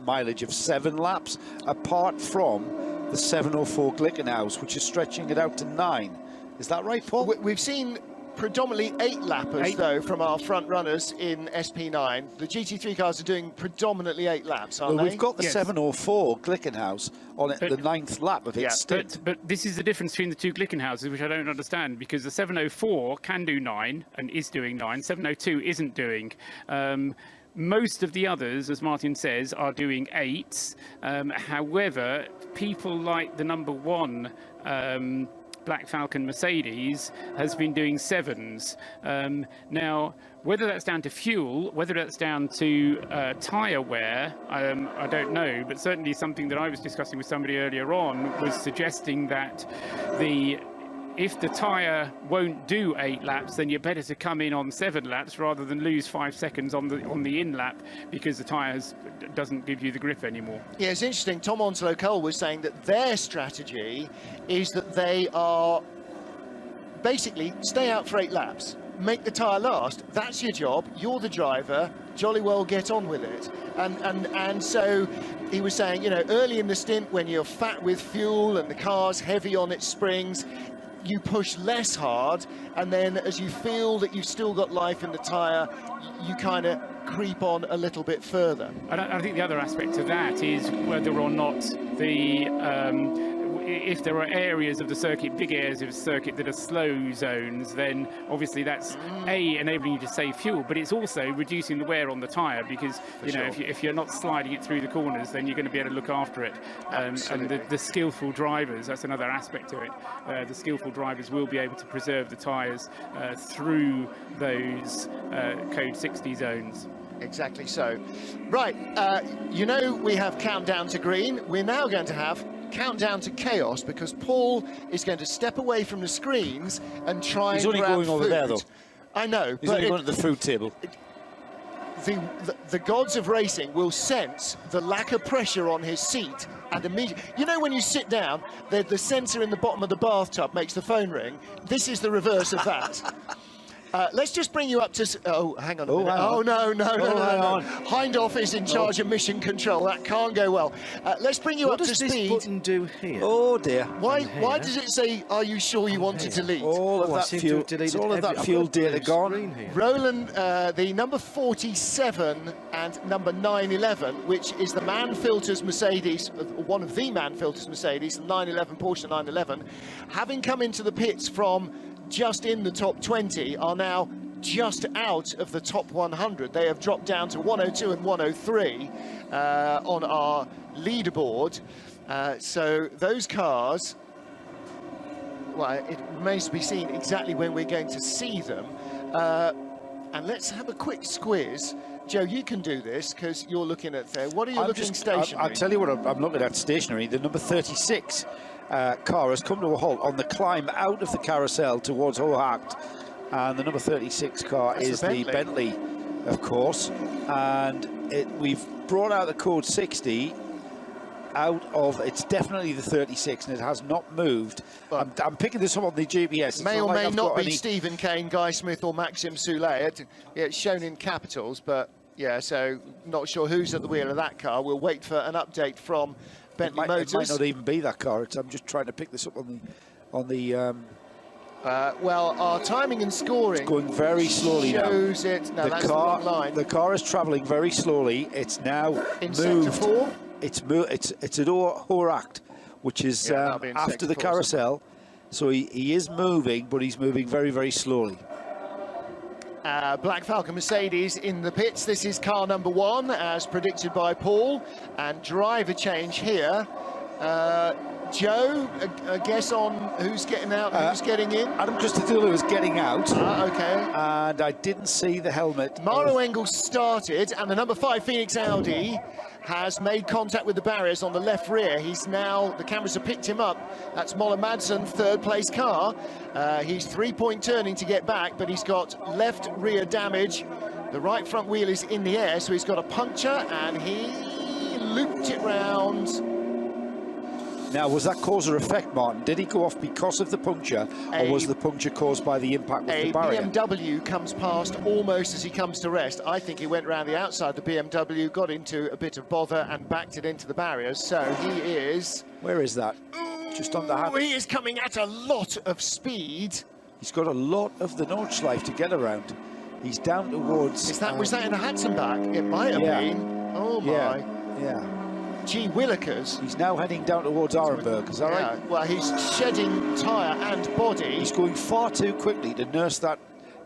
mileage of 7 laps, apart from the 704 Glickenhaus, which is stretching it out to 9. Is that right, Paul? We've seen predominantly 8-lappers, though, from our front runners in SP9. The GT3 cars are doing predominantly 8 laps, aren't they? We've got the 704 Glickenhaus on the 9th lap of its stint. But this is the difference between the two Glickenhauses, which I don't understand, because the 704 can do 9 and is doing 9. 702 isn't doing. Most of the others, as Martin says, are doing 8s. However, people like the number 1 Black Falcon Mercedes has been doing 7s. Now, whether that's down to fuel, whether that's down to tyre wear, I don't know, but certainly something that I was discussing with somebody earlier on was suggesting that if the tyre won't do 8 laps, then you're better to come in on 7 laps rather than lose 5 seconds on the in lap, because the tyre doesn't give you the grip anymore. Yeah, it's interesting. Tom Onslow-Cole was saying that their strategy is that they are basically stay out for 8 laps, make the tyre last. That's your job. You're the driver. Jolly well get on with it. And so he was saying, you know, early in the stint when you're fat with fuel and the car's heavy on its springs, you push less hard, and then as you feel that you've still got life in the tyre, you kind of creep on a little bit further. And I think the other aspect of that is whether or not if there are areas of the circuit, big areas of the circuit that are slow zones, then obviously that's enabling you to save fuel, but it's also reducing the wear on the tyre, because if you're not sliding it through the corners, then you're going to be able to look after it. And the skillful drivers, that's another aspect to it. The skillful drivers will be able to preserve the tyres through those code 60 zones. Exactly so. Right, we have countdown to green. We're now going to have countdown to chaos, because Paul is going to step away from the screens and try and grab food. He's only going over there, though. I know. He's only going to the food table. The gods of racing will sense the lack of pressure on his seat, and immediately, when you sit down, the sensor in the bottom of the bathtub makes the phone ring. This is the reverse of that. Let's just bring you up to... Oh, hang on a minute. Oh, no. Hindhoff is in charge of mission control. That can't go well. Let's bring you up to speed. What does this button do here? Oh, dear. Why does it say, are you sure you want to delete? All of that fuel, fuel data gone. Roland, the number 47 and number 911, which is the Man Filters Mercedes, one of the Man Filters Mercedes, the 911 Porsche 911, having come into the pits from just in the top 20, are now just out of the top 100. They have dropped down to 102 and 103 on our leaderboard. So those cars, well, it remains to be seen exactly when we're going to see them. And let's have a quick squiz. Joe, you can do this because you're looking at there. What are you looking stationary? I'll tell you what I'm looking at stationary. The number 36 car has come to a halt on the climb out of the carousel towards Hohacht, and the number 36 car is the Bentley, of course, and we've brought out the code 60 out of, it's definitely the 36, and it has not moved. I'm picking this up on the GPS. May or may not be Stephen Kane, Guy Smith or Maxim Soulé. It's shown in capitals, but yeah, so not sure who's at the wheel of that car. We'll wait for an update from Bentley Motors. It might not even be that car. I'm just trying to pick this up on the well, our timing and scoring, it's going very slowly shows now. It. No, that's the wrong line. The car is travelling very slowly. It's now in moved. Sector 4. It's at Horacht, which is after the carousel. So he is moving, but he's moving very, very slowly. Black Falcon Mercedes in the pits. This is car number 1, as predicted by Paul, and driver change here. Joe, a guess on who's getting out and who's getting in? Adam Christodoulou is getting out. Okay. And I didn't see the helmet. Maro Engels started, and the number 5 Phoenix Audi has made contact with the barriers on the left rear. He's now, the cameras have picked him up. That's Moller Madsen, 3rd place car. He's 3-point turning to get back, but he's got left rear damage. The right front wheel is in the air, so he's got a puncture, and he looped it round. Now, was that cause or effect, Martin? Did he go off because of the puncture, or was the puncture caused by the impact with the barrier? A BMW comes past almost as he comes to rest. I think he went round the outside the BMW, got into a bit of bother and backed it into the barriers. So he is... Where is that? Just on the hat. He is coming at a lot of speed. He's got a lot of the Nordschleife to get around. He's down towards... Was that in the Hatzenbach? It might have been. Oh, my. Yeah. Gee Willikers. He's now heading down towards Arenberg, is that right? Well, he's shedding tyre and body. He's going far too quickly to nurse that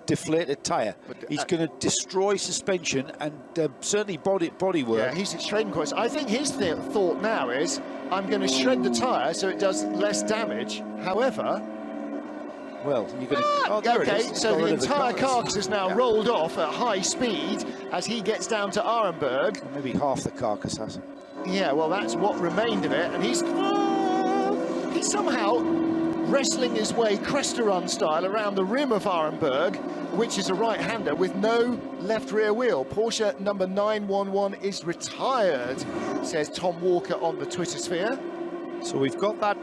deflated tyre. He's going to destroy suspension and certainly body work. Yeah, he's shredding course. I think his thought now is, I'm going to shred the tyre so it does less damage. However... Well, you're going to... okay, so the entire carcass is now rolled off at high speed as he gets down to Arenberg. Maybe half the carcass has. Yeah, well, that's what remained of it, and he's somehow wrestling his way Cresta-Run style around the rim of Arenberg, which is a right-hander with no left rear wheel. Porsche number 911 is retired, says Tom Walker on the Twitter sphere. So we've got that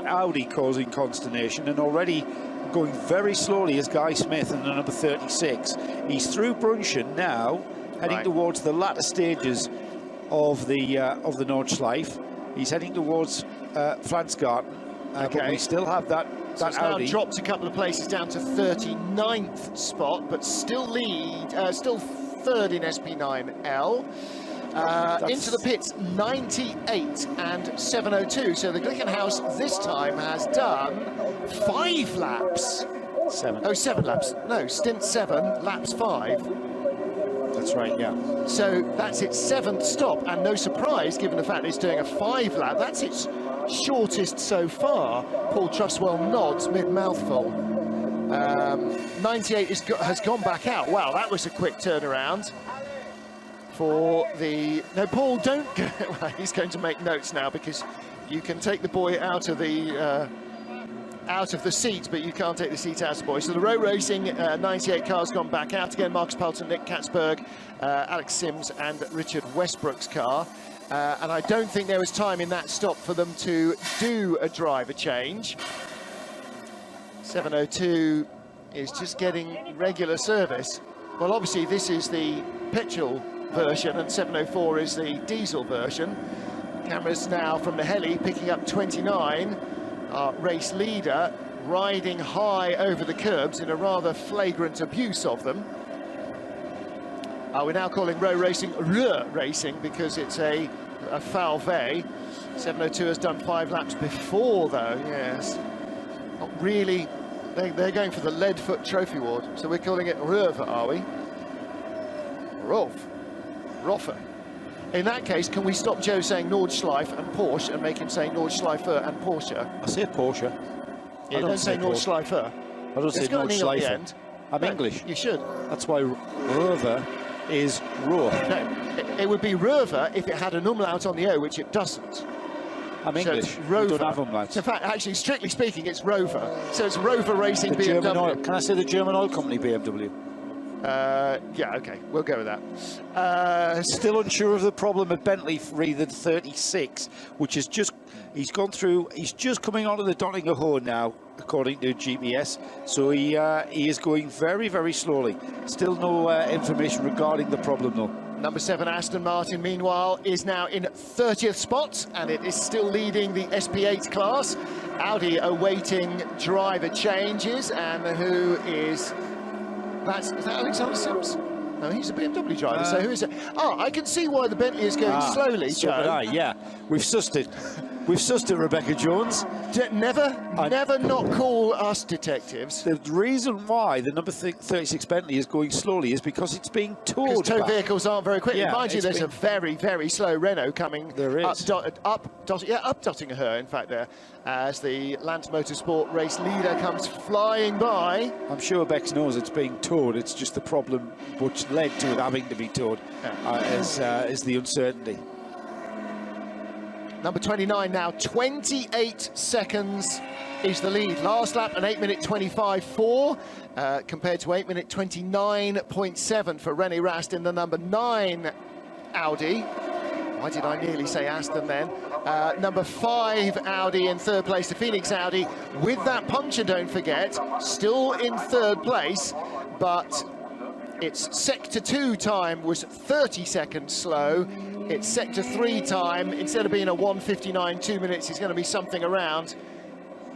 Audi causing consternation, and already going very slowly is Guy Smith in the number 36. He's through Brunchen now, heading towards the latter stages of the Nordschleife. He's heading towards Flansgarten, but we still have that So it's now dropped a couple of places down to 39th spot, but still still third in SP9L. Into the pits, 98 and 7:02. So the Glickenhaus this time has done 5 laps. 7. Oh, 7 laps. No, stint 7, laps 5. That's right, yeah. So that's its 7th stop, and no surprise, given the fact it's doing a 5 lap. That's its shortest so far. Paul Truswell nods mid-mouthful. 98 has gone back out. Wow, that was a quick turnaround for the... No, Paul, don't go... Well, he's going to make notes now, because you can take the boy out of the seat, but you can't take the seat out of the boy. So the row racing 98 car's gone back out again. Marcus Pelton, Nick Katzberg, Alex Sims and Richard Westbrook's car. And I don't think there was time in that stop for them to do a driver change. 7:02 is just getting regular service. Well, obviously this is the petrol version and 7:04 is the diesel version. Cameras now from the heli picking up 29. Our race leader riding high over the curbs in a rather flagrant abuse of them. We're now calling row racing racing because it's a foul vey. 7:02 has done 5 laps before, though. Yes, not really. They're going for the Leadfoot Trophy Award, so we're calling it Röver, are we? Roffer. In that case, can we stop Joe saying Nordschleife and Porsche and make him say Nordschleifer and Porsche? I say Porsche. Yeah, don't say Nordschleifer. I don't say Nordschleifer. I'm English. You should. That's why Röver is Rohr. No, it would be Röver if it had an umlaut on the O, which it doesn't. I'm English. So Rover. We don't have umlauts. In fact, actually, strictly speaking, it's Rover. So it's Rover Racing the BMW. German oil. Can I say the German oil company BMW? Yeah, okay, we'll go with that. Still unsure of the problem at Bentley for either 36, which is just, he's just coming onto the Dottinger Horn now, according to GPS. So he is going very, very slowly. Still no information regarding the problem, though. Number 7, Aston Martin, meanwhile, is now in 30th spot, and it is still leading the SP8 class. Audi awaiting driver changes, and who is... is that Alexander Sims? No, he's a BMW driver, so who is it? Oh, I can see why the Bentley is going slowly, so Joe. Yeah, we've sussed it. We've sussed it, Rebecca Jones. Never not call us detectives. The reason why the number 36 Bentley is going slowly is because it's being towed Because tow back. vehicles aren't very quick. Yeah, Mind you, there's a very, very slow Renault coming up Dottinger, in fact, there, as the Lance Motorsport race leader comes flying by. I'm sure Bex knows it's being towed. It's just the problem which led to it having to be towed is the uncertainty. Number 29 now, 28 seconds is the lead. Last lap, an 8-minute 25.4, compared to 8-minute 29.7 for René Rast in the number 9 Audi. Why did I nearly say Aston then? Number 5 Audi in 3rd place to Phoenix Audi. With that puncture, don't forget, still in 3rd place, but its Sector 2 time was 30 seconds slow. Its Sector 3 time, instead of being a 1:59 2 minutes, is going to be something around,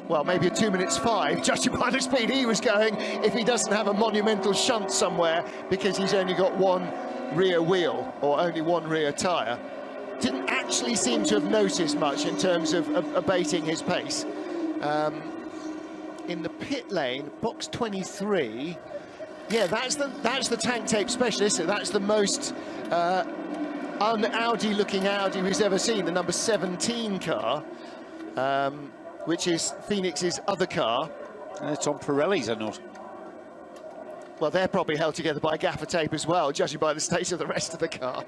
well, maybe a 2 minutes 5, judging by the speed he was going, if he doesn't have a monumental shunt somewhere because he's only got one rear wheel or only one rear tyre. Didn't actually seem to have noticed much in terms of abating his pace. In the pit lane, box 23, yeah, that's the tank tape specialist. That's the most un-Audi looking Audi we've ever seen, the number 17 car, which is Phoenix's other car. And it's on Pirellis, I know. Well, they're probably held together by gaffer tape as well, judging by the state of the rest of the car.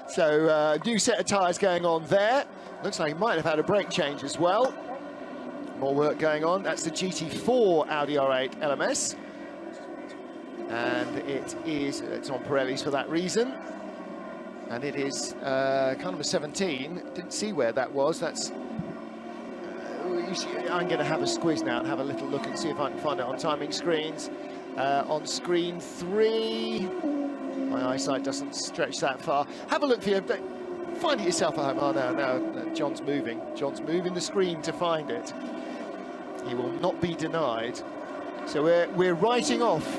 So, new set of tyres going on there. Looks like he might have had a brake change as well. More work going on. That's the GT4 Audi R8 LMS. And it's on Pirellis for that reason. And it is car number 17. Didn't see where that was. That's... I'm going to have a squiz now and have a little look and see if I can find it on timing screens. On screen 3, my eyesight doesn't stretch that far. Have a look for you. Find it yourself at home. Oh, no, John's moving. John's moving the screen to find it. He will not be denied. So we're writing off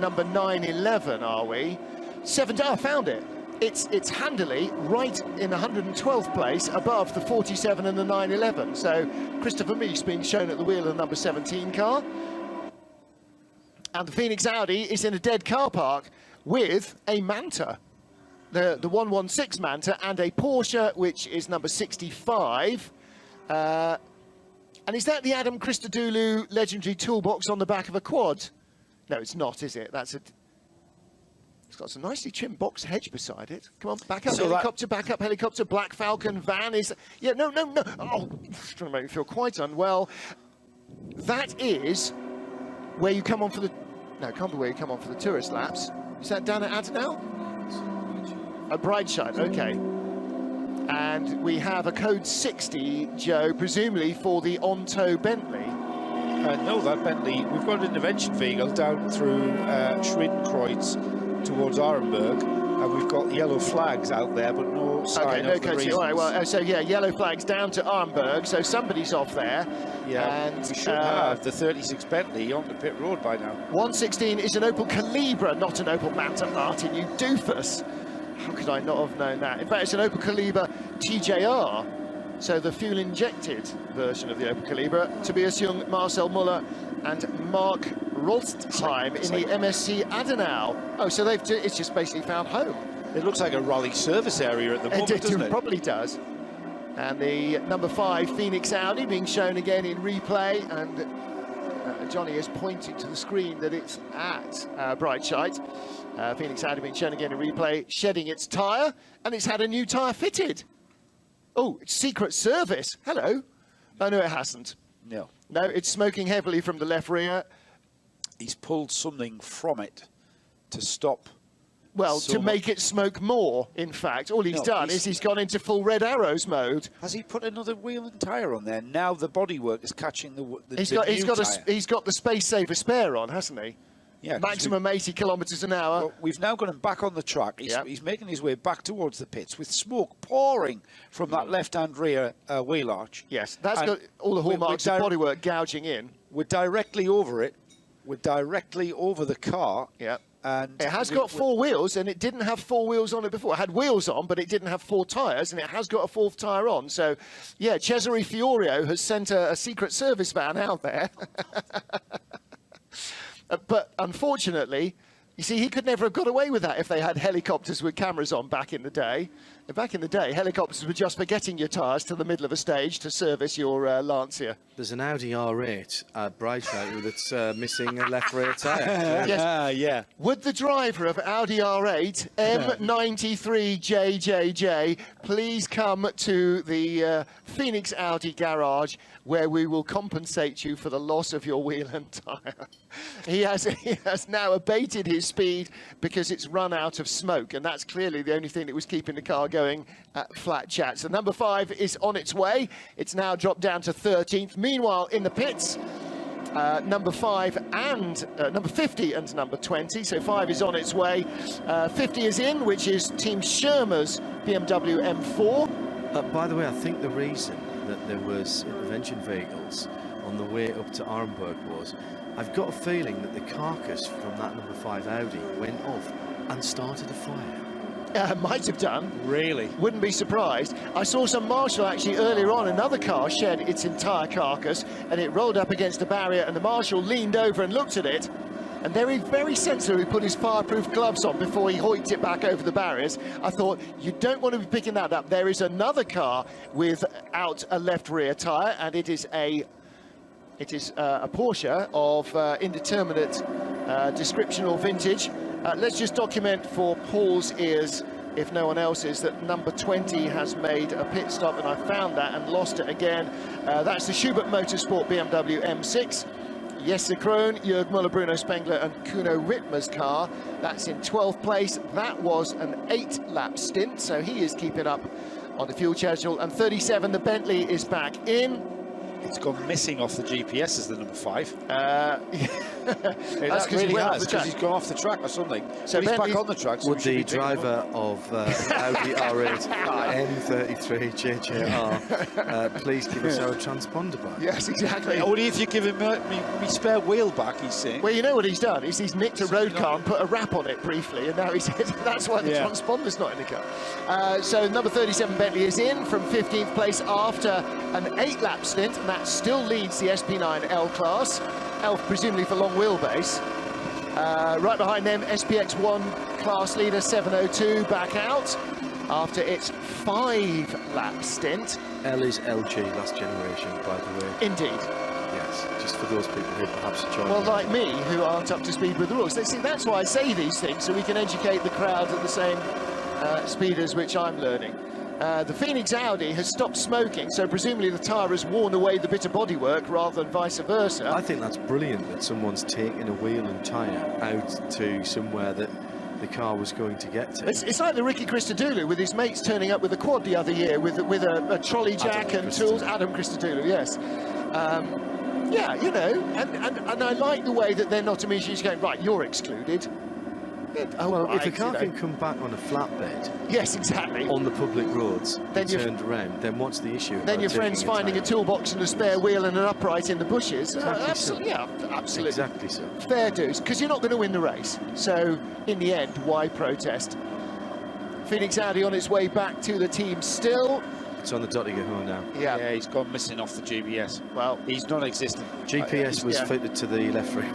number 911, are we? I found it. It's handily right in 112th place above the 47 and the 911. So Christopher Meese being shown at the wheel of the number 17 car. And the Phoenix Audi is in a dead car park with a Manta. The 116 Manta and a Porsche, which is number 65. And is that the Adam Christodoulou legendary toolbox on the back of a quad? No, it's not, is it? It's got some nicely trimmed box hedge beside it. Come on, back up, so helicopter, back up, helicopter. Black Falcon van is... Yeah, no. Oh, it's trying to make me feel quite unwell. That is where you come on for the... No, it can't be where you come on for the tourist laps. Is that down at Adenau? A Brideside, okay. And we have a code 60, Joe, presumably for the Onto Bentley. No, that Bentley, we've got an intervention vehicle down through Schwedenkreuz towards Arenberg, and we've got yellow flags out there, but no sign of the reasons. All right, well, so yeah, yellow flags down to Arenberg, so somebody's off there. Yeah, and we should have the 36 Bentley on the pit road by now. 116 is an Opel Calibra, not an Opel Manta, Martin, you doofus. How could I not have known that? In fact, it's an Opel Calibra TJR, so the fuel-injected version of the Opel Calibra. Tobias Jung, Marcel Muller and Mark Rolstheim in the MSC Adenau. Oh, so it's just basically found home. It looks like a rally service area at the moment, doesn't it? It probably does. And the number 5 Phoenix Audi being shown again in replay, and Johnny is pointing to the screen that it's at Breitscheid. Phoenix Audi being shown again in replay, shedding its tyre, and it's had a new tyre fitted. Oh, it's secret service. Hello. Oh, no, it hasn't. No. No, it's smoking heavily from the left rear. He's pulled something from it to stop. Well, to make it smoke more, in fact. All he's done is he's gone into full Red Arrows mode. Has he put another wheel and tyre on there? Now the bodywork is catching the he's got the space saver spare on, hasn't he? Yeah, maximum 80 kilometres an hour. Well, we've now got him back on the track. He's making his way back towards the pits with smoke pouring from that left-hand rear wheel arch. Yes, that's got all the hallmarks of bodywork gouging in. We're directly over it. We're directly over the car. Yeah. And it has got 4 wheels, and it didn't have 4 wheels on it before. It had wheels on, but it didn't have 4 tyres, and it has got a 4th tyre on. So, yeah, Cesare Fiorio has sent a secret service van out there. But unfortunately, you see, he could never have got away with that if they had helicopters with cameras on back in the day. Back in the day, helicopters were just for getting your tyres to the middle of a stage to service your Lancia. There's an Audi R8 at Breitscheid that's missing a left rear tyre. Yes. Yeah. Would the driver of Audi R8 M93JJJ please come to the Phoenix Audi garage, where we will compensate you for the loss of your wheel and tyre? He has now abated his speed because it's run out of smoke, and that's clearly the only thing that was keeping the car going at flat chat. So number 5 is on its way. It's now dropped down to 13th. Meanwhile, in the pits, number 5 and number 50 and number 20. So 5 is on its way. 50 is in, which is Team Schirmer's BMW M4. By the way, I think the reason that there was intervention vehicles on the way up to Arenberg was, I've got a feeling that the carcass from that number 5 Audi went off and started a fire. Might have done. Really? Wouldn't be surprised. I saw some Marshall actually earlier on. Another car shed its entire carcass, and it rolled up against the barrier, and the Marshal leaned over and looked at it, and very, very sensibly put his fireproof gloves on before he hoiked it back over the barriers. I thought, you don't want to be picking that up. There is another car without a left rear tyre, and it is a Porsche of indeterminate description or vintage. Let's just document for Paul's ears, if no one else's, that number 20 has made a pit stop, and I found that and lost it again. That's the Schubert Motorsport BMW M6. Jesse Krohn, Jörg Müller, Bruno Spengler and Kuno Rittmer's car. That's in 12th place. That was an 8-lap stint, so he is keeping up on the fuel schedule. And 37, the Bentley is back in. It's gone missing off the GPS as the number 5. That's really went off has, the because track. he's gone off the track or something. So But he's back Bentley's- on the track. So Would we should the be picking him up. driver of Audi R8 M33 JJR please give us our transponder back? Yes, exactly. Only if you give him me spare wheel back, he's saying. Well, you know what he's done is he's nicked a road car and put a wrap on it briefly, and now he said that's why the transponder's not in the car. So number 37 Bentley is in from 15th place after an 8-lap stint, and that still leads the SP9 L class. L presumably for long wheelbase. Right behind them, SPX1 class leader 702 back out after its 5-lap stint. L is LG, last generation, by the way. Indeed. Yes, just for those people who perhaps are joining. Well, like me, who aren't up to speed with the rules. See, that's why I say these things, so we can educate the crowd at the same speed as which I'm learning. The Phoenix Audi has stopped smoking, so presumably the tyre has worn away the bit of bodywork rather than vice versa. I think that's brilliant that someone's taken a wheel and tyre out to somewhere that the car was going to get to. It's like the Ricky Christodoulou with his mates turning up with a quad the other year with a trolley jack and tools. Adam Christodoulou, yes. Yeah, you know, and I like the way that they're not immediately just going, right, you're excluded. Well, if a car can come back on a flatbed, yes, exactly, on the public roads, then be turned around, then what's the issue? Then your friend's finding a toolbox and a spare wheel and an upright in the bushes. Absolutely, yeah, absolutely. Exactly so. Fair dues, because you're not going to win the race. So, in the end, why protest? Phoenix Audi on its way back to the team still. It's on the dot to go home now. Yeah, he's gone missing off the GPS. Well, he's non-existent. GPS was fitted to the left rear.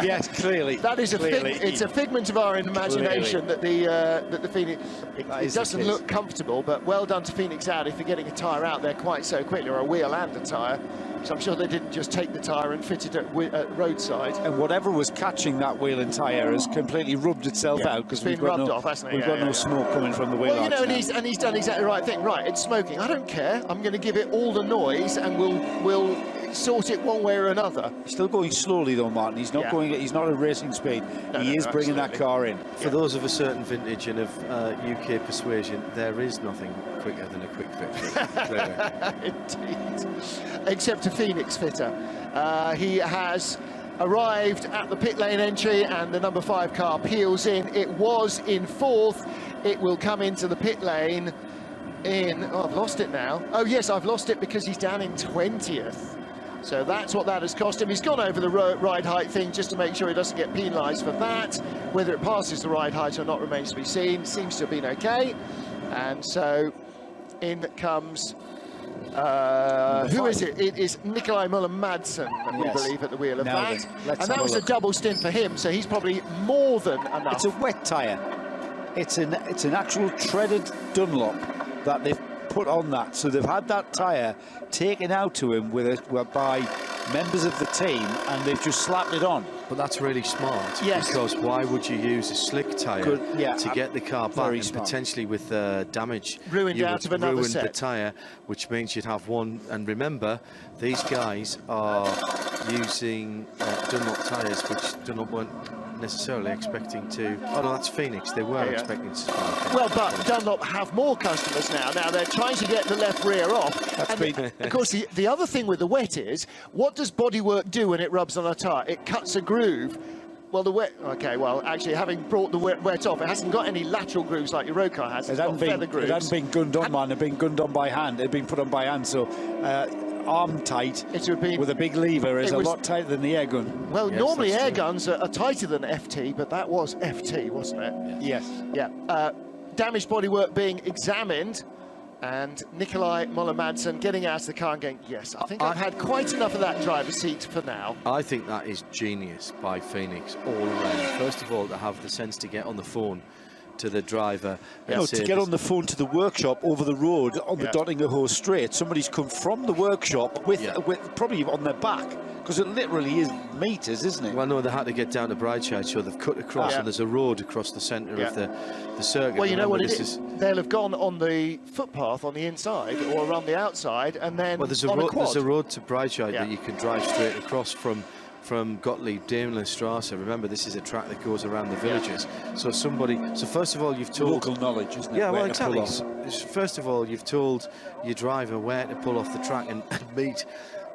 Yes, clearly. That is it's a figment of our imagination that the Phoenix. It doesn't look comfortable, but well done to Phoenix Audi for getting a tyre out there quite so quickly, or a wheel and a tyre. So I'm sure they didn't just take the tyre and fit it at roadside. And whatever was catching that wheel and tyre has completely rubbed itself out, because we've got no smoke coming from the wheel. Well, you know, arch and he's done exactly the right thing. Right, it's smoking. I don't care. I'm going to give it all the noise, and we'll sort it one way or another. He's still going slowly though, Martin. He's not going. He's not at racing speed. He is bringing that car in. For those of a certain vintage and of UK persuasion, there is nothing quicker than a quick fit. Indeed. Except a Phoenix fitter. He has arrived at the pit lane entry, and the number 5 car peels in. It was in 4th. It will come into the pit lane in... Oh, I've lost it now. Oh, yes, I've lost it because he's down in 20th. So that's what that has cost him. He's gone over the ride height thing just to make sure he doesn't get penalised for that. Whether it passes the ride height or not remains to be seen. Seems to have been okay. And so in comes... who is it? It is Nikolai Müller-Madsen, we believe, at the wheel of that. And that was a double stint for him, so he's probably more than enough. It's a wet tyre. It's an actual treaded Dunlop that they've put on that. So they've had that tyre taken out to him by members of the team, and they've just slapped it on. But that's really smart. Yes. Because why would you use a slick tyre to get the car back and potentially with damage? Ruined out of another set. Ruin the tyre, which means you'd have one. And remember, these guys are using Dunlop tyres, which Dunlop weren't necessarily expecting to. Oh no, that's Phoenix. They were expecting to supply. Well, but Dunlop have more customers now. Now they're trying to get the left rear off. Of course, the other thing with the wet is, what does bodywork do when it rubs on a tyre? It cuts a groove. Well, the wet... OK, well, actually, having brought the wet off, it hasn't got any lateral grooves like your road car has. It hasn't been gunned on, man. It had been gunned on by hand. It had been put on by hand, so... arm tight with a big lever is a lot tighter than the air gun. Well, normally air guns are tighter than FT, but that was FT, wasn't it? Yes. Yeah. Damaged bodywork being examined, and Nikolai Müller-Madsen getting out of the car and going, yes, I think I've had quite enough of that driver's seat for now. I think that is genius by Phoenix all around. First of all, to have the sense to get on the phone to the driver. To get on the phone to the workshop over the road on the Dottingham Straight. Somebody's come from the workshop with probably on their back, because it literally is meters, isn't it? Well, no, they had to get down to Brideshead, so they've cut across, and there's a road across the centre of the circuit. Well, you know what it is? They'll have gone on the footpath on the inside or around the outside, and then there's a road to Brideshead that you can drive straight across from Gottlieb Daimlerstrasse. Remember, this is a track that goes around the villages. So first of all, you've told... Local knowledge, isn't it? Yeah, well, exactly. First of all, you've told your driver where to pull off the track and meet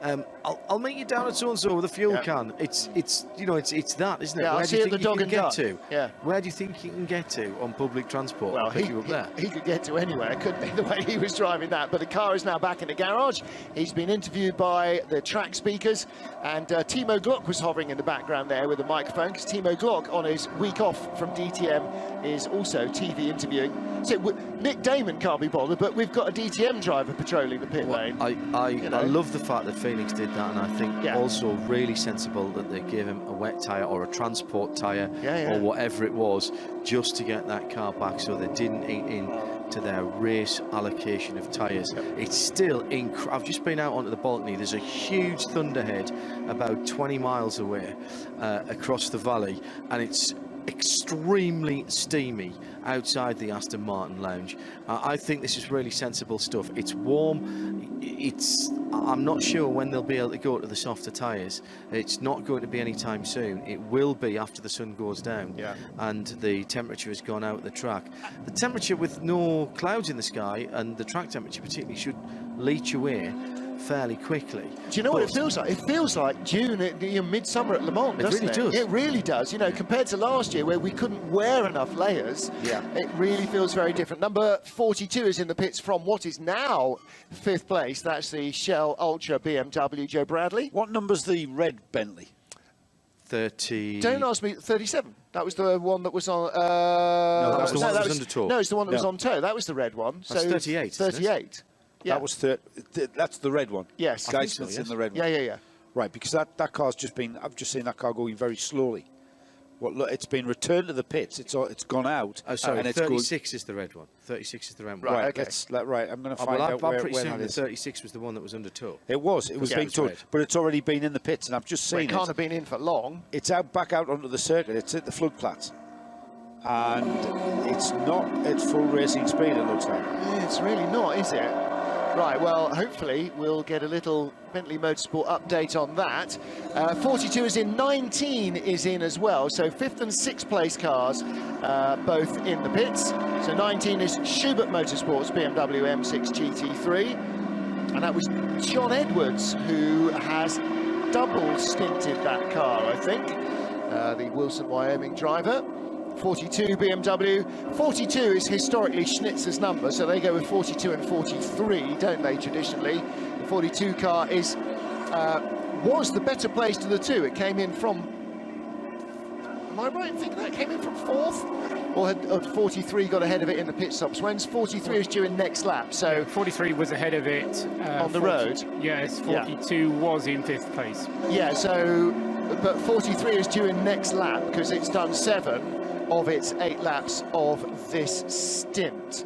I'll meet you down at so-and-so with a fuel can. It's that, isn't it? Yeah, Where I'll do see you you at think the you Dog can and get Duck. to? Yeah. Where do you think you can get to on public transport? Well, I'll pick you up there. he could get to anywhere, couldn't he, the way he was driving that. But the car is now back in the garage. He's been interviewed by the track speakers, and Timo Glock was hovering in the background there with a microphone, because Timo Glock, on his week off from DTM, is also TV interviewing. So Nick Damon can't be bothered, but we've got a DTM driver patrolling the pit lane. I love the fact that Phoenix did that, and I think also really sensible that they gave him a wet tyre or a transport tyre or whatever it was, just to get that car back, so they didn't eat into their race allocation of tyres. It's still I've just been out onto the balcony. There's a huge thunderhead about 20 miles away across the valley, and it's extremely steamy outside the Aston Martin lounge. I think this is really sensible stuff. It's warm. I'm not sure when they'll be able to go to the softer tyres. It's not going to be anytime soon. It will be after the sun goes down and the temperature has gone out at the track. The temperature with no clouds in the sky, and the track temperature particularly, should leach away fairly quickly. Do you know what it feels like? It feels like June, midsummer at Le Mans, doesn't it? It really does. It really does. You know, compared to last year where we couldn't wear enough layers, it really feels very different. Number 42 is in the pits from what is now 5th place. That's the Shell Ultra BMW, Joe Bradley. What number's the red Bentley? 30. Don't ask me. 37. That was the one that was on. No, that was the one that was under tow. No, it's the one that was on tow. That was the red one. That's so 38. 38. Yeah. That was that's the red one. Yes. Guys, that's in the red one. Yeah. Right, because that car's just been. I've just seen that car going very slowly. Look, it's been returned to the pits. It's gone out. Oh, sorry. And 36 is the red one. 36 is the red one. Right. Okay. I'm going to find out I'm where pretty that certain the is. 36 was the one that was under tow. It was being towed, but it's already been in the pits, and I've just seen it. Can't have been in for long. It's back out onto the circuit. It's at the flood plats, and it's not at full racing speed. It looks like. It's really not, is it? Right, well, hopefully we'll get a little Bentley Motorsport update on that. 42 is in, 19 is in as well. So 5th and 6th place cars, both in the pits. So 19 is Schubert Motorsports BMW M6 GT3. And that was John Edwards, who has double stinted that car, I think. The Wilson, Wyoming driver. 42 BMW. 42 is historically Schnitzer's number, so they go with 42 and 43, don't they, traditionally? The 42 car was the better place to the two. It came in from, am I right in thinking that? It came in from 4th? Or had 43 got ahead of it in the pit stops? When's 43 is due in next lap, so... 43 was ahead of it. On the road? Yes, 42 was in 5th place. Yeah, so, but 43 is due in next lap, because it's done 7 of its 8 laps of this stint.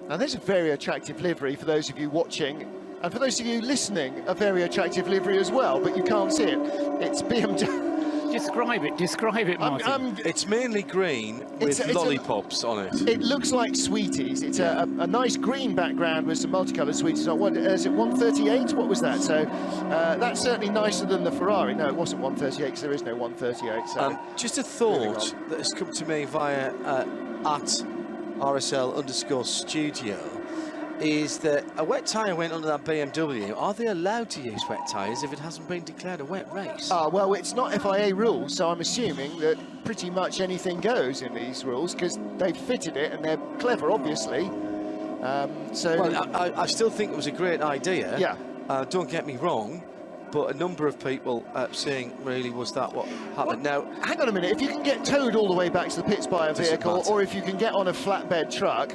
Now there's a very attractive livery for those of you watching, and for those of you listening, a very attractive livery as well, but you can't see it. It's BMW. Describe it, Martin. It's mainly green with lollipops on it. It looks like sweeties. It's a nice green background with some multicoloured sweeties on. What is it, 138? What was that? So that's certainly nicer than the Ferrari. No, it wasn't 138 because there is no 138. So just a thought that has come to me via at RSL_studio is that a wet tyre went under that BMW. Are they allowed to use wet tyres if it hasn't been declared a wet race? Well, it's not FIA rules, so I'm assuming that pretty much anything goes in these rules because they've fitted it and they're clever, obviously. Well, I still think it was a great idea. Yeah. Don't get me wrong, but a number of people saying, really, was that what happened? Now, hang on a minute. If you can get towed all the way back to the pits by a vehicle, or if you can get on a flatbed truck,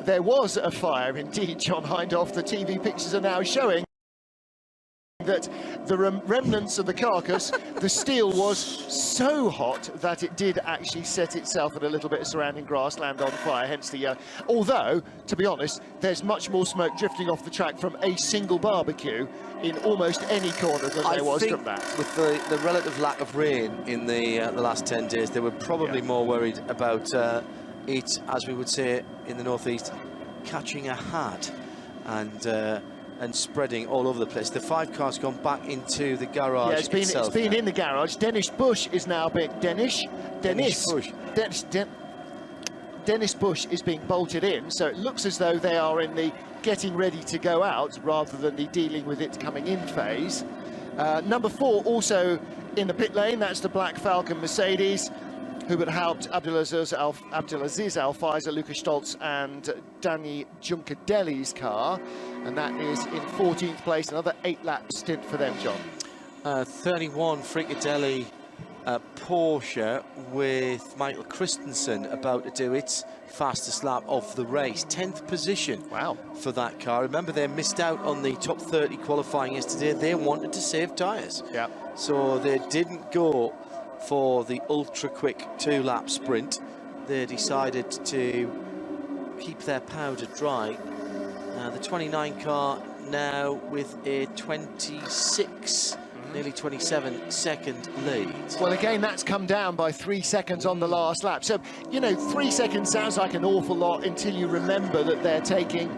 there was a fire indeed, John Hindhoff. The TV pictures are now showing that the remnants of the carcass, the steel was so hot that it did actually set itself and a little bit of surrounding grassland on fire, hence the although, to be honest, there's much more smoke drifting off the track from a single barbecue in almost any corner than there was from that. With the relative lack of rain in the last 10 days, they were probably more worried about it, as we would say in the northeast, catching a had and spreading all over the place. The 5 cars gone back into the garage. Yeah, it's been in the garage. Dennis Bush is now big. Dennis Bush. Dennis Bush is being bolted in, so it looks as though they are in the getting ready to go out rather than the dealing with it coming in phase. Number 4 also in the pit lane, that's the Black Falcon Mercedes. Hubert Haupt, Abdulaziz Al-Faizer, Lucas Stoltz and Danny Juncadeli's car, and that is in 14th place. Another 8-lap stint for them, John. 31 Fricadelli Porsche with Michael Christensen about to do its fastest lap of the race. 10th position for that car. Remember, they missed out on the top 30 qualifying yesterday. They wanted to save tyres. Yeah. So they didn't go for the ultra-quick 2-lap sprint. They decided to keep their powder dry. The 29 car now with a 26, nearly 27-second lead. Well, again, that's come down by 3 seconds on the last lap. So, you know, 3 seconds sounds like an awful lot until you remember that they're taking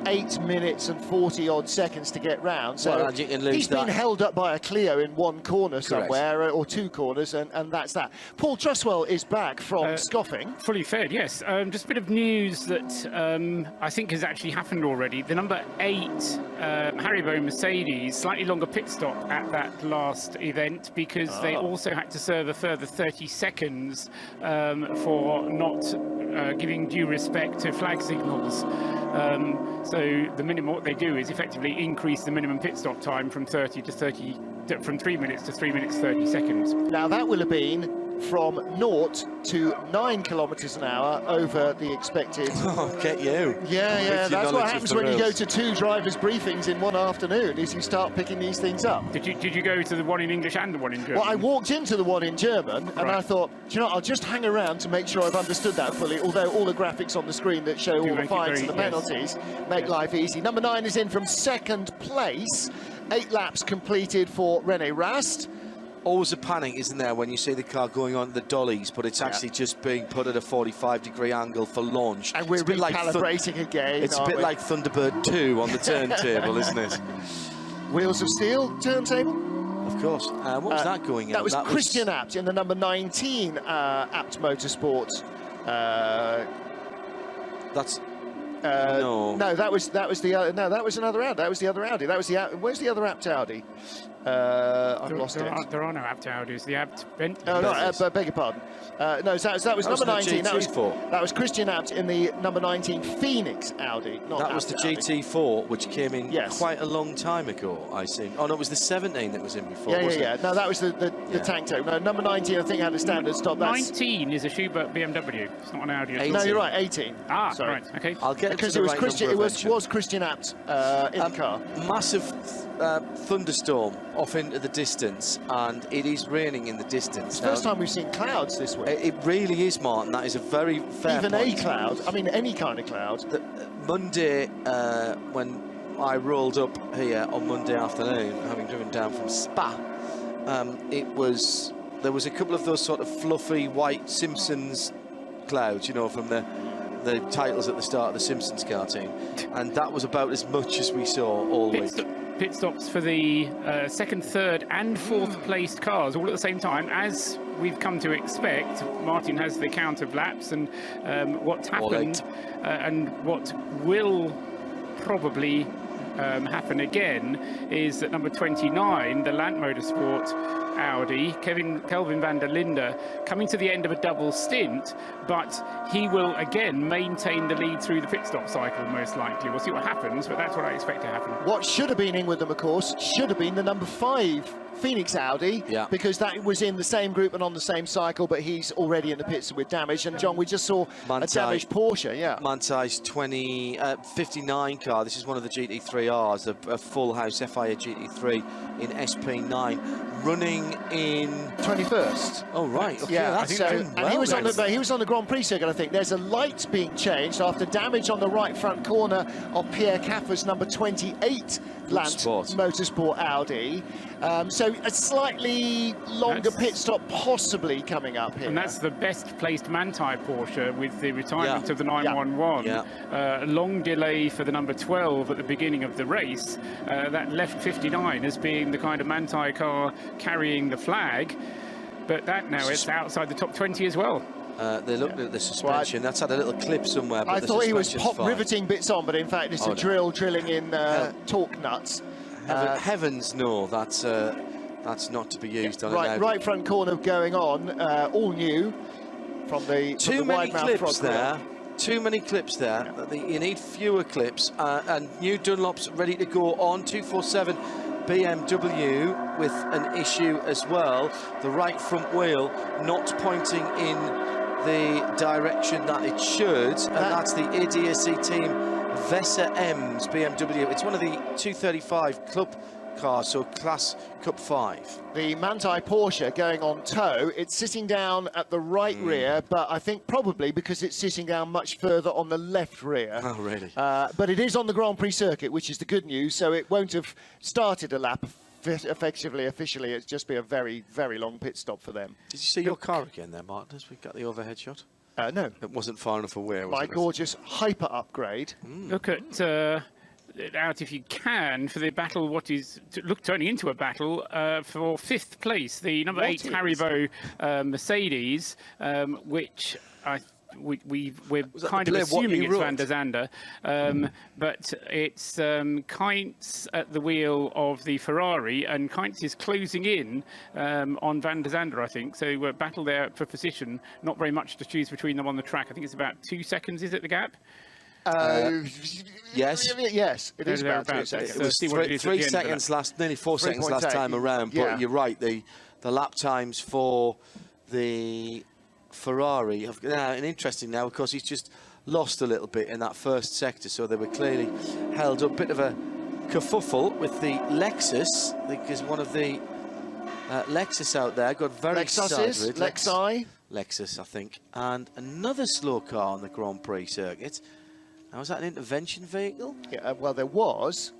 8 minutes and 40-odd seconds to get round. So well, you can lose he's been held up by a Clio in one corner somewhere, or 2 corners, and that's that. Paul Truswell is back from scoffing. Fully fed, yes. Just a bit of news that I think has actually happened already. The number 8 Haribo Mercedes, slightly longer pit stop at that last event because they also had to serve a further 30 seconds for not giving due respect to flag signals. So the minimum, what they do is effectively increase the minimum pit stop time from 3 minutes to 3 minutes 30 seconds. Now that will have been from 0 to 9 kilometres an hour over the expected. Oh, get you. Yeah, that's what happens when you go to 2 drivers' briefings in one afternoon, is you start picking these things up. Did you go to the one in English and the one in German? Well, I walked into the one in German, and I thought, do you know, I'll just hang around to make sure I've understood that fully, although all the graphics on the screen that show all the fines and the penalties make life easy. Number 9 is in from 2nd place. 8 laps completed for René Rast. Always a panic, isn't there, when you see the car going on the dollies, but it's actually just being put at a 45-degree angle for launch. And we're recalibrating again. It's a bit like Thunderbird 2 on the turntable, isn't it? Wheels of Steel turntable? Of course. What was that going in? That was Christian Abt in the number 19 Abt Motorsport. That's... no, that was the other. No, that was another Audi. That was the other Audi. That was the. Where's the other Abt Audi? I've lost it. There are no Abt Audis. The Abt. Oh no, beg your pardon. No, that was number 19. That was Christian Abt in the number 19 Phoenix Audi. Not that was the GT4, which came in yes. quite a long time ago, I see. Oh no, it was the 17 that was in before. Yeah. No, that was the tank tow. No, number 19, I think, had a standard stop. 19 is a Schubert BMW. It's not an Audi. 18. No, you're right. 18. Sorry. Right. Okay. I'll get because it was Christian. It was Christian Abt in the car. Massive thunderstorm off into the distance, and it is raining in the distance. It's the first time we've seen clouds this week. It really is, Martin. That is a very fair point. Even a cloud. I mean, any kind of cloud. Monday, when I rolled up here on Monday afternoon, having driven down from Spa, there was a couple of those sort of fluffy white Simpsons clouds, you know, from the titles at the start of the Simpsons cartoon, and that was about as much as we saw all week. Pit stops for the 2nd, 3rd and 4th placed cars all at the same time, as we've come to expect. Martin has the count of laps and what's happened and what will probably happen again is that number 29, the Land Motorsport Audi, Kelvin van der Linde, coming to the end of a double stint, but he will again maintain the lead through the pit stop cycle most likely. We'll see what happens, but that's what I expect to happen. What should have been in with them, of course, should have been the number 5 Phoenix Audi, because that was in the same group and on the same cycle, but he's already in the pits with damage. And John, we just saw a damaged Porsche, Manthei's 59 car. This is one of the GT3Rs, a full house FIA GT3 in SP9, running in 21st. Oh right, okay, that's and he was on the Grand Prix circuit, I think. There's a light being changed after damage on the right front corner of Pierre Caffer's number 28 Land Motorsport Audi. So a slightly longer pit stop possibly coming up here. And that's the best placed Manthey Porsche with the retirement of the 911. A long delay for the number 12 at the beginning of the race. That left 59 as being the kind of Manthey car carrying the flag. but that now it's outside the top 20 as well. They're looking at the suspension. That's had a little clip somewhere. But I thought he was fine. riveting bits on, but in fact it's a drilling in torque nuts. Heavens no, that's not to be used on right front corner going on, all new from the too many wide clips there. Too many clips there. You need fewer clips. And new Dunlop's ready to go on 247. BMW with an issue as well. The right front wheel not pointing in the direction that it should, and that's the ADAC team Vesa M's BMW. It's one of the 235 club cars, so class Cup 5. The Manti Porsche going on tow. It's sitting down at the right rear, but I think probably because it's sitting down much further on the left rear. Oh, really? But it is on the Grand Prix circuit, which is the good news, so it won't have started a lap effectively, officially. It's just be a very, very long pit stop for them. Did you see your car again there, Martin, as we got the overhead shot? No. It wasn't far enough away, was My it? gorgeous hyper upgrade. Look at out if you can for the battle. What is turning into a battle for 5th place? The number 8 Haribo Mercedes, which we're kind of assuming it's Van der Zande, but it's Kainz at the wheel of the Ferrari, and Kainz is closing in on Van der Zande, I think. So we're battle there for position. Not very much to choose between them on the track. I think it's about 2 seconds. Is it the gap? Yes. Yes, it is about 2 seconds. It was 3 seconds nearly 4 seconds last time around, but you're right, the lap times for the Ferrari have and interesting now, of course, he's just lost a little bit in that first sector, so they were clearly held up. Bit of a kerfuffle with the Lexus, because one of the Lexus out there got very sideways. Lexus, I think, and another slow car on the Grand Prix circuit. Now, was that an intervention vehicle? Yeah, well, there was.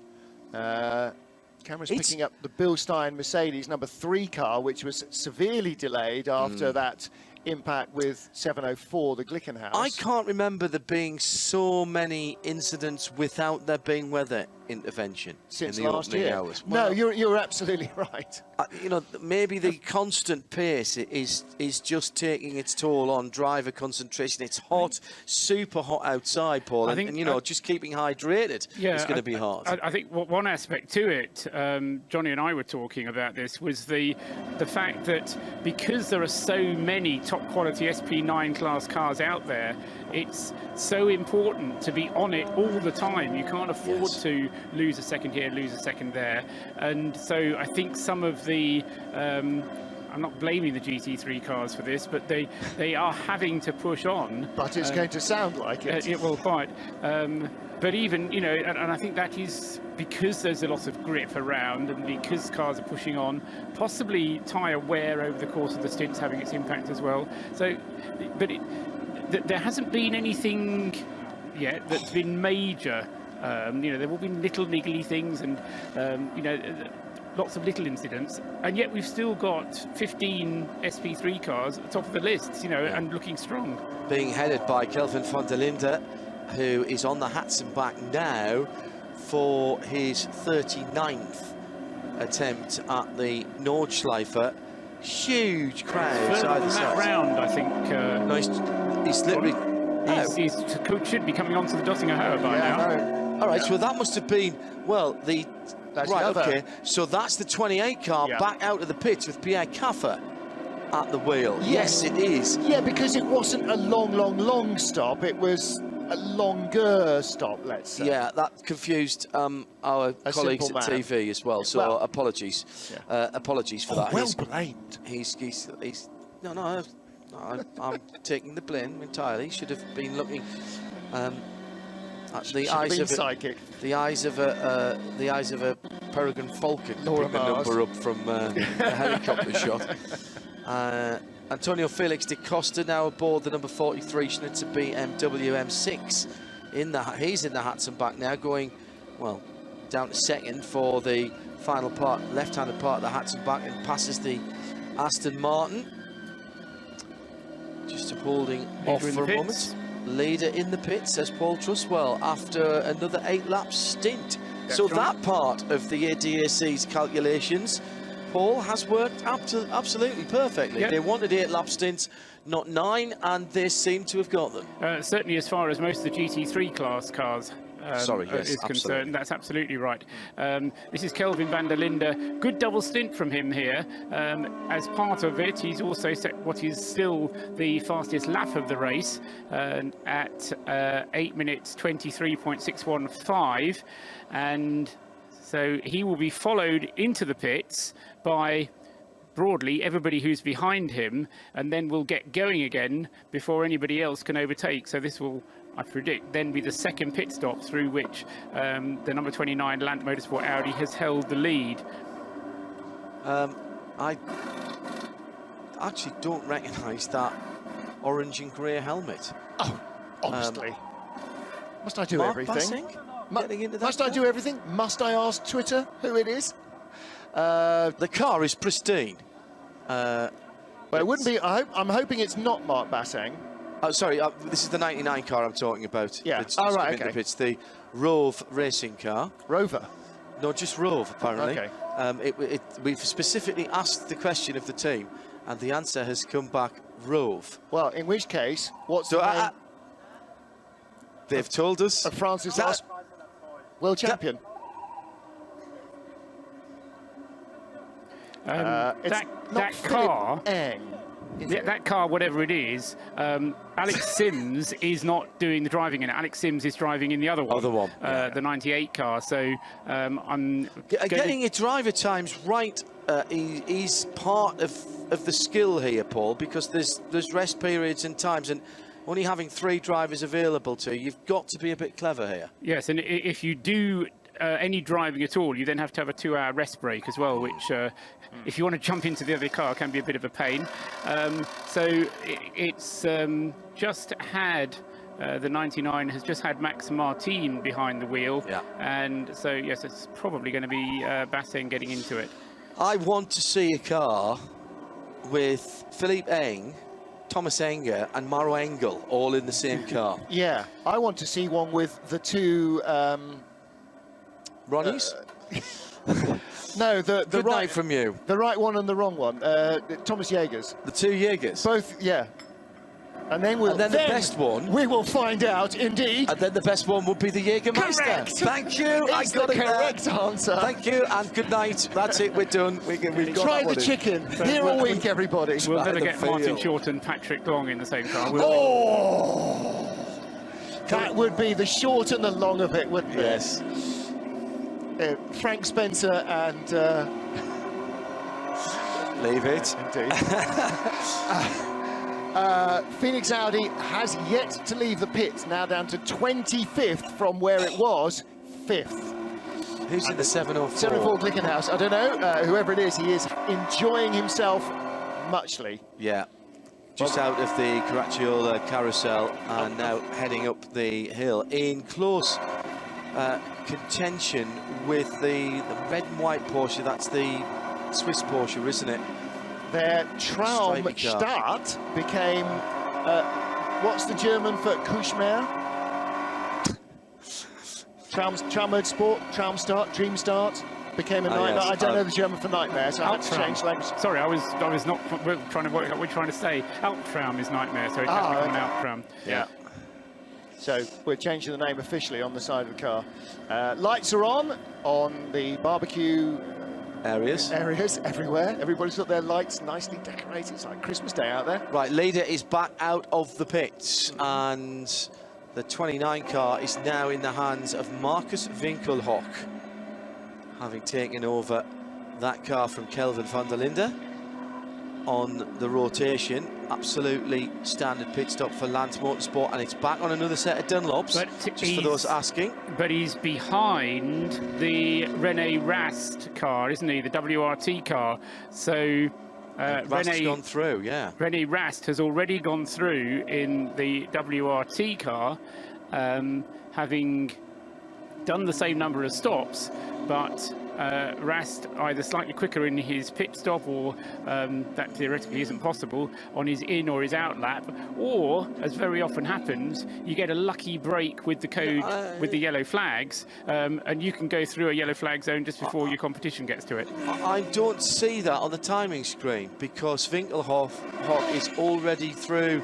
Camera's picking up the Bilstein Mercedes number 3 car, which was severely delayed after that impact with 704, the Glickenhaus. I can't remember there being so many incidents without there being weather intervention since in the last opening year. hours. No, you're absolutely right. You know, maybe the constant pace is just taking its toll on driver concentration. It's hot, super hot outside, Paul, and you know, just keeping hydrated is going to be hard. I think one aspect to it, Johnny and I were talking about this, was the fact that because there are so many top quality SP9 class cars out there, it's so important to be on it all the time. You can't afford to lose a second here, lose a second there. And so I think some of the I'm not blaming the GT3 cars for this, but they are having to push on. But it's going to sound like it. It will quite. But even, you know, and I think that is because there's a lot of grip around, and because cars are pushing on, possibly tyre wear over the course of the stints having its impact as well. So, but there hasn't been anything yet that's been major. You know, there will be little niggly things and, you know, lots of little incidents, and yet we've still got 15 SP3 cars at the top of the list, you know, and looking strong. Being headed by Kelvin van der Linde, who is on the Hatzenbach now for his 39th attempt at the Nordschleife. Huge crowds either side. Round, I think. No, he's literally. He should be coming onto the Dottinger Höhe by now. All right, so that must have been, well, okay. So that's the 28 car back out of the pits with Pierre Caffer at the wheel. Yes, it is. Yeah, because it wasn't a long stop. It was a longer stop, let's say. Yeah, that confused our colleagues at TV as well. So apologies, apologies for that. Well blamed. He's no. I'm taking the blame entirely. Should have been looking. The eyes of a peregrine falcon to pick the number up from a helicopter shot. Antonio Felix de Costa now aboard the number 43 Schnitzer BMW M6. He's in the Hatzenbach now, going down to second for the final part, left-handed part of the Hatzenbach, and passes the Aston Martin. Just holding off for a moment. Leader in the pits, says Paul Truswell, after another 8-lap stint. So that part of the ADAC's calculations Paul, has worked absolutely perfectly. Yep. They wanted 8 lap stints, not 9, and they seem to have got them. Certainly as far as most of the GT3 class cars Yes, is concerned. That's absolutely right. This is Kelvin van der Linde. Good double stint from him here. As part of it, he's also set what is still the fastest lap of the race at 8 minutes 23.615, and so he will be followed into the pits by broadly everybody who's behind him, and then will get going again before anybody else can overtake. So this will, I predict, then be the second pit stop through which the number 29 Land Motorsport Audi has held the lead. I actually don't recognise that orange and grey helmet. Oh, honestly. Must I do Mark everything? Bassing Must I do everything? Must I ask Twitter who it is? The car is pristine. Well, it wouldn't be. I'm hoping it's not Mark Bassang. Oh, sorry, this is the 99 car I'm talking about. Yeah. It's Oh, just right, come into okay. It's the Rove racing car. Rover? No, just Rove, apparently. Okay. We've specifically asked the question of the team, and the answer has come back Rove. Well, in which case, what's So the name they've told us of France's last world champion? It's That not car, Eng, is it? that car, whatever it is, Alex Sims is not doing the driving in it. Alex Sims is driving in the other one. The 98 car. So I'm getting your driver times right is part of the skill here, Paul, because there's rest periods and times, and only having 3 drivers available to you, you've got to be a bit clever here. Yes, and if you do any driving at all, you then have to have a 2-hour rest break as well, which if you want to jump into the other car can be a bit of a pain. So it's just had the 99 has just had Max Martin behind the wheel, and so yes, it's probably going to be Basseng getting into it. I want to see a car with Philippe Eng, Thomas Enger and Maro Engel all in the same car. Yeah, I want to see one with the 2 Ronnies? No, the Good right night from you. The right one and the wrong one. Thomas Jägers. The 2 Jägers? Both, yeah. And then the best one. We will find out, indeed. And then the best one would be the Jägermeister. Correct. Thank you. It's the correct answer. Thank you, and good night. That's it. We're done. We've got Try that the one chicken. in. Here all week, everybody. We'll Try never the get Martin field. Short and Patrick Long in the same car. Oh! That would be the short and the long of it, wouldn't it? Yes. Frank Spencer and... Leave it. Indeed. Phoenix Audi has yet to leave the pits, now down to 25th from where it was 5th. Who's in the 704? 704 Glickenhaus, I don't know, whoever it is, he is enjoying himself muchly. Yeah. Just out of the Caracciolo carousel and now heading up the hill in close contention with the red and white Porsche. That's the Swiss Porsche, isn't it? Their Traum Start became, what's the German for Kuschmare? Traum Sport, Traum Start, Dream Start became a nightmare. Yes. I don't know the German for nightmare, so I had to change language. Sorry, I was not trying to work out what we're trying to say. Alptraum is nightmare, so it has become an Alptraum. Yeah. So we're changing the name officially on the side of the car. Lights are on the barbecue areas everywhere. Everybody's got their lights nicely decorated. It's like Christmas Day out there. Right, leader is back out of the pits, and the 29 car is now in the hands of Marcus Winkelhock, having taken over that car from Kelvin van der Linde on the rotation. Absolutely standard pit stop for Lance Motorsport, and it's back on another set of Dunlops, just for those asking. But he's behind the Rene Rast car, isn't he? The WRT car. So Rast has gone through, yeah. Rene Rast has already gone through in the WRT car, having done the same number of stops, but Rast either slightly quicker in his pit stop, or that theoretically isn't possible, on his in or his out lap, or, as very often happens, you get a lucky break with the code with the yellow flags, and you can go through a yellow flag zone just before your competition gets to it. I don't see that on the timing screen, because Winkelhoff is already through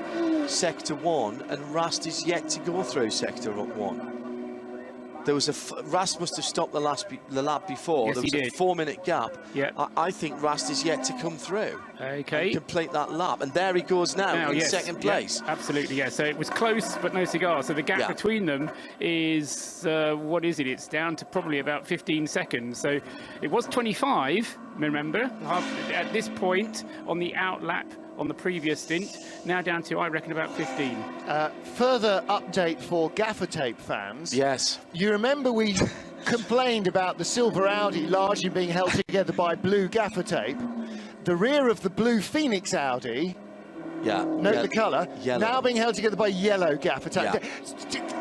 sector 1 and Rast is yet to go through sector 1. There was Rast must have stopped the lap before. Yes, there was he a did. 4-minute gap. Yeah. I think Rast is yet to come through. Okay. And complete that lap, and there he goes now in yes, second place. Yeah, absolutely, yeah. So it was close, but no cigar. So the gap between them is what is it? It's down to probably about 15 seconds. So it was 25. Remember, at this point on the out lap on the previous stint, now down to, I reckon, about 15. Further update for gaffer tape fans. Yes. You remember we complained about the silver Audi largely being held together by blue gaffer tape. The rear of the blue Phoenix Audi, note the colour, now being held together by yellow gaffer tape.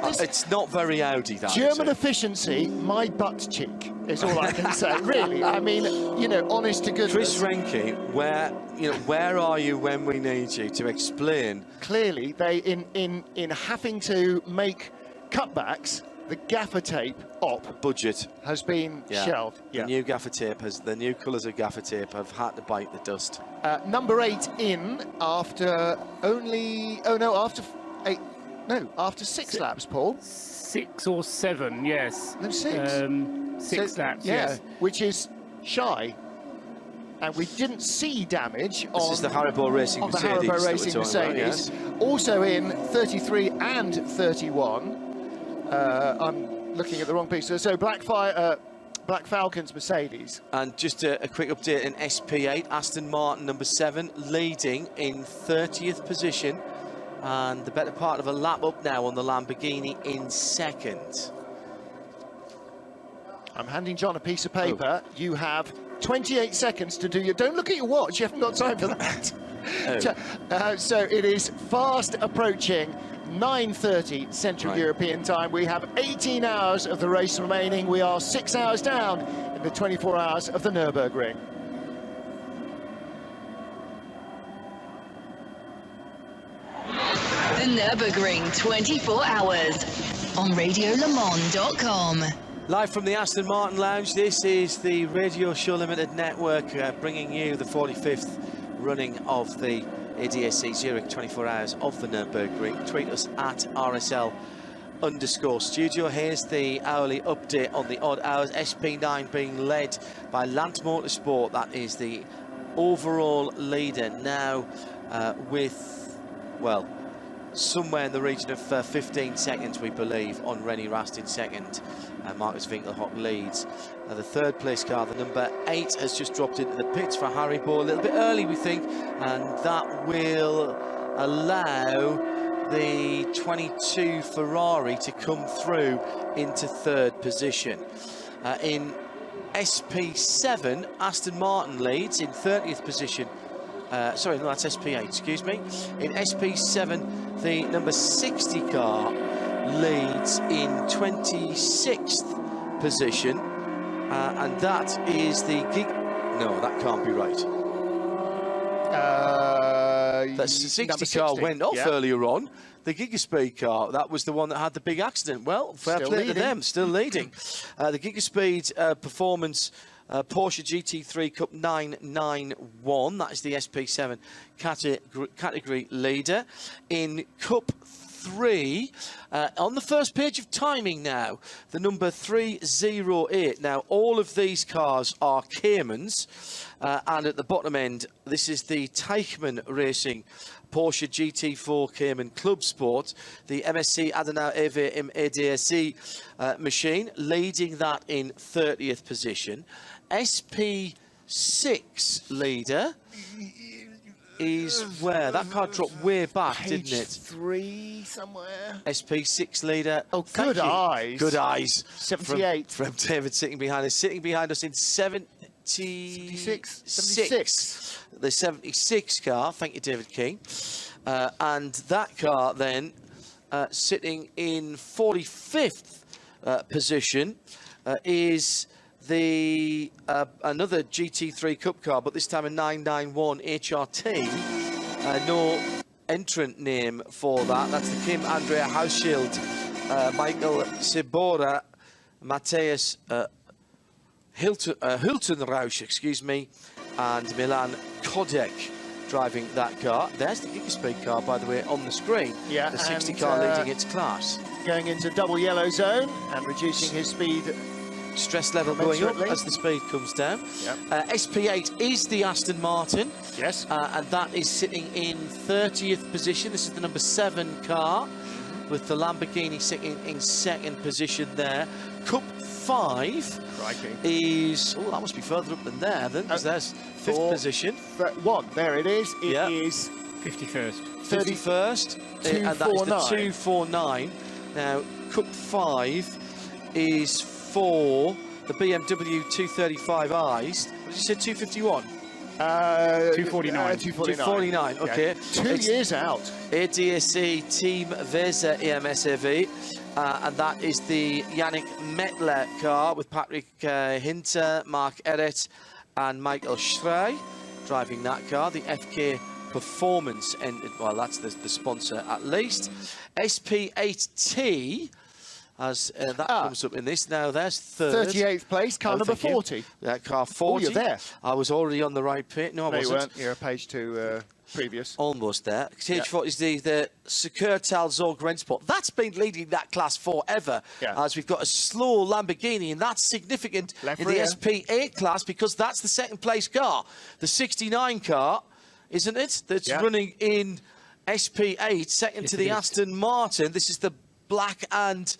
It's not very Audi, that German efficiency, my butt cheek, is all I can say. Really, I mean, you know, honest to goodness. Chris Renke, where are you when we need you to explain? Clearly, they in having to make cutbacks, the gaffer tape op budget has been shelved. The new gaffer tape the new colours of gaffer tape have had to bite the dust. Number 8 in after after 6 laps, Paul. 6 or 7, yes. No, 6. 6 laps, yes. Which is shy. And we didn't see damage on... This is the Haribo Racing Mercedes. The Haribo Racing Mercedes. Also in 33 and 31. I'm looking at the wrong piece. So Black Falcon's Mercedes. And just a quick update in SP8, Aston Martin number 7 leading in 30th position, and the better part of a lap up now on the Lamborghini in second. I'm handing John a piece of paper. You have 28 seconds to do your... Don't look at your watch, you haven't got time for that. So it is fast approaching 9:30 Central European time. We have 18 hours of the race remaining. We are 6 hours down in the 24 hours of the Nurburgring. The Nurburgring 24 hours on RadioLeMans.com. Live from the Aston Martin Lounge, this is the Radio Show Limited Network, bringing you the 45th running of the ADAC Zurich 24 hours of the Nurburgring. Tweet us at RSL_studio. Here's the hourly update on the odd hours. SP9 being led by Lant Motorsport. That is the overall leader now with, well, somewhere in the region of 15 seconds, we believe, on Rennie Rast in second. Marcus Winkelhock leads. The third place car, the number 8, has just dropped into the pits for Haribo a little bit early, we think, and that will allow the 22 Ferrari to come through into third position. In SP7, Aston Martin leads in 30th position. Sorry, no, that's SP8, excuse me. In SP7, the number 60 car leads in 26th position, and that is the No, that can't be right. The 60 car went off earlier on. The Gigaspeed car, that was the one that had the big accident. Well, fair play to them, still leading. The Gigaspeed performance Porsche GT3 Cup 991, that is the SP7 category leader. In Cup 3, on the first page of timing now, the number 308. Now, all of these cars are Caymans, and at the bottom end, this is the Teichmann Racing Porsche GT4 Cayman Club Sport, the MSC Adenauer EV im ADAC machine, leading that in 30th position. SP6 leader is where? That car dropped way back, didn't it? 3 somewhere. SP6 leader. Oh, good eyes. Good eyes. 78. From David sitting behind us. Sitting behind us in 76. The 76 car. Thank you, David King. And that car then sitting in 45th position is the another GT3 Cup car, but this time a 991 HRT. No entrant name for that. That's the Kim Andrea Hauschild, Michael Sibora, Matthias Hiltonrausch, excuse me, and Milan Kodek driving that car. There's the Gigaspeed car, by the way, on the screen. Yeah, the 60 car leading its class. Going into double yellow zone and reducing his speed. Stress level going up as the speed comes down. Yep. SP8 is the Aston Martin. Yes. And that is sitting in 30th position. This is the number 7 car, with the Lamborghini sitting in 2nd position there. Cup 5 is... Oh, that must be further up than there, then, because there's 5th position. 1, there it is. It is 51st. 51st. And that is the 249. Now, Cup 5 is for the BMW 235i's. What did you say, 251? 249. 249, okay. Yeah. 2 years out. ADAC Team Weser EMSAV. And that is the Yannick Mettler car with Patrick Hinter, Mark Eret and Michael Schrey driving that car. The FK Performance, well, that's the sponsor at least. SP8T, as that comes up in this. Now, there's 3rd. 38th place, car number 40. Car 40. Oh, you're there. I was already on the right page. No, I wasn't. You weren't. You're a page 2 previous. Almost there. Stage 4 is the Securtal Zorg Rennsport. That's been leading that class forever, as we've got a slow Lamborghini, and that's significant in the SP8 class because that's the 2nd place car. The 69 car, isn't it? That's running in SP8, second to the Aston Martin. This is the black and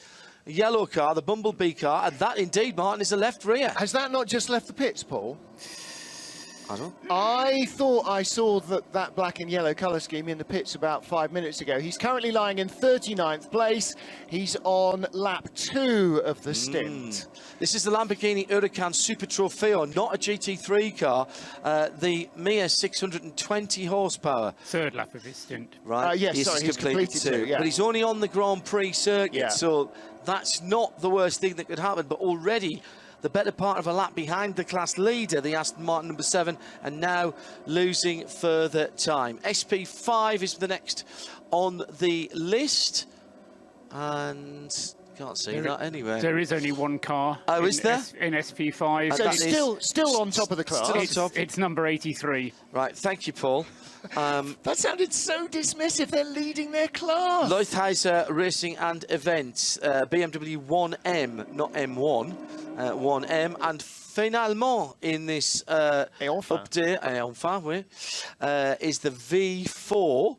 yellow car, the Bumblebee car, and that indeed, Martin, is a left rear. Has that not just left the pits, Paul? I don't. I thought I saw that black and yellow colour scheme in the pits about 5 minutes ago. He's currently lying in 39th place. He's on lap 2 of the stint. This is the Lamborghini Huracan Super Trofeo, not a GT3 car. The Mia 620 horsepower. 3rd lap of his stint. Right. Yes, sorry, he's completed 2. But he's only on the Grand Prix circuit, so that's not the worst thing that could happen. But already, the better part of a lap behind the class leader, the Aston Martin number 7, and now losing further time. SP5 is the next on the list, and can't see that anywhere. There is only one car. Oh, is there? In SP5. So it's still on top of the class. It's number 83. Right, thank you, Paul. That sounded so dismissive. They're leading their class. Leutheiser Racing and Events, BMW 1M, not M1, 1M, and finalement in this update, is the V4.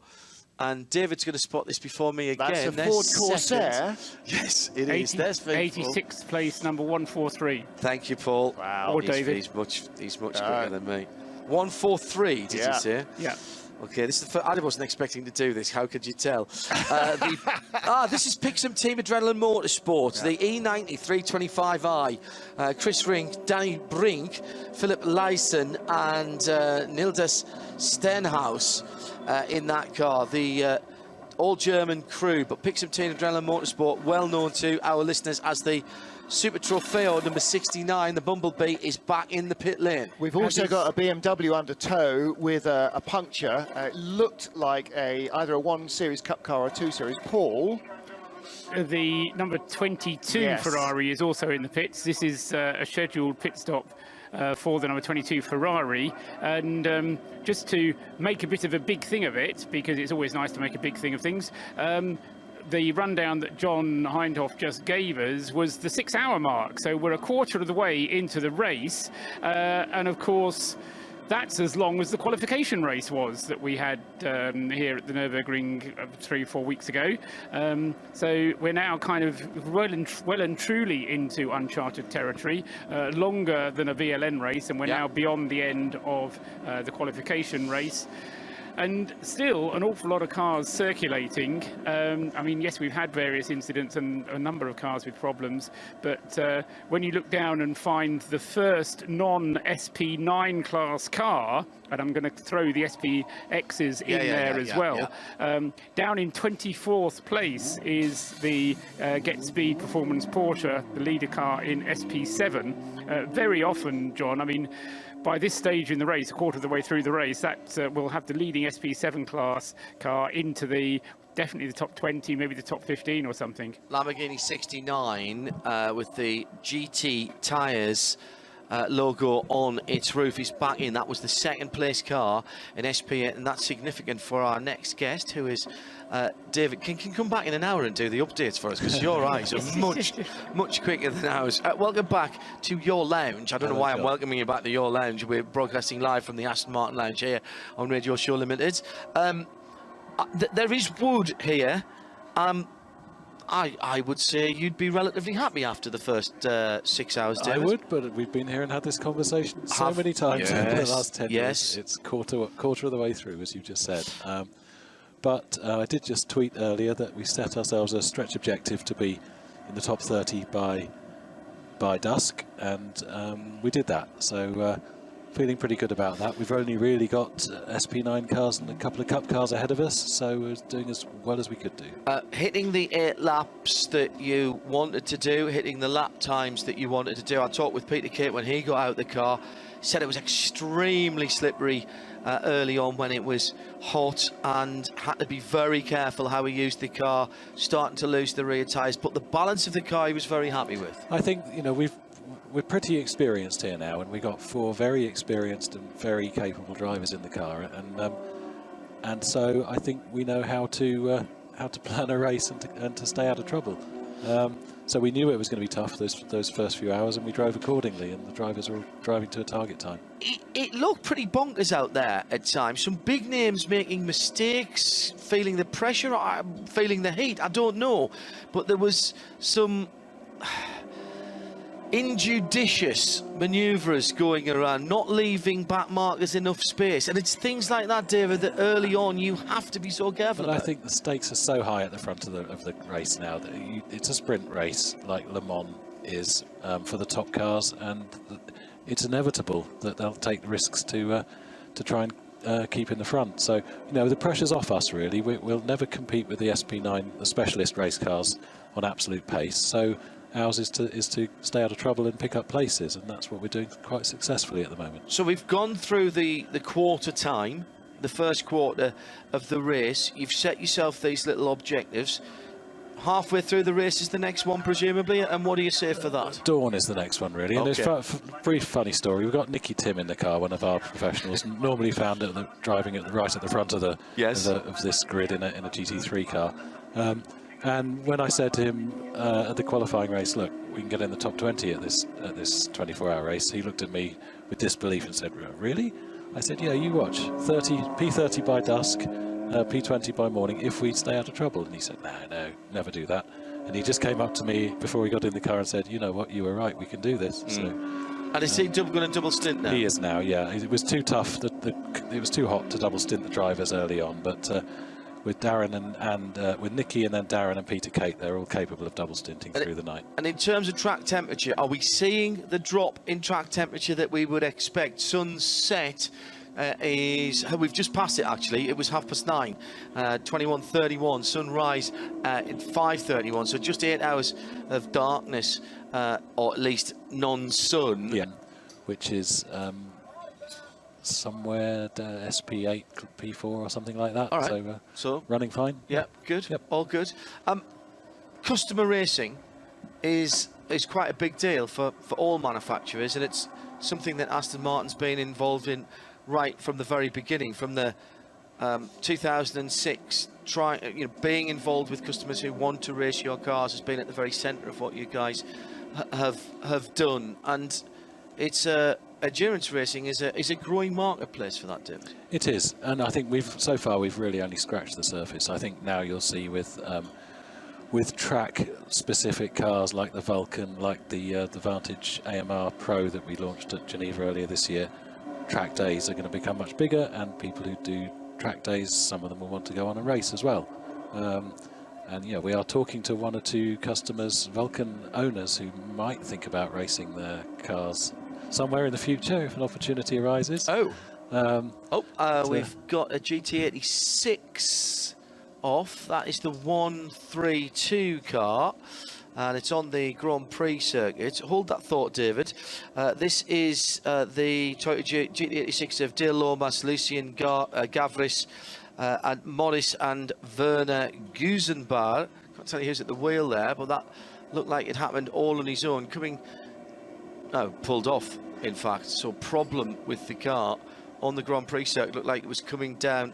And David's going to spot this before me again. That's a Ford Corsair. Yes, it is. There's V4. 86th place, number 143. Thank you, Paul. Wow. Or David. He's much quicker than me. 143, did you say? Yeah. Okay, this is the first, I wasn't expecting to do this. How could you tell? This is Pixum Team Adrenaline Motorsport, the E90 325i. Chris Ring, Danny Brink, Philip Lyson, and Nildes Stenhouse in that car. The all-German crew, but Pixum Team Adrenaline Motorsport, well known to our listeners as the Super Trofeo number 69, the Bumblebee, is back in the pit lane. We've also got a BMW under tow with a puncture. It looked like either a 1 Series Cup car or a 2 Series. Paul? The number 22 Ferrari is also in the pits. This is a scheduled pit stop for the number 22 Ferrari, and just to make a bit of a big thing of it, because it's always nice to make a big thing of things, the rundown that John Hindhoff just gave us was the 6-hour mark, so we're a quarter of the way into the race, and of course that's as long as the qualification race was that we had here at the Nurburgring 3 or 4 weeks ago. So we're now kind of well and truly into uncharted territory, longer than a VLN race, and we're now beyond the end of the qualification race. and still an awful lot of cars circulating. I mean, yes, we've had various incidents and a number of cars with problems, but when you look down and find the first non-SP9 class car, and I'm going to throw the SPXs in there as well, down in 24th place is the Get Speed Performance Porsche, the leader car in SP7. Very often, John, I mean, by this stage in the race, a quarter of the way through the race, that will have the leading SP7 class car into definitely the top 20, maybe the top 15 or something. Lamborghini 69 with the GT tyres logo on its roof is back in. That was the second place car in SP8, and that's significant for our next guest, who is David. Can come back in an hour and do the updates for us, because your eyes are much quicker than ours. Welcome back to your lounge. I don't know why I'm welcoming you back to your lounge. We're broadcasting live from the Aston Martin lounge here on Radio Show Limited. There is wood here. I would say you'd be relatively happy after the first 6 hours, David. I would, but we've been here and had this conversation so many times over the last 10 years. It's quarter of the way through, as you just said. But I did just tweet earlier that we set ourselves a stretch objective to be in the top 30 by dusk, and we did that. So feeling pretty good about that. We've only really got SP9 cars and a couple of Cup cars ahead of us, so we're doing as well as we could do. Hitting the 8 laps that you wanted to do, hitting the lap times that you wanted to do. I talked with Peter Kate when he got out the car. He said it was extremely slippery early on when it was hot, and had to be very careful how he used the car, starting to lose the rear tyres. But the balance of the car he was very happy with. I think, you know, we're pretty experienced here now, and we've got 4 very experienced and very capable drivers in the car, and so I think we know how to plan a race and to stay out of trouble. So we knew it was going to be tough those first few hours, and we drove accordingly, and the drivers were all driving to a target time. It looked pretty bonkers out there at times. Some big names making mistakes, feeling the pressure, feeling the heat. I don't know, but there was some injudicious manoeuvres going around, not leaving back markers enough space, and it's things like that, David, that early on you have to be so careful But about. I think the stakes are so high at the front of the race now that it's a sprint race like Le Mans is for the top cars, and it's inevitable that they'll take risks to try and keep in the front. So, you know, the pressure's off us really. We'll never compete with the SP9, the specialist race cars, on absolute pace. So ours is to stay out of trouble and pick up places, and that's what we're doing quite successfully at the moment. So we've gone through the quarter time, the first quarter of the race. You've set yourself these little objectives. Halfway through the race is the next one, presumably, and what do you say for that? Dawn is the next one, really. And Okay. there's a brief funny story. We've got Nicky Tim in the car, one of our professionals, normally found driving right at the front of of this grid in a GT3 car. And when I said to him at the qualifying race, look, we can get in the top 20 at this 24-hour race, he looked at me with disbelief and said, really? I said, yeah, you watch. P30 by dusk, P20 by morning, if we stay out of trouble. And he said, no, never do that. And he just came up to me before he got in the car and said, you know what, you were right, we can do this. So, and is he going to double stint now? He is now, yeah. It was too tough. It was too hot to double stint the drivers early on, but with Darren and with Nicky and then Darren and Peter Kate, they're all capable of double stinting through the night. And in terms of track temperature, are we seeing the drop in track temperature that we would expect? Sunset we've just passed it actually. It was 9:30, 21:31. Sunrise at 5:31. So just 8 hours of darkness, or at least non-sun. Yeah, which is somewhere SP8, P4 or something like that. All right. So running fine. Yeah, good. Yep. All good. Customer racing is quite a big deal for all manufacturers, and it's something that Aston Martin's been involved in right from the very beginning, from the 2006 being involved with customers who want to race your cars has been at the very centre of what you guys have done, and it's endurance racing is a growing marketplace for that, David. It is, and I think so far we've really only scratched the surface. I think now you'll see with track-specific cars like the Vulcan, like the Vantage AMR Pro that we launched at Geneva earlier this year, track days are going to become much bigger, and people who do track days, some of them will want to go on a race as well. And yeah, we are talking to 1 or 2 customers, Vulcan owners, who might think about racing their cars somewhere in the future if an opportunity arises. We've got a GT86 off. That is the 132 car, and it's on the Grand Prix circuit. Hold that thought, David. This is the Toyota GT86 of Dale Lomas, Lucien Gavris, and Morris and Werner Gusenbar. Can't tell you who's at the wheel there, but that looked like it happened all on his own. Pulled off, in fact. So problem with the car on the Grand Prix circuit. Looked like it was coming down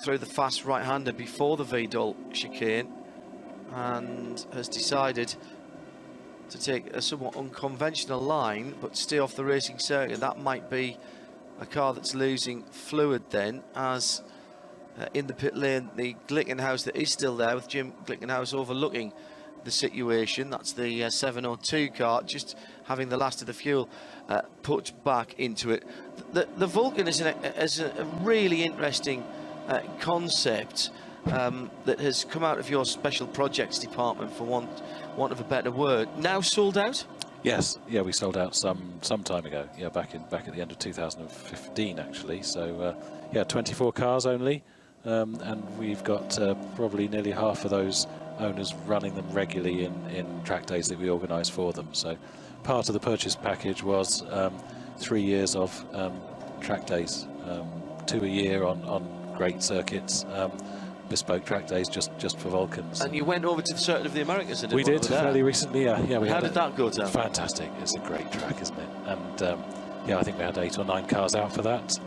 through the fast right-hander before the Vidal chicane, and has decided to take a somewhat unconventional line, but stay off the racing circuit. That might be a car that's losing fluid then, as in the pit lane, the Glickenhaus that is still there, with Jim Glickenhaus overlooking the situation. That's the 702 car, just having the last of the fuel put back into it. The Vulcan is a really interesting concept that has come out of your special projects department, for want of a better word. Now sold out? Yes, yeah, we sold out some time ago. Yeah, back at the end of 2015 actually. So yeah, 24 cars only, and we've got probably nearly half of those owners running them regularly in track days that we organise for them. So part of the purchase package was 3 years of track days, 2 a year on great circuits, bespoke track days just for Vulcans. And you went over to the Circuit of the Americas and we did fairly recently, yeah. How did that go down? Fantastic. It's a great track, isn't it? And yeah, I think we had 8 or 9 cars out for that,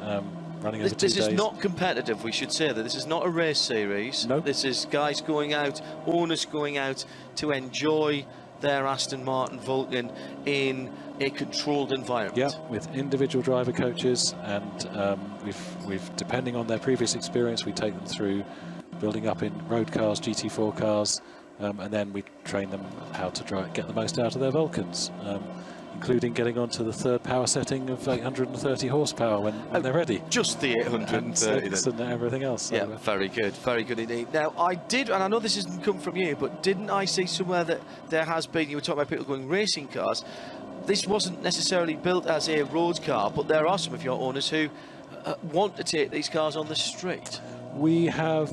running over 2 days. This is not competitive, we should say that. This is not a race series. No. This is guys going out, owners going out to enjoy their Aston Martin Vulcan in a controlled environment. Yeah, with individual driver coaches, and we've depending on their previous experience, we take them through building up in road cars, GT4 cars, and then we train them how to get the most out of their Vulcans, including getting onto the 3rd power setting of 830 horsepower when they're ready. Just the 830 and everything else. So yeah, very good indeed. Now, I did, and I know this hasn't come from you, but didn't I see somewhere that there has been, you were talking about people going racing cars, this wasn't necessarily built as a road car, but there are some of your owners who want to take these cars on the street. We have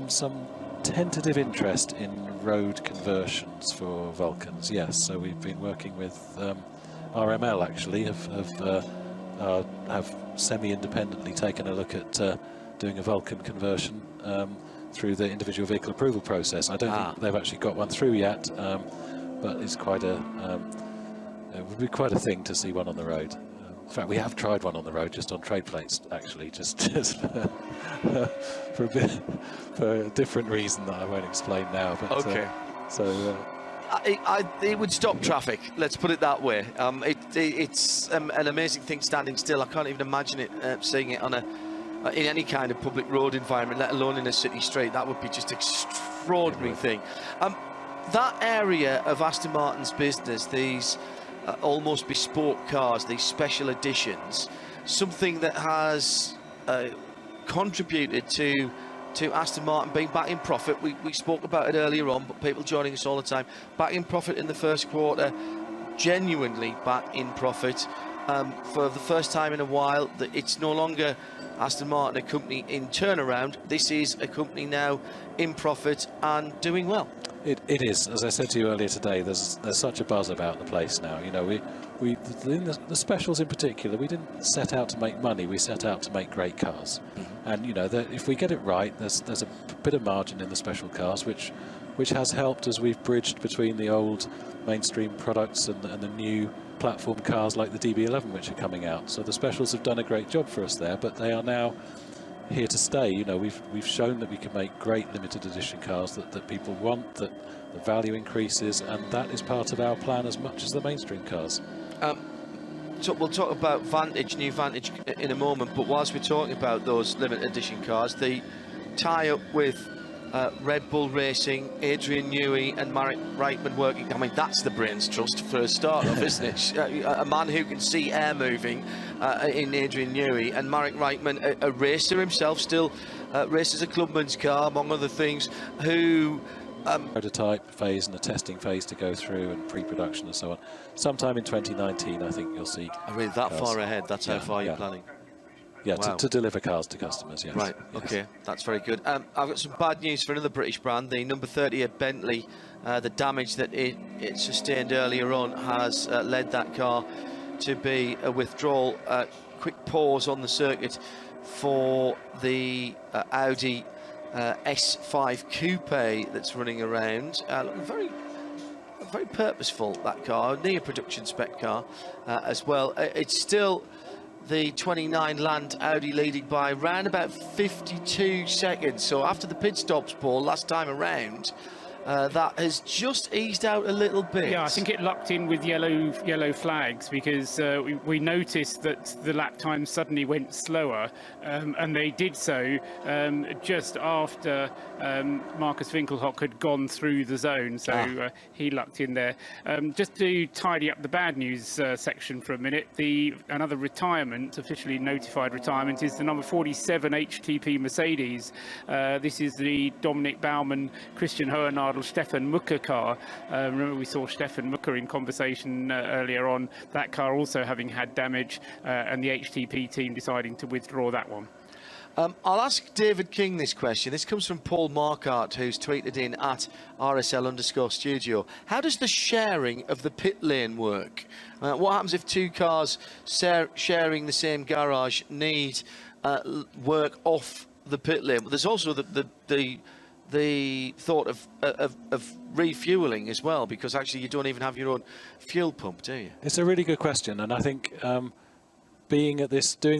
some tentative interest in road conversions for Vulcans, yes. So we've been working with RML actually, have semi-independently taken a look at doing a Vulcan conversion through the individual vehicle approval process. I don't think they've actually got one through yet, but it's quite it would be quite a thing to see one on the road. In fact, we have tried one on the road just on trade plates, actually, just for a different reason that I won't explain now. But, okay. So. It would stop traffic, let's put it that way. It's an amazing thing standing still. I can't even imagine it seeing it on in any kind of public road environment, let alone in a city street. That would be just extraordinary thing. That area of Aston Martin's business, these almost bespoke cars, these special editions, something that has contributed to Aston Martin being back in profit. We spoke about it earlier on, but people joining us all the time, back in profit in the first quarter, genuinely back in profit for the first time in a while. That it's no longer Aston Martin, a company in turnaround. This is a company now in profit and doing well. It is, as I said to you earlier today, there's such a buzz about the place now. You know, we in the specials in particular, we didn't set out to make money, we set out to make great cars. And you know, if we get it right, there's a bit of margin in the special cars, which has helped as we've bridged between the old mainstream products and the new platform cars like the DB11, which are coming out. So the specials have done a great job for us there, but they are now here to stay. You know, we've shown that we can make great limited edition cars that people want, that the value increases, and that is part of our plan as much as the mainstream cars. So we'll talk about Vantage, new Vantage in a moment, but whilst we're talking about those limited edition cars, the tie-up with Red Bull Racing, Adrian Newey and Marek Reitman working. I mean, that's the brains trust for a start off, isn't it? A man who can see air moving in Adrian Newey, and Marek Reitman, a racer himself, still races a clubman's car, among other things, who... prototype phase and a testing phase to go through, and pre-production and so on. Sometime in 2019, I think you'll see. I mean, that cars. far ahead, that's how far you're planning. Yeah, wow. to deliver cars to customers, yes. Right, yes. okay, that's very good. I've got some bad news for another British brand. The number 38 Bentley, the damage that it sustained earlier on has led that car to be a withdrawal. Quick pause on the circuit for the Audi S5 Coupe that's running around. Looking very purposeful, that car, near production spec car as well. It's still the 29 Land Audi leading by around about 52 seconds. So after the pit stops, Paul, last time around, that has just eased out a little bit. Yeah, I think it locked in with yellow flags, because we noticed that the lap time suddenly went slower, and they did so just after Marcus Winkelhock had gone through the zone, so he locked in there. Just to tidy up the bad news section for a minute, another retirement, officially notified retirement, is the number 47 HTP Mercedes. This is the Dominic Baumann, Christian Hohenadel, Stefan Mucker car. Remember, we saw Stefan Mucker in conversation earlier on, that car also having had damage, and the HTP team deciding to withdraw that one. I'll ask David King this question. This comes from Paul Markart, who's tweeted in at RSL_studio. How does the sharing of the pit lane work? What happens if two cars sharing the same garage need work off the pit lane? But there's also the thought of refueling as well, because actually you don't even have your own fuel pump, do you? It's a really good question, and I think doing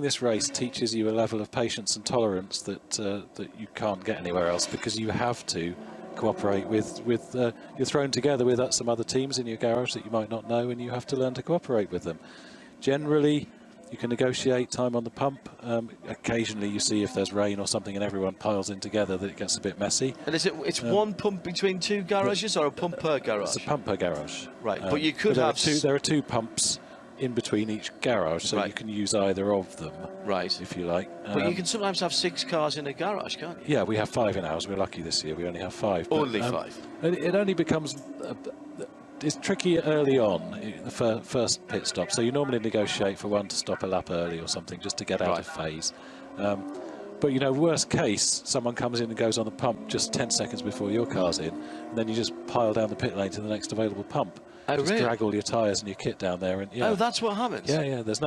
this race teaches you a level of patience and tolerance that you can't get anywhere else, because you have to cooperate with you're thrown together with some other teams in your garage that you might not know, and you have to learn to cooperate with them. Generally, you can negotiate time on the pump. Occasionally you see if there's rain or something and everyone piles in together that it gets a bit messy. And it's one pump between two garages, or a pump per garage? It's a pump per garage. Right, but you could have... There are two pumps in between each garage, so you can use either of them, if you like. But you can sometimes have 6 cars in a garage, can't you? Yeah, we have 5 in ours. We're lucky this year. We only have 5. Only 5. It only becomes... it's tricky early on, the first pit stop, so you normally negotiate for one to stop a lap early or something, just to get out of phase. But, you know, worst case, someone comes in and goes on the pump just 10 seconds before your car's in, and then you just pile down the pit lane to the next available pump. Oh, just really? drag all your tyres and your kit down there. And, Oh, that's what happens? Yeah, there's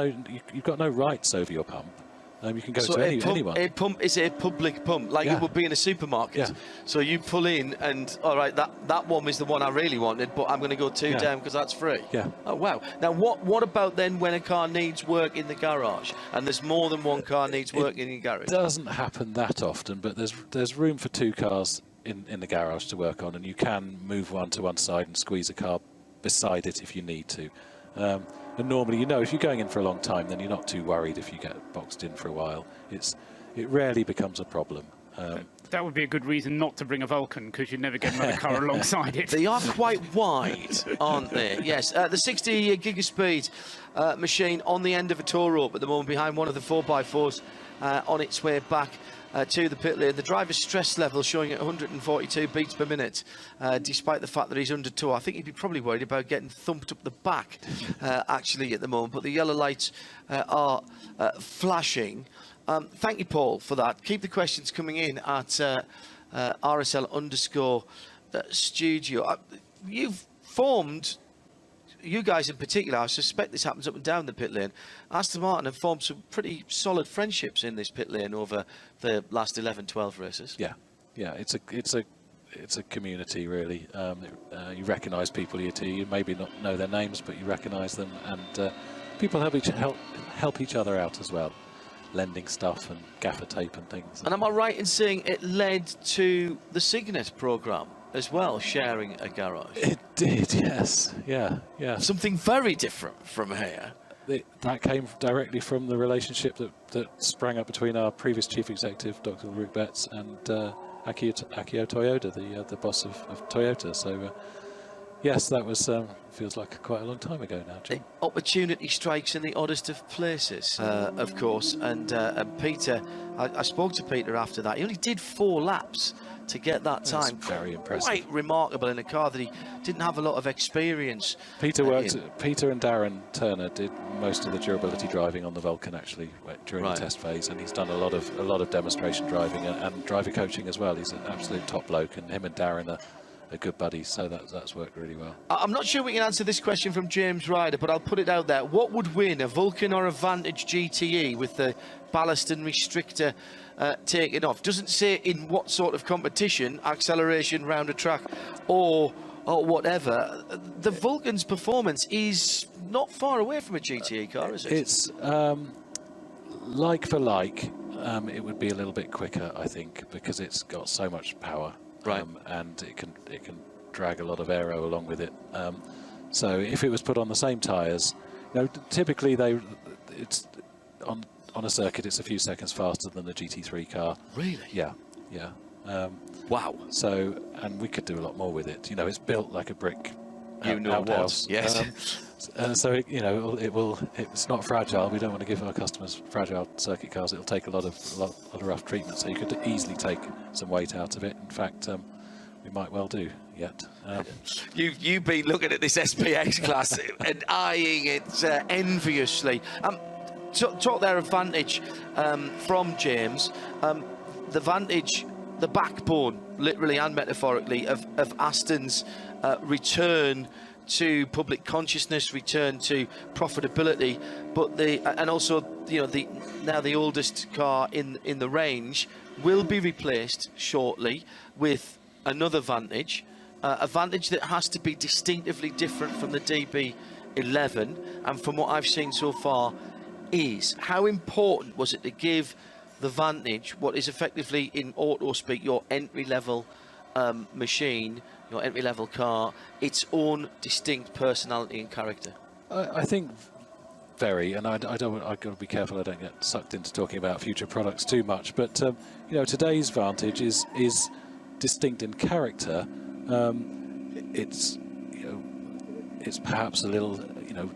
you've got no rights over your pump. You can go to anyone. Is it a public pump, like it would be in a supermarket? Yeah. So you pull in and, all right, that one is the one I really wanted, but I'm going to go 2 down because that's free. Yeah. Oh, wow. Now, what about then when a car needs work in the garage, and there's more than one car needs work in your garage? It doesn't happen that often, but there's room for 2 cars in the garage to work on, and you can move one to one side and squeeze a car beside it if you need to. And normally, you know, if you're going in for a long time, then you're not too worried if you get boxed in for a while. It rarely becomes a problem. That would be a good reason not to bring a Vulcan, because you'd never get another car alongside it. They are quite wide, aren't they? Yes. The 60 gigaspeed machine on the end of a tow rope at the moment, behind one of the 4x4s on its way back to the pit lane. The driver's stress level showing at 142 beats per minute, despite the fact that he's under tow. I think he'd be probably worried about getting thumped up the back, actually, at the moment. But the yellow lights are flashing. Thank you, Paul, for that. Keep the questions coming in at RSL_studio. You've formed... You guys in particular, I suspect this happens up and down the pit lane. Aston Martin have formed some pretty solid friendships in this pit lane over the last 11, 12 races. Yeah, it's a community, really. You recognise people here too. You maybe not know their names, but you recognise them, and people help each other out as well, lending stuff and gaffer tape and things. And am I right in saying it led to the Signet programme as well, sharing a garage? It did, yes. Yeah. Something very different from here. That came directly from the relationship that sprang up between our previous chief executive, Dr. Luke Betts, and Akio Toyoda, the boss of Toyota. So yes, that was feels like quite a long time ago now, John. Opportunity strikes in the oddest of places, of course. And Peter, I spoke to Peter after that. He only did 4 laps to get that time. That's very impressive. Quite remarkable in a car that he didn't have a lot of experience. Peter and Darren Turner did most of the durability driving on the Vulcan actually during the test phase, and he's done a lot of demonstration driving and driver coaching as well. He's an absolute top bloke, and him and Darren are good buddies, so that's worked really well. I'm not sure we can answer this question from James Ryder, but I'll put it out there. What would win, a Vulcan or a Vantage GTE with the ballast and restrictor taken off? Doesn't say in what sort of competition, acceleration, round a track, or whatever. The Vulcan's performance is not far away from a GTE car, is it? It's like for like. It would be a little bit quicker, I think, because it's got so much power. And it can drag a lot of aero along with it. So if it was put on the same tyres, typically it's on a circuit it's a few seconds faster than the GT3 car. Really? Yeah. Wow. So, and we could do a lot more with it. It's built like a brick. Outhouse. Yes. So it's not fragile. We don't want to give our customers fragile circuit cars. It'll take a lot of rough treatment. So you could easily take some weight out of it. In fact, we might well do yet. You've been looking at this SPX class and eyeing it enviously. Talk there of Vantage from James. The Vantage, the backbone, literally and metaphorically, of Aston's return to public consciousness, return to profitability, but now the oldest car in the range will be replaced shortly with another Vantage, a Vantage that has to be distinctively different from the DB11, and from what I've seen so far is. How important was it to give the Vantage, what is effectively in auto speak your entry-level machine, your entry-level car, its own distinct personality and character? I think very, and I've got to be careful I don't get sucked into talking about future products too much. But today's Vantage is distinct in character. It's perhaps a little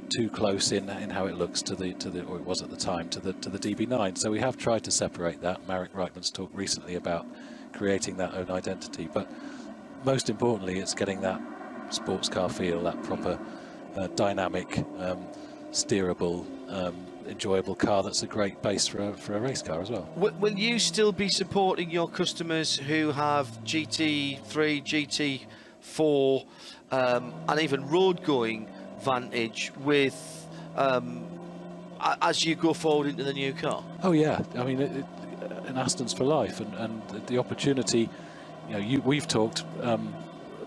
too close in how it looks to the or it was at the time to the DB9. So we have tried to separate that. Marek Reichman's talked recently about creating that own identity, but most importantly, it's getting that sports car feel, that proper dynamic, steerable, enjoyable car that's a great base for a race car as well. Will you still be supporting your customers who have GT3, GT4 and even road-going Vantage with as you go forward into the new car? Oh yeah, I mean, an Aston's for life, and the opportunity. We've talked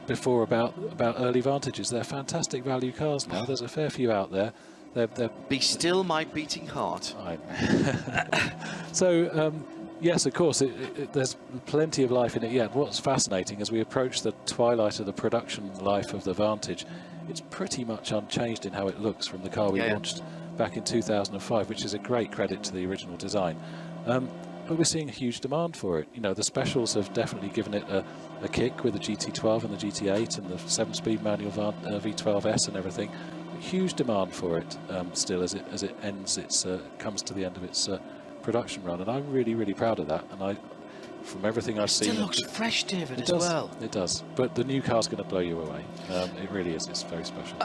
before about early Vantages. They're fantastic value cars now. There's a fair few out there. They're Be still my beating heart. So yes, of course, there's plenty of life in it yet. What's fascinating as we approach the twilight of the production life of the Vantage, it's pretty much unchanged in how it looks from the car we launched back in 2005, which is a great credit to the original design. But we're seeing a huge demand for it. The specials have definitely given it a kick with the GT12 and the GT8 and the 7-speed manual V12S and everything. Huge demand for it still as it ends comes to the end of its production run, and I'm really, really proud of that. And from everything I've seen, still looks fresh, David, as well. It does. But the new car's going to blow you away. It really is. It's very special.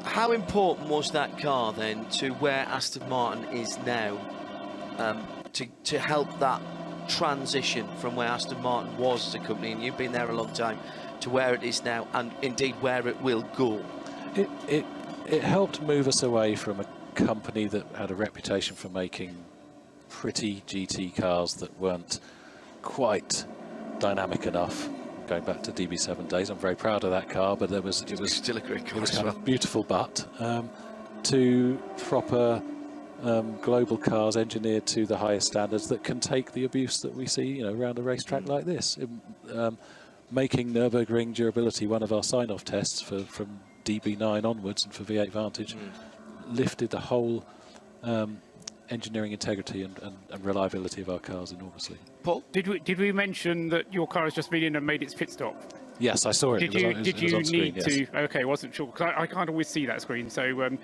How important was that car then to where Aston Martin is now? To help that transition from where Aston Martin was as a company, and you've been there a long time, to where it is now, and indeed where it will go? It helped move us away from a company that had a reputation for making pretty GT cars that weren't quite dynamic enough. Going back to DB7 days, I'm very proud of that car, but it was still a great car. It was kind of beautiful, but to proper global cars engineered to the highest standards that can take the abuse that we see, around a racetrack like this. Making Nurburgring durability one of our sign-off tests from DB9 onwards and for V8 Vantage, lifted the whole engineering integrity and reliability of our cars enormously. Paul, did we mention that your car has just been in and made its pit stop? Yes, I saw it. Did you need to? Okay, I wasn't sure because I can't always see that screen, so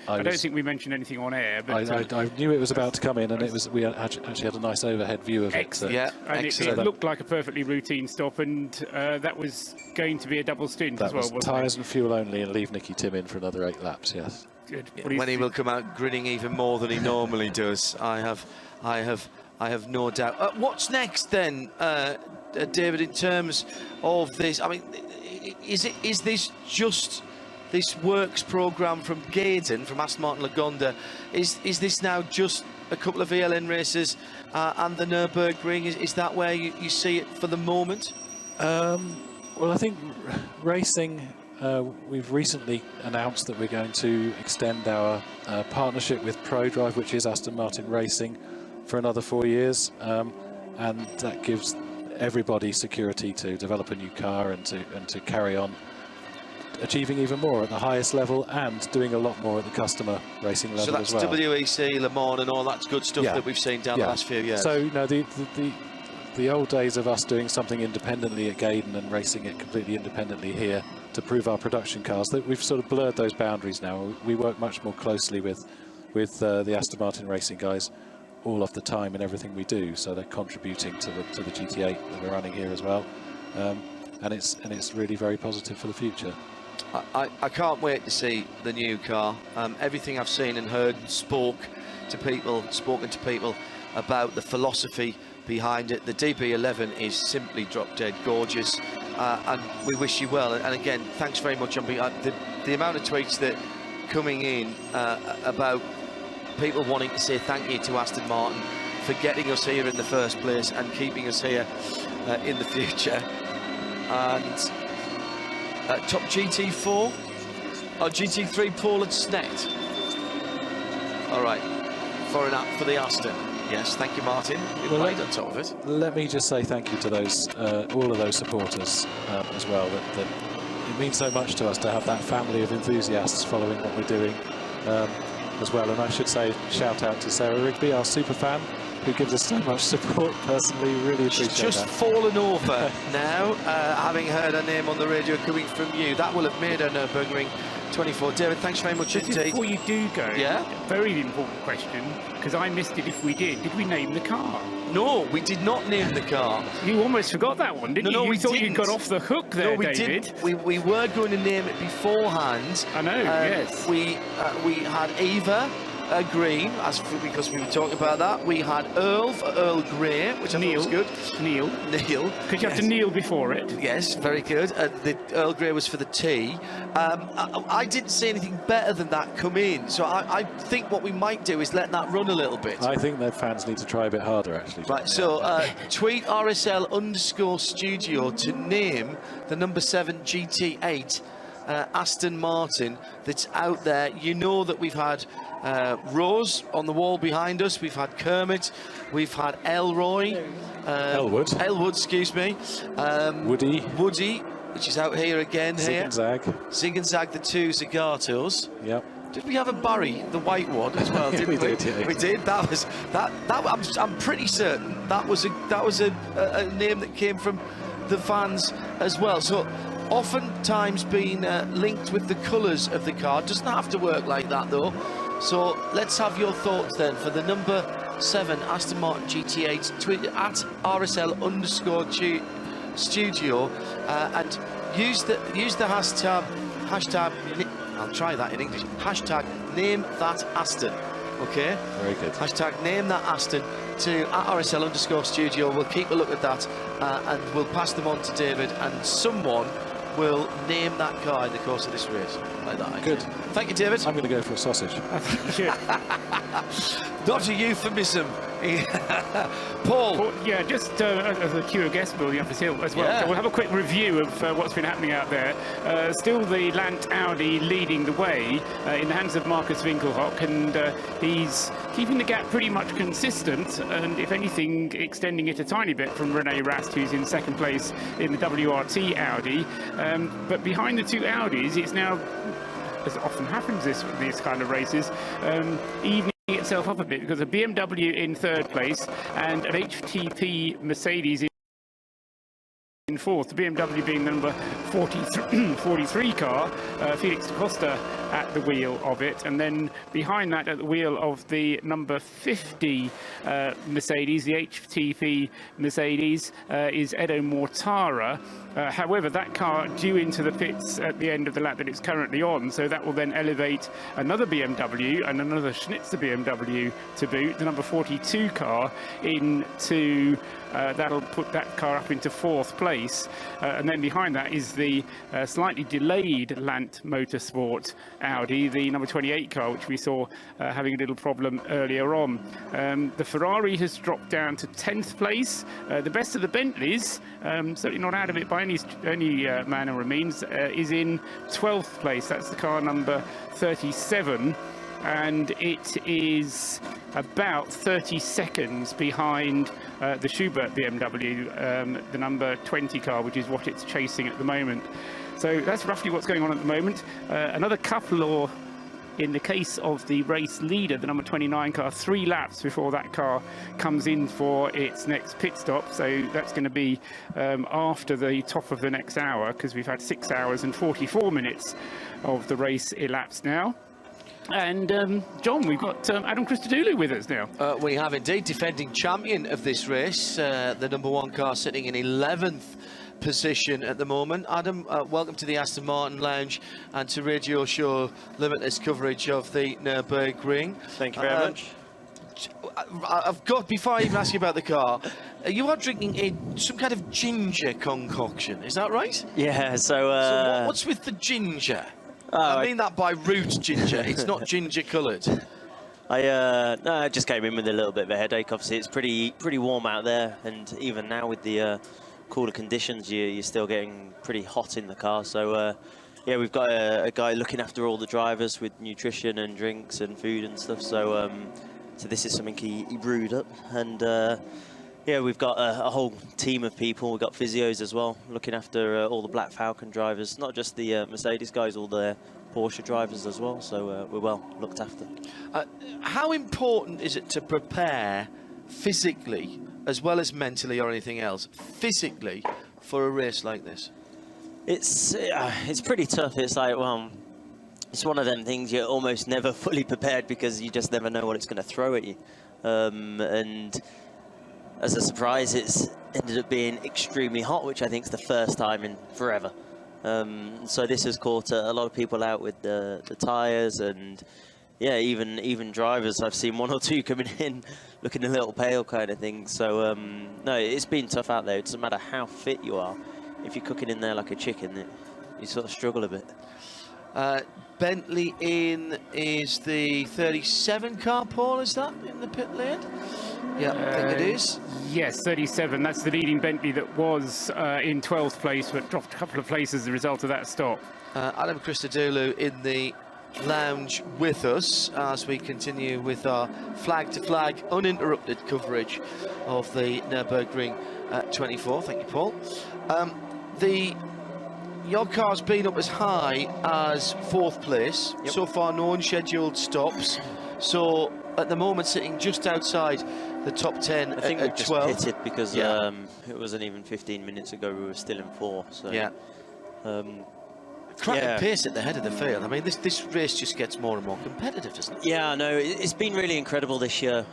I don't think we mentioned anything on air. But I knew it was about to come in, and we actually had a nice overhead view of it. Yeah, and it looked like a perfectly routine stop, and that was going to be a double stint as well. That was tyres and fuel only, and leave Nicky Tim in for another 8 laps. Yes. Good. Yeah, when he will come out grinning even more than he normally does. I have no doubt. What's next then, David, in terms of this? I mean, is this just this works programme from Gaydon, from Aston Martin Lagonda? Is this now just a couple of VLN races and the Nurburgring? Is that where you see it for the moment? Well, I think racing. We've recently announced that we're going to extend our partnership with ProDrive, which is Aston Martin Racing, for another 4 years, and that gives everybody security to develop a new car and to carry on achieving even more at the highest level and doing a lot more at the customer racing level as well. So that's WEC, Le Mans and all that good stuff that we've seen down the last few years. So, you know, the old days of us doing something independently at Gaydon and racing it completely independently here to prove our production cars, that we've sort of blurred those boundaries now. We work much more closely with the Aston Martin Racing guys all of the time in everything we do, so they're contributing to the GT8 that we're running here as well, and it's really very positive for the future. I can't wait to see the new car. Everything I've seen and heard and spoken to people about the philosophy behind it. The DB11 is simply drop dead gorgeous, and we wish you well. And again, thanks very much on the amount of tweets that coming in about people wanting to say thank you to Aston Martin for getting us here in the first place and keeping us here in the future. And top GT4 or GT3 Paul had Snett. All right, for the Aston. Yes, thank you, Martin. You're right on top of it. Let me just say thank you to those all of those supporters as well. That it means so much to us to have that family of enthusiasts following what we're doing as well. And I should say, shout out to Sarah Rigby, our super fan, who gives us so much support. Personally, really appreciate that. She's just fallen over now, having heard her name on the radio coming from you. That will have made her Nurburgring 24. David, thanks very much indeed. Before you do go, very important question, because I missed it if we did. Did we name the car? No, we did not name the car. You almost forgot that one, didn't you? No, you we thought didn't. You got off the hook there, no, we David. Didn't. We were going to name it beforehand. I know, yes. We had Eva Green, because we were talking about that. We had Earl for Earl Grey, which I thought was good. Neil. Because you have to kneel before it. Yes, very good. The Earl Grey was for the tea. I didn't see anything better than that come in, so I think what we might do is let that run a little bit. I think that fans need to try a bit harder, actually. Right, so tweet RSL_studio to name the number 7 GT8 Aston Martin that's out there. You know that we've had Rose on the wall behind us, we've had Kermit, we've had Elroy, Elwood, excuse me, Woody, which is out here again. Zig and Zag, the 2 Zagatos. Yep. Did we have a Barry, the white one, as well? Didn't we? Did. We did. That was that. I'm pretty certain that was a name that came from the fans as well. So oftentimes being linked with the colours of the car. Doesn't have to work like that though. So let's have your thoughts then for the number 7 Aston Martin GT8. Tweet at RSL_studio and use the hashtag. I'll try that in English. Hashtag name that Aston. Okay. Very good. Hashtag name that Aston to at RSL_studio. We'll keep a look at that and we'll pass them on to David, and someone will name that car in the course of this race. Like that. Good. Thank you, David. I'm going to go for a sausage. Not a euphemism. Paul. Yeah, just as a queue of guests building up his hill as well. Yeah. So we'll have a quick review of what's been happening out there. Still the Lant Audi leading the way in the hands of Marcus Winkelhock, and he's keeping the gap pretty much consistent, and if anything extending it a tiny bit from Rene Rast, who's in second place in the WRT Audi. But behind the 2 Audis, it's now, as often happens these kind of races, evening at itself up a bit because a BMW in third place and an HTP Mercedes in fourth, the BMW being the number 43 car, Felix da Costa at the wheel of it, and then behind that at the wheel of the number 50 Mercedes, the HTP Mercedes, is Edo Mortara. However, that car due into the pits at the end of the lap that it's currently on, so that will then elevate another BMW and another Schnitzer BMW to boot, the number 42 car into, that'll put that car up into fourth place. And then behind that is the slightly delayed Lant Motorsport Audi, the number 28 car, which we saw having a little problem earlier on. The Ferrari has dropped down to 10th place. The best of the Bentleys, certainly not out of it by any manner of means, is in 12th place. That's the car number 37, and it is about 30 seconds behind the Schubert BMW, the number 20 car, which is what it's chasing at the moment. So that's roughly what's going on at the moment. Another couple, or in the case of the race leader, the number 29 car, 3 laps before that car comes in for its next pit stop. So that's going to be after the top of the next hour, because we've had 6 hours and 44 minutes of the race elapsed now. And John, we've got Adam Christodoulou with us now. We have indeed, defending champion of this race, the number 1 car sitting in 11th position at the moment. Adam, welcome to the Aston Martin Lounge and to Radio Show Limited's coverage of the Nurburgring. Thank you very much. I've got, before I even ask you about the car, you are drinking some kind of ginger concoction, is that right? Yeah, so what's with the ginger? I mean that by root ginger, it's not ginger coloured. I just came in with a little bit of a headache. Obviously, it's pretty warm out there, and even now with the cooler conditions, you're still getting pretty hot in the car. So yeah, we've got a guy looking after all the drivers with nutrition and drinks and food and stuff. So so this is something he brewed up, and yeah, we've got a whole team of people. We've got physios as well, looking after all the Black Falcon drivers, not just the Mercedes guys, all the Porsche drivers as well. So we're well looked after. How important is it to prepare physically, as well as mentally or anything else, physically for a race like this? It's pretty tough. It's like, well, it's one of them things you're almost never fully prepared, because you just never know what it's going to throw at you. And as a surprise, it's ended up being extremely hot, which I think is the first time in forever. So this has caught a lot of people out with the tyres, and yeah, even drivers. I've seen 1 or 2 coming in looking a little pale kind of thing. So no, it's been tough out there. It doesn't matter how fit you are. If you're cooking in there like a chicken, you sort of struggle a bit. Bentley in is the 37 car, Paul, is that in the pit lane? Yeah, I think it is. Yes, 37. That's the leading Bentley that was in 12th place, but dropped a couple of places as a result of that stop. Adam Christodoulou in the lounge with us as we continue with our flag-to-flag uninterrupted coverage of the Nurburgring 24. Thank you, Paul. Your car's been up as high as 4th place. Yep. So far, no unscheduled stops. So at the moment, sitting just outside the top 10 I think at 12. We just pitted because it wasn't even 15 minutes ago we were still in 4. So yeah. Cracking pace at the head of the field. I mean, this race just gets more and more competitive, doesn't it? Yeah, I know. It's been really incredible this year.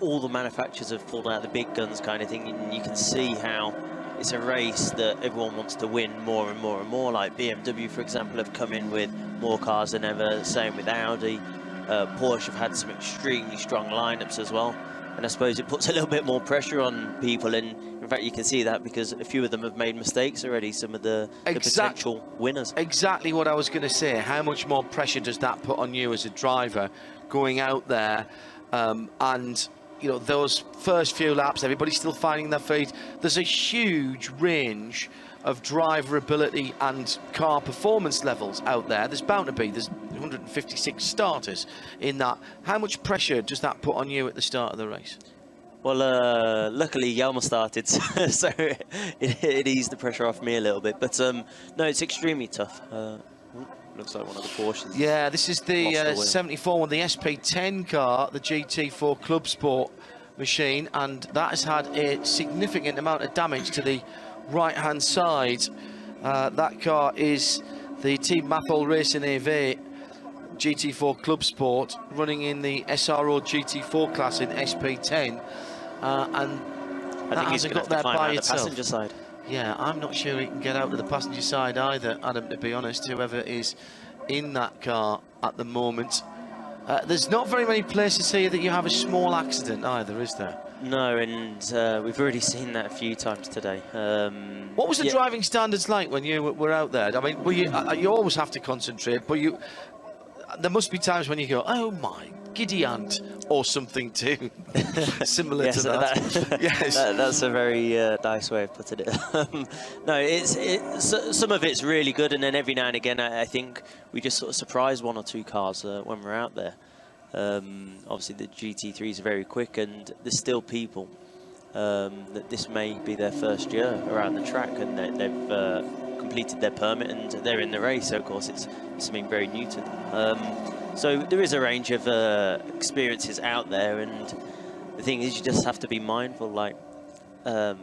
All the manufacturers have pulled out the big guns kind of thing. And you can see how it's a race that everyone wants to win more and more and more. Like BMW, for example, have come in with more cars than ever. Same with Audi. Porsche have had some extremely strong lineups as well. And I suppose it puts a little bit more pressure on people. And in fact, you can see that because a few of them have made mistakes already, some of the potential winners. Exactly what I was going to say. How much more pressure does that put on you as a driver going out there? And, you know, those first few laps, everybody's still finding their feet. There's a huge range of driver ability and car performance levels out there. There's bound to be. There's 156 starters in that. How much pressure does that put on you at the start of the race? Well, luckily Yelma started, so it eased the pressure off me a little bit. But no, it's extremely tough. Looks like one of the Porsches. Yeah, this is the 74 one, the SP10 car, the GT4 Club Sport machine, and that has had a significant amount of damage to the right-hand side. That car is the Team Mathol Racing AV GT4 Club Sport, running in the SRO GT4 class in SP10, and I think he's got there by itself. The passenger side. Yeah, I'm not sure he can get out to the passenger side either, Adam, to be honest, whoever is in that car at the moment. There's not very many places here that you have a small accident either, is there? No, and we've already seen that a few times today. What was the driving standards like when you were out there? I mean, you always have to concentrate, but there must be times when you go, oh my giddy aunt, or something too similar to that. Yes, that's a very nice way of putting it. No, some of it's really good, and then every now and again I think we just sort of surprise one or two cars when we're out there. Obviously the GT3s are very quick, and there's still people that this may be their first year around the track, and they've completed their permit and they're in the race, so of course it's something very new to them. So there is a range of experiences out there, and the thing is you just have to be mindful. Like I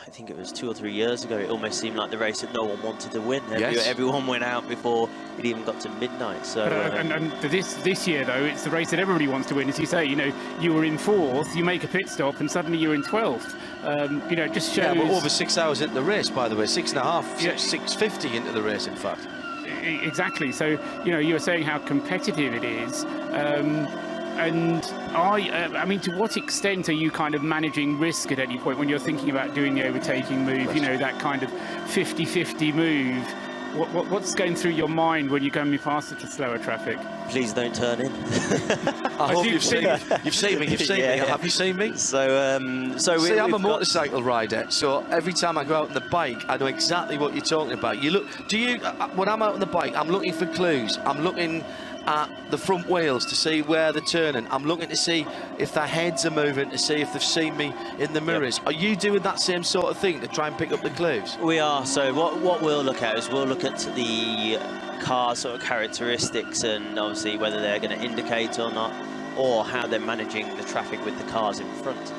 think it was 2 or 3 years ago, it almost seemed like the race that no one wanted to win. Everyone went out before it even got to midnight. So and this year though, it's the race that everybody wants to win. As you say, you know, you were in 4th, you make a pit stop, and suddenly you're in 12th. You know, it just shows. Yeah, but over 6 hours into the race, by the way, 6.5, yeah. 6:50 into the race, in fact. Exactly. So, you know, you were saying how competitive it is. And I mean, to what extent are you kind of managing risk at any point when you're thinking about doing the overtaking move, you know, that kind of 50-50 move? What's going through your mind when you're going past such a slower traffic? Please don't turn in. I hope you've seen me. You've seen me. Have you seen me? So see, I'm a motorcycle rider, so every time I go out on the bike, I know exactly what you're talking about. When I'm out on the bike, I'm looking for clues. I'm looking at the front wheels to see where they're turning. I'm looking to see if their heads are moving, to see if they've seen me in the mirrors. Yep. Are you doing that same sort of thing to try and pick up the clues? We are. So what we'll look at is we'll look at the car sort of characteristics, and obviously whether they're going to indicate or not, or how they're managing the traffic with the cars in front.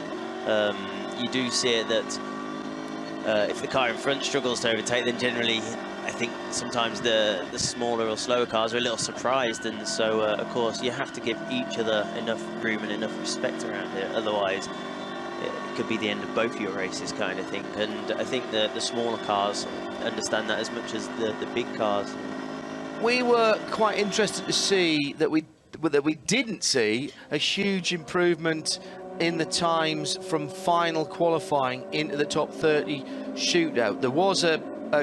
You do see it that if the car in front struggles to overtake, then generally I think sometimes the smaller or slower cars are a little surprised, and so of course you have to give each other enough room and enough respect around here, otherwise it could be the end of both your races, kind of thing. And I think that the smaller cars understand that as much as the big cars. We were quite interested to see that we didn't see a huge improvement in the times from final qualifying into the top 30 shootout. There was a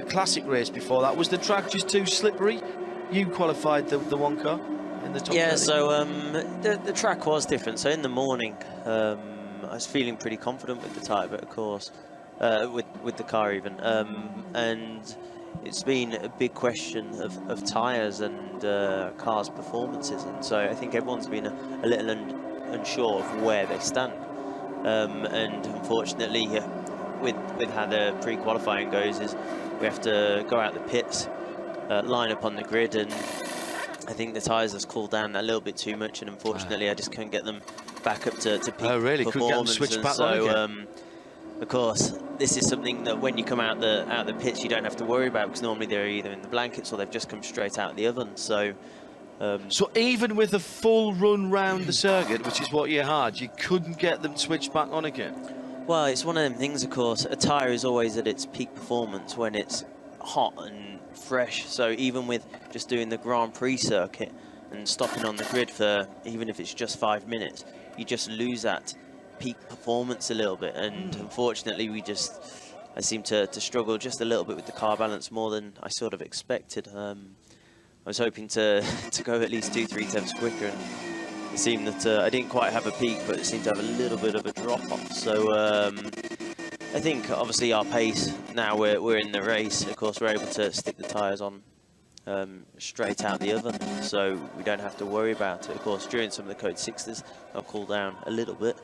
classic race before that. Was the track just too slippery? You qualified the one car in the top 30. Yeah, so the track was different. So in the morning, I was feeling pretty confident with the tyre, but of course, with the car even. And it's been a big question of tyres and cars' performances. And so I think everyone's been a little unsure of where they stand. And unfortunately, with how the pre-qualifying goes, is we have to go out the pits, line up on the grid, and I think the tyres have cooled down a little bit too much, and unfortunately I just couldn't get them back up to peak really? performance. Couldn't get them switched back so, on of course, this is something that when you come out the pits you don't have to worry about, because normally they're either in the blankets or they've just come straight out of the oven. So so even with a full run round the circuit, which is what you had, you couldn't get them switched back on again? Well, it's one of them things, of course. A tyre is always at its peak performance when it's hot and fresh. So even with just doing the Grand Prix circuit and stopping on the grid for, even if it's just 5 minutes, you just lose that peak performance a little bit. And unfortunately, I seem to struggle just a little bit with the car balance, more than I sort of expected. I was hoping to go at least 2-3 tenths quicker, and it seemed that I didn't quite have a peak, but it seemed to have a little bit of a drop-off. So I think, obviously, our pace, now we're in the race, of course, we're able to stick the tyres on straight out the oven, so we don't have to worry about it. Of course, during some of the Code 6s, they'll cool down a little bit,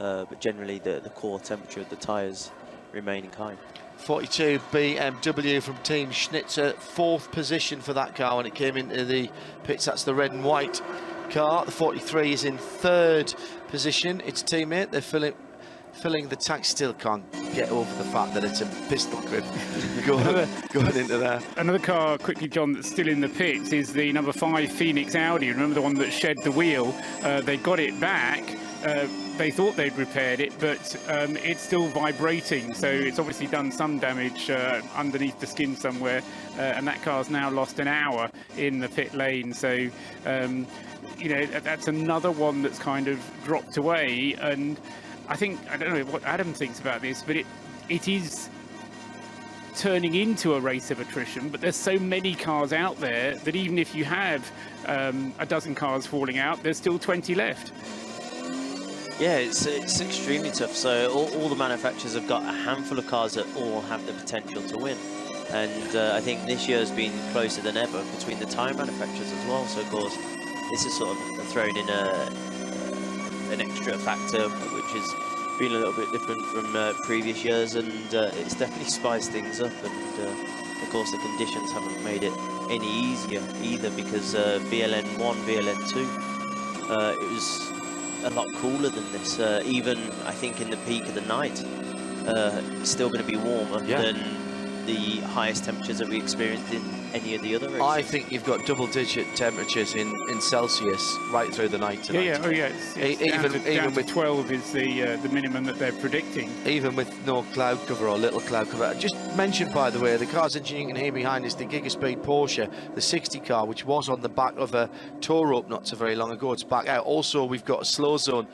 but generally the core temperature of the tyres remain in kind. 42 BMW from Team Schnitzer, 4th position for that car when it came into the pits. That's the red and white car. The 43 is in 3rd position. Its teammate, they're filling the tank. Still can't get over the fact that it's a pistol grip going into there. Another car, quickly, John, that's still in the pits is the number 5 Phoenix Audi. Remember the one that shed the wheel? They got it back. They thought they'd repaired it, but it's still vibrating, so it's obviously done some damage underneath the skin somewhere, and that car's now lost an hour in the pit lane. So, you know, that's another one that's kind of dropped away. And I don't know what Adam thinks about this, but it is turning into a race of attrition. But there's so many cars out there that even if you have a dozen cars falling out, there's still 20 left. Yeah, it's extremely tough. So all the manufacturers have got a handful of cars that all have the potential to win. And I think this year has been closer than ever between the tyre manufacturers as well. So, of course, this is sort of thrown in an extra factor, which has been a little bit different from previous years. And it's definitely spiced things up. And, of course, the conditions haven't made it any easier either, because VLN 1, VLN 2, it was a lot cooler than this. Even I think in the peak of the night, it's still going to be warmer than the highest temperatures that we experienced in any of the other races. I think you've got double-digit temperatures in Celsius right through the night tonight. Yeah, it's down to 12 is the minimum that they're predicting. Even with no cloud cover or little cloud cover. Just mentioned, by the way, the car's engine you can hear behind is the Gigaspeed Porsche, the 60 car, which was on the back of a tow rope not so very long ago. It's back out. Also, we've got a slow zone,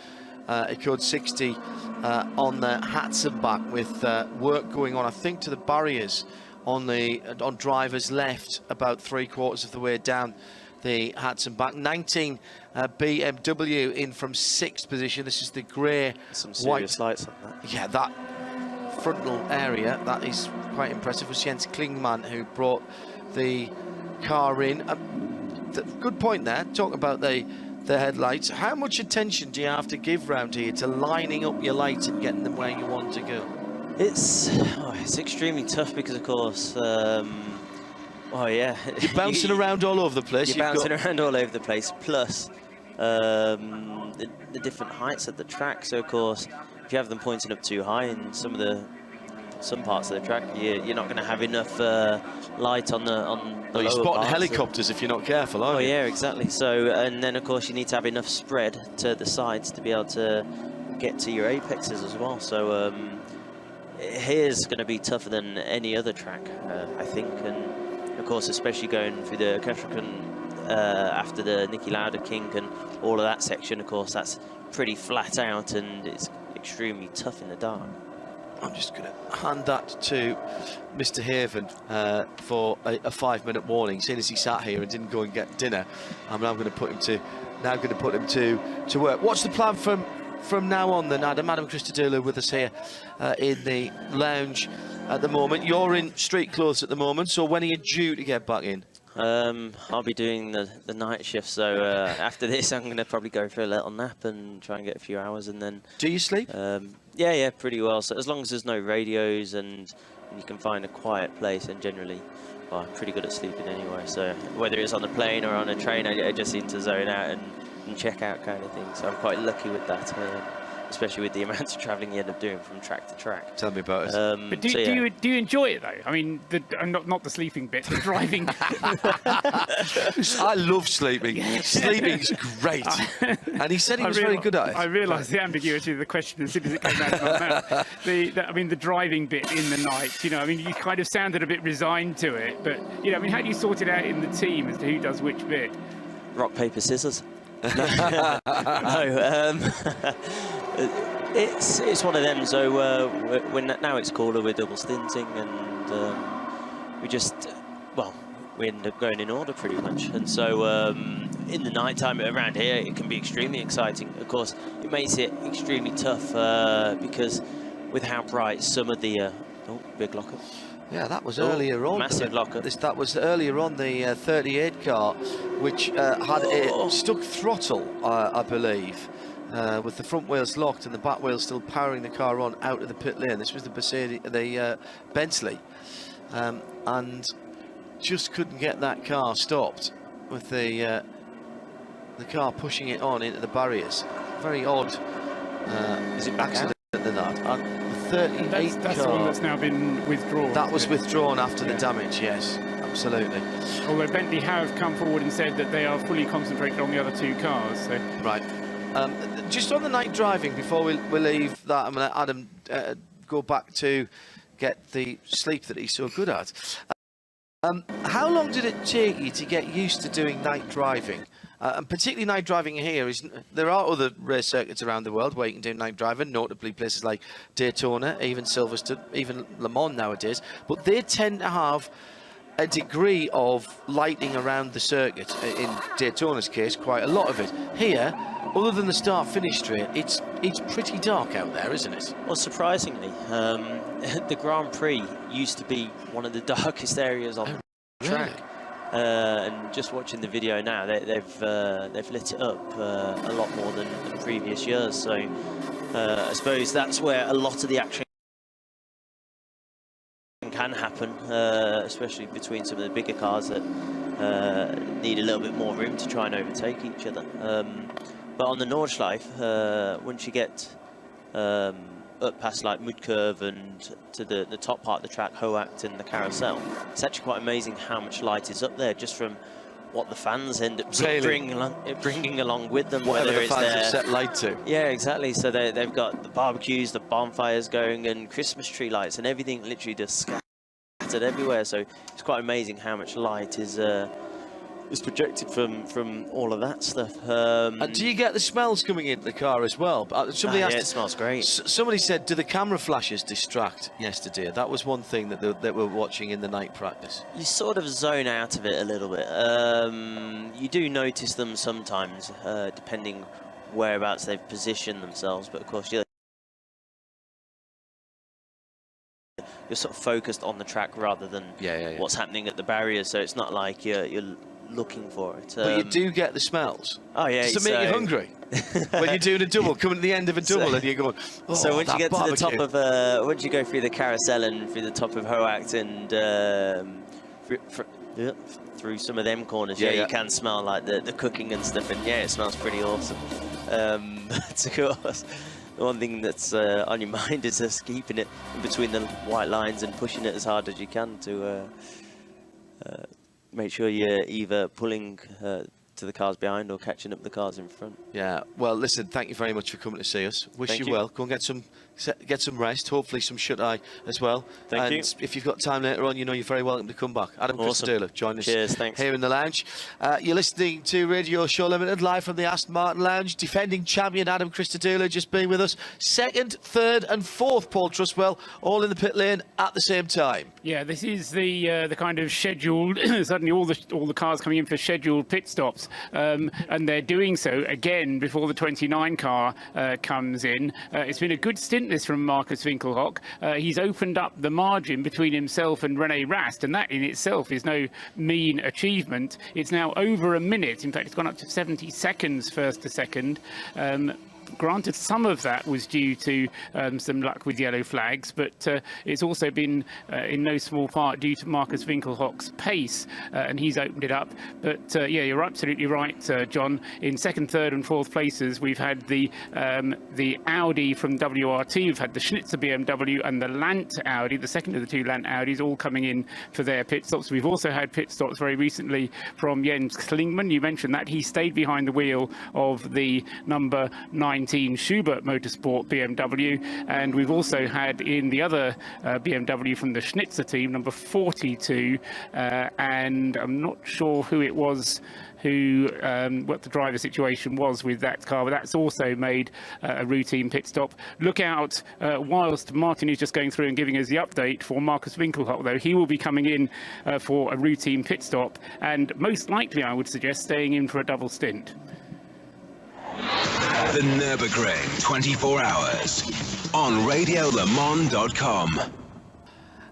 a code 60 on the Hatson back, with work going on, I think, to the barriers on driver's left, about 3/4 of the way down the Hatson back. 19 BMW in from 6th position. This is the grey, some serious lights on that. Yeah, that frontal area, that is quite impressive. It was Jens Klingman who brought the car in. Good point there, talking about the headlights. How much attention do you have to give round here to lining up your lights and getting them where you want to go? It's extremely tough because, of course, you're bouncing around all over the place. You're bouncing around all over the place, plus the different heights of the track. So, of course, if you have them pointing up too high in some parts of the track, you're not going to have enough light on the you're lower spotting parts. helicopters if you're not careful, aren't you? Yeah, exactly. So, and then, of course, you need to have enough spread to the sides to be able to get to your apexes as well. So, here's going to be tougher than any other track, I think, and of course, especially going through the Kesselken after the Niki Lauda kink and all of that section. Of course, that's pretty flat out and it's extremely tough in the dark. I'm just going to hand that to Mr. Haven for a 5-minute warning. Seeing as he sat here and didn't go and get dinner, I'm now going to put him to work. What's the plan from now on then, Adam? Adam Christodoulou with us here in the lounge at the moment. You're in street clothes at the moment, so when are you due to get back in? I'll be doing the night shift, so after this I'm going to probably go for a little nap and try and get a few hours, and then... Do you sleep? Yeah, pretty well. So as long as there's no radios and you can find a quiet place, and generally, well, I'm pretty good at sleeping anyway. So whether it's on a plane or on a train, I just seem to zone out and check out kind of thing. So I'm quite lucky with that, especially with the amount of travelling you end up doing from track to track. Tell me about it. But do you enjoy it though? I mean, not the sleeping bit, the driving. I love sleeping. Yeah. Sleeping's great. And he said he was very good at it. I realised the ambiguity of the question as soon as it came out of my mouth. I mean, the driving bit in the night. You know, I mean, you kind of sounded a bit resigned to it, but you know, I mean, how do you sort it out in the team as to who does which bit? Rock, paper, scissors. No, it's one of them. So now it's cooler, we're double stinting, and we end up going in order pretty much. And so in the night time around here, it can be extremely exciting. Of course, it makes it extremely tough because with how bright some of the big lockup. Yeah, that was earlier on. Massive lockup. That was earlier on, the 38 car, which had a stuck throttle, I believe. with the front wheels locked and the back wheels still powering the car on out of the pit lane. This was the Bentley, and just couldn't get that car stopped with the car pushing it on into the barriers. Very odd accident than that. 38 that's car, the one that's now been withdrawn. that was withdrawn after the damage, yes, absolutely. Although Bentley have come forward and said that they are fully concentrated on the other 2 cars. So. Right. Just on the night driving, before we leave that, I'm going to Adam go back to get the sleep that he's so good at. How long did it take you to get used to doing night driving? And particularly night driving here, there are other race circuits around the world where you can do night driving, notably places like Daytona, even Silverstone, even Le Mans nowadays, but they tend to have a degree of lighting around the circuit. In Daytona's case, quite a lot of it. Here, other than the start-finish straight, it's pretty dark out there, isn't it? Well, surprisingly, the Grand Prix used to be one of the darkest areas on the track. And just watching the video now, they've lit it up a lot more than previous years. So I suppose that's where a lot of the action can happen, especially between some of the bigger cars that need a little bit more room to try and overtake each other. But on the Nordschleife, once you get up past like Mudkurve and to the top part of the track, Hoacht and the Carousel, it's actually quite amazing how much light is up there just from what the fans end up bringing along with them. Whatever whether the it's fans their, have set light to. Yeah, exactly. So they've got the barbecues, the bonfires going, and Christmas tree lights, and everything literally just scattered everywhere. So it's quite amazing how much light is projected from all of that stuff. And do you get the smells coming into the car as well? Somebody asked, yeah, it smells great. Somebody said, do the camera flashes distract yesterday? That was one thing that we're watching in the night practice. You sort of zone out of it a little bit. You do notice them sometimes, depending whereabouts they've positioned themselves, but of course you're sort of focused on the track rather than what's happening at the barriers, so it's not like you're looking for it. But you do get the smells. Oh yeah. Does it make you hungry? When you're doing a double, coming to the end of a double, and you're going, oh, so once you get barbecue. to the top of, once you go through the Carousel and through the top of Hoacht and through some of them corners, you can smell like the cooking and stuff, and yeah, it smells pretty awesome. But of course, the one thing that's on your mind is just keeping it in between the white lines and pushing it as hard as you can to make sure you're either pulling to the cars behind or catching up the cars in front. Yeah, well, listen, thank you very much for coming to see us. Wish you well. Go and get some rest, hopefully some shut-eye as well. Thank you. If you've got time later on, you know you're very welcome to come back. Adam Christodouler, join us here in the lounge. You're listening to Radio Show Limited, live from the Aston Martin Lounge. Defending champion Adam Christodouler just being with us. Second, third and fourth, Paul Trustwell, all in the pit lane at the same time. Yeah, this is the kind of scheduled, suddenly all the cars coming in for scheduled pit stops. And they're doing so again before the 29 car comes in. It's been a good stint this from Marcus Winkelhock. He's opened up the margin between himself and Rene Rast, and that in itself is no mean achievement. It's now over a minute. In fact, it's gone up to 70 seconds first to second. Granted, some of that was due to some luck with yellow flags, but it's also been in no small part due to Marcus Winkelhock's pace, and he's opened it up. But yeah, you're absolutely right, John. In second, third and fourth places, we've had the Audi from WRT, we've had the Schnitzer BMW and the Lant Audi, the second of the two Lant Audis, all coming in for their pit stops. We've also had pit stops very recently from Jens Klingmann. You mentioned that. He stayed behind the wheel of the number 19 Schubert Motorsport BMW, and we've also had in the other BMW from the Schnitzer team, number 42, and I'm not sure who it was, what the driver situation was with that car, but that's also made a routine pit stop. Look out, whilst Martin is just going through and giving us the update for Marcus Winkelhock, though, he will be coming in for a routine pit stop, and most likely, I would suggest, staying in for a double stint. The Nurburgring 24 hours on RadioLeMans.com.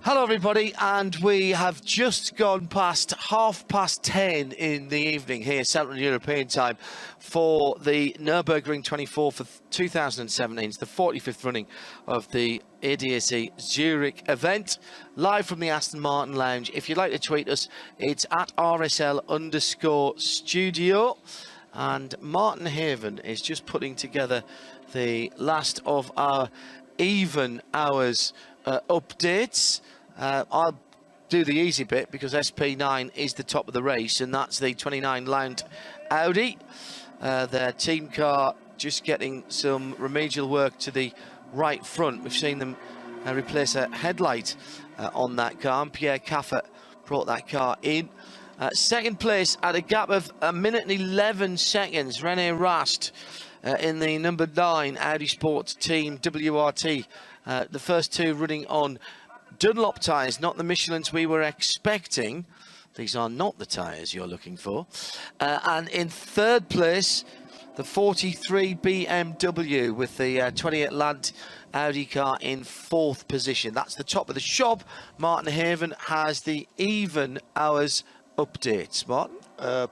Hello, everybody, and we have just gone past 10:30 in the evening here, Central European time, for the Nurburgring 24 for 2017. It's the 45th running of the ADAC Zurich event, live from the Aston Martin Lounge. If you'd like to tweet us, it's at @RSL_studio. And Martin Haven is just putting together the last of our even hours updates. I'll do the easy bit because SP9 is the top of the race, and that's the 29 Lounge Audi. Their team car just getting some remedial work to the right front. We've seen them replace a headlight on that car, and Pierre Caffer brought that car in. Second place at a gap of 1 minute and 11 seconds, René Rast in the number 9 Audi Sports Team WRT. The first two running on Dunlop tyres, not the Michelins we were expecting. These are not the tyres you're looking for. And in third place, the 43 BMW with the 28 Land Audi car in fourth position. That's the top of the shop. Martin Haven has the even hours updates. Martin?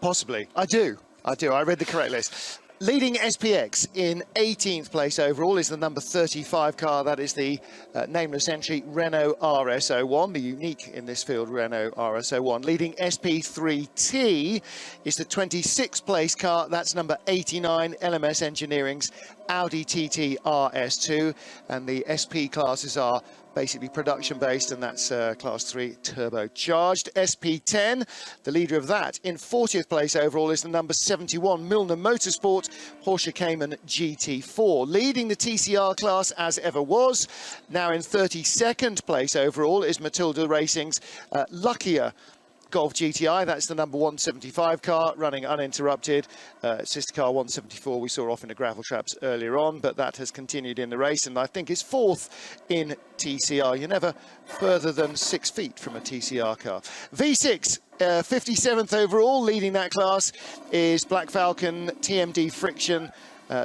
Possibly. I do. I read the correct list. Leading SPX in 18th place overall is the number 35 car. That is the nameless entry Renault RS01, the unique in this field Renault RS01. Leading SP3T is the 26th place car. That's number 89, LMS Engineering's Audi TT RS2. And the SP classes are basically production based, and that's class 3 turbocharged. SP10, the leader of that in 40th place overall is the number 71 Milner Motorsport Porsche Cayman GT4. Leading the TCR class as ever was, now in 32nd place overall is Matilda Racing's Luckier Golf GTI. That's the number 175 car, running uninterrupted. Sister car 174 we saw off in the gravel traps earlier on, but that has continued in the race, and I think is fourth in TCR. You're never further than 6 feet from a TCR car. V6, 57th overall. Leading that class is Black Falcon TMD Friction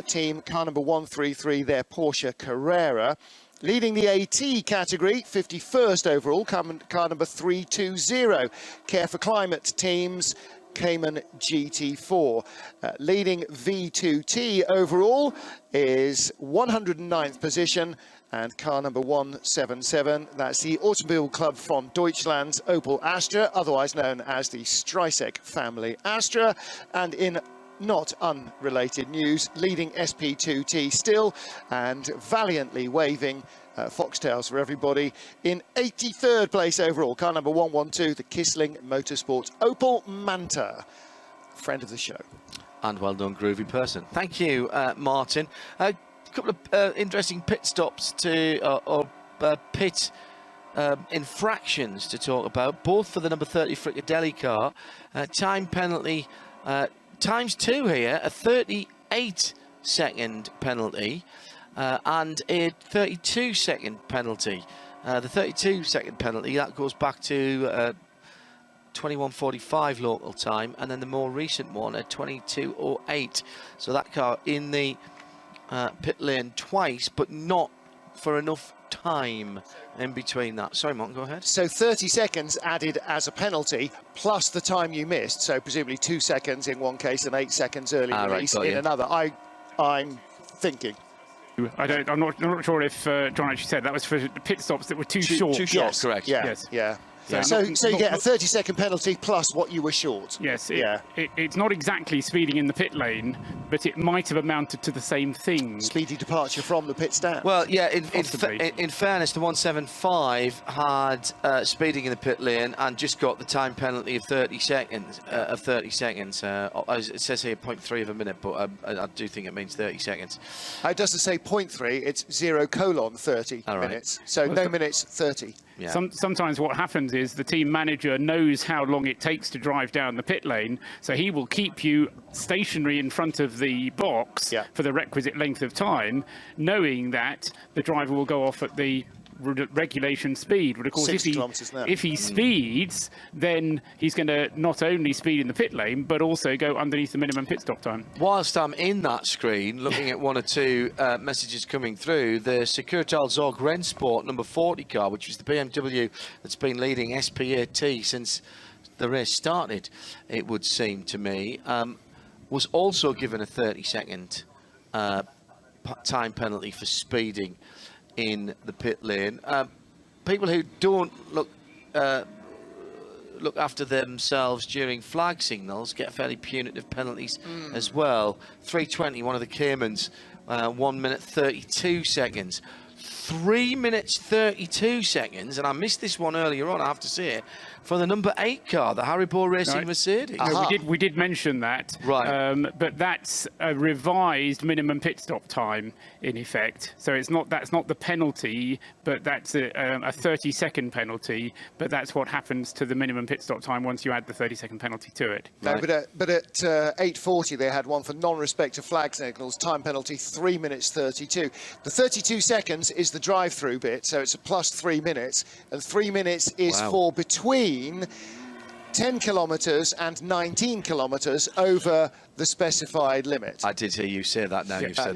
team, car number 133, their Porsche Carrera. Leading the AT category, 51st overall, car number 320, Care for Climate teams, Cayman GT4. Leading V2T overall is 109th position, and car number 177, that's the Automobile Club von Deutschland's Opel Astra, otherwise known as the Streisek family Astra. And in not unrelated news, leading SP2T still, and valiantly waving foxtails for everybody in 83rd place overall, car number 112, the Kissling Motorsport Opel Manta, friend of the show. And well done, groovy person. Thank you, Martin. A couple of interesting pit stops or pit infractions to talk about, both for the number 30 Fricadelli car. Time penalty ×2 here, a 38-second penalty and a 32-second penalty. The 32-second penalty, that goes back to 21:45 local time, and then the more recent one at 22:08. So that car in the pit lane twice, but not for enough time in between that. Sorry, Martin, go ahead. So 30 seconds added as a penalty, plus the time you missed. So presumably 2 seconds in one case and 8 seconds early release in another. I'm thinking. I'm not sure if John actually said that was for pit stops that were too short. Too short, correct. Yeah. Yes. Yeah. So you get a 30-second penalty plus what you were short. Yes, it's not exactly speeding in the pit lane, but it might have amounted to the same thing. Speedy departure from the pit stand. Well, yeah, in fairness, the 175 had speeding in the pit lane and just got the time penalty of 30 seconds. It says here 0.3 of a minute, but I do think it means 30 seconds. It doesn't say 0.3, it's 0:30 minutes. So no minutes, 30. Yeah. Sometimes what happens is the team manager knows how long it takes to drive down the pit lane, so he will keep you stationary in front of the box for the requisite length of time, knowing that the driver will go off at the regulation speed. But of course, 6 kilometres now. if he speeds, then he's going to not only speed in the pit lane, but also go underneath the minimum pit stop time. Whilst I'm in that screen, looking at one or two messages coming through, the Securital Zorg Rennsport number 40 car, which is the BMW that's been leading SP8T since the race started, it would seem to me, was also given a 30-second time penalty for speeding in the pit lane. People who don't look after themselves during flag signals get fairly punitive penalties as well. 3:20, one of the Caymans, 1 minute 32 seconds. 3 minutes 32 seconds, and I missed this one earlier on, I have to say, for the number 8 car, the Haribo Racing Mercedes. No, we did mention that, right? But that's a revised minimum pit stop time in effect. So that's not the penalty, but that's a 30-second penalty. But that's what happens to the minimum pit stop time once you add the 30-second penalty to it. No, but at 8:40 they had one for non-respect of flag signals, time penalty 3 minutes 32. The 32 seconds is the drive-through bit, so it's a plus 3 minutes, and 3 minutes is for between 10 kilometres and 19 kilometres over the specified limit. I did hear you say that now. You've said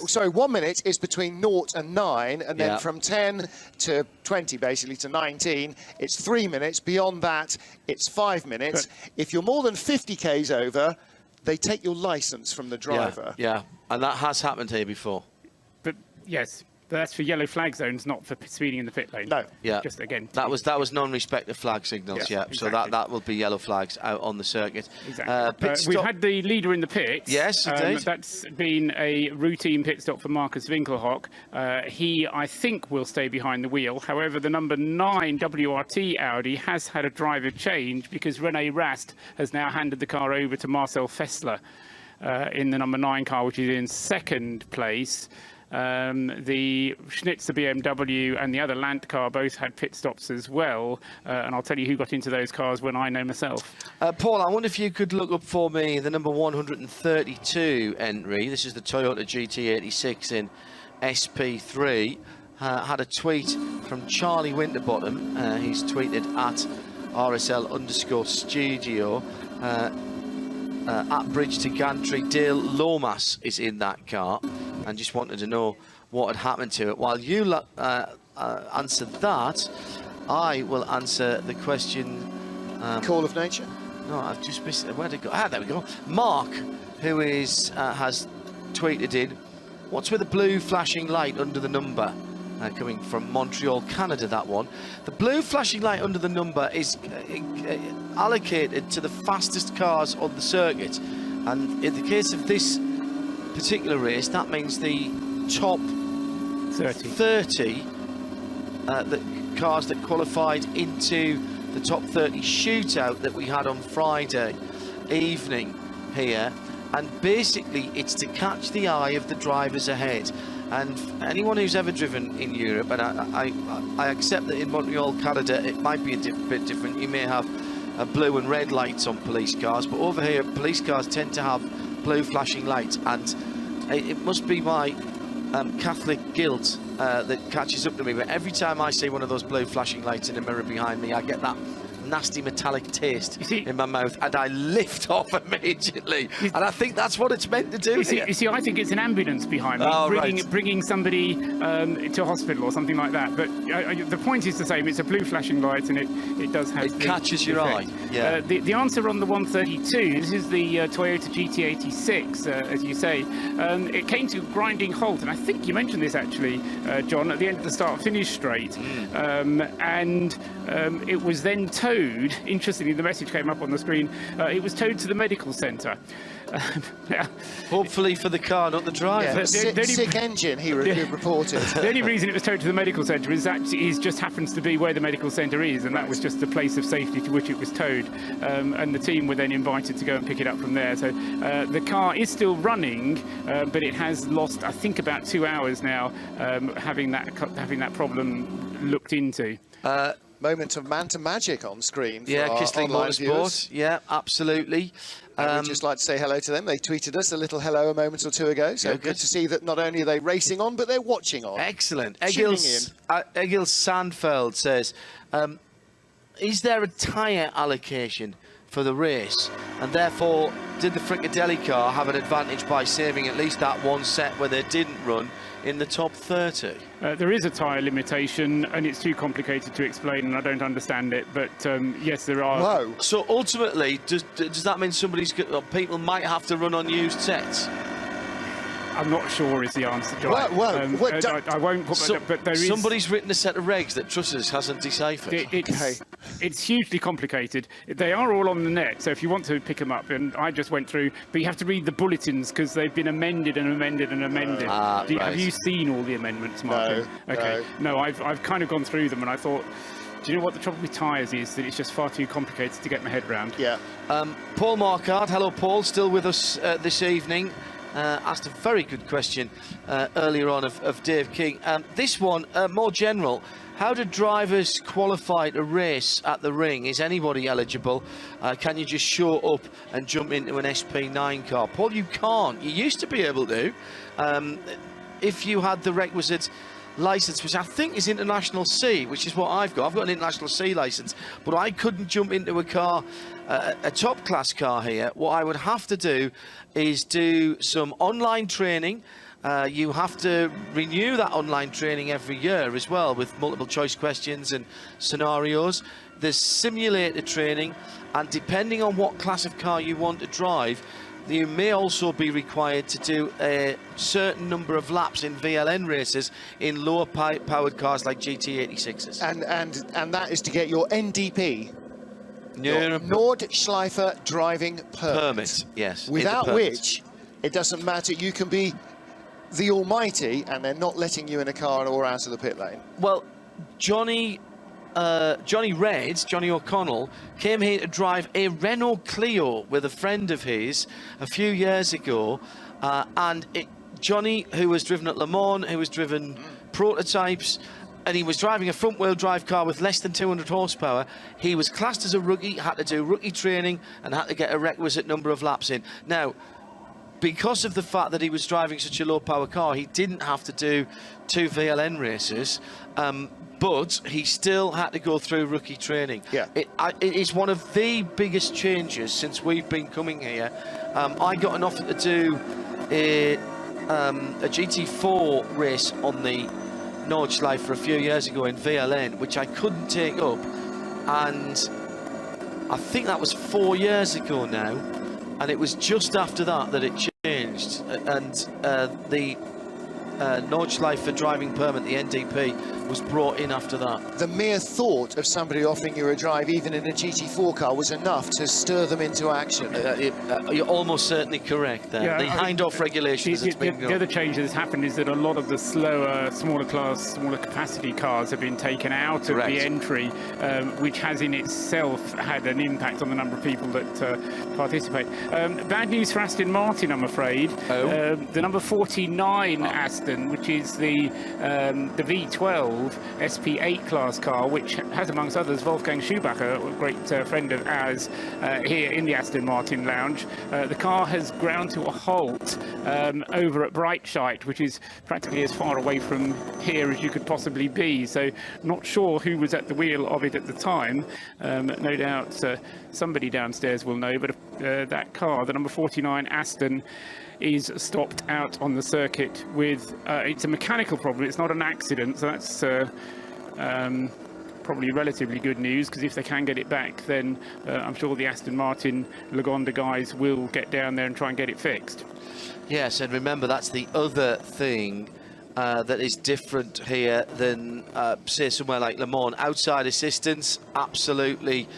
sorry, 1 minute is between 0 and 9, and then from 10 to 20, basically, to 19, it's 3 minutes. Beyond that, it's 5 minutes. If you're more than 50 k's over, they take your licence from the driver. Yeah, and that has happened here before. But yes. But that's for yellow flag zones, not for speeding in the pit lane. No. Yeah. Just again. That was non-respect of flag signals. Yes, yeah. exactly. So that will be yellow flags out on the circuit. Exactly. We've had the leader in the pits. Yes, indeed. That's been a routine pit stop for Marcus Winkelhock. He, I think, will stay behind the wheel. However, the number 9 WRT Audi has had a driver change because René Rast has now handed the car over to Marcel Fessler in the number 9 car, which is in second place. The Schnitzer BMW and the other Lant car both had pit stops as well, and I'll tell you who got into those cars when I know myself. Paul, I wonder if you could look up for me the number 132 entry. This is the Toyota GT86 in SP3. Had a tweet from Charlie Winterbottom. He's tweeted at RSL_studio. At Bridge to Gantry, Dale Lomas is in that car, and just wanted to know what had happened to it. While you answer that, I will answer the question. Call of nature? No, I've just missed it. Where'd it go? There we go. Mark, who is has tweeted in, what's with the blue flashing light under the number? Coming from Montreal, Canada, that one. The blue flashing light under the number is allocated to the fastest cars on the circuit. And in the case of this particular race, that means the top 30 the cars that qualified into the top 30 shootout that we had on Friday evening here. And basically, it's to catch the eye of the drivers ahead. And anyone who's ever driven in Europe, and I accept that in Montreal, Canada, it might be a bit different. You may have blue and red lights on police cars, but over here, police cars tend to have blue flashing lights. And it must be my Catholic guilt that catches up to me. But every time I see one of those blue flashing lights in the mirror behind me, I get that nasty metallic taste in my mouth, and I lift off immediately. And I think that's what it's meant to do. You see, I think it's an ambulance behind me, bringing somebody to hospital or something like that. But the point is the same. It's a blue flashing light, and it does have. It catches your eye. Yeah. The answer on the 132. This is the Toyota GT86, as you say. It came to a grinding halt, and I think you mentioned this actually, John, at the end of the start-finish straight, and it was then towed. Interestingly, the message came up on the screen. It was towed to the medical centre. Hopefully for the car, not the driver. Yeah, sick engine, he reported. The only reason it was towed to the medical centre is just happens to be where the medical centre is, and that was just the place of safety to which it was towed. And the team were then invited to go and pick it up from there. So the car is still running, but it has lost, I think, about 2 hours now, having that problem looked into. moment of Manta Magic on screen. For yeah, our Kistling online Motorsport. viewers. Yeah, absolutely. We'd just like to say hello to them. They tweeted us a little hello a moment or two ago. So good to see that not only are they racing on, but they're watching on. Excellent. Tuning Egil Sandfeld says, is there a tyre allocation for the race? And therefore, did the Frickadelli car have an advantage by saving at least that one set where they didn't run in the top 30? There is a tyre limitation, and it's too complicated to explain, and I don't understand it. But yes, there are. Whoa! So ultimately, does that mean people might have to run on used sets? I'm not sure is the answer, John. I won't put that, but there is... Somebody's written a set of regs that Trussers hasn't deciphered. It's hugely complicated. They are all on the net, so if you want to pick them up, and I just went through, but you have to read the bulletins because they've been amended and amended and amended. Have you seen all the amendments, Martin? No. Okay. No, I've kind of gone through them, and I thought, do you know what the trouble with tyres is? That it's just far too complicated to get my head round. Yeah. Paul Marquardt, hello Paul, still with us this evening. Asked a very good question earlier on of Dave King. This one, more general, how do drivers qualify to race at the ring? Is anybody eligible? Can you just show up and jump into an SP9 car? Paul, you can't. You used to be able to. If you had the requisite licence, which I think is International C, which is what I've got. I've got an International C licence, but I couldn't jump into a car, a top class car here. What I would have to do is do some online training. You have to renew that online training every year as well, with multiple choice questions and scenarios. There's simulator training, and depending on what class of car you want to drive, you may also be required to do a certain number of laps in VLN races in lower powered cars like GT86s. And that is to get your NDP, Nordschleife driving permit. Yes. Without which, it doesn't matter. You can be the almighty, and they're not letting you in a car or out of the pit lane. Well, Johnny O'Connell came here to drive a Renault Clio with a friend of his a few years ago, and Johnny, who was driven at Le Mans, who was driven prototypes, and he was driving a front-wheel drive car with less than 200 horsepower. He was classed as a rookie, had to do rookie training, and had to get a requisite number of laps in. Now, because of the fact that he was driving such a low-power car, he didn't have to do 2 VLN races, but he still had to go through rookie training. Yeah. It is one of the biggest changes since we've been coming here. I got an offer to do a GT4 race on the Nordschleife a few years ago in VLN, which I couldn't take up, and I think that was 4 years ago now, and it was just after that it changed, and the Nordschleife driving permit, the NDP, was brought in after that. The mere thought of somebody offering you a drive, even in a GT4 car, was enough to stir them into action. You're almost certainly correct there. The Hindhoff regulations. The other change that has happened is that a lot of the slower, smaller capacity cars have been taken out of the entry, which has in itself had an impact on the number of people that participate. Bad news for Aston Martin, I'm afraid. The number 49 Aston, which is the V12 SP8 class car, which has amongst others Wolfgang Schumacher, a great friend of ours here in the Aston Martin lounge. The car has ground to a halt over at Breitscheid, which is practically as far away from here as you could possibly be, so not sure who was at the wheel of it at the time. No doubt somebody downstairs will know, but that car, the number 49 Aston, is stopped out on the circuit with it's a mechanical problem. It's not an accident, so that's probably relatively good news, because if they can get it back, then I'm sure the Aston Martin Lagonda guys will get down there and try and get it fixed. Yes, and remember, that's the other thing that is different here than say somewhere like Le Mans. Outside assistance, absolutely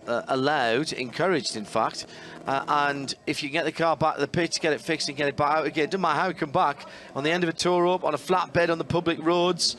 allowed, encouraged in fact, and if you get the car back to the pits, get it fixed and get it back out again, doesn't matter how it come back, on the end of a tow rope, on a flatbed on the public roads,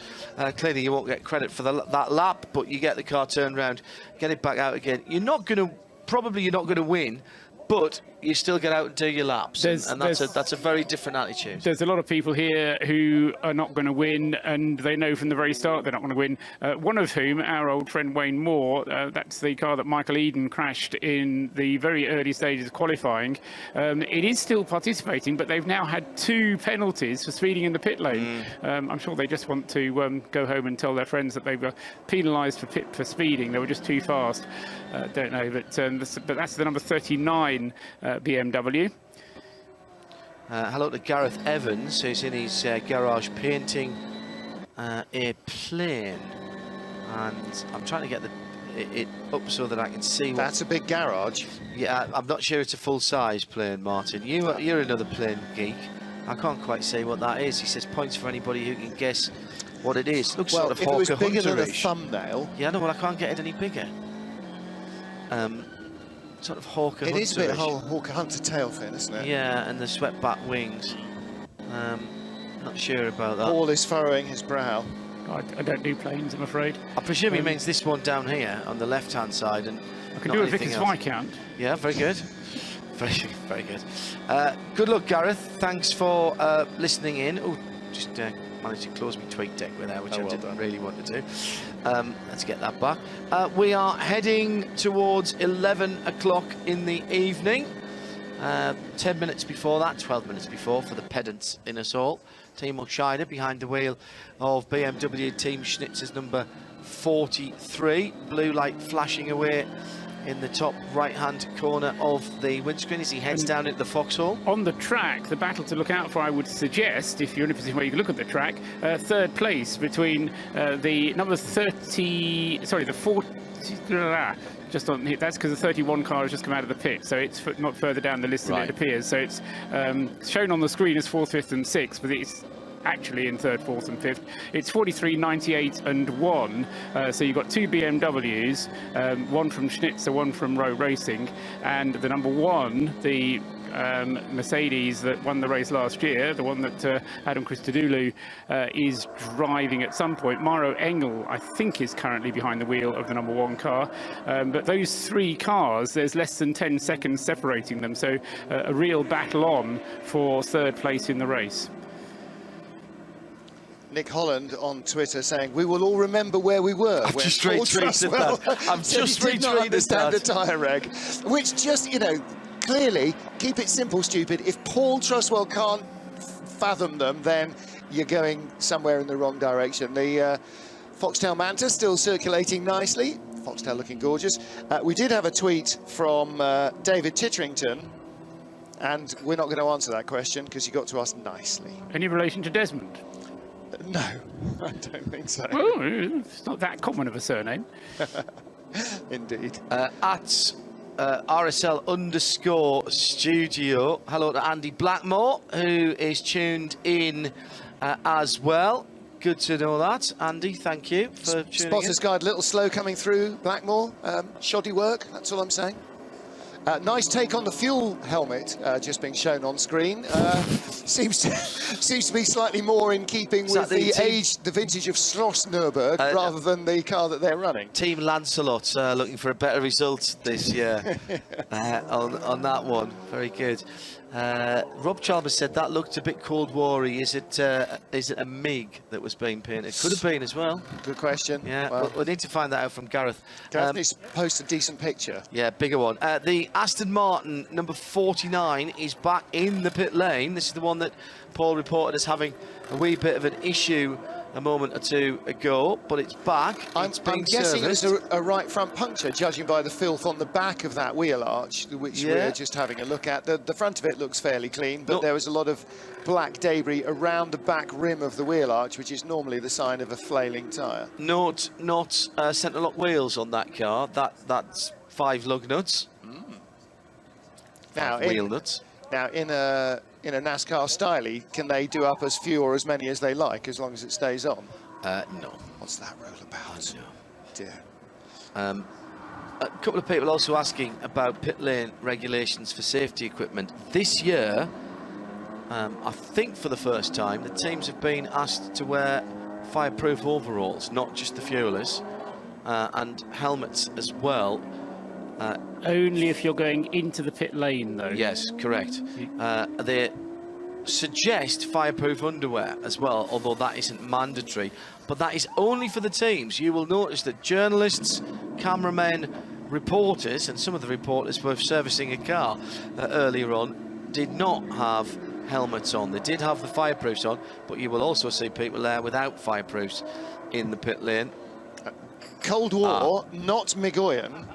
clearly you won't get credit for that lap, but you get the car turned around, get it back out again. You're not going to win, but you still get out and do your laps, and that's a very different attitude. There's a lot of people here who are not going to win, and they know from the very start they're not going to win. One of whom, our old friend Wayne Moore, that's the car that Michael Eden crashed in the very early stages of qualifying. It is still participating, but they've now had 2 penalties for speeding in the pit lane. I'm sure they just want to go home and tell their friends that they were penalised for speeding. They were just too fast. Don't know, but that's the number 39 BMW. Hello to Gareth Evans, who's in his garage painting a plane, and I'm trying to get it up so that I can see. That's a big garage. Yeah, I'm not sure it's a full-size plane, Martin. You're another plane geek. I can't quite say what that is. He says points for anybody who can guess what it is. Looks well, sort of if it was bigger than a Hunter-ish. thumbnail. Yeah, no, well, I can't get it any bigger. Sort of Hawker Hunter. It is a bit Hawker Hunter tail fin, isn't it? Yeah, and the swept-back wings. Not sure about that. Paul is furrowing his brow. I don't do planes, I'm afraid. I presume he means this one down here on the left-hand side, and I can do a Vickers Viscount. Yeah, very good. Very good. Good luck, Gareth. Thanks for listening in. Oh, just managed to close my tweet deck with that, which I didn't really want to do. Let's get that back. We are heading towards 11 o'clock in the evening. 10 minutes before that, 12 minutes before, for the pedants in us all. Timo Scheider behind the wheel of BMW Team Schnitzer's number 43. Blue light flashing away in the top right-hand corner of the windscreen as he heads down into the foxhole. On the track, the battle to look out for, I would suggest, if you're in a position where you can look at the track, third place between the number 30, sorry, the 40, just on that's because the 31 car has just come out of the pit, so it's not further down the list than it appears. So it's shown on the screen as 4th, 5th and 6th, but it's actually in 3rd, 4th and 5th. It's 43, 98 and 1. So you've got 2 BMWs, one from Schnitzer, one from Rowe Racing, and the number 1, the Mercedes that won the race last year, the one that Adam Christodoulou is driving at some point. Mauro Engel, I think, is currently behind the wheel of the number 1 car. But those 3 cars, there's less than 10 seconds separating them. So a real battle on for 3rd place in the race. Nick Holland on Twitter saying, "We will all remember where we were." I've just retweeted that. I've just retweeted that. The tyre reg, which just, you know, clearly, keep it simple, stupid. If Paul Truswell can't fathom them, then you're going somewhere in the wrong direction. The Foxtail Manta still circulating nicely. Foxtail looking gorgeous. We did have a tweet from David Titterington, and we're not going to answer that question because you got to us nicely. Any relation to Desmond? No, I don't think so. Well, it's not that common of a surname. Indeed. At RSL_studio, hello to Andy Blackmore, who is tuned in as well. Good to know that, Andy. Thank you for tuning Spotter's Guide, a little slow coming through, Blackmore. Shoddy work, that's all I'm saying. Nice take on the fuel helmet just being shown on screen. Seems to be slightly more in keeping with the age, the vintage of Schloss Nurburg, rather than the car that they're running. Team Lancelot looking for a better result this year on that one. Very good. Rob Chalmers said that looked a bit Cold War-y. Is it a MiG that was being painted? Could have been as well. Good question. Yeah, well, we need to find that out from Gareth. Gareth needs to post a decent picture. Yeah, bigger one. The Aston Martin number 49 is back in the pit lane. This is the one that Paul reported as having a wee bit of an issue a moment or two ago, but it's back. I'm guessing it was a right front puncture, judging by the filth on the back of that wheel arch, which we're just having a look at. The front of it looks fairly clean, but there was a lot of black debris around the back rim of the wheel arch, which is normally the sign of a flailing tyre. Not centre lock wheels on that car. That's 5 lug nuts. Now, wheel nuts. Now, in a NASCAR style, can they do up as few or as many as they like, as long as it stays on? No. What's that rule about? No. Dear. A couple of people also asking about pit lane regulations for safety equipment. This year, I think for the first time, the teams have been asked to wear fireproof overalls, not just the fuelers, and helmets as well. Only if you're going into the pit lane, though. Yes, correct. They suggest fireproof underwear as well, although that isn't mandatory. But that is only for the teams. You will notice that journalists, cameramen, reporters, and some of the reporters were servicing a car earlier on, did not have helmets on. They did have the fireproofs on, but you will also see people there without fireproofs in the pit lane. Cold War, not Miguyan.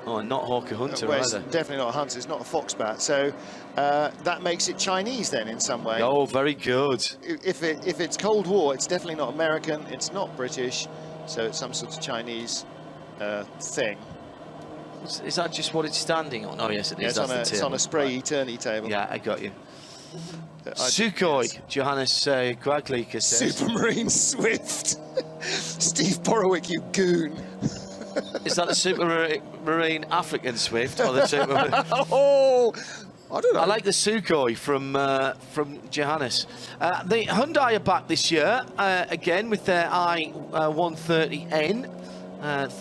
Not Hawker Hunter well, either. Definitely not a Hunter, it's not a Foxbat. So that makes it Chinese then in some way. Oh, very good. If it's Cold War, it's definitely not American, it's not British, so it's some sort of Chinese thing. Is that just what it's standing on? Oh yes, it is. It's on a spray eternity table. Yeah, I got you. Sukhoi, Johannes Quaglika says. Supermarine Swift. Steve Borowick, you goon. Is that the Supermarine African Swift or the Supermarine? Oh, I don't know. I like the Sukhoi from Johannes. The Hyundai are back this year again with their i130N,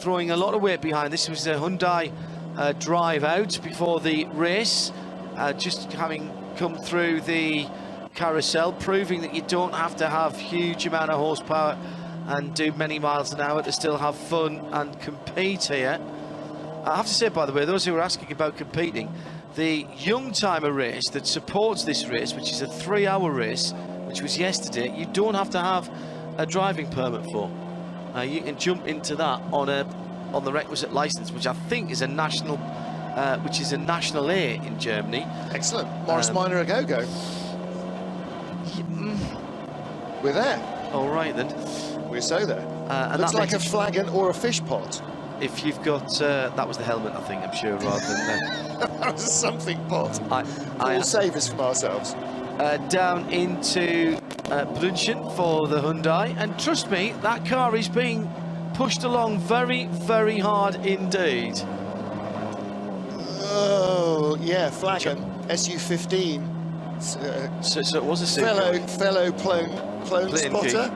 throwing a lot of weight behind. This was a Hyundai drive out before the race, just having come through the carousel, proving that you don't have to have huge amount of horsepower and do many miles an hour to still have fun and compete here. I have to say, by the way, those who are asking about competing, the young timer race that supports this race, which is a 3-hour race, which was yesterday, you don't have to have a driving permit for. You can jump into that on the requisite license, which I think is a national A in Germany. Excellent. Morris Minor a go-go. We're there. All right then. We're so there. And looks that like a makes it flagon or a fish pot. If you've got that was the helmet, I think, I'm sure, rather than that was a something pot. We'll save us from ourselves. Down into Brunchen for the Hyundai, and trust me, that car is being pushed along very, very hard indeed. Oh yeah, flagon SU15. So it was a fellow clone spotter.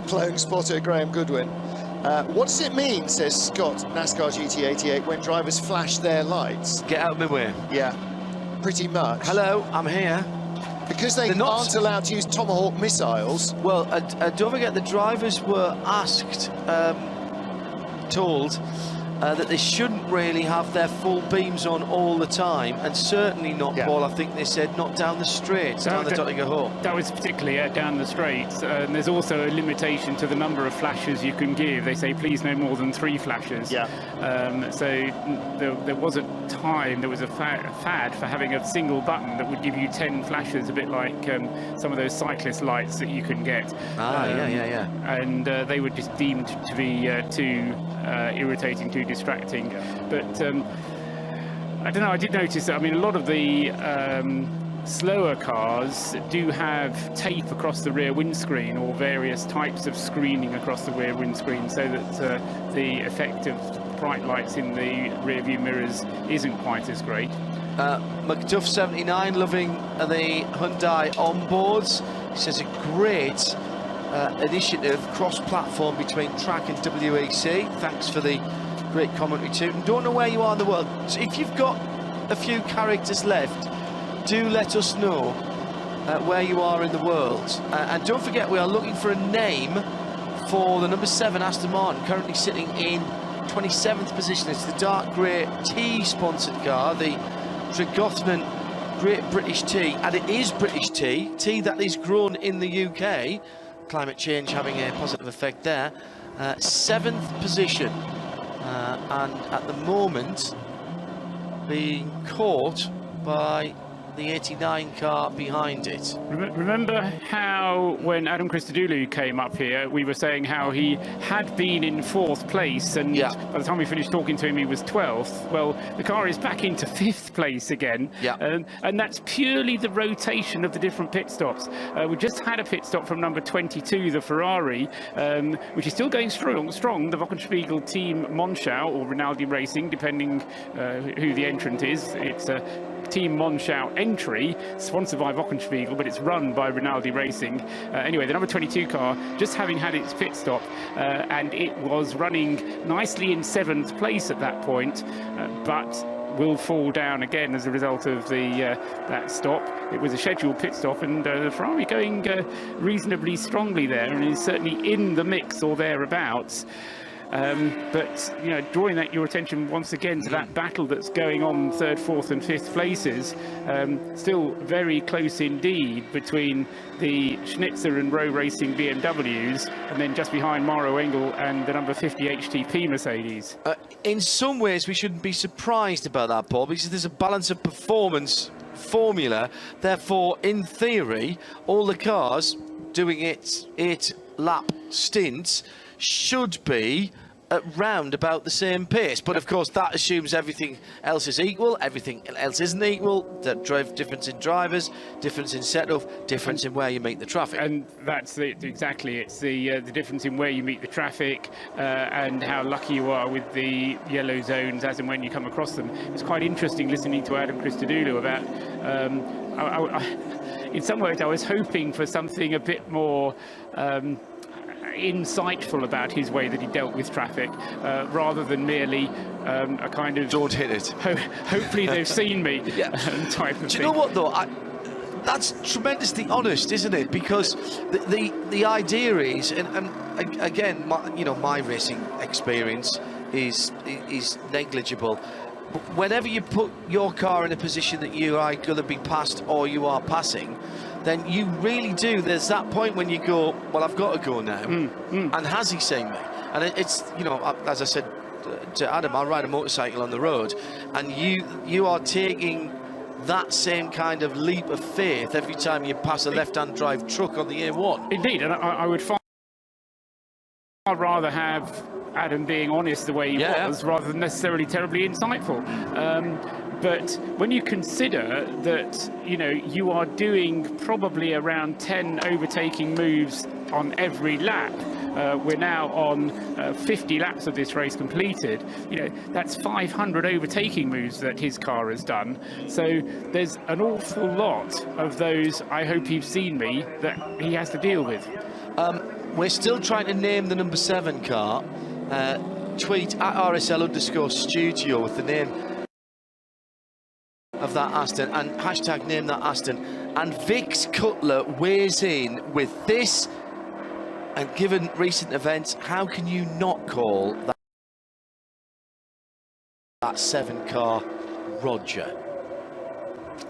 Clone spotter Graham Goodwin. What does it mean, says Scott, NASCAR GT88, when drivers flash their lights? Get out of my way. Yeah, pretty much. Hello, I'm here. Because they aren't allowed to use Tomahawk missiles. Well, don't forget the drivers were told that they shouldn't really have their full beams on all the time, and certainly not, Paul, I think they said, not down the straight, down the Dottinger Hall. That was particularly down the straights. And there's also a limitation to the number of flashes you can give. They say please no more than 3 flashes. Yeah. So there was a time, there was a fad for having a single button that would give you 10 flashes, a bit like some of those cyclist lights that you can get. Yeah. And they were just deemed to be too irritating, too distracting. But I don't know, I did notice that, I mean, a lot of the slower cars do have tape across the rear windscreen, or various types of screening across the rear windscreen, so that the effect of bright lights in the rear view mirrors isn't quite as great. McDuff79 loving the Hyundai onboards. He says a great initiative, cross-platform between track and WEC. Thanks for the great commentary too. And don't know where you are in the world, so if you've got a few characters left, do let us know where you are in the world. And don't forget, we are looking for a name for the number 7 Aston Martin, currently sitting in 27th position. It's the dark grey tea-sponsored car, the Tregothnan Great British Tea, and it is British tea that is grown in the UK. Climate change having a positive effect there. 7th position, and at the moment being caught by the 89 car behind it. Remember how when Adam Christodoulou came up here, we were saying how he had been in 4th place, and by the time we finished talking to him, he was 12th. Well, the car is back into 5th place again, and that's purely the rotation of the different pit stops. We just had a pit stop from number 22, the Ferrari, which is still going strong. The Wochenspiegel team Monschau, or Rinaldi Racing, depending who the entrant is. It's Team Monschau entry, sponsored by Wochenspiegel, but it's run by Rinaldi Racing. Anyway, the number 22 car, just having had its pit stop, and it was running nicely in 7th place at that point, but will fall down again as a result of that stop. It was a scheduled pit stop, and Ferrari going reasonably strongly there, and is certainly in the mix or thereabouts. But you know, drawing your attention once again to that battle that's going on 3rd, 4th and 5th places, still very close indeed between the Schnitzer and Rowe Racing BMWs, and then just behind Maro Engel and the number 50 HTP Mercedes. In some ways we shouldn't be surprised about that, Paul, because there's a balance of performance formula. Therefore, in theory, all the cars doing its 8-lap stints should be at round about the same pace, but of course that assumes everything else is equal. Everything else isn't equal. The difference in drivers, difference in setup, difference in where you meet the traffic. And that's exactly. It's the difference in where you meet the traffic and how lucky you are with the yellow zones as and when you come across them. It's quite interesting listening to Adam Christodoulou about. In some ways, I was hoping for something a bit more. Insightful about his way that he dealt with traffic, rather than merely a kind of don't hit it. Hopefully they've seen me type of thing. Do you know what though? That's tremendously honest, isn't it? Because the idea is, and again, my racing experience is negligible. Whenever you put your car in a position that you are going to be passed or you are passing, then you really do. There's that point when you go, well, I've got to go now. And has he seen me? And it's, as I said to Adam, I ride a motorcycle on the road, and you are taking that same kind of leap of faith every time you pass a left-hand drive truck on the A1. Indeed, and I would far rather have Adam being honest the way he was, rather than necessarily terribly insightful. But when you consider that, you are doing probably around 10 overtaking moves on every lap, we're now on 50 laps of this race completed. That's 500 overtaking moves that his car has done. So there's an awful lot of those, I hope you've seen me, that he has to deal with. We're still trying to name the number 7 car. Tweet at RSL_studio with the name of that Aston and hashtag name that Aston. And Vix Cutler weighs in with this, and given recent events, how can you not call that 7 car Roger?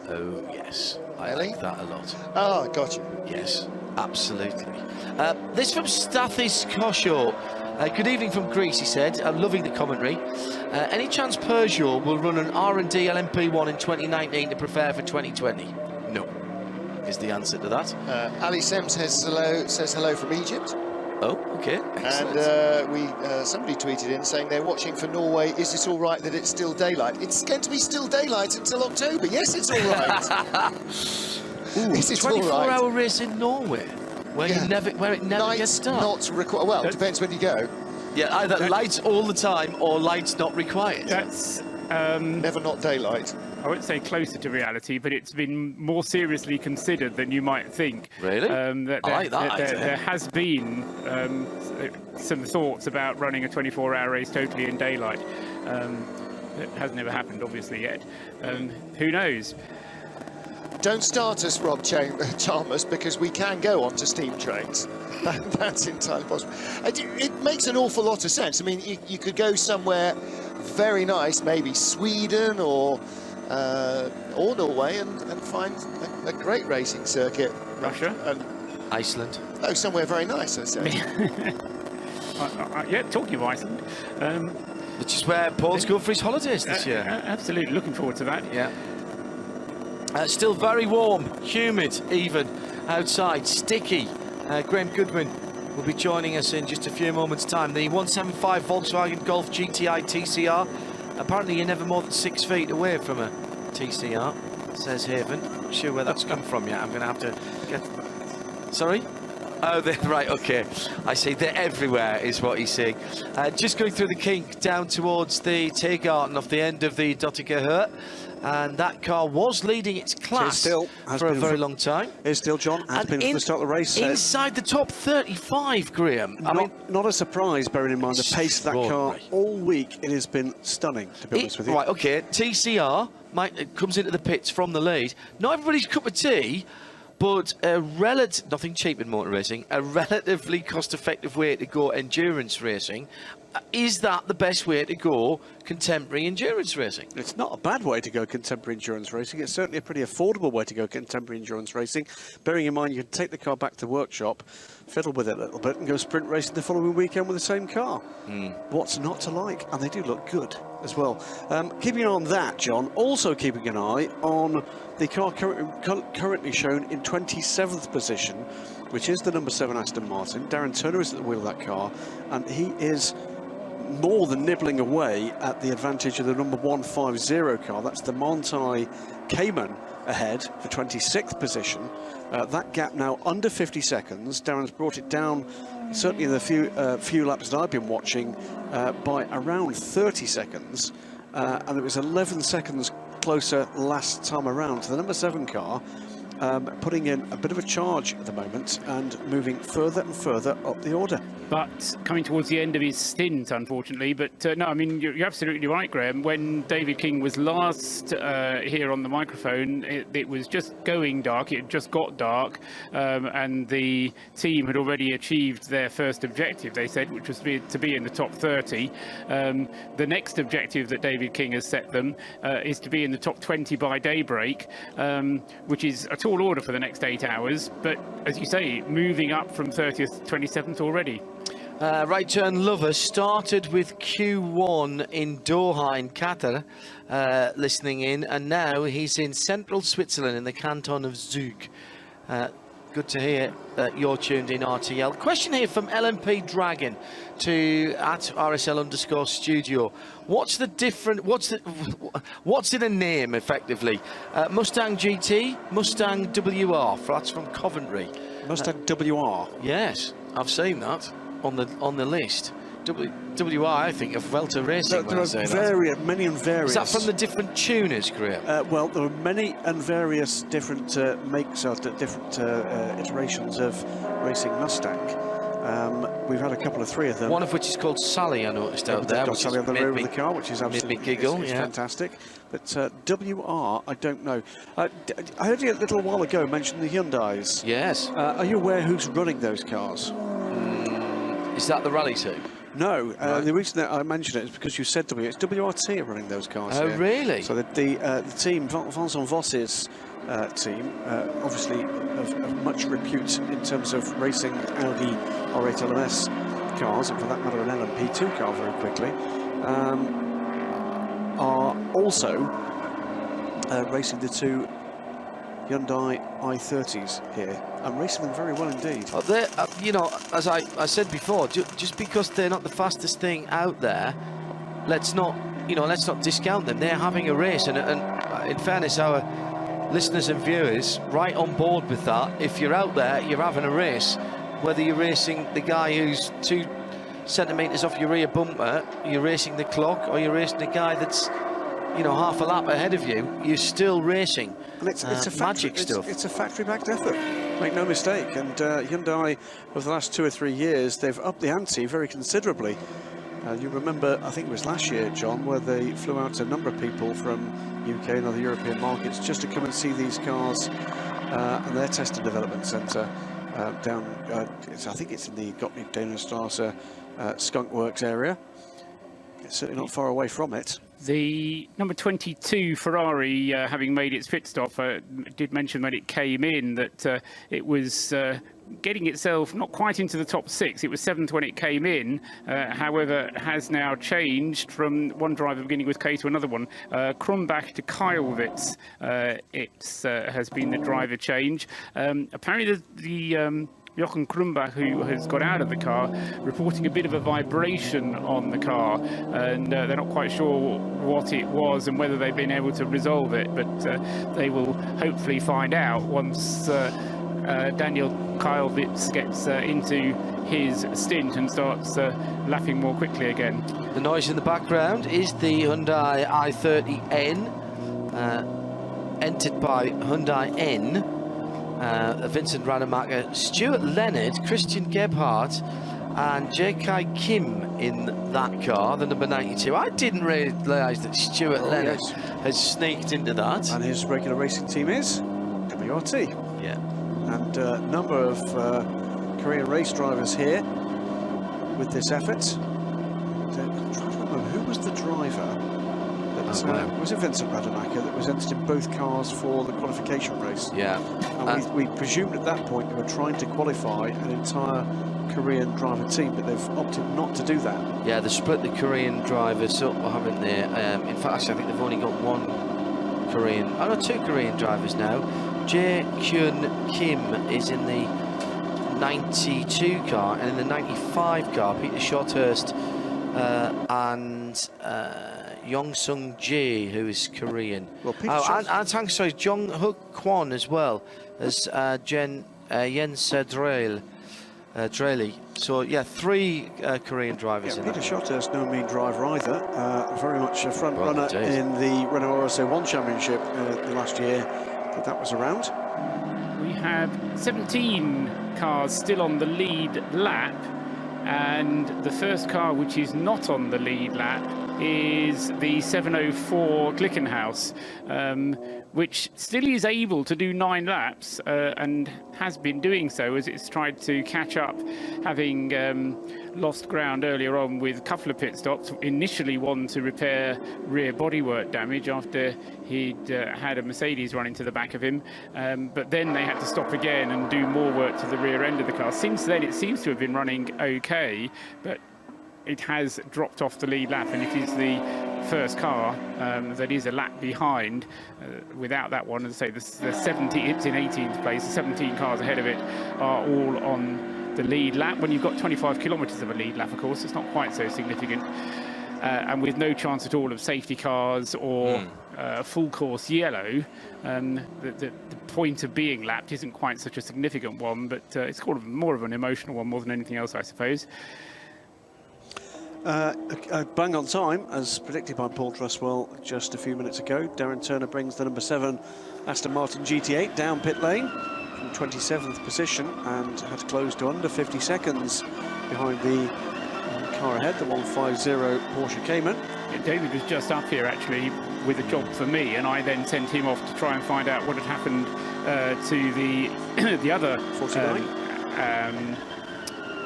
Oh yes, I like that a lot. Oh, gotcha. Yes, absolutely. This from Stathis Kosho. Good evening from Greece, he said. I'm loving the commentary. Any chance Peugeot will run an R&D LMP1 in 2019 to prepare for 2020? No, is the answer to that. Ali Sem says hello from Egypt. Oh, okay. Excellent. And somebody tweeted in saying they're watching for Norway. Is it all right that it's still daylight? It's going to be still daylight until October. Yes, it's all right. Ooh, 24-hour race in Norway. Where it never gets dark. Not required. Well, it depends when you go. Yeah, either lights all the time or lights not required. That's never not daylight. I wouldn't say closer to reality, but it's been more seriously considered than you might think. Really? There has been some thoughts about running a 24-hour race totally in daylight. It has never happened, obviously, yet. Who knows? Don't start us, Rob Chalmers, because we can go on to steam trains. That's entirely possible. It makes an awful lot of sense. I mean, you could go somewhere very nice, maybe Sweden or Norway, and find a great racing circuit. Russia? Iceland? Oh, somewhere very nice, I say. Yeah, talking of Iceland. Which is where Paul's going for his holidays this year. Absolutely, looking forward to that. Yeah. Still very warm, humid even outside, sticky. Graham Goodwin will be joining us in just a few moments' time. The 175 Volkswagen Golf GTI TCR. Apparently you're never more than 6 feet away from a TCR, says Haven. Not sure where that's come from yet. I'm going to have to get... Sorry? Oh, they're right, okay. I see, they're everywhere, is what he's saying. Just going through the kink down towards the Tegarten off the end of the Dottinger Hurt. and that car was leading its class for a very long time. Is still, John, has been from the start of the race. Inside the top 35, Graham. I mean, not a surprise, bearing in mind the pace of that car all week. It has been stunning, to be honest with you. Right, OK, TCR comes into the pits from the lead. Not everybody's cup of tea, but nothing cheap in motor racing, a relatively cost-effective way to go endurance racing. Is that the best way to go contemporary endurance racing? It's not a bad way to go contemporary endurance racing. It's certainly a pretty affordable way to go contemporary endurance racing. Bearing in mind you can take the car back to the workshop, fiddle with it a little bit and go sprint racing the following weekend with the same car. What's not to like? And they do look good as well. Keeping an eye on that, John, also keeping an eye on the car currently shown in 27th position, which is the number 7 Aston Martin. Darren Turner is at the wheel of that car, and he is more than nibbling away at the advantage of the number 150 car. That's the Montai Cayman ahead for 26th position. That gap now under 50 seconds. Darren's brought it down, certainly in the few laps that I've been watching, by around 30 seconds. And it was 11 seconds closer last time around. So the number 7 car putting in a bit of a charge at the moment and moving further and further up the order. But coming towards the end of his stint, unfortunately. But no, I mean, you're absolutely right, Graham. When David King was last here on the microphone, it was just going dark. It had just got dark, and the team had already achieved their first objective, they said, which was to be in the top 30. The next objective that David King has set them is to be in the top 20 by daybreak, which is a tall order for the next 8 hours. But as you say, moving up from 30th to 27th already. Right turn lover started with Q1 in Doha in Qatar, listening in, and now he's in central Switzerland in the canton of Zug. Good to hear that you're tuned in, RTL. Question here from LMP Dragon to @RSL_studio. What's the different? What's in a name effectively? Mustang GT, Mustang WR. That's from Coventry. Mustang WR. Yes, I've seen that on the list. WR, I think, of Vuelta Racing. There are many and various. Is that from the different tuners, Graham? Well, there are many and various different makes of different iterations of racing Mustang. We've had three of them. One of which is called Sally, I noticed out there. Got Sally on the rear of the car, which is absolutely giggle. It's fantastic. But WR, I don't know. I heard you a little while ago mention the Hyundais. Yes. Are you aware who's running those cars? Is that the Rally team? No, the reason that I mention it is because you said to me it's WRT are running those cars. Oh, here. really? So the team, Vincent Voss's team, obviously of much repute in terms of racing Audi R8 LMS cars, and for that matter an LMP2 car very quickly, are also racing the two Hyundai i30s here, and racing them very well indeed. You know, as I said before, just because they're not the fastest thing out there, let's not discount them. They're having a race, and in fairness, our listeners and viewers, right on board with that. If you're out there, you're having a race. Whether you're racing the guy who's 2 centimetres off your rear bumper, you're racing the clock, or you're racing the guy that's, you know, half a lap ahead of you, you're still racing. And it's a magic stuff. It's a factory-backed effort, make no mistake. And Hyundai, over the last 2 or 3 years, they've upped the ante very considerably. You remember, I think it was last year, John, where they flew out a number of people from UK and other European markets just to come and see these cars and their test and development centre down, I think it's in the Gottlieb Dehnerstrasse Skunk Works area. It's certainly not far away from it. The number 22 Ferrari, having made its pit stop, did mention when it came in that it was getting itself not quite into the top 6. It was 7th when it came in. However, has now changed from one driver beginning with K to another one. Krumbach to Kylewitz. It has been the driver change. Apparently, the Jochen Krumbach, who has got out of the car, reporting a bit of a vibration on the car, and they're not quite sure what it was and whether they've been able to resolve it, but they will hopefully find out once Daniel Kylewitz gets into his stint and starts lapping more quickly again. The noise in the background is the Hyundai i30N entered by Hyundai N, Vincent Rademacher, Stuart Leonard, Christian Gebhardt and J.K. Kim in that car, the number 92. I didn't realise that Stuart Leonard has sneaked into that. And his regular racing team is WRT. Yeah. And a number of Korean race drivers here with this effort. I'm trying to remember, who was the driver? Was it Vincent Rademacher that was entered in both cars for the qualification race? Yeah. And we presumed at that point they were trying to qualify an entire Korean driver team, but they've opted not to do that. Yeah, they split the Korean drivers up, haven't they? In fact, actually, I think they've only got one Korean, two Korean drivers now. Jae Kyun Kim is in the 92 car, and in the 95 car, Peter Shorthurst and Yong Sung Jae, who is Korean. Well, and Jong Hook Kwon as well as Jens Dreley. So yeah, 3 Korean drivers in Peter that. Shorthurst, no mean driver either. Very much a front runner in the Renault RSO 1 Championship the last year that was around. We have 17 cars still on the lead lap, and the first car which is not on the lead lap is the 704 Glickenhaus, which still is able to do 9 laps and has been doing so as it's tried to catch up, having lost ground earlier on with a couple of pit stops. Initially one to repair rear bodywork damage after he'd had a Mercedes run into the back of him, but then they had to stop again and do more work to the rear end of the car. Since then it seems to have been running okay, but it has dropped off the lead lap, and it is the first car that is a lap behind. Without that one, as I say, the 17, it's in 18th place, the 17 cars ahead of it are all on the lead lap. When you've got 25 kilometres of a lead lap, of course, it's not quite so significant. And with no chance at all of safety cars or full course yellow, the point of being lapped isn't quite such a significant one, but it's kind of more of an emotional one more than anything else, I suppose. Bang on time, as predicted by Paul Truswell just a few minutes ago. Darren Turner brings the number 7 Aston Martin GT8 down pit lane from 27th position and had closed to under 50 seconds behind the car ahead, the 150 Porsche Cayman. David was just up here actually with a job for me, and I then sent him off to try and find out what had happened to the other 49.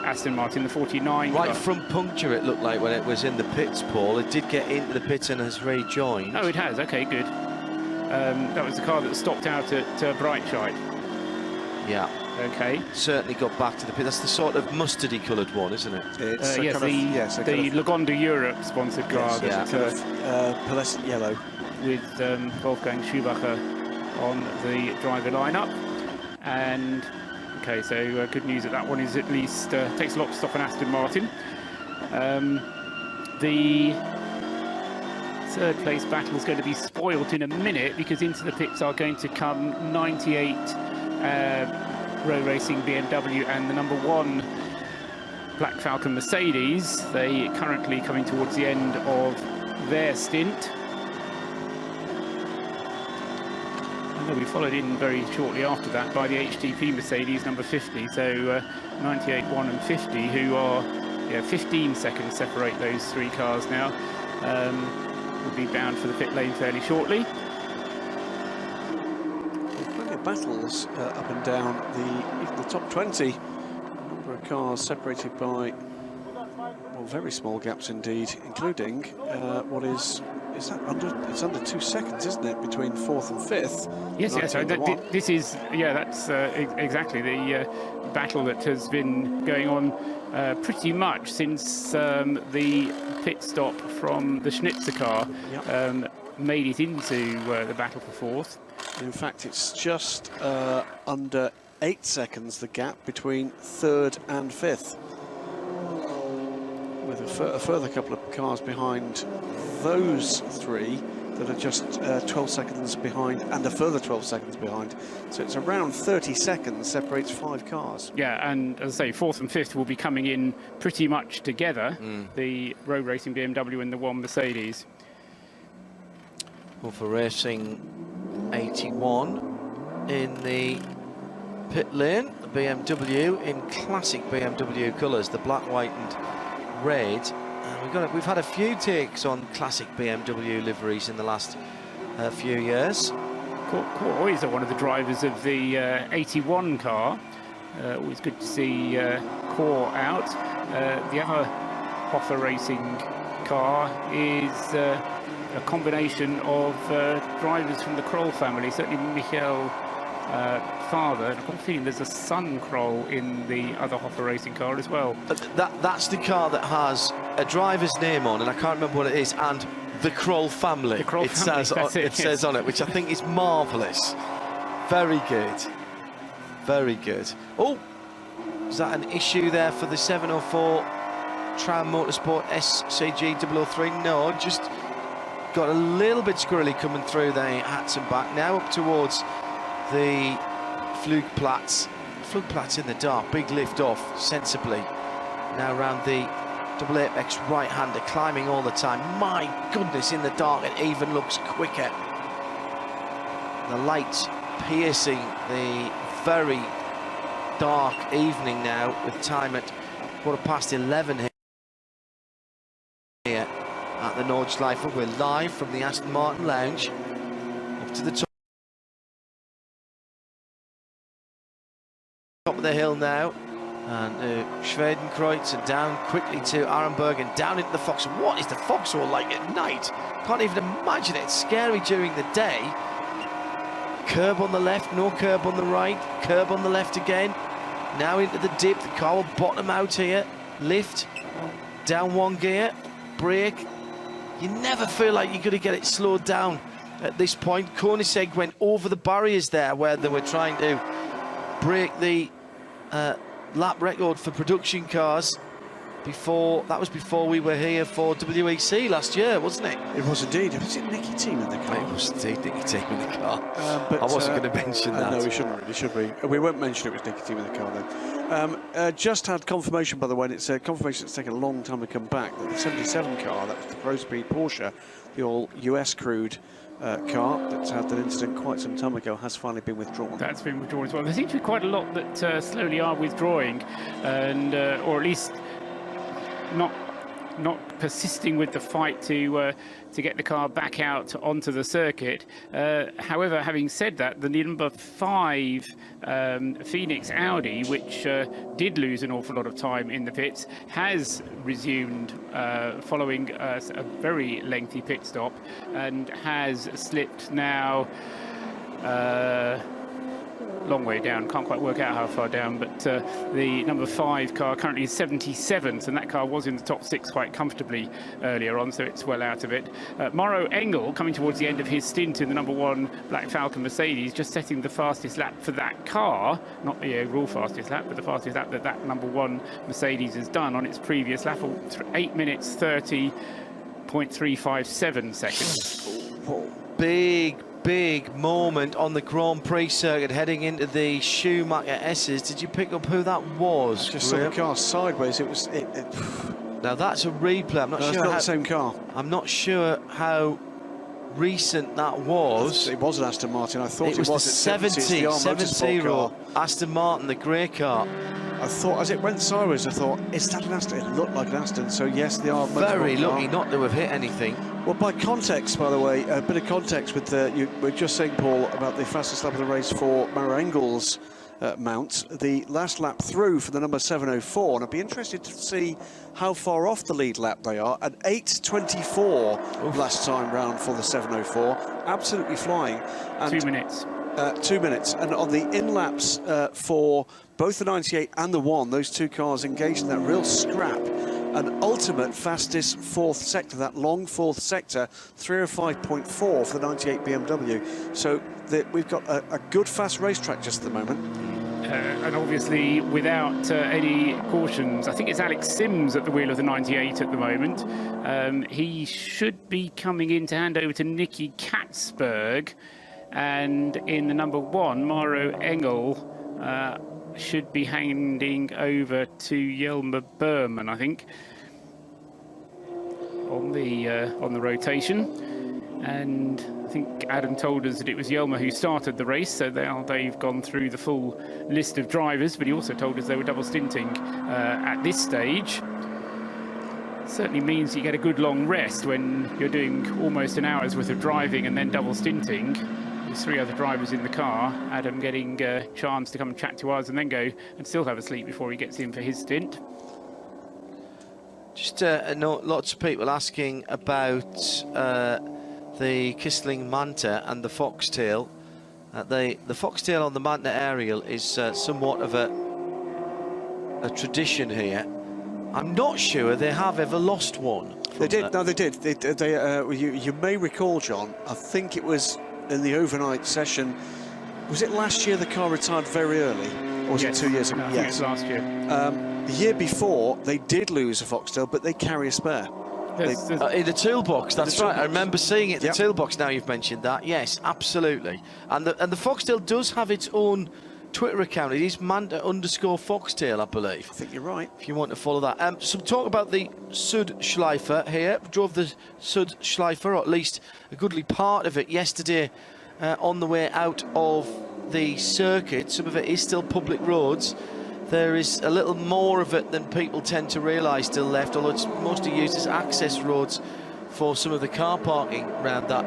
Aston Martin, the 49. Right car. from puncture, it looked like, when it was in the pits, Paul. It did get into the pits and has rejoined. Oh, it has. Okay, good. That was the car that stopped out at Brightshide. Yeah. Okay. Certainly got back to the pit. That's the sort of mustardy coloured one, isn't it? It's yes, the Lagonda Europe sponsored car. Yes, pearlescent yellow. With Wolfgang Schumacher on the driver lineup. And okay, so good news that one is at least takes a lot to stop an Aston Martin. The third place battle is going to be spoilt in a minute, because into the pits are going to come 98 Row Racing BMW and the number 1 Black Falcon Mercedes. They currently coming towards the end of their stint. We followed in very shortly after that by the HTP Mercedes number 50, so 98, 1 and 50, who are 15 seconds separate those 3 cars now. Will be bound for the pit lane fairly shortly. Plenty of battles up and down even the top 20. A number of cars separated by very small gaps indeed, including what is that it's under 2 seconds, isn't it, between 4th and 5th? Yes, yes. So this is, that's exactly the battle that has been going on pretty much since the pit stop from the Schnitzer car made it into the battle for 4th. In fact, it's just under 8 seconds the gap between 3rd and 5th, with a further couple of cars behind those 3 that are just 12 seconds behind and a further 12 seconds behind. So it's around 30 seconds separates 5 cars. Yeah, and as I say, 4th and 5th will be coming in pretty much together, the Road Racing BMW and the 1 Mercedes. For Racing 81 in the pit lane, the BMW in classic BMW colours, the black, white and red. And we've had a few takes on classic BMW liveries in the last few years. Always one of the drivers of the 81 car. Always good to see Core out. The other Hoffa Racing car is a combination of drivers from the Kroll family, certainly Michael father. And I've got a feeling there's a son Kroll in the other Hoffa Racing car as well. That's the car that has a driver's name on, and I can't remember what it is, and the Kroll family. The Kroll family, says on it, which I think is marvellous. Very good. Very good. Oh, is that an issue there for the 704 Tram Motorsport SCG 003? No, just got a little bit squirrely coming through the hats and back. Now up towards the Flugplatz. Flugplatz in the dark, big lift off sensibly. Now around the double apex right-hander, climbing all the time. My goodness, in the dark it even looks quicker. The lights piercing the very dark evening now, with time at 11:15 here at the Nordschleife. We're live from the Aston Martin Lounge up to the top of the hill now, and Schwedenkreuz, and down quickly to Arenberg and down into the Fox. What is the Foxhole like at night? Can't even imagine it. It's scary during the day. Curb on the left, no curb on the right, curb on the left again. Now into the dip, the car will bottom out here. Lift, down one gear, brake. You never feel like you're going to get it slowed down at this point. Koenigsegg went over the barriers there where they were trying to break the lap record for production cars. That was before we were here for WEC last year, wasn't it? It was indeed. Was it Nicky Team in the car? It was indeed Nicky Team in the car. But I wasn't going to mention that. No, we shouldn't really, should we? We won't mention it was Nicky Team in the car then. Just had confirmation, by the way, and it's a confirmation that's taken a long time to come back, that the 77 car, that was the Pro Speed Porsche, the all US crewed car that had that incident quite some time ago, has finally been withdrawn. That's been withdrawn as well. There seems to be quite a lot that slowly are withdrawing, and or at least not persisting with the fight to get the car back out onto the circuit. However, having said that, the number 5 Phoenix Audi, which did lose an awful lot of time in the pits, has resumed following a very lengthy pit stop, and has slipped now long way down, can't quite work out how far down, but the number 5 car currently is 77th, and that car was in the top 6 quite comfortably earlier on, so it's well out of it. Mauro Engel, coming towards the end of his stint in the number 1 Black Falcon Mercedes, just setting the fastest lap for that car, not the overall fastest lap, but the fastest lap that number 1 Mercedes has done on its previous lap, 8 minutes 30.357 seconds. Big moment on the Grand Prix circuit heading into the Schumacher S's. Did you pick up who that was? I just saw the car sideways. It was. Now that's a replay. I'm not sure. It's not the same car. I'm not sure how recent that was. It was an Aston Martin. I thought it was the 70 Aston Martin, the grey car. I thought, as it went sideways, I thought, is that an Aston? It looked like an Aston, so yes, they are. Very lucky not to have hit anything. Well, by context, by the way, a bit of context with you were just saying, Paul, about the fastest lap of the race for Mauro Engel's mount. The last lap through for the number 704, and I'd be interested to see how far off the lead lap they are. At 8:24 last time round for the 704, absolutely flying. And 2 minutes. 2 minutes, and on the in-laps for both the 98 and the 1, those two cars engaged in that real scrap. An ultimate fastest 4th sector, that long 4th sector, 305.4 for the 98 BMW. So we've got a good fast racetrack just at the moment. And obviously without any cautions. I think it's Alex Sims at the wheel of the 98 at the moment. He should be coming in to hand over to Nicky Katzberg. And in the number 1, Mauro Engel should be handing over to Jelmer Berman, I think, on the rotation. And I think Adam told us that it was Yelmer who started the race, so they've gone through the full list of drivers, but he also told us they were double stinting at this stage. Certainly means you get a good long rest when you're doing almost an hour's worth of driving and then double stinting. There's 3 other drivers in the car, Adam getting a chance to come and chat to us and then go and still have a sleep before he gets in for his stint. Just a note, lots of people asking about the Kissling Manta and the Foxtail. The Foxtail on the Manta Aerial is somewhat of a tradition here. I'm not sure they have ever lost one. They did. No, they did. You may recall, John, I think it was in the overnight session. Was it last year the car retired very early? Or was it 2 years ago? No, I think it was last year. The year before, they did lose a Foxtail, but they carry a spare. In the toolbox, that's right. I remember seeing it in the toolbox. Now you've mentioned that. Yes, absolutely. And the Foxtail does have its own Twitter account. It is Manta_Foxtail, I believe. I think you're right. If you want to follow that. Some talk about the Sud Schleifer here. Drove the Sud Schleifer, or at least a goodly part of it, yesterday on the way out of the circuit. Some of it is still public roads. There is a little more of it than people tend to realise still left, although it's mostly used as access roads for some of the car parking around that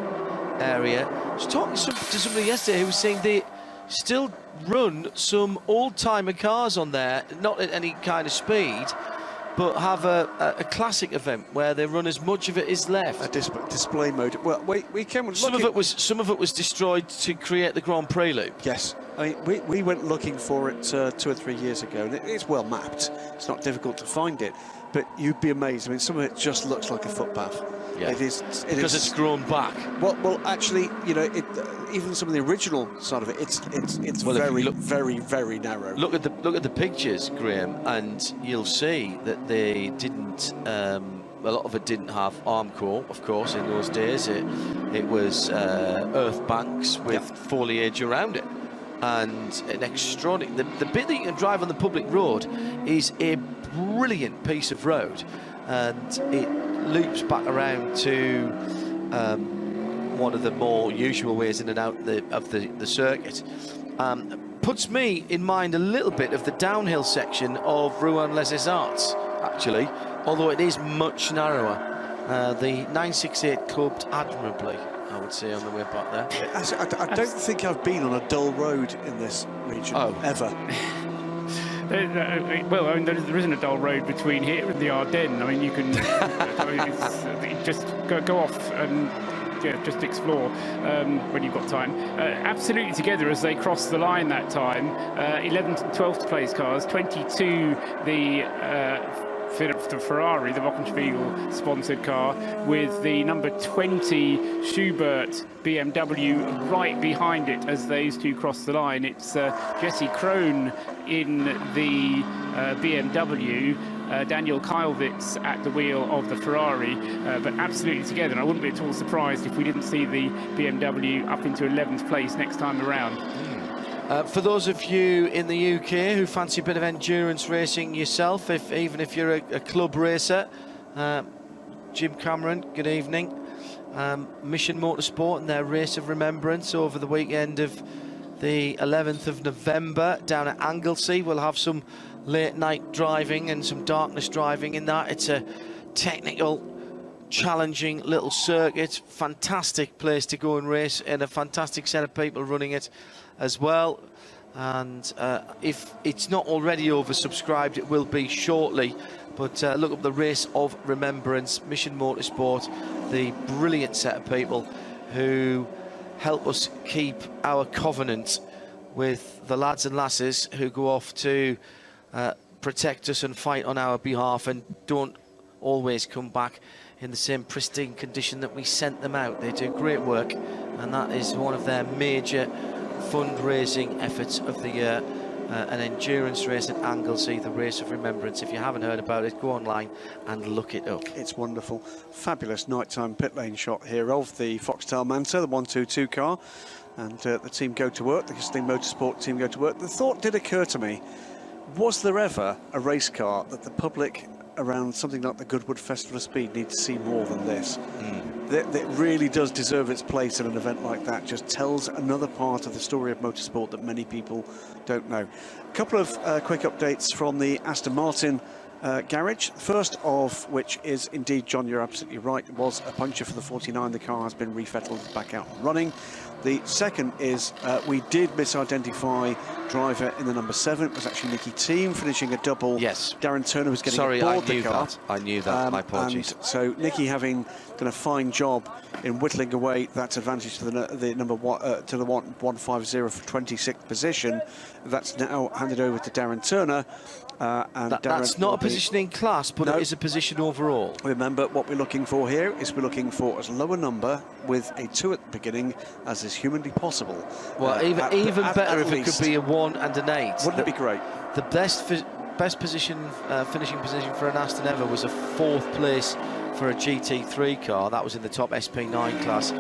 area. I was talking to somebody yesterday who was saying they still run some old-timer cars on there, not at any kind of speed, but have a classic event where they run as much of it is left. A display mode. Well, we came. Some of it was destroyed to create the Grand Prix loop. Yes, I mean we went looking for it 2 or 3 years ago, and it's well mapped. It's not difficult to find it, but you'd be amazed. I mean, some of it just looks like a footpath. Yeah. It is because it's grown back. Well, actually, you know, even some of the original side of it, it's very narrow. Look at the pictures, Graham, and you'll see that they didn't. A lot of it didn't have Armco, of course, in those days. It was earth banks with foliage around it, and an extraordinary. The bit that you can drive on the public road is a brilliant piece of road, and it loops back around to one of the more usual ways in and out of the circuit. Puts me in mind a little bit of the downhill section of Rouen-les-Arts, actually, although it is much narrower. The 968 coped admirably, I would say, on the way back there. I don't think I've been on a dull road in this region ever. Well, I mean, there isn't a dull road between here and the Ardennes. I mean, you can just go off and just explore when you've got time. Absolutely together as they cross the line that time. 11th and 12th place cars, 22 the Ferrari, the Wochenspiegel sponsored car, with the number 20 Schubert BMW right behind it as those two cross the line. It's Jesse Krohn in the BMW, Daniel Keilwitz at the wheel of the Ferrari, but absolutely together. And I wouldn't be at all surprised if we didn't see the BMW up into 11th place next time around. For those of you in the UK who fancy a bit of endurance racing yourself, even if you're a club racer, Jim Cameron, good evening. Mission Motorsport and their Race of Remembrance over the weekend of the 11th of November down at Anglesey. We'll have some late night driving and some darkness driving in that. It's a technical, challenging little circuit, fantastic place to go and race, and a fantastic set of people running it as well. And if it's not already oversubscribed, it will be shortly. But look up the Race of Remembrance, Mission Motorsport, the brilliant set of people who help us keep our covenant with the lads and lasses who go off to protect us and fight on our behalf, and don't always come back in the same pristine condition that we sent them out. They do great work, and that is one of their major fundraising efforts of the year. An endurance race at Anglesey, the Race of Remembrance. If you haven't heard about it, go online and look it up. It's wonderful. Fabulous nighttime pit lane shot here of the Foxtail Manta, the 122 car, and the team go to work, the Kissling Motorsport team go to work. The thought did occur to me, was there ever a race car that the public around something like the Goodwood Festival of Speed need to see more than this. That really does deserve its place in an event like that. Just tells another part of the story of motorsport that many people don't know. A couple of quick updates from the Aston Martin garage. First of which is indeed, John, you're absolutely right, it was a puncture for the 49. The car has been refettled back out and running. The second is we did misidentify driver in the number 7. It was actually Nicky Thiem finishing a double. Yes. Darren Turner was getting aboard the car. I knew that. My apologies. And so Nicky having done a fine job in whittling away that advantage to the number one, to the 150 for 26th position. That's now handed over to Darren Turner. And that's not a position in class, but it is a position overall. Remember, what we're looking for here is we're looking for as low a number with a 2 at the beginning as is humanly possible. Well, even better if it could be a 1 and an 8. Wouldn't it be great? The best position, finishing position for an Aston ever was a 4th place for a GT3 car. That was in the top SP9 class.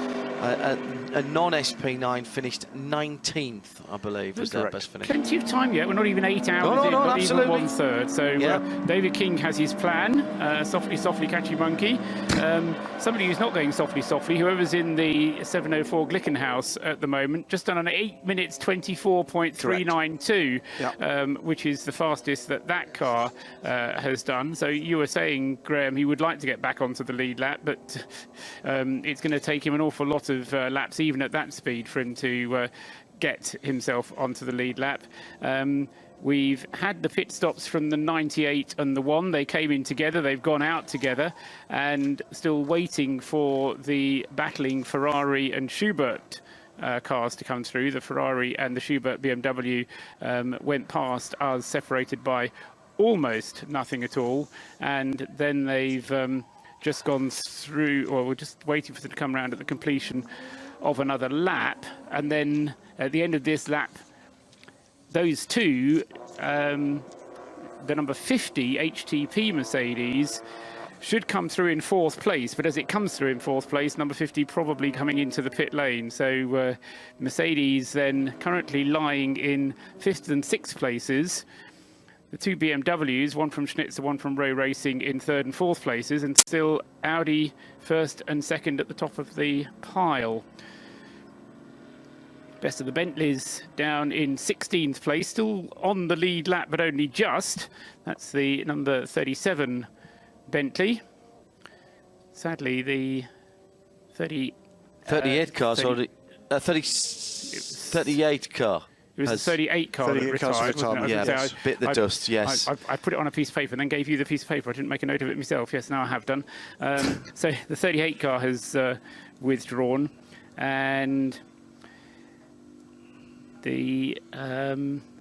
A non-SP9 finished 19th, I believe, was their best finish. Plenty of time yet. We're not even 8 hours in, not absolutely. even 1/3. So David King has his plan. Softly, softly, catchy monkey. Somebody who's not going softly, softly, whoever's in the 704 Glickenhaus at the moment, just done an 8 minutes 24.392, which is the fastest that car has done. So you were saying, Graham, he would like to get back onto the lead lap, but it's going to take him an awful lot of laps, even at that speed, for him to get himself onto the lead lap. We've had the pit stops from the 98 and the 1. They came in together, they've gone out together, and still waiting for the battling Ferrari and Schubert cars to come through. The Ferrari and the Schubert BMW went past us, separated by almost nothing at all, and then they've just gone through, or we're just waiting for them to come around at the completion of another lap, and then at the end of this lap, those two, the number 50 HTP Mercedes should come through in 4th place, but as it comes through in 4th place, number 50 probably coming into the pit lane. So Mercedes then currently lying in 5th and 6th places. The 2 BMWs, one from Schnitzer, one from Rowe Racing, in 3rd and 4th places, and still Audi 1st and 2nd at the top of the pile. Best of the Bentleys down in 16th place, still on the lead lap, but only just. That's the number 37 Bentley. Sadly, the 38 cars already. 38 car. It was the 38 car that retired, wasn't it? Yeah, bit the dust, yes. I put it on a piece of paper and then gave you the piece of paper. I didn't make a note of it myself. Yes, now I have done. So the 38 car has withdrawn. And the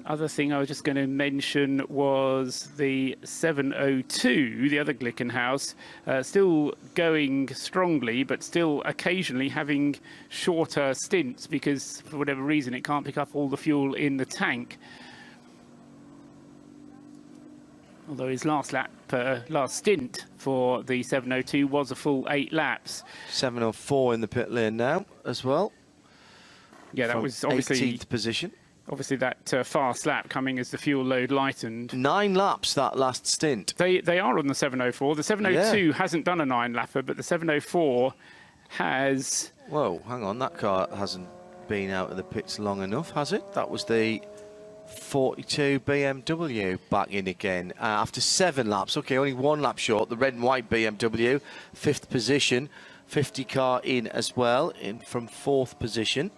other thing I was just going to mention was the 702, the other Glickenhaus, still going strongly, but still occasionally having shorter stints because, for whatever reason, it can't pick up all the fuel in the tank. Although his last stint for the 702 was a full 8 laps. 704 in the pit lane now as well. Yeah, that was obviously 18th position. Obviously, that fast lap coming as the fuel load lightened. 9 laps that last stint. They are on the 704. The 702 hasn't done a 9-lapper, but the 704 has. Whoa, hang on, that car hasn't been out of the pits long enough, has it? That was the 42 BMW back in again after 7 laps. Okay, only 1 lap short. The red and white BMW, 5th position. 50 car in as well, in from 4th position.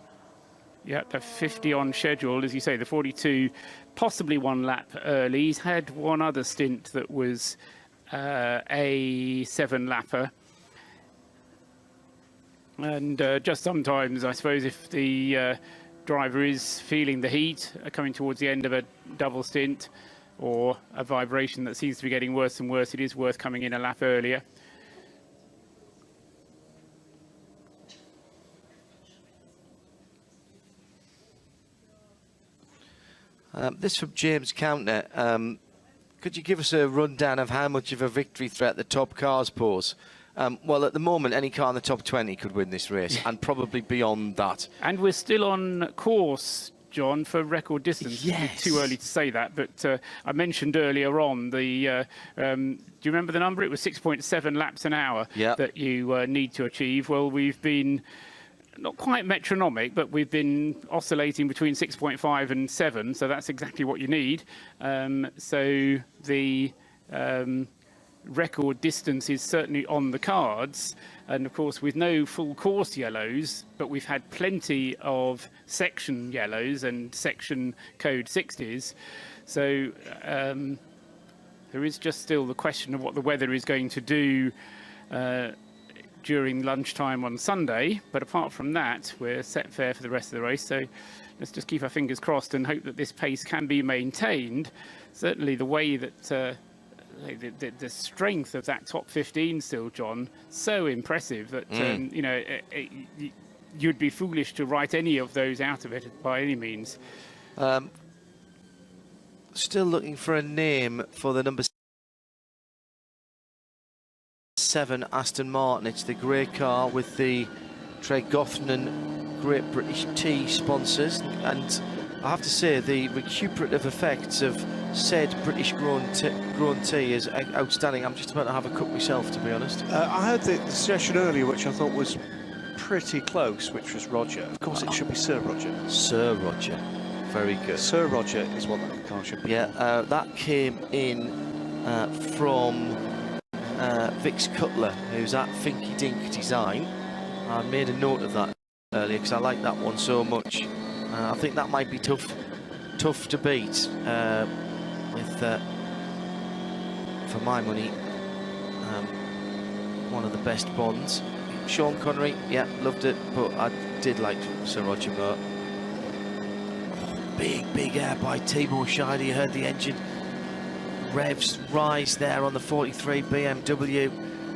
Yeah, the 50 on schedule, as you say, the 42 possibly 1 lap early. He's had one other stint that was a 7-lapper. And just sometimes, I suppose, if the driver is feeling the heat coming towards the end of a double stint or a vibration that seems to be getting worse and worse, it is worth coming in a lap earlier. This from James Counter. Could you give us a rundown of how much of a victory threat the top cars pose? Well, at the moment, any car in the top 20 could win this race, and probably beyond that. And we're still on course John, for record distance. Yes. It's too early to say that, but I mentioned earlier on the. Do you remember the number? It was 6.7 laps an hour that you need to achieve. Well, we've been not quite metronomic, but we've been oscillating between 6.5 and 7, so that's exactly what you need. So the record distance is certainly on the cards, and of course with no full course yellows, but we've had plenty of section yellows and section code 60s. So there is just still the question of what the weather is going to do during lunchtime on Sunday. But apart from that, we're set fair for the rest of the race. So let's just keep our fingers crossed and hope that this pace can be maintained. Certainly the way that the strength of that top 15 still, John, so impressive that, you know, you'd be foolish to write any of those out of it by any means. Still looking for a name for the number 7 Aston Martin. It's the grey car with the Tregothnan Great British Tea sponsors, and I have to say the recuperative effects of said British grown tea is outstanding. I'm just about to have a cup myself, to be honest. I heard the suggestion earlier, which I thought was pretty close, which was Roger. Of course, it should be Sir Roger. Sir Roger. Very good. Sir Roger is what that car should be. Yeah, that came in from Vix Cutler, who's at Finky Dink Design. I made a note of that earlier because I like that one so much. I think that might be tough to beat with, for my money, one of the best bonds. Sean Connery, yeah, loved it, but I did like Sir Roger Moore. Big air by Timo Scheider. You heard the engine revs rise there on the 43 BMW.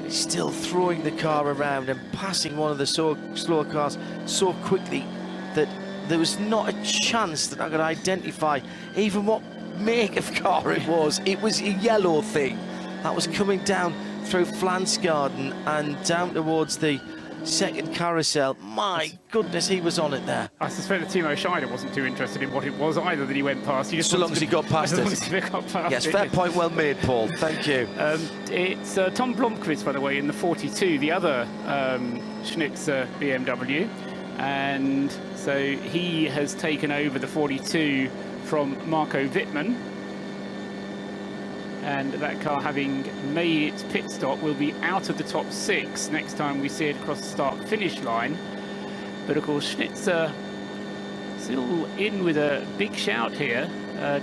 He's still throwing the car around and passing one of the slower cars so quickly that there was not a chance that I could identify even what make of car it was. It was a yellow thing that was coming down through Flansgarden and down towards the second carousel. My goodness, he was on it there. I suspect that Timo Scheider wasn't too interested in what it was either that he went past. He just so long as he got past it. Yes, fair point, well made, Paul. Thank you. It's Tom Blomqvist, by the way, in the 42, the other Schnitzer BMW. And so he has taken over the 42 from Marco Wittmann. And that car, having made its pit stop, will be out of the top 6 next time we see it across the start-finish line. But of course, Schnitzer still in with a big shout here.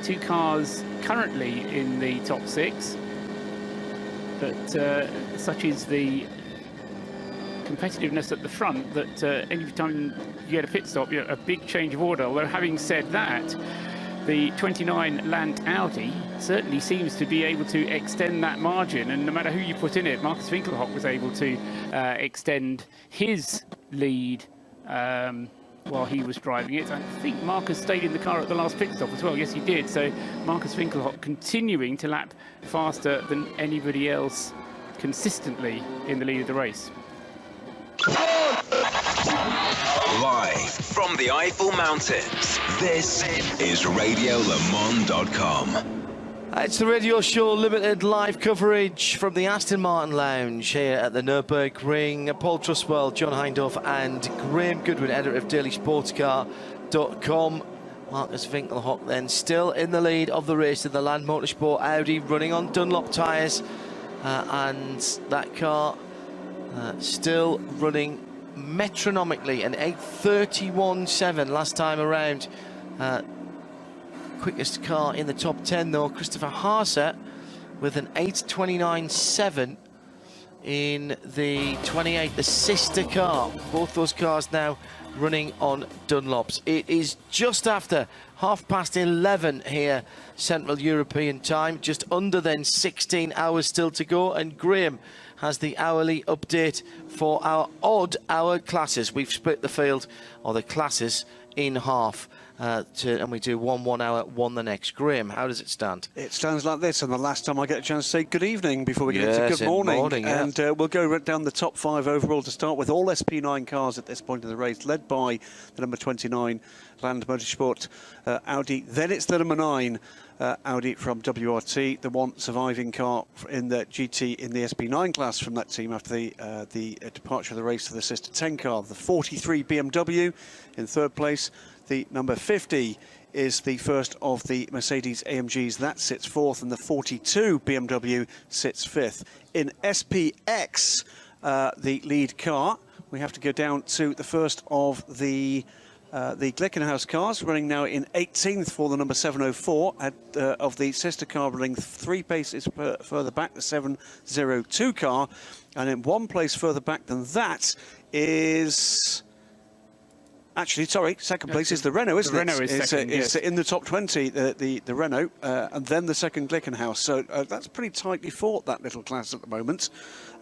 2 cars currently in the top 6. But such is the competitiveness at the front that any time you get a pit stop, a big change of order. Although having said that, the 29 Land Audi certainly seems to be able to extend that margin, and no matter who you put in it, Marcus Winkelhock was able to extend his lead while he was driving it. I think Marcus stayed in the car at the last pit stop as well. Yes, he did. So Marcus Winkelhock continuing to lap faster than anybody else consistently in the lead of the race. Live from the Eiffel Mountains, this is RadioLeMans.com. It's the Radio Show Limited live coverage from the Aston Martin Lounge here at the Nurburgring. Paul Trustwell, John Hindhaugh and Graham Goodwin, editor of DailySportsCar.com. Marcus Winkelhock then still in the lead of the race in the Land Motorsport Audi, running on Dunlop tyres. And that car still running metronomically, an 8:31.7 last time around. Quickest car in the top 10 though, Christopher Haase with an 8:29.7 in the 28, the sister car. Both those cars now running on Dunlops. It is just after 11:30 here Central European time, just under then 16 hours still to go, and Graham has the hourly update for our odd hour classes. We've split the field, or the classes, in half. and we do 1 hour, 1 the next. Graham, how does it stand? It stands like this, and the last time I get a chance to say good evening before we get into good morning. Yeah. And we'll go right down the top 5 overall to start with. All SP9 cars at this point in the race, led by the number 29 Land Motorsport Audi. Then it's the number 9 Audi from WRT, the one surviving car in the GT in the SP9 class from that team after the departure of the race to the sister 10 car. The 43 BMW in third place. The number 50 is the first of the Mercedes AMGs. That sits fourth, and the 42 BMW sits fifth. In SPX, the lead car, we have to go down to the first of the Glickenhaus cars, running now in 18th for the number 704, of the sister car running 3 places further back, the 702 car, and in 1 place further back than that is... Actually, sorry, second place is the Renault, isn't it? The Renault is second, it's yes. in the top 20, the Renault, and then the second Glickenhaus. So that's pretty tightly fought, that little class at the moment.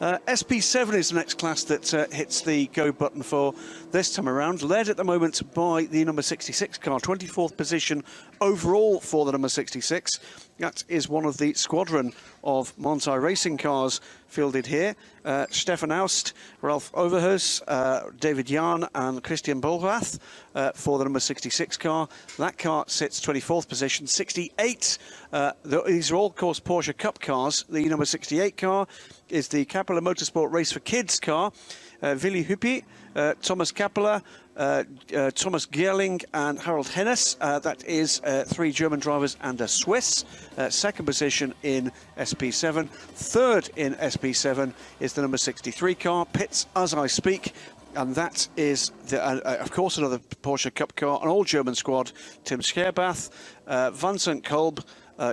SP7 is the next class that hits the go button for this time around, led at the moment by the number 66 car, 24th position overall for the number 66. That is one of the squadron of Monza racing cars fielded here. Stefan Aust, Ralph Overhus, David Jahn and Christian Bolrath for the number 66 car. That car sits 24th position. 68, these are all, of course, Porsche Cup cars. The number 68 car is the Capella Motorsport Race for Kids car. Willi Hüppi, Thomas Capella, Thomas Gerling and Harald Hennes. That is 3 German drivers and a Swiss. Second position in SP7. Third in SP7 is the number 63 car. Pits as I speak. And that is, of course, another Porsche Cup car, an all-German squad. Tim Scherbath, Vincent Kolb,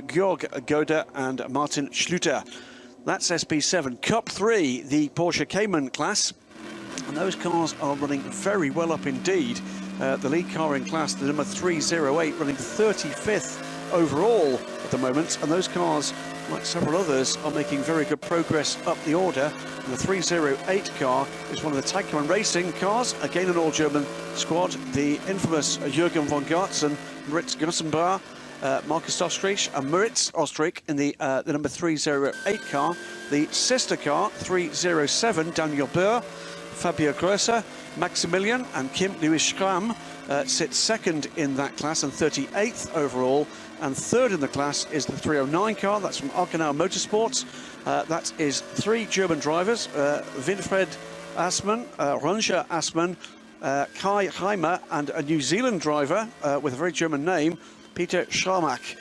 Georg Goder and Martin Schlüter. That's SP7. Cup 3, the Porsche Cayman class. And those cars are running very well up indeed. The lead car in class, the number 308, running 35th overall at the moment. And those cars, like several others, are making very good progress up the order. And the 308 car is one of the Taycan Racing cars, again an all-German squad. The infamous Jürgen von Gartzen, Moritz Gussenbauer, Markus Ostrich and Moritz Ostrich in the number 308 car. The sister car, 307, Daniel Burr, Fabio Grosser, Maximilian and Kim Lewis Schramm sits second in that class and 38th overall. And third in the class is the 309 car. That's from Arkenau Motorsports. That is 3 German drivers, Winfried Assmann, Roger Assmann, Kai Heimer, and a New Zealand driver with a very German name, Peter Scharmach,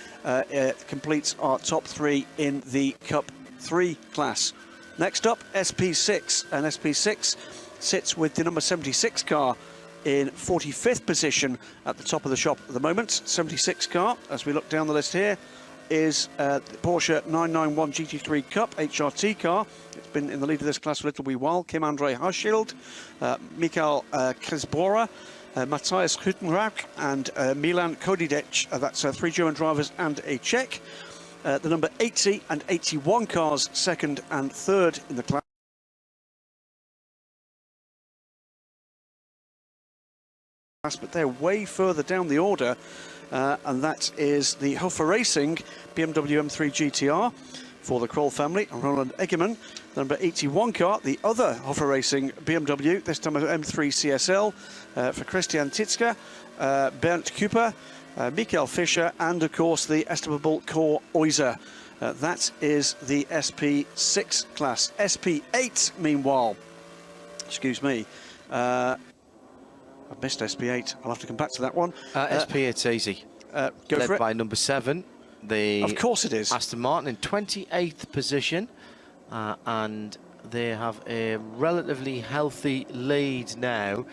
completes our top 3 in the Cup 3 class. Next up, SP6, and SP6 sits with the number 76 car in 45th position at the top of the shop at the moment. 76 car, as we look down the list here, is the Porsche 991 GT3 Cup HRT car. It's been in the lead of this class for a little wee while. Kim Andre Hauschild, Mikael Krisbora, Matthias Hüttenrack and Milan Kodidec. That's 3 German drivers and a Czech. The number 80 and 81 cars second and third in the class. But they're way further down the order, and that is the Hofer Racing BMW M3 GTR for the Kroll family, and Roland Eggermann, the number 81 car, the other Hofer Racing BMW, this time M3 CSL, for Christian Titzka, Bernd Küper, Michael Fischer, and of course the estimable Cor Euser. That is the SP6 class. SP8, meanwhile, excuse me, I've missed SP8. I'll have to come back to that one. SP8's easy. Go Led for it. by number 7, the Of course it is. Aston Martin in 28th position, and they have a relatively healthy lead now.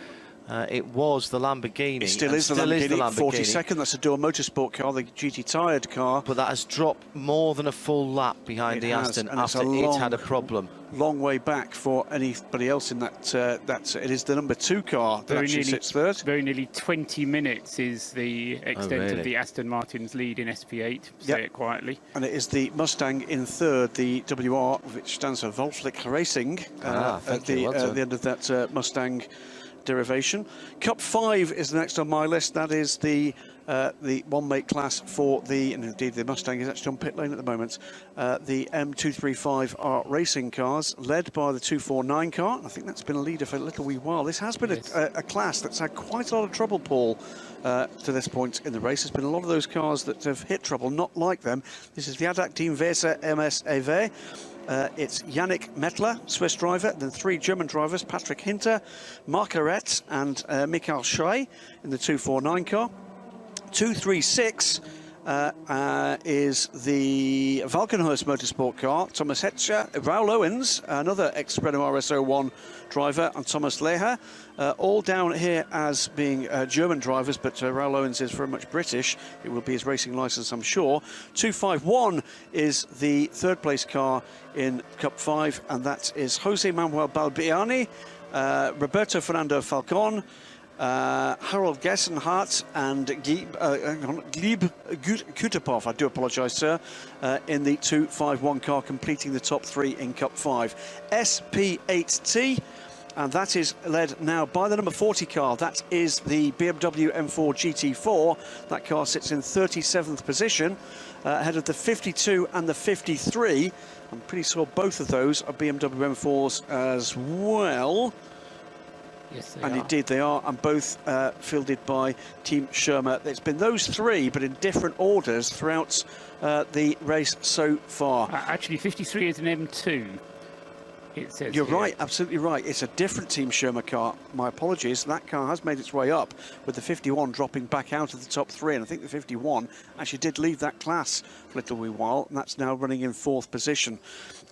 It was the Lamborghini. It still is the Lamborghini. 42nd. That's a Dual Motorsport car, the GT tired car. But that has dropped more than a full lap behind the Aston after it's had a problem. Long way back for anybody else in that. It is the number 2 car that actually sits third. Very nearly 20 minutes is the extent of the Aston Martin's lead in SP8. Say it quietly. And it is the Mustang in third, the WR, which stands for Wolflick Racing. At the end of that Mustang that derivation. Cup 5 is the next on my list. That is the one-make class for the, and indeed the Mustang is actually on pit lane at the moment, the M235R racing cars, led by the 249 car. I think that's been a leader for a little wee while. This has been a class that's had quite a lot of trouble, Paul, to this point in the race. There's been a lot of those cars that have hit trouble, not like them. This is the Adak Team Weser MS-EV. It's Yannick Mettler, Swiss driver, then 3 German drivers, Patrick Hinter, Marc Arret and Michael Schrey in the 249 car. 236 is the Valkenhurst Motorsport car, Thomas Hetcher, Raoul Owens, another ex-Renault RS01 driver, and Thomas Leher, all down here as being German drivers, but Raoul Owens is very much British. It will be his racing licence, I'm sure. 251 is the third place car in Cup 5, and that is Jose Manuel Balbiani, Roberto Fernando Falcon, Harold Gessenhardt and Gleb Kutapov, I do apologise, sir, in the 251 car, completing the top 3 in Cup 5. SP8T, and that is led now by the number 40 car. That is the BMW M4 GT4. That car sits in 37th position, ahead of the 52 and the 53. I'm pretty sure both of those are BMW M4s as well. Yes, they and are. Indeed they are, and both fielded by Team Schirmer. It's been those 3, but in different orders throughout the race so far. Actually, 53 is an M2. It says You're here. right, absolutely right. It's a different Team Schirmer car. My apologies. That car has made its way up, with the 51 dropping back out of the top 3. And I think the 51 actually did leave that class for a little wee while, and that's now running in 4th position.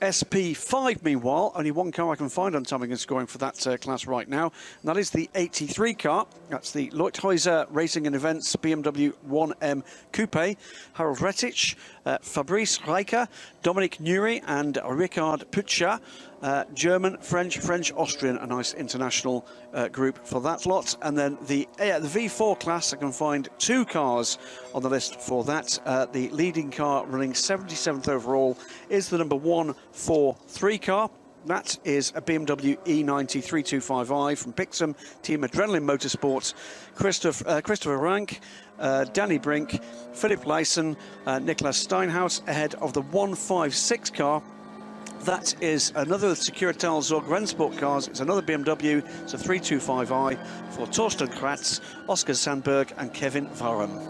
SP5, meanwhile, only one car I can find on timing and scoring for that class right now, and that is the 83 car. That's the Leuthäuser Racing and Events BMW 1M Coupe. Harold Rettich, Fabrice Reicher, Dominic Nuri and Richard Putscher. German, French, Austrian, a nice international group for that lot. And then the V4 class, I can find 2 cars on the list for that. The leading car running 77th overall is the number 143 car. That is a BMW E90 325i from Pixum, Team Adrenaline Motorsports. Christopher Rank, Danny Brink, Philip Leisen, Nicholas Steinhaus ahead of the 156 car. That is another Securital Zog Rennsport cars. It's another BMW. It's a 325i for Torsten Kratz, Oscar Sandberg and Kevin Varum.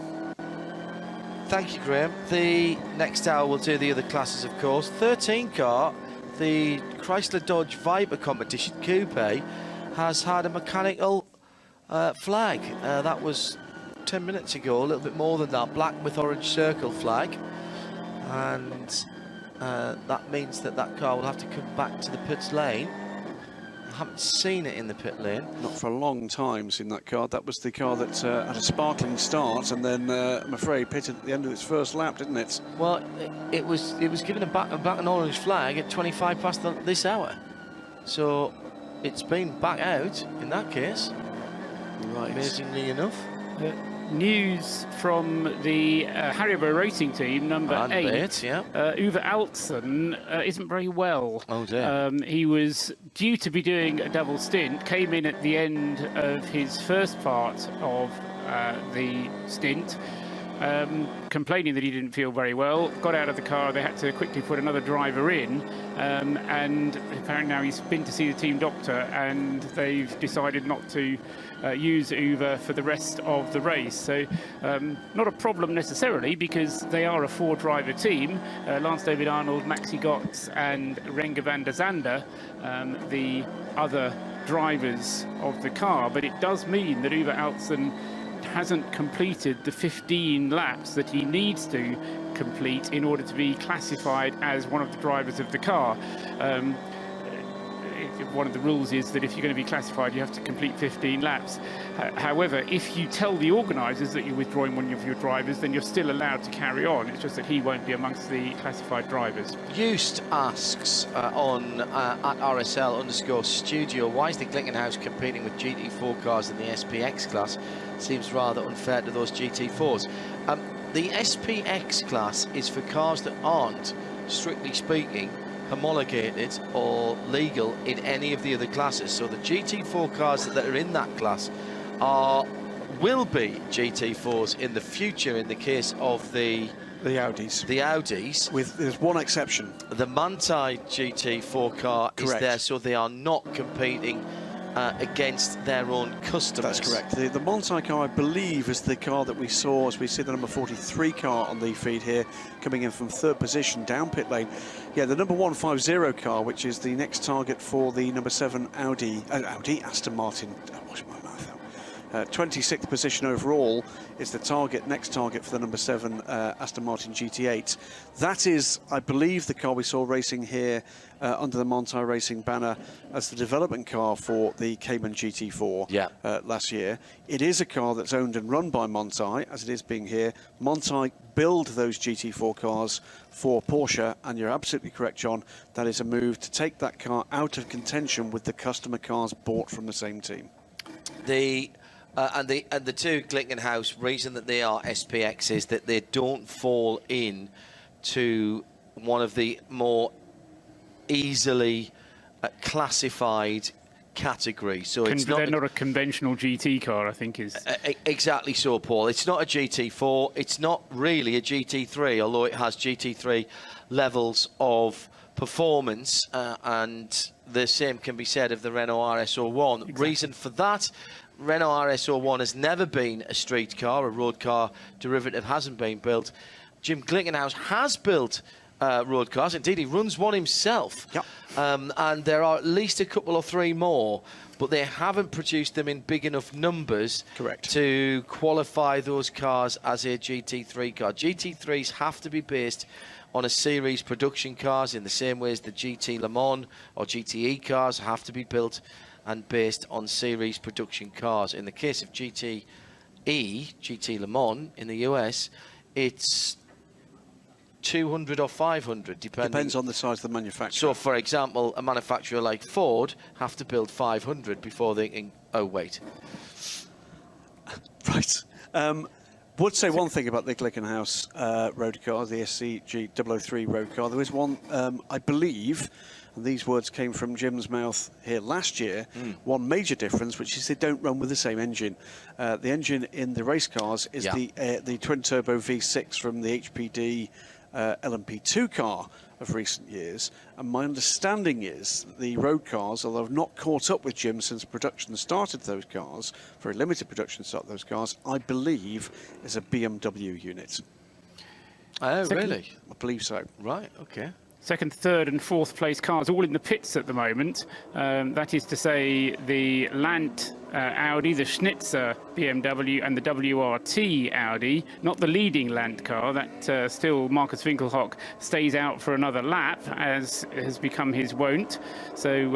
Thank you, Graham. The next hour we'll do the other classes, of course. 13 car, the Chrysler Dodge Viper Competition Coupe has had a mechanical flag. That was 10 minutes ago, a little bit more than that, black with orange circle flag. And that means that car will have to come back to the pits lane. I haven't seen it in the pit lane. Not for a long time seen that car. That was the car that had a sparkling start and then, I'm afraid, pitted at the end of its first lap, didn't it? Well, it was given a black and orange flag at 25 past this hour. So it's been back out in that case. Right. Amazingly enough. News from the Haribo Racing Team, number 8. Yeah. Uwe Altzen isn't very well. Oh dear. He was due to be doing a double stint, came in at the end of his first part of the stint, complaining that he didn't feel very well, got out of the car. They had to quickly put another driver in, and apparently now he's been to see the team doctor, and they've decided not to use Uwe for the rest of the race. So not a problem necessarily, because they are a 4-driver team. Lance David Arnold, Maxi Gotts and Renger van der Zande, the other drivers of the car. But it does mean that Uwe Altzen hasn't completed the 15 laps that he needs to complete in order to be classified as one of the drivers of the car. One of the rules is that if you're going to be classified, you have to complete 15 laps. However, if you tell the organisers that you're withdrawing one of your drivers, then you're still allowed to carry on. It's just that he won't be amongst the classified drivers. Used asks on at RSL_studio, why is the Glickenhaus competing with GT4 cars in the SPX class? Seems rather unfair to those GT4s. The SPX class is for cars that aren't, strictly speaking, homologated or legal in any of the other classes. So the GT4 cars that are in that class will be GT4s in the future in the case of the Audis. The Audis. There's one exception. The Manthey GT4 car is there, so they are not competing against their own customers. That's correct. The Manthey car, I believe, is the car that we saw as we see the number 43 car on the feed here, coming in from third position down pit lane. Yeah, the number 150 car, which is the next target for the number 7 Aston Martin. Washing my mouth out. 26th position overall is the next target for the number 7 Aston Martin GT8. That is, I believe, the car we saw racing here under the Manthey Racing banner as the development car for the Cayman GT4 last year. It is a car that's owned and run by Manthey, as it is being here. Manthey build those GT4 cars for Porsche, and you're absolutely correct, John. That is a move to take that car out of contention with the customer cars bought from the same team. And the two Glickenhaus, reason that they are SPX is that they don't fall in to one of the more easily classified categories. So they're not a conventional GT car, I think is exactly so, Paul. It's not a GT4. It's not really a GT3, although it has GT3 levels of performance, and the same can be said of the Renault RS01. Exactly. Reason for that: Renault RS01 has never been a street car, a road car derivative hasn't been built. Jim Glickenhaus has built road cars. Indeed, he runs one himself. Yep. And there are at least a couple or three more, but they haven't produced them in big enough numbers to qualify those cars as a GT3 car. GT3s have to be based on a series production cars in the same way as the GT Le Mans or GTE cars have to be built and based on series production cars. In the case of GT Le Mans in the US, it's 200 or 500, depends on the size of the manufacturer. So, for example, a manufacturer like Ford have to build 500 before they can. Oh wait, right. Would say one thing about the Glickenhaus road car, the SCG003 road car. There is one, I believe, and these words came from Jim's mouth here last year, one major difference, which is they don't run with the same engine. The engine in the race cars is the twin-turbo V6 from the HPD LMP2 car of recent years, and my understanding is the road cars, although I've not caught up with Jim since production started those cars, very limited production started those cars, I believe is a BMW unit. Oh, really? I believe so. Right, okay. Second, third and fourth place cars all in the pits at the moment. That is to say the Lant Audi, the Schnitzer BMW and the WRT Audi, not the leading Lant car. That still Markus Winkelhock stays out for another lap, as has become his wont. So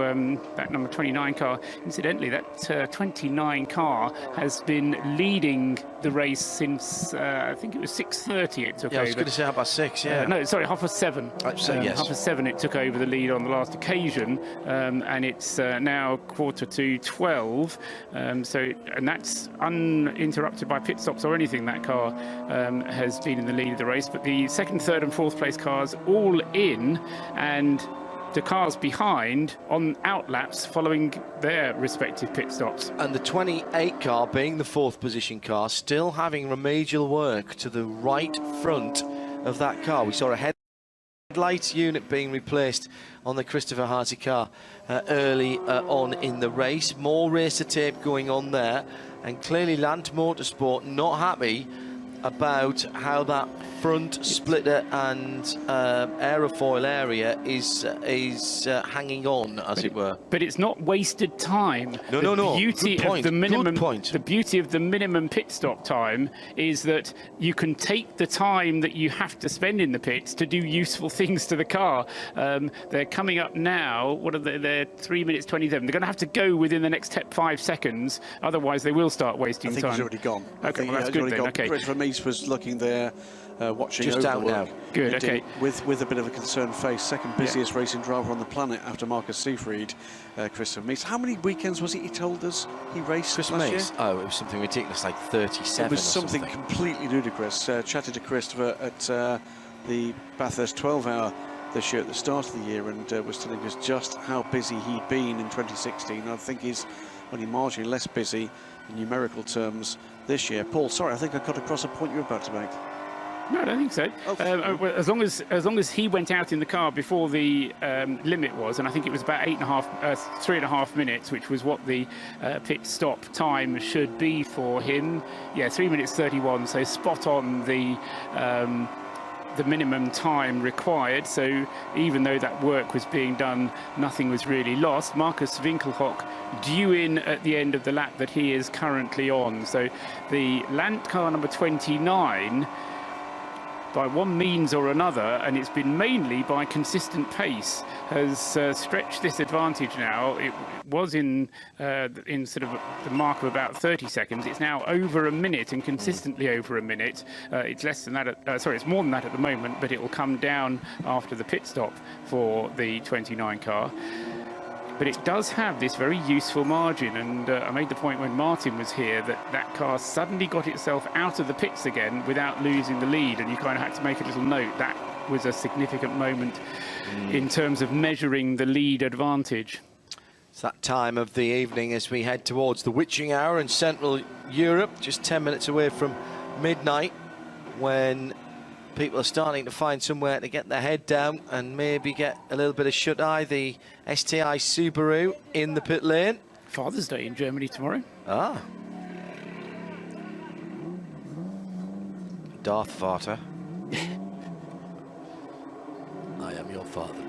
that number 29 car, incidentally, that 29 car has been leading the race since I think it was 6:30 it took over. I was going to say 6:30, no, sorry, 7:30. Yes. 7:30 it took over the lead on the last occasion, and it's now 11:45. And that's uninterrupted by pit stops or anything. That car has been in the lead of the race, but the second, third and fourth place cars all in, and the cars behind on outlaps following their respective pit stops. And the 28 car, being the fourth position car, still having remedial work to the right front of that car. We saw a headlights unit being replaced on the Christopher Harty car early on in the race. More racer tape going on there, and clearly Lant Motorsport not happy about how that front splitter and aerofoil area is hanging on, as it were. But it's not wasted time. No. Beauty Good of point. the minimum, Good point. The beauty of the minimum pit stop time is that you can take the time that you have to spend in the pits to do useful things to the car. They're coming up now. What are they? They're 3 minutes 27. They're going to have to go within the next 5 seconds. Otherwise, they will start wasting time. I think he's already gone. Okay, well, that's good then. Okay. Christopher Meese was looking there, watching just over down the work. now. Good. Indeed, Okay. With a bit of a concerned face, second busiest racing driver on the planet after Marcus Seefried, Christopher Meese. How many weekends was it he told us he raced last year? Oh, it was something ridiculous, like 37. It was something completely ludicrous. Chatted to Christopher at the Bathurst 12-hour this year at the start of the year, and was telling us just how busy he'd been in 2016. I think he's only marginally less busy in numerical terms this year. Paul, sorry, I think I cut across a point you were about to make. No, I don't think so. As long as he went out in the car before the limit was, and I think it was about 3.5 minutes, which was what the pit stop time should be for him. Yeah, 3 minutes 31, so spot on the minimum time required. So even though that work was being done, nothing was really lost. Marcus Winkelhock due in at the end of the lap that he is currently on. So the Land car number 29, by one means or another, and it's been mainly by consistent pace, has stretched this advantage now. It was in sort of the mark of about 30 seconds. It's now over a minute, and consistently over a minute. It's less than that. Sorry, it's more than that at the moment, but it will come down after the pit stop for the 29 car. But it does have this very useful margin, and I made the point when Martin was here that car suddenly got itself out of the pits again without losing the lead, and you kind of had to make a little note. That was a significant moment in terms of measuring the lead advantage. It's that time of the evening as we head towards the witching hour in Central Europe, just 10 minutes away from midnight, when people are starting to find somewhere to get their head down and maybe get a little bit of shut-eye. The STI Subaru in the pit lane. Father's Day in Germany tomorrow. Ah. Darth Vader. I am your father,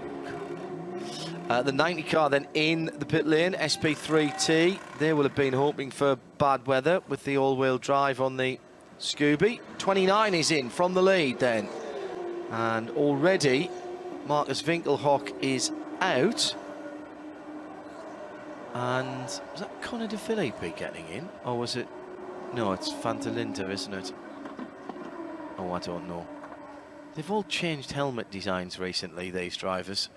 Luke. The 90 car then in the pit lane, SP3T. They will have been hoping for bad weather with the all-wheel drive on the Scooby. 29 is in from the lead then, and already Marcus Winkelhock is out. And was that Connor De Philippi getting in, or was it? No, it's Fantalinta, isn't it? Oh, I don't know. They've all changed helmet designs recently, these drivers.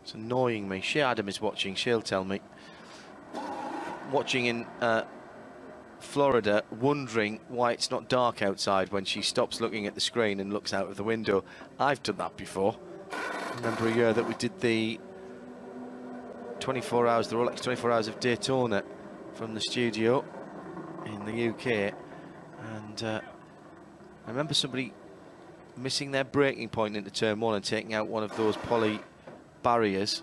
It's annoying me. Shea Adam is watching, she'll tell me. Watching in Florida, wondering why it's not dark outside when she stops looking at the screen and looks out of the window. I've done that before. I remember a year that we did the 24 hours, the Rolex 24 Hours of Daytona from the studio in the UK, and I remember somebody missing their braking point into turn one and taking out one of those poly barriers.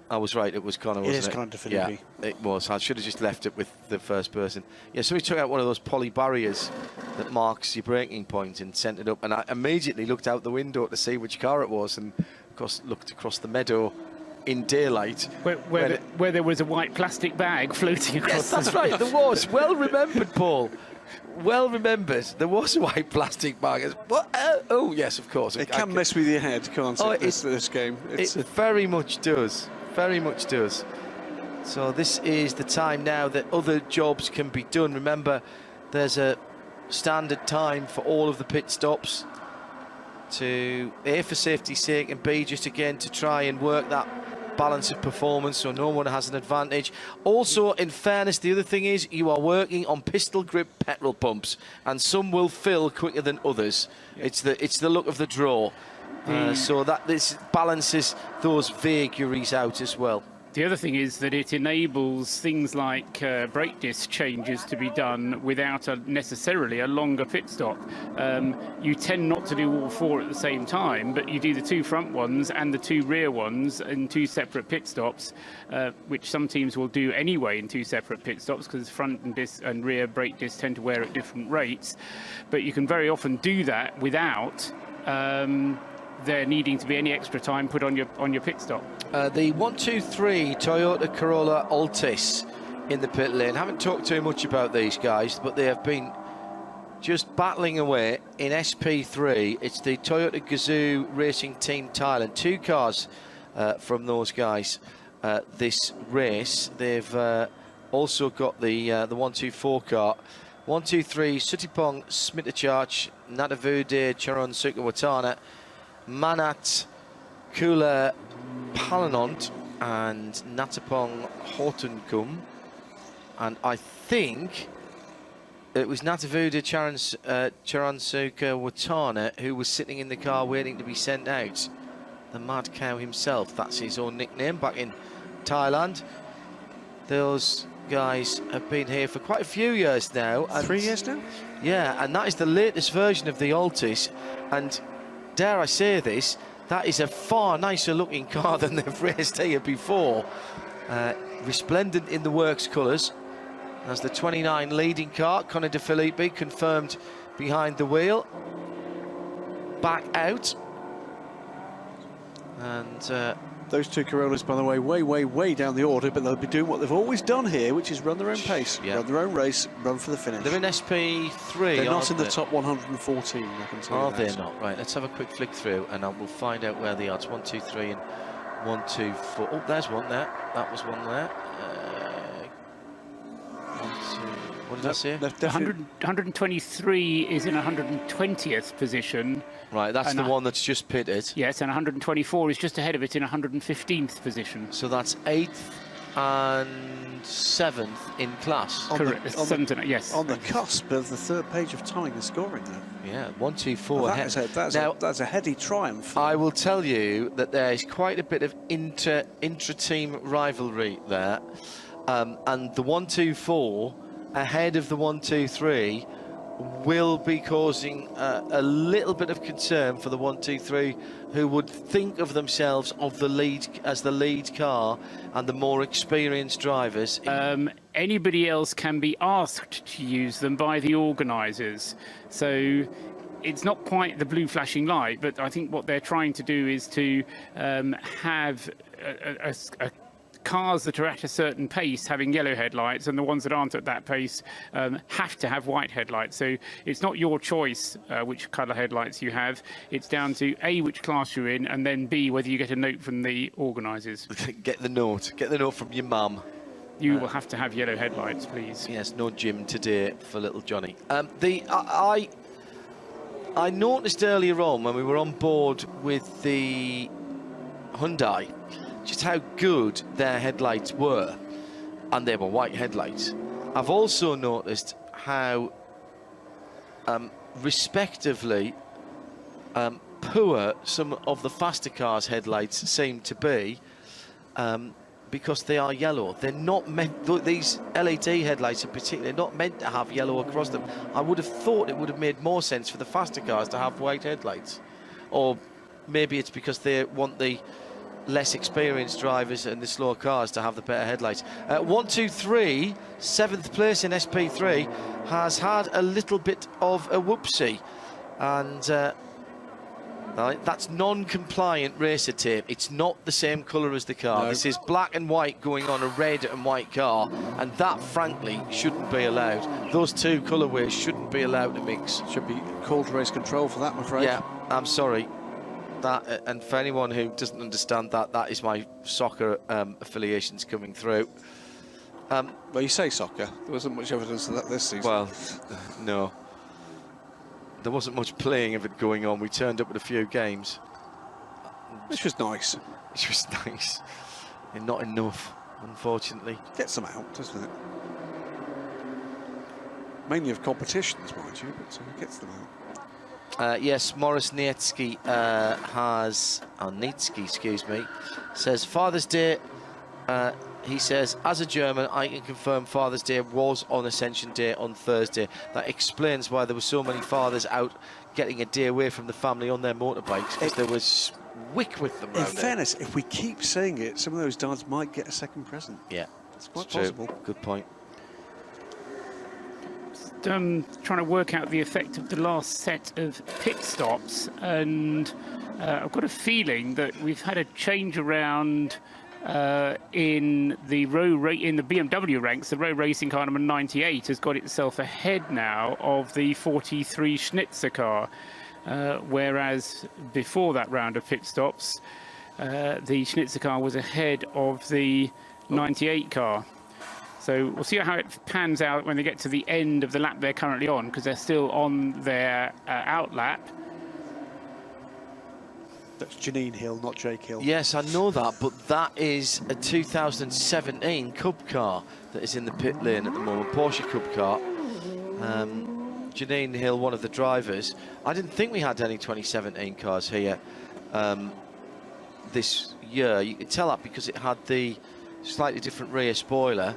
I was right, it was Connor, wasn't it? It is Connor De Philippi. Yeah, it was. I should have just left it with the first person. Yeah, somebody took out one of those poly barriers that marks your braking point and sent it up, and I immediately looked out the window to see which car it was, and of course looked across the meadow in daylight. Where there was a white plastic bag floating across. Yes, that's right, there was. Well remembered, Paul. Well remembered. There was a white plastic bag. What? Oh, yes, of course. It can mess with your head, can't it, this game? It very much does. Very much does. So this is the time now that other jobs can be done. Remember, there's a standard time for all of the pit stops, to A, for safety's sake, and B, just again to try and work that balance of performance so no one has an advantage. Also, in fairness, the other thing is you are working on pistol grip petrol pumps, and some will fill quicker than others. It's the luck of the draw. So that this balances those vagaries out as well. The other thing is that it enables things like brake disc changes to be done without necessarily a longer pit stop. You tend not to do all four at the same time, but you do the two front ones and the two rear ones in two separate pit stops, which some teams will do anyway in two separate pit stops because front and rear brake discs tend to wear at different rates. But you can very often do that without there needing to be any extra time put on your pit stop. The 123 Toyota Corolla Altis in the pit lane. Haven't talked too much about these guys, but they have been just battling away in SP3. It's the Toyota Gazoo Racing Team Thailand. Two cars from those guys this race. They've also got the 124 car. 123 Sutipong Smitachach, Natavude Charon Sukawatana, Manat Kula Palanont and Natapong Hortonkum, and I think it was Natavuda Charansuka Watana who was sitting in the car waiting to be sent out. The Mad Cow himself, that's his own nickname, back in Thailand. Those guys have been here for quite a few years now. 3 years now? Yeah, and that is the latest version of the Altis. And dare I say this, that is a far nicer looking car than they've raced here before. Resplendent in the works colours. As the 29 leading car, Conor De Filippi confirmed behind the wheel. Back out. And those two Corollas, by the way, way down the order, but they'll be doing what they've always done here, which is run their own pace, run their own race, run for the finish. They're in SP3. They're not in the top 114, I can tell you that. Are they not? Right, let's have a quick flick through and we'll find out where they are. It's 1, 2, 3 and 1, 2, 4. Oh, there's one there. That was one there. 1, 2. What did I say? 123 is in 120th position. Right, that's the one that's just pitted. Yes, and 124 is just ahead of it in 115th position. So that's 8th and 7th in class. Correct. Yes. On the cusp of the third page of tying and scoring there. Yeah, 1, 2, 4 well, ahead. That's a heady triumph. I will tell you that there is quite a bit of intra-team rivalry there. And the 1, 2, 4 ahead of the 1, 2, 3 will be causing a little bit of concern for the 1, 2, 3 who would think of themselves as the lead car and the more experienced drivers. Anybody else can be asked to use them by the organisers. So it's not quite the blue flashing light, but I think what they're trying to do is to have a cars that are at a certain pace having yellow headlights, and the ones that aren't at that pace have to have white headlights. So it's not your choice which colour headlights you have. It's down to A, which class you're in, and then B, whether you get a note from the organisers. Get the note from your mum. You will have to have yellow headlights, please. Yes, no gym today for little Johnny. I noticed earlier on when we were on board with the Hyundai just how good their headlights were, and they were white headlights. I've also noticed how respectively poor some of the faster cars' headlights seem to be, because they are yellow. They're not meant, these LAT headlights are particularly not meant to have yellow across them. I would have thought it would have made more sense for the faster cars to have white headlights, or maybe it's because they want the less experienced drivers and the slower cars to have the better headlights. 1, 2, 3, 7th place in SP3 has had a little bit of a whoopsie, and that's non-compliant racer tape. It's not the same colour as the car. No. This is black and white going on a red and white car, and that frankly shouldn't be allowed. Those two colourways shouldn't be allowed to mix. Should be called race control for that, I'm afraid. Yeah, I'm sorry. That, and for anyone who doesn't understand that, that is my soccer affiliations coming through. Well, you say soccer. There wasn't much evidence of that this season. Well, no. There wasn't much playing of it going on. We turned up at a few games. Which was nice. Which was nice. And not enough, unfortunately. Gets them out, doesn't it? Mainly of competitions, mind you, but it gets them out. Yes, Morris Nietzsky Nietzsky, excuse me, says Father's Day. He says, as a German, I can confirm Father's Day was on Ascension Day on Thursday. That explains why there were so many fathers out getting a day away from the family on their motorbikes, because there was wick with them. In fairness, if we keep saying it, some of those dads might get a second present. Yeah, it's quite possible. Good point. Trying to work out the effect of the last set of pit stops, and I've got a feeling that we've had a change around in the BMW ranks. The row racing car number 98 has got itself ahead now of the 43 Schnitzer car, whereas before that round of pit stops, the Schnitzer car was ahead of the 98 car. So we'll see how it pans out when they get to the end of the lap they're currently on, because they're still on their out lap. That's Janine Hill, not Jake Hill. Yes, I know that, but that is a 2017 Cup car that is in the pit lane at the moment, Porsche Cup car. Janine Hill, one of the drivers. I didn't think we had any 2017 cars here this year. You could tell that because it had the slightly different rear spoiler.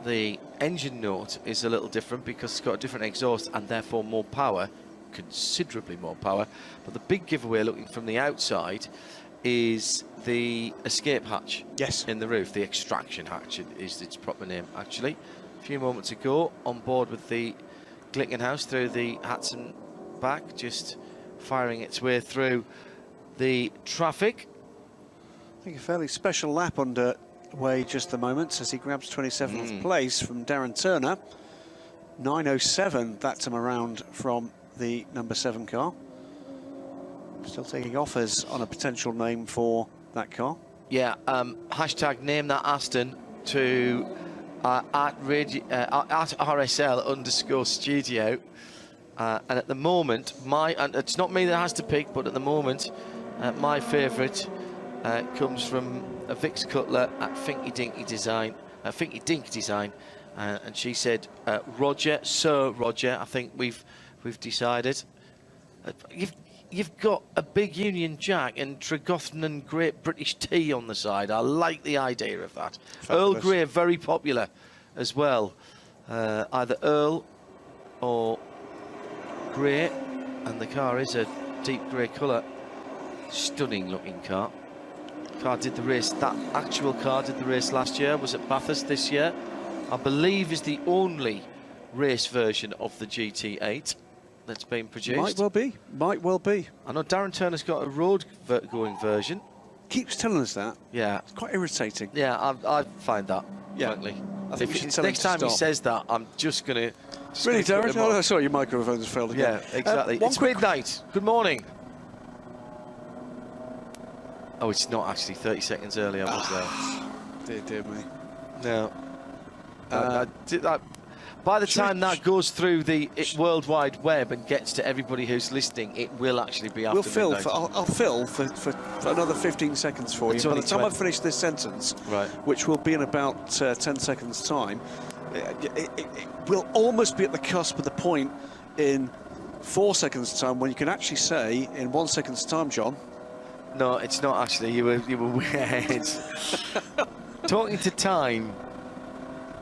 The engine note is a little different because it's got a different exhaust and therefore more power, considerably more power. But the big giveaway looking from the outside is the escape hatch. Yes. In the roof. The extraction hatch is its proper name, actually. A few moments ago, on board with the Glickenhaus through the Hatson back, just firing its way through the traffic. I think a fairly special lap underway just the moment as he grabs 27th place from Darren Turner. 9:07 that time around from the number 7 car. Still taking offers on a potential name for that car. Yeah, hashtag name that Aston to at RSL_studio. And at the moment, and it's not me that has to pick, but at the moment, my favourite comes from a Vix Cutler at Finky Dink Design, and she said, Roger, Sir Roger, I think we've decided. You've got a big Union Jack and Tregothnan Great British Tea on the side. I like the idea of that. Fabulous. Earl Grey, very popular as well. Either Earl or Grey, and the car is a deep grey colour. Stunning looking car. Car did the race, that actual car did the race last year, was at Bathurst this year. I believe is the only race version of the GT8 that's been produced. Might well be, might well be. I know Darren Turner's got a road-going version. Keeps telling us that. Yeah. It's quite irritating. Yeah, I find that, frankly. I think next time he says that, I'm just going to... Really, Darren? Oh, sorry, your microphone has failed again. Yeah, exactly. It's midnight. Good morning. Oh, it's not actually 30 seconds early, I was there. Dear me. No. By the time that goes through the World Wide Web and gets to everybody who's listening, it will actually be after midnight. I'll fill for another 15 seconds for you. By the time I finish this sentence, which will be in about 10 seconds' time, it will almost be at the cusp of the point in 4 seconds' time when you can actually say, in 1 second's time, John. No, it's not actually. You were weird. Talking to time.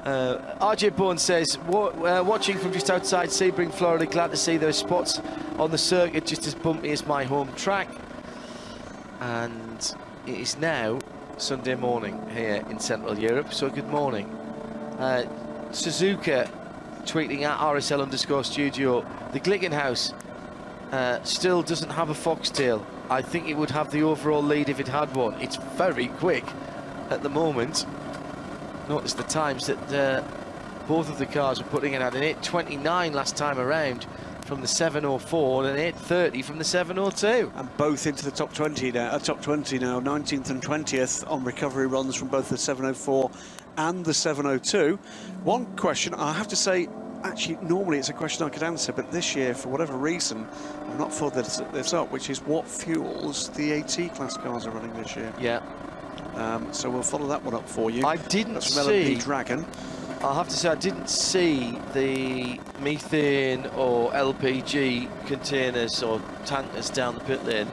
RJ Bourne says, watching from just outside Sebring, Florida, glad to see those spots on the circuit just as bumpy as my home track. And it is now Sunday morning here in Central Europe, so good morning. Suzuka tweeting at RSL_studio, the Glickenhaus still doesn't have a foxtail. I think it would have the overall lead if it had one. It's very quick at the moment. Notice the times that both of the cars were putting in at an 8:29 last time around from the 7:04 and an 8:30 from the 7:02. And both into the top 20 now, 19th and 20th on recovery runs from both the 7:04 and the 7:02. One question, I have to say, actually, normally it's a question I could answer, but this year, for whatever reason, I've not followed this up, which is what fuels the AT class cars are running this year. Yeah. So we'll follow that one up for you. I didn't see Dragon. I'll have to say I didn't see the methane or LPG containers or tankers down the pit lane.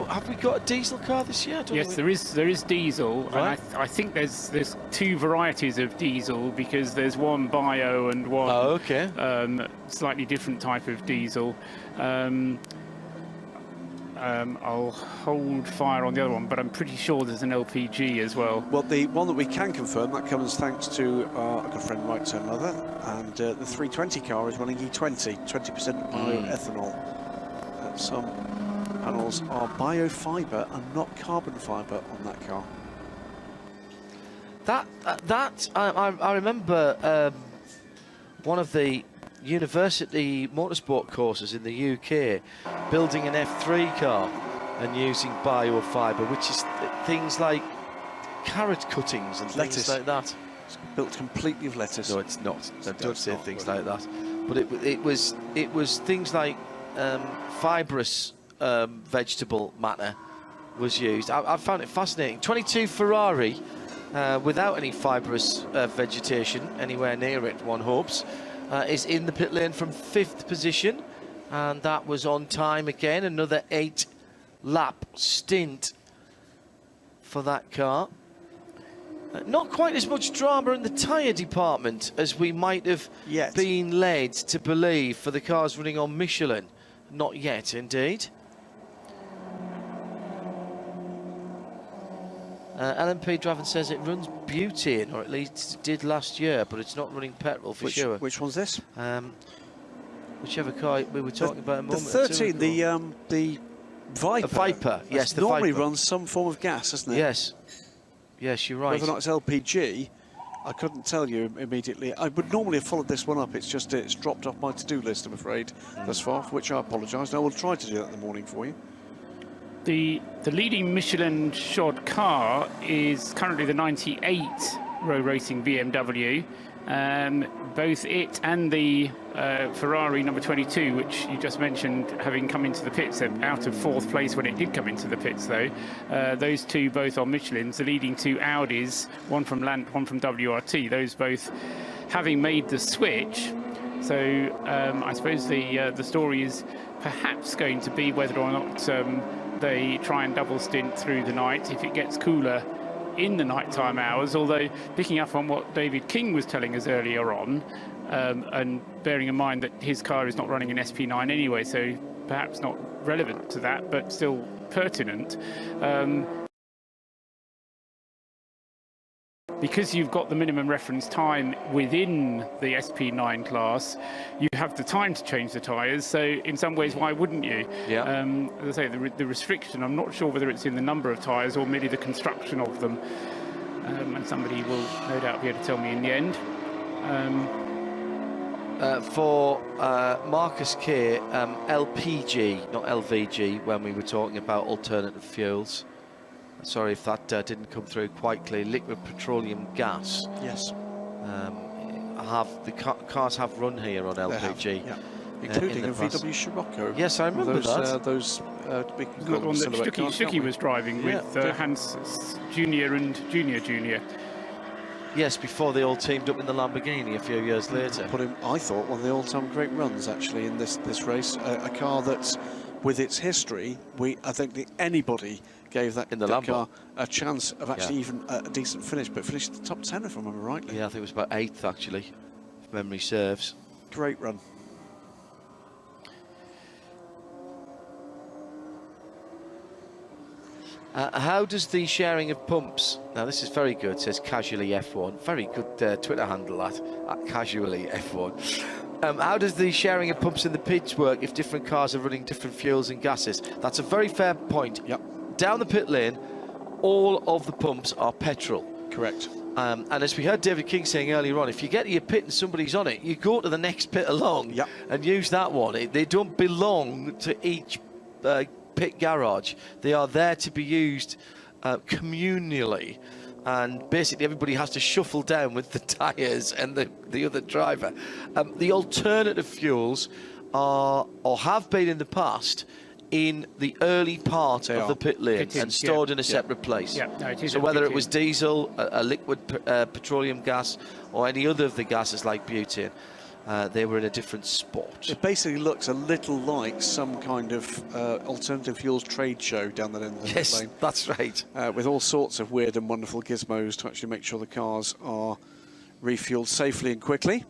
Have we got a diesel car this year? Yes, there is diesel, right. And I think there's two varieties of diesel because there's one bio and one slightly different type of diesel. I'll hold fire on the other one, but I'm pretty sure there's an LPG as well. Well, the one that we can confirm, that comes thanks to our good friend Mike Mother, and the 320 car is running E20, 20% bioethanol. Some panels are biofibre and not carbon fibre on that car. I remember one of the university motorsport courses in the UK building an F3 car and using biofibre, which is things like carrot cuttings and lettuce. Things like that. It's built completely of lettuce. No, it's not. Don't say things like that. But it was things like fibrous vegetable matter was used. I found it fascinating. 22 Ferrari without any fibrous vegetation anywhere near it, one hopes. is in the pit lane from 5th position, and that was on time again. Another 8-lap stint for that car. Not quite as much drama in the tyre department as we might have been led to believe for the cars running on Michelin. Not yet, indeed. LMP Draven says it runs butane, or at least it did last year, but it's not running petrol for sure. Which one's this? Whichever car we were talking about a moment The 13, the Viper. Viper, yes, the normally Viper. runs some form of gas, doesn't it? Yes. Yes, you're right. Whether or not it's LPG, I couldn't tell you immediately. I would normally have followed this one up. It's just it's dropped off my to-do list, I'm afraid, thus far, for which I apologise. I will try to do that in the morning for you. The leading Michelin shod car is currently the 98 Row Racing BMW. Both it and the Ferrari number 22, which you just mentioned, having come into the pits, out of 4th place when it did come into the pits, though. Those two both on Michelins. The leading two Audis, one from Lant, one from WRT. Those both having made the switch. So I suppose the story is perhaps going to be whether or not they try and double stint through the night if it gets cooler in the nighttime hours, although picking up on what David King was telling us earlier on, and bearing in mind that his car is not running an SP9 anyway, so perhaps not relevant to that, but still pertinent. Because you've got the minimum reference time within the SP9 class, you have the time to change the tyres, so in some ways, why wouldn't you? Yeah. As I say, the restriction, I'm not sure whether it's in the number of tyres or merely the construction of them, and somebody will no doubt be able to tell me in the end. For Marcus Keir, LPG, not LVG, when we were talking about alternative fuels. Sorry if that didn't come through quite clear. Liquid petroleum gas. Yes. Cars have run here on LPG. Yeah. Including a VW Scirocco. Yes, I remember that. Those big one that Stucky was driving with Hans Junior and Junior. Yes, before they all teamed up in the Lamborghini a few years later. Put him, I thought, one of the all-time great runs actually in this race. A car that's, with its history, I think that anybody gave that car a chance of actually even a decent finish, but finished the top 10 if I remember rightly. Yeah, I think it was about 8th actually, if memory serves. Great run. How does the sharing of pumps, now this is very good, says Casually F1, very good Twitter handle that, at Casually F1. How does the sharing of pumps in the pits work if different cars are running different fuels and gases? That's a very fair point. Yep. Down the pit lane, all of the pumps are petrol. Correct. And as we heard David King saying earlier on, if you get to your pit and somebody's on it, you go to the next pit along and use that one. They don't belong to each pit garage. They are there to be used communally. And basically everybody has to shuffle down with the tyres and the other driver. The alternative fuels are, or have been in the past, in the early part of the pit lane and stored in a separate place. So whether it was diesel, a liquid petroleum gas, or any other of the gases like butane, they were in a different spot. It basically looks a little like some kind of alternative fuels trade show down the end of the yes, lane. That's right. With all sorts of weird and wonderful gizmos to actually make sure the cars are refueled safely and quickly.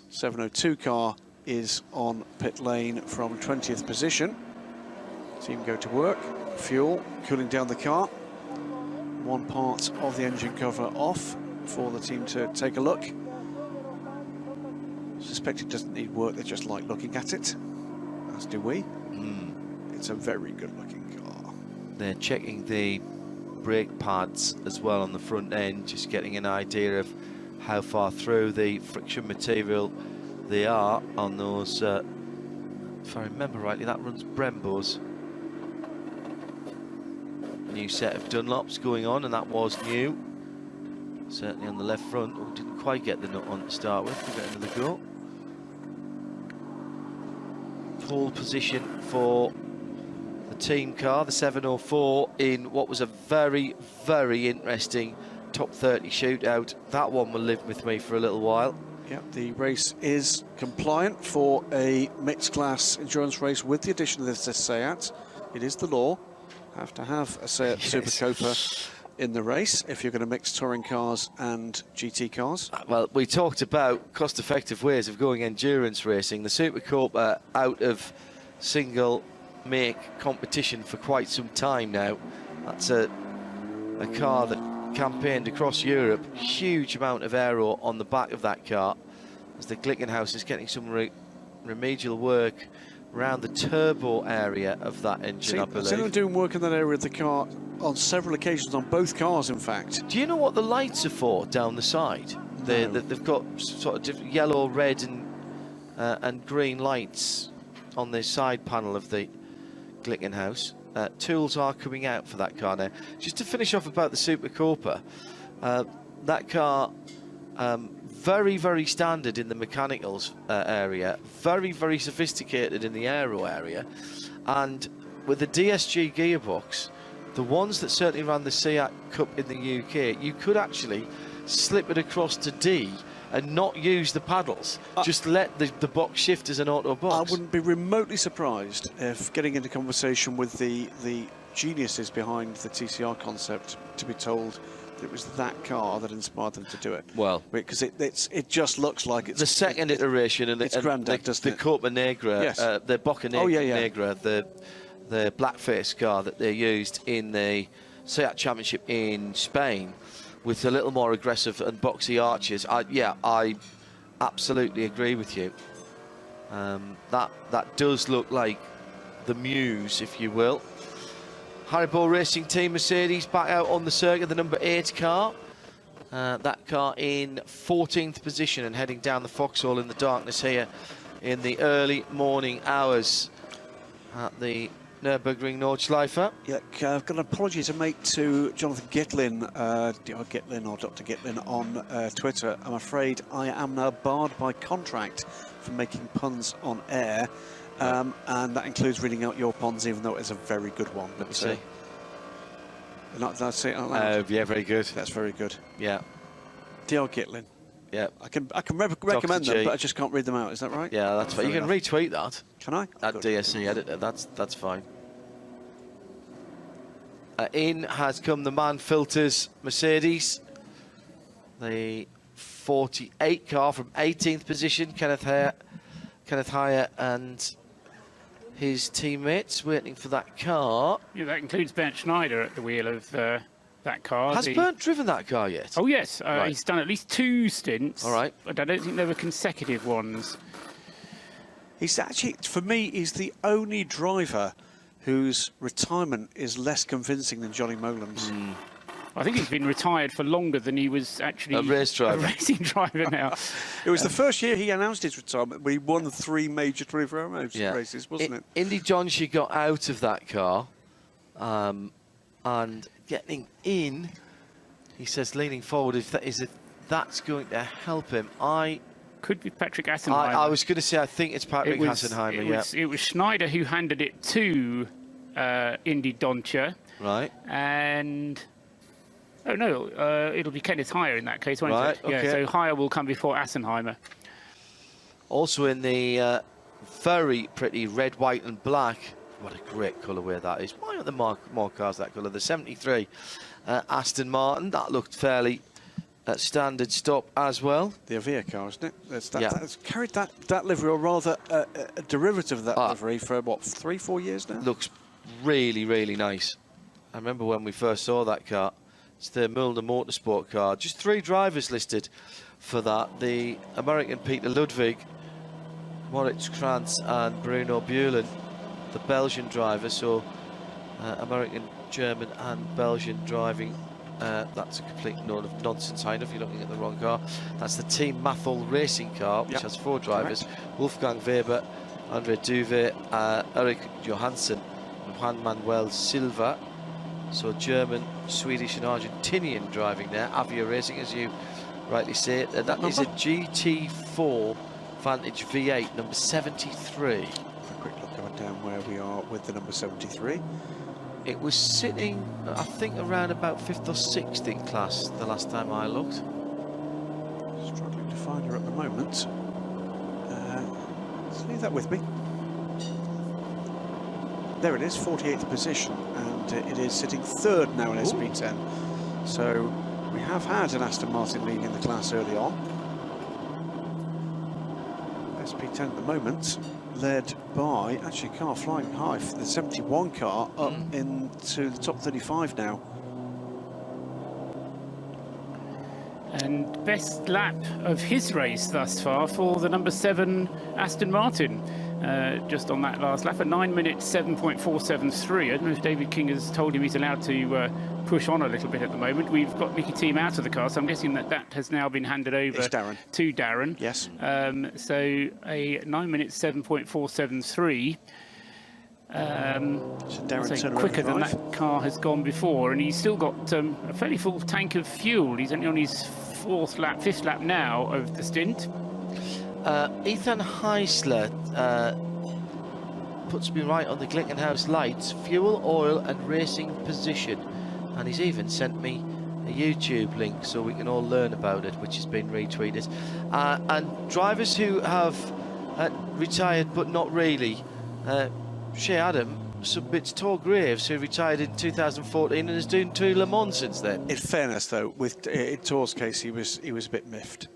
702 car is on pit lane from 20th position. Team go to work, fuel, cooling down the car. One part of the engine cover off for the team to take a look. Suspect it doesn't need work, they just like looking at it, as do we. It's a very good looking car. They're checking the brake pads as well on the front end, just getting an idea of how far through the friction material they are on those. If I remember rightly, that runs Brembo's. New set of Dunlops going on, and that was new. Certainly on the left front. Oh, didn't quite get the nut on to start with. We'll get another go. Pole position for the team car, the 704, in what was a very, very interesting top 30 shootout. That one will live with me for a little while. Yep, the race is compliant for a mixed class endurance race with the addition of this Seat. It is the law. Have to have a Seat Super Copa in the race if you're going to mix touring cars and GT cars. Well, we talked about cost-effective ways of going endurance racing. The Super Copa out of single make competition for quite some time now. That's a car that campaigned across Europe. Huge amount of aero on the back of that car, as the Glickenhaus is getting some remedial work around the turbo area of that engine, I believe. I've seen them doing work in that area of the car on several occasions, on both cars, in fact. Do you know what the lights are for down the side? No. They've got sort of yellow, red and green lights on the side panel of the Glickenhaus. Tools are coming out for that car now. Just to finish off about the Super Copa, that car, very, very standard in the mechanicals area, very, very sophisticated in the aero area, and with the DSG gearbox, the ones that certainly ran the Seat Cup in the UK, you could actually slip it across to D and not use the paddles, just let the box shift as an auto box. I wouldn't be remotely surprised if getting into conversation with the geniuses behind the TCR concept to be told that it was that car that inspired them to do it. Well, because it just looks like it's the second iteration, and it's granddad, doesn't it? The Copa Negra, Yes. the Boca Negra, the blackface car that they used in the Seat Championship in Spain, with a little more aggressive and boxy arches. I absolutely agree with you. That does look like the Muse, if you will. Haribo Racing Team Mercedes back out on the circuit, the number 8 car. That car in 14th position and heading down the foxhole in the darkness here in the early morning hours at the Nurburgring Nordschleife. Yeah, I've got an apology to make to Jonathan Gitlin, or Dr. Gitlin on Twitter. I'm afraid I am now barred by contract from making puns on air, and that includes reading out your puns, even though it's a very good one. Let me see. Did I say it out loud? Yeah, very good. That's very good. Yeah. D.R. Gitlin. Yeah. I can recommend them, but I just can't read them out. Is that right? Yeah, that's fine. You can retweet that. Can I? At DSC Editor. That's fine. In has come the Man Filters Mercedes, the 48 car from 18th position. Kenneth Heyer and his teammates waiting for that car. Yeah, that includes Bernd Schneider at the wheel of that car. Has Bernd driven that car yet? Oh yes, Right. He's done at least 2 stints. All right. But I don't think they were consecutive ones. He's actually, for me, he's the only driver whose retirement is less convincing than Johnny Molam's. I think he's been retired for longer than he was actually a racing driver now. It was the first year he announced his retirement. We won 3 major 24 hour races, wasn't it? Indy Johnson got out of that car, and getting in, he says, leaning forward, if that's going to help him. Could be Patrick Assenheimer. I was going to say, I think it's Patrick Assenheimer, It was Schneider who handed it to Indy Doncher. Right. And... Oh, no, it'll be Kenneth Heyer in that case, won't Right, it? okay. Yeah, so Heyer will come before Assenheimer. Also in the very pretty red, white and black. What a great colourway that is. Why aren't there more cars that colour? The 73 Aston Martin, that looked fairly standard stop as well. The Avia car, isn't it? That's carried that livery, or rather a derivative of that livery for, what, 3-4 years now? Looks really, really nice. I remember when we first saw that car. It's the Milner Motorsport car. Just 3 drivers listed for that. The American Peter Ludwig, Moritz Krantz and Bruno Buehlen, the Belgian driver. So American, German and Belgian driving. That's a complete load of nonsense, Heiner, if you're looking at the wrong car. That's the Team Mathol racing car, which has 4 drivers. Correct. Wolfgang Weber, Andre Duve, Eric Johansson and Juan Manuel Silva. So German, Swedish and Argentinian driving there. Avia Racing, as you rightly say. That is a GT4 Vantage V8, number 73. A quick look going down where we are with the number 73. It was sitting, I think, around about 5th or 6th in class the last time I looked. Struggling to find her at the moment. Let's leave that with me. There it is, 48th position, and it is sitting third now in SP10. So we have had an Aston Martin leading the class early on. SP10 at the moment, led by, actually a car flying high, the 71 car up into the top 35 now. And best lap of his race thus far for the number 7 Aston Martin. Just on that last lap, a 9 minute 7.473. I don't know if David King has told him he's allowed to push on a little bit at the moment. We've got Nicky Team out of the car, so I'm guessing that that has now been handed over to Darren. Yes. So a 9 minute 7.473. So quicker than that car has gone before, and he's still got a fairly full tank of fuel. He's only on his fifth lap now of the stint. Ethan Heisler puts me right on the Glickenhaus lights, fuel, oil and racing position, and he's even sent me a YouTube link so we can all learn about it, which has been retweeted. And drivers who have retired but not really, Shea Adam submits Tor Graves, who retired in 2014 and is doing 2 Le Mans since then. In fairness, though, in Tor's case, he was a bit miffed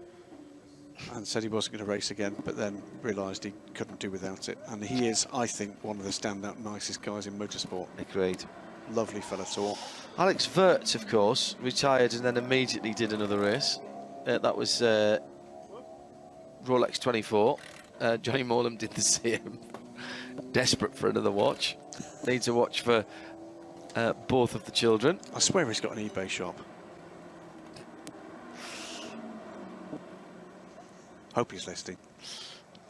and said he wasn't going to race again, but then realised he couldn't do without it. And he is, I think, one of the standout nicest guys in motorsport. Agreed. Lovely fella, Tor. Alex Wirtz, of course, retired and then immediately did another race. That was Rolex 24. Johnny Morlam did the same. Desperate for another watch. Needs a watch for both of the children. I swear he's got an eBay shop. Hope he's listening.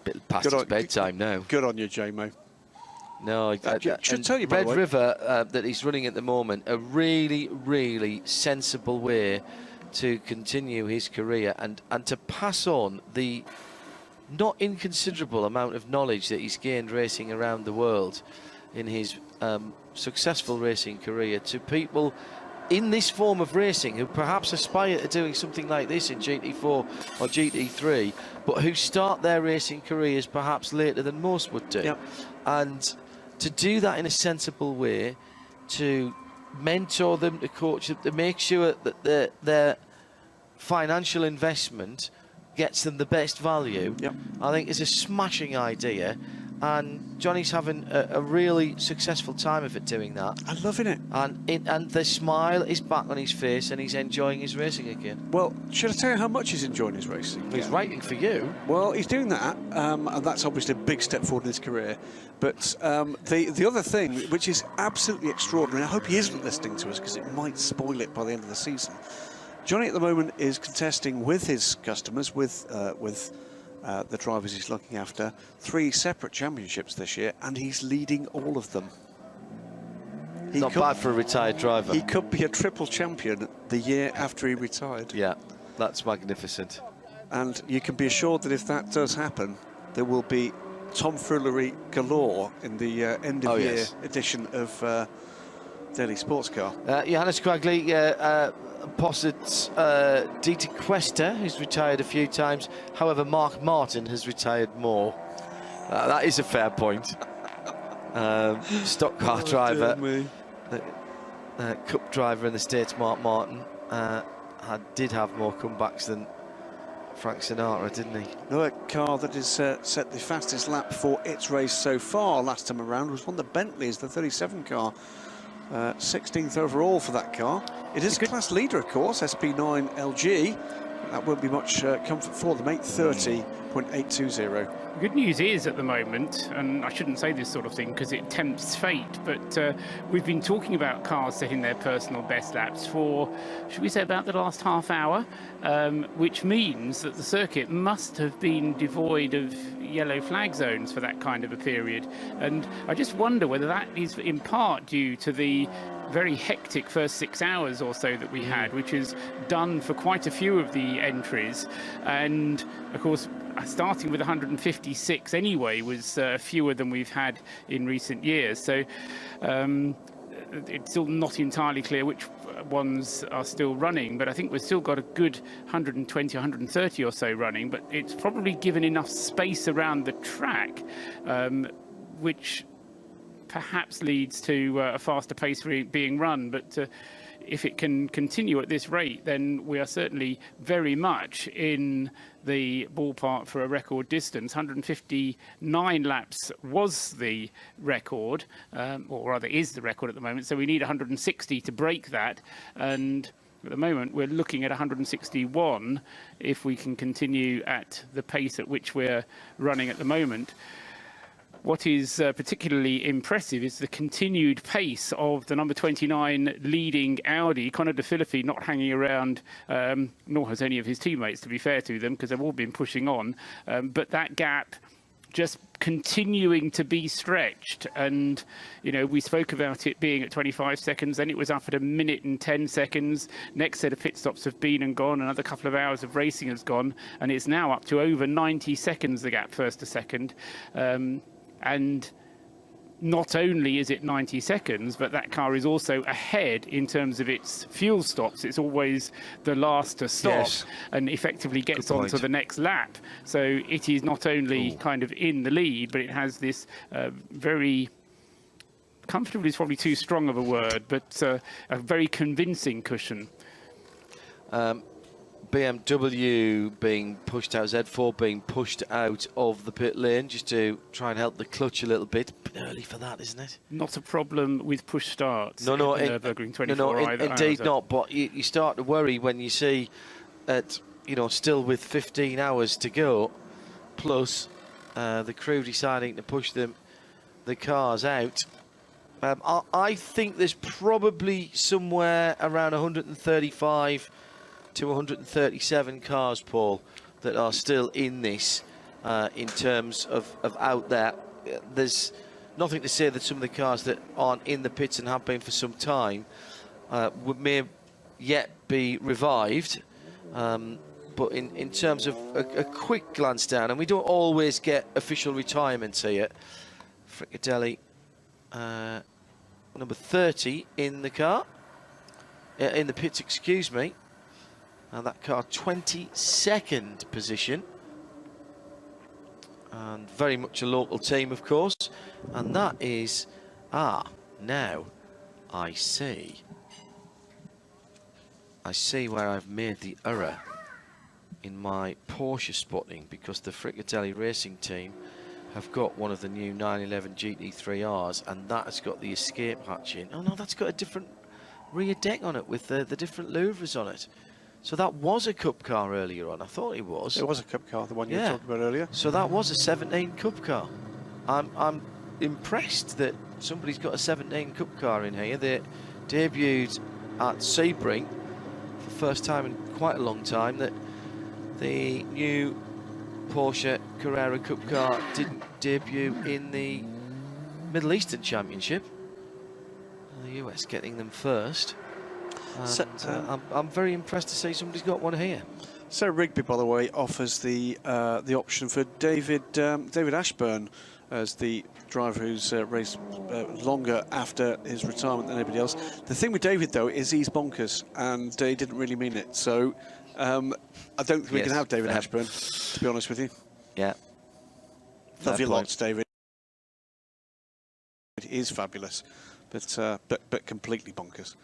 Bit past his bedtime now. Good on you, JMO. No, should tell you, by Red the way. River that he's running at the moment, a really, really sensible way to continue his career and to pass on the not inconsiderable amount of knowledge that he's gained racing around the world in his successful racing career to people in this form of racing who perhaps aspire to doing something like this in GT4 or GT3, but who start their racing careers perhaps later than most would do. Yep. And to do that in a sensible way, to mentor them, to coach them, to make sure that their financial investment gets them the best value, I think is a smashing idea. And Johnny's having a really successful time of it doing that. I'm loving it. And the smile is back on his face and he's enjoying his racing again. Well, should I tell you how much he's enjoying his racing? He's writing for you. Well, he's doing that, and that's obviously a big step forward in his career. But the other thing, which is absolutely extraordinary, I hope he isn't listening to us because it might spoil it by the end of the season. Johnny at the moment is contesting with his customers, with the drivers he's looking after, 3 separate championships this year, and he's leading all of them. Not bad for a retired driver. He could be a triple champion the year after he retired. Yeah, that's magnificent. And you can be assured that if that does happen, there will be tomfoolery galore in the end-of-year edition of Daily Sports Car. Johannes Quagley, Possett's Dieter Quester, who's retired a few times. However, Mark Martin has retired more. That is a fair point. Stock car driver, cup driver in the States, Mark Martin, did have more comebacks than Frank Sinatra, didn't he? Another car that has set the fastest lap for its race so far last time around was one of the Bentleys, the 37 car. 16th overall for that car. It is a class leader, of course, SP9 LG. That won't be much comfort for them, 830.820. Good news is at the moment, and I shouldn't say this sort of thing because it tempts fate, but we've been talking about cars setting their personal best laps for, should we say, about the last half hour, which means that the circuit must have been devoid of yellow flag zones for that kind of a period. And I just wonder whether that is in part due to the very hectic first 6 hours or so that we had, which is done for quite a few of the entries. And of course, starting with 156 anyway was fewer than we've had in recent years. So it's still not entirely clear which ones are still running, but I think we've still got a good 120, 130 or so running, but it's probably given enough space around the track, which perhaps leads to a faster pace being run. But if it can continue at this rate, then we are certainly very much in the ballpark for a record distance. 159 laps was the record, or rather is the record at the moment, so we need 160 to break that. And at the moment, we're looking at 161 if we can continue at the pace at which we're running at the moment. What is particularly impressive is the continued pace of the number 29 leading Audi. Conor De Philippi not hanging around, nor has any of his teammates, to be fair to them, because they've all been pushing on. But that gap just continuing to be stretched. And, you know, we spoke about it being at 25 seconds, then it was up at 1 minute and 10 seconds. Next set of pit stops have been and gone. Another couple of hours of racing has gone. And it's now up to over 90 seconds, the gap first to second. And not only is it 90 seconds, but that car is also ahead in terms of its fuel stops. It's always the last to stop and effectively gets onto the next lap. So it is not only kind of in the lead, but it has this very comfortably is probably too strong of a word, but a very convincing cushion. BMW being pushed out, Z4 being pushed out of the pit lane just to try and help the clutch a little bit. A bit early for that, isn't it? Not a problem with push starts. No, Nurburgring 24 either. Indeed not. But you start to worry when you see, still with 15 hours to go, plus the crew deciding to push the cars out. I think there's probably somewhere around 135 to 137 cars, Paul, that are still in this in terms of out there. There's nothing to say that some of the cars that aren't in the pits and have been for some time may yet be revived. But in terms of a quick glance down, and we don't always get official retirements here, Frickadelli, number 30 in the car, in the pits, excuse me. And that car 22nd position, and very much a local team, of course. And that is now I see where I've made the error in my Porsche spotting, because the Frickadelli Racing team have got one of the new 911 GT3Rs, and that has got the escape hatch in. Oh no, that's got a different rear deck on it with the different louvres on it. So that was a Cup car earlier on. I thought it was. It was a Cup car, the one you were talking about earlier. So that was a 17 Cup car. I'm impressed that somebody's got a 17 Cup car in here. They debuted at Sebring for the first time in quite a long time. That the new Porsche Carrera Cup car didn't debut in the Middle Eastern Championship. The US getting them first. And, I'm very impressed to see somebody's got one here. So Rigby, by the way, offers the option for David Ashburn as the driver who's raced longer after his retirement than anybody else. The thing with David, though, is he's bonkers, and he didn't really mean it. So I don't think we can have David Ashburn, to be honest with you. Yeah. Love your lots, David. It is fabulous, but completely bonkers.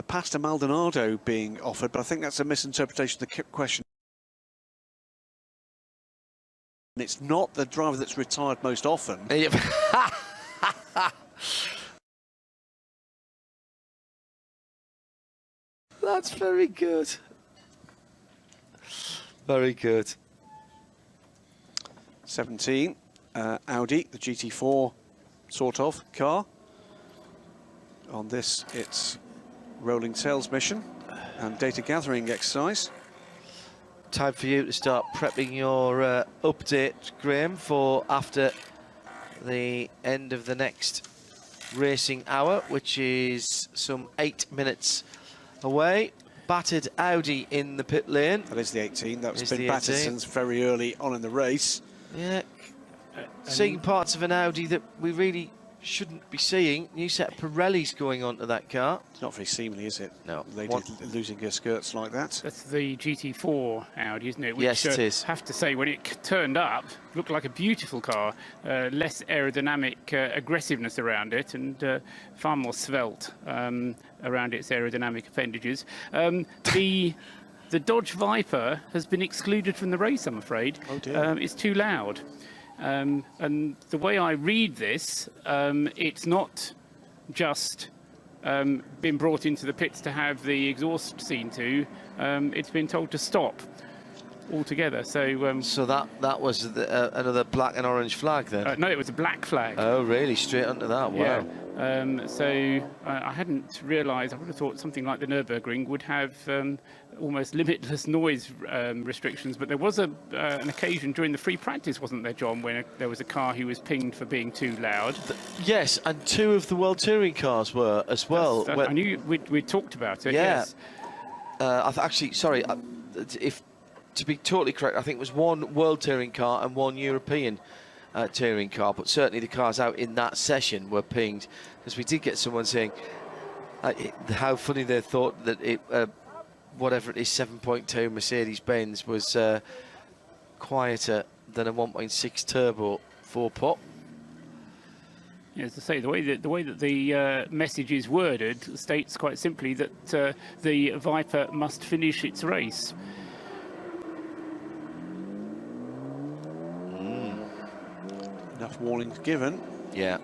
Pastor Maldonado being offered, but I think that's a misinterpretation of the question. It's not the driver that's retired most often. That's very good. Very good. 17, Audi, the GT4 sort of car. On this, it's rolling sales mission and data gathering exercise. Time for you to start prepping your update, Graham, for after the end of the next racing hour, which is some 8 minutes away. Battered Audi in the pit lane. That is the 18. That's been battered since very early on in the race. Yeah, seeing parts of an Audi that we really shouldn't be seeing. New set of Pirellis going onto that car. It's not very seemly, is it? No. Ladies losing their skirts like that. That's the GT4 Audi, isn't it? Which, yes, it is. Have to say, when it turned up, looked like a beautiful car. Less aerodynamic aggressiveness around it, and far more svelte around its aerodynamic appendages. The Dodge Viper has been excluded from the race, I'm afraid. Oh dear. It's too loud. And the way I read this, it's not just been brought into the pits to have the exhaust seen to. It's been told to stop altogether. So so that was another black and orange flag then? No, it was a black flag. Oh, really? Straight onto that? Wow. Yeah. So I hadn't realised. I would have thought something like the Nurburgring would have almost limitless noise restrictions, but there was an occasion during the free practice, wasn't there, John, when there was a car who was pinged for being too loud? Yes, and 2 of the World Touring cars were as well. I knew we talked about it. Yeah. Yes. Actually, sorry, if to be totally correct, I think it was 1 World Touring car and 1 European touring car, but certainly the cars out in that session were pinged, because we did get someone saying how funny they thought that it, whatever it is, 7.2 Mercedes-Benz was quieter than a 1.6 turbo 4-pot. Yeah, as I say, the way that the message is worded states quite simply that the Viper must finish its race. Enough warnings given. Yeah,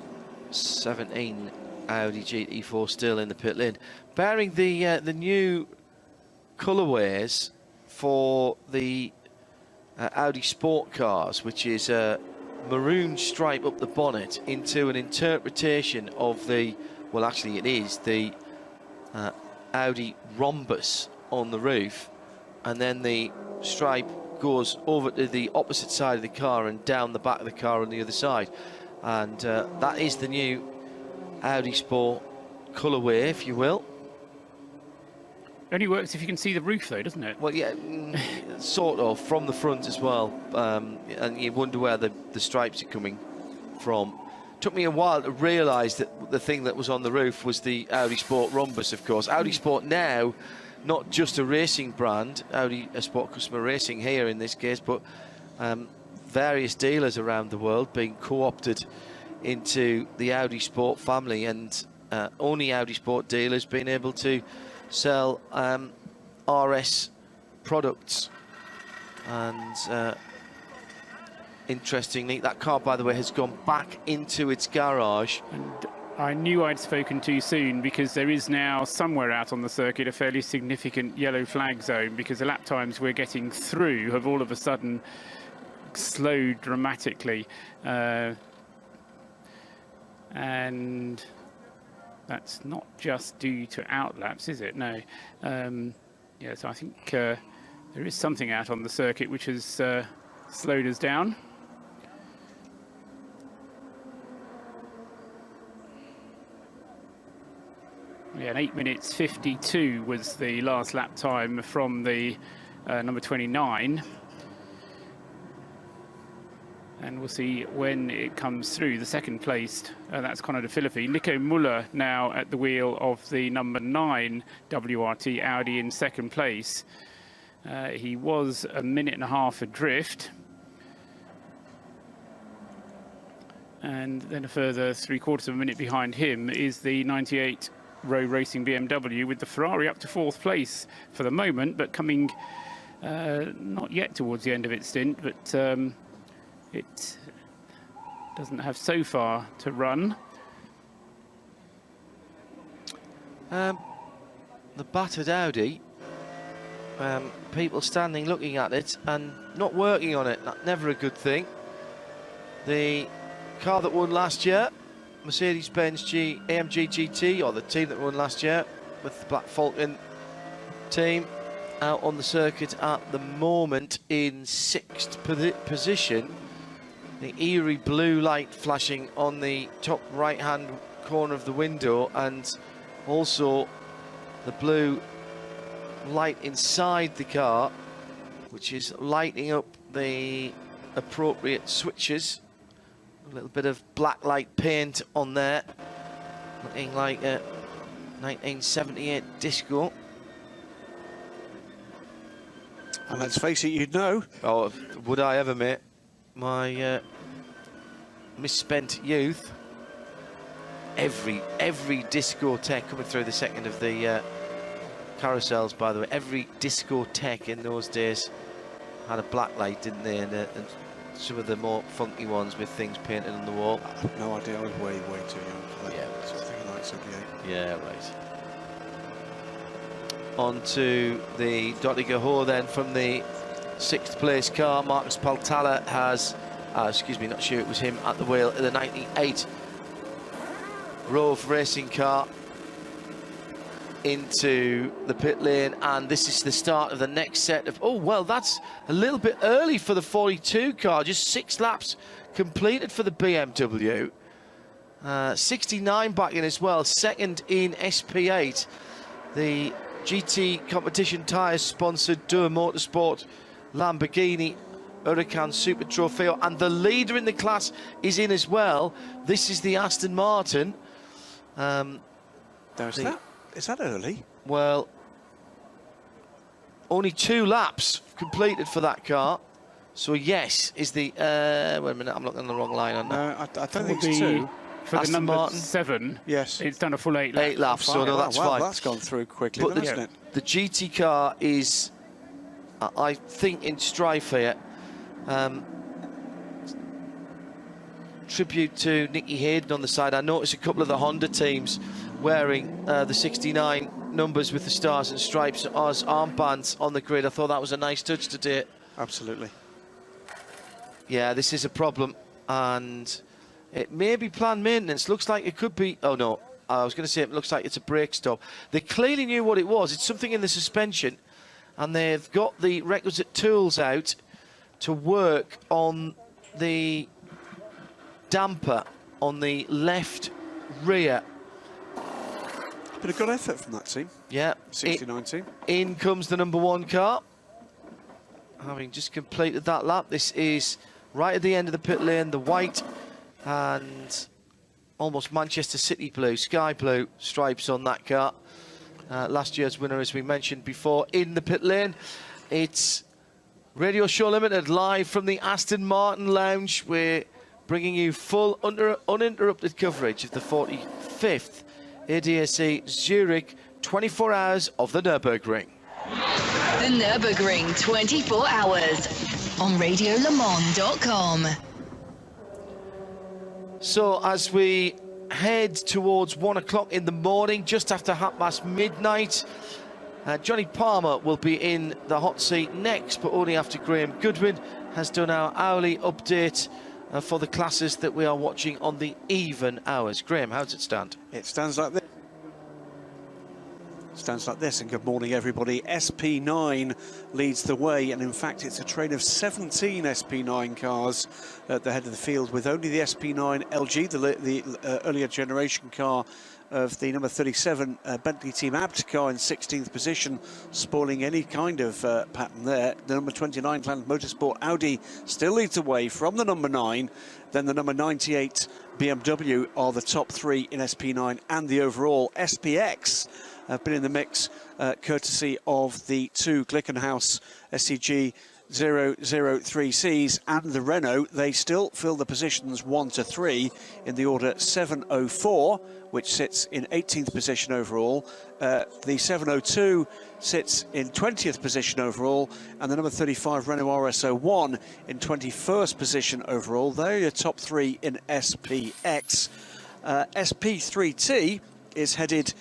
17 Audi GT4 still in the pit lane, bearing the new colourways for the Audi sport cars, which is a maroon stripe up the bonnet into an interpretation of the, well, actually it is the Audi rhombus on the roof, and then the stripe goes over to the opposite side of the car and down the back of the car on the other side, and that is the new Audi Sport colourway, if you will. Only works if you can see the roof, though, doesn't it? Well, yeah, sort of, from the front as well, and you wonder where the stripes are coming from. Took me a while to realise that the thing that was on the roof was the Audi Sport rhombus, of course. Audi Sport now, not just a racing brand, Audi Sport Customer Racing here in this case, but various dealers around the world being co-opted into the Audi Sport family, and only Audi Sport dealers being able to sell RS products. And interestingly, that car, by the way, has gone back into its garage. And I knew I'd spoken too soon, because there is now somewhere out on the circuit a fairly significant yellow flag zone, because the lap times we're getting through have all of a sudden slowed dramatically. And that's not just due to outlaps, is it? No. Yeah, so I think there is something out on the circuit which has slowed us down. Yeah, and 8 minutes 52 was the last lap time from the number 29. And we'll see when it comes through. The second placed, that's Conor de Philippi. Nico Muller now at the wheel of the number 9 WRT Audi in second place. He was a minute and a half adrift. And then a further 3/4 of a minute behind him is the 98 Row Racing BMW, with the Ferrari up to 4th place for the moment, but coming not yet towards the end of its stint, but it doesn't have so far to run. The battered Audi, people standing looking at it and not working on it, never a good thing. The car that won last year, Mercedes-Benz AMG GT, or the team that won last year with the Black Falcon team, out on the circuit at the moment in 6th position. The eerie blue light flashing on the top right-hand corner of the window, and also the blue light inside the car, which is lighting up the appropriate switches A little bit of black light paint on there. Looking like a 1978 disco. And let's face it, you'd know. Oh, would I ever, mate? My misspent youth. Every discotheque coming through the second of the carousels, by the way. Every discotheque in those days had a black light, didn't they? And some of the more funky ones with things painted on the wall. I have no idea. I was way too young for that. Yeah, sort of thing like 78. Yeah, right. On to the Dottiger then from the 6th place car. Marcus Paltala has, excuse me, not sure it was him at the wheel in the 98 Rove racing car into the pit lane, and this is the start of the next set of, oh well, that's a little bit early for the 42 car. Just 6 laps completed for the BMW. 69 back in as well, second in SP8. The GT competition tyres sponsored Dürr Motorsport Lamborghini Huracan Super Trofeo, and the leader in the class is in as well. This is the Aston Martin. Is that early? Well, only 2 laps completed for that car. So yes, is the wait a minute, I'm looking on the wrong line on that. No, I don't think it's 2. For Aston the number Martin. 7, yes, it's done a full 8 laps. 8 laps, so no, that's fine. That's gone through quickly, But hasn't it? the GT car is, I think, in strife here. Tribute to Nicky Hayden on the side. I noticed a couple of the Honda teams wearing the 69 numbers with the stars and stripes as armbands on the grid. I thought that was a nice touch today. Absolutely. Yeah, this is a problem, and it may be planned maintenance. Looks like it could be. Oh no, I was going to say it looks like it's a brake stop. They clearly knew what it was. It's something in the suspension, and they've got the requisite tools out to work on the damper on the left rear. Bit of good effort from that team. Yeah. 69 team. In comes the number 1 car. Having just completed that lap, this is right at the end of the pit lane, the white and almost Manchester City blue, sky blue stripes on that car. Last year's winner, as we mentioned before, in the pit lane. It's Radio Show Limited live from the Aston Martin Lounge. We're bringing you full uninterrupted coverage of the 45th ADAC Zurich 24 hours of the Nurburgring. The Nurburgring 24 hours on RadioLeMans.com. So as we head towards 1 o'clock in the morning, just after midnight, Johnny Palmer will be in the hot seat next, but only after Graham Goodwin has done our hourly update for the classes that we are watching on the even hours. Graham, how does it stand? It stands like this. And good morning, everybody. SP9 leads the way, and in fact it's a train of 17 SP9 cars at the head of the field, with only the SP9 LG, the earlier generation car of the number 37 Bentley Team Abt car, in 16th position, spoiling any kind of pattern there. The number 29 Planet Motorsport Audi still leads the way from the number 9. Then the number 98 BMW are the top 3 in SP9 and the overall. SPX have been in the mix courtesy of the 2 Glickenhaus SCG 003Cs and the Renault. They still fill the positions 1 to 3 in the order 704, which sits in 18th position overall. The 702 sits in 20th position overall, and the number 35 Renault RS01 in 21st position overall. They're your top 3 in SPX. SP3T is headed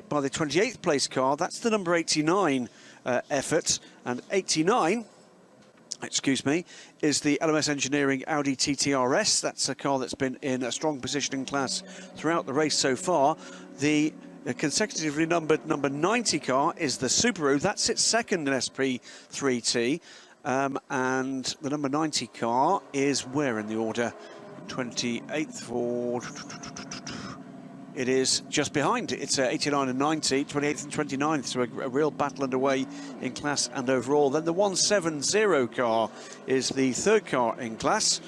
by the 28th place car. That's the number 89 effort, and 89, excuse me, is the LMS Engineering Audi TT-RS. That's a car that's been in a strong positioning class throughout the race so far. The consecutively numbered number 90 car is the Subaru. That sits second in SP3T. And the number 90 car is where in the order? 28th or... It is just behind. It's 89 and 90, 28th and 29th, so a real battle underway in class and overall. Then the 170 car is the third car in class,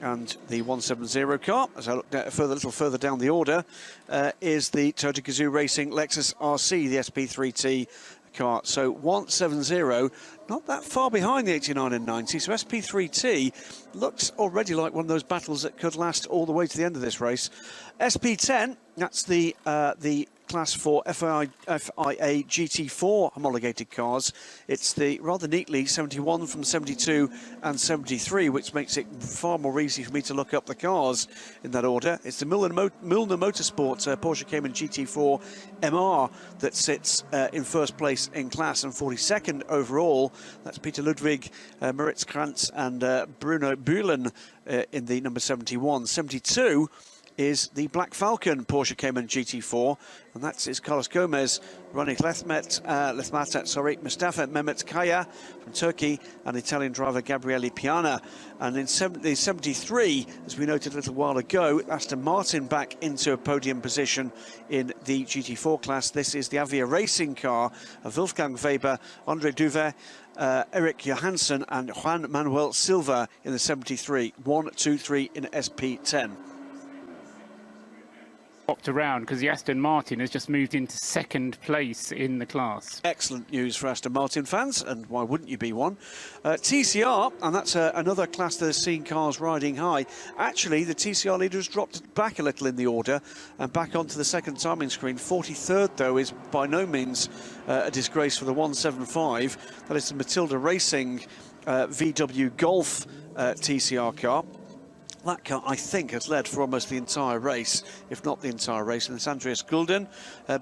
And the 170 car, as I look a little further down the order, is the Toyota Gazoo Racing Lexus RC, the SP3T car. So 170, not that far behind the 89 and 90. So SP3T looks already like one of those battles that could last all the way to the end of this race. SP10, that's the class for FIA GT4 homologated cars. It's the rather neatly 71 from 72 and 73, which makes it far more easy for me to look up the cars in that order. It's the Milner Motorsports Porsche Cayman GT4 MR that sits in first place in class and 42nd overall. That's Peter Ludwig, Moritz Krantz and Bruno Bühlen in the number 71. 72 is the Black Falcon Porsche Cayman GT4, and that's Carlos Gomez, Ronnie Mustafa Mehmet Kaya from Turkey, and Italian driver Gabriele Piana. And in the 73, as we noted a little while ago, Aston Martin back into a podium position in the GT4 class. This is the Avia Racing car of Wolfgang Weber, Andre Duvet, Eric Johansson and Juan Manuel Silva in the 73. 1, 2, 3 in SP10. Swapped around because the Aston Martin has just moved into second place in the class. Excellent news for Aston Martin fans, and why wouldn't you be one? TCR, and that's another class that has seen cars riding high. Actually, the TCR leader has dropped back a little in the order and back onto the second timing screen. 43rd, though, is by no means a disgrace for the 175. That is the Matilda Racing VW Golf TCR car. That car, I think, has led for almost the entire race, if not the entire race. And it's Andreas Gulden,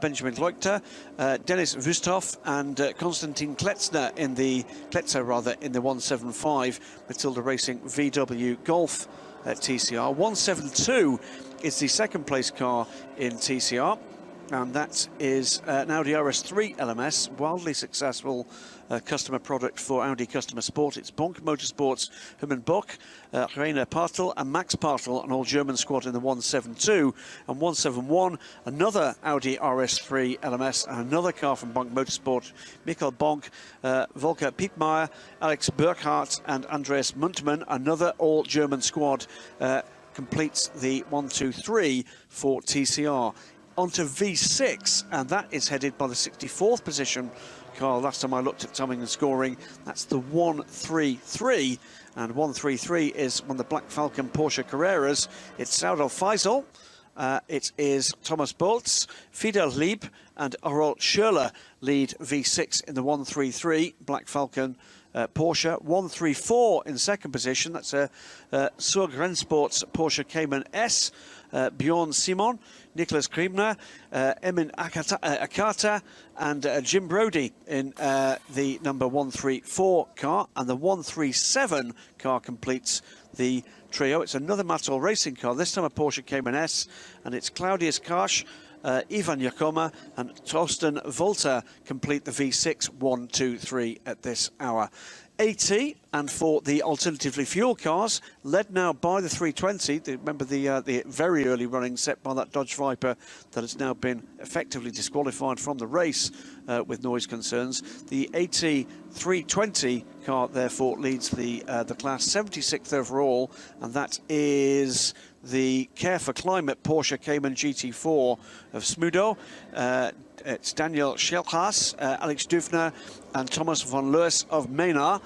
Benjamin Leuchter, Dennis Wüsthoff and Konstantin Kletzer in the 175 Matilda Racing VW Golf TCR. 172 is the second place car in TCR. And that is an Audi RS3 LMS, wildly successful customer product for Audi Customer Sport. It's Bonk Motorsports, Hermann Bock, Rainer Partel and Max Partel, an all-German squad in the 172. And 171, another Audi RS3 LMS and another car from Bonk Motorsport, Michael Bonk, Volker Pietmeier, Alex Burkhardt and Andreas Muntmann, another all-German squad, completes the 123 for TCR. Onto V6, and that is headed by the 64th position car. Last time I looked at timing and scoring, that's the 133, and 133 is one of the Black Falcon Porsche Carreras. It's Saudal Faisal, it is Thomas Boltz, Fidel Lieb and Aurel Schürrle lead V6 in the 133 Black Falcon Porsche. 134 in second position, that's a Surg Rennsports Porsche Cayman S, Bjorn Simon, Nicholas Kriemner, Emin Akata and Jim Brody in the number 134 car, and the 137 car completes the trio. It's another Mattel Racing car, this time a Porsche Cayman S, and it's Claudius Karsch, Ivan Yakoma and Torsten Volter complete the V6 1, 2, 3 at this hour. AT, and for the alternatively fuel cars, led now by the 320. Remember the very early running set by that Dodge Viper that has now been effectively disqualified from the race with noise concerns. The AT 320 car therefore leads the class, 76th overall, and that is the Care for Climate Porsche Cayman GT4 of Smudo. It's Daniel Schelhaas, Alex Dufner and Thomas von Lewis of Mena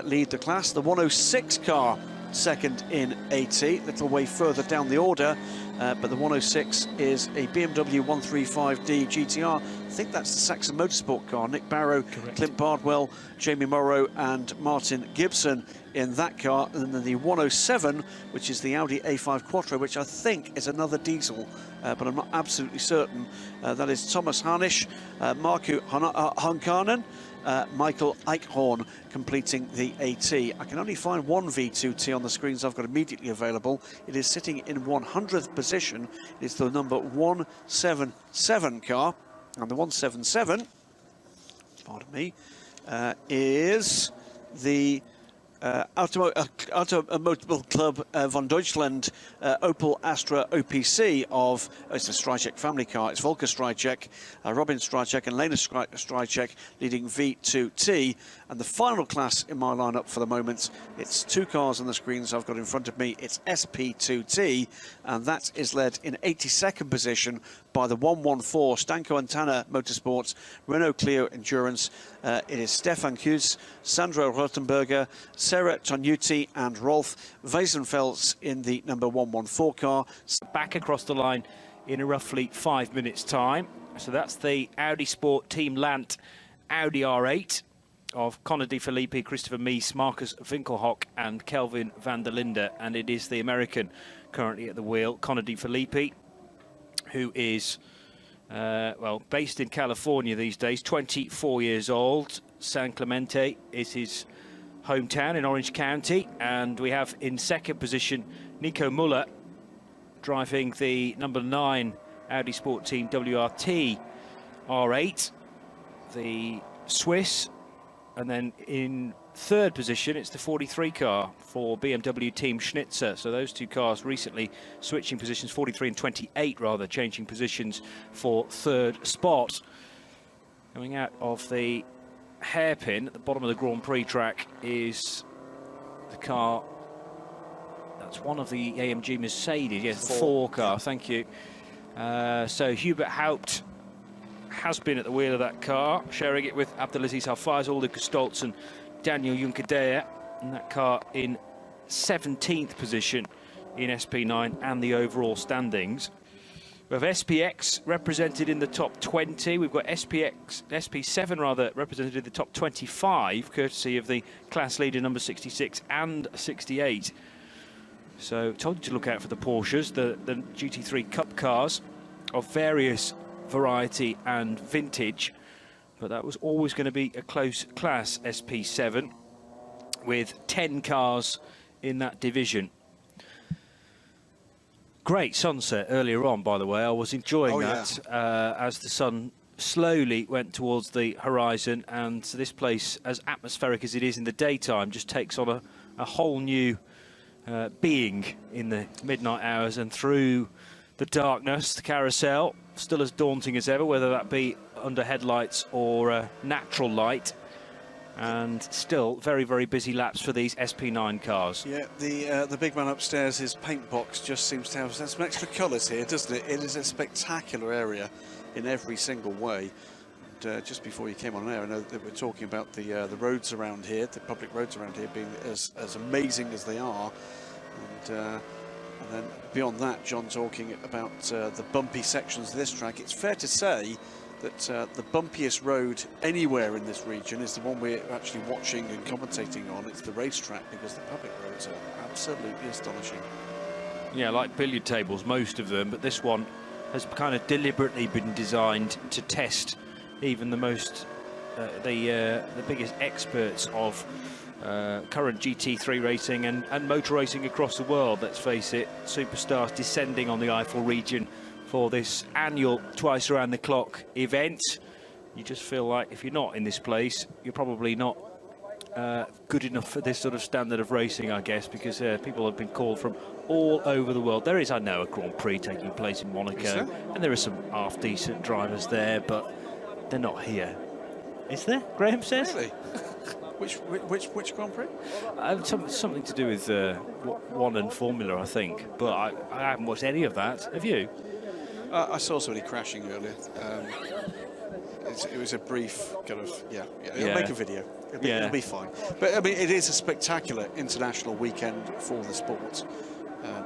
lead the class. The 106 car second in AT, little way further down the order, but the 106 is a BMW 135D GTR. I think that's the Saxon Motorsport car. Nick Barrow, correct. Clint Bardwell, Jamie Morrow and Martin Gibson in that car. And then the 107, which is the Audi A5 Quattro, which I think is another diesel, but I'm not absolutely certain. That is Thomas Harnisch, Marku Honkanen, Michael Eichhorn completing the AT. I can only find one V2T on the screens I've got immediately available. It is sitting in 100th position. It's the number 177 car. And the 177, pardon me, is the Automobil Club von Deutschland Opel Astra OPC of, it's a Strycek family car. It's Volker Strycek, Robin Strycek and Lena Strycek leading V2T. And the final class in my lineup for the moment, it's two cars on the screens I've got in front of me. It's SP2T, and that is led in 82nd position by the 114 Stanko and Tanner Motorsports Renault Clio Endurance. It is Stefan Kuss, Sandro Rottenberger, Sarah Tonuti and Rolf Weisenfels in the number 114 car. Back across the line in roughly 5 minutes' time. So that's the Audi Sport Team Lant Audi R8 of Conor De Filippi, Christopher Mies, Marcus Winkelhock and Kelvin van der Linde. And it is the American currently at the wheel, Conor De Filippi, who is, well, based in California these days, 24 years old. San Clemente is his hometown in Orange County. And we have in second position Nico Muller driving the number 9 Audi Sport Team WRT R8, the Swiss. And then in third position, it's the 43 car for BMW Team Schnitzer. So those two cars recently switching positions, 43 and 28 rather, changing positions for third spot. Coming out of the hairpin at the bottom of the Grand Prix track is the car. That's one of the AMG Mercedes, yes, the 4 car, thank you. So Hubert Haupt has been at the wheel of that car, sharing it with Abdelaziz Al-Faiz, Ulrike Stoltz and Daniel Juncker-Deher, and that car in 17th position in SP9 and the overall standings. We have SPX represented in the top 20. We've got SP7 rather, represented in the top 25, courtesy of the class leader number 66 and 68. So told you to look out for the Porsches, the GT3 Cup cars of various variety and vintage, but that was always going to be a close class, SP7, with 10 cars in that division. Great sunset earlier on, by the way. I was enjoying that as the sun slowly went towards the horizon, and this place, as atmospheric as it is in the daytime, just takes on a whole new being in the midnight hours, and through the darkness, the carousel, still as daunting as ever, whether that be under headlights or natural light, and still very, very busy laps for these SP9 cars. Yeah, the big man upstairs, his paint box just seems to have some extra colours here, doesn't it? It is a spectacular area in every single way. And, just before you came on air, I know that we're talking about the roads around here, the public roads around here being as amazing as they are. And then beyond that, John talking about the bumpy sections of this track. It's fair to say that the bumpiest road anywhere in this region is the one we're actually watching and commentating on. It's the racetrack, because the public roads are absolutely astonishing. Yeah, like billiard tables, most of them, but this one has kind of deliberately been designed to test even the most, the biggest experts of current GT3 racing and motor racing across the world. Let's face it, superstars descending on the Eifel region for this annual twice around the clock event. You just feel like if you're not in this place, you're probably not good enough for this sort of standard of racing, I guess, because people have been called from all over the world. There is, I know, a Grand Prix taking place in Monaco, and there are some half-decent drivers there, but they're not here. Is there? Graham says. Really? Which Grand Prix? Something to do with one and Formula, I think. But I haven't watched any of that. Have you? I saw somebody crashing earlier. It was a brief kind of, It'll make a video. It'll be fine. But I mean, it is a spectacular international weekend for the sport.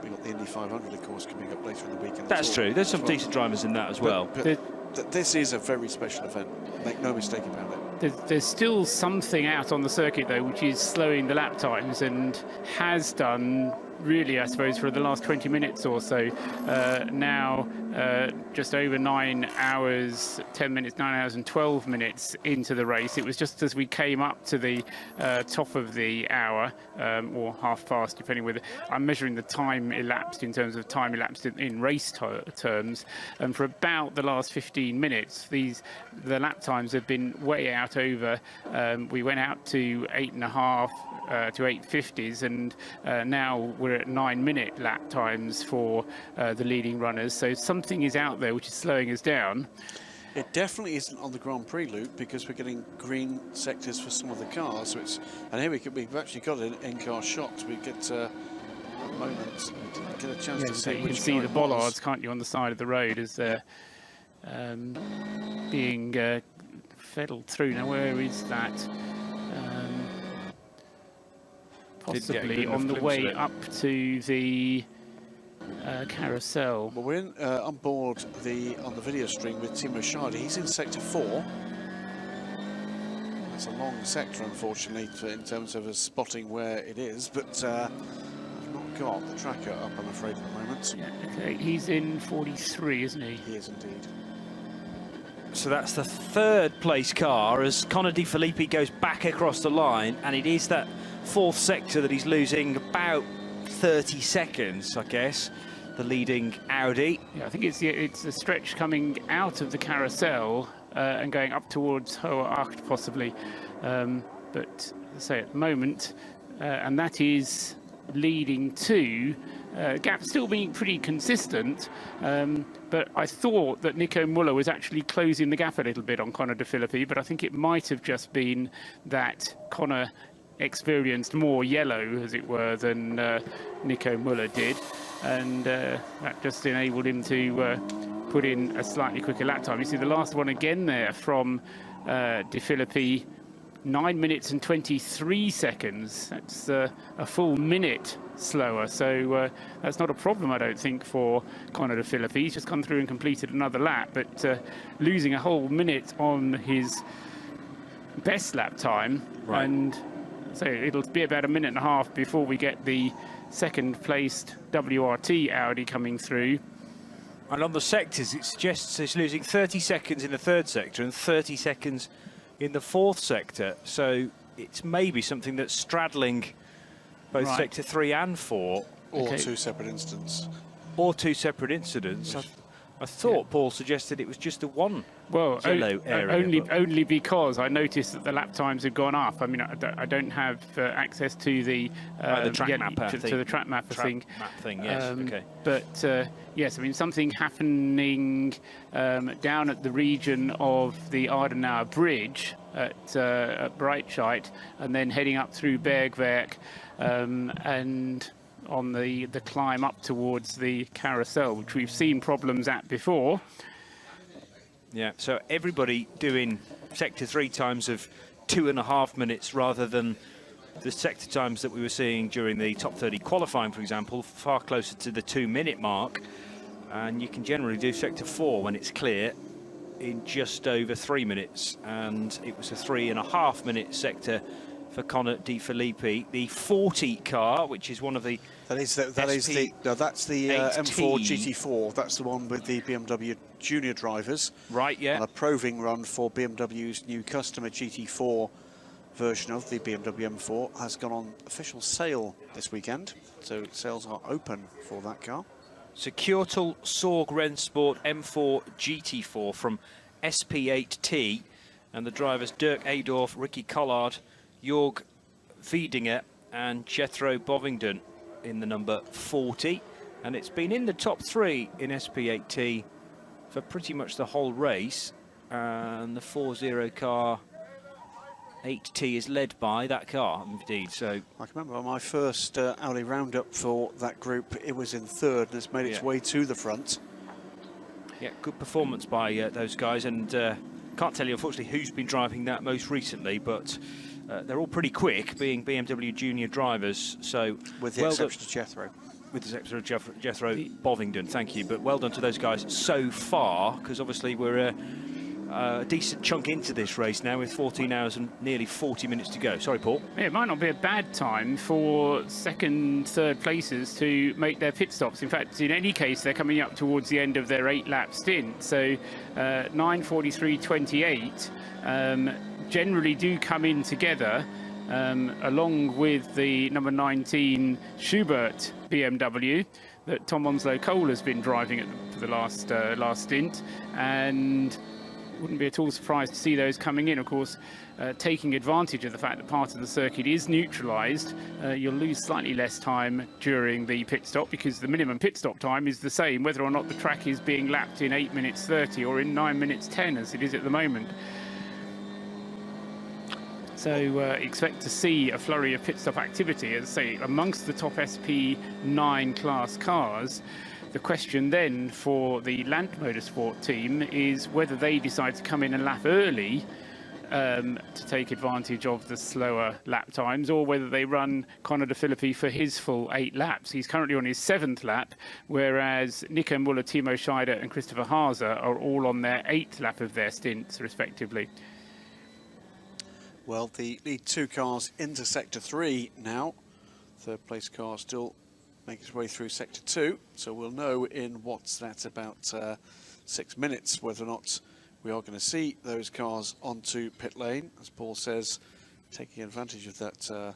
We've got the Indy 500, of course, coming up later in the weekend. That's true. There's some decent drivers in that as well. But this is a very special event. Make no mistake about it. There's still something out on the circuit, though, which is slowing the lap times, and has done really, I suppose, for the last 20 minutes or so. Now, just over 9 hours, 10 minutes, 9 hours and 12 minutes into the race. It was just as we came up to the top of the hour, or half past, depending whether I'm measuring the time elapsed in terms of time elapsed in race terms. And for about the last 15 minutes, the lap times have been way out over. We went out to 8.5 to 8.50s, and now we're at 9-minute lap times for the leading runners. So something is out there which is slowing us down. It definitely isn't on the Grand Prix loop, because we're getting green sectors for some of the cars. So it's, and here we've actually got an in-car shot. We get a moment, get a chance to see. You can see the bollards, can't you, on the side of the road as they're being feddled through. Now, where is that? Possibly on the way up to the carousel. Well, we're in, on board on the video stream with Timo Schade. He's in sector 4. That's a long sector, unfortunately, in terms of us spotting where it is, but we've not got the tracker up, I'm afraid, at the moment. Yeah, okay, he's in 43, isn't he? He is indeed. So that's the third place car as Connor De Filippi goes back across the line, and it is that fourth sector that he's losing about 30 seconds, I guess, the leading Audi. Yeah, I think it's a stretch coming out of the carousel and going up towards Hoa Acht, possibly. But as I say, at the moment, and that is leading to gap still being pretty consistent, but I thought that Nico Muller was actually closing the gap a little bit on Connor De Filippi, but I think it might have just been that Connor experienced more yellow, as it were, than Nico Muller did, and that just enabled him to put in a slightly quicker lap time. You see the last one again there from De Filippi, 9 minutes and 23 seconds. That's a full minute slower, so that's not a problem, I don't think, for Connor De Filippi. He's just come through and completed another lap, but losing a whole minute on his best lap time, right. And so it'll be about a minute and a half before we get the second placed WRT Audi coming through. And on the sectors, it suggests he's losing 30 seconds in the third sector and 30 seconds in the fourth sector. So it's maybe something that's straddling both sector 3 and 4. Or two separate incidents. Or two separate incidents. I thought Paul suggested it was just the one yellow area. Only because I noticed that the lap times have gone up. I mean, I don't have access to the track mapper to the track mapper thing. Yes, okay. But yes, I mean, something happening down at the region of the Ardenauer Bridge at Breitscheid, and then heading up through Bergwerk, and on the climb up towards the carousel, which we've seen problems at before. Yeah, so everybody doing sector 3 times of 2.5 minutes rather than the sector times that we were seeing during the top 30 qualifying, for example, far closer to the 2-minute mark. And you can generally do sector 4 when it's clear in just over 3 minutes, and it was a 3.5 minute sector for Connor De Filippi. The 40 car, which is one of the that's the M4 GT4. That's the one with the BMW junior drivers. Right, yeah. And a proving run for BMW's new customer GT4 version of the BMW M4 has gone on official sale this weekend. So sales are open for that car. Securtal Sorg Rennsport M4 GT4 from SP8T, and the drivers Dirk Adorf, Ricky Collard, Jorg Wiedinger and Jethro Bovingdon in the number 40, and it's been in the top 3 in SP8T for pretty much the whole race, and the 4.0 car 8T is led by that car indeed. So I can remember my first Audi roundup for that group, it was in 3rd, and it's made its way to the front. Yeah, good performance by those guys, and can't tell you unfortunately who's been driving that most recently, but they're all pretty quick, being BMW junior drivers. So with the exception of Jethro. With the exception of Jethro Bovingdon, thank you. But well done to those guys so far, because obviously we're a decent chunk into this race now with 14 hours and nearly 40 minutes to go. Sorry, Paul. Yeah, it might not be a bad time for second, third places to make their pit stops. In fact, in any case, they're coming up towards the end of their 8-lap stint. So 9:43.28 generally do come in together, along with the number 19 Schubert BMW that Tom Onslow Cole has been driving for the last stint, and wouldn't be at all surprised to see those coming in. Of course, taking advantage of the fact that part of the circuit is neutralised, you'll lose slightly less time during the pit stop, because the minimum pit stop time is the same whether or not the track is being lapped in 8 minutes 30 or in 9 minutes 10 as it is at the moment. So expect to see a flurry of pit stop activity, as I say, amongst the top SP9 class cars. The question then for the Land Motorsport team is whether they decide to come in and lap early to take advantage of the slower lap times, or whether they run Conor De Philippi for his full 8 laps. He's currently on his 7th lap, whereas Nico Muller, Timo Scheider and Christopher Haase are all on their 8th lap of their stints, respectively. Well, the lead 2 cars into Sector 3 now. Third place car still making its way through Sector 2. So we'll know in what's that, about 6 minutes, whether or not we are going to see those cars onto pit lane. As Paul says, taking advantage of that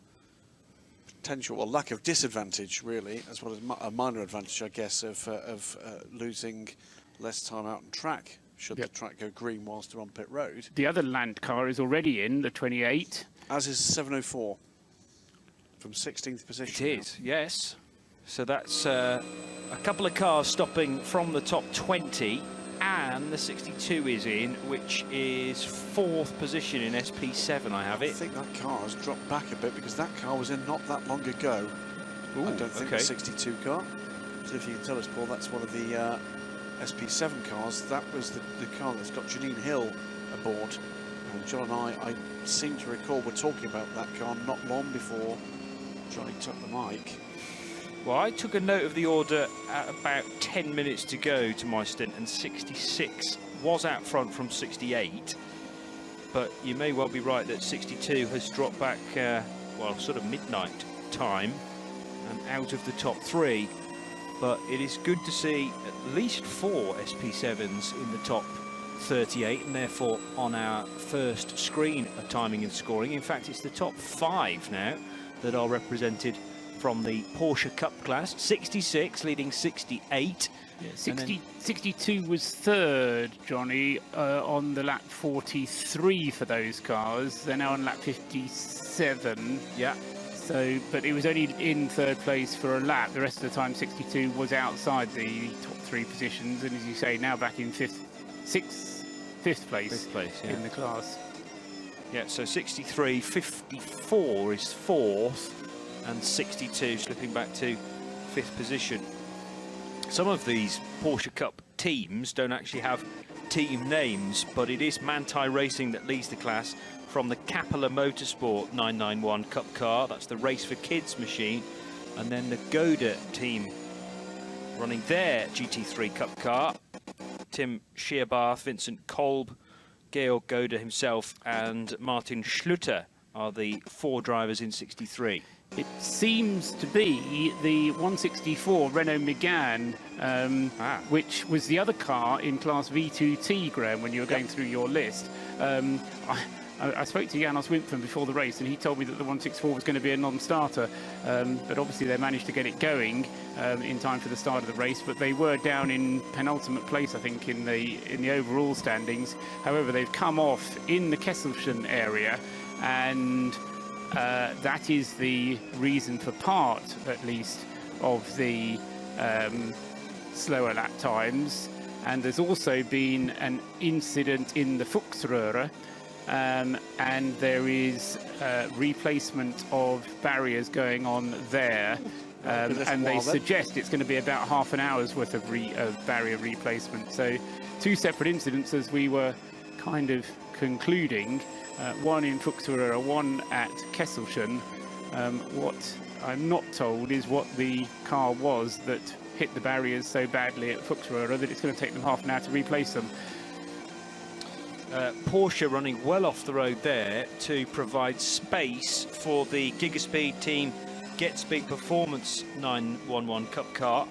potential, or lack of disadvantage, really, as well as a minor advantage, I guess, of losing less time out on track, should the track go green whilst they're on pit road. The other Land car is already in, the 28. As is 704, from 16th position. It is, yes. So that's a couple of cars stopping from the top 20, and the 62 is in, which is 4th position in SP7, I have it. I think that car has dropped back a bit, because that car was in not that long ago. Ooh, I don't think the 62 car. So if you can tell us, Paul, that's one of the SP7 cars. That was the car that's got Janine Hill aboard. And John and I seem to recall we're talking about that car not long before Johnny took the mic. Well, I took a note of the order at about 10 minutes to go to my stint, and 66 was out front from 68. But you may well be right that 62 has dropped back, well, sort of midnight time and out of the top 3. But it is good to see at least 4 SP7s in the top 38, and therefore on our first screen of timing and scoring. In fact, it's the top 5 now that are represented from the Porsche Cup class. 66 leading 68. Yeah, 62 was third, Johnny, on the lap 43 for those cars. They're now on lap 57. Yeah. So, but it was only in third place for a lap. The rest of the time, 62 was outside the top 3 positions, and as you say, now back in fifth place yeah, in the class. Yeah, so 63, 54 is 4th, and 62 slipping back to 5th position. Some of these Porsche Cup teams don't actually have team names, but it is Manthey Racing that leads the class from the Capella Motorsport 991 Cup car. That's the Race for Kids machine. And then the Goda team running their GT3 Cup car. Tim Scheerbarth, Vincent Kolb, Georg Goda himself and Martin Schluter are the 4 drivers in 63. It seems to be the 164 Renault Megane, which was the other car in Class V2T, Graham, when you were going through your list. I spoke to Janos Wimpfen before the race, and he told me that the 164 was going to be a non-starter, but obviously they managed to get it going in time for the start of the race. But they were down in penultimate place, I think, in the overall standings. However, they've come off in the Kesselchen area, and that is the reason for part, at least, of the slower lap times. And there's also been an incident in the Fuchsröhre, and there is replacement of barriers going on there, and they suggest it's going to be about half an hour's worth of barrier replacement. So 2 separate incidents, as we were kind of concluding, one in Fuchsröhre, one at Kesselchen. What I'm not told is what the car was that hit the barriers so badly at Fuchsröhre that it's going to take them half an hour to replace them. Porsche running well off the road there to provide space for the Gigaspeed team GetSpeed Performance 911 Cup car,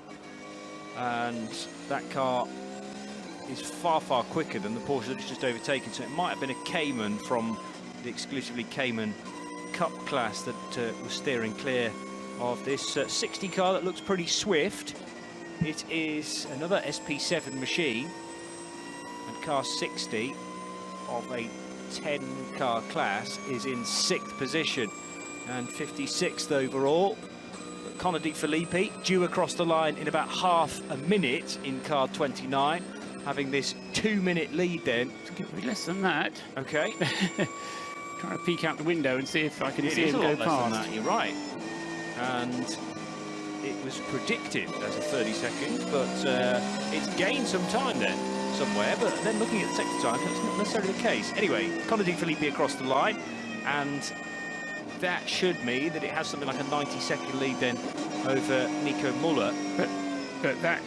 and that car is far quicker than the Porsche that it's just overtaken, so it might have been a Cayman from the exclusively Cayman Cup class that was steering clear of this 60 car that looks pretty swift. It is another SP7 machine, and car 60 of a 10 car class is in 6th position and 56th overall. But Connor De Filippi due across the line in about half a minute in car 29, having this 2-minute lead then. It's going to be less than that. Okay. Trying to peek out the window and see if I can see him go past. Less than that, you're right. And it was predicted as a 30-second, but it's gained some time then somewhere, but then looking at the sector time, that's not necessarily the case. Anyway, Connor De Filippi across the line, and that should mean that it has something like a 90-second lead then over Nico Muller. But that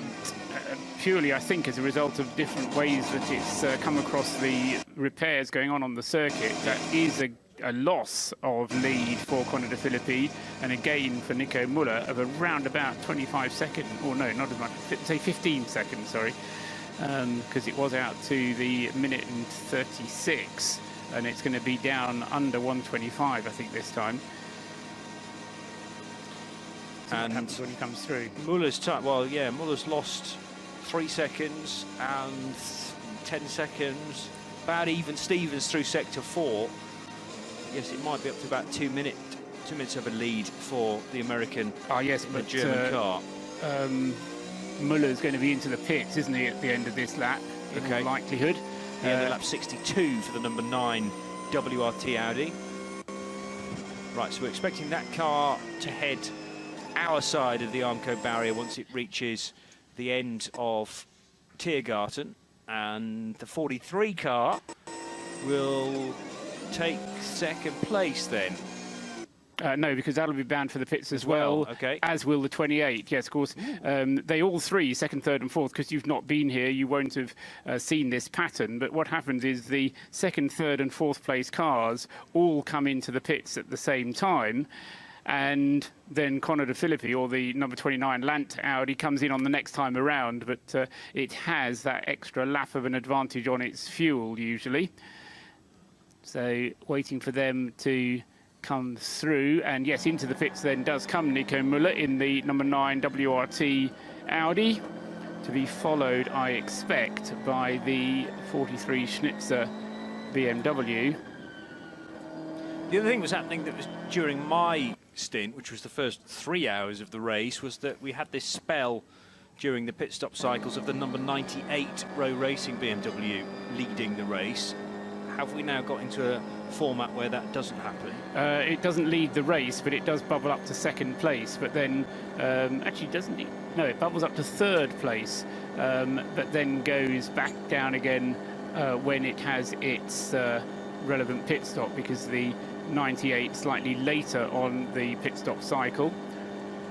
purely, I think, as a result of different ways that it's come across the repairs going on the circuit, that is a loss of lead for Connor De Filippi, and a gain for Nico Muller of around about 25 seconds, or no, not as much, say 15 seconds, sorry, because it was out to the minute and 36, and it's going to be down under 125, I think, this time. And happens when he comes through. Muller's time, well, yeah, Muller's lost 3 seconds and 10 seconds, about even Stevens through sector 4. Yes, it might be up to about 2 minutes of a lead for the American, yes, but German car. Muller's going to be into the pits, isn't he, at the end of this lap, in all likelihood. Yeah, lap 62 for the number 9 WRT Audi. Right, so we're expecting that car to head our side of the Armco barrier once it reaches the end of Tiergarten, and the 43 car will take 2nd place then. No, because that'll be bound for the pits as well, okay. As will the 28. Yes, of course. They all three, 2nd, 3rd and 4th, because you've not been here, you won't have seen this pattern. But what happens is the 2nd, 3rd and 4th place cars all come into the pits at the same time. And then Connor De Filippi, or the number 29 Lant Audi, comes in on the next time around. But it has that extra lap of an advantage on its fuel, usually. So waiting for them to come through, and yes, into the pits then does come Nico Muller in the number 9 WRT Audi, to be followed, I expect, by the 43 Schnitzer BMW. The other thing was happening that was during my stint, which was the first 3 hours of the race, was that we had this spell during the pit stop cycles of the number 98 Row Racing BMW leading the race. Have we now got into a format where that doesn't happen? It doesn't lead the race, but it does bubble up to 2nd place. But then, actually, doesn't it? No, it bubbles up to 3rd place, but then goes back down again when it has its relevant pit stop, because the 98 slightly later on the pit stop cycle.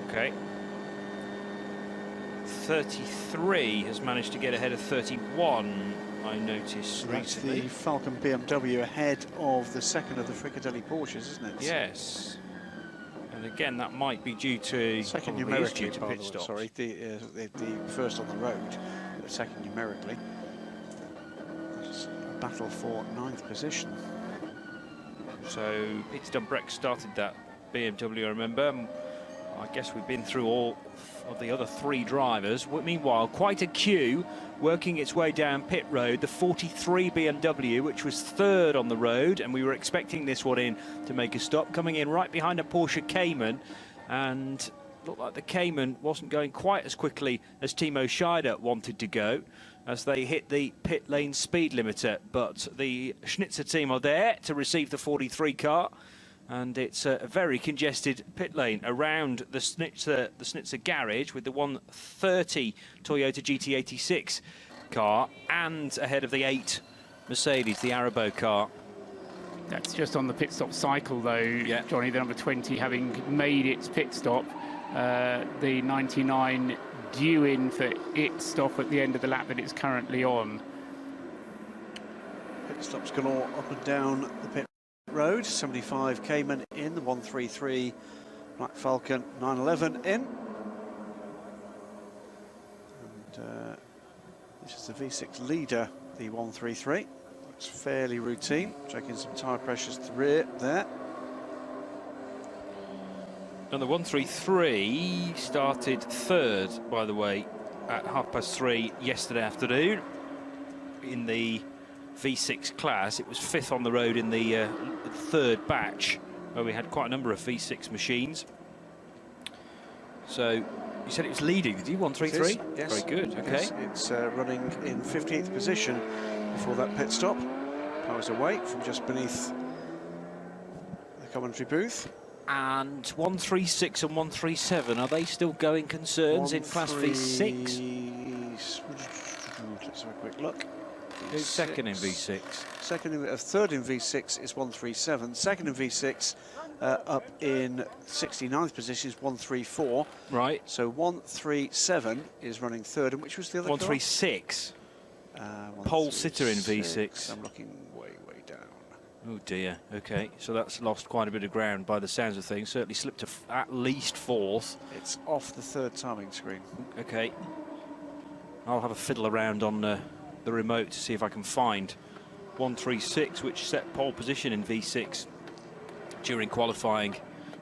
Okay. 33 has managed to get ahead of 31. I noticed recently. The Falcon BMW ahead of the 2nd of the Frickadelli Porsches, isn't it? Yes. And again, that might be due to 2nd numerically, to pit stops. Sorry, the 1st on the road, but 2nd numerically. It's a battle for 9th position. So Peter Dumbreck started that BMW, I remember. I guess we've been through all of the other 3 drivers. Meanwhile, quite a queue working its way down pit road. The 43 BMW, which was 3rd on the road, and we were expecting this one in to make a stop, coming in right behind a Porsche Cayman, and looked like the Cayman wasn't going quite as quickly as Timo Scheider wanted to go as they hit the pit lane speed limiter. But the Schnitzer team are there to receive the 43 car, and it's a very congested pit lane around the Schnitzer garage with the 130 Toyota GT86 car, and ahead of the 8 Mercedes, the Arabo car. That's just on the pit stop cycle, though, yeah. Johnny, the number 20 having made its pit stop. The 99 due in for its stop at the end of the lap that it's currently on. Stops galore up and down the pit road. 75 Cayman in, the 133 Black Falcon 911 in. And this is the V6 leader, the 133. Looks fairly routine, checking some tyre pressures to the rear there. And the 133 started third, by the way, at 3:30 yesterday afternoon in the V6 class. It was fifth on the road in the third batch, where we had quite a number of V6 machines. So you said it was leading, did you? 133? Yes. Very good. Okay. Yes, it's running in 15th position before that pit stop. Powers away from just beneath the commentary booth. And 136 and 137, are they still going concerns in Class V6? Let's have a quick look. Who's second in V6? Third in V6 is 137. Second in V6 up in 69th position is 134. Right. So 137 is running third, and which was the other 136. Pole sitter in V6. I'm looking way down. Oh dear. Okay, so that's lost quite a bit of ground by the sounds of things. Certainly slipped to at least fourth. It's off the third timing screen. Okay. I'll have a fiddle around on the remote to see if I can find 136, which set pole position in V6 during qualifying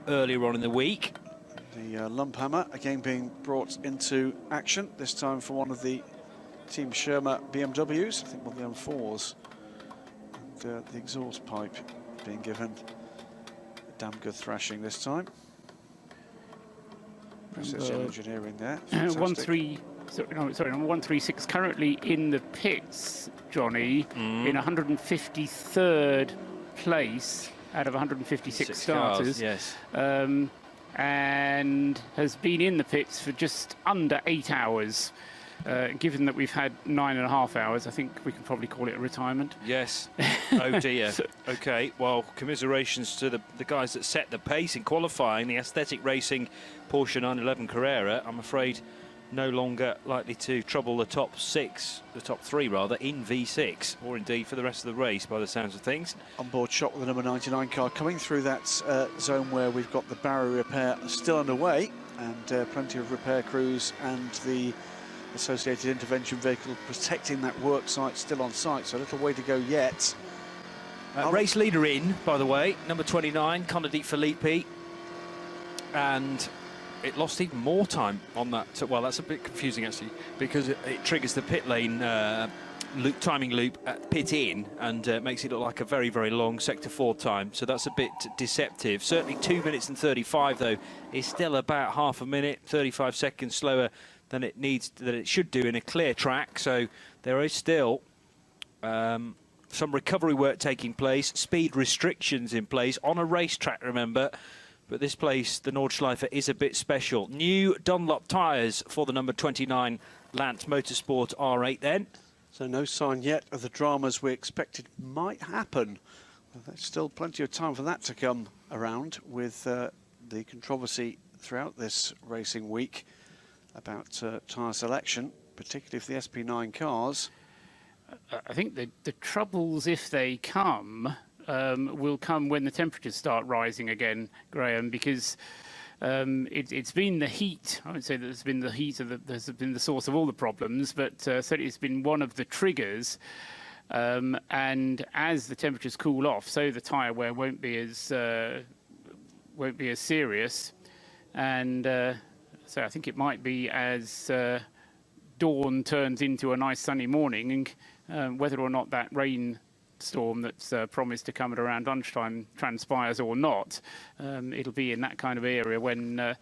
earlier on in the week. The lump hammer again being brought into action, this time for one of the Team Sherma BMWs, I think one of the M4s. And the exhaust pipe being given a damn good thrashing this time. Precision engineering there. Sorry, number 136 currently in the pits, Johnny, in 153rd place out of 156 starters. Cars, yes. And has been in the pits for just under 8 hours. Given that we've had 9.5 hours, I think we can probably call it a retirement. Yes. Oh dear. Okay, well, commiserations to the guys that set the pace in qualifying. The aesthetic racing Porsche 911 Carrera, I'm afraid, no longer likely to trouble the top three rather, in V6, or indeed for the rest of the race by the sounds of things. Onboard shot with the number 99 car coming through that zone where we've got the barrier repair still underway, and plenty of repair crews and the associated intervention vehicle protecting that work site still on site, so a little way to go yet. Race leader in, by the way, number 29, Conor Di Filippi, and it lost even more time on that. Well, that's a bit confusing actually, because it triggers the pit lane timing loop at pit in, and makes it look like a very long sector 4 time, so that's a bit deceptive. Certainly 2 minutes and 35 though is still about half a minute, 35 seconds slower than it should do in a clear track, so there is still some recovery work taking place, speed restrictions in place on a racetrack, remember. But this place, the Nordschleife, is a bit special. New Dunlop tyres for the number 29 Lance Motorsport R8 then. So no sign yet of the dramas we expected might happen. Well, there's still plenty of time for that to come around, with the controversy throughout this racing week about tyre selection, particularly for the SP9 cars. I think the troubles, if they come, will come when the temperatures start rising again, Graham, because it's been the heat. I would say that it's been the heat that's been the source of all the problems, but certainly it's been one of the triggers. And as the temperatures cool off, so the tyre wear won't be as serious. And so I think it might be as dawn turns into a nice sunny morning, and whether or not that rain storm that's promised to come at around lunchtime transpires or not, it'll be in that kind of area when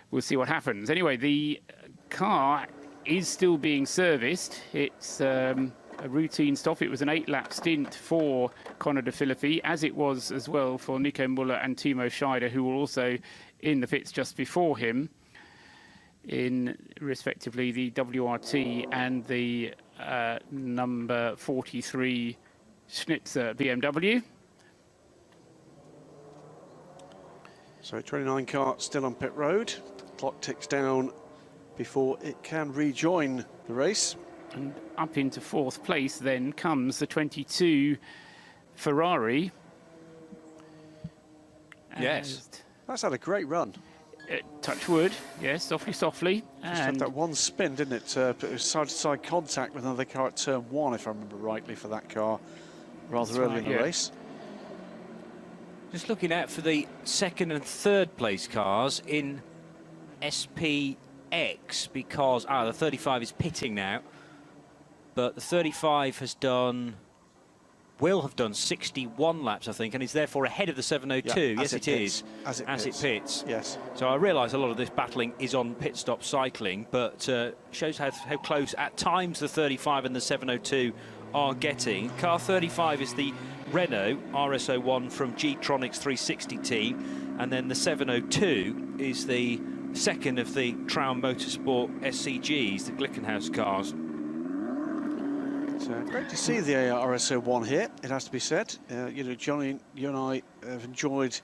we'll see what happens. Anyway, the car is still being serviced. It's a routine stop. It was an 8-lap stint for Conor Di Filippi, as it was as well for Nico Muller and Timo Scheider, who were also in the pits just before him, in respectively the WRT and the number 43 Schnitzer BMW. So 29 car still on pit road. The clock ticks down before it can rejoin the race. And up into 4th place then comes the 22 Ferrari. Yes. That's had a great run. Touch wood, yes, softly. Just had that one spin, didn't it? It was side-to-side contact with another car at turn 1, if I remember rightly, for that car rather early in the race. Just looking out for the 2nd and 3rd place cars in SPX, because the 35 is pitting now, but the 35 will have done 61 laps, I think, and is therefore ahead of the 702. Yeah, yes, it is. As it pits. Yes. So I realise a lot of this battling is on pit stop cycling, but shows how close at times the 35 and the 702 are getting. Car 35 is the Renault RS01 from G-Tronics 360 team, and then the 702 is the second of the Traum Motorsport SCGs, the Glickenhaus cars. Great to see the RS01 here, it has to be said. You know, Johnny, you and I have enjoyed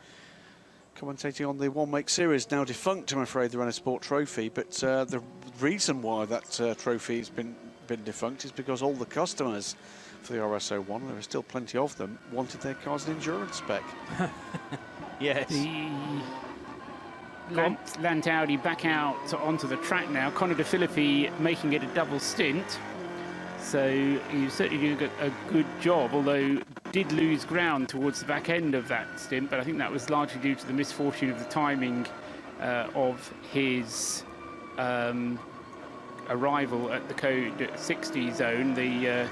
commentating on the One Make Series, now defunct, I'm afraid, the Renault Sport Trophy. But the reason why that trophy has been defunct is because all the customers for the RS01, there are still plenty of them, wanted their cars in endurance spec. Yes. The Landaudi back out onto the track now. Conor De Filippi making it a double stint. So he's certainly doing a good job, although did lose ground towards the back end of that stint, but I think that was largely due to the misfortune of the timing of his arrival at the code 60 zone, the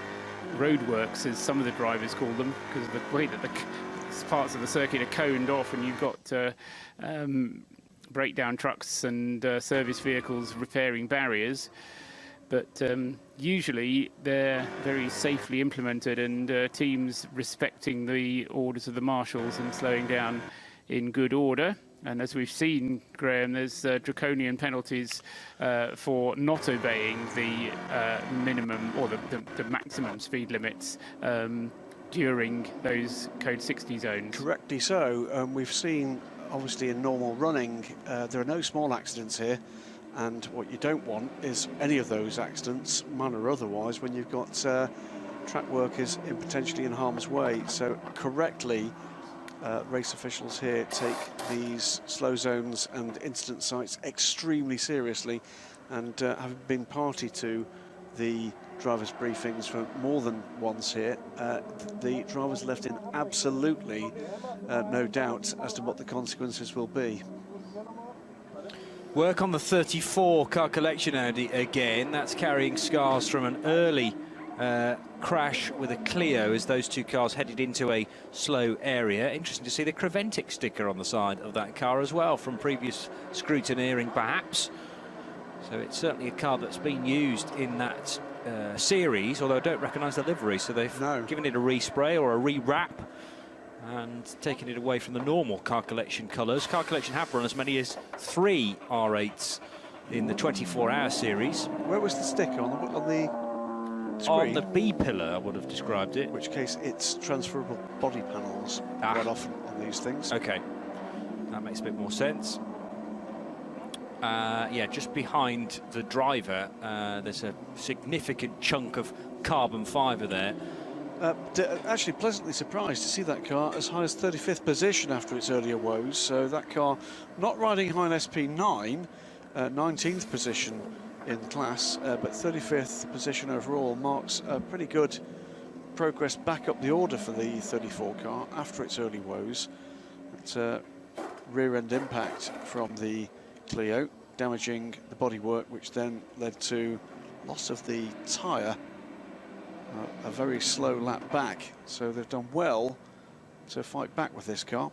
roadworks, as some of the drivers call them, because of the way that the parts of the circuit are coned off, and you've got breakdown trucks and service vehicles repairing barriers. But usually they're very safely implemented, and teams respecting the orders of the marshals and slowing down in good order. And as we've seen, Graham, there's draconian penalties for not obeying the minimum or the maximum speed limits during those code 60 zones. Correctly so. We've seen, obviously, in normal running, there are no small accidents here. And what you don't want is any of those accidents, man or otherwise, when you've got track workers potentially in harm's way. So correctly, race officials here take these slow zones and incident sites extremely seriously, and having been party to the drivers' briefings for more than once here, the drivers left in absolutely no doubt as to what the consequences will be. Work on the 34 car collection Audi again. That's carrying scars from an early crash with a Clio as those two cars headed into a slow area. Interesting to see the Creventic sticker on the side of that car as well from previous scrutineering perhaps. So it's certainly a car that's been used in that series, although I don't recognise the livery, so they've given it a respray or a re-wrap and taking it away from the normal car collection colours. Car collection have run as many as 3 R8s in the 24-hour series. Where was the sticker? On the screen? On the B pillar, I would have described it. In which case, it's transferable body panels quite often on these things. OK, that makes a bit more sense. Yeah, just behind the driver, there's a significant chunk of carbon fibre there. Actually pleasantly surprised to see that car as high as 35th position after its earlier woes. So that car not riding high in SP9, 19th position in the class, but 35th position overall marks a pretty good progress back up the order for the 34 car after its early woes. It's a rear-end impact from the Clio, damaging the bodywork, which then led to loss of the tyre. A very slow lap back, so they've done well to fight back with this car.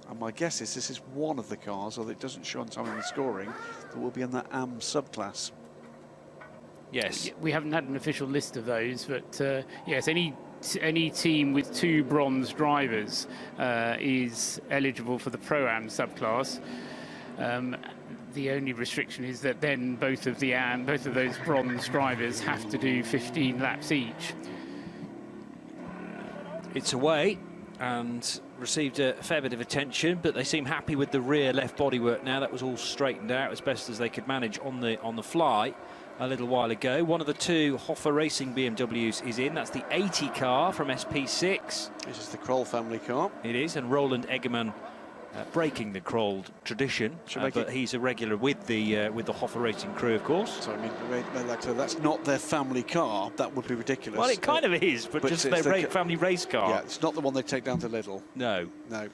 And my guess is this is one of the cars, although it doesn't show on time in the scoring, that will be in that AM subclass. Yes. We haven't had an official list of those, but yes, any team with 2 bronze drivers is eligible for the Pro-Am subclass. The only restriction is that then both of those bronze drivers have to do 15 laps each. It's away and received a fair bit of attention, but they seem happy with the rear left bodywork now. That was all straightened out as best as they could manage on the fly. a little while ago. One of the two Hoffa Racing BMWs is in. That's the 80 car from SP6. This is the Kroll family car. It is, and Roland Eggerman breaking the Kroll tradition, but he's a regular with the Hoffa Racing crew, of course. So I mean, that's not their family car. That would be ridiculous. Well, it kind of is, but just their family race car. Yeah, it's not the one they take down to Lidl. No. No.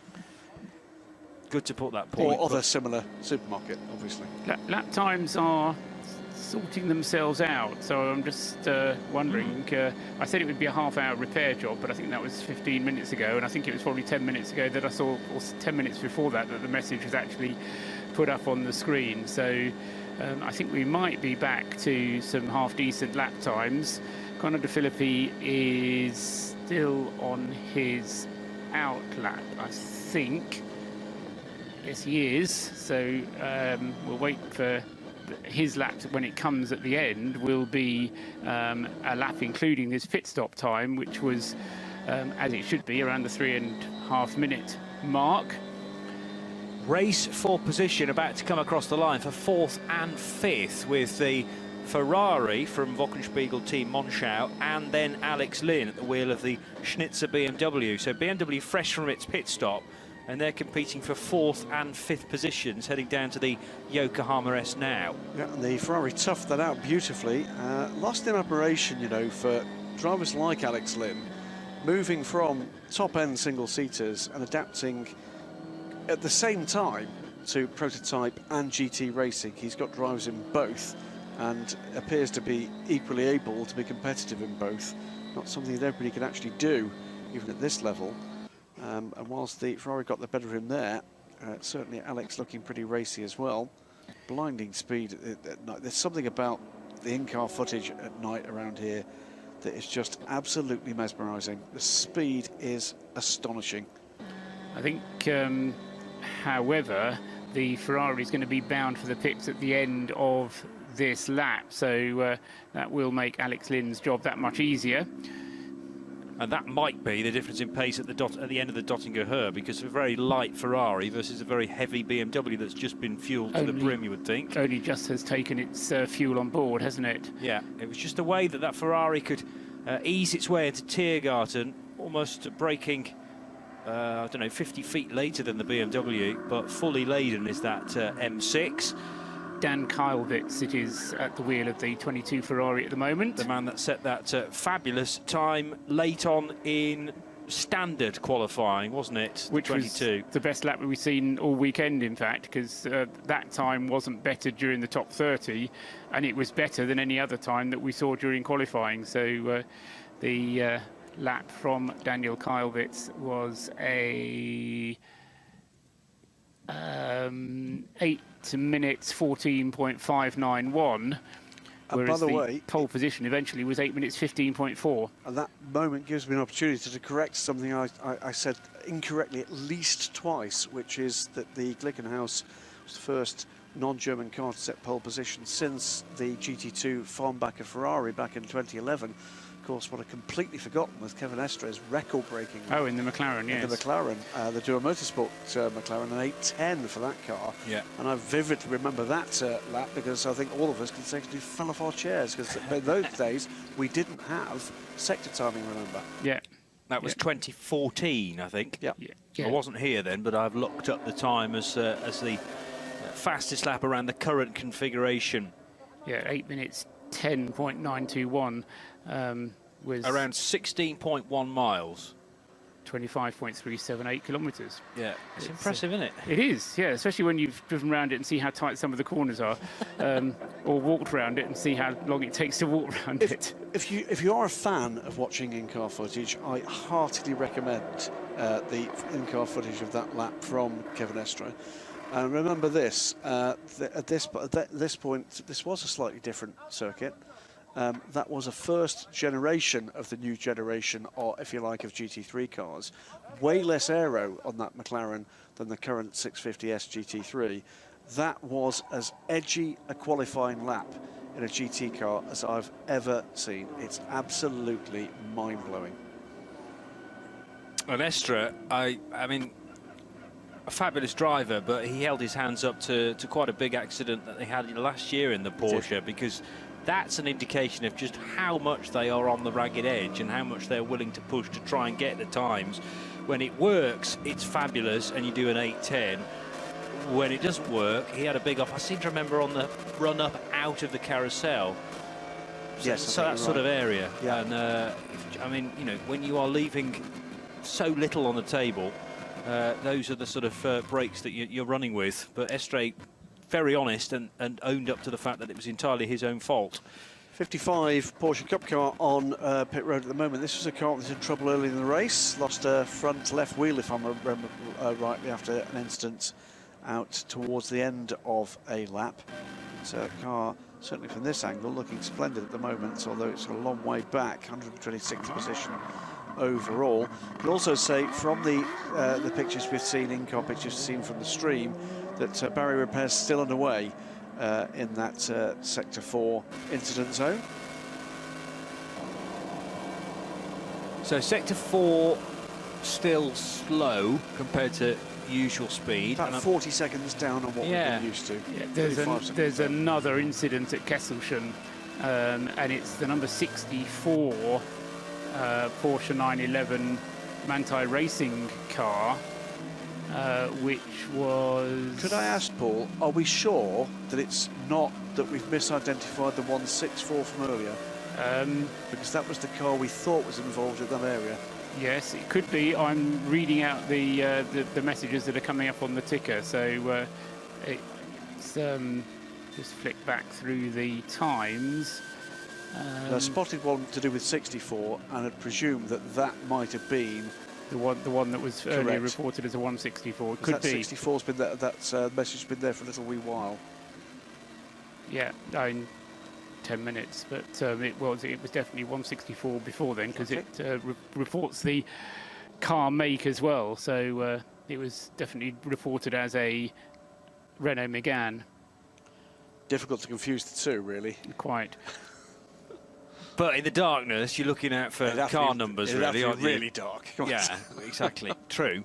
Good to put that point. Or other similar supermarket, obviously. Lap times are sorting themselves out, so I'm just wondering. I said it would be a half-hour repair job, but I think that was 15 minutes ago, and I think it was probably 10 minutes ago that I saw, or 10 minutes before that the message was actually put up on the screen. So I think we might be back to some half-decent lap times. Conor De Filippi is still on his out lap, I think. Yes, he is. So we'll wait for his lap when it comes at the end. Will be a lap including his pit stop time, which was, as it should be, around the 3.5 minute mark. Race for position about to come across the line for 4th and 5th with the Ferrari from Wochenspiegel Team Monschau and then Alex Lynn at the wheel of the Schnitzer BMW. So BMW fresh from its pit stop, and they're competing for 4th and 5th positions, heading down to the Yokohama S now. Yeah, and the Ferrari toughed that out beautifully. Lost in operation, you know, for drivers like Alex Lynn, moving from top-end single-seaters and adapting at the same time to prototype and GT racing. He's got drivers in both and appears to be equally able to be competitive in both. Not something that everybody can actually do, even at this level. And whilst the Ferrari got the better of him there, certainly Alex looking pretty racy as well. Blinding speed at night. There's something about the in-car footage at night around here that is just absolutely mesmerising. The speed is astonishing. I think, however, the Ferrari is going to be bound for the pits at the end of this lap, so that will make Alex Lynn's job that much easier. And that might be the difference in pace at the end of the Dottinger Her, because of a very light Ferrari versus a very heavy BMW that's just been fueled to the brim, you would think. Only just has taken its fuel on board, hasn't it? Yeah, it was just a way that Ferrari could ease its way into Tiergarten, almost braking, I don't know, 50 feet later than the BMW, but fully laden is that M6. Dan Kylewitz, it is at the wheel of the 22 Ferrari at the moment. The man that set that fabulous time late on in standard qualifying, wasn't it? Which 22. Was the best lap we've seen all weekend, in fact, because that time wasn't better during the top 30, and it was better than any other time that we saw during qualifying. So the lap from Daniel Kylewitz was a 8 minutes 14.591, whereas by the way, pole position eventually was 8 minutes 15.4. And that moment gives me an opportunity to correct something I said incorrectly at least twice, which is that the Glickenhaus was the first non-German car to set pole position since the GT2 Farnbacher Ferrari back in 2011. Of course, what I've completely forgotten was Kevin Estre's record-breaking. Oh, in the McLaren, yes. In the McLaren, the Duo Motorsport McLaren, an 8:10 for that car. Yeah. And I vividly remember that lap because I think all of us consecutively fell off our chairs because in those days we didn't have sector timing, remember? Yeah. That was 2014, I think. Yeah. Yeah. I wasn't here then, but I've looked up the time as the fastest lap around the current configuration. Yeah, 8 minutes 10.921. Was around 16.1 miles. 25.378 kilometres. Yeah, it's impressive, isn't it? It is, yeah, especially when you've driven around it and see how tight some of the corners are, or walked around it and see how long it takes to walk around it. If you are a fan of watching in-car footage, I heartily recommend the in-car footage of that lap from Kevin Estre. And remember this, at this point, this was a slightly different circuit. That was a first generation of the new generation, or if you like, of GT3 cars. Way less aero on that McLaren than the current 650S GT3. That was as edgy a qualifying lap in a GT car as I've ever seen. It's absolutely mind-blowing. And Estre, I mean, a fabulous driver, but he held his hands up to quite a big accident that they had last year in the Porsche, because that's an indication of just how much they are on the ragged edge and how much they're willing to push to try and get the times. When it works, it's fabulous, and you do an 8:10. When it doesn't work, he had a big off. I seem to remember on the run up out of the carousel. Yes, so that sort of area. Yeah. And I mean, you know, when you are leaving so little on the table, those are the sort of breaks that you're running with. But Estre, very honest and owned up to the fact that it was entirely his own fault. 55 Porsche Cup car on pit road at the moment. This was a car that was in trouble early in the race. Lost a front left wheel, if I remember rightly, after an incident out towards the end of a lap. It's a car, certainly from this angle, looking splendid at the moment, although it's a long way back, 126th position overall. You can also say from the pictures we've seen, in-car pictures seen from the stream, that barrier repairs still underway in that Sector 4 incident zone. So Sector 4 still slow compared to usual speed. About 40 seconds down on what we've been used to. Yeah, there's another incident at Kesselchen, and it's the number 64 Porsche 911 Manthey Racing car, which was... Could I ask, Paul, are we sure that it's not that we've misidentified the 164 from earlier? Because that was the car we thought was involved in that area. Yes, it could be. I'm reading out the messages that are coming up on the ticker, so it's just flick back through the times. I spotted one to do with 64 and had presumed that that might have been the one that was earlier reported as a 164. It could be. 64's been there, that message's been there for a little wee while. Yeah, in 10 minutes, but it was definitely 164 before then, because it reports the car make as well. So it was definitely reported as a Renault Megane. Difficult to confuse the two, really. Quite. But in the darkness, you're looking out for car numbers, really, aren't you? Really dark. Yeah, exactly. True.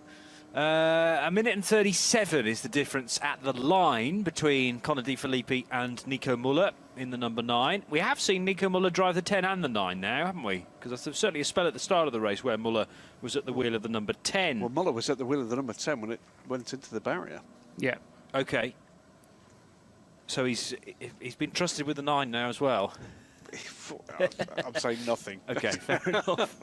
A minute and 37 is the difference at the line between Conor De Filippi and Nico Muller in the number 9. We have seen Nico Muller drive the 10 and the 9 now, haven't we? Because there's certainly a spell at the start of the race where Muller was at the wheel of the number 10. Well, Muller was at the wheel of the number 10 when it went into the barrier. Yeah. OK. So he's been trusted with the 9 now as well. I'm saying nothing. OK, fair enough.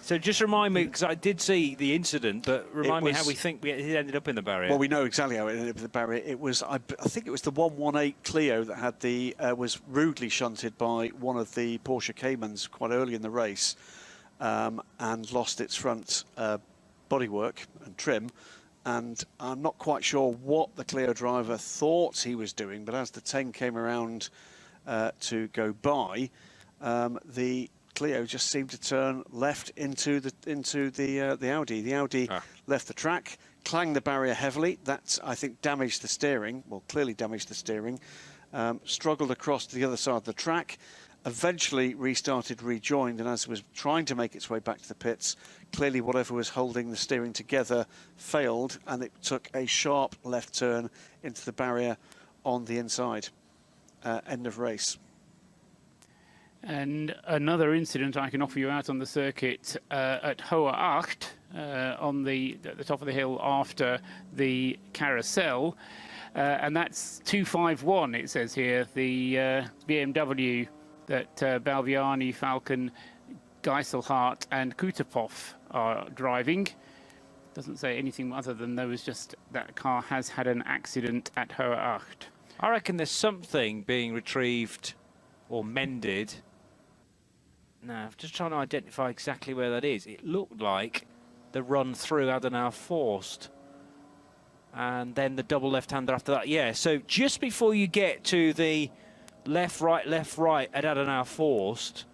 So just remind me, because I did see the incident, but remind me how we think it ended up in the barrier. Well, we know exactly how it ended up in the barrier. It was, I think it was the 118 Clio that had the was rudely shunted by one of the Porsche Caymans quite early in the race, and lost its front bodywork and trim. And I'm not quite sure what the Clio driver thought he was doing, but as the 10 came around to go by, the Clio just seemed to turn left into the Audi. The Audi left the track, clanged the barrier heavily. That, I think, damaged the steering. Well, clearly damaged the steering. Struggled across to the other side of the track. Eventually restarted, rejoined, and as it was trying to make its way back to the pits, clearly whatever was holding the steering together failed, and it took a sharp left turn into the barrier on the inside. End of race. And another incident I can offer you out on the circuit at Hohe Acht, at the top of the hill after the carousel, and that's 251. It says here the BMW that Balviani, Falcon, Geiselhardt, and Kutapov are driving. Doesn't say anything other than that car has had an accident at Hohe Acht. I reckon there's something being retrieved or mended. Now, I'm just trying to identify exactly where that is. It looked like the run through Adenauer Forst, and then the double left-hander after that. Yeah, so just before you get to the left, right at Adenauer Forst,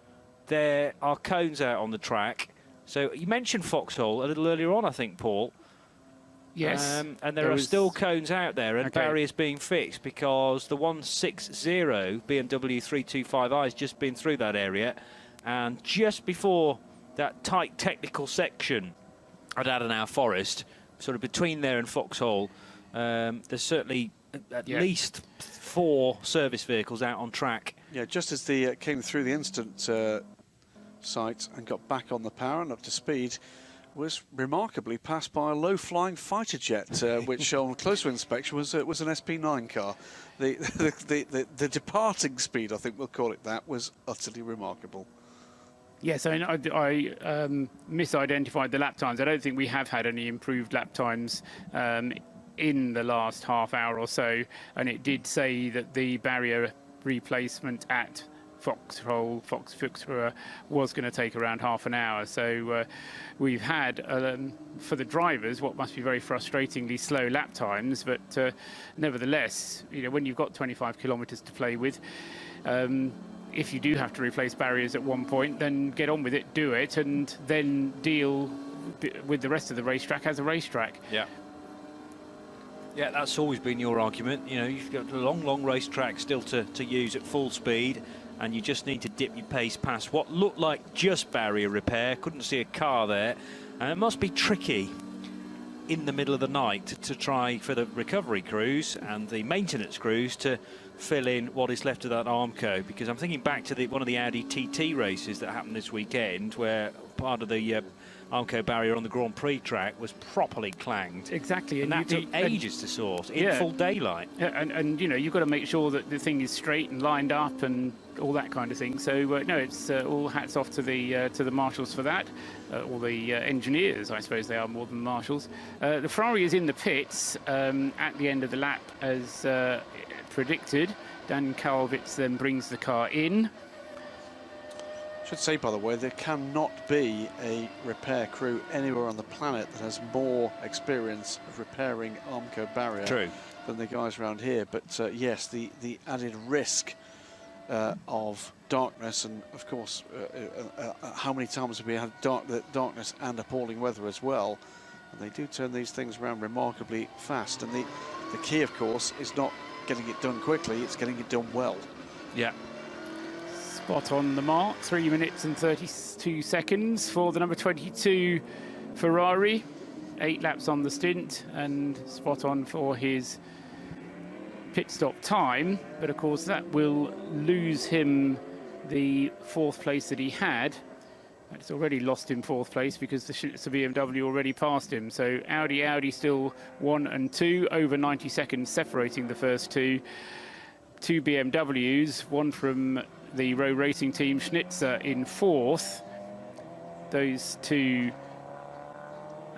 there are cones out on the track. So you mentioned Foxhole a little earlier on, I think, Paul. Yes. And there are still cones out there and barriers being fixed, because the 160 BMW 325i has just been through that area, and just before that tight technical section at Adenauer Forest, sort of between there and Foxhole, there's certainly at least 4 service vehicles out on track Yeah, just as the came through the instant sight and got back on the power and up to speed, was remarkably passed by a low-flying fighter jet, which on closer inspection was an SP9 car. The departing speed, I think we'll call it that, was utterly remarkable. Yes, I misidentified the lap times. I don't think we have had any improved lap times in the last half hour or so, and it did say that the barrier replacement at Foxhole was going to take around half an hour. So we've had, for the drivers, what must be very frustratingly slow lap times, but nevertheless, you know, when you've got 25 kilometres to play with, if you do have to replace barriers at one point, then get on with it, do it, and then deal with the rest of the racetrack as a racetrack. Yeah. Yeah, that's always been your argument. You know, you've got a long racetrack still to use at full speed, and you just need to dip your pace past what looked like just barrier repair. Couldn't see a car there. And it must be tricky in the middle of the night to try for the recovery crews and the maintenance crews to fill in what is left of that Armco, because I'm thinking back to one of the Audi TT races that happened this weekend, where part of the Armco barrier on the Grand Prix track was properly clanged. Exactly. And that took ages to sort in full daylight. Yeah, and you know, you've got to make sure that the thing is straight and lined up and all that kind of thing. So no, it's all hats off to the marshals for that, or the engineers, I suppose they are more than marshals. The Ferrari is in the pits at the end of the lap as predicted. Dan Kalvitz then brings the car in. Should say, by the way, there cannot be a repair crew anywhere on the planet that has more experience of repairing Armco barrier than the guys around here. But yes, the added risk of darkness, and of course, how many times have we had darkness and appalling weather as well? And they do turn these things around remarkably fast. And the key, of course, is not getting it done quickly; it's getting it done well. Yeah. Spot on the mark, 3 minutes and 32 seconds for the number 22 Ferrari. 8 laps on the stint, and spot on for his pit stop time. But of course, that will lose him the 4th place that he had. It's already lost him 4th place because the BMW already passed him. So Audi still 1 and 2, over 90 seconds separating the first two. 2 BMWs, one from the Rowe Racing team, Schnitzer in 4th. Those 2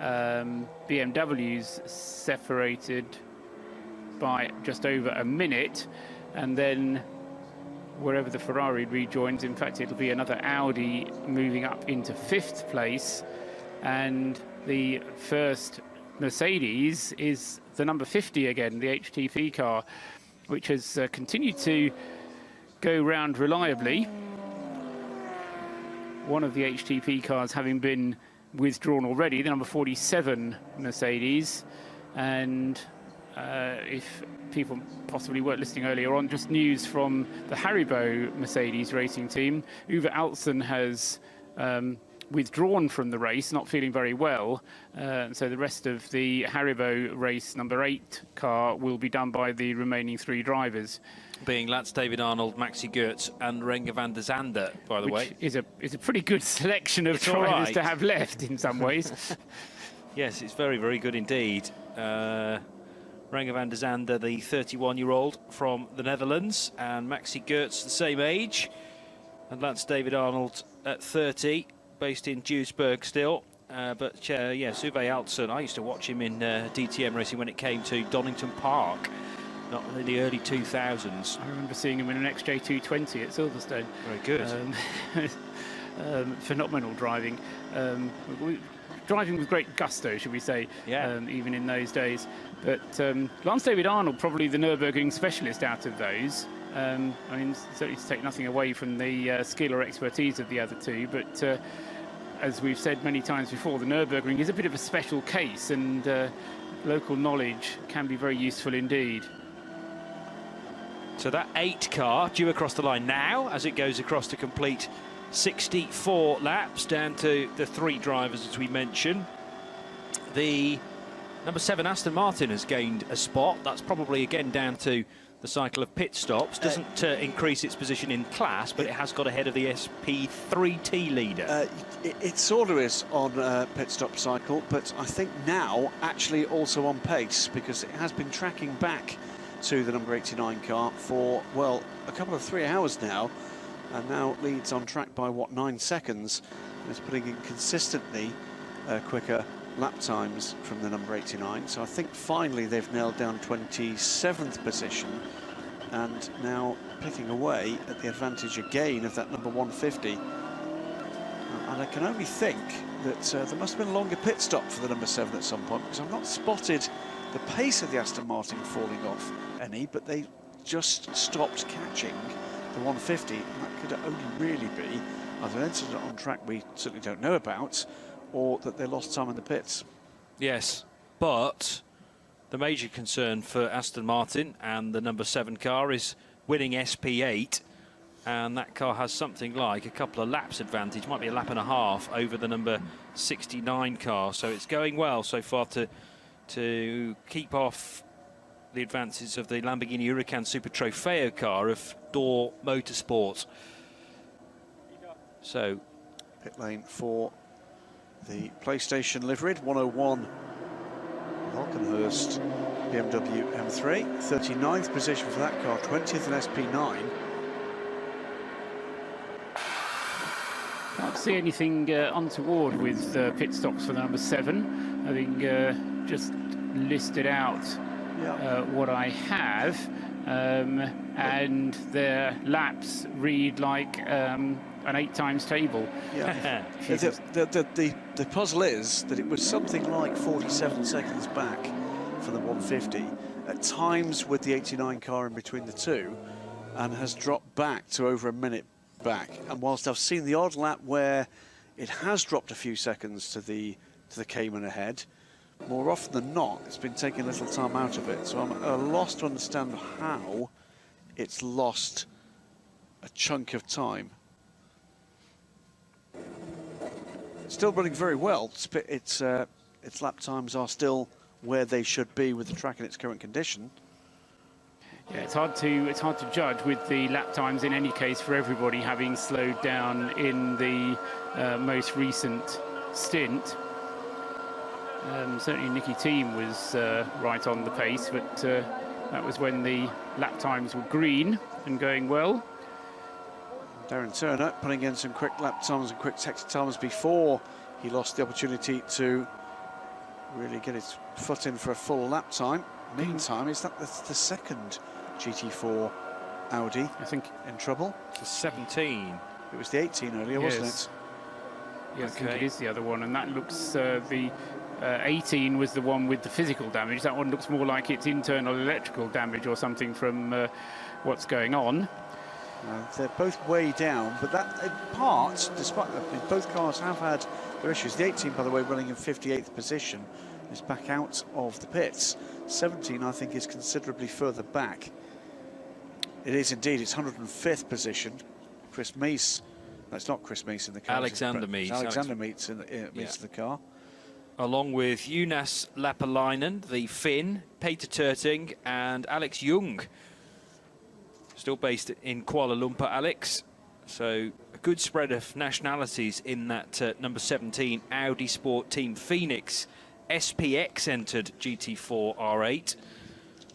BMWs separated by just over a minute, and then wherever the Ferrari rejoins, in fact it'll be another Audi moving up into 5th place, and the first Mercedes is the number 50 again, the HTP car, which has continued to go round reliably. One of the HTP cars having been withdrawn already, the number 47 Mercedes. And if people possibly weren't listening earlier on, just news from the Haribo Mercedes racing team. Uwe Altzen has withdrawn from the race, not feeling very well. So the rest of the Haribo race number 8 car will be done by the remaining 3 drivers. Being Lance David Arnold, Maxi Goertz and Renger van der Zande, by the way. Is a pretty good selection of drivers to have left in some ways. Yes, it's very, very good indeed. Renger van der Zande, the 31-year-old from the Netherlands, and Maxi Goertz, the same age, and Lance David Arnold at 30, based in Duisburg still. But yes, Uwe Altzen, I used to watch him in DTM racing when it came to Donington Park, not in the early 2000s. I remember seeing him in an XJ220 at Silverstone. Very good. Phenomenal driving. Driving with great gusto, should we say, even in those days. But Lance David Arnold, probably the Nurburgring specialist out of those. I mean, certainly to take nothing away from the skill or expertise of the other 2, but as we've said many times before, the Nurburgring is a bit of a special case, and local knowledge can be very useful indeed. So that 8 car due across the line now as it goes across to complete 64 laps, down to the 3 drivers as we mentioned. The number 7 Aston Martin has gained a spot. That's probably again down to the cycle of pit stops. Doesn't increase its position in class, but it has got ahead of the SP3T leader. It sort of is on pit stop cycle, but I think now actually also on pace, because it has been tracking back to the number 89 car for, well, a couple of 3 hours now, and now leads on track by, what, 9 seconds. And it's putting in consistently quicker lap times from the number 89. So I think finally they've nailed down 27th position, and now picking away at the advantage again of that number 150. And I can only think that there must have been a longer pit stop for the number 7 at some point, because I've not spotted the pace of the Aston Martin falling off any, but they just stopped catching the 150, and that could only really be either an incident on track we certainly don't know about, or that they lost time in the pits. Yes, but the major concern for Aston Martin and the number 7 car is winning SP8, and that car has something like a couple of laps advantage, might be a lap and a half over the number 69 car, so it's going well so far to keep off the advances of the Lamborghini Huracan Super Trofeo car of Door Motorsport. So, pit lane for the PlayStation liveried 101 Valkenhurst BMW M3, 39th position for that car, 20th in SP9. Can't see anything untoward with pit stops for the number 7. I think just listed out what I have, and their laps read like an 8 times table. Yeah. the puzzle is that it was something like 47 seconds back for the 150, at times with the 89 car in between the two, and has dropped back to over a minute back. And whilst I've seen the odd lap where it has dropped a few seconds to the Cayman ahead, more often than not, it's been taking a little time out of it. So I'm at a loss to understand how it's lost a chunk of time. It's still running very well. Its lap times are still where they should be with the track in its current condition. Yeah, it's hard to judge with the lap times in any case, for everybody having slowed down in the most recent stint. Certainly Nicky Thiem was right on the pace, but that was when the lap times were green and going well. Darren Turner putting in some quick lap times and quick sector times before he lost the opportunity to really get his foot in for a full lap time. Meantime, is that the second GT4 Audi, I think, in trouble? The 17. It was the 18 earlier, wasn't it? Yes, okay. I think it is the other one, and that looks the 18 was the one with the physical damage. That one looks more like it's internal electrical damage or something from what's going on. They're both way down, but that in part, despite that, both cars have had their issues. The 18, by the way, running in 58th position, is back out of the pits. 17, I think, is considerably further back. It is indeed. It's 105th position. Chris Meese, no, it's not Chris Meese in the car. Alexander Meese. Alexander Meese in the car. Along with Jonas Lapalainen, the Finn, Peter Terting, and Alex Jung. Still based in Kuala Lumpur, Alex. So a good spread of nationalities in that number 17 Audi Sport Team Phoenix SPX entered GT4 R8.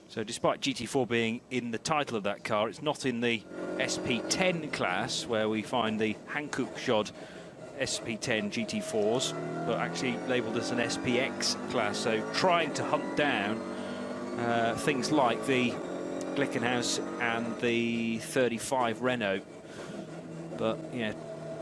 So despite GT4 being in the title of that car, it's not in the SP10 class where we find the Hankook Shod SP10 GT4s, but actually labelled as an SPX class. So trying to hunt down things like the Glickenhaus and the 35 Renault. But yeah,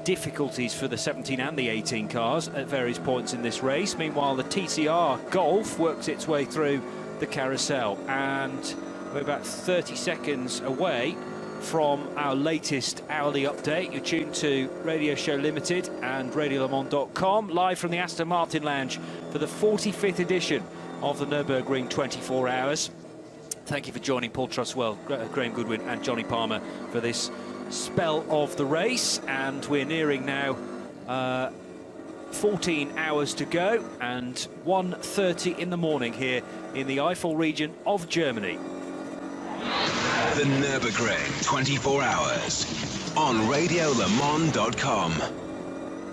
difficulties for the 17 and the 18 cars at various points in this race. Meanwhile, the TCR Golf works its way through the carousel, and we're about 30 seconds away from our latest hourly update. You're tuned to Radio Show Limited and RadioLeMans.com, live from the Aston Martin Lounge for the 45th edition of the Nurburgring 24 Hours. Thank you for joining Paul Trustwell, Graham Goodwin and Johnny Palmer for this spell of the race, and we're nearing now 14 hours to go and 1:30 in the morning here in the Eifel region of Germany. The Nurburgring 24 hours on RadioLeMans.com.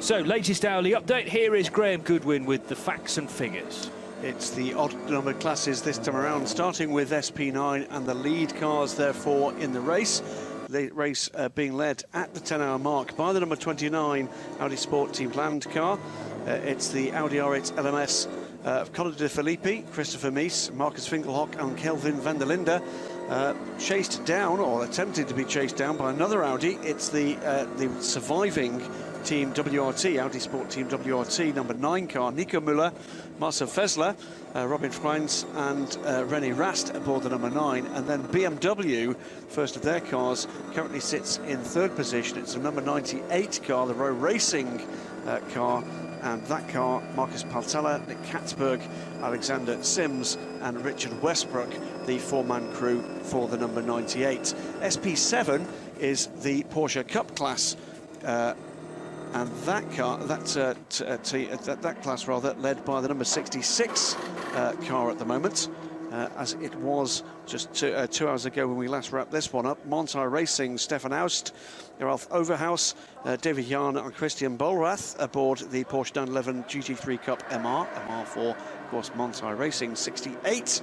So, latest hourly update. Here is Graham Goodwin with the facts and figures. It's the odd-numbered classes this time around, starting with SP9 and the lead cars, therefore, in the race. The race being led at the 10-hour mark by the number 29 Audi Sport Team Land car. It's the Audi R8 LMS of Colin De Filippi, Christopher Mies, Marcus Finkelhock and Kelvin van der Linde. Chased down, or attempted to be chased down, by another Audi. It's the surviving Team WRT, Audi Sport Team WRT, number 9 car, Nico Müller, Marcel Fessler, Robin Freins and René Rast aboard the number 9. And then BMW, first of their cars, currently sits in 3rd position. It's the number 98 car, the Row Racing car. And that car, Marcus Paltella, Nick Katzberg, Alexander Sims and Richard Westbrook, the 4-man crew for the number 98. SP7 is the Porsche Cup class, and that car, that class rather, led by the number 66 car at the moment, as it was just 2 hours ago when we last wrapped this one up. Monza Racing, Stefan Aust, Ralph Overhaus, David Jahn and Christian Bolrath aboard the Porsche 911 GT3 Cup MR for, of course, Monza Racing. 68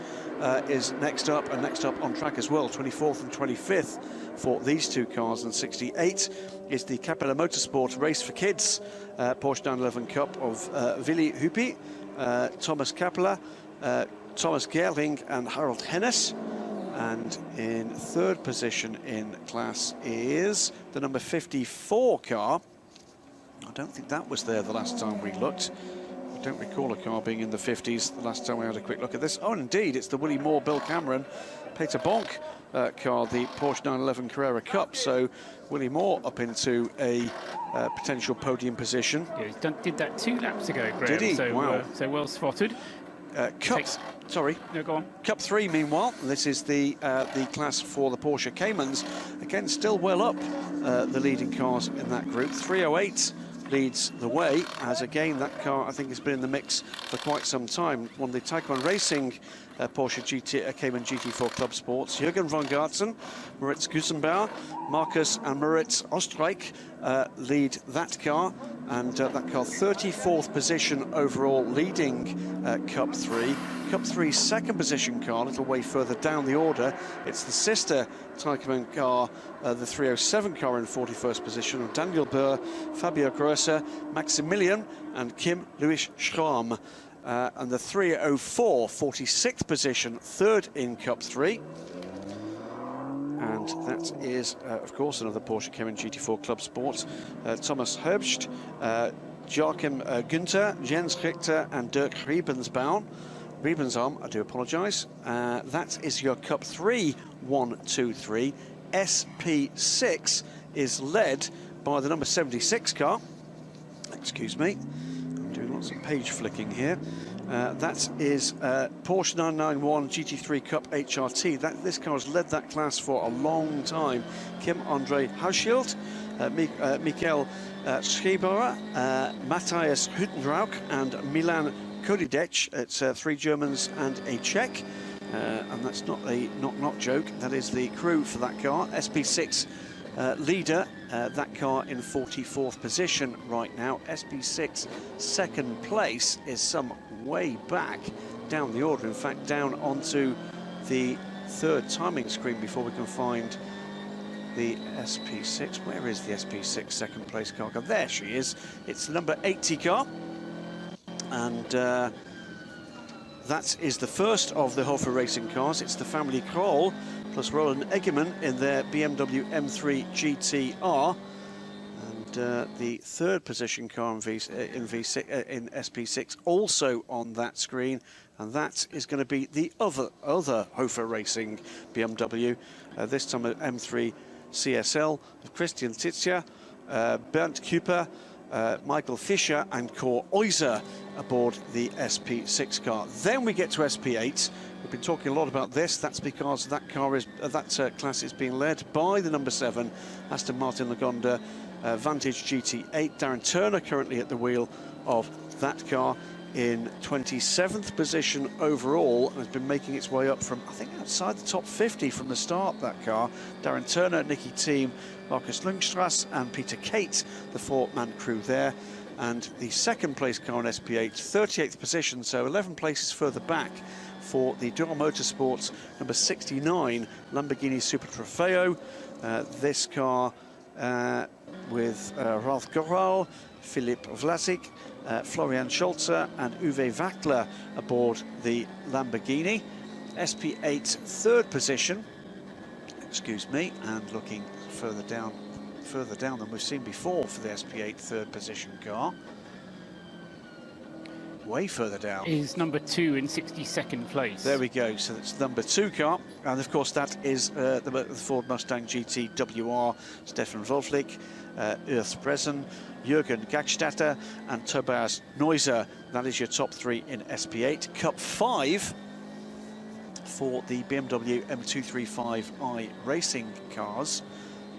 is next up, and next up on track as well, 24th and 25th for these two cars, and 68 is the Capella Motorsport Race for Kids Porsche 911 Cup of Willy Huppi, Thomas Capella, Thomas Gerling and Harold Hennes. And in 3rd position in class is the number 54 car. I don't think that was there the last time we looked. I don't recall a car being in the 50s the last time we had a quick look at this. Oh, indeed, it's the Willie Moore, Bill Cameron, Peter Bonk car, the Porsche 911 Carrera Cup. So Willie Moore up into a potential podium position. Yeah, he did that 2 laps ago, Graham. Did he? So, wow. So well spotted. Sorry. No, go on. Cup 3, meanwhile, this is the class for the Porsche Caymans. Again, still well up the leading cars in that group. 308 leads the way, as again that car I think has been in the mix for quite some time. Won the Taekwondo Racing Porsche Cayman GT4 Club Sports. Jürgen von Gartzen, Moritz Gusenbauer, Marcus and Moritz Ostreich lead that car, and that car 34th position overall, leading Cup 3. Cup 3's 2nd position car, a little way further down the order. It's the sister Taekwondo car, the 307 car in 41st position, of Daniel Burr, Fabio Grosser, Maximilian and Kim Louis Schramm. And the 304, 46th position, 3rd in Cup 3. And that is, of course, another Porsche Cayman GT4 Club Sports. Thomas Herbst, Joachim Günther, Jens Richter and Dirk Riebensbaum. I do apologise. That is your Cup 3, 1, 2, 3. SP6 is led by the number 76 car. Excuse me. I'm doing lots of page flicking here. That is Porsche 991 GT3 Cup HRT. This car has led that class for a long time. Kim Andre Hauschild, Michael Schieberer, Matthias Hüttenrauch and Milan Kodidec. It's 3 Germans and a Czech. And that's not a knock-knock joke. That is the crew for that car. SP6 leader, that car in 44th position right now. SP6 2nd place is some way back down the order. In fact, down onto the 3rd timing screen before we can find the SP6. Where is the SP6 2nd place car? There she is. It's the number 80 car. And that is the first of the Hofer Racing cars. It's the family Kroll plus Roland Eggerman in their BMW M3 GTR. And the 3rd position car in SP6 also on that screen. And that is going to be the other Hofer Racing BMW. This time at M3 CSL of Christian Titzia, Bernd Küper, Michael Fischer and Cor Euser aboard the SP6 car. Then we get to SP8. We've been talking a lot about this. That's because that car is class is being led by the number 7 Aston Martin Lagonda Vantage GT8. Darren Turner currently at the wheel of that car. in 27th position overall, and has been making its way up from, I think, outside the top 50 from the start, that car. Darren Turner, Nicky Thiem, Marcus Lundstrass and Peter Kate, the 4-man crew there. And the second place car on SP8, 38th position, so 11 places further back for the Dual Motorsports number 69 Lamborghini Super Trofeo. This car with Ralf Goral, Filip Vlasic, Florian Scholzer and Uwe Wachtler aboard the Lamborghini. SP8 third position, excuse me, and looking further down than we've seen before for the SP8 third position car. Way further down. Is number 2 in 62nd place. There we go, so that's number 2 car, and of course that is the Ford Mustang GT WR, Stefan Wolflich, Urs Bresen, Jürgen Gagstatter and Tobias Neuser. That is your top 3 in SP8. Cup 5 for the BMW M235i racing cars,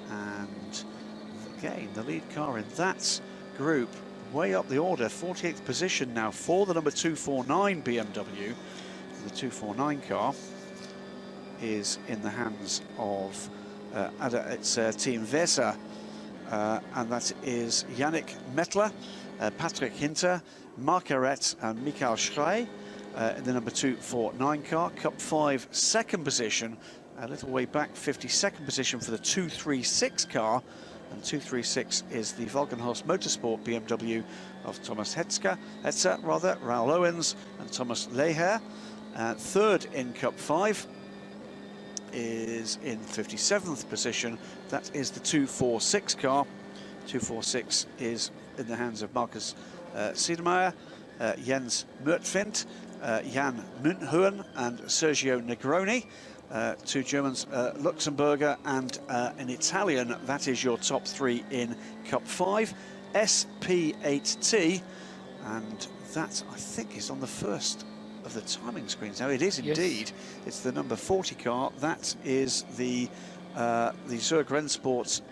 and again the lead car in that group way up the order, 48th position now for the number 249 BMW. The 249 car is in the hands of Team Weser, and that is Yannick Mettler, Patrick Hinter, Marc Arret and Michael Schrey in the number 249 car. Cup 5 second position, a little way back, 52nd position for the 236 car. And 236 is the Valkenhorst Motorsport BMW of Thomas Hetzer, Raoul Owens and Thomas Leher. Third in Cup 5 is in 57th position. That is the 246 car. 246 is in the hands of Marcus Siedermeier, Jens Mertfint, Jan Münchhoorn and Sergio Negroni. 2 Germans, Luxemburger and an Italian. That is your top 3 in Cup 5. SP8T, and that I think is on the first of the timing screens now. It is indeed. Yes. It's the number 40 car. That is the Zurich Rennsports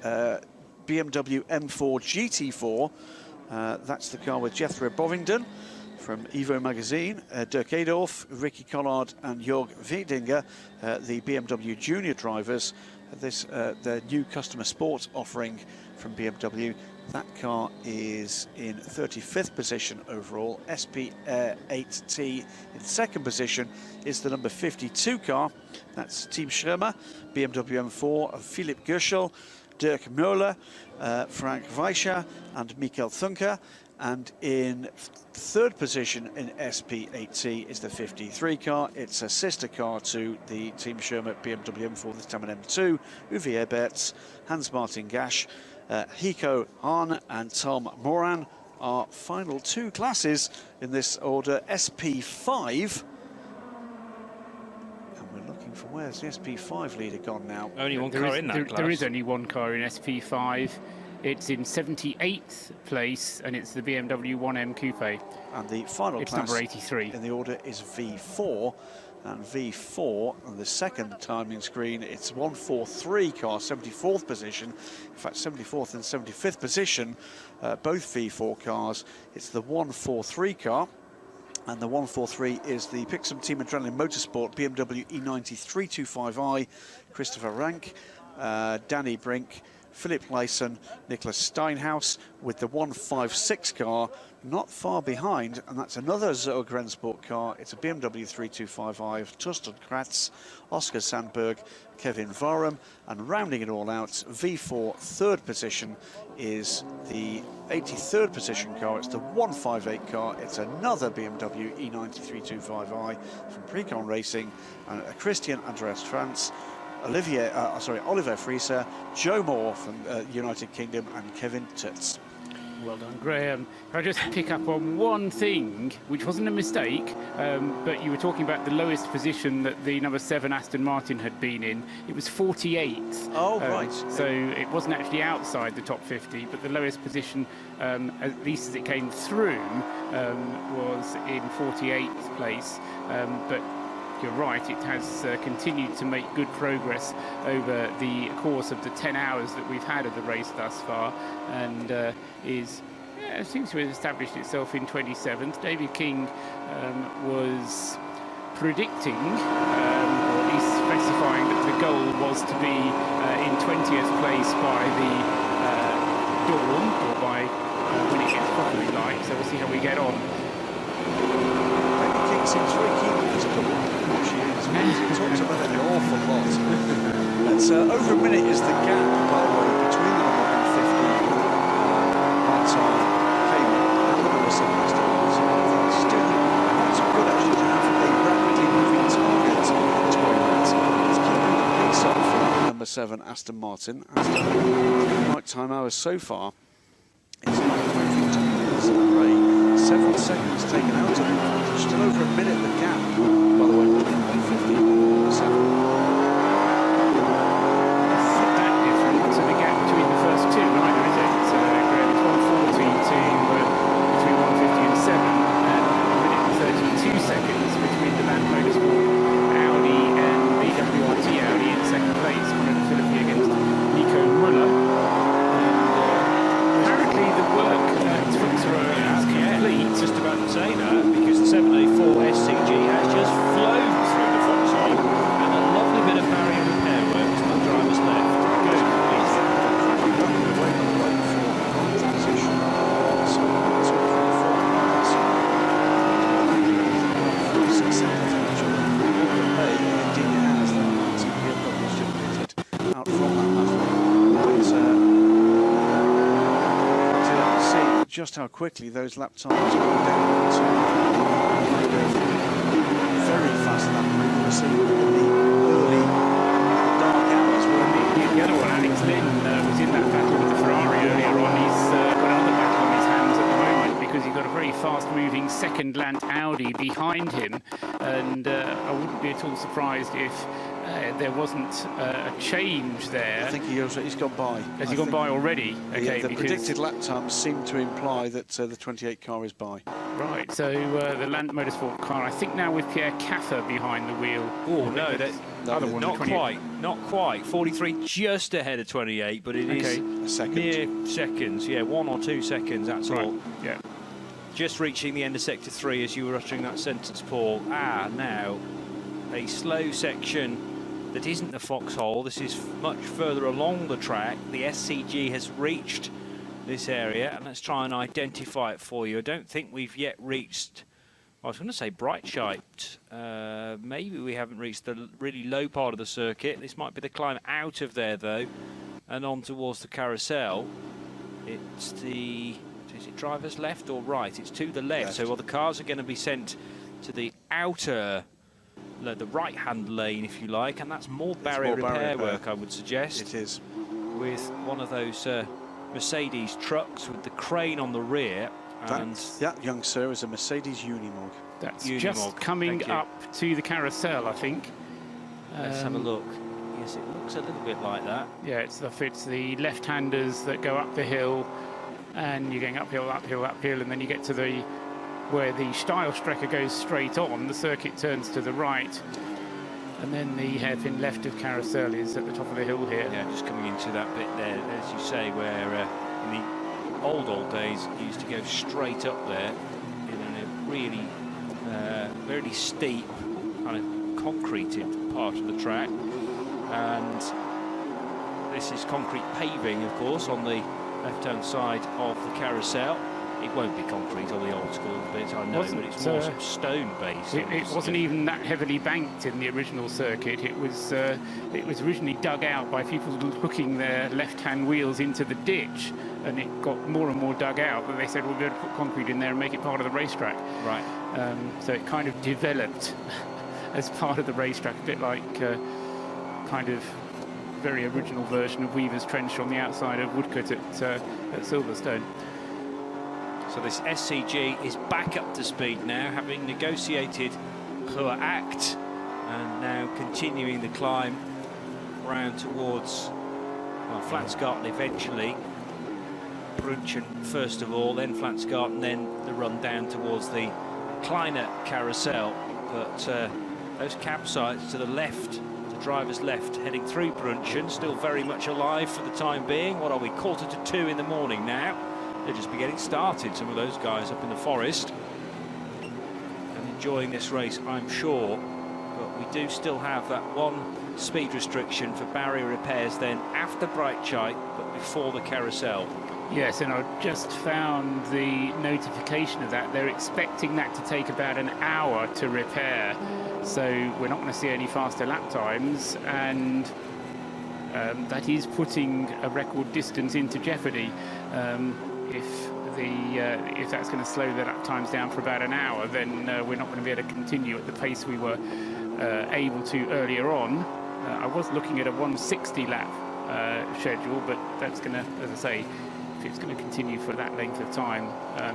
BMW M4 GT4. That's the car with Jethro Bovingdon from Evo Magazine, Dirk Adolf, Ricky Collard and Jörg Wiedinger, the BMW Junior drivers. Their new customer sports offering from BMW. That car is in 35th position overall. SP8T in second position is the number 52 car. That's Team Schirmer, BMW M4 of Philipp Gerschel, Dirk Müller, Frank Weischer and Michael Thunker. And in third position in SP8T is the 53 car. It's a sister car to the Team Schirmer BMW M4, this time an M2. Uwe Eberts, Hans-Martin Gasch, Hiko Hahn and Tom Moran are final 2 classes in this order. SP5. And we're looking for, where's the SP5 leader gone now? Only one car in that class. There is only one car in SP5. It's in 78th place, and it's the BMW 1M Coupe. And the final class number number 83 in the order is V4. And V4 on the second timing screen, it's 143 car, 74th position. In fact, 74th and 75th position, both V4 cars. It's the 143 car. And the 143 is the Pixum Team Adrenaline Motorsport BMW E90 325i, Christopher Rank, Danny Brink, Philip Lyson, Nicholas Steinhaus, with the 156 car not far behind, and that's another Zurich Rennsport car. It's a BMW 325i of Torsten Kratz, Oscar Sandberg, Kevin Varum, and rounding it all out, V4 third position is the 83rd position car. It's the 158 car. It's another BMW E90 325i from Precon Racing, and Christian Andreas Franz, Oliver Frieser, Joe Moore from United Kingdom, and Kevin Tutz. Well done, Graham. Can I just pick up on one thing, which wasn't a mistake, but you were talking about the lowest position that the number 7 Aston Martin had been in. It was 48th. Oh, right. So it wasn't actually outside the top 50, but the lowest position, at least as it came through, was in 48th place. But you're right, it has continued to make good progress over the course of the 10 hours that we've had of the race thus far, and is Yeah, it seems to have established itself in 27th. David King was predicting, or at least specifying, that the goal was to be in 20th place by the dawn, or by when it gets properly light. So we'll see how we get on. David King seems very keen on this goal. She talks about it an awful lot. It's over a minute is the gap, by the way, between the number 150 Martin Cayman and the number 7 Aston Martin. It's still it's good actually to have a rapidly moving target to win that. It's keeping the pace up for that number 7 Aston Martin. Right time hours so far. It's not moving towards Ray. 7 seconds taken out of it. Still over a minute the gap, by the way, between 150 and 7. Just how quickly those lap times go down to very fast lap group. We're seeing in the early dark hours. The other one, Alex Lynn, was in that battle with the Ferrari earlier on. He's got another battle on his hands at the moment because he's got a very fast-moving second-land Audi behind him, and I wouldn't be at all surprised if there wasn't a change there. I think he's gone by. Has he gone by already? Okay, the predicted lap times seem to imply that the 28 car is by. Right, so the Land Motorsport car, I think now with Pierre Caffer behind the wheel. Oh, no, not quite. 43 just ahead of 28, but it is a second. Mere seconds, 1 or 2 seconds, that's all. Yeah. Just reaching the end of Sector 3 as you were uttering that sentence, Paul. Now, a slow section that isn't the foxhole. This is much further along the track. The SCG has reached this area, and let's try and identify it for you. I don't think we've yet reached, I was going to say Breitscheid. Maybe we haven't reached the really low part of the circuit. This might be the climb out of there, though, and on towards the carousel. It's the, is it driver's left or right? It's to the left. So the cars are going to be sent to the outer, the right-hand lane, if you like, and that's more barrier repair work, I would suggest. It is. With one of those Mercedes trucks with the crane on the rear. And that young sir is a Mercedes Unimog. That's just coming up to the carousel, I think. Let's have a look. Yes, it looks a little bit like that. Yeah, it's the left-handers that go up the hill, and you're going uphill, uphill, uphill, and then you get to the where the Steilstrecke goes straight on. The circuit turns to the right, and then the hairpin left of carousel is at the top of the hill here. Yeah, just coming into that bit there, as you say, where in the old days you used to go straight up there in a really very steep kind of concreted part of the track, and this is concrete paving, of course, on the left-hand side of the carousel. It won't be concrete on the old school bit, I know, but it's more stone based. It wasn't even that heavily banked in the original circuit. It was originally dug out by people hooking their left-hand wheels into the ditch, and it got more and more dug out. But they said, we're going to put concrete in there and make it part of the racetrack. Right. So it kind of developed as part of the racetrack, a bit like kind of very original version of Weaver's Trench on the outside of Woodcote at Silverstone. So this SCG is back up to speed now, having negotiated her act, and now continuing the climb round towards Flatsgarten eventually. Brunchen first of all, then Flatsgarten, then the run down towards the Kleiner Carousel. But those campsites to the left, to driver's left, heading through Brunchen, still very much alive for the time being. What are we, 1:45 in the morning now? They'll just be getting started, some of those guys up in the forest, and enjoying this race, I'm sure. But we do still have that one speed restriction for barrier repairs then after Breitscheid, but before the carousel. Yes, and I just found the notification of that. They're expecting that to take about an hour to repair. So we're not going to see any faster lap times, and that is putting a record distance into jeopardy. If that's going to slow the lap times down for about an hour, then we're not going to be able to continue at the pace we were able to earlier on. I was looking at a 160 lap schedule, but that's going to, as I say, if it's going to continue for that length of time,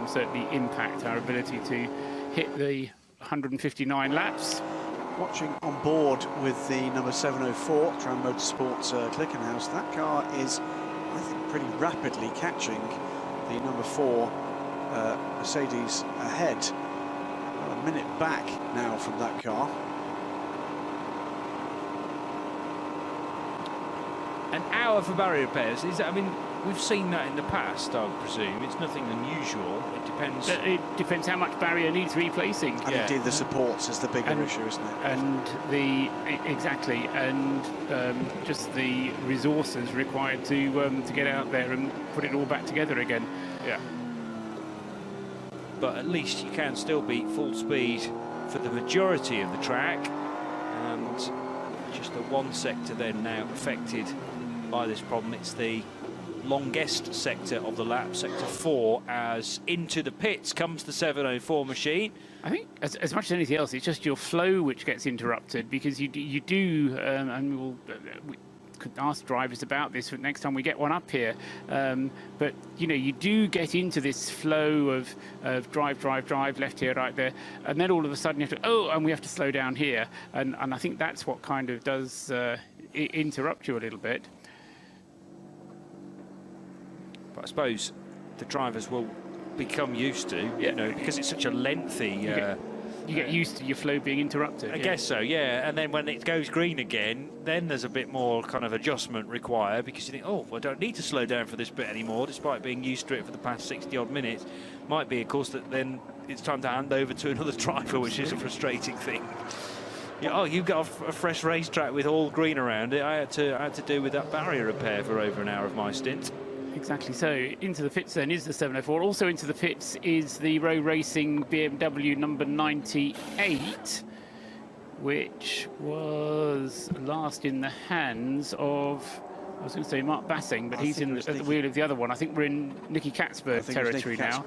certainly impact our ability to hit the 159 laps. Watching on board with the number 704, Tram Motorsports Clickenhouse, that car is, I think, pretty rapidly catching the number 4 Mercedes ahead. About a minute back now from that car. An hour for barrier repairs, I mean, we've seen that in the past, I would presume. It's nothing unusual. It depends. It depends how much barrier needs replacing. And indeed the supports is the bigger issue, isn't it? And exactly, and just the resources required to get out there and put it all back together again. Yeah. But at least you can still beat full speed for the majority of the track, and just the one sector then now affected by this problem. It's the longest sector of the lap, sector 4, as into the pits comes the 704 machine. I think as much as anything else, it's just your flow which gets interrupted, because you do, and we could ask drivers about this next time we get one up here, but you know, you do get into this flow of drive, left here, right there, and then all of a sudden you have to, and we have to slow down here, and I think that's what kind of does interrupt you a little bit. But I suppose the drivers will become used to, you know, because it's such a lengthy... You get used to your flow being interrupted. I guess so, yeah. And then when it goes green again, then there's a bit more kind of adjustment required, because you think, oh, I don't need to slow down for this bit anymore, despite being used to it for the past 60-odd minutes. Might be, of course, that then it's time to hand over to another driver, which is a frustrating thing. Yeah, oh, you've got a fresh racetrack with all green around it. I had to do with that barrier repair for over an hour of my stint. Exactly. So into the pits then is the 704. Also into the pits is the Row Racing BMW number 98, which was last in the hands of, I was going to say Mark Bassing, but he's at the wheel of the other one. I think we're in Nicky Katzberg territory now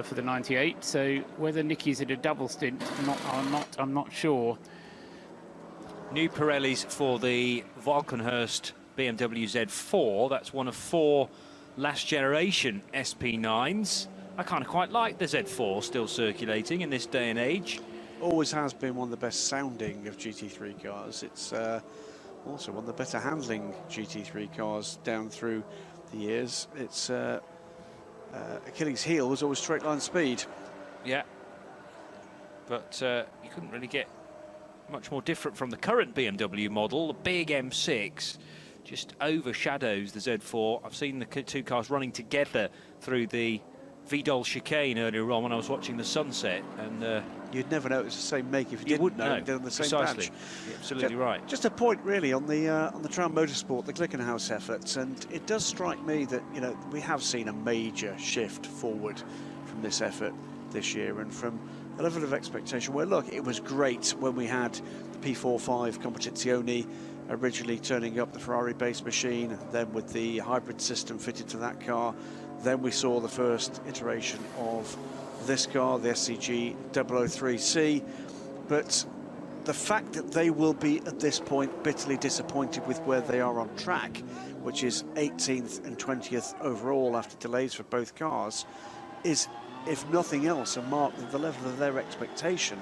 for the 98. So whether Nicky's in a double stint I'm not sure. New Pirellis for the Valkenhurst BMW Z4. That's one of 4 last generation SP9s. I kind of quite like the Z4 still circulating in this day and age. Always has been one of the best sounding of GT3 cars. It's also one of the better handling GT3 cars down through the years. Its Achilles heel was always straight line speed. Yeah, but you couldn't really get much more different from the current BMW model. The big M6 just overshadows the Z4. I've seen the 2 cars running together through the Vidal chicane earlier on when I was watching the sunset, and you'd never know it was the same make if you didn't know they're on the same precisely. badge. You're absolutely right. Just a point really on the Tram Motorsport, the Clickenhouse efforts, and it does strike me that, you know, we have seen a major shift forward from this effort this year, and from a level of expectation where, look, it was great when we had the P45 Competizione originally turning up, the Ferrari-based machine, then with the hybrid system fitted to that car. Then we saw the first iteration of this car, the SCG 003C. But the fact that they will be, at this point, bitterly disappointed with where they are on track, which is 18th and 20th overall after delays for both cars, is, if nothing else, a mark that the level of their expectation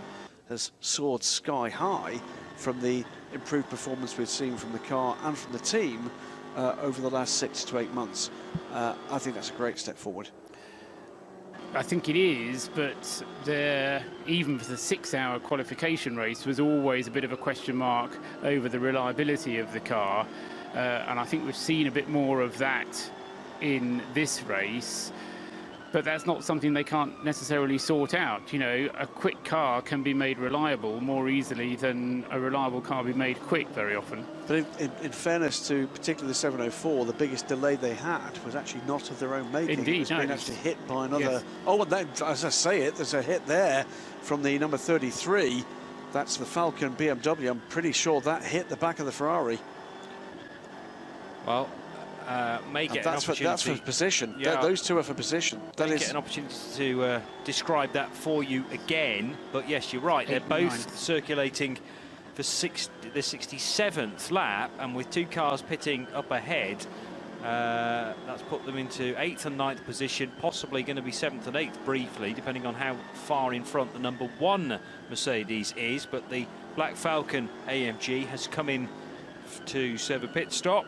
has soared sky high from the improved performance we've seen from the car and from the team over the last 6 to 8 months. I think that's a great step forward. I think it is, but even for the 6-hour qualification race was always a bit of a question mark over the reliability of the car, and I think we've seen a bit more of that in this race. but that's not something they can't necessarily sort out. You know, a quick car can be made reliable more easily than a reliable car be made quick very often. But in fairness to particularly the 704, the biggest delay they had was actually not of their own making. Indeed, it was being actually hit by another. Yes. Oh, and then, as I say it, there's a hit there from the number 33. That's the Falcon BMW. I'm pretty sure that hit the back of the Ferrari. Well, may get that's an opportunity. That's for position. Yeah. Those two are for position. That is get an opportunity to describe that for you again. But yes, you're right. They're both circulating for the 67th lap, and with two cars pitting up ahead, that's put them into 8th and 9th position, possibly going to be 7th and 8th briefly, depending on how far in front the number 1 Mercedes is. But the Black Falcon AMG has come in to serve a pit stop,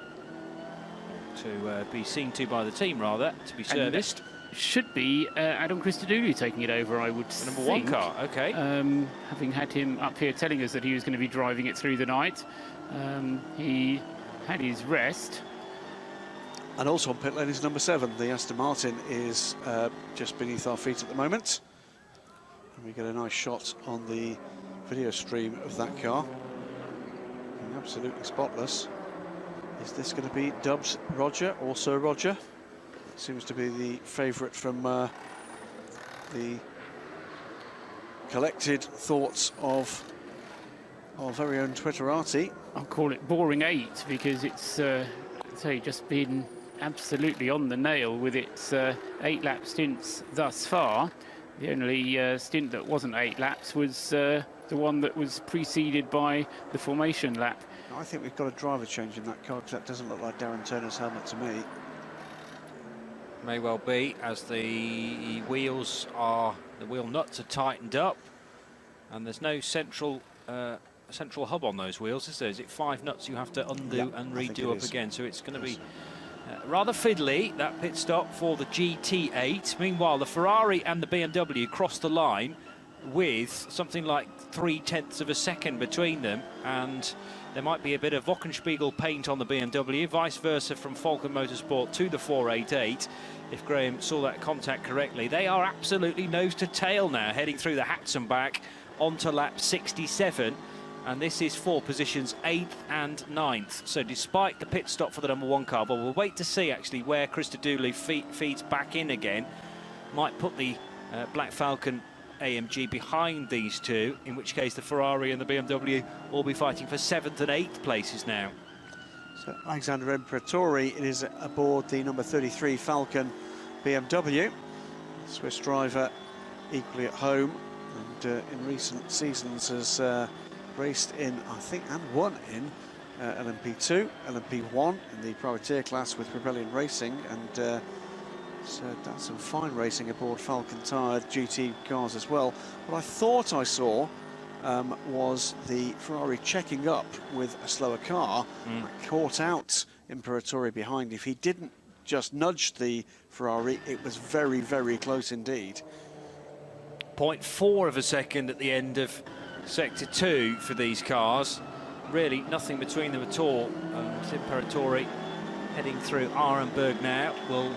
to be seen to by the team, rather, to be serviced. Should be Adam Christodoulou taking it over, I would Number think. 1 car, okay. Having had him up here telling us that he was going to be driving it through the night. He had his rest. And also on pit lane is number 7. The Aston Martin is just beneath our feet at the moment. And we get a nice shot on the video stream of that car. And absolutely spotless. Is this going to be Dubs Roger, also Roger? Seems to be the favourite from the collected thoughts of our very own Twitterati. I'll call it boring 8 because it's just been absolutely on the nail with its 8-lap stints thus far. The only stint that wasn't 8 laps was the one that was preceded by the formation lap. I think we've got a driver change in that car because that doesn't look like Darren Turner's helmet to me. May well be, as the wheel nuts are tightened up, and there's no central hub on those wheels, is there? Is it 5 nuts you have to undo and redo up again? So it's going to be rather fiddly, that pit stop for the GT8. Meanwhile, the Ferrari and the BMW crossed the line with something like 0.3 of a second between them, and there might be a bit of Wochenspiegel paint on the BMW, vice versa from Falcon Motorsport to the 488. If Graham saw that contact correctly, they are absolutely nose to tail now, heading through the hats and back onto lap 67. And this is for positions 8th and 9th. So despite the pit stop for the number 1 car, but we'll wait to see actually where Christodoulou feeds back in again. Might put the Black Falcon AMG behind these two, in which case the Ferrari and the BMW will be fighting for 7th and 8th places now. So Alexander Imperatori is aboard the number 33 Falcon BMW. Swiss driver equally at home, and in recent seasons has raced in, I think, and won in LMP2, LMP1 in the privateer class with Rebellion Racing, and so done some fine racing aboard Falcon tired GT cars as well. What I thought I saw was the Ferrari checking up with a slower car. Caught out Imperatori behind. If he didn't just nudge the Ferrari, it was very, very close indeed. 0.4 of a second at the end of Sector 2 for these cars. Really nothing between them at all. Imperatori heading through Arenberg now will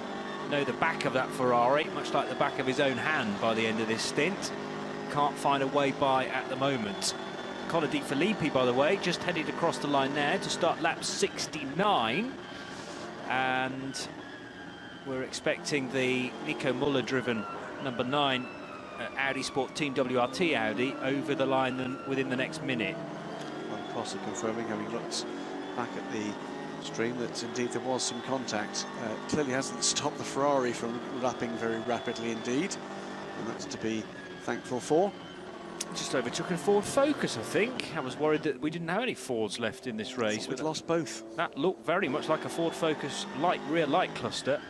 know the back of that Ferrari, much like the back of his own hand by the end of this stint. Can't find a way by at the moment. Connor Di Filippi, by the way, just headed across the line now to start lap 69. And we're expecting the Nico Muller-driven number 9 Audi Sport Team WRT Audi over the line within the next minute. Well, Costa confirming, having looked back at the stream, that indeed there was some contact. Clearly hasn't stopped the Ferrari from lapping very rapidly indeed, and that's to be thankful for. Just overtook a Ford Focus, I think. I was worried that we didn't have any Fords left in this race. We'd lost both. That looked very much like a Ford Focus rear light cluster.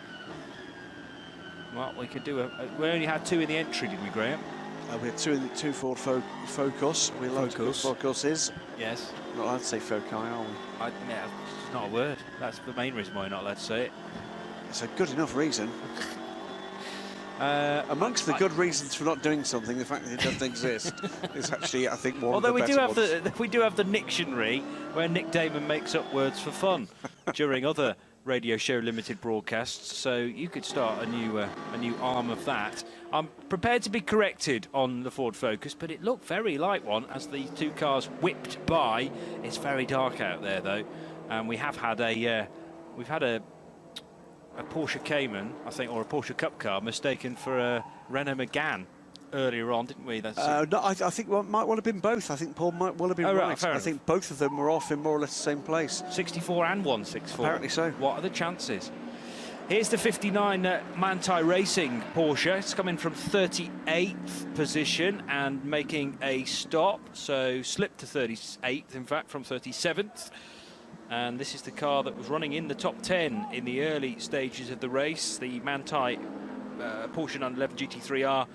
Well, we could do we only had 2 in the entry, did we, Graham? We had 2 Ford Focus. We allowed to Focuses. Yes. Not allowed to say Foci, are we? Yeah, it's not a word. That's the main reason why we're not allowed to say it. It's a good enough reason. Amongst the good reasons for not doing something, the fact that it doesn't exist is actually, I think, one Although of the better ones. we do have the Nictionary, where Nick Damon makes up words for fun during other Radio Show Limited broadcasts, so you could start a new arm of that. I'm prepared to be corrected on the Ford Focus, but it looked very like one as the two cars whipped by. It's very dark out there though, and we have had a Porsche Cayman, I think, or a Porsche Cup car mistaken for a Renault Megane earlier on, didn't we? No, I think it might well have been both. I think Paul might well have been right. I think both of them were off in more or less the same place. 64 and 164. Apparently so. What are the chances? Here's the 59 Manthey Racing Porsche. It's coming from 38th position and making a stop. So slipped to 38th, in fact, from 37th. And this is the car that was running in the top 10 in the early stages of the race. The Manthey Porsche 911 GT3R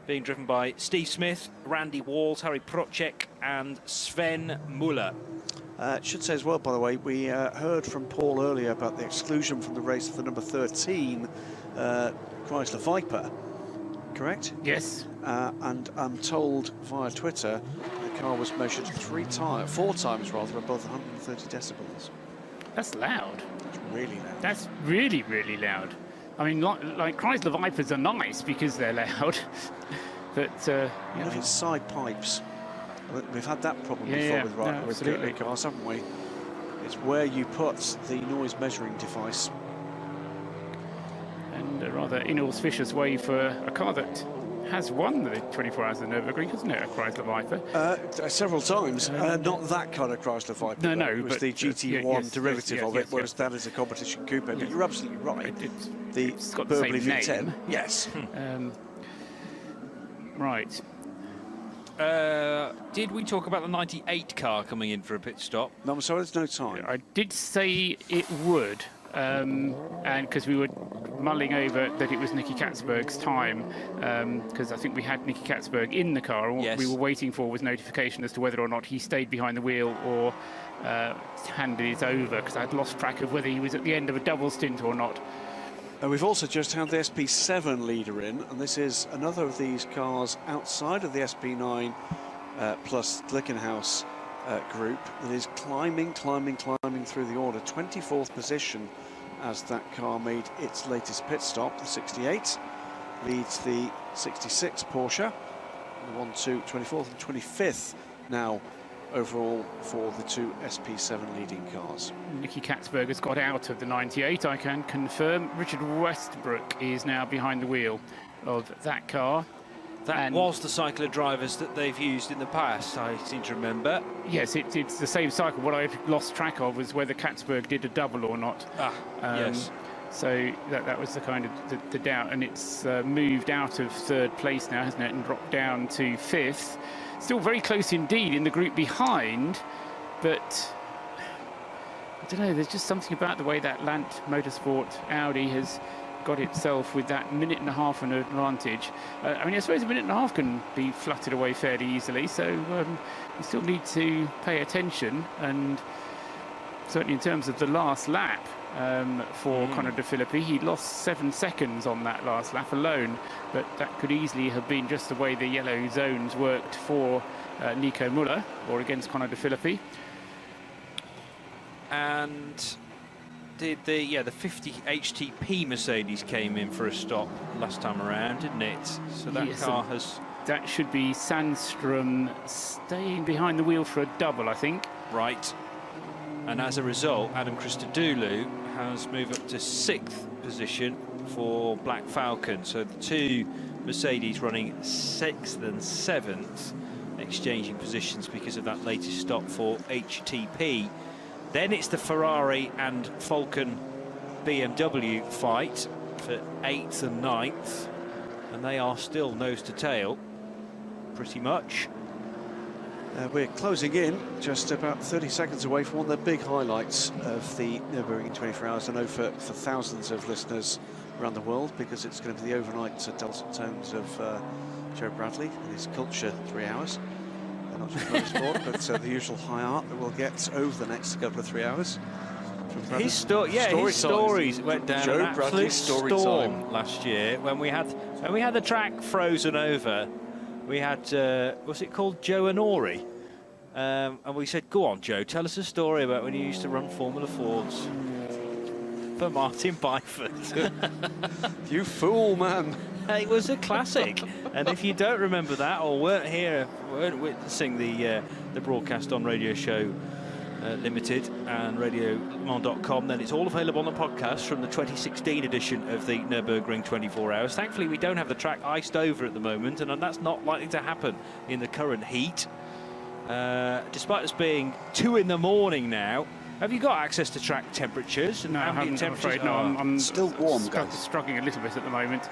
being driven by Steve Smith, Randy Walls, Harry Procek and Sven Muller. Should say as well, by the way, we heard from Paul earlier about the exclusion from the race of the number 13 Chrysler Viper, correct? Yes. And I'm told via Twitter the car was measured 4 times rather above 130 decibels. That's loud. That's really loud. That's really, really loud. I mean, like Chrysler Vipers are nice because they're loud, but if it's side pipes, we've had that problem before with cars, haven't we? It's where you put the noise measuring device. And a rather inauspicious way for a car that has won the 24 Hours of Nurburgring, hasn't it, a Chrysler Viper? Several times. Not that kind of Chrysler Viper. No, it was but the GT1 derivative of it, whereas that is a competition coupe. But you're absolutely right. It's got the Burberry same V10. name. Yes. Right. Did we talk about the 98 car coming in for a pit stop? No, I'm sorry, there's no time. I did say it would, and because we were mulling over that it was Nicky Katzberg's time, because I think we had Nicky Katzberg in the car, and what we were waiting for was notification as to whether or not he stayed behind the wheel or handed it over, because I'd lost track of whether he was at the end of a double stint or not. We've also just had the SP7 leader in, and this is another of these cars outside of the SP9 plus Glickenhaus group that is climbing through the order. 24th position as that car made its latest pit stop. The 68 leads the 66 Porsche. The 1, 2, 24th and 25th now overall for the two SP7 leading cars. Nicky Katzberg has got out of the 98, I can confirm. Richard Westbrook is now behind the wheel of that car. That was the cycle of drivers that they've used in the past, I seem to remember. Yes, it's the same cycle. What I lost track of was whether Katzberg did a double or not. Yes. So that was the kind of the doubt, and it's moved out of third place now, hasn't it, and dropped down to fifth. Still very close indeed in the group behind, but I don't know, there's just something about the way that Lant Motorsport Audi has got itself with that minute and a half an advantage. I mean, I suppose a minute and a half can be fluttered away fairly easily, so you still need to pay attention, and certainly in terms of the last lap, for Conor De Philippi, he lost 7 seconds on that last lap alone, but that could easily have been just the way the yellow zones worked for Nico Müller or against Conor De Philippi. And did the 50 HTP Mercedes came in for a stop last time around, didn't it? So that car has... That should be Sandstrom staying behind the wheel for a double, I think. Right. And as a result, Adam Christodoulou has moved up to 6th position for Black Falcon. So the two Mercedes running 6th and 7th, exchanging positions because of that latest stop for HTP. Then it's the Ferrari and Falcon BMW fight for 8th and 9th. And they are still nose to tail, pretty much. We're closing in, just about 30 seconds away from one of the big highlights of the Nurburgring 24 Hours. I know for thousands of listeners around the world, because it's going to be the overnight dulcet tones of Joe Bradley and his Culture 3 hours. Not just motorsport, but the usual high art that we'll get over the next couple of 3 hours. His stories went down Joe an Bradley's absolute story storm time last year when we had the track frozen over. We had was it called Joe and Ori, and we said, "Go on, Joe, tell us a story about when you used to run Formula Fords." for Martin Byford. You fool, man. It was a classic. And if you don't remember that or weren't witnessing the broadcast on Radio Show Limited and RadioLeMans.com, then it's all available on the podcast from the 2016 edition of the Nurburgring 24 Hours. Thankfully, we don't have the track iced over at the moment, and that's not likely to happen in the current heat. Despite us being 2 in the morning now. Have you got access to track temperatures? No, I haven't, I'm afraid. No, I'm still warm, guys. Struggling a little bit at the moment,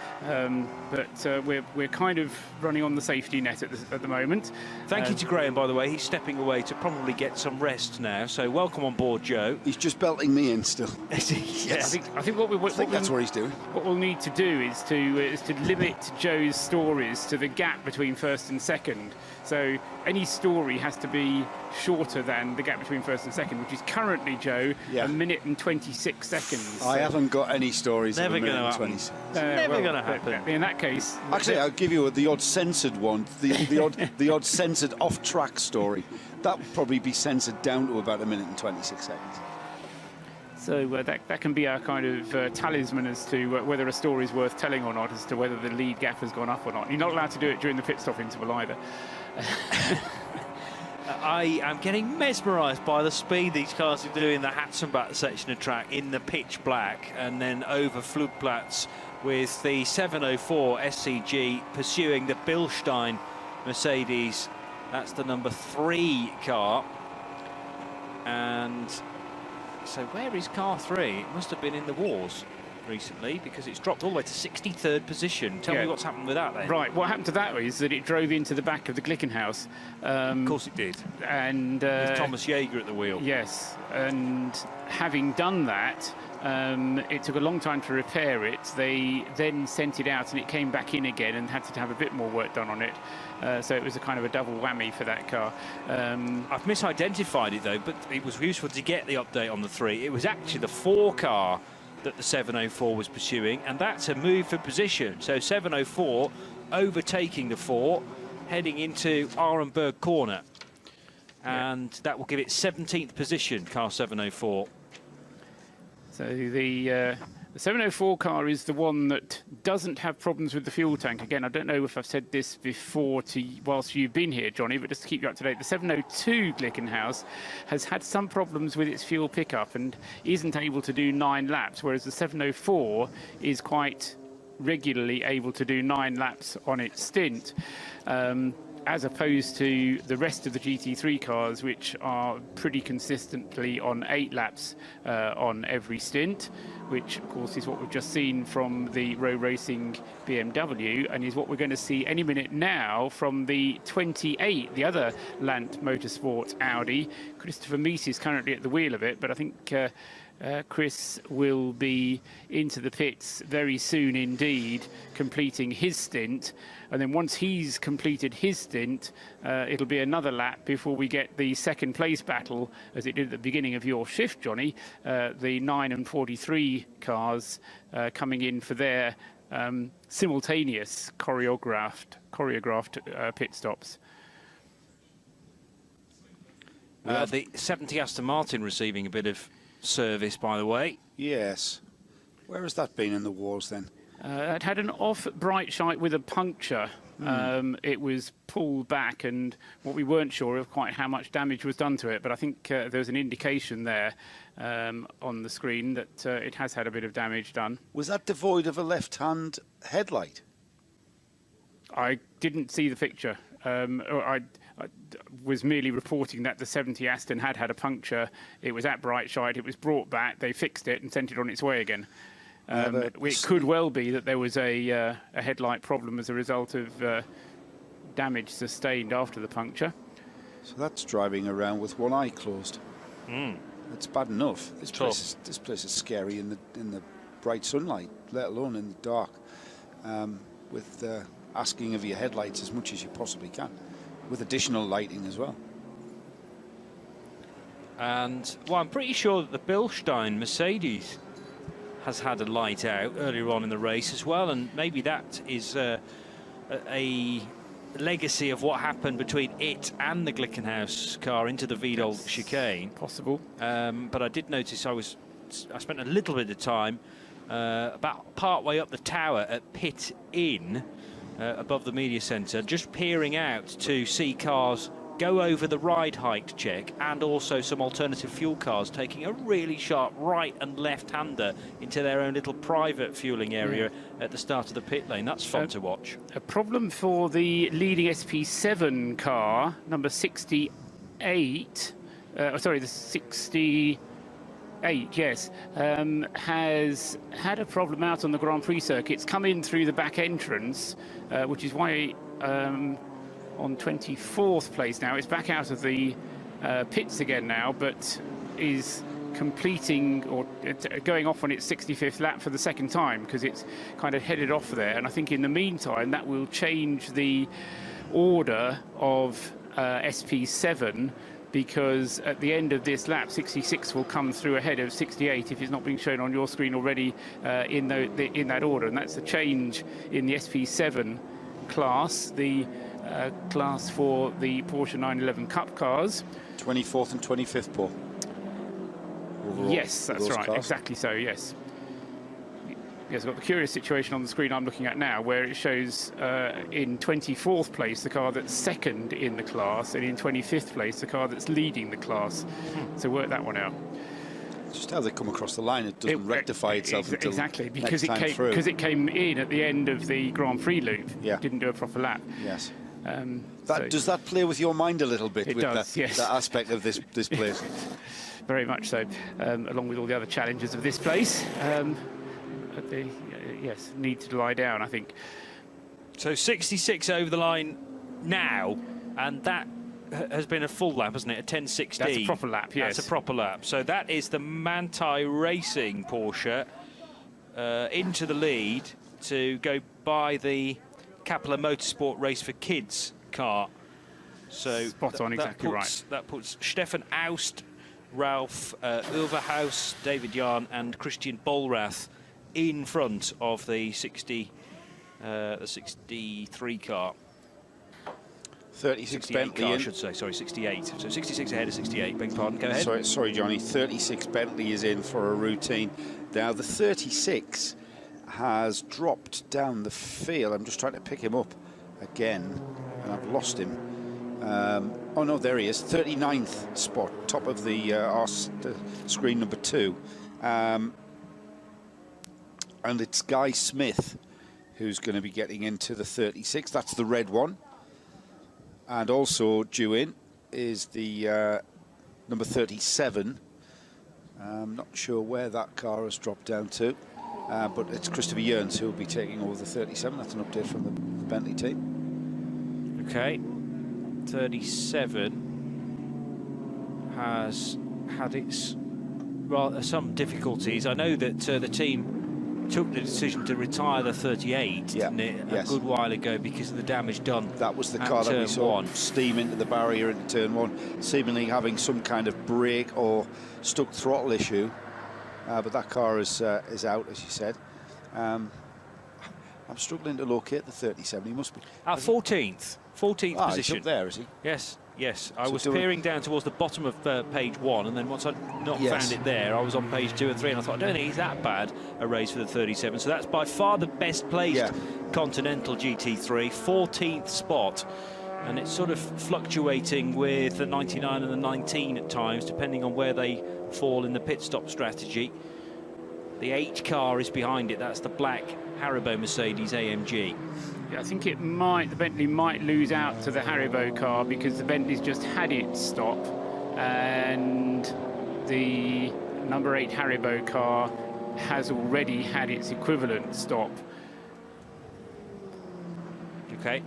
but we're kind of running on the safety net at the moment. Thank you to Graham, by the way. He's stepping away to probably get some rest now. So welcome on board, Joe. He's just belting me in still. Yes. I think that's what he's doing. What we'll need to do is to limit Joe's stories to the gap between first and second. So any story has to be shorter than the gap between first and second, which is currently, Joe, 1 minute and 26 seconds. I haven't got any stories. Never going to happen. Never going to happen. In that case, actually, I'll give you the odd censored one, the odd censored off-track story. That would probably be censored down to about 1 minute and 26 seconds. So that can be our kind of talisman as to whether a story is worth telling or not, as to whether the lead gap has gone up or not. You're not allowed to do it during the pit stop interval either. I am getting mesmerised by the speed these cars are doing the Hatzenbach section of track in the pitch black, and then over Flugplatz with the 704 SCG pursuing the Bilstein Mercedes. That's the number 3 car. And so where is car 3? It must have been in the wars recently, because it's dropped all the way to 63rd position. Tell me what's happened with that then. Right, what happened to that is that it drove into the back of the Glickenhaus. Of course it did. And with Thomas Jaeger at the wheel. Yes, and having done that, it took a long time to repair it. They then sent it out and it came back in again and had to have a bit more work done on it. So it was a kind of a double whammy for that car. I've misidentified it though, but it was useful to get the update on the 3. It was actually the 4 car that the 704 was pursuing, and that's a move for position. So 704 overtaking the 4, heading into Arenberg corner, and that will give it 17th position, car 704. So the 704 car is the one that doesn't have problems with the fuel tank. Again, I don't know if I've said this before whilst you've been here, Johnny, but just to keep you up to date, the 702 Glickenhaus has had some problems with its fuel pickup and isn't able to do 9 laps, whereas the 704 is quite regularly able to do 9 laps on its stint. As opposed to the rest of the GT3 cars, which are pretty consistently on 8 laps on every stint, which of course is what we've just seen from the Row Racing BMW, and is what we're going to see any minute now from the 28, the other Lant Motorsport Audi. Christopher Meese is currently at the wheel of it, but I think Chris will be into the pits very soon indeed, completing his stint. And then once he's completed his stint, it'll be another lap before we get the second place battle, as it did at the beginning of your shift, Johnny. The 9 and 43 cars coming in for their simultaneous choreographed pit stops. The 70 Aston Martin receiving a bit of service, by the way. Yes. Where has that been in the wars then? It had an off bright shite with a puncture. It was pulled back, and what we weren't sure of quite how much damage was done to it, but I think there was an indication there on the screen that it has had a bit of damage done. Was that devoid of a left-hand headlight? I didn't see the picture. I was merely reporting that the 70 Aston had had a puncture. It was at bright shite. It was brought back. They fixed it and sent it on its way again. It could well be that there was a headlight problem as a result of damage sustained after the puncture. So that's driving around with one eye closed. It's bad enough. This place is scary in the bright sunlight, let alone in the dark. With asking of your headlights as much as you possibly can, with additional lighting as well. And well, I'm pretty sure that the Bilstein Mercedes has had a light out earlier on in the race as well, and maybe that is a legacy of what happened between it and the Glickenhaus car into the Vedal chicane. Possible. But I did notice I was I spent a little bit of time about part way up the tower at Pit Inn, above the media centre, just peering out to see cars go over the ride height check, and also some alternative fuel cars taking a really sharp right and left-hander into their own little private fueling area at the start of the pit lane. That's fun to watch. A problem for the leading SP7 car, number 68, sorry, the 68, yes, has had a problem out on the Grand Prix circuit. It's come in through the back entrance, which is why on 24th place now. It's back out of the pits again now, but is completing or going off on its 65th lap for the second time, because it's kind of headed off there. And I think in the meantime that will change the order of SP7, because at the end of this lap 66 will come through ahead of 68 if it's not being shown on your screen already in that order. And that's a change in the SP7 class, the class for the Porsche 911 Cup cars. 24th and 25th, Paul. Overall, yes, that's right. Cars. Exactly so, yes. Yes, I've got the curious situation on the screen I'm looking at now, where it shows in 24th place the car that's second in the class, and in 25th place the car that's leading the class. So work that one out. Just how they come across the line, it doesn't rectify itself until exactly, because it came in at the end of the Grand Prix loop. Yeah. Didn't do a proper lap. Yes. Does that play with your mind a little bit? It with does, yes. that aspect of this place? Very much so, along with all the other challenges of this place. Yes, need to lie down, I think. So 66 over the line now, and that has been a full lap, hasn't it? A 10.16. That's a proper lap, yes. That's a proper lap. So that is the Manthey Racing Porsche into the lead to go by the Capella Motorsport Race for Kids car. So spot on, exactly right. That puts Stefan Aust, Ralph Ulverhaus, David Yarn and Christian Bollrath in front of the 63 car. 36 Bentley car, I should say. Sorry, 68. So 66 ahead of 68. Beg pardon. Go ahead. Sorry, Johnny. 36 Bentley is in for a routine. Now the 36 has dropped down the field. I'm just trying to pick him up again, and I've lost him. Oh no, there he is. 39th spot, top of the screen number 2. And it's Guy Smith who's going to be getting into the 36. That's the red one. And also due in is the number 37. I'm not sure where that car has dropped down to, but it's Christopher Yearns who will be taking over the 37. That's an update from the Bentley team. Okay, 37 has had its some difficulties. I know that the team took the decision to retire the 38 didn't it, a good while ago because of the damage done. That was the car that we saw steam into the barrier into turn 1, seemingly having some kind of brake or stuck throttle issue, but that car is out, as you said. I'm struggling to locate the 37. He must be our 14th position. He's up there, is he? Yes, I was peering down towards the bottom of page 1, and then once I'd not found it there, I was on page 2 and 3, and I thought, I don't think he's that bad a race for the 37. So that's by far the best placed Continental GT3, 14th spot. And it's sort of fluctuating with the 99 and the 19 at times, depending on where they fall in the pit stop strategy. The H car is behind it. That's the black Haribo Mercedes AMG. I think the Bentley might lose out to the Haribo car because the Bentley's just had its stop, and the number 8 Haribo car has already had its equivalent stop. Okay.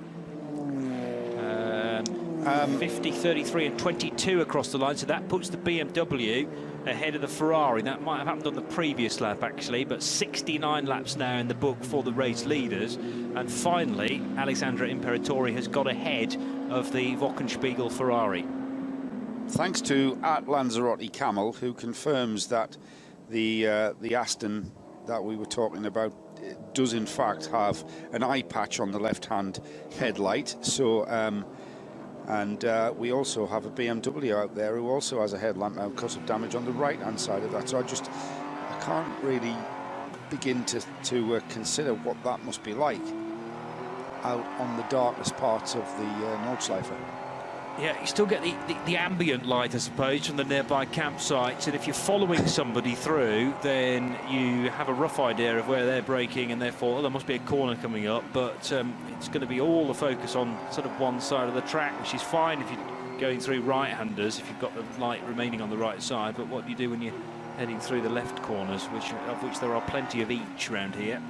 50, 33 and 22 across the line, so that puts the BMW ahead of the Ferrari. That might have happened on the previous lap actually, but 69 laps now in the book for the race leaders. And finally Alessandro Imperatori has got ahead of the Wochenspiegel Ferrari. Thanks to @Lanzarote Camel, who confirms that the Aston that we were talking about does in fact have an eye patch on the left-hand headlight. So and we also have a BMW out there who also has a headlamp now because of damage on the right-hand side of that. So I just can't really begin to consider what that must be like out on the darkest parts of the Nordschleife. Yeah, you still get the ambient light, I suppose, from the nearby campsites, and if you're following somebody through, then you have a rough idea of where they're braking, and therefore there must be a corner coming up, but it's going to be all the focus on sort of one side of the track, which is fine if you're going through right-handers, if you've got the light remaining on the right side, but what do you do when you're heading through the left corners, of which there are plenty of each around here?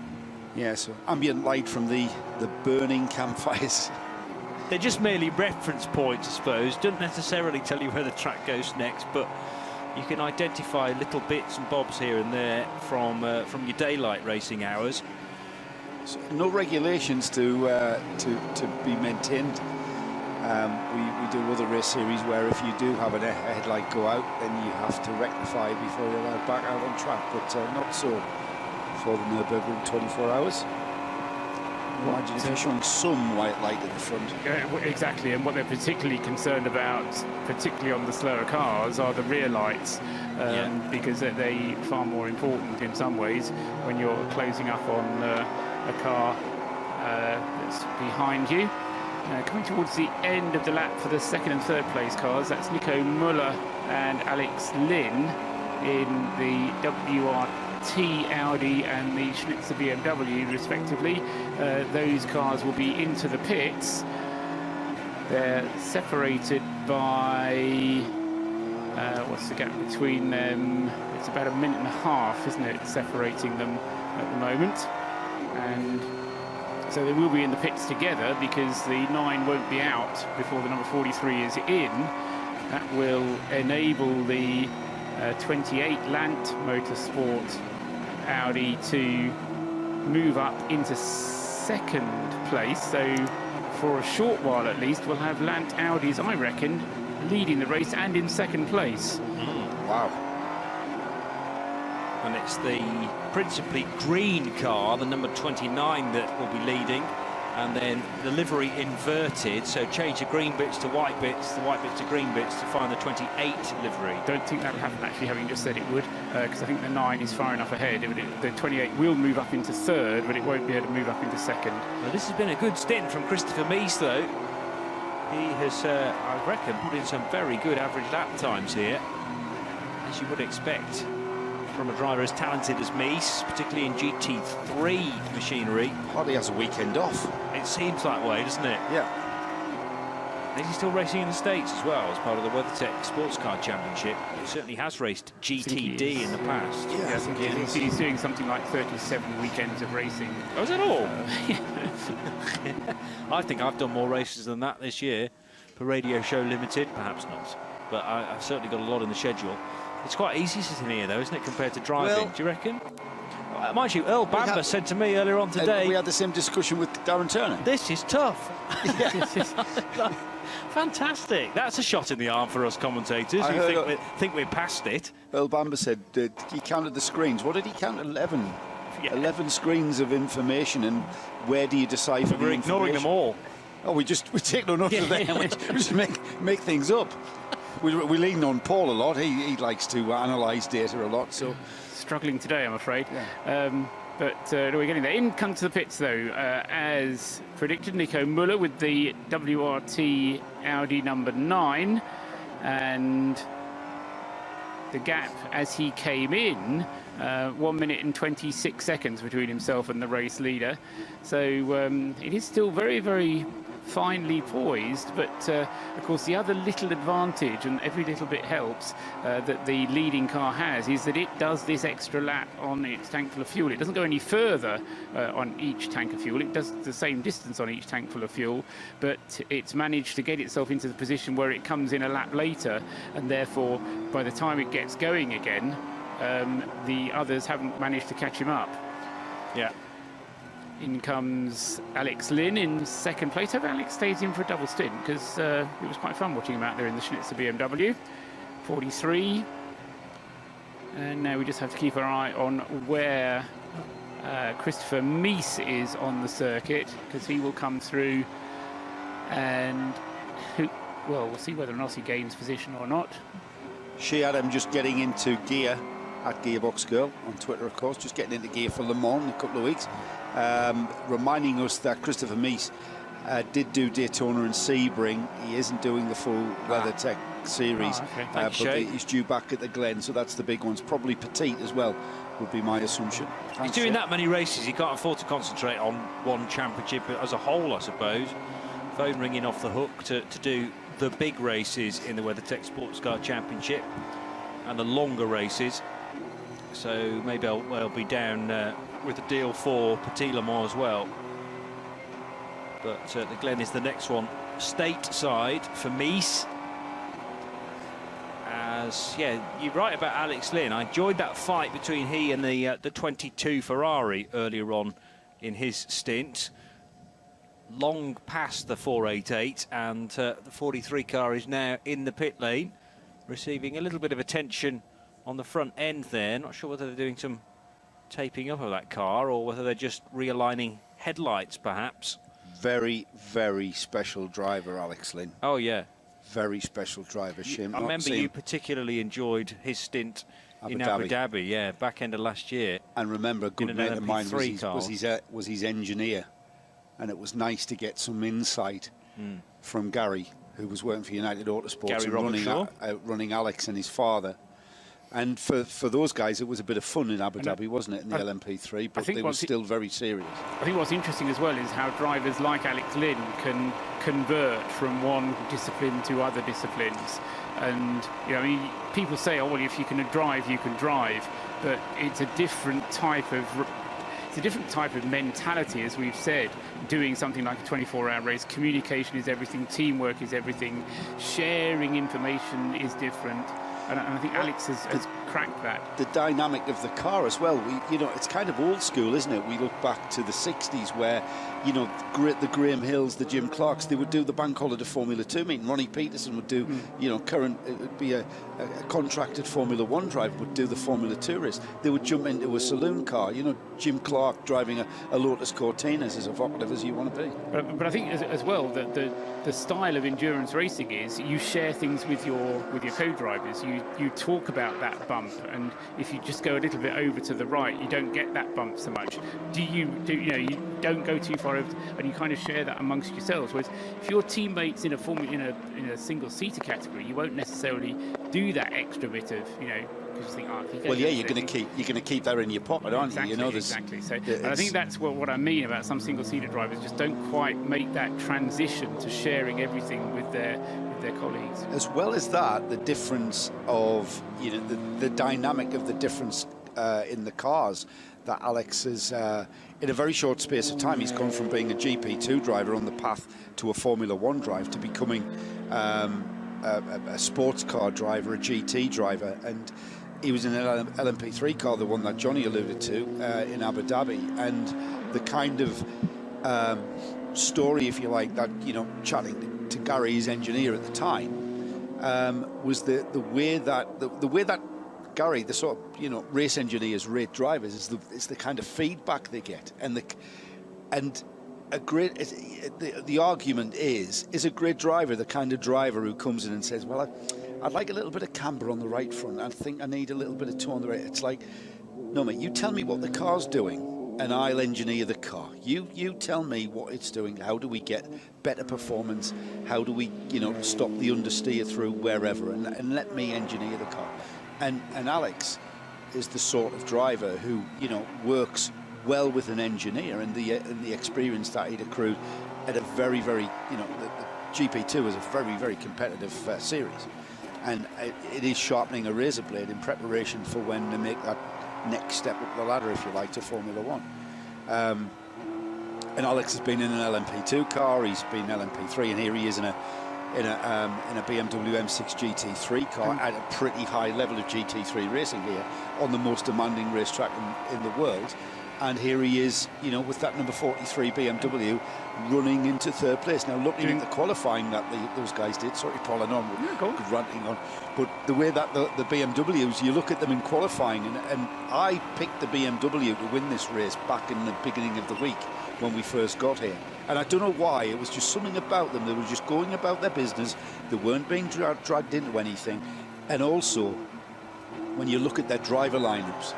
Yeah, so ambient light from the burning campfires. They're just merely reference points, I suppose. Don't necessarily tell you where the track goes next, but you can identify little bits and bobs here and there from your daylight racing hours. So no regulations to be maintained. We do other race series where if you do have a headlight go out, then you have to rectify before you're allowed back out on track, but not so for the Nurburgring 24 hours. Imagine if you're showing some white light at the front. Yeah, exactly, and what they're particularly concerned about, particularly on the slower cars, are the rear lights, because they're far more important in some ways when you're closing up on a car that's behind you. Coming towards the end of the lap for the second and third place cars, that's Nico Müller and Alex Lynn in the WRT Audi and the Schnitzer BMW respectively. Those cars will be into the pits. They're separated by what's the gap between them? It's about 1.5 minutes, isn't it, separating them at the moment. And so they will be in the pits together because the 9 won't be out before the number 43 is in. That will enable the 28 Lant Motorsport Audi to move up into second place. So for a short while at least, we'll have Lant Audis, I reckon, leading the race and in second place. Wow. And it's the principally green car, the number 29, that will be leading, and then the livery inverted, so change the green bits to white bits, the white bits to green bits to find the 28 livery. Don't think that'll happen, actually, having just said it would, because I think the 9 is far enough ahead. The 28 will move up into third, but it won't be able to move up into second. Well, this has been a good stint from Christopher Mies, though. He has, I reckon, put in some very good average lap times here, as you would expect from a driver as talented as Mies, particularly in GT3 machinery. Hardly has a weekend off. It seems that way, doesn't it? Yeah. Is he still racing in the States as well as part of the WeatherTech Sports Car Championship? He certainly has raced GTD in the past. Yeah, I think he is. He's doing something like 37 weekends of racing. Oh, is that all? I think I've done more races than that this year. For Radio Show Limited, perhaps not. But I've certainly got a lot in the schedule. It's quite easy sitting here, though, isn't it, compared to driving? Well, do you reckon? Mind you, Earl Bamber said to me earlier on today... We had the same discussion with Darren Turner. This is tough. Fantastic. That's a shot in the arm for us commentators who think we're past it. Earl Bamber said he counted the screens. What did he count? 11. Yeah. 11 screens of information, and where do you decipher? We're ignoring them all. Oh, we take no notice of them. We just make things up. We lean on Paul a lot. He likes to analyse data a lot. So struggling today, I'm afraid. Yeah. But we're getting there. In comes to the pits, though, as predicted, Nico Müller with the WRT Audi number 9, and the gap as he came in, 1 minute and 26 seconds between himself and the race leader. So it is still very, very finely poised, but of course the other little advantage, and every little bit helps, that the leading car has, is that it does this extra lap on its tank full of fuel. It doesn't go any further on each tank of fuel. It does the same distance on each tank full of fuel, but it's managed to get itself into the position where it comes in a lap later, and therefore by the time it gets going again, the others haven't managed to catch him up. Yeah. In comes Alex Lynn in second place. I hope Alex stays in for a double stint, because it was quite fun watching him out there in the Schnitzer BMW. 43. And now we just have to keep our eye on where Christopher Mies is on the circuit, because he will come through, and we'll see whether or not he gains position or not. She had him just getting into gear at Gearbox Girl on Twitter, of course, just getting into gear for Le Mans in a couple of weeks, reminding us that Christopher Mies did do Daytona and Sebring. He isn't doing the full WeatherTech series, but he's due back at the Glen, so that's the big ones. Probably Petite as well, would be my assumption. He's doing that many races, he can't afford to concentrate on one championship as a whole, I suppose. Phone ringing off the hook to do the big races in the WeatherTech Sports Car Championship and the longer races. So maybe I'll be down with a deal for Petit Le Mans as well. But the Glen is the next one, stateside for Mies. As you're right about Alex Lynn. I enjoyed that fight between he and the 22 Ferrari earlier on in his stint. Long past the 488, and the 43 car is now in the pit lane, receiving a little bit of attention on the front end there. Not sure whether they're doing some taping up of that car or whether they're just realigning headlights, perhaps. Very, very special driver, Alex Lynn. Oh, yeah. Very special driver. Shame I remember you particularly enjoyed his stint in Abu Dhabi, back end of last year. And remember, a good mate of mine was his engineer. And it was nice to get some insight from Gary, who was working for United Autosports and running Alex and his father. And for those guys, it was a bit of fun in Abu Dhabi, wasn't it, in the LMP3? But they were still very serious. I think what's interesting as well is how drivers like Alex Lynn can convert from one discipline to other disciplines. And, I mean, people say, oh, well, if you can drive, you can drive. But it's a different type of... It's a different type of mentality, as we've said. Doing something like a 24-hour race, communication is everything, teamwork is everything, sharing information is different. And I think Alex has cracked that. The dynamic of the car as well. It's kind of old school, isn't it? We look back to the 60s where, the Graham Hills, the Jim Clarks, they would do the Bank Holiday Formula 2 meeting. Ronnie Peterson would do, it would be a contracted Formula 1 driver would do the Formula 2 race. They would jump into a saloon car. Jim Clark driving a Lotus Cortina is as evocative as you want to be. But I think as well that the style of endurance racing is you share things with your co-drivers. You talk about that bump, and if you just go a little bit over to the right, you don't get that bump so much. You don't go too far over, and you kind of share that amongst yourselves. Whereas if your teammates in a single seater category, you won't necessarily do that extra bit of because you think, you're going to keep that in your pocket, aren't you? Exactly. So, and I think that's what I mean about some single seater drivers just don't quite make that transition to sharing everything with their colleagues. As well as that, the difference of the dynamic of the difference in the cars that Alex is in a very short space of time. He's gone from being a GP2 driver on the path to a Formula 1 drive to becoming a sports car driver, a GT driver, and he was in an LMP3 car, the one that Johnny alluded to in Abu Dhabi, and the kind of story, if you like, that chatting to Gary, his engineer at the time, was the way that Gary, the sort of race engineers rate drivers, is the kind of feedback they get, and a great the argument is a great driver the kind of driver who comes in and says, well, I'd like a little bit of camber on the right front, I think I need a little bit of toe on the right. It's like, no mate, you tell me what the car's doing and I'll engineer the car. You tell me what it's doing. How do we get better performance? How do we stop the understeer through wherever, and let me engineer the car. And Alex is the sort of driver who works well with an engineer, and the experience that he'd accrued at a very, very the GP2 is a very, very competitive series, and it is sharpening a razor blade in preparation for when they make that next step up the ladder, if you like, to Formula 1. And Alex has been in an LMP2 car, he's been in LMP3, and here he is in a BMW M6 GT3 car at a pretty high level of GT3 racing here on the most demanding racetrack in the world. And here he is, with that number 43 BMW running into third place. Now, looking at the qualifying that those guys did, sorry, Paul, I know I'm ranting on, but the way that the BMWs, you look at them in qualifying, and I picked the BMW to win this race back in the beginning of the week when we first got here. And I don't know why, it was just something about them. They were just going about their business. They weren't being dragged into anything. And also, when you look at their driver lineups,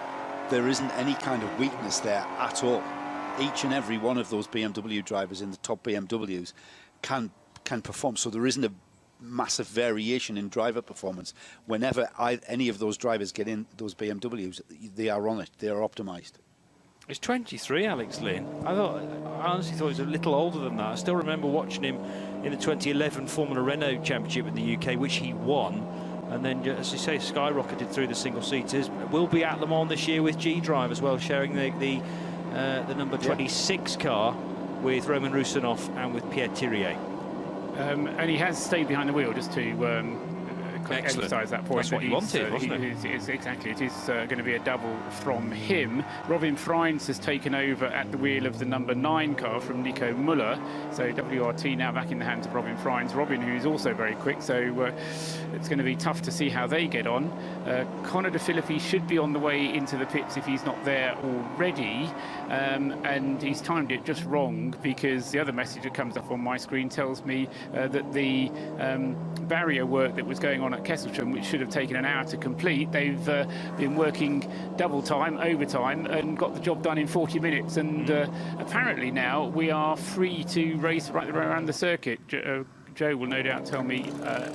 there isn't any kind of weakness there at all. Each and every one of those BMW drivers in the top BMWs can perform, so there isn't a massive variation in driver performance. Whenever any of those drivers get in those BMWs, they are on it, they are optimized. He's 23, Alex Lynn. I honestly thought he was a little older than that. I still remember watching him in the 2011 Formula Renault Championship in the UK, which he won. And then, as you say, skyrocketed through the single-seaters. Will be at Le Mans this year with G-Drive as well, sharing the number 26 car with Roman Rusinov and with Pierre Thirier. And he has stayed behind the wheel, just to emphasise that point. That's what he wanted, wasn't it? Exactly. It is going to be a double from him. Robin Freins has taken over at the wheel of the number 9 car from Nico Müller. So WRT now back in the hands of Robin Freins. Robin, who is also very quick, so it's going to be tough to see how they get on. Conor De Philippi should be on the way into the pits if he's not there already. And he's timed it just wrong, because the other message that comes up on my screen tells me that the barrier work that was going on at Kesseltrom, which should have taken an hour to complete, they've been working double time, overtime, and got the job done in 40 minutes. And apparently now we are free to race right around the circuit. Joe will no doubt tell me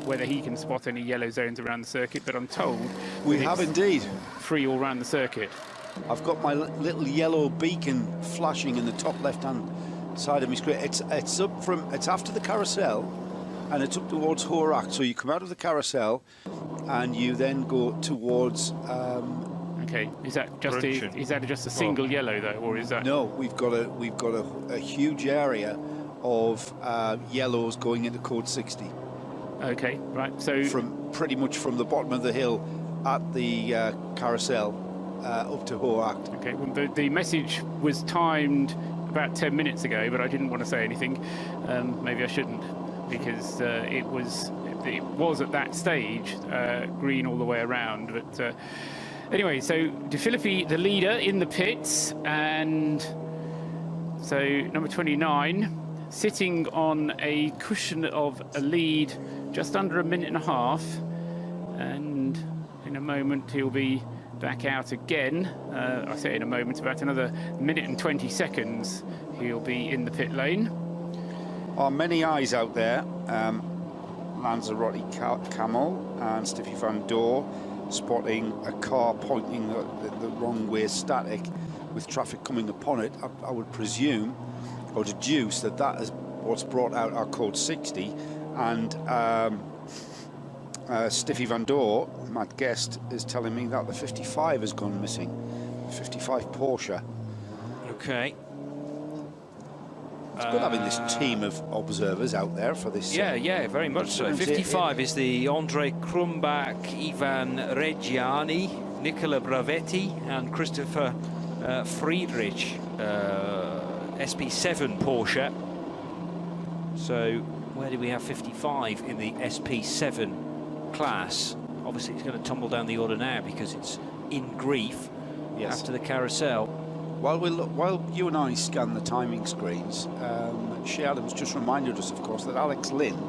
whether he can spot any yellow zones around the circuit, but I'm told we have indeed free all around the circuit. I've got my little yellow beacon flashing in the top left-hand side of my screen. It's after the carousel, and it's up towards Horak. So you come out of the carousel, and you then go towards. Okay, is that just a single yellow though, or is that? No, we've got a huge area of yellows going into code 60. Okay, right. So pretty much from the bottom of the hill at the carousel up to Horak. Okay, well, the message was timed about 10 minutes ago, but I didn't want to say anything. Maybe I shouldn't, because it was at that stage green all the way around. But anyway, so De Philippi, the leader in the pits, and so number 29 sitting on a cushion of a lead just under a minute and a half, and in a moment he'll be back out again. I say in a moment, about another minute and 20 seconds he'll be in the pit lane. Are many eyes out there. Lanzarote Camel and Stiffy Van Door spotting a car pointing the wrong way, static, with traffic coming upon it. I would presume or deduce that is what's brought out our code 60, and Stiffy Van Door, Matt Guest, is telling me that the 55 has gone missing. 55 Porsche. Okay. It's good having this team of observers out there for this. Yeah, very much so. 55 is the Andre Krumbach, Ivan Reggiani, Nicola Bravetti, and Christopher Friedrich, SP7 Porsche. So where do we have 55 in the SP7 class? Obviously, it's going to tumble down the order now because it's in grief after the carousel. While you and I scan the timing screens, Shea Adams just reminded us, of course, that Alex Lynn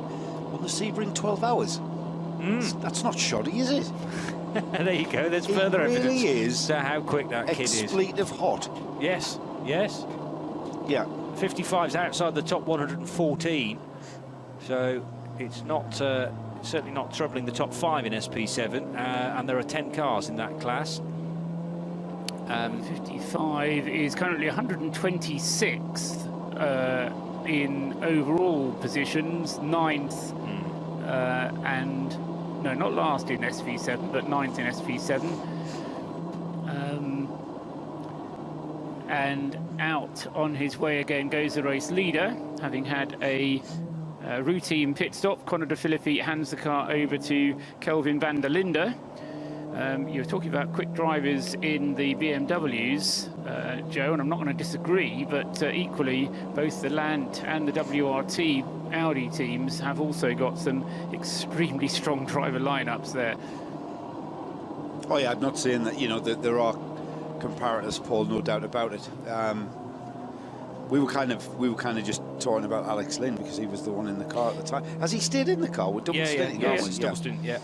won the Sebring 12 hours. That's not shoddy, is it? There you go. There's further evidence. It really is. To how quick that kid is. Expletive hot. Yes. Yeah. 55's outside the top 114, so it's not certainly not troubling the top 5 in SP7, and there are 10 cars in that class. 55 is currently 126th in overall positions, 9th, and no, not last in SV7, but 9th in SV7. And out on his way again goes the race leader, having had a routine pit stop. Conor De Philippi hands the car over to Kelvin van der Linde. You were talking about quick drivers in the BMWs, Joe, and I'm not going to disagree, but equally both the Land and the WRT Audi teams have also got some extremely strong driver lineups there. Oh yeah, I'm not saying that, you know, that there are comparators, Paul, no doubt about it. We were kind of just talking about Alex Lynn because he was the one in the car at the time. Has he stayed in the car with double stint? Double stint, yeah.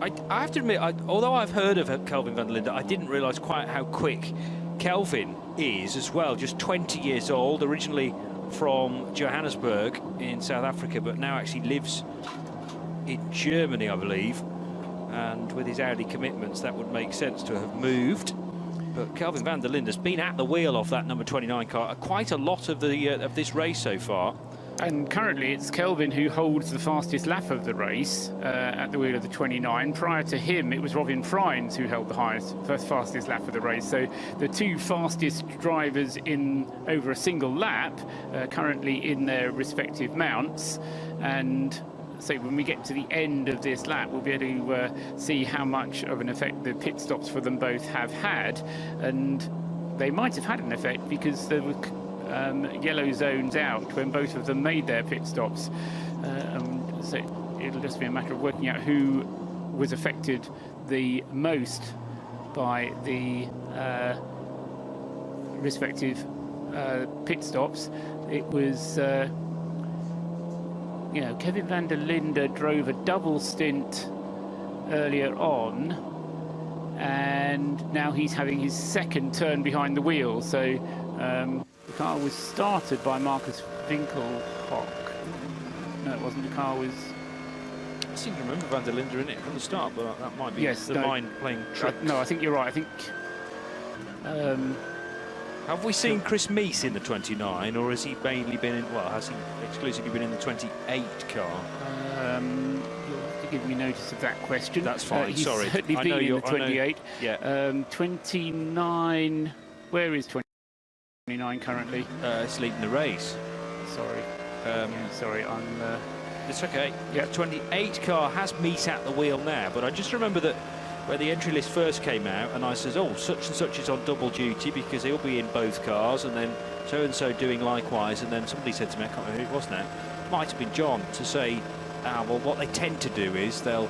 I have to admit, although I've heard of Kelvin van der Linde, I didn't realise quite how quick Kelvin is as well. Just 20 years old, originally from Johannesburg in South Africa, but now actually lives in Germany, I believe. And with his Audi commitments, that would make sense to have moved. But Kelvin van der Linde has been at the wheel of that number 29 car quite a lot of this race so far. And currently it's Kelvin who holds the fastest lap of the race at the wheel of the 29. Prior to him, it was Robin Freins who held the fastest lap of the race. So the two fastest drivers in over a single lap currently in their respective mounts. And so when we get to the end of this lap, we'll be able to see how much of an effect the pit stops for them both have had. And they might have had an effect because there were yellow zones out when both of them made their pit stops. So it'll just be a matter of working out who was affected the most by the respective pit stops. It was, Kevin van der Linde drove a double stint earlier on, and now he's having his second turn behind the wheel. So the car was started by Marcus Winkelhock. No, it wasn't. The car was... I seem to remember van der Linde in it from the start, but that might be mind playing tricks. No, I think you're right. I think... have we seen Chris Meese in the 29, or has he mainly been in... Well, has he exclusively been in the 28 car? You'll have to give me notice of that question. That's fine, he's sorry. certainly been in the 28. Yeah. 29... Where is 29 currently? It's leading the race. Sorry. Sorry, I'm... It's okay. Yeah. 28 car has Meese at the wheel now, but I just remember that where the entry list first came out, and I says, oh, such and such is on double duty because he'll be in both cars, and then so-and-so doing likewise, and then somebody said to me, I can't remember who it was now, might have been John, to say, well, what they tend to do is they'll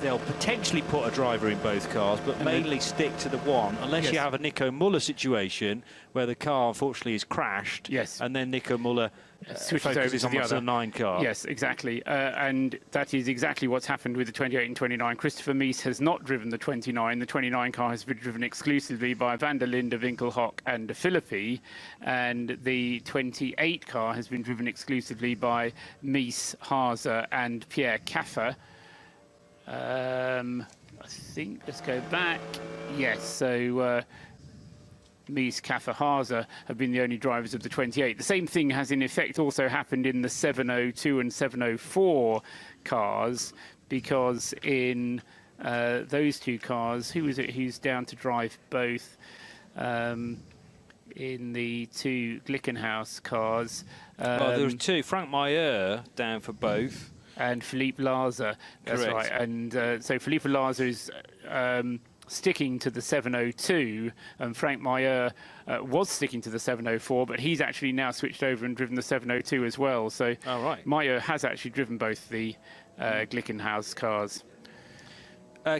potentially put a driver in both cars, but mainly stick to the one, unless you have a Nico Muller situation where the car unfortunately is crashed, and then Nico Muller switches over to the other 9 car. Yes, exactly. And that is exactly what's happened with the 28 and 29. Christopher Meese has not driven the 29. The 29 car has been driven exclusively by van der Linde, Winkelhock and De Filippi. And the 28 car has been driven exclusively by Meese, Haase and Pierre Caffer. I think, let's go back. Yes, so Meese, Caffer, Haase have been the only drivers of the 28. The same thing has in effect also happened in the 702 and 704 cars, because in those two cars, who was it who's down to drive both in the two Glickenhaus cars? Well, there was two. Frank Mayer down for both. And Philippe Laza, that's Correct. right. And so Philippe Laza is sticking to the 702, and Frank Mayer was sticking to the 704, but he's actually now switched over and driven the 702 as well. So Mayer has actually driven both the Glickenhaus cars.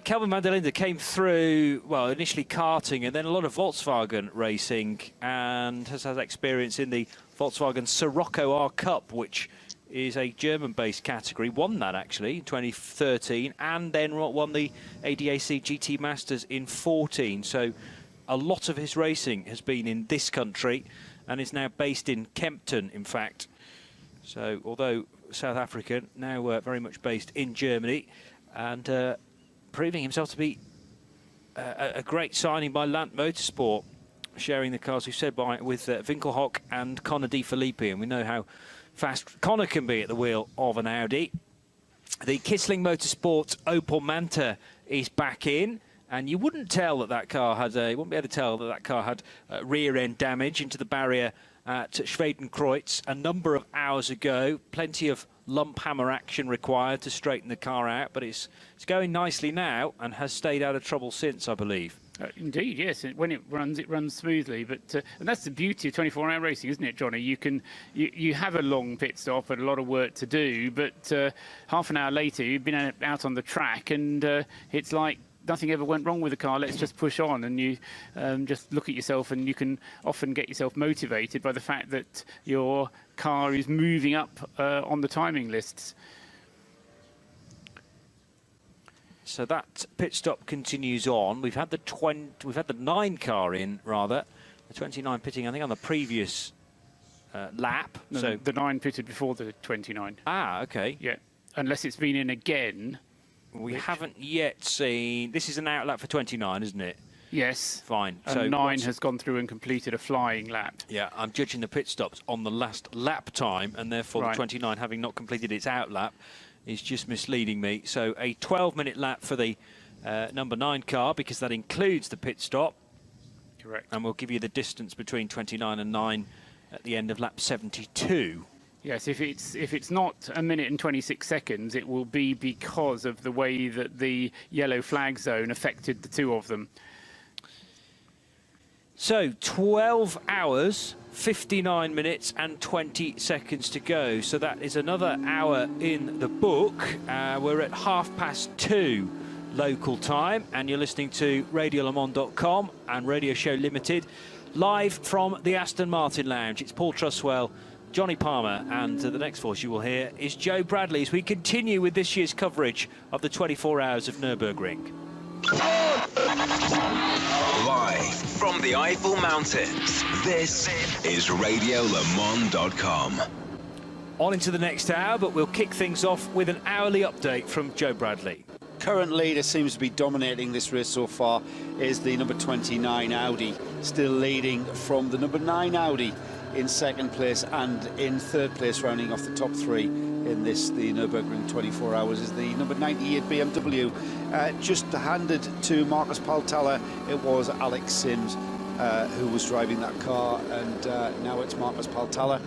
Kelvin van der Linde came through, well, initially karting and then a lot of Volkswagen racing, and has had experience in the Volkswagen Sirocco R Cup, which is a German-based category, won that actually in 2013, and then won the ADAC GT Masters in 14. So a lot of his racing has been in this country, and is now based in Kempten, in fact. So although South African, now very much based in Germany, and proving himself to be a great signing by Land Motorsport, sharing the cars, we've said, with Winkelhock and Connor De Filippi, and we know how fast Connor can be at the wheel of an Audi. The Kissling Motorsport Opel Manta is back in, and you wouldn't tell that that car had wouldn't be able to tell that that car had rear end damage into the barrier at Schwedenkreuz a number of hours ago. Plenty of lump hammer action required to straighten the car out, but it's going nicely now and has stayed out of trouble since, I believe. Indeed, yes. When it runs smoothly. But and that's the beauty of 24-hour racing, isn't it, Johnny? You have a long pit stop and a lot of work to do, but half an hour later you've been out on the track, and it's like nothing ever went wrong with the car. Let's just push on, and you just look at yourself, and you can often get yourself motivated by the fact that your car is moving up on the timing lists. So that pit stop continues on. We've had the 9 car in, rather. The 29 pitting, I think, on the previous lap. No, so the 9 pitted before the 29. Ah, okay. Yeah, unless it's been in again. We haven't yet seen... This is an out lap for 29, isn't it? Yes. Fine. And so 9 has gone through and completed a flying lap. Yeah, I'm judging the pit stops on the last lap time, and therefore Right. the 29, having not completed its out lap, is just misleading me. So a 12-minute lap for the number 9 car, because that includes the pit stop. Correct. And we'll give you the distance between 29 and 9 at the end of lap 72. Yes, if it's not a minute and 26 seconds, it will be because of the way that the yellow flag zone affected the two of them. So 12 hours, 59 minutes and 20 seconds to go. So that is another hour in the book. We're at 2:30 local time, and you're listening to RadioLeMans.com and Radio Show Limited, live from the Aston Martin Lounge. It's Paul Truswell, Johnny Palmer, and the next voice you will hear is Joe Bradley as we continue with this year's coverage of the 24 hours of Nurburgring. Live from the Eiffel Mountains, this is RadioLeMans.com. On into the next hour, but we'll kick things off with an hourly update from Joe Bradley. Current leader seems to be dominating this race so far is the number 29 Audi, still leading from the number 9 Audi in second place, and in third place, rounding off the top 3 in the Nurburgring 24 hours, is the number 98 BMW. Just handed to Marcus Paltella, it was Alex Sims who was driving that car, and now it's Marcus Paltella.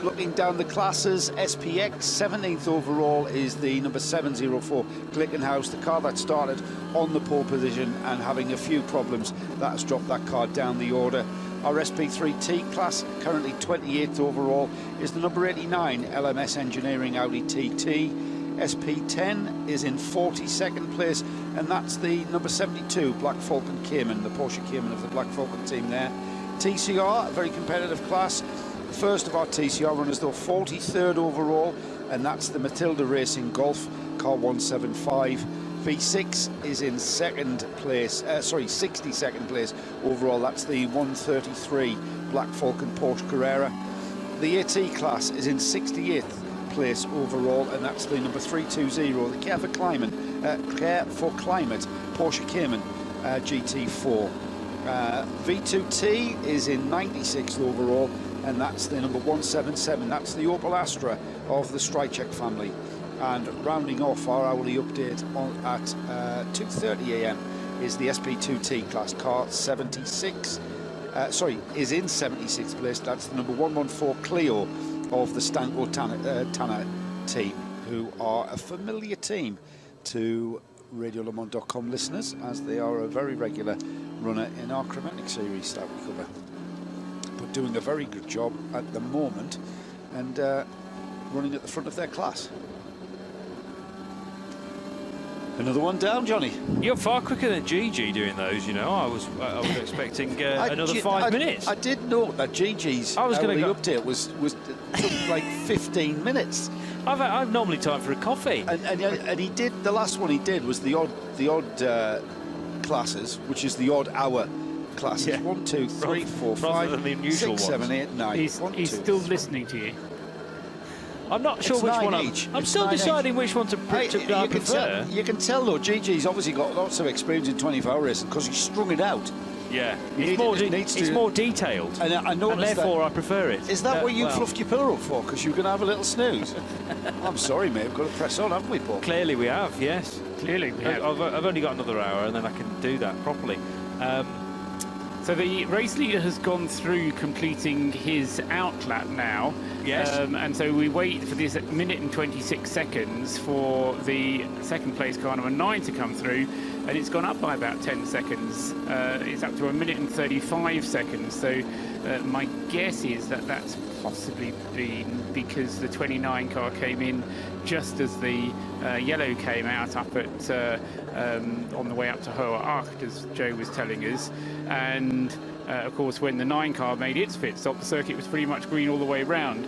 Looking down the classes, SPX 17th overall is the number 704 Glickenhaus, the car that started on the pole position and having a few problems. That has dropped that car down the order. Our SP3T class, currently 28th overall, is the number 89 LMS Engineering Audi TT. SP10 is in 42nd place, and that's the number 72 Black Falcon Cayman, the Porsche Cayman of the Black Falcon team there. TCR, a very competitive class. First of our TCR runners, though, 43rd overall, and that's the Matilda Racing Golf, car 175. V6 is in second place, 62nd place overall. That's the 133 Black Falcon Porsche Carrera. The AT class is in 68th place overall, and that's the number 320, the Care for Climate Porsche Cayman GT4. V2T is in 96th overall, and that's the number 177. That's the Opel Astra of the Strychek family. And rounding off our hourly update at 2:30 a.m. is the SP2T class, car 76. Is in 76th place. That's the number 114 Clio of the Stanko Tanner team, who are a familiar team to RadioLeMans.com listeners, as they are a very regular runner in our chromatic series that we cover. But doing a very good job at the moment, and running at the front of their class. Another one down, Johnny. You're far quicker than Gigi doing those, you know. I was expecting another 5 minutes. I did note that Gigi's update was took like 15 minutes. I've normally time for a coffee. And he did, the last one he did was the odd classes, which is the odd hour classes. Yeah. 1, 2, 3, 4, 5, 6, 7, 8, 9. He's still listening to you. I'm not sure which one I'm still deciding which one to prefer. You can tell, though, Gigi's obviously got lots of experience in 24-hour racing because he strung it out. Yeah, it's more detailed, and therefore I prefer it. Is that what you fluffed your pillow up for? Because you're going to have a little snooze? I'm sorry, mate. We've got to press on, haven't we, Paul? Clearly we have, yes. Clearly we have. I've only got another hour, and then I can do that properly. So the race leader has gone through completing his outlap now. Yes. And so we wait for this minute and 26 seconds for the second place car number 9 to come through, and it's gone up by about 10 seconds. It's up to a minute and 35 seconds. So my guess is that that's possibly been because the 29 car came in just as the yellow came out up at on the way up to Hoa Acht, as Joe was telling us. And of course, when the 9 car made its pit stop, the circuit was pretty much green all the way round.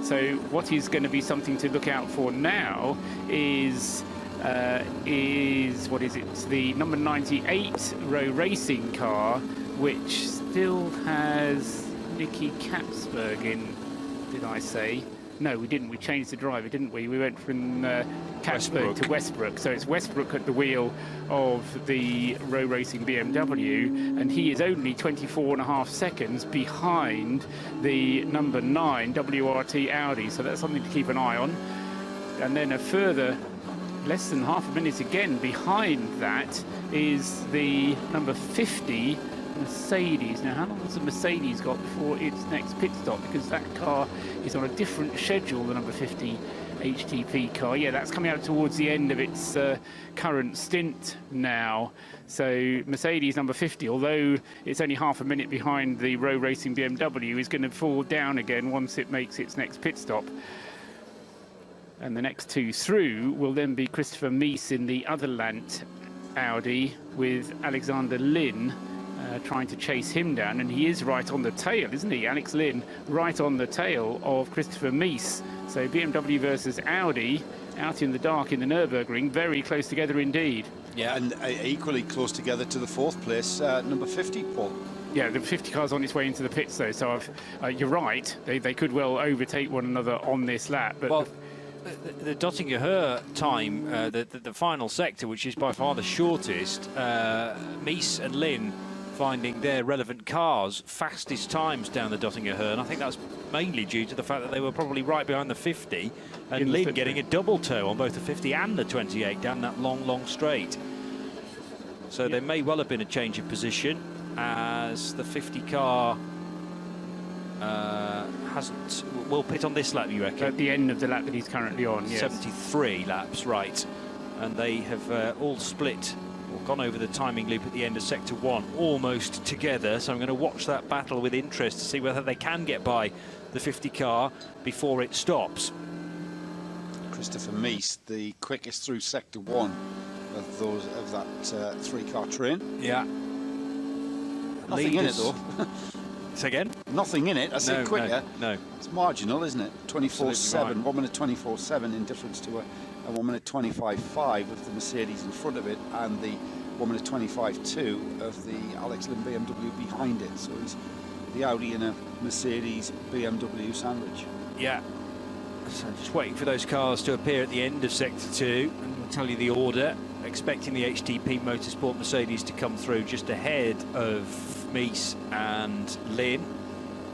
So what is going to be something to look out for now is is, what is it? It's the number 98 row racing car, which still has Nicky Kapsberg in, did I say? No, we didn't. We changed the driver, didn't we? We went from Kapsberg to Westbrook. So it's Westbrook at the wheel of the row racing BMW, and he is only 24.5 seconds behind the number 9 WRT Audi. So that's something to keep an eye on. And then a further less than half a minute again behind that is the number 50 Mercedes. Now, how long has the Mercedes got before its next pit stop? Because that car is on a different schedule, the number 50 HTP car. Yeah, that's coming out towards the end of its current stint now. So Mercedes number 50, although it's only half a minute behind the row racing BMW, is going to fall down again once it makes its next pit stop. And the next two through will then be Christopher Mies in the other Lant Audi with Alexander Lynn trying to chase him down, and he is right on the tail, isn't he? Alex Lynn right on the tail of Christopher Mies. So BMW versus Audi out in the dark in the Nurburgring, very close together indeed. Yeah, and equally close together to the fourth place, number 50, Paul. Yeah, the 50 car's on its way into the pits though, so you're right, they could well overtake one another on this lap. But well, the Dottinger-Her time, the final sector, which is by far the shortest, Mies and Lynn finding their relevant cars fastest times down the Dottinger-Her, and I think that's mainly due to the fact that they were probably right behind the 50, and Lynn getting a double toe on both the 50 and the 28 down that long straight. So there may well have been a change of position, as the 50 car will pit on this lap, you reckon? At the end of the lap that he's currently on, yes. 73 laps, right. And they have all split or gone over the timing loop at the end of Sector 1 almost together. So I'm going to watch that battle with interest to see whether they can get by the 50 car before it stops. Christopher Mies, the quickest through Sector 1 of that three-car train. Yeah. Nothing in it, though. Say again? Nothing in it. I say quicker. No. It's marginal, isn't it? 24.7. 1 minute 24.7 in difference to a 1 minute 25.5 of the Mercedes in front of it, and the 1 minute 25.2 of the Alex Lynn BMW behind it. So he's the Audi in a Mercedes BMW sandwich. Yeah. So just waiting for those cars to appear at the end of Sector 2, and we'll tell you the order. Expecting the HTP Motorsport Mercedes to come through just ahead of Mies and Lynn,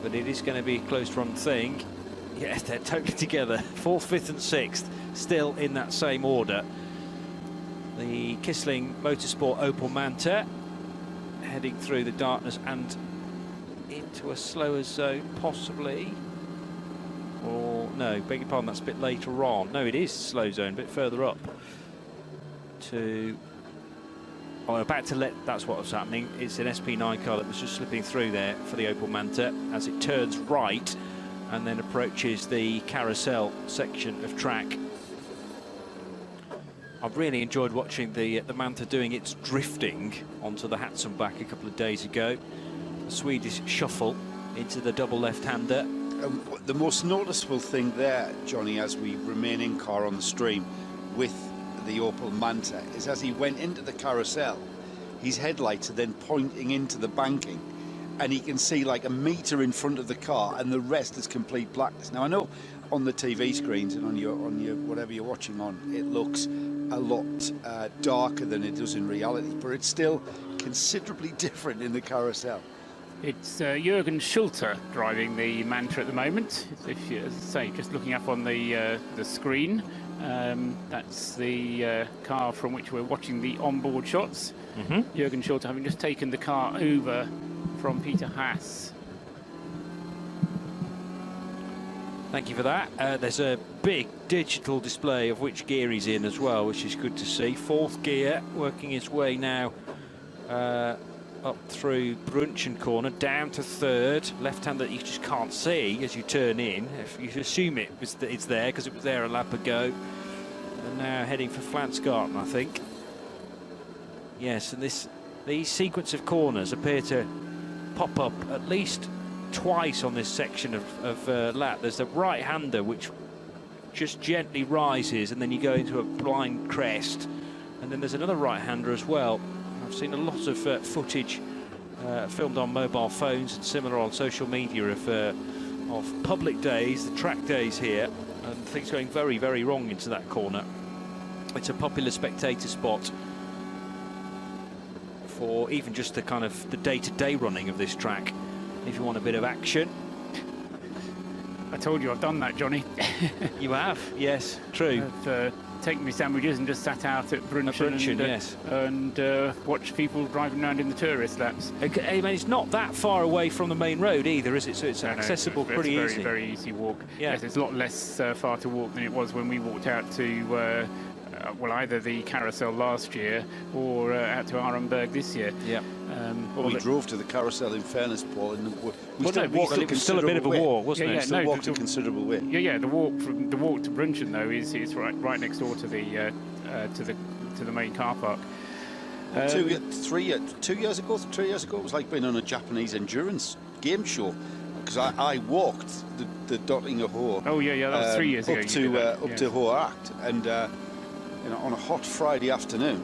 but it is going to be a close-run thing. Yeah, they're totally together. 4th, 5th and 6th, still in that same order. The Kissling Motorsport Opel Manta heading through the darkness and into a slower zone, possibly. Or, no, beg your pardon, that's a bit later on. No, it is slow zone, a bit further up. I'm about to let, that's what was happening. It's an SP9 car that was just slipping through there for the Opel Manta as it turns right and then approaches the carousel section of track. I've really enjoyed watching the Manta doing its drifting onto the Hatzenbach a couple of days ago. The Swedish shuffle into the double left-hander. The most noticeable thing there, Johnny, as we remain in car on the stream with the Opel Manta, is as he went into the carousel, his headlights are then pointing into the banking, and he can see like a metre in front of the car, and the rest is complete blackness. Now I know on the TV screens and on your whatever you're watching on, it looks a lot darker than it does in reality, but it's still considerably different in the carousel. It's Jürgen Schulter driving the Manta at the moment. If you, as I say, just looking up on the screen, that's the car from which we're watching the onboard shots. Jürgen Schulter having just taken the car over from Peter Haas. Thank you for that. There's a big digital display of which gear he's in as well, which is good to see. 4th gear, working its way now up through Brunchen corner, down to 3rd. Left-hand that you just can't see as you turn in. If you assume it's there because it was there a lap ago. And now heading for Flansgarten, I think. Yes, and these sequence of corners appear to pop up at least twice on this section of lap. There's the right-hander which just gently rises, and then you go into a blind crest. And then there's another right-hander as well. I've seen a lot of footage filmed on mobile phones and similar on social media of public days, the track days here, and things going very, very wrong into that corner. It's a popular spectator spot for even just the kind of the day-to-day running of this track, if you want a bit of action. I told you I've done that, Johnny. You have, yes, true. I've taken my sandwiches and just sat out at Brunchen, yes, and watched people driving around in the tourist laps. I mean, it's not that far away from the main road either, is it? So it's accessible pretty it's easy. Very easy walk. Yeah. Yes, it's a lot less far to walk than it was when we walked out to well, either the carousel last year or out to Nurburgring this year. Yeah. Well, we drove to the carousel, in fairness, Paul, and we still a bit of a walk, wasn't it? Still walked a considerable way. Yeah. The walk to Brunchen though is right next door to the main car park. 2 years ago, it was like being on a Japanese endurance game show, because I walked the Dottinger Hoa. Oh yeah, that was 3 years ago. Up to Hoa Acht, and on a hot Friday afternoon.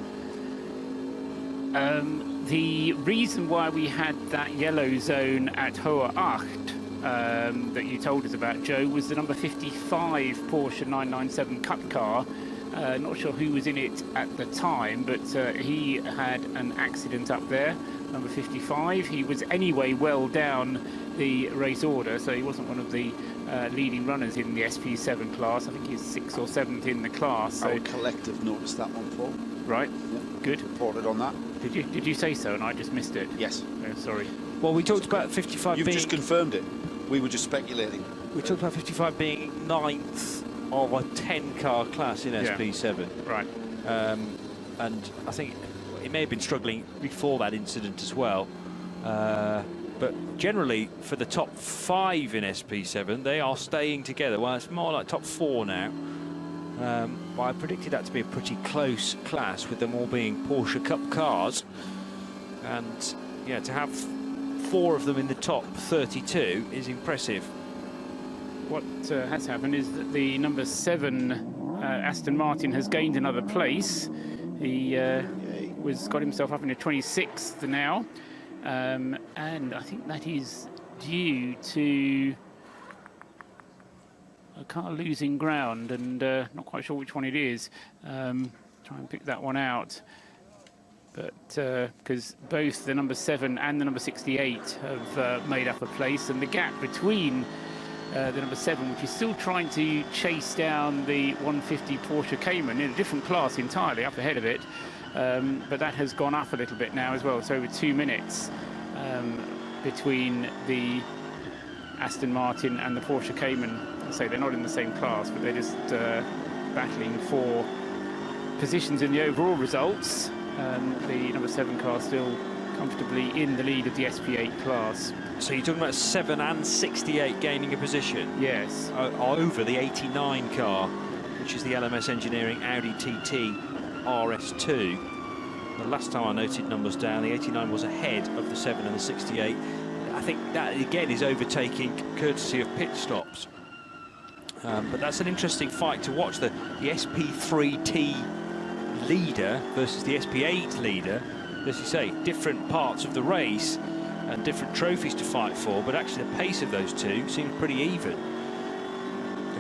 The reason why we had that yellow zone at Hoa Acht that you told us about, Joe, was the number 55 Porsche 997 Cup car. Not sure who was in it at the time, but he had an accident up there, number 55. He was anyway well down the race order, so he wasn't one of the leading runners in the SP7 class. I think he's 6th or 7th in the class. So our collective noticed that one, Paul. Right, yeah. Good. Reported on that. Did you say so and I just missed it? Yes. Oh, sorry. Well, we talked about 55 You've just confirmed it. We were just speculating. We talked about 55 being 9th of a 10-car class in SP7. Right. And I think it may have been struggling before that incident as well. But generally, for the top 5 in SP7, they are staying together. Well, it's more like top 4 now. Well, I predicted that to be a pretty close class, with them all being Porsche Cup cars. And, yeah, to have 4 of them in the top 32 is impressive. What has happened is that the number 7 Aston Martin has gained another place. He got himself up in the 26th now. And I think that is due to a car losing ground, and not quite sure which one it is. Try and pick that one out. But because both the number 7 and the number 68 have made up a place, and the gap between the number 7, which is still trying to chase down the 150 Porsche Cayman in a different class entirely, up ahead of it. But that has gone up a little bit now as well. So over 2 minutes between the Aston Martin and the Porsche Cayman. I say they're not in the same class, but they're just battling for positions in the overall results. The number 7 car still comfortably in the lead of the SP8 class. So you're talking about 7 and 68 gaining a position? Yes. Over the 89 car, which is the LMS Engineering Audi TT RS2. The last time I noted numbers down, the 89 was ahead of the 7 and the 68. I think that, again, is overtaking courtesy of pit stops. But that's an interesting fight to watch. The SP3T leader versus the SP8 leader. As you say, different parts of the race and different trophies to fight for, but actually the pace of those two seems pretty even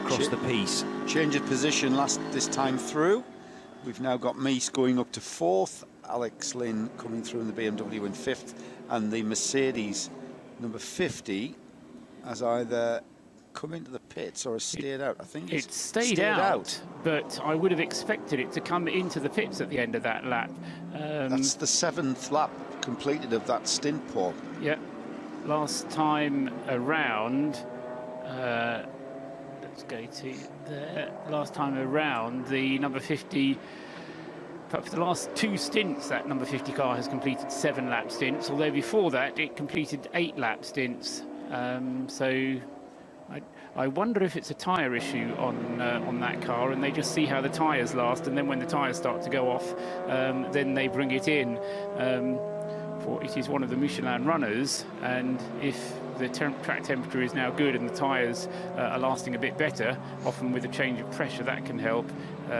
across the piece. Change of position this time through. We've now got Meese going up to 4th, Alex Lynn coming through in the BMW in 5th, and the Mercedes number 50 has either come into the pits or has stayed out. I think it stayed out, but I would have expected it to come into the pits at the end of that lap. That's the 7th lap completed of that stint, Paul. Yeah. Last time around, let's go to there. Last time around, the number 50, for the last 2 stints, that number 50 car has completed 7 lap stints, although before that it completed 8 lap stints. So I wonder if it's a tyre issue on that car, and they just see how the tyres last, and then when the tyres start to go off, then they bring it in. therefore it is one of the Michelin runners, and if the track temperature is now good and the tyres are lasting a bit better, often with a change of pressure that can help,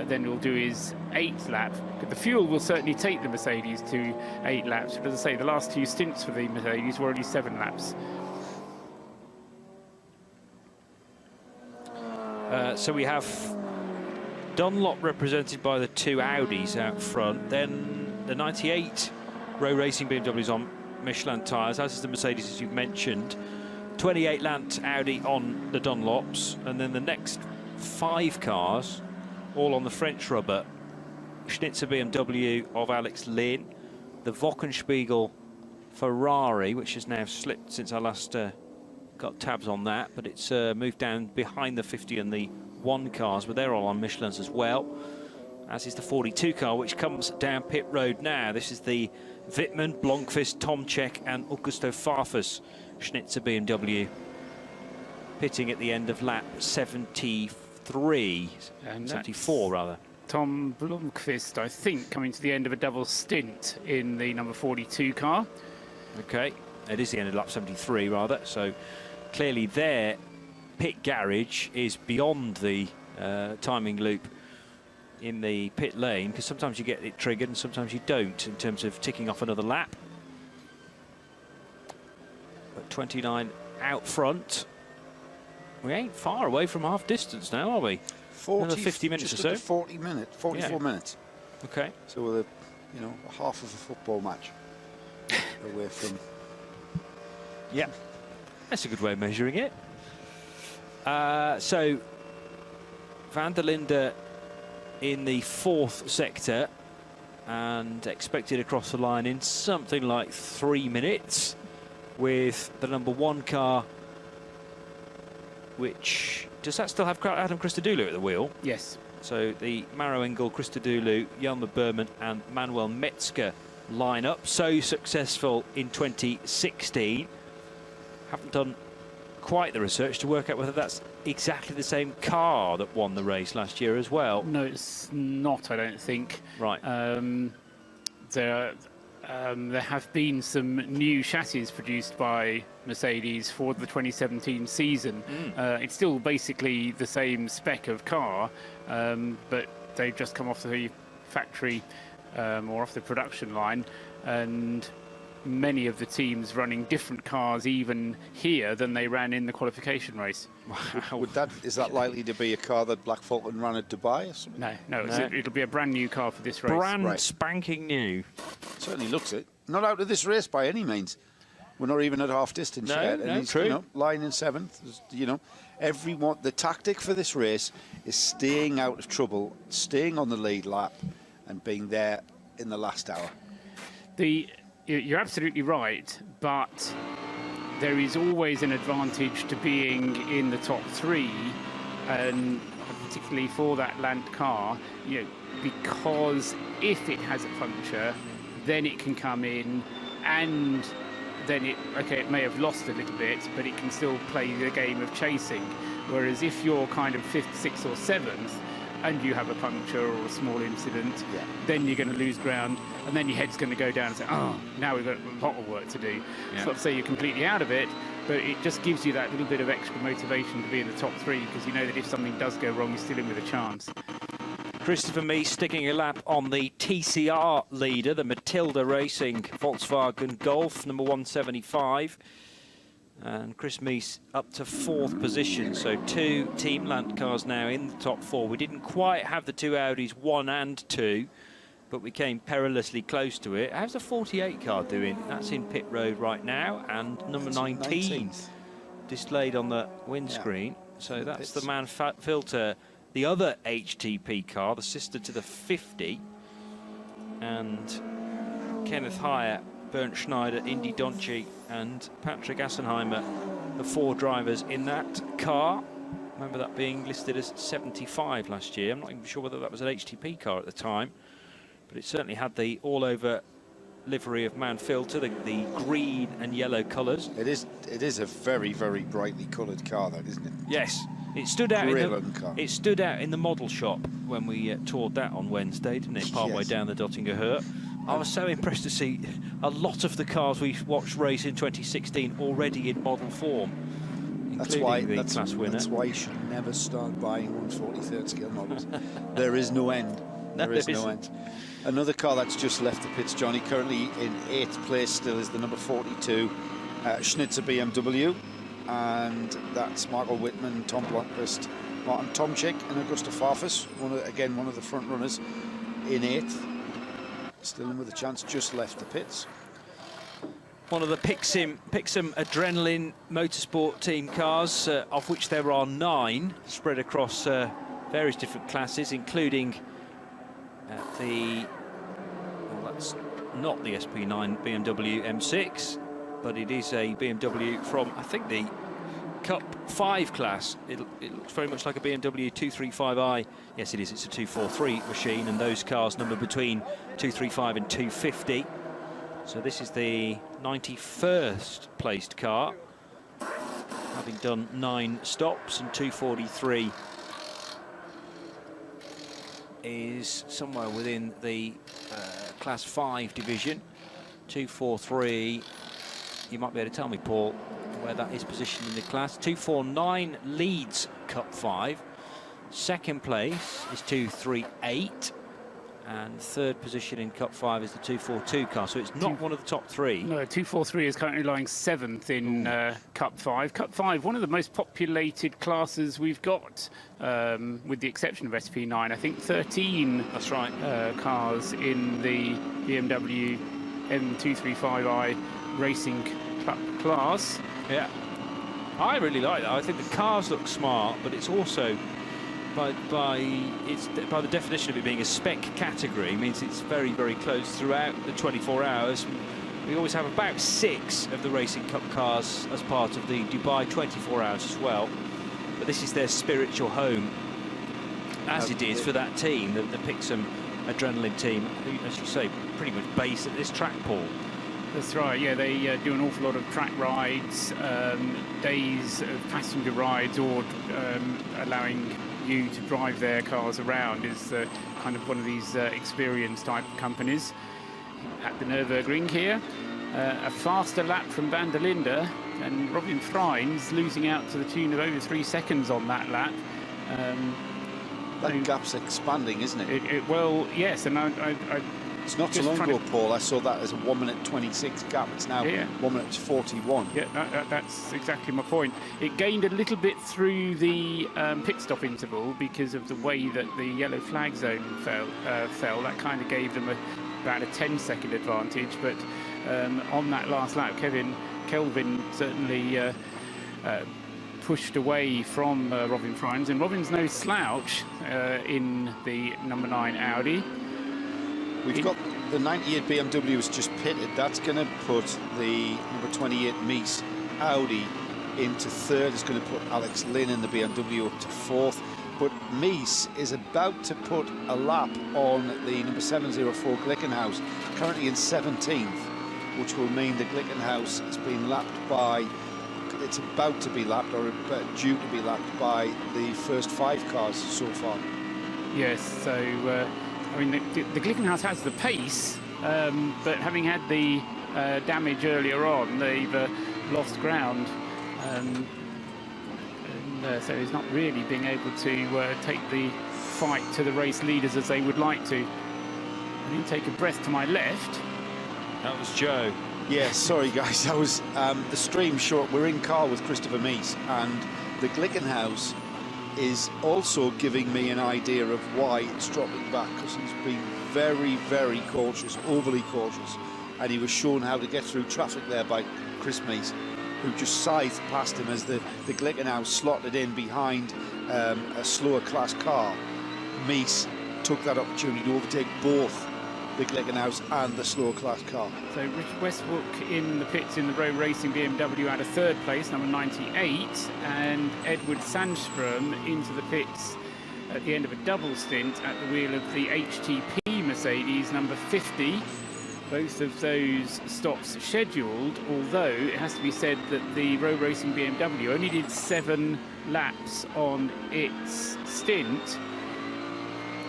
then we'll do his 8th lap. The fuel will certainly take the Mercedes to 8 laps, but as I say, the last 2 stints for the Mercedes were only 7 laps. So we have Dunlop represented by the 2 Audis out front, then the 98 Row Racing BMWs on Michelin tyres, as is the Mercedes, as you've mentioned. 28 Lant Audi on the Dunlops, and then the next 5 cars all on the French rubber. Schnitzer BMW of Alex Lynn, the Wochenspiegel Ferrari, which has now slipped since I last got tabs on that, but it's moved down behind the 50 and the 1 cars, but they're all on Michelins as well, as is the 42 car, which comes down pit road now. This is the Wittmann, Blomqvist, Tomczyk and Augusto Farfus Schnitzer BMW, pitting at the end of lap 73, and 74 rather. Tom Blomqvist, I think, coming to the end of a double stint in the number 42 car. Okay, it is the end of lap 73 rather, so clearly their pit garage is beyond the timing loop in the pit lane, because sometimes you get it triggered and sometimes you don't in terms of ticking off another lap. But 29 out front. We ain't far away from half distance now, are we? 40, another 50 minutes or so. 44 minutes. Okay. So we're, you know, half of a football match away from. Yeah, that's a good way of measuring it. So Van der Linde in the 4th sector and expected across the line in something like 3 minutes, with the number 1 car, which does that still have Adam Christodoulou at the wheel? Yes. So the Maro Engel, Christodoulou, Jelmer Berman and Manuel Metzger line up, so successful in 2016. Haven't done quite the research to work out whether that's exactly the same car that won the race last year as well. No, it's not, I don't think. Right. There have been some new chassis produced by Mercedes for the 2017 season. It's still basically the same spec of car, but they've just come off the factory or off the production line, and many of the teams running different cars even here than they ran in the qualification race. Is that likely to be a car that Black Falcon ran at Dubai or something? No. It'll be a brand new car for this race. Brand spanking new. Certainly looks it. Not out of this race by any means. We're not even at half distance yet. No, and he's, true. You know, lying in 7th. You know, everyone. The tactic for this race is staying out of trouble, staying on the lead lap, and being there in the last hour. You're absolutely right, but there is always an advantage to being in the top 3, and particularly for that Land car, you know, because if it has a puncture, then it can come in, and then it may have lost a little bit, but it can still play the game of chasing. Whereas if you're kind of 5th, 6th or 7th, and you have a puncture or a small incident, then you're going to lose ground, and then your head's going to go down and say, oh, now we've got a lot of work to do. It's not to say you're completely out of it, but it just gives you that little bit of extra motivation to be in the top 3, because you know that if something does go wrong, you're still in with a chance. Christopher Mies sticking a lap on the TCR leader, the Matilda Racing Volkswagen Golf, number 175. And Chris Mies up to 4th position, so 2 Team Lant cars now in the top 4. We didn't quite have the 2 Audis 1 and 2, but we came perilously close to it. How's the 48 car doing? That's in pit road right now, and number 19 displayed on the windscreen. So that's the Mann-Filter, the other HTP car, the sister to the 50, and Kenneth Heyer, Bernd Schneider, Indy Donchi and Patrick Assenheimer, the 4 drivers in that car. Remember that being listed as 75 last year. I'm not even sure whether that was an HTP car at the time, but it certainly had the all-over livery of Mann-Filter, the green and yellow colours. It is a very, very brightly coloured car, though, isn't it? Yes. It stood out in the model shop when we toured that on Wednesday, didn't it? Partway down the Dottinger Hurt. I was so impressed to see a lot of the cars we watched race in 2016 already in model form, including the class winner. That's why you should never start buying 143rd scale models. There is no end. There is no end. Another car that's just left the pits, Johnny, currently in 8th place still is the number 42 Schnitzer BMW, and that's Michael Whitman, Tom Blomqvist, Martin Tomczyk and Augusta Farfus, one of the front runners in 8th. Still in with a chance, just left the pits. One of the Pixum Adrenaline Motorsport team cars, of which there are 9 spread across various different classes, including that's not the SP9 BMW M6, but it is a BMW from, I think, the Cup 5 class. It looks very much like a BMW 235i. Yes, it is. It's a 243 machine, and those cars number between 235 and 250. So this is the 91st placed car, having done 9 stops, and 243 is somewhere within the class 5 division. 243, you might be able to tell me, Paul, where that is positioned in the class. 249 leads Cup 5. Second place is 238. And third position in Cup 5 is the 242 car. So it's not one of the top 3. No, 243 is currently lying 7th in Cup 5. Cup 5, one of the most populated classes we've got, with the exception of SP9. I think 13 that's right. Cars in the BMW M235i Racing Club class. Yeah, I really like that. I think the cars look smart, but it's also, by the definition of it being a spec category, means it's very, very close throughout the 24 hours. We always have about 6 of the Racing Cup cars as part of the Dubai 24 hours as well. But this is their spiritual home, as it is for that team, the Pixum Adrenaline team, who, as you say, pretty much based at this track, Paul. That's right, yeah, they do an awful lot of track rides, days of passenger rides, or allowing you to drive their cars around is kind of one of these experience type companies. At the Nurburgring here, a faster lap from Van der Linde, and Robin Freins losing out to the tune of over 3 seconds on that lap. That gap's expanding, isn't it? Well, yes, and it's not so long ago, Paul, I saw that as a 1:26 gap. It's now 1:41. Yeah, that's exactly my point. It gained a little bit through the pit stop interval because of the way that the yellow flag zone fell. That kind of gave them about a 10-second advantage. But on that last lap, Kelvin certainly pushed away from Robin Freins, and Robin's no slouch in the number 9 Audi. We've got the 98 BMW has just pitted. That's going to put the number 28 Mies Audi into 3rd. It's going to put Alex Lynn in the BMW up to 4th. But Mies is about to put a lap on the number 704 Glickenhaus, currently in 17th, which will mean the Glickenhaus has been lapped by, it's about to be lapped, or due to be lapped by the first 5 cars so far. Yes, so I mean, the Glickenhaus has the pace, but having had the damage earlier on, they've lost ground, and so he's not really being able to take the fight to the race leaders as they would like to. I didn't take a breath to my left. That was Joe. Yeah, sorry guys, that was the stream short. We're in car with Christopher Mies, and the Glickenhaus is also giving me an idea of why it's dropping back, because he's been very, very cautious, overly cautious, and he was shown how to get through traffic there by Chris Mies, who just scythed past him as the Glickenhaus slotted in behind a slower class car. Mies took that opportunity to overtake both the Glickenhaus and the slower class car. So Richard Westbrook in the pits in the Row Racing BMW at a 3rd place, number 98, and Edward Sandström into the pits at the end of a double stint at the wheel of the HTP Mercedes, number 50. Both of those stops scheduled, although it has to be said that the Row Racing BMW only did 7 laps on its stint.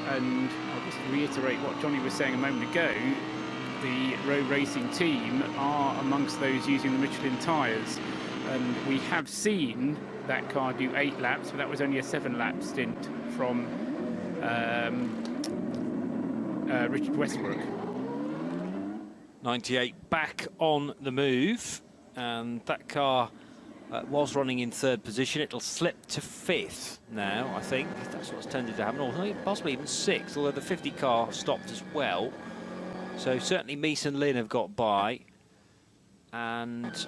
And I'll just reiterate what Johnny was saying a moment ago. the road racing team are amongst those using the Michelin tyres. And we have seen that car do 8 laps, but that was only a 7-lap stint from Richard Westbrook. 98 back on the move, and that car was running in 3rd position. It'll slip to 5th now, I think. That's what's tended to happen, or possibly even 6th, although the 50 car stopped as well. So certainly Meese and Lynn have got by. And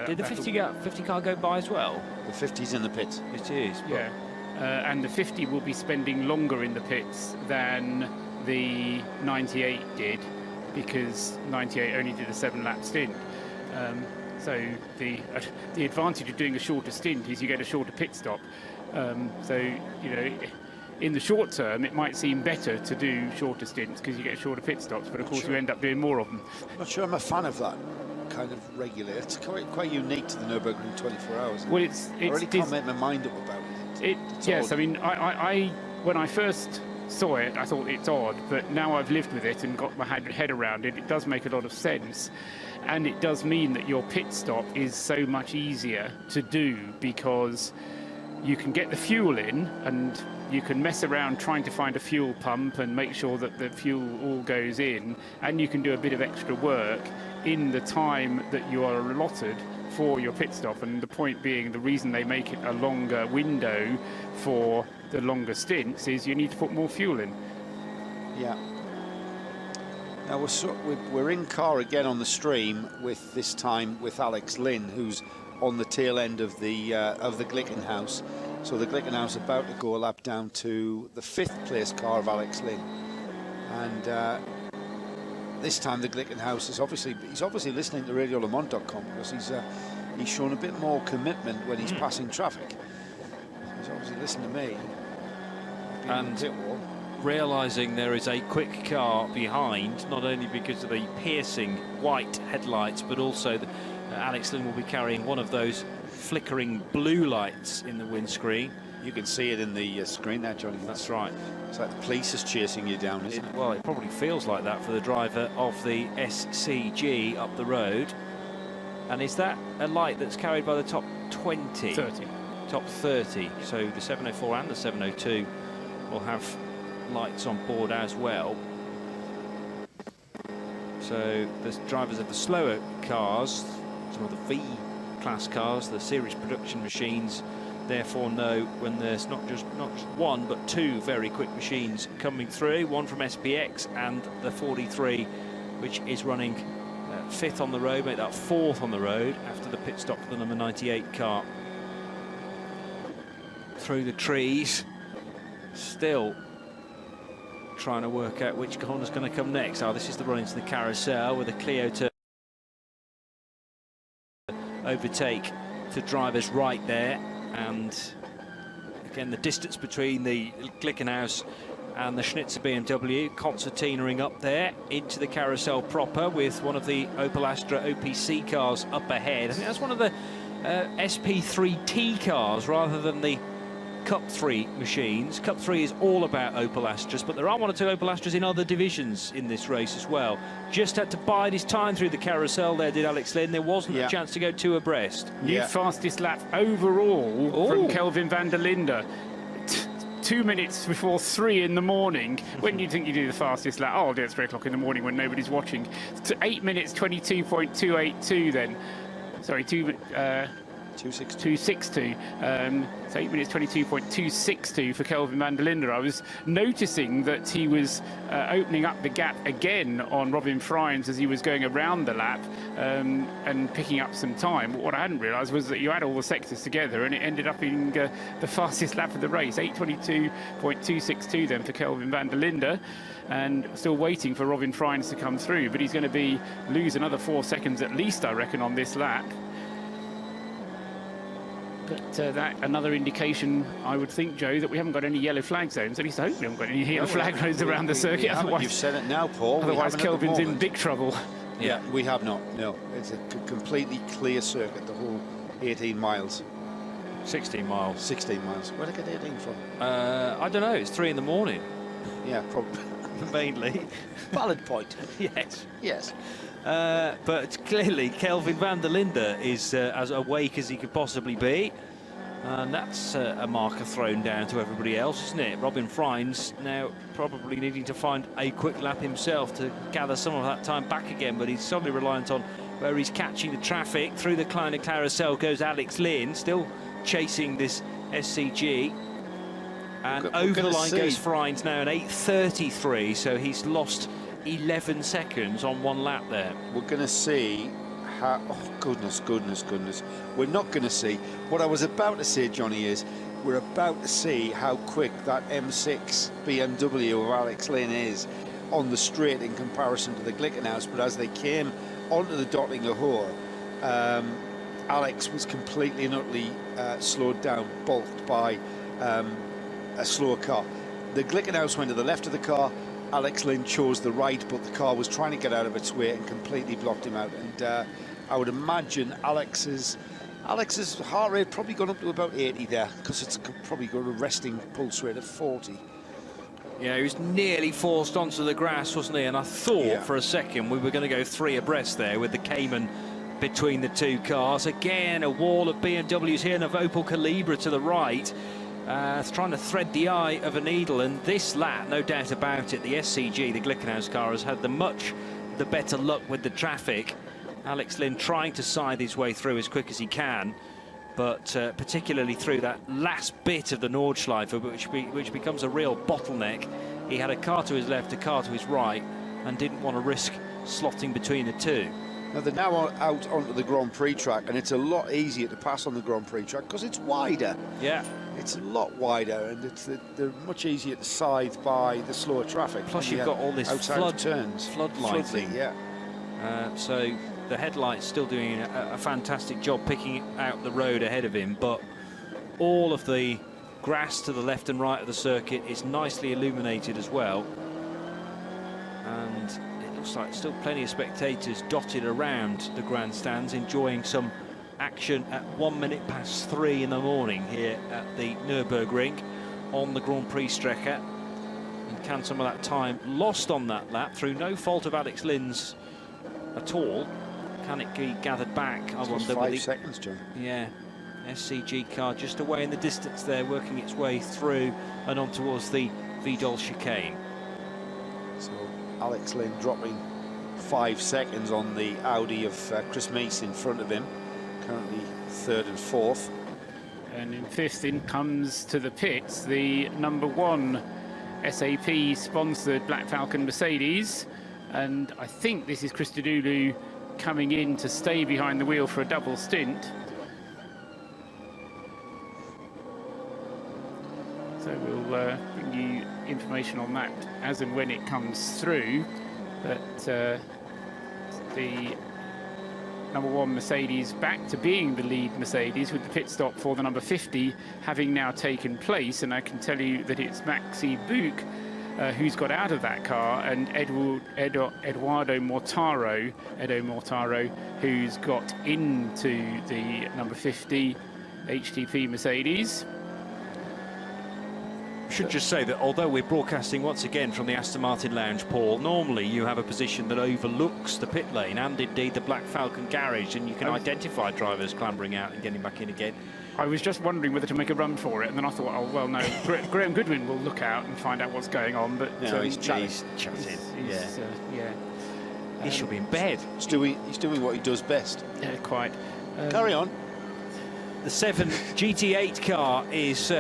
did the 50 car go by as well? The 50's in the pits. It is. Yeah. And the 50 will be spending longer in the pits than the 98 did, because 98 only did a 7-lap stint. So the advantage of doing a shorter stint is you get a shorter pit stop. So, you know, in the short term, it might seem better to do shorter stints because you get shorter pit stops, but of course you end up doing more of them. I'm not sure I'm a fan of that kind of regulator. It's quite unique to the Nurburgring 24 hours. Well, I really can't make my mind up about it. Yes, odd. I mean, I when I first saw it, I thought it's odd, but now I've lived with it and got my head around it, it does make a lot of sense. And it does mean that your pit stop is so much easier to do because you can get the fuel in and you can mess around trying to find a fuel pump and make sure that the fuel all goes in, and you can do a bit of extra work in the time that you are allotted for your pit stop. And the point being, the reason they make it a longer window for the longer stints is you need to put more fuel in. Yeah. Now we're in car again on the stream, with this time with Alex Lynn, who's on the tail end of the Glickenhaus. So the Glickenhaus about to go a lap down to the 5th place car of Alex Lynn, and this time the Glickenhaus is obviously listening to RadioLeMans.com, because he's shown a bit more commitment when he's passing traffic. He's obviously listening to me. And realising there is a quick car behind, not only because of the piercing white headlights, but also that Alex Lynn will be carrying one of those flickering blue lights in the windscreen. You can see it in the screen there, Johnny. That's right. It's like the police is chasing you down, isn't it? Well, it probably feels like that for the driver of the SCG up the road. And is that a light that's carried by the top 20? 30. Top 30. So the 704 and the 702 will have lights on board as well. So the drivers of the slower cars, some of the V-class cars, the series production machines, therefore know when there's not just one but 2 very quick machines coming through, one from SPX and the 43, which is running 5th on the road, make that 4th on the road after the pit stop for the number 98 car. Through the trees, still trying to work out which corner's going to come next. Oh, this is the run into the carousel with a Clio to overtake to drivers right there. And again, the distance between the Glickenhaus and the Schnitzer BMW, concertinaing up there into the carousel proper with one of the Opel Astra OPC cars up ahead. I think that's one of the SP3T cars rather than the Cup 3 machines. Cup 3 is all about Opel Astras, but there are 1 or 2 Opel Astras in other divisions in this race as well. Just had to bide his time through the carousel there, did Alex Lynn. There wasn't a chance to go 2 abreast. New fastest lap overall from Kelvin van der Linde. 2 minutes before 3 in the morning. When do you think you do the fastest lap? Oh, I'll do it at 3 o'clock in the morning when nobody's watching. 8 minutes 22.282 then. Sorry, 262. So 8 minutes 22.262 for Kelvin van der Linde. I was noticing that he was opening up the gap again on Robin Frijns as he was going around the lap and picking up some time. But what I hadn't realised was that you add all the sectors together and it ended up in the fastest lap of the race. 8:22.262 then for Kelvin van der Linde. And still waiting for Robin Frijns to come through, but he's going to lose another 4 seconds at least, I reckon, on this lap. But that another indication, I would think, Joe, that we haven't got any yellow flag zones. At least I hope we haven't got any yellow flag zones around the circuit. Otherwise, you've said it now, Paul. Otherwise, Kelvin's in big trouble. Yeah, we have not. No, it's a completely clear circuit, the whole 18 miles. 16 miles. 16 miles. Where did I get 18 from? I don't know. It's 3 in the morning. Yeah, probably. mainly. Valid point. Yes. Yes. But clearly, Kelvin van der Linde is as awake as he could possibly be. And that's a marker thrown down to everybody else, isn't it? Robin Freins now probably needing to find a quick lap himself to gather some of that time back again, but he's solely reliant on where he's catching the traffic. Through the Kleine Carousel goes Alex Lynn, still chasing this SCG. And over the line goes Freins now at 8:33, so he's lost 11 seconds on one lap there. We're going to see how... Oh, goodness. We're not going to see. What I was about to say, Johnny, is we're about to see how quick that M6 BMW of Alex Lynn is on the straight in comparison to the Glickenhaus. But as they came onto the Dottinger Hohe, Alex was completely and utterly slowed down, bulked by a slower car. The Glickenhaus went to the left of the car. Alex Lynn chose the right, but the car was trying to get out of its way and completely blocked him out. And I would imagine Alex's heart rate probably gone up to about 80 there, because it's probably got a resting pulse rate of 40. Yeah, he was nearly forced onto the grass, wasn't he? And I thought for a second we were going to go three abreast there with the Cayman between the two cars. Again, a wall of BMWs here and a Opel Calibra to the right. It's trying to thread the eye of a needle, and this lap, no doubt about it, the SCG, the Glickenhaus car, has had the better luck with the traffic. Alex Lynn trying to scythe his way through as quick as he can, but particularly through that last bit of the Nordschleife, which becomes a real bottleneck. He had a car to his left, a car to his right, and didn't want to risk slotting between the two. Now they're now out onto the Grand Prix track, and it's a lot easier to pass on the Grand Prix track because it's wider. Yeah. It's a lot wider, and they're much easier to scythe by the slower traffic. Plus you've got all this flood lighting. Yeah. So the headlights still doing a fantastic job picking out the road ahead of him, but all of the grass to the left and right of the circuit is nicely illuminated as well. And it looks like still plenty of spectators dotted around the grandstands enjoying some action at 3:01 in the morning here at the Nurburgring on the Grand Prix Strecke. And can some of that time lost on that lap through no fault of Alex Lynn's at all, can it be gathered back? I wonder. 5 seconds, John. Yeah, SCG car just away in the distance there, working its way through and on towards the Vidal chicane. So Alex Lynn dropping 5 seconds on the Audi of Chris Meese in front of him, currently 3rd and 4th. And in 5th in comes to the pits the #1 SAP sponsored Black Falcon Mercedes, and I think this is Christodoulou coming in to stay behind the wheel for a double stint. So we'll bring you information on that as and when it comes through. But the #1 Mercedes back to being the lead Mercedes, with the pit stop for the number 50 having now taken place. And I can tell you that it's Maxi Buch who's got out of that car, and Edo Mortaro, who's got into the number 50 HTP Mercedes. Should just say that although we're broadcasting once again from the Aston Martin Lounge, Paul, normally you have a position that overlooks the pit lane and indeed the Black Falcon garage, and you can identify drivers clambering out and getting back in again. I was just wondering whether to make a run for it, and then I thought, oh, well, no, Graham Goodwin will look out and find out what's going on, but... No, he's chatting. He should be in bed. He's doing what he does best. Yeah, quite. Carry on. The 7 GT8 car is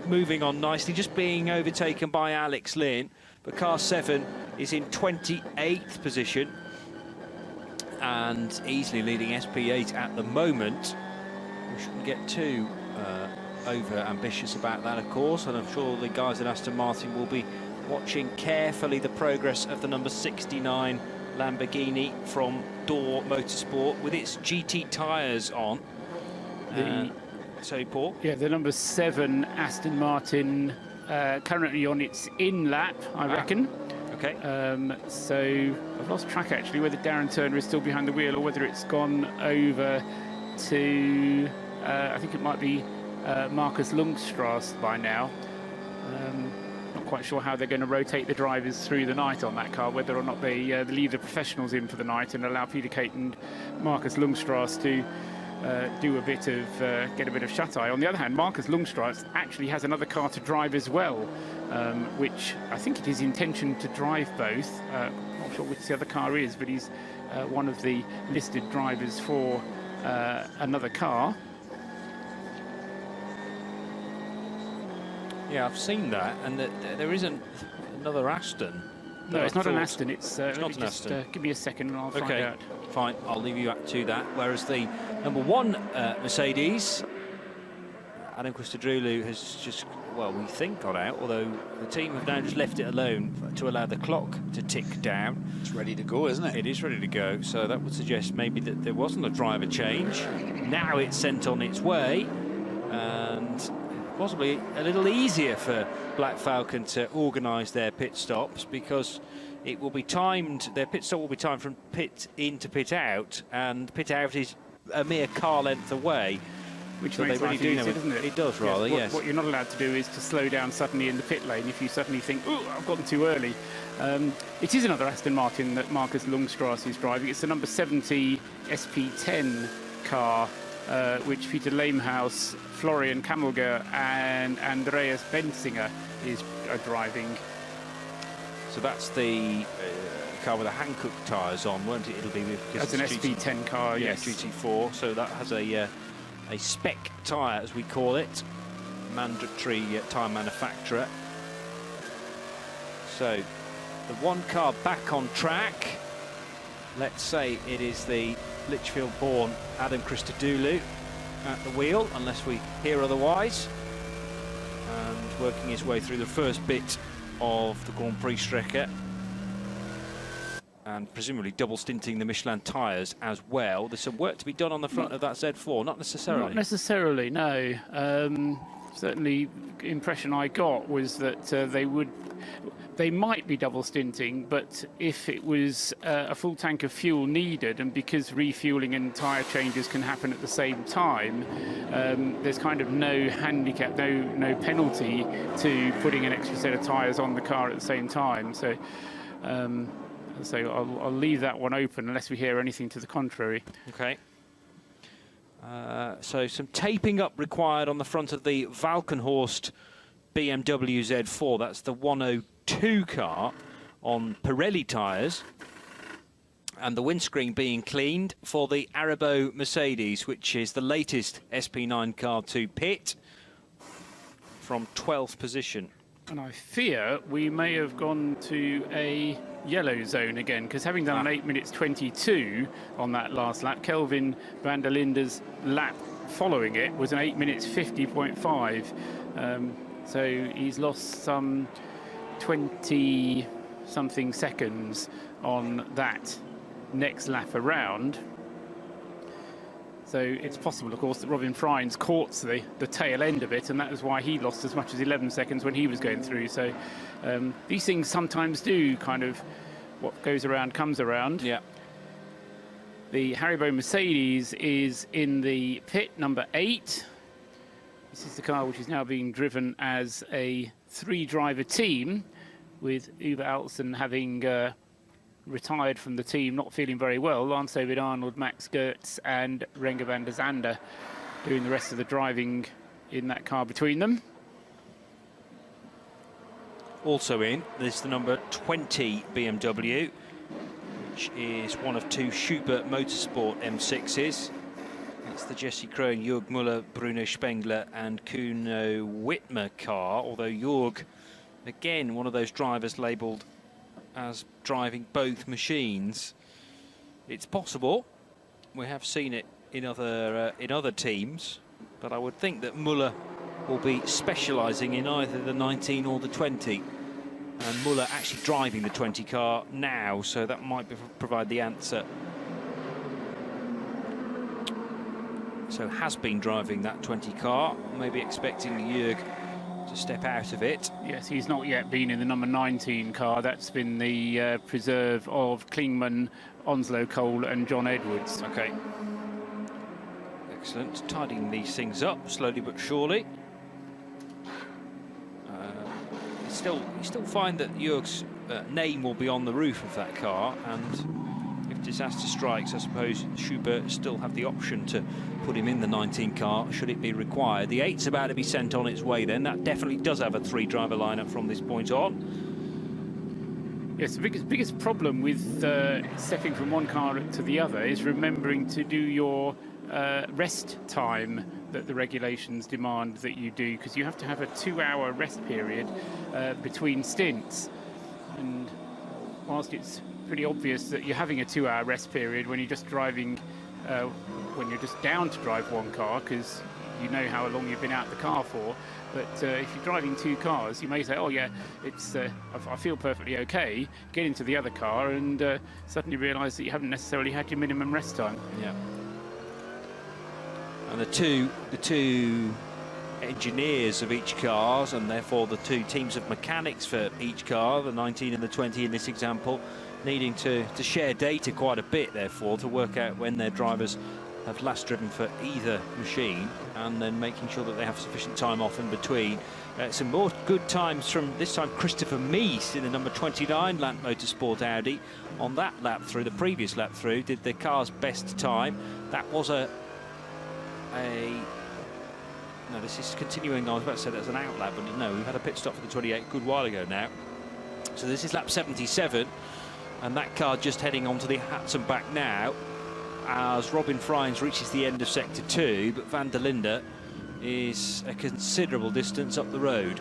moving on nicely, just being overtaken by Alex Lynn, but car 7 is in 28th position and easily leading SP8 at the moment. We shouldn't get too over ambitious about that, of course, and I'm sure the guys at Aston Martin will be watching carefully the progress of the number 69 Lamborghini from Door Motorsport with its GT tyres on. So, Paul? Yeah, the number 7 Aston Martin currently on its in lap, I reckon. Okay. So I've lost track actually whether Darren Turner is still behind the wheel or whether it's gone over to I think it might be Marcus Lundstrasse by now. Not quite sure how they're going to rotate the drivers through the night on that car, whether or not they leave the professionals in for the night and allow Peter Kate and Marcus Lundstrass to get a bit of shut-eye. On the other hand, Marcus Lundstrass actually has another car to drive as well, which I think it is intention to drive both. I'm not sure which the other car is, but he's one of the listed drivers for another car. Yeah, I've seen that, and there isn't another Aston. No, it's not an Aston. It's not an Aston. Give me a second and I'll find out. Fine, I'll leave you to that. Whereas the number 1 Mercedes, Adam Christodoulou, has just, well, we think got out, although the team have now just left it alone to allow the clock to tick down. It's ready to go, isn't it? It is ready to go, so that would suggest maybe that there wasn't a driver change. Now it's sent on its way, and possibly a little easier for Black Falcon to organise their pit stops, because it will be timed, their pit stop will be timed from pit in to pit out, and pit out is a mere car length away. Which so makes life easier, doesn't it? It does, rather, yes. What you're not allowed to do is to slow down suddenly in the pit lane if you suddenly think, oh, I've gotten too early. It is another Aston Martin that Marcus Lundstrass is driving. It's the number 70 SP10 car, which Peter Lamehouse, Florian Kamelger and Andreas Benzinger are driving. So that's the car with the Hankook tyres on, won't it? It'll be as an SP10 car, yes. GT4, so that has a spec tyre, as we call it, mandatory tyre manufacturer. So the one car back on track. Let's say it is the Lichfield-born Adam Christodoulou at the wheel, unless we hear otherwise, and working his way through the first bit of the Grand Prix Strecke, and presumably double stinting the Michelin tyres as well. There's some work to be done on the front of that Z4, not necessarily. Not necessarily, no. Certainly, the impression I got was that they might be double stinting, but if it was a full tank of fuel needed, and because refueling and tyre changes can happen at the same time, there's kind of no handicap, no penalty to putting an extra set of tyres on the car at the same time. So I'll leave that one open unless we hear anything to the contrary. Okay. So some taping up required on the front of the Valkenhorst BMW Z4. That's the 102 car on Pirelli tyres. And the windscreen being cleaned for the Arabo Mercedes, which is the latest SP9 car to pit from 12th position. And I fear we may have gone to a yellow zone again, because having done an 8 minutes 22 on that last lap, Kelvin van der Linde's lap following it was an 8 minutes 50.5. So he's lost some 20-something seconds on that next lap around. So it's possible, of course, that Robin Frijns caught the tail end of it, and that was why he lost as much as 11 seconds when he was going through. So these things sometimes do kind of, what goes around comes around. Yeah. The Haribo Mercedes is in the pit, number 8. This is the car which is now being driven as a 3-driver team, with Uwe Alsen having retired from the team, not feeling very well. Lance David Arnold, Max Gertz and Renger van der Zande doing the rest of the driving in that car between them. Also in, there's the number 20 BMW, which is one of 2 Schubert Motorsport M6s. That's the Jesse Krohn, Jörg Müller, Bruno Spengler and Kuno Wittmer car, although Jörg, again, one of those drivers labelled as driving both machines. It's possible. We have seen it in other teams, but I would think that Müller will be specialising in either the 19 or the 20. And Müller actually driving the 20 car now, so that might provide the answer. So has been driving that 20 car, maybe expecting Jörg to step out of it. Yes, he's not yet been in the number 19 car. That's been the preserve of Klingman, Onslow Cole and John Edwards. Okay. Excellent. Tidying these things up slowly but surely. This still find that Jörg's name will be on the roof of that car, and if disaster strikes, I suppose Schubert still have the option to put him in the 19 car should it be required. The 8's about to be sent on its way then. That definitely does have a 3-driver lineup from this point on. Yes, the biggest problem with stepping from one car to the other is remembering to do your rest time that the regulations demand that you do, because you have to have a 2-hour rest period between stints. And whilst it's pretty obvious that you're having a 2-hour rest period when you're just driving, when you're just down to drive one car, because you know how long you've been out the car for. But if you're driving 2 cars, you may say, oh yeah, it's I feel perfectly okay, get into the other car and suddenly realise that you haven't necessarily had your minimum rest time. Yeah. And the two engineers of each car, and therefore the 2 teams of mechanics for each car, the 19 and the 20 in this example, needing to share data quite a bit, therefore, to work out when their drivers have last driven for either machine, and then making sure that they have sufficient time off in between. Some more good times from, this time, Christopher Meese in the number 29 Land Motorsport Audi. On that lap through, the previous lap through, did the car's best time. That was no, this is continuing on. I was about to say that's an out lap, but no, we've had a pit stop for the 28 a good while ago now. So this is lap 77, and that car just heading onto the Hatton back now as Robin Frijns reaches the end of sector 2, but Van der Linde is a considerable distance up the road.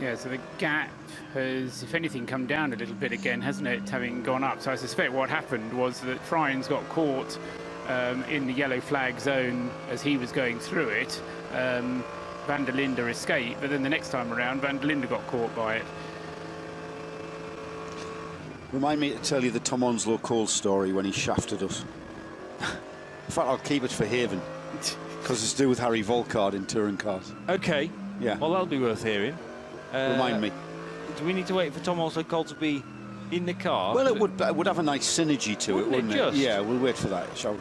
Yeah, so the gap has, if anything, come down a little bit again, hasn't it, having gone up. So I suspect what happened was that Frijns got caught in the yellow flag zone as he was going through it. Van der Linde escaped, but then the next time around, Van der Linde got caught by it. Remind me to tell you the Tom Onslow Cole story when he shafted us. In fact, I'll keep it for Haven, because it's to do with Harry Volkard in touring cars. Okay. Yeah. Well, that'll be worth hearing. Remind me. Do we need to wait for Tom Onslow Cole to be in the car? Well, it would have a nice synergy to it, wouldn't it? Yeah, we'll wait for that, shall we?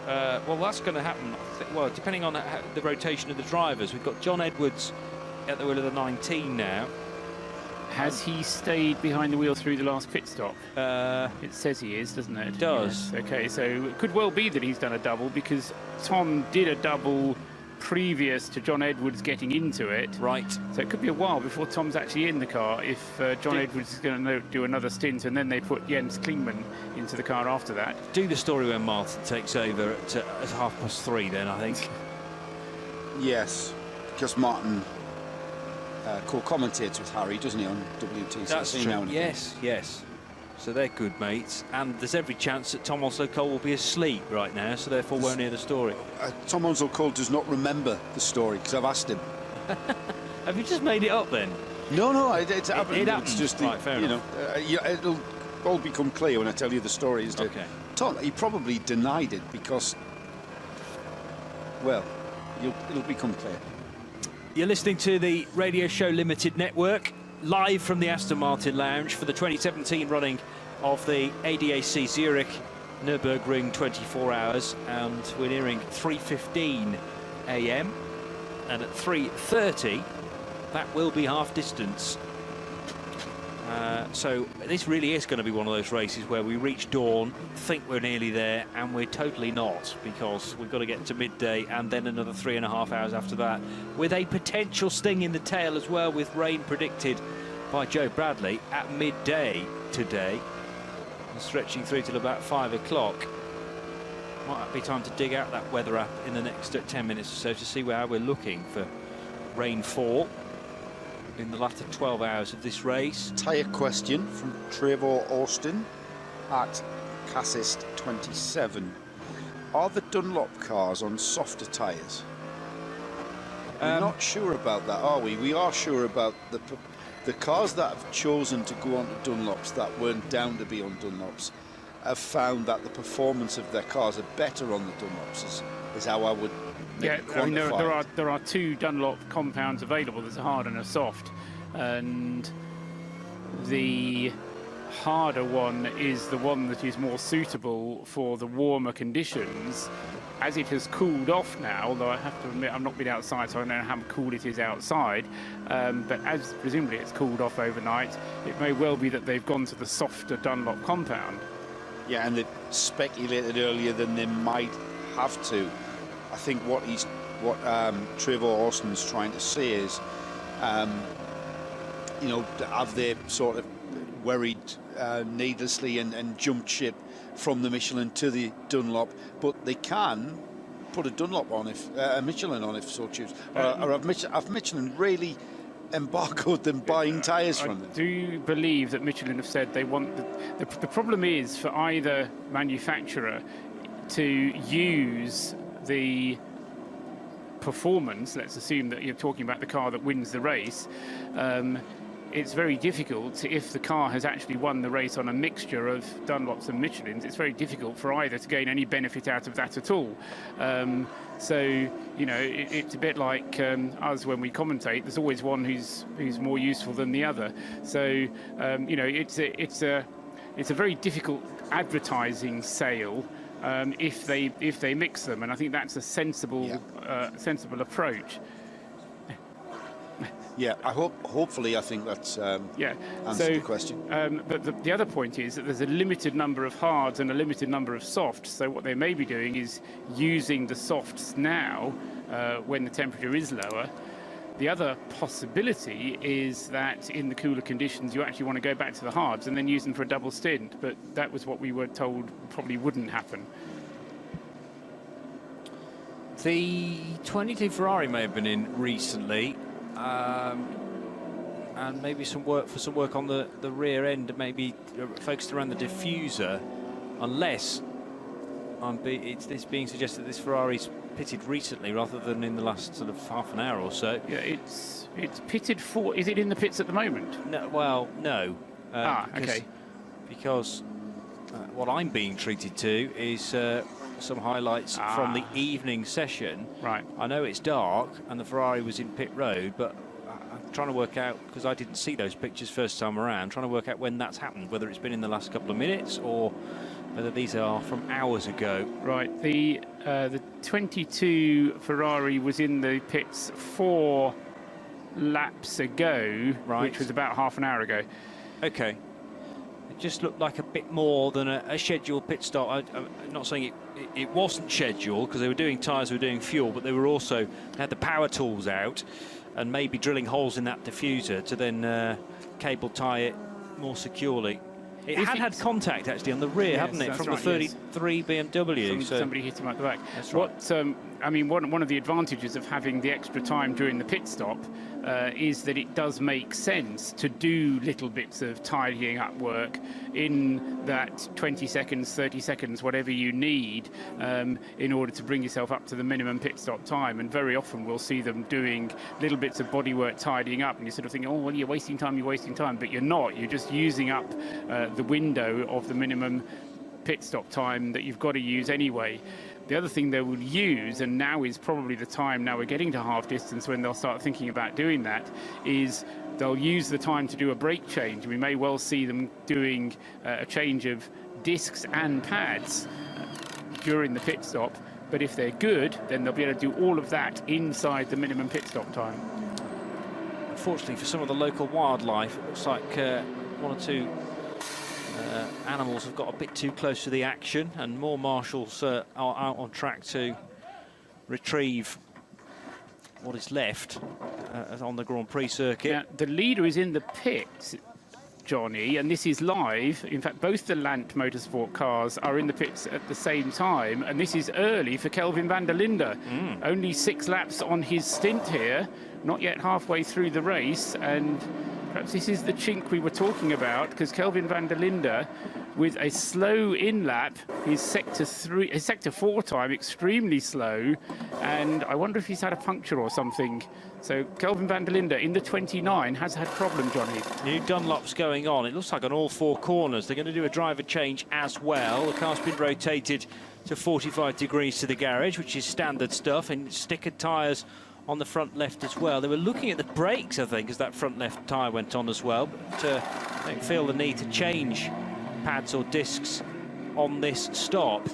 Well, that's going to happen, well, depending on the rotation of the drivers. We've got John Edwards at the wheel of the 19 now. Has he stayed behind the wheel through the last pit stop? It says he is, doesn't it? It does. Yes. Okay, so it could well be that he's done a double, because Tom did a double previous to John Edwards getting into it. Right. So it could be a while before Tom's actually in the car if John Edwards is going to do another stint, and then they put Jens Klingman into the car after that. Do the story when Martin takes over at 3:30 then, I think. Yes, because Martin co-commentates with Harry, doesn't he, on WTC? That's true. Yes, yes. So they're good mates, and there's every chance that Tom Onslow Cole will be asleep right now, so therefore won't hear the story. Tom Onslow Cole does not remember the story, because I've asked him. Have you just made it up then? No, it's happened. It happens. It's just, right, fair enough. It'll all become clear when I tell you the story. Isn't it? Okay. Tom, he probably denied it because, well, it'll become clear. You're listening to the Radio Show Limited Network, live from the Aston Martin Lounge for the 2017 running of the ADAC Zurich Nurburgring 24 hours, and we're nearing 3:15 a.m. and at 3:30 that will be half distance. So this really is going to be one of those races where we reach dawn, think we're nearly there, and we're totally not, because we've got to get to midday and then another 3.5 hours after that, with a potential sting in the tail as well, with rain predicted by Joe Bradley at midday today, and stretching through till about 5 o'clock. Might be time to dig out that weather app in the next 10 minutes or so to see how we're looking for rainfall in the latter 12 hours of this race. Tyre question from Trevor Austin at Cassist 27. Are the Dunlop cars on softer tyres? We're not sure about that, are we? We are sure about the cars that have chosen to go on to Dunlops that weren't down to be on Dunlops have found that the performance of their cars are better on the Dunlops, is how I would I mean, there are 2 Dunlop compounds available. There's a hard and a soft, and the harder one is the one that is more suitable for the warmer conditions. As it has cooled off now, although I have to admit I've not been outside, so I don't know how cool it is outside, but as presumably it's cooled off overnight, it may well be that they've gone to the softer Dunlop compound. Yeah, and they speculated earlier than they might have to. I think what Trevor Austin's trying to say is, you know, have they sort of worried needlessly and jumped ship from the Michelin to the Dunlop, but they can put a Dunlop on if a Michelin on if so choose. Or have Michelin really embargoed them buying tyres from them? I do believe that Michelin have said they want the problem is for either manufacturer to use the performance. Let's assume that you're talking about the car that wins the race. It's very difficult if the car has actually won the race on a mixture of Dunlops and Michelins. It's very difficult for either to gain any benefit out of that at all. So, you know, it's a bit like us when we commentate. There's always one who's more useful than the other. So, you know, it's a very difficult advertising sale if they mix them, and I think that's a sensible approach. Yeah, hopefully, I think that's answered the question. But the other point is that there's a limited number of hards and a limited number of softs. So what they may be doing is using the softs now when the temperature is lower. The other possibility is that in the cooler conditions, you actually want to go back to the hards and then use them for a double stint. But that was what we were told probably wouldn't happen. The 22 Ferrari may have been in recently. And maybe some work on the rear end, maybe focused around the diffuser, unless it's being suggested this Ferrari's pitted recently rather than in the last sort of half an hour or so. Yeah, it's pitted for. Is it in the pits at the moment? No, well, no. Okay. Because what I'm being treated to is some highlights from the evening session. Right. I know it's dark and the Ferrari was in pit road, but I'm trying to work out, because I didn't see those pictures first time around, trying to work out when that's happened, whether it's been in the last couple of minutes or whether these are from hours ago. Right. The 22 Ferrari was in the pits 4 laps ago, which was about half an hour ago. Okay. Just looked like a bit more than a scheduled pit stop. I'm not saying it wasn't scheduled, because they were doing tyres, they were doing fuel, but they were also had the power tools out and maybe drilling holes in that diffuser to then cable tie it more securely. It had contact actually on the rear, hadn't it, from the 33 BMW. Somebody hit him at the back. That's right. I mean, one of the advantages of having the extra time during the pit stop is that it does make sense to do little bits of tidying up work in that 20 seconds, 30 seconds, whatever you need in order to bring yourself up to the minimum pit stop time. And very often we'll see them doing little bits of bodywork tidying up, and you're sort of thinking, oh, well, you're wasting time, but you're not. You're just using up the window of the minimum pit stop time that you've got to use anyway. The other thing they will use, and now is probably the time, now we're getting to half distance when they'll start thinking about doing that, is they'll use the time to do a brake change. We may well see them doing a change of discs and pads during the pit stop, but if they're good, then they'll be able to do all of that inside the minimum pit stop time. Unfortunately for some of the local wildlife, it looks like one or two animals have got a bit too close to the action, and more marshals are out on track to retrieve what is left on the Grand Prix circuit. Yeah, the leader is in the pit, Johnny, and this is live. In fact, both the Lant Motorsport cars are in the pits at the same time, and this is early for Kelvin van der Linde. Only 6 laps on his stint here, not yet halfway through the race, and perhaps this is the chink we were talking about, because Kelvin van der Linde, with a slow in-lap, his sector 4 time extremely slow, and I wonder if he's had a puncture or something. So Kelvin van der Linde in the 29 has had problems, Johnny. New Dunlop's going on. It looks like on all 4 corners. They're going to do a driver change as well. The car's been rotated to 45 degrees to the garage, which is standard stuff, and stickered tyres on the front left as well. They were looking at the brakes, I think, as that front left tyre went on as well. But don't feel the need to change pads or discs on this stop.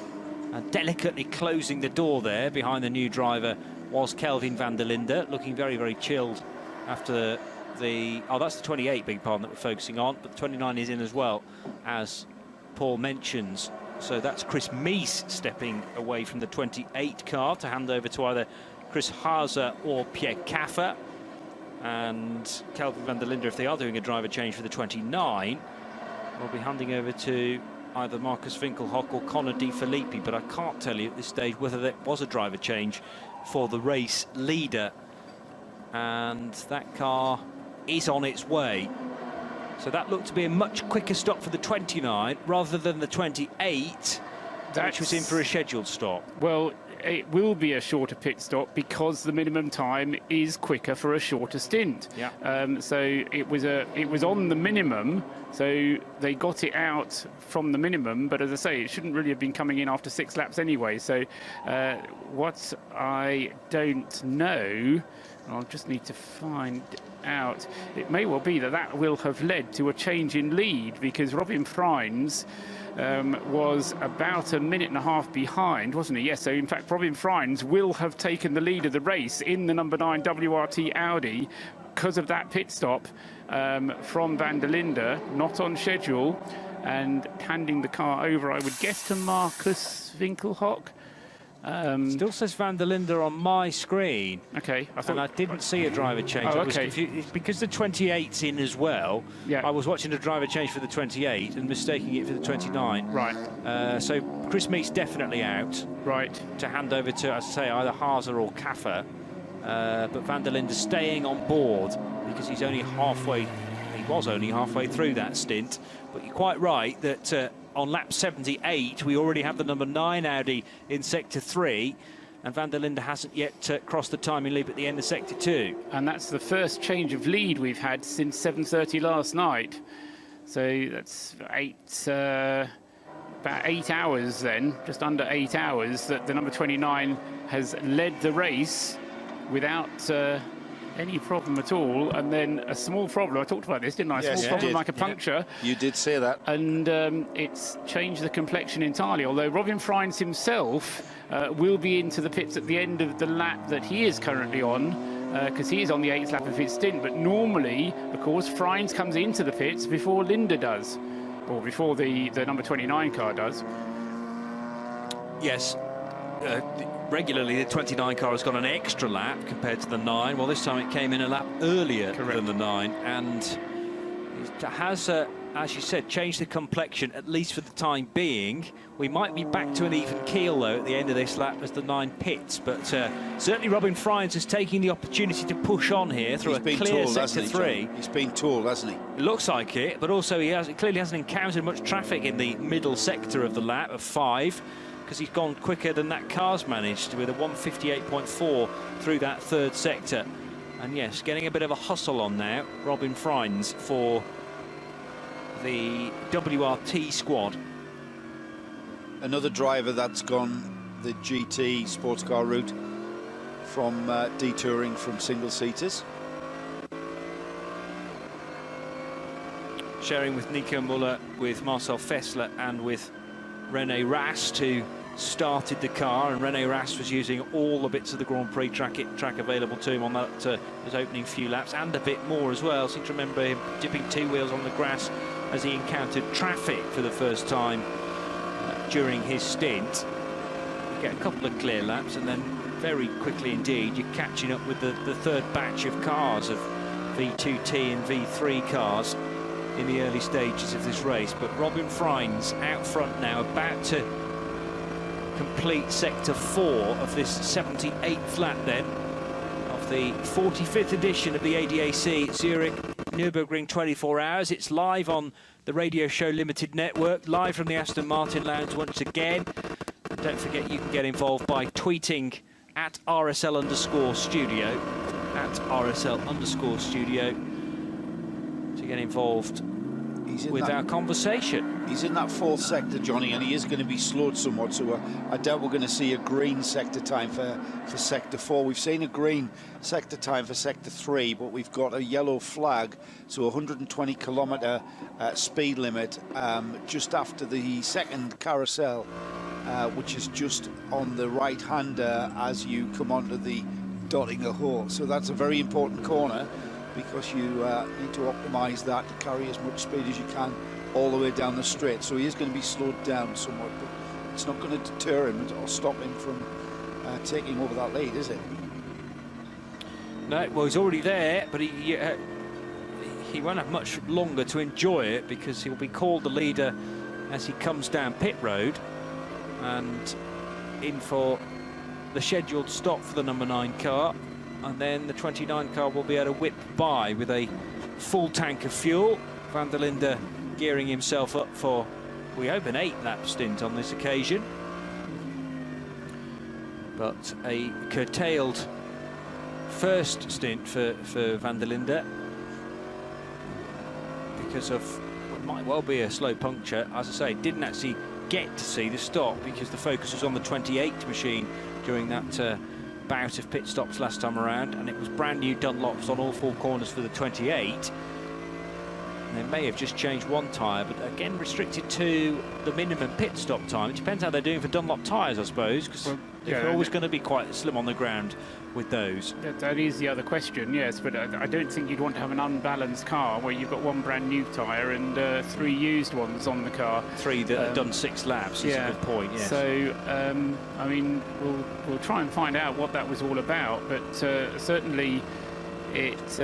And delicately closing the door there behind the new driver was Kelvin van der Linde, looking very, very chilled after the... Oh, that's the 28, big pardon, that we're focusing on, but the 29 is in as well, as Paul mentions. So that's Chris Mees stepping away from the 28 car to hand over to either Chris Haase or Pierre Caffer. And Kelvin van der Linde, if they are doing a driver change for the 29, will be handing over to either Marcus Winkelhock or Connor De Filippi, but I can't tell you at this stage whether there was a driver change for the race leader. And that car is on its way. So that looked to be a much quicker stop for the 29 rather than the 28, which was in for a scheduled stop. Well, it will be a shorter pit stop because the minimum time is quicker for a shorter stint. Yeah. So it was on the minimum, so they got it out from the minimum. But as I say, it shouldn't really have been coming in after 6 laps anyway. So what I don't know, I'll just need to find out. It may well be that that will have led to a change in lead because Robin Freins was about a minute and a half behind, wasn't he? Yes, so in fact Robin Freins will have taken the lead of the race in the number 9 WRT Audi because of that pit stop from van der Linde, not on schedule, and handing the car over, I would guess, to Marcus Winkelhock. Still says van der Linde on my screen. Okay. I didn't see a driver change. Oh, I was okay. confused. Because the 28's in as well, yeah. I was watching a driver change for the 28 and mistaking it for the 29. Right. So Chris Mees definitely out. Right. To hand over to, as I say, either Haase or Caffer. But van der Linde staying on board because he's only halfway, he was only halfway through that stint. But you're quite right that on lap 78, we already have the number 9 Audi in Sector 3, and van der Linde hasn't yet crossed the timing lead at the end of Sector 2. And that's the first change of lead we've had since 7:30 last night. So that's about 8 hours then, just under 8 hours, that the number 29 has led the race without any problem at all. And then a small problem, I talked about this, didn't I? Yes, small problem like a Yeah. puncture. You did say that. And it's changed the complexion entirely, although Robin Freins himself will be into the pits at the end of the lap that he is currently on, because he is on the 8th lap of his stint. But normally, of course, Freins comes into the pits before Linde does, or before the number 29 car does. Yes. Regularly, the 29 car has got an extra lap compared to the 9. Well, this time it came in a lap earlier than the 9, and it has, as you said, changed the complexion, at least for the time being. We might be back to an even keel, though, at the end of this lap as the 9 pits, but certainly Robin Freins is taking the opportunity to push on here through a clear Sector 3. He's been told, hasn't he? It looks like it, but also he clearly hasn't encountered much traffic in the middle sector of the lap of 5. Because he's gone quicker than that car's managed with a 158.4 through that 3rd sector. And yes, getting a bit of a hustle on now, Robin Freins for the WRT squad. Another driver that's gone the GT sports car route from detouring from single-seaters. Sharing with Nico Muller, with Marcel Fessler and with René Rast, who started the car, and René Rast was using all the bits of the Grand Prix track available to him on that his opening few laps, and a bit more as well. I seem to remember him dipping 2 wheels on the grass as he encountered traffic for the first time during his stint. You get a couple of clear laps, and then very quickly indeed you're catching up with the 3rd batch of cars, of V2T and V3 cars in the early stages of this race. But Robin Freins out front now, about to complete Sector 4 of this 78th lap then of the 45th edition of the ADAC Zurich Nurburgring 24 Hours. It's live on the Radio Show Limited network, live from the Aston Martin Lounge once again. And don't forget, you can get involved by tweeting at RSL_studio, at RSL_studio, to get involved with our conversation. He's in that fourth sector, Johnny, and he is going to be slowed somewhat, so I doubt we're going to see a green sector time for sector 4. We've seen a green sector time for sector 3, but we've got a yellow flag, so 120 kilometre speed limit just after the second carousel, which is just on the right hander as you come onto the Dottinger Hole. So that's a very important corner, because you need to optimise that to carry as much speed as you can all the way down the straight. So he is going to be slowed down somewhat, but it's not going to deter him or stop him from taking over that lead, is it? No, well, he's already there, but he won't have much longer to enjoy it, because he'll be called the leader as he comes down pit road and in for the scheduled stop for the number 9 car. And then the 29 car will be able to whip by with a full tank of fuel. Van der Linde gearing himself up for, we hope, an 8-lap stint on this occasion. But a curtailed first stint for Van der Linde, because of what might well be a slow puncture. As I say, didn't actually get to see the stop because the focus was on the 28 machine during that bout of pit stops last time around, and it was brand new Dunlops on all 4 corners for the 28. And they may have just changed one tyre, but again restricted to the minimum pit stop time. It depends how they're doing for Dunlop tyres, I suppose, because they're always going to be quite slim on the ground with those. That is the other question, yes, but I don't think you'd want to have an unbalanced car where you've got 1 brand new tyre and 3 used ones on the car. 3 that have done 6 laps is a good point, yes. So, I mean, we'll try and find out what that was all about, but certainly it's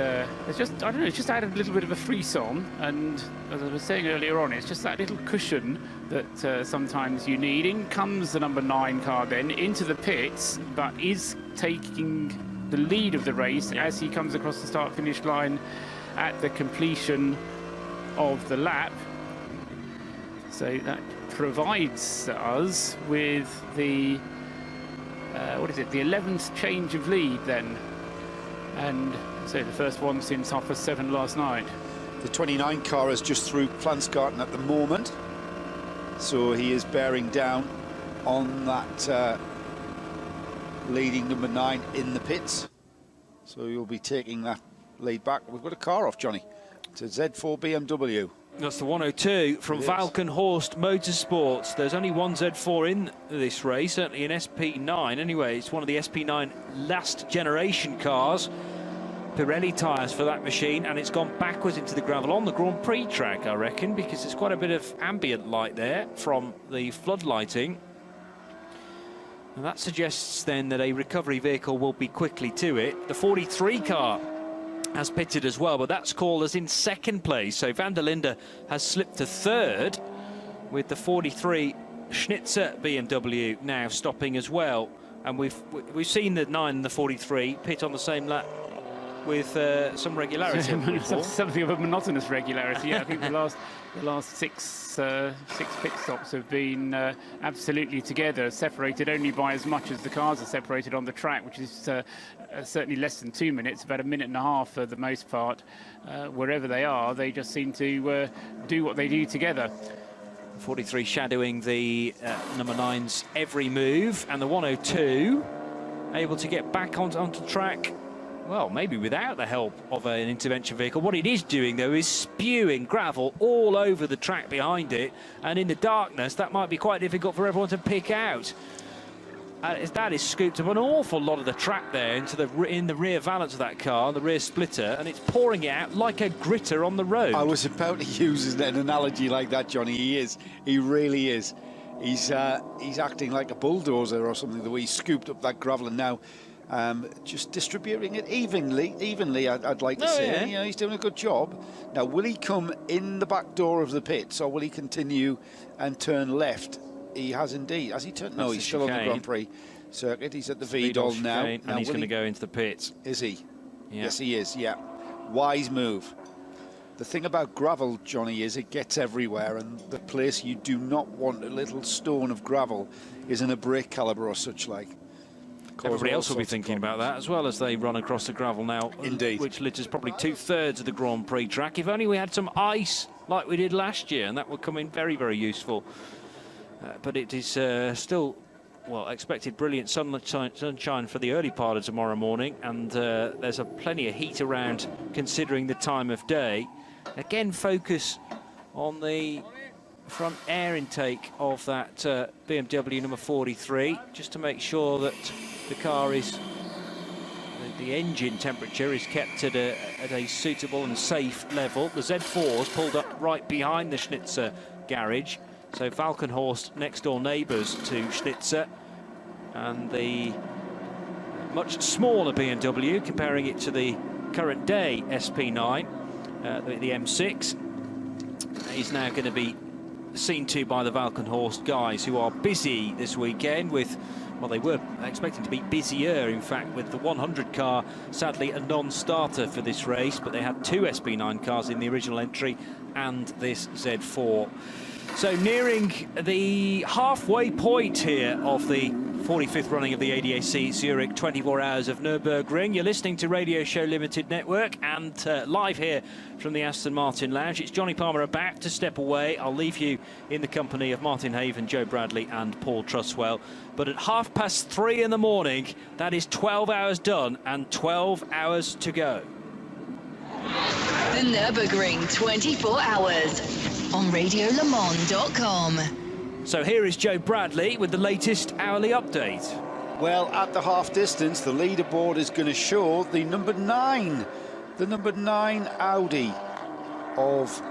just, I don't know, it's just added a little bit of a frisson, and as I was saying earlier on, it's just that little cushion that sometimes you need. In comes the number 9 car then into the pits, but is taking the lead of the race as he comes across the start-finish line at the completion of the lap. So that provides us with the what is it, the 11th change of lead then, and so the first one since 7:30 last night. The 29 car is just through Plansgarten at the moment, so he is bearing down on that leading number 9 in the pits, so you'll be taking that lead back. We've got a car off, Johnny. It's a Z4 BMW. That's the 102 from Valkenhorst Motorsports. There's only one Z4 in this race, certainly an SP9 anyway. It's one of the SP9 last generation cars. Pirelli tyres for that machine, and it's gone backwards into the gravel on the Grand Prix track, I reckon, because there's quite a bit of ambient light there from the floodlighting. And that suggests then that a recovery vehicle will be quickly to it. The 43 car has pitted as well, but that's called as in second place. So Van der Linde has slipped to 3rd, with the 43 Schnitzer BMW now stopping as well. And we've seen the 9 and the 43 pit on the same lap with some regularity. Something of a monotonous regularity. Yeah, I think the last six pit stops have been absolutely together, separated only by as much as the cars are separated on the track, which is certainly less than 2 minutes, about 1.5 minutes for the most part. Wherever they are, they just seem to do what they do together. 43 shadowing the number 9's every move, and the 102 able to get back onto track. Well, maybe without the help of an intervention vehicle. What it is doing, though, is spewing gravel all over the track behind it. And in the darkness, that might be quite difficult for everyone to pick out. That is scooped up an awful lot of the track there in the rear valance of that car, the rear splitter, and it's pouring it out like a gritter on the road. I was about to use an analogy like that, Johnny. He is. He really is. He's acting like a bulldozer or something, the way he scooped up that gravel, and now just distributing it evenly, I'd like to say. Yeah. You know, he's doing a good job. Now, will he come in the back door of the pits, or will he continue and turn left? He has indeed. Has he turned? No, he's still on the Grand Prix circuit. He's at the Vidal now. And he's going to go into the pits. Is he? Yeah. Yes, he is, yeah. Wise move. The thing about gravel, Johnny, is it gets everywhere, and the place you do not want a little stone of gravel is in a brake caliper or such like. everybody else will be thinking about that as well as they run across the gravel now. Indeed. Which litters probably 2/3 of the Grand Prix track. If only we had some ice like we did last year, and that would come in very, very useful. But it is still, well, expected brilliant sunshine for the early part of tomorrow morning, and there's plenty of heat around considering the time of day. Again, focus on the front air intake of that BMW number 43, just to make sure that the car is, the engine temperature is kept at a suitable and safe level. The Z4's pulled up right behind the Schnitzer garage, so Falkenhorst next door neighbours to Schnitzer, and the much smaller BMW, comparing it to the current day SP9, the M6, is now going to be seen to by the Falkenhorst guys, who are busy this weekend with, well, they were expecting to be busier, in fact, with the 100 car, sadly a non-starter for this race, but they had 2 SP9 cars in the original entry and this Z4. So nearing the halfway point here of the 45th running of the ADAC Zurich 24 Hours of Nurburgring. You're listening to Radio Show Limited Network, and live here from the Aston Martin Lounge. It's Johnny Palmer about to step away. I'll leave you in the company of Martin Haven, Joe Bradley and Paul Truswell. But at 3:30 in the morning, that is 12 hours done and 12 hours to go. The Nurburgring 24 Hours on RadioLeMans.com. So here is Joe Bradley with the latest hourly update. Well, at the half distance, the leaderboard is going to show the number 9. The number 9 Audi of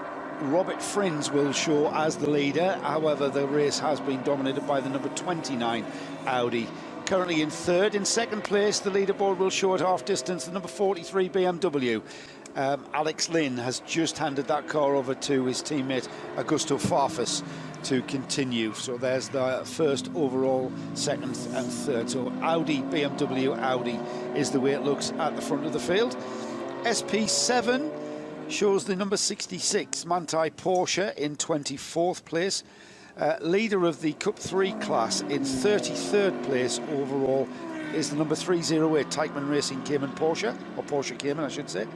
Robert Frins will show as the leader. However, the race has been dominated by the number 29 Audi. Currently in third. In second place, the leaderboard will show at half distance the number 43 BMW. Alex Lynn has just handed that car over to his teammate Augusto Farfus to continue. So there's the first overall, second and third. So Audi, BMW, Audi is the way it looks at the front of the field. SP7 shows the number 66 Manthey Porsche in 24th place. Leader of the Cup 3 class in 33rd place overall is the number 308 Teichmann Racing Cayman Porsche, or Porsche Cayman I should say.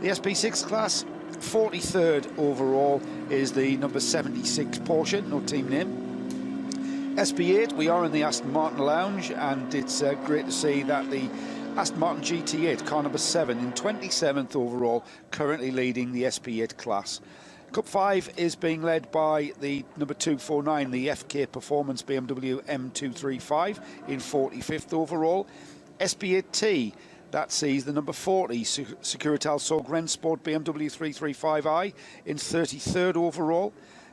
The SP6 class, 43rd overall, is the number 76 Porsche, no team name. SP8, we are in the Aston Martin Lounge, and it's great to see that the Aston Martin GT8, car number 7, in 27th overall, currently leading the SP8 class. Cup 5 is being led by the number 249, the FK Performance BMW M235, in 45th overall. SP8T, that sees the number 40 Securital Sorg Rennsport BMW 335i in 33rd overall.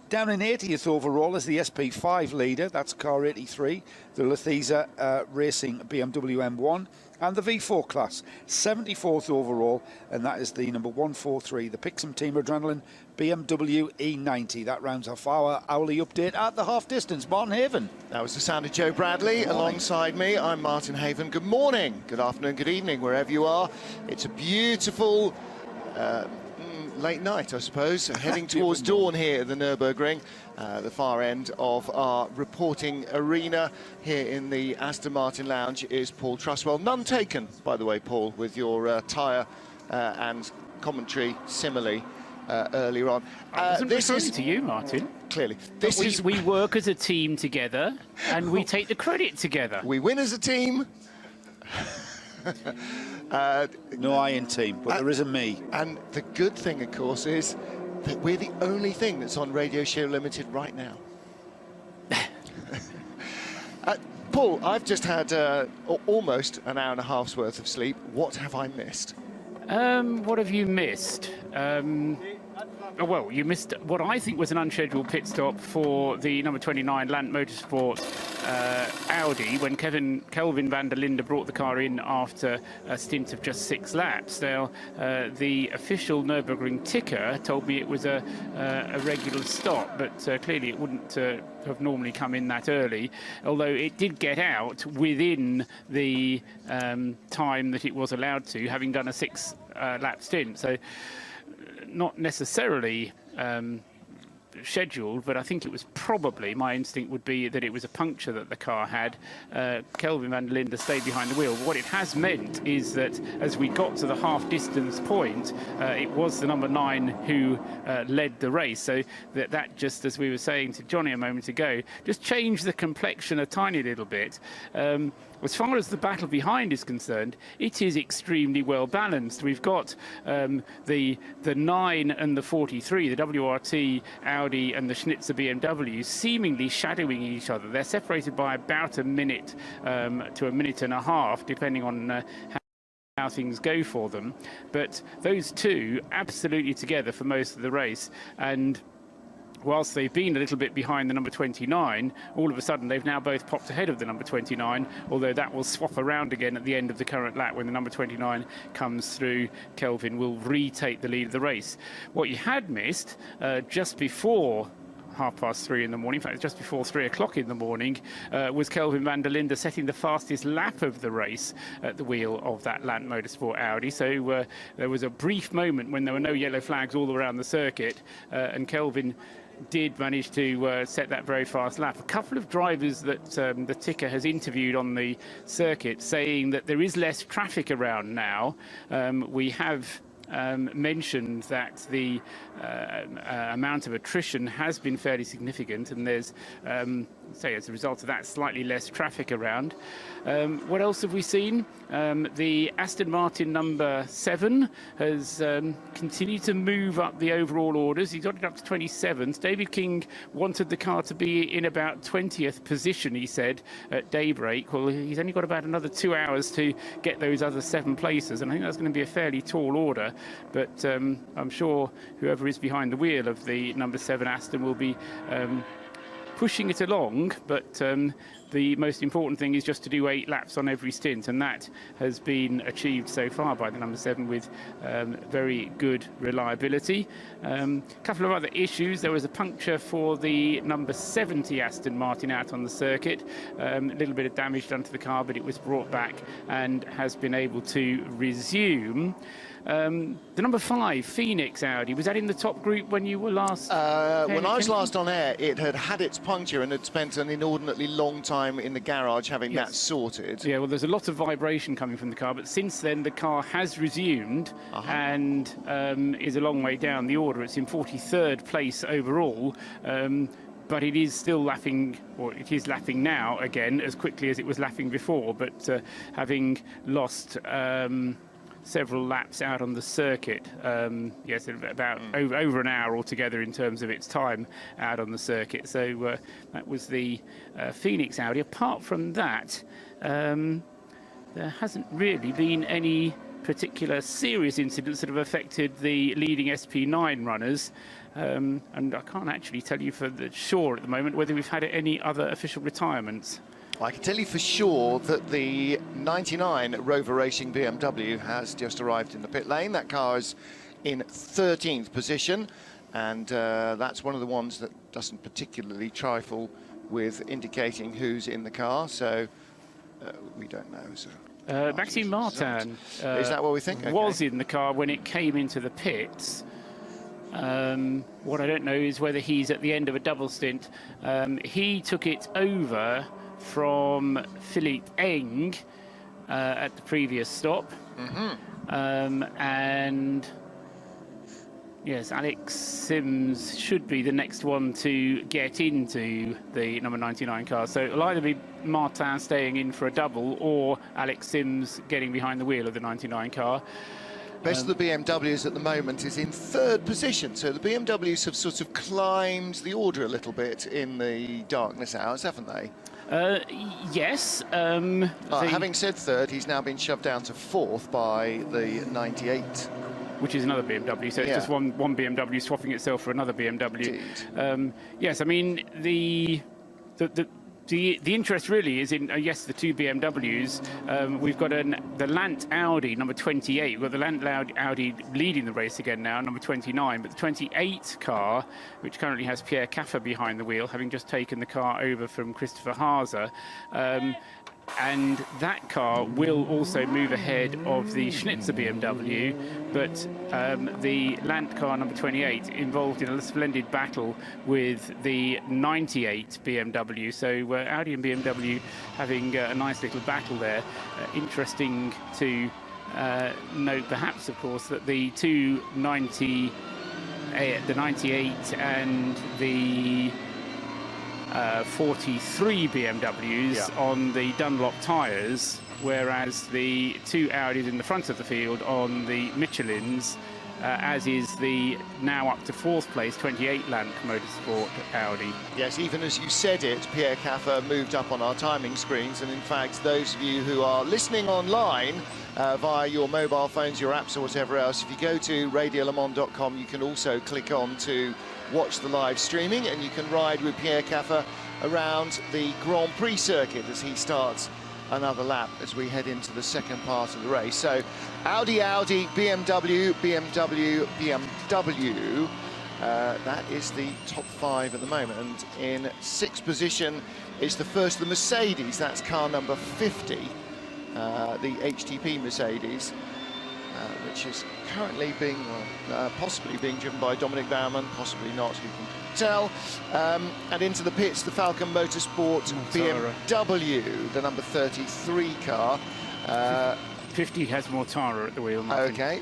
Down in 80th overall is the SP5 leader, that's car 83, the Lethesa Racing BMW M1, and the V4 class, 74th overall, and that is the number 143, the Pixum Team Adrenaline BMW E90. That rounds off our hourly update at the half distance. Martin Haven. That was the sound of Joe Bradley alongside me. I'm Martin Haven. Good morning, good afternoon, good evening, wherever you are. It's a beautiful late night, I suppose, heading towards dawn here at the Nurburgring, the far end of our reporting arena here in the Aston Martin Lounge is Paul Truswell. None taken, by the way, Paul, with your tyre and commentary simile earlier on. This is to you, Martin. Clearly. We work as a team together, and we take the credit together. We win as a team. No I in team, but there is a me. And the good thing, of course, is that we're the only thing that's on Radio Show Limited right now. Paul, I've just had almost an hour and a half's worth of sleep. What have I missed? What have you missed? Well, you missed what I think was an unscheduled pit stop for the number 29 Land Motorsport Audi when Kelvin van der Linde brought the car in after a stint of just 6 laps. Now, the official Nürburgring ticker told me it was a regular stop, but clearly it wouldn't have normally come in that early, although it did get out within the time that it was allowed to, having done a 6 lap stint. So not necessarily scheduled, but I think it was probably, my instinct would be that it was a puncture that the car had. Kelvin van der Linde stayed behind the wheel. What it has meant is that as we got to the half distance point, it was the number 9 who led the race. So that just, as we were saying to Johnny a moment ago, just changed the complexion a tiny little bit. As far as the battle behind is concerned, it is extremely well balanced. We've got the 9 and the 43, the WRT, Audi and the Schnitzer BMW seemingly shadowing each other. They're separated by about a minute to a minute and a half, depending on how things go for them. But those two absolutely together for most of the race. And whilst they've been a little bit behind the number 29, all of a sudden they've now both popped ahead of the number 29, although that will swap around again at the end of the current lap when the number 29 comes through. Kelvin will retake the lead of the race. What you had missed just before 3:30 in the morning, in fact just before 3 o'clock in the morning, was Kelvin van der Linde setting the fastest lap of the race at the wheel of that Land Motorsport Audi. So there was a brief moment when there were no yellow flags all around the circuit, and Kelvin did manage to set that very fast lap. A couple of drivers that the ticker has interviewed on the circuit saying that there is less traffic around now. We have mentioned that the amount of attrition has been fairly significant, and there's, say, as a result of that, slightly less traffic around. What else have we seen? The Aston Martin number 7 has continued to move up the overall orders. He got it up to 27th. David King wanted the car to be in about 20th position, he said, at daybreak. Well, he's only got about another 2 hours to get those other 7 places, and I think that's going to be a fairly tall order. But I'm sure whoever is behind the wheel of the number 7 Aston will be pushing it along, but the most important thing is just to do 8 laps on every stint, and that has been achieved so far by the number 7 with very good reliability. A couple of other issues. There was a puncture for the number 70 Aston Martin out on the circuit. A little bit of damage done to the car, but it was brought back and has been able to resume. The number 5 Phoenix Audi, was that in the top group when you were last? When I was last on air, it had its puncture and had spent an inordinately long time in the garage having that sorted. Yeah, well, there's a lot of vibration coming from the car, but since then the car has resumed and is a long way down the order. It's in 43rd place overall. But it is still lapping, or it is lapping now again as quickly as it was lapping before, but having lost several laps out on the circuit. Yes, about over an hour altogether in terms of its time out on the circuit. So that was the Phoenix Audi. Apart from that, there hasn't really been any particular serious incidents that have affected the leading SP9 runners. And I can't actually tell you for sure at the moment whether we've had any other official retirements. I can tell you for sure that the 99 Rover Racing BMW has just arrived in the pit lane. That car is in 13th position, and that's one of the ones that doesn't particularly trifle with indicating who's in the car, so we don't know. So Maxime Martin is that what we think? Was in the car when it came into the pits. What I don't know is whether he's at the end of a double stint. He took it over from Philippe Eng at the previous stop. And yes, Alex Sims should be the next one to get into the number 99 car. So it'll either be Martin staying in for a double or Alex Sims getting behind the wheel of the 99 car. Best of the BMWs at the moment is in 3rd position, so the BMWs have sort of climbed the order a little bit in the darkness hours, haven't they? Yes. Having said 3rd, he's now been shoved down to 4th by the 98. Which is another BMW, so it's just one BMW swapping itself for another BMW. Yes, I mean, the interest really is in, yes, the 2 BMWs. We've got the Lant Audi, number 28. We've got the Lant Audi leading the race again now, number 29. But the 28 car, which currently has Pierre Caffer behind the wheel, having just taken the car over from Christopher Haase, and that car will also move ahead of the Schnitzer BMW, but the Land car number 28 involved in a splendid battle with the 98 BMW. So Audi and BMW having a nice little battle there. Interesting to note, perhaps, of course, that the two 98 and the 43 BMWs on the Dunlop tyres, whereas the two Audis in the front of the field on the Michelins, as is the now up to 4th place 28 Land Motorsport Audi. Yes, even as you said it, Pierre Caffer moved up on our timing screens, and in fact those of you who are listening online via your mobile phones, your apps or whatever else, if you go to radiolemans.com, you can also click on to watch the live streaming, and you can ride with Pierre Caffer around the Grand Prix circuit as he starts another lap as we head into the second part of the race. So Audi, BMW, BMW. That is the top 5 at the moment, and in 6th position is the first, the Mercedes. That's car number 50, the HTP Mercedes, which is currently being, possibly being driven by Dominic Baumann, possibly not, who can tell. And into the pits, the Falcon Motorsport BMW, the number 33 car. 50 has Mortara at the wheel. Okay,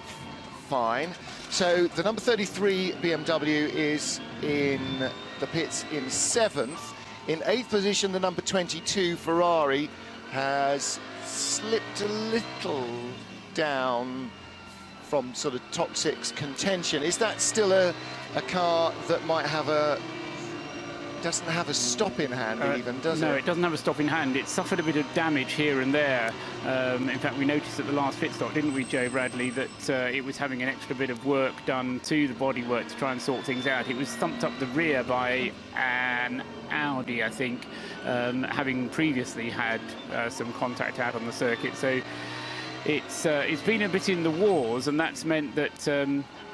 fine. So the number 33 BMW is in the pits in 7th. In 8th position, the number 22 Ferrari has slipped a little down from sort of top 6 contention. Is that still a car that might have doesn't have a stop in hand even, does it? No, it doesn't have a stop in hand. It suffered a bit of damage here and there. In fact, we noticed at the last pit stop, didn't we, Joe Bradley, that it was having an extra bit of work done to the bodywork to try and sort things out. It was thumped up the rear by an Audi, I think, having previously had some contact out on the circuit. So it's been a bit in the wars, and that's meant that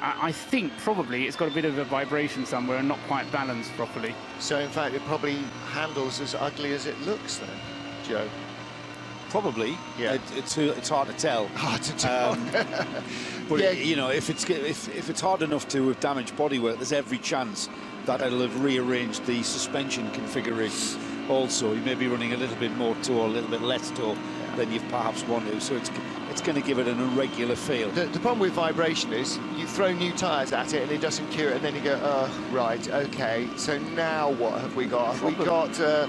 I think probably it's got a bit of a vibration somewhere and not quite balanced properly. So in fact it probably handles as ugly as it looks then, Joe? Probably. Yeah. It's hard to tell. Hard to tell. But yeah, you know, if it's hard enough to have damaged bodywork, there's every chance that it'll have rearranged the suspension configuration. Also, you may be running a little bit more tow, a little bit less tow than you perhaps want to. So it's going to give it an irregular feel. The problem with vibration is you throw new tyres at it and it doesn't cure it, and then you go, oh, right, okay, so now what have we got? Have we got a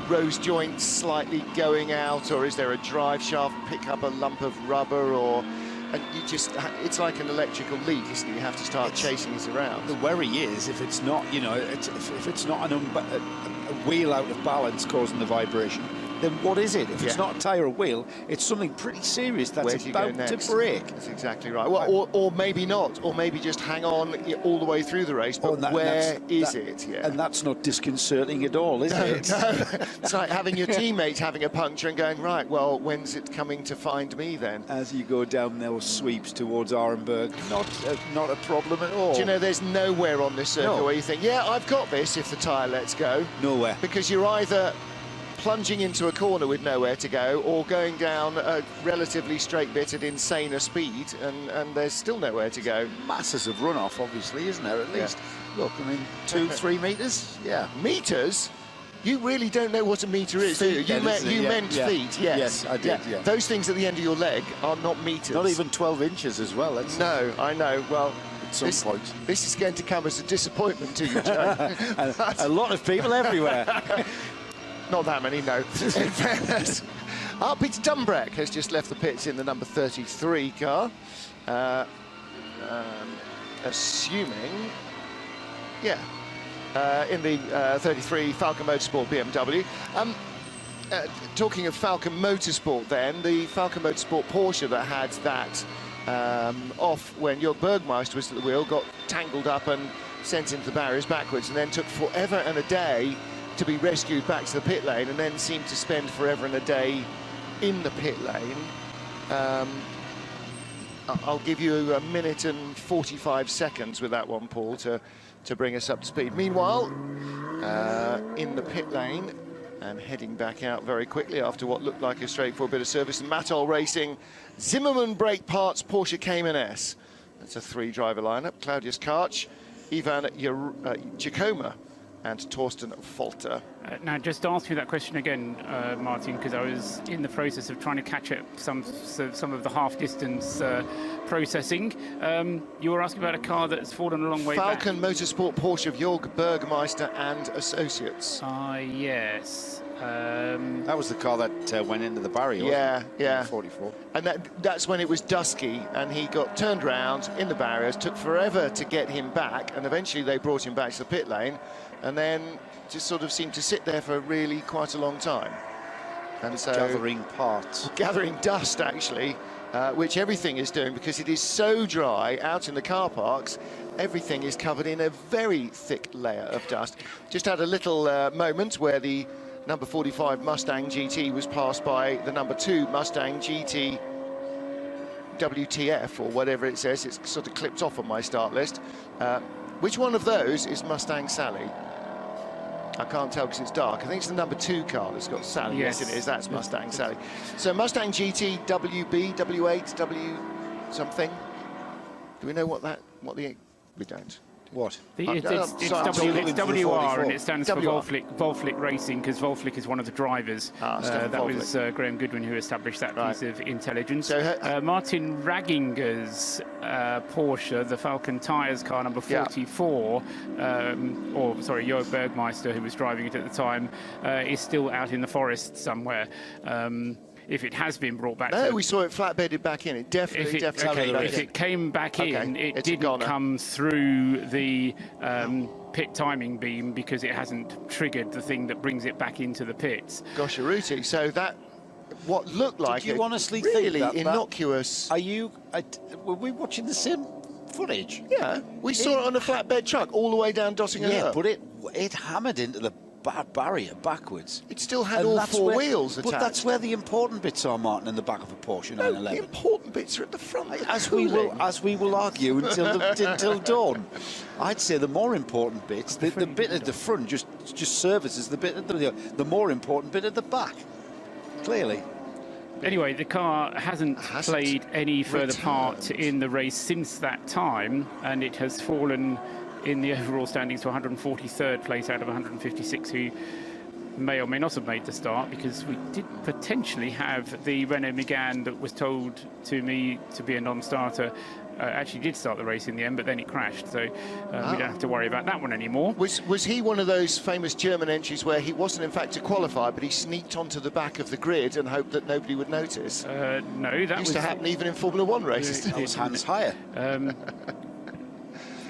rose joint slightly going out, or is there a drive shaft pick up a lump of rubber, or... And you just, it's like an electrical leak, isn't it? You have to start chasing it around. The worry is if it's not, you know, if it's not a wheel out of balance causing the vibration, then what is it? If it's not a tyre or wheel, it's something pretty serious that's about to break. That's exactly right. Well, or maybe not, or maybe just hang on all the way through the race, but where is it? Yeah. And that's not disconcerting at all, is it? No. It's like having your teammate having a puncture and going, right, well, when's it coming to find me then? As you go down those sweeps towards Arenberg, not a problem at all. Do you know, there's nowhere on this circuit where you think, yeah, I've got this if the tyre lets go. Nowhere. Because you're either plunging into a corner with nowhere to go, or going down a relatively straight bit at insaner speed, and there's still nowhere to go. Masses of runoff, obviously, isn't there, at least? Look, I mean, 2-3 metres? Yeah. Meters? You really don't know what a metre is, do you? You meant feet, yes. Yes, I did, yeah. Those things at the end of your leg are not metres. Not even 12 inches as well. No, I know. Well, at some point. This is going to come as a disappointment to you, Joe. A lot of people everywhere. Not that many, no. In fairness. Peter Dumbreck has just left the pits in the number 33 car. Assuming, in the 33 Falcon Motorsport BMW. Talking of Falcon Motorsport then, the Falcon Motorsport Porsche that had that off when Jörg Bergmeister was at the wheel, got tangled up and sent into the barriers backwards, and then took forever and a day to be rescued back to the pit lane, and then seemed to spend forever and a day in the pit lane. I'll give you a minute and 45 seconds with that one, Paul, to bring us up to speed. Meanwhile, in the pit lane, and heading back out very quickly after what looked like a straightforward bit of service. And Mattol Racing, Zimmermann Brake Parts, Porsche Cayman S. That's a 3-driver lineup. Claudius Karch, Ivan Giacomo, and Torsten Folter. Now, just to ask you that question again, Martin, because I was in the process of trying to catch up some of the half-distance processing. You were asking about a car that's fallen a long way back. Falcon Motorsport Porsche of Jörg Bergmeister and Associates. Yes. That was the car that went into the barrier. Yeah. 44. And that's when it was dusky, and he got turned round in the barriers. Took forever to get him back, and eventually they brought him back to the pit lane, and then just sort of seemed to sit there for really quite a long time. And so gathering parts, gathering dust actually, which everything is doing because it is so dry out in the car parks. Everything is covered in a very thick layer of dust. Just had a little moment where the number 45 Mustang GT was passed by the number 2 Mustang GT WTF, or whatever it says. It's sort of clipped off on my start list. Which one of those is Mustang Sally? I can't tell because it's dark. I think it's the number 2 car that's got Sally. Yes, it is. That's Mustang Sally. So Mustang GT WB, W8, W something. Do we know what we don't. What? It's WR, and it stands for Wolflick Racing, because Wolflick is one of the drivers. That was Graham Goodwin who established that piece of intelligence. So, Martin Ragginger's Porsche, the Falcon Tyres car number 44, Jörg Bergmeister, who was driving it at the time, is still out in the forest somewhere. If it has been brought back. No, we saw it flatbedded back in. It definitely. If it came back in, it didn't come through the pit timing beam because it hasn't triggered the thing that brings it back into the pits. Gosh, Aruti. So that what looked like Did you honestly really think that innocuous. Were we watching the same footage? Yeah, we saw it on a flatbed truck all the way down Dottingham Hill. Yeah, but it hammered into the barrier backwards. It still had all 4 wheels attached. But that's where the important bits are, Martin, in the back of a Porsche 911. The important bits are at the front. As we will argue until dawn. I'd say the more important bits, the bit at the front just services the bit at the more important bit at the back. Clearly. Anyway, the car hasn't played any further part in the race since that time, and it has fallen in the overall standings to 143rd place out of 156 who may or may not have made the start, because we did potentially have the Renault Megane that was told to me to be a non-starter actually did start the race in the end, but then it crashed, so we don't have to worry about that one anymore. Was he one of those famous German entries where he wasn't in fact a qualifier, but he sneaked onto the back of the grid and hoped that nobody would notice? No, that used to happen even in Formula One races. That was hands higher.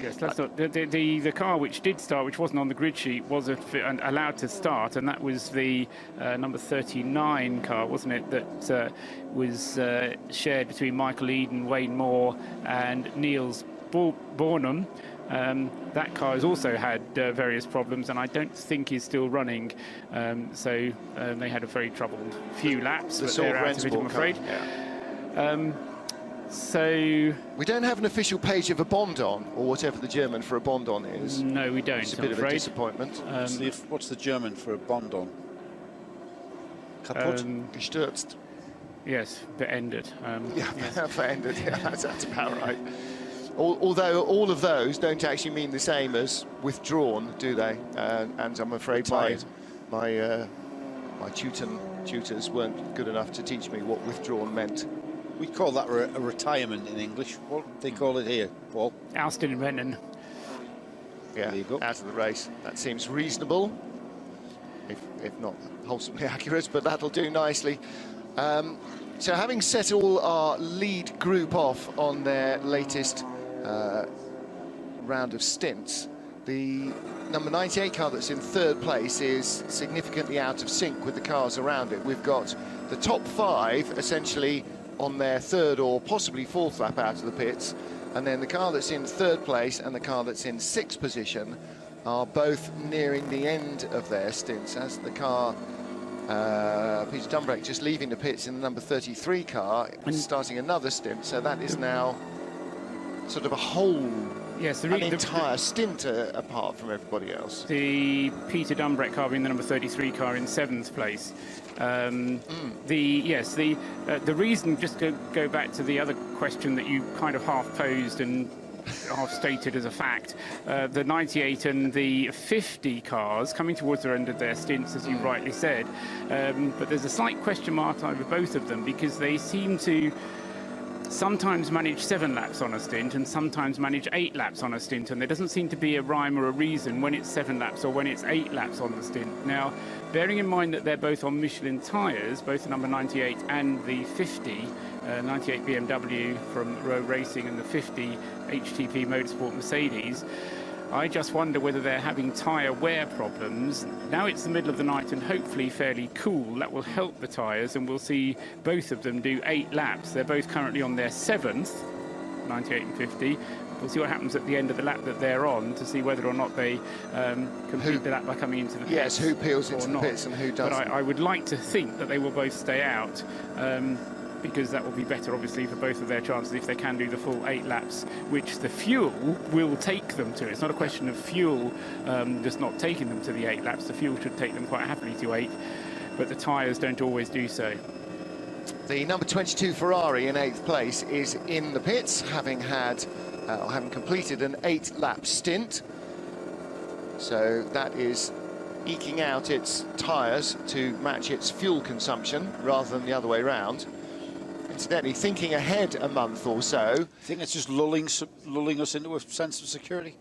Yes, that's not the car which did start, which wasn't on the grid sheet, was allowed to start, and that was the number 39 car, wasn't it? That was shared between Michael Eden, Wayne Moore, and Niels Bornum. That car has also had various problems, and I don't think is still running. So they had a very troubled few laps, but they're out of it, I'm afraid. So we don't have an official page of a Bondon, or whatever the German for a Bondon is. No, we don't. It's a bit of a disappointment. What's the German for a Bondon? Kaputt? Gestürzt. Yes, beendet. Beendet. Yeah, that's about right. Although all of those don't actually mean the same as withdrawn, do they? And I'm afraid my tutors weren't good enough to teach me what withdrawn meant. We call that a retirement in English. What do they call it here, Paul? Ousted and Rennen. Yeah, there you go. Out of the race. That seems reasonable, if not wholesomely accurate, but that'll do nicely. So having set all our lead group off on their latest round of stints, the number 98 car that's in 3rd place is significantly out of sync with the cars around it. We've got the top 5 essentially on their 3rd or possibly 4th lap out of the pits, and then the car that's in 3rd place and the car that's in 6th position are both nearing the end of their stints, as the car Peter Dunbrake just leaving the pits in the number 33 car, starting another stint, so that is now sort of a whole Yes, an entire stint apart from everybody else. The Peter Dunbrett car being the number 33 car in 7th place. The reason, just to go back to the other question that you kind of half posed and half stated as a fact, the 98 and the 50 cars coming towards the end of their stints, as you rightly said, but there's a slight question mark over both of them because they seem to sometimes manage 7 laps on a stint and sometimes manage 8 laps on a stint, and there doesn't seem to be a rhyme or a reason when it's 7 laps or when it's 8 laps on the stint. Now, bearing in mind that they're both on Michelin tyres, both the number 98 and the 50, 98 BMW from Rowe Racing and the 50 HTP Motorsport Mercedes, I just wonder whether they're having tyre wear problems. Now it's the middle of the night and hopefully fairly cool. That will help the tyres, and we'll see both of them do 8 laps. They're both currently on their 7th, 98 and 50. We'll see what happens at the end of the lap that they're on to see whether or not they complete the lap by coming into the pits. Yes, who peels into the pits and who doesn't. But I would like to think that they will both stay out. Because that will be better, obviously, for both of their chances if they can do the full 8 laps, which the fuel will take them to. It's not a question of fuel just not taking them to the 8 laps. The fuel should take them quite happily to 8, but the tyres don't always do so. The number 22 Ferrari in 8th place is in the pits, having completed an 8-lap stint. So that is eking out its tyres to match its fuel consumption rather than the other way round. Incidentally, thinking ahead a month or so. I think it's just lulling us into a sense of security.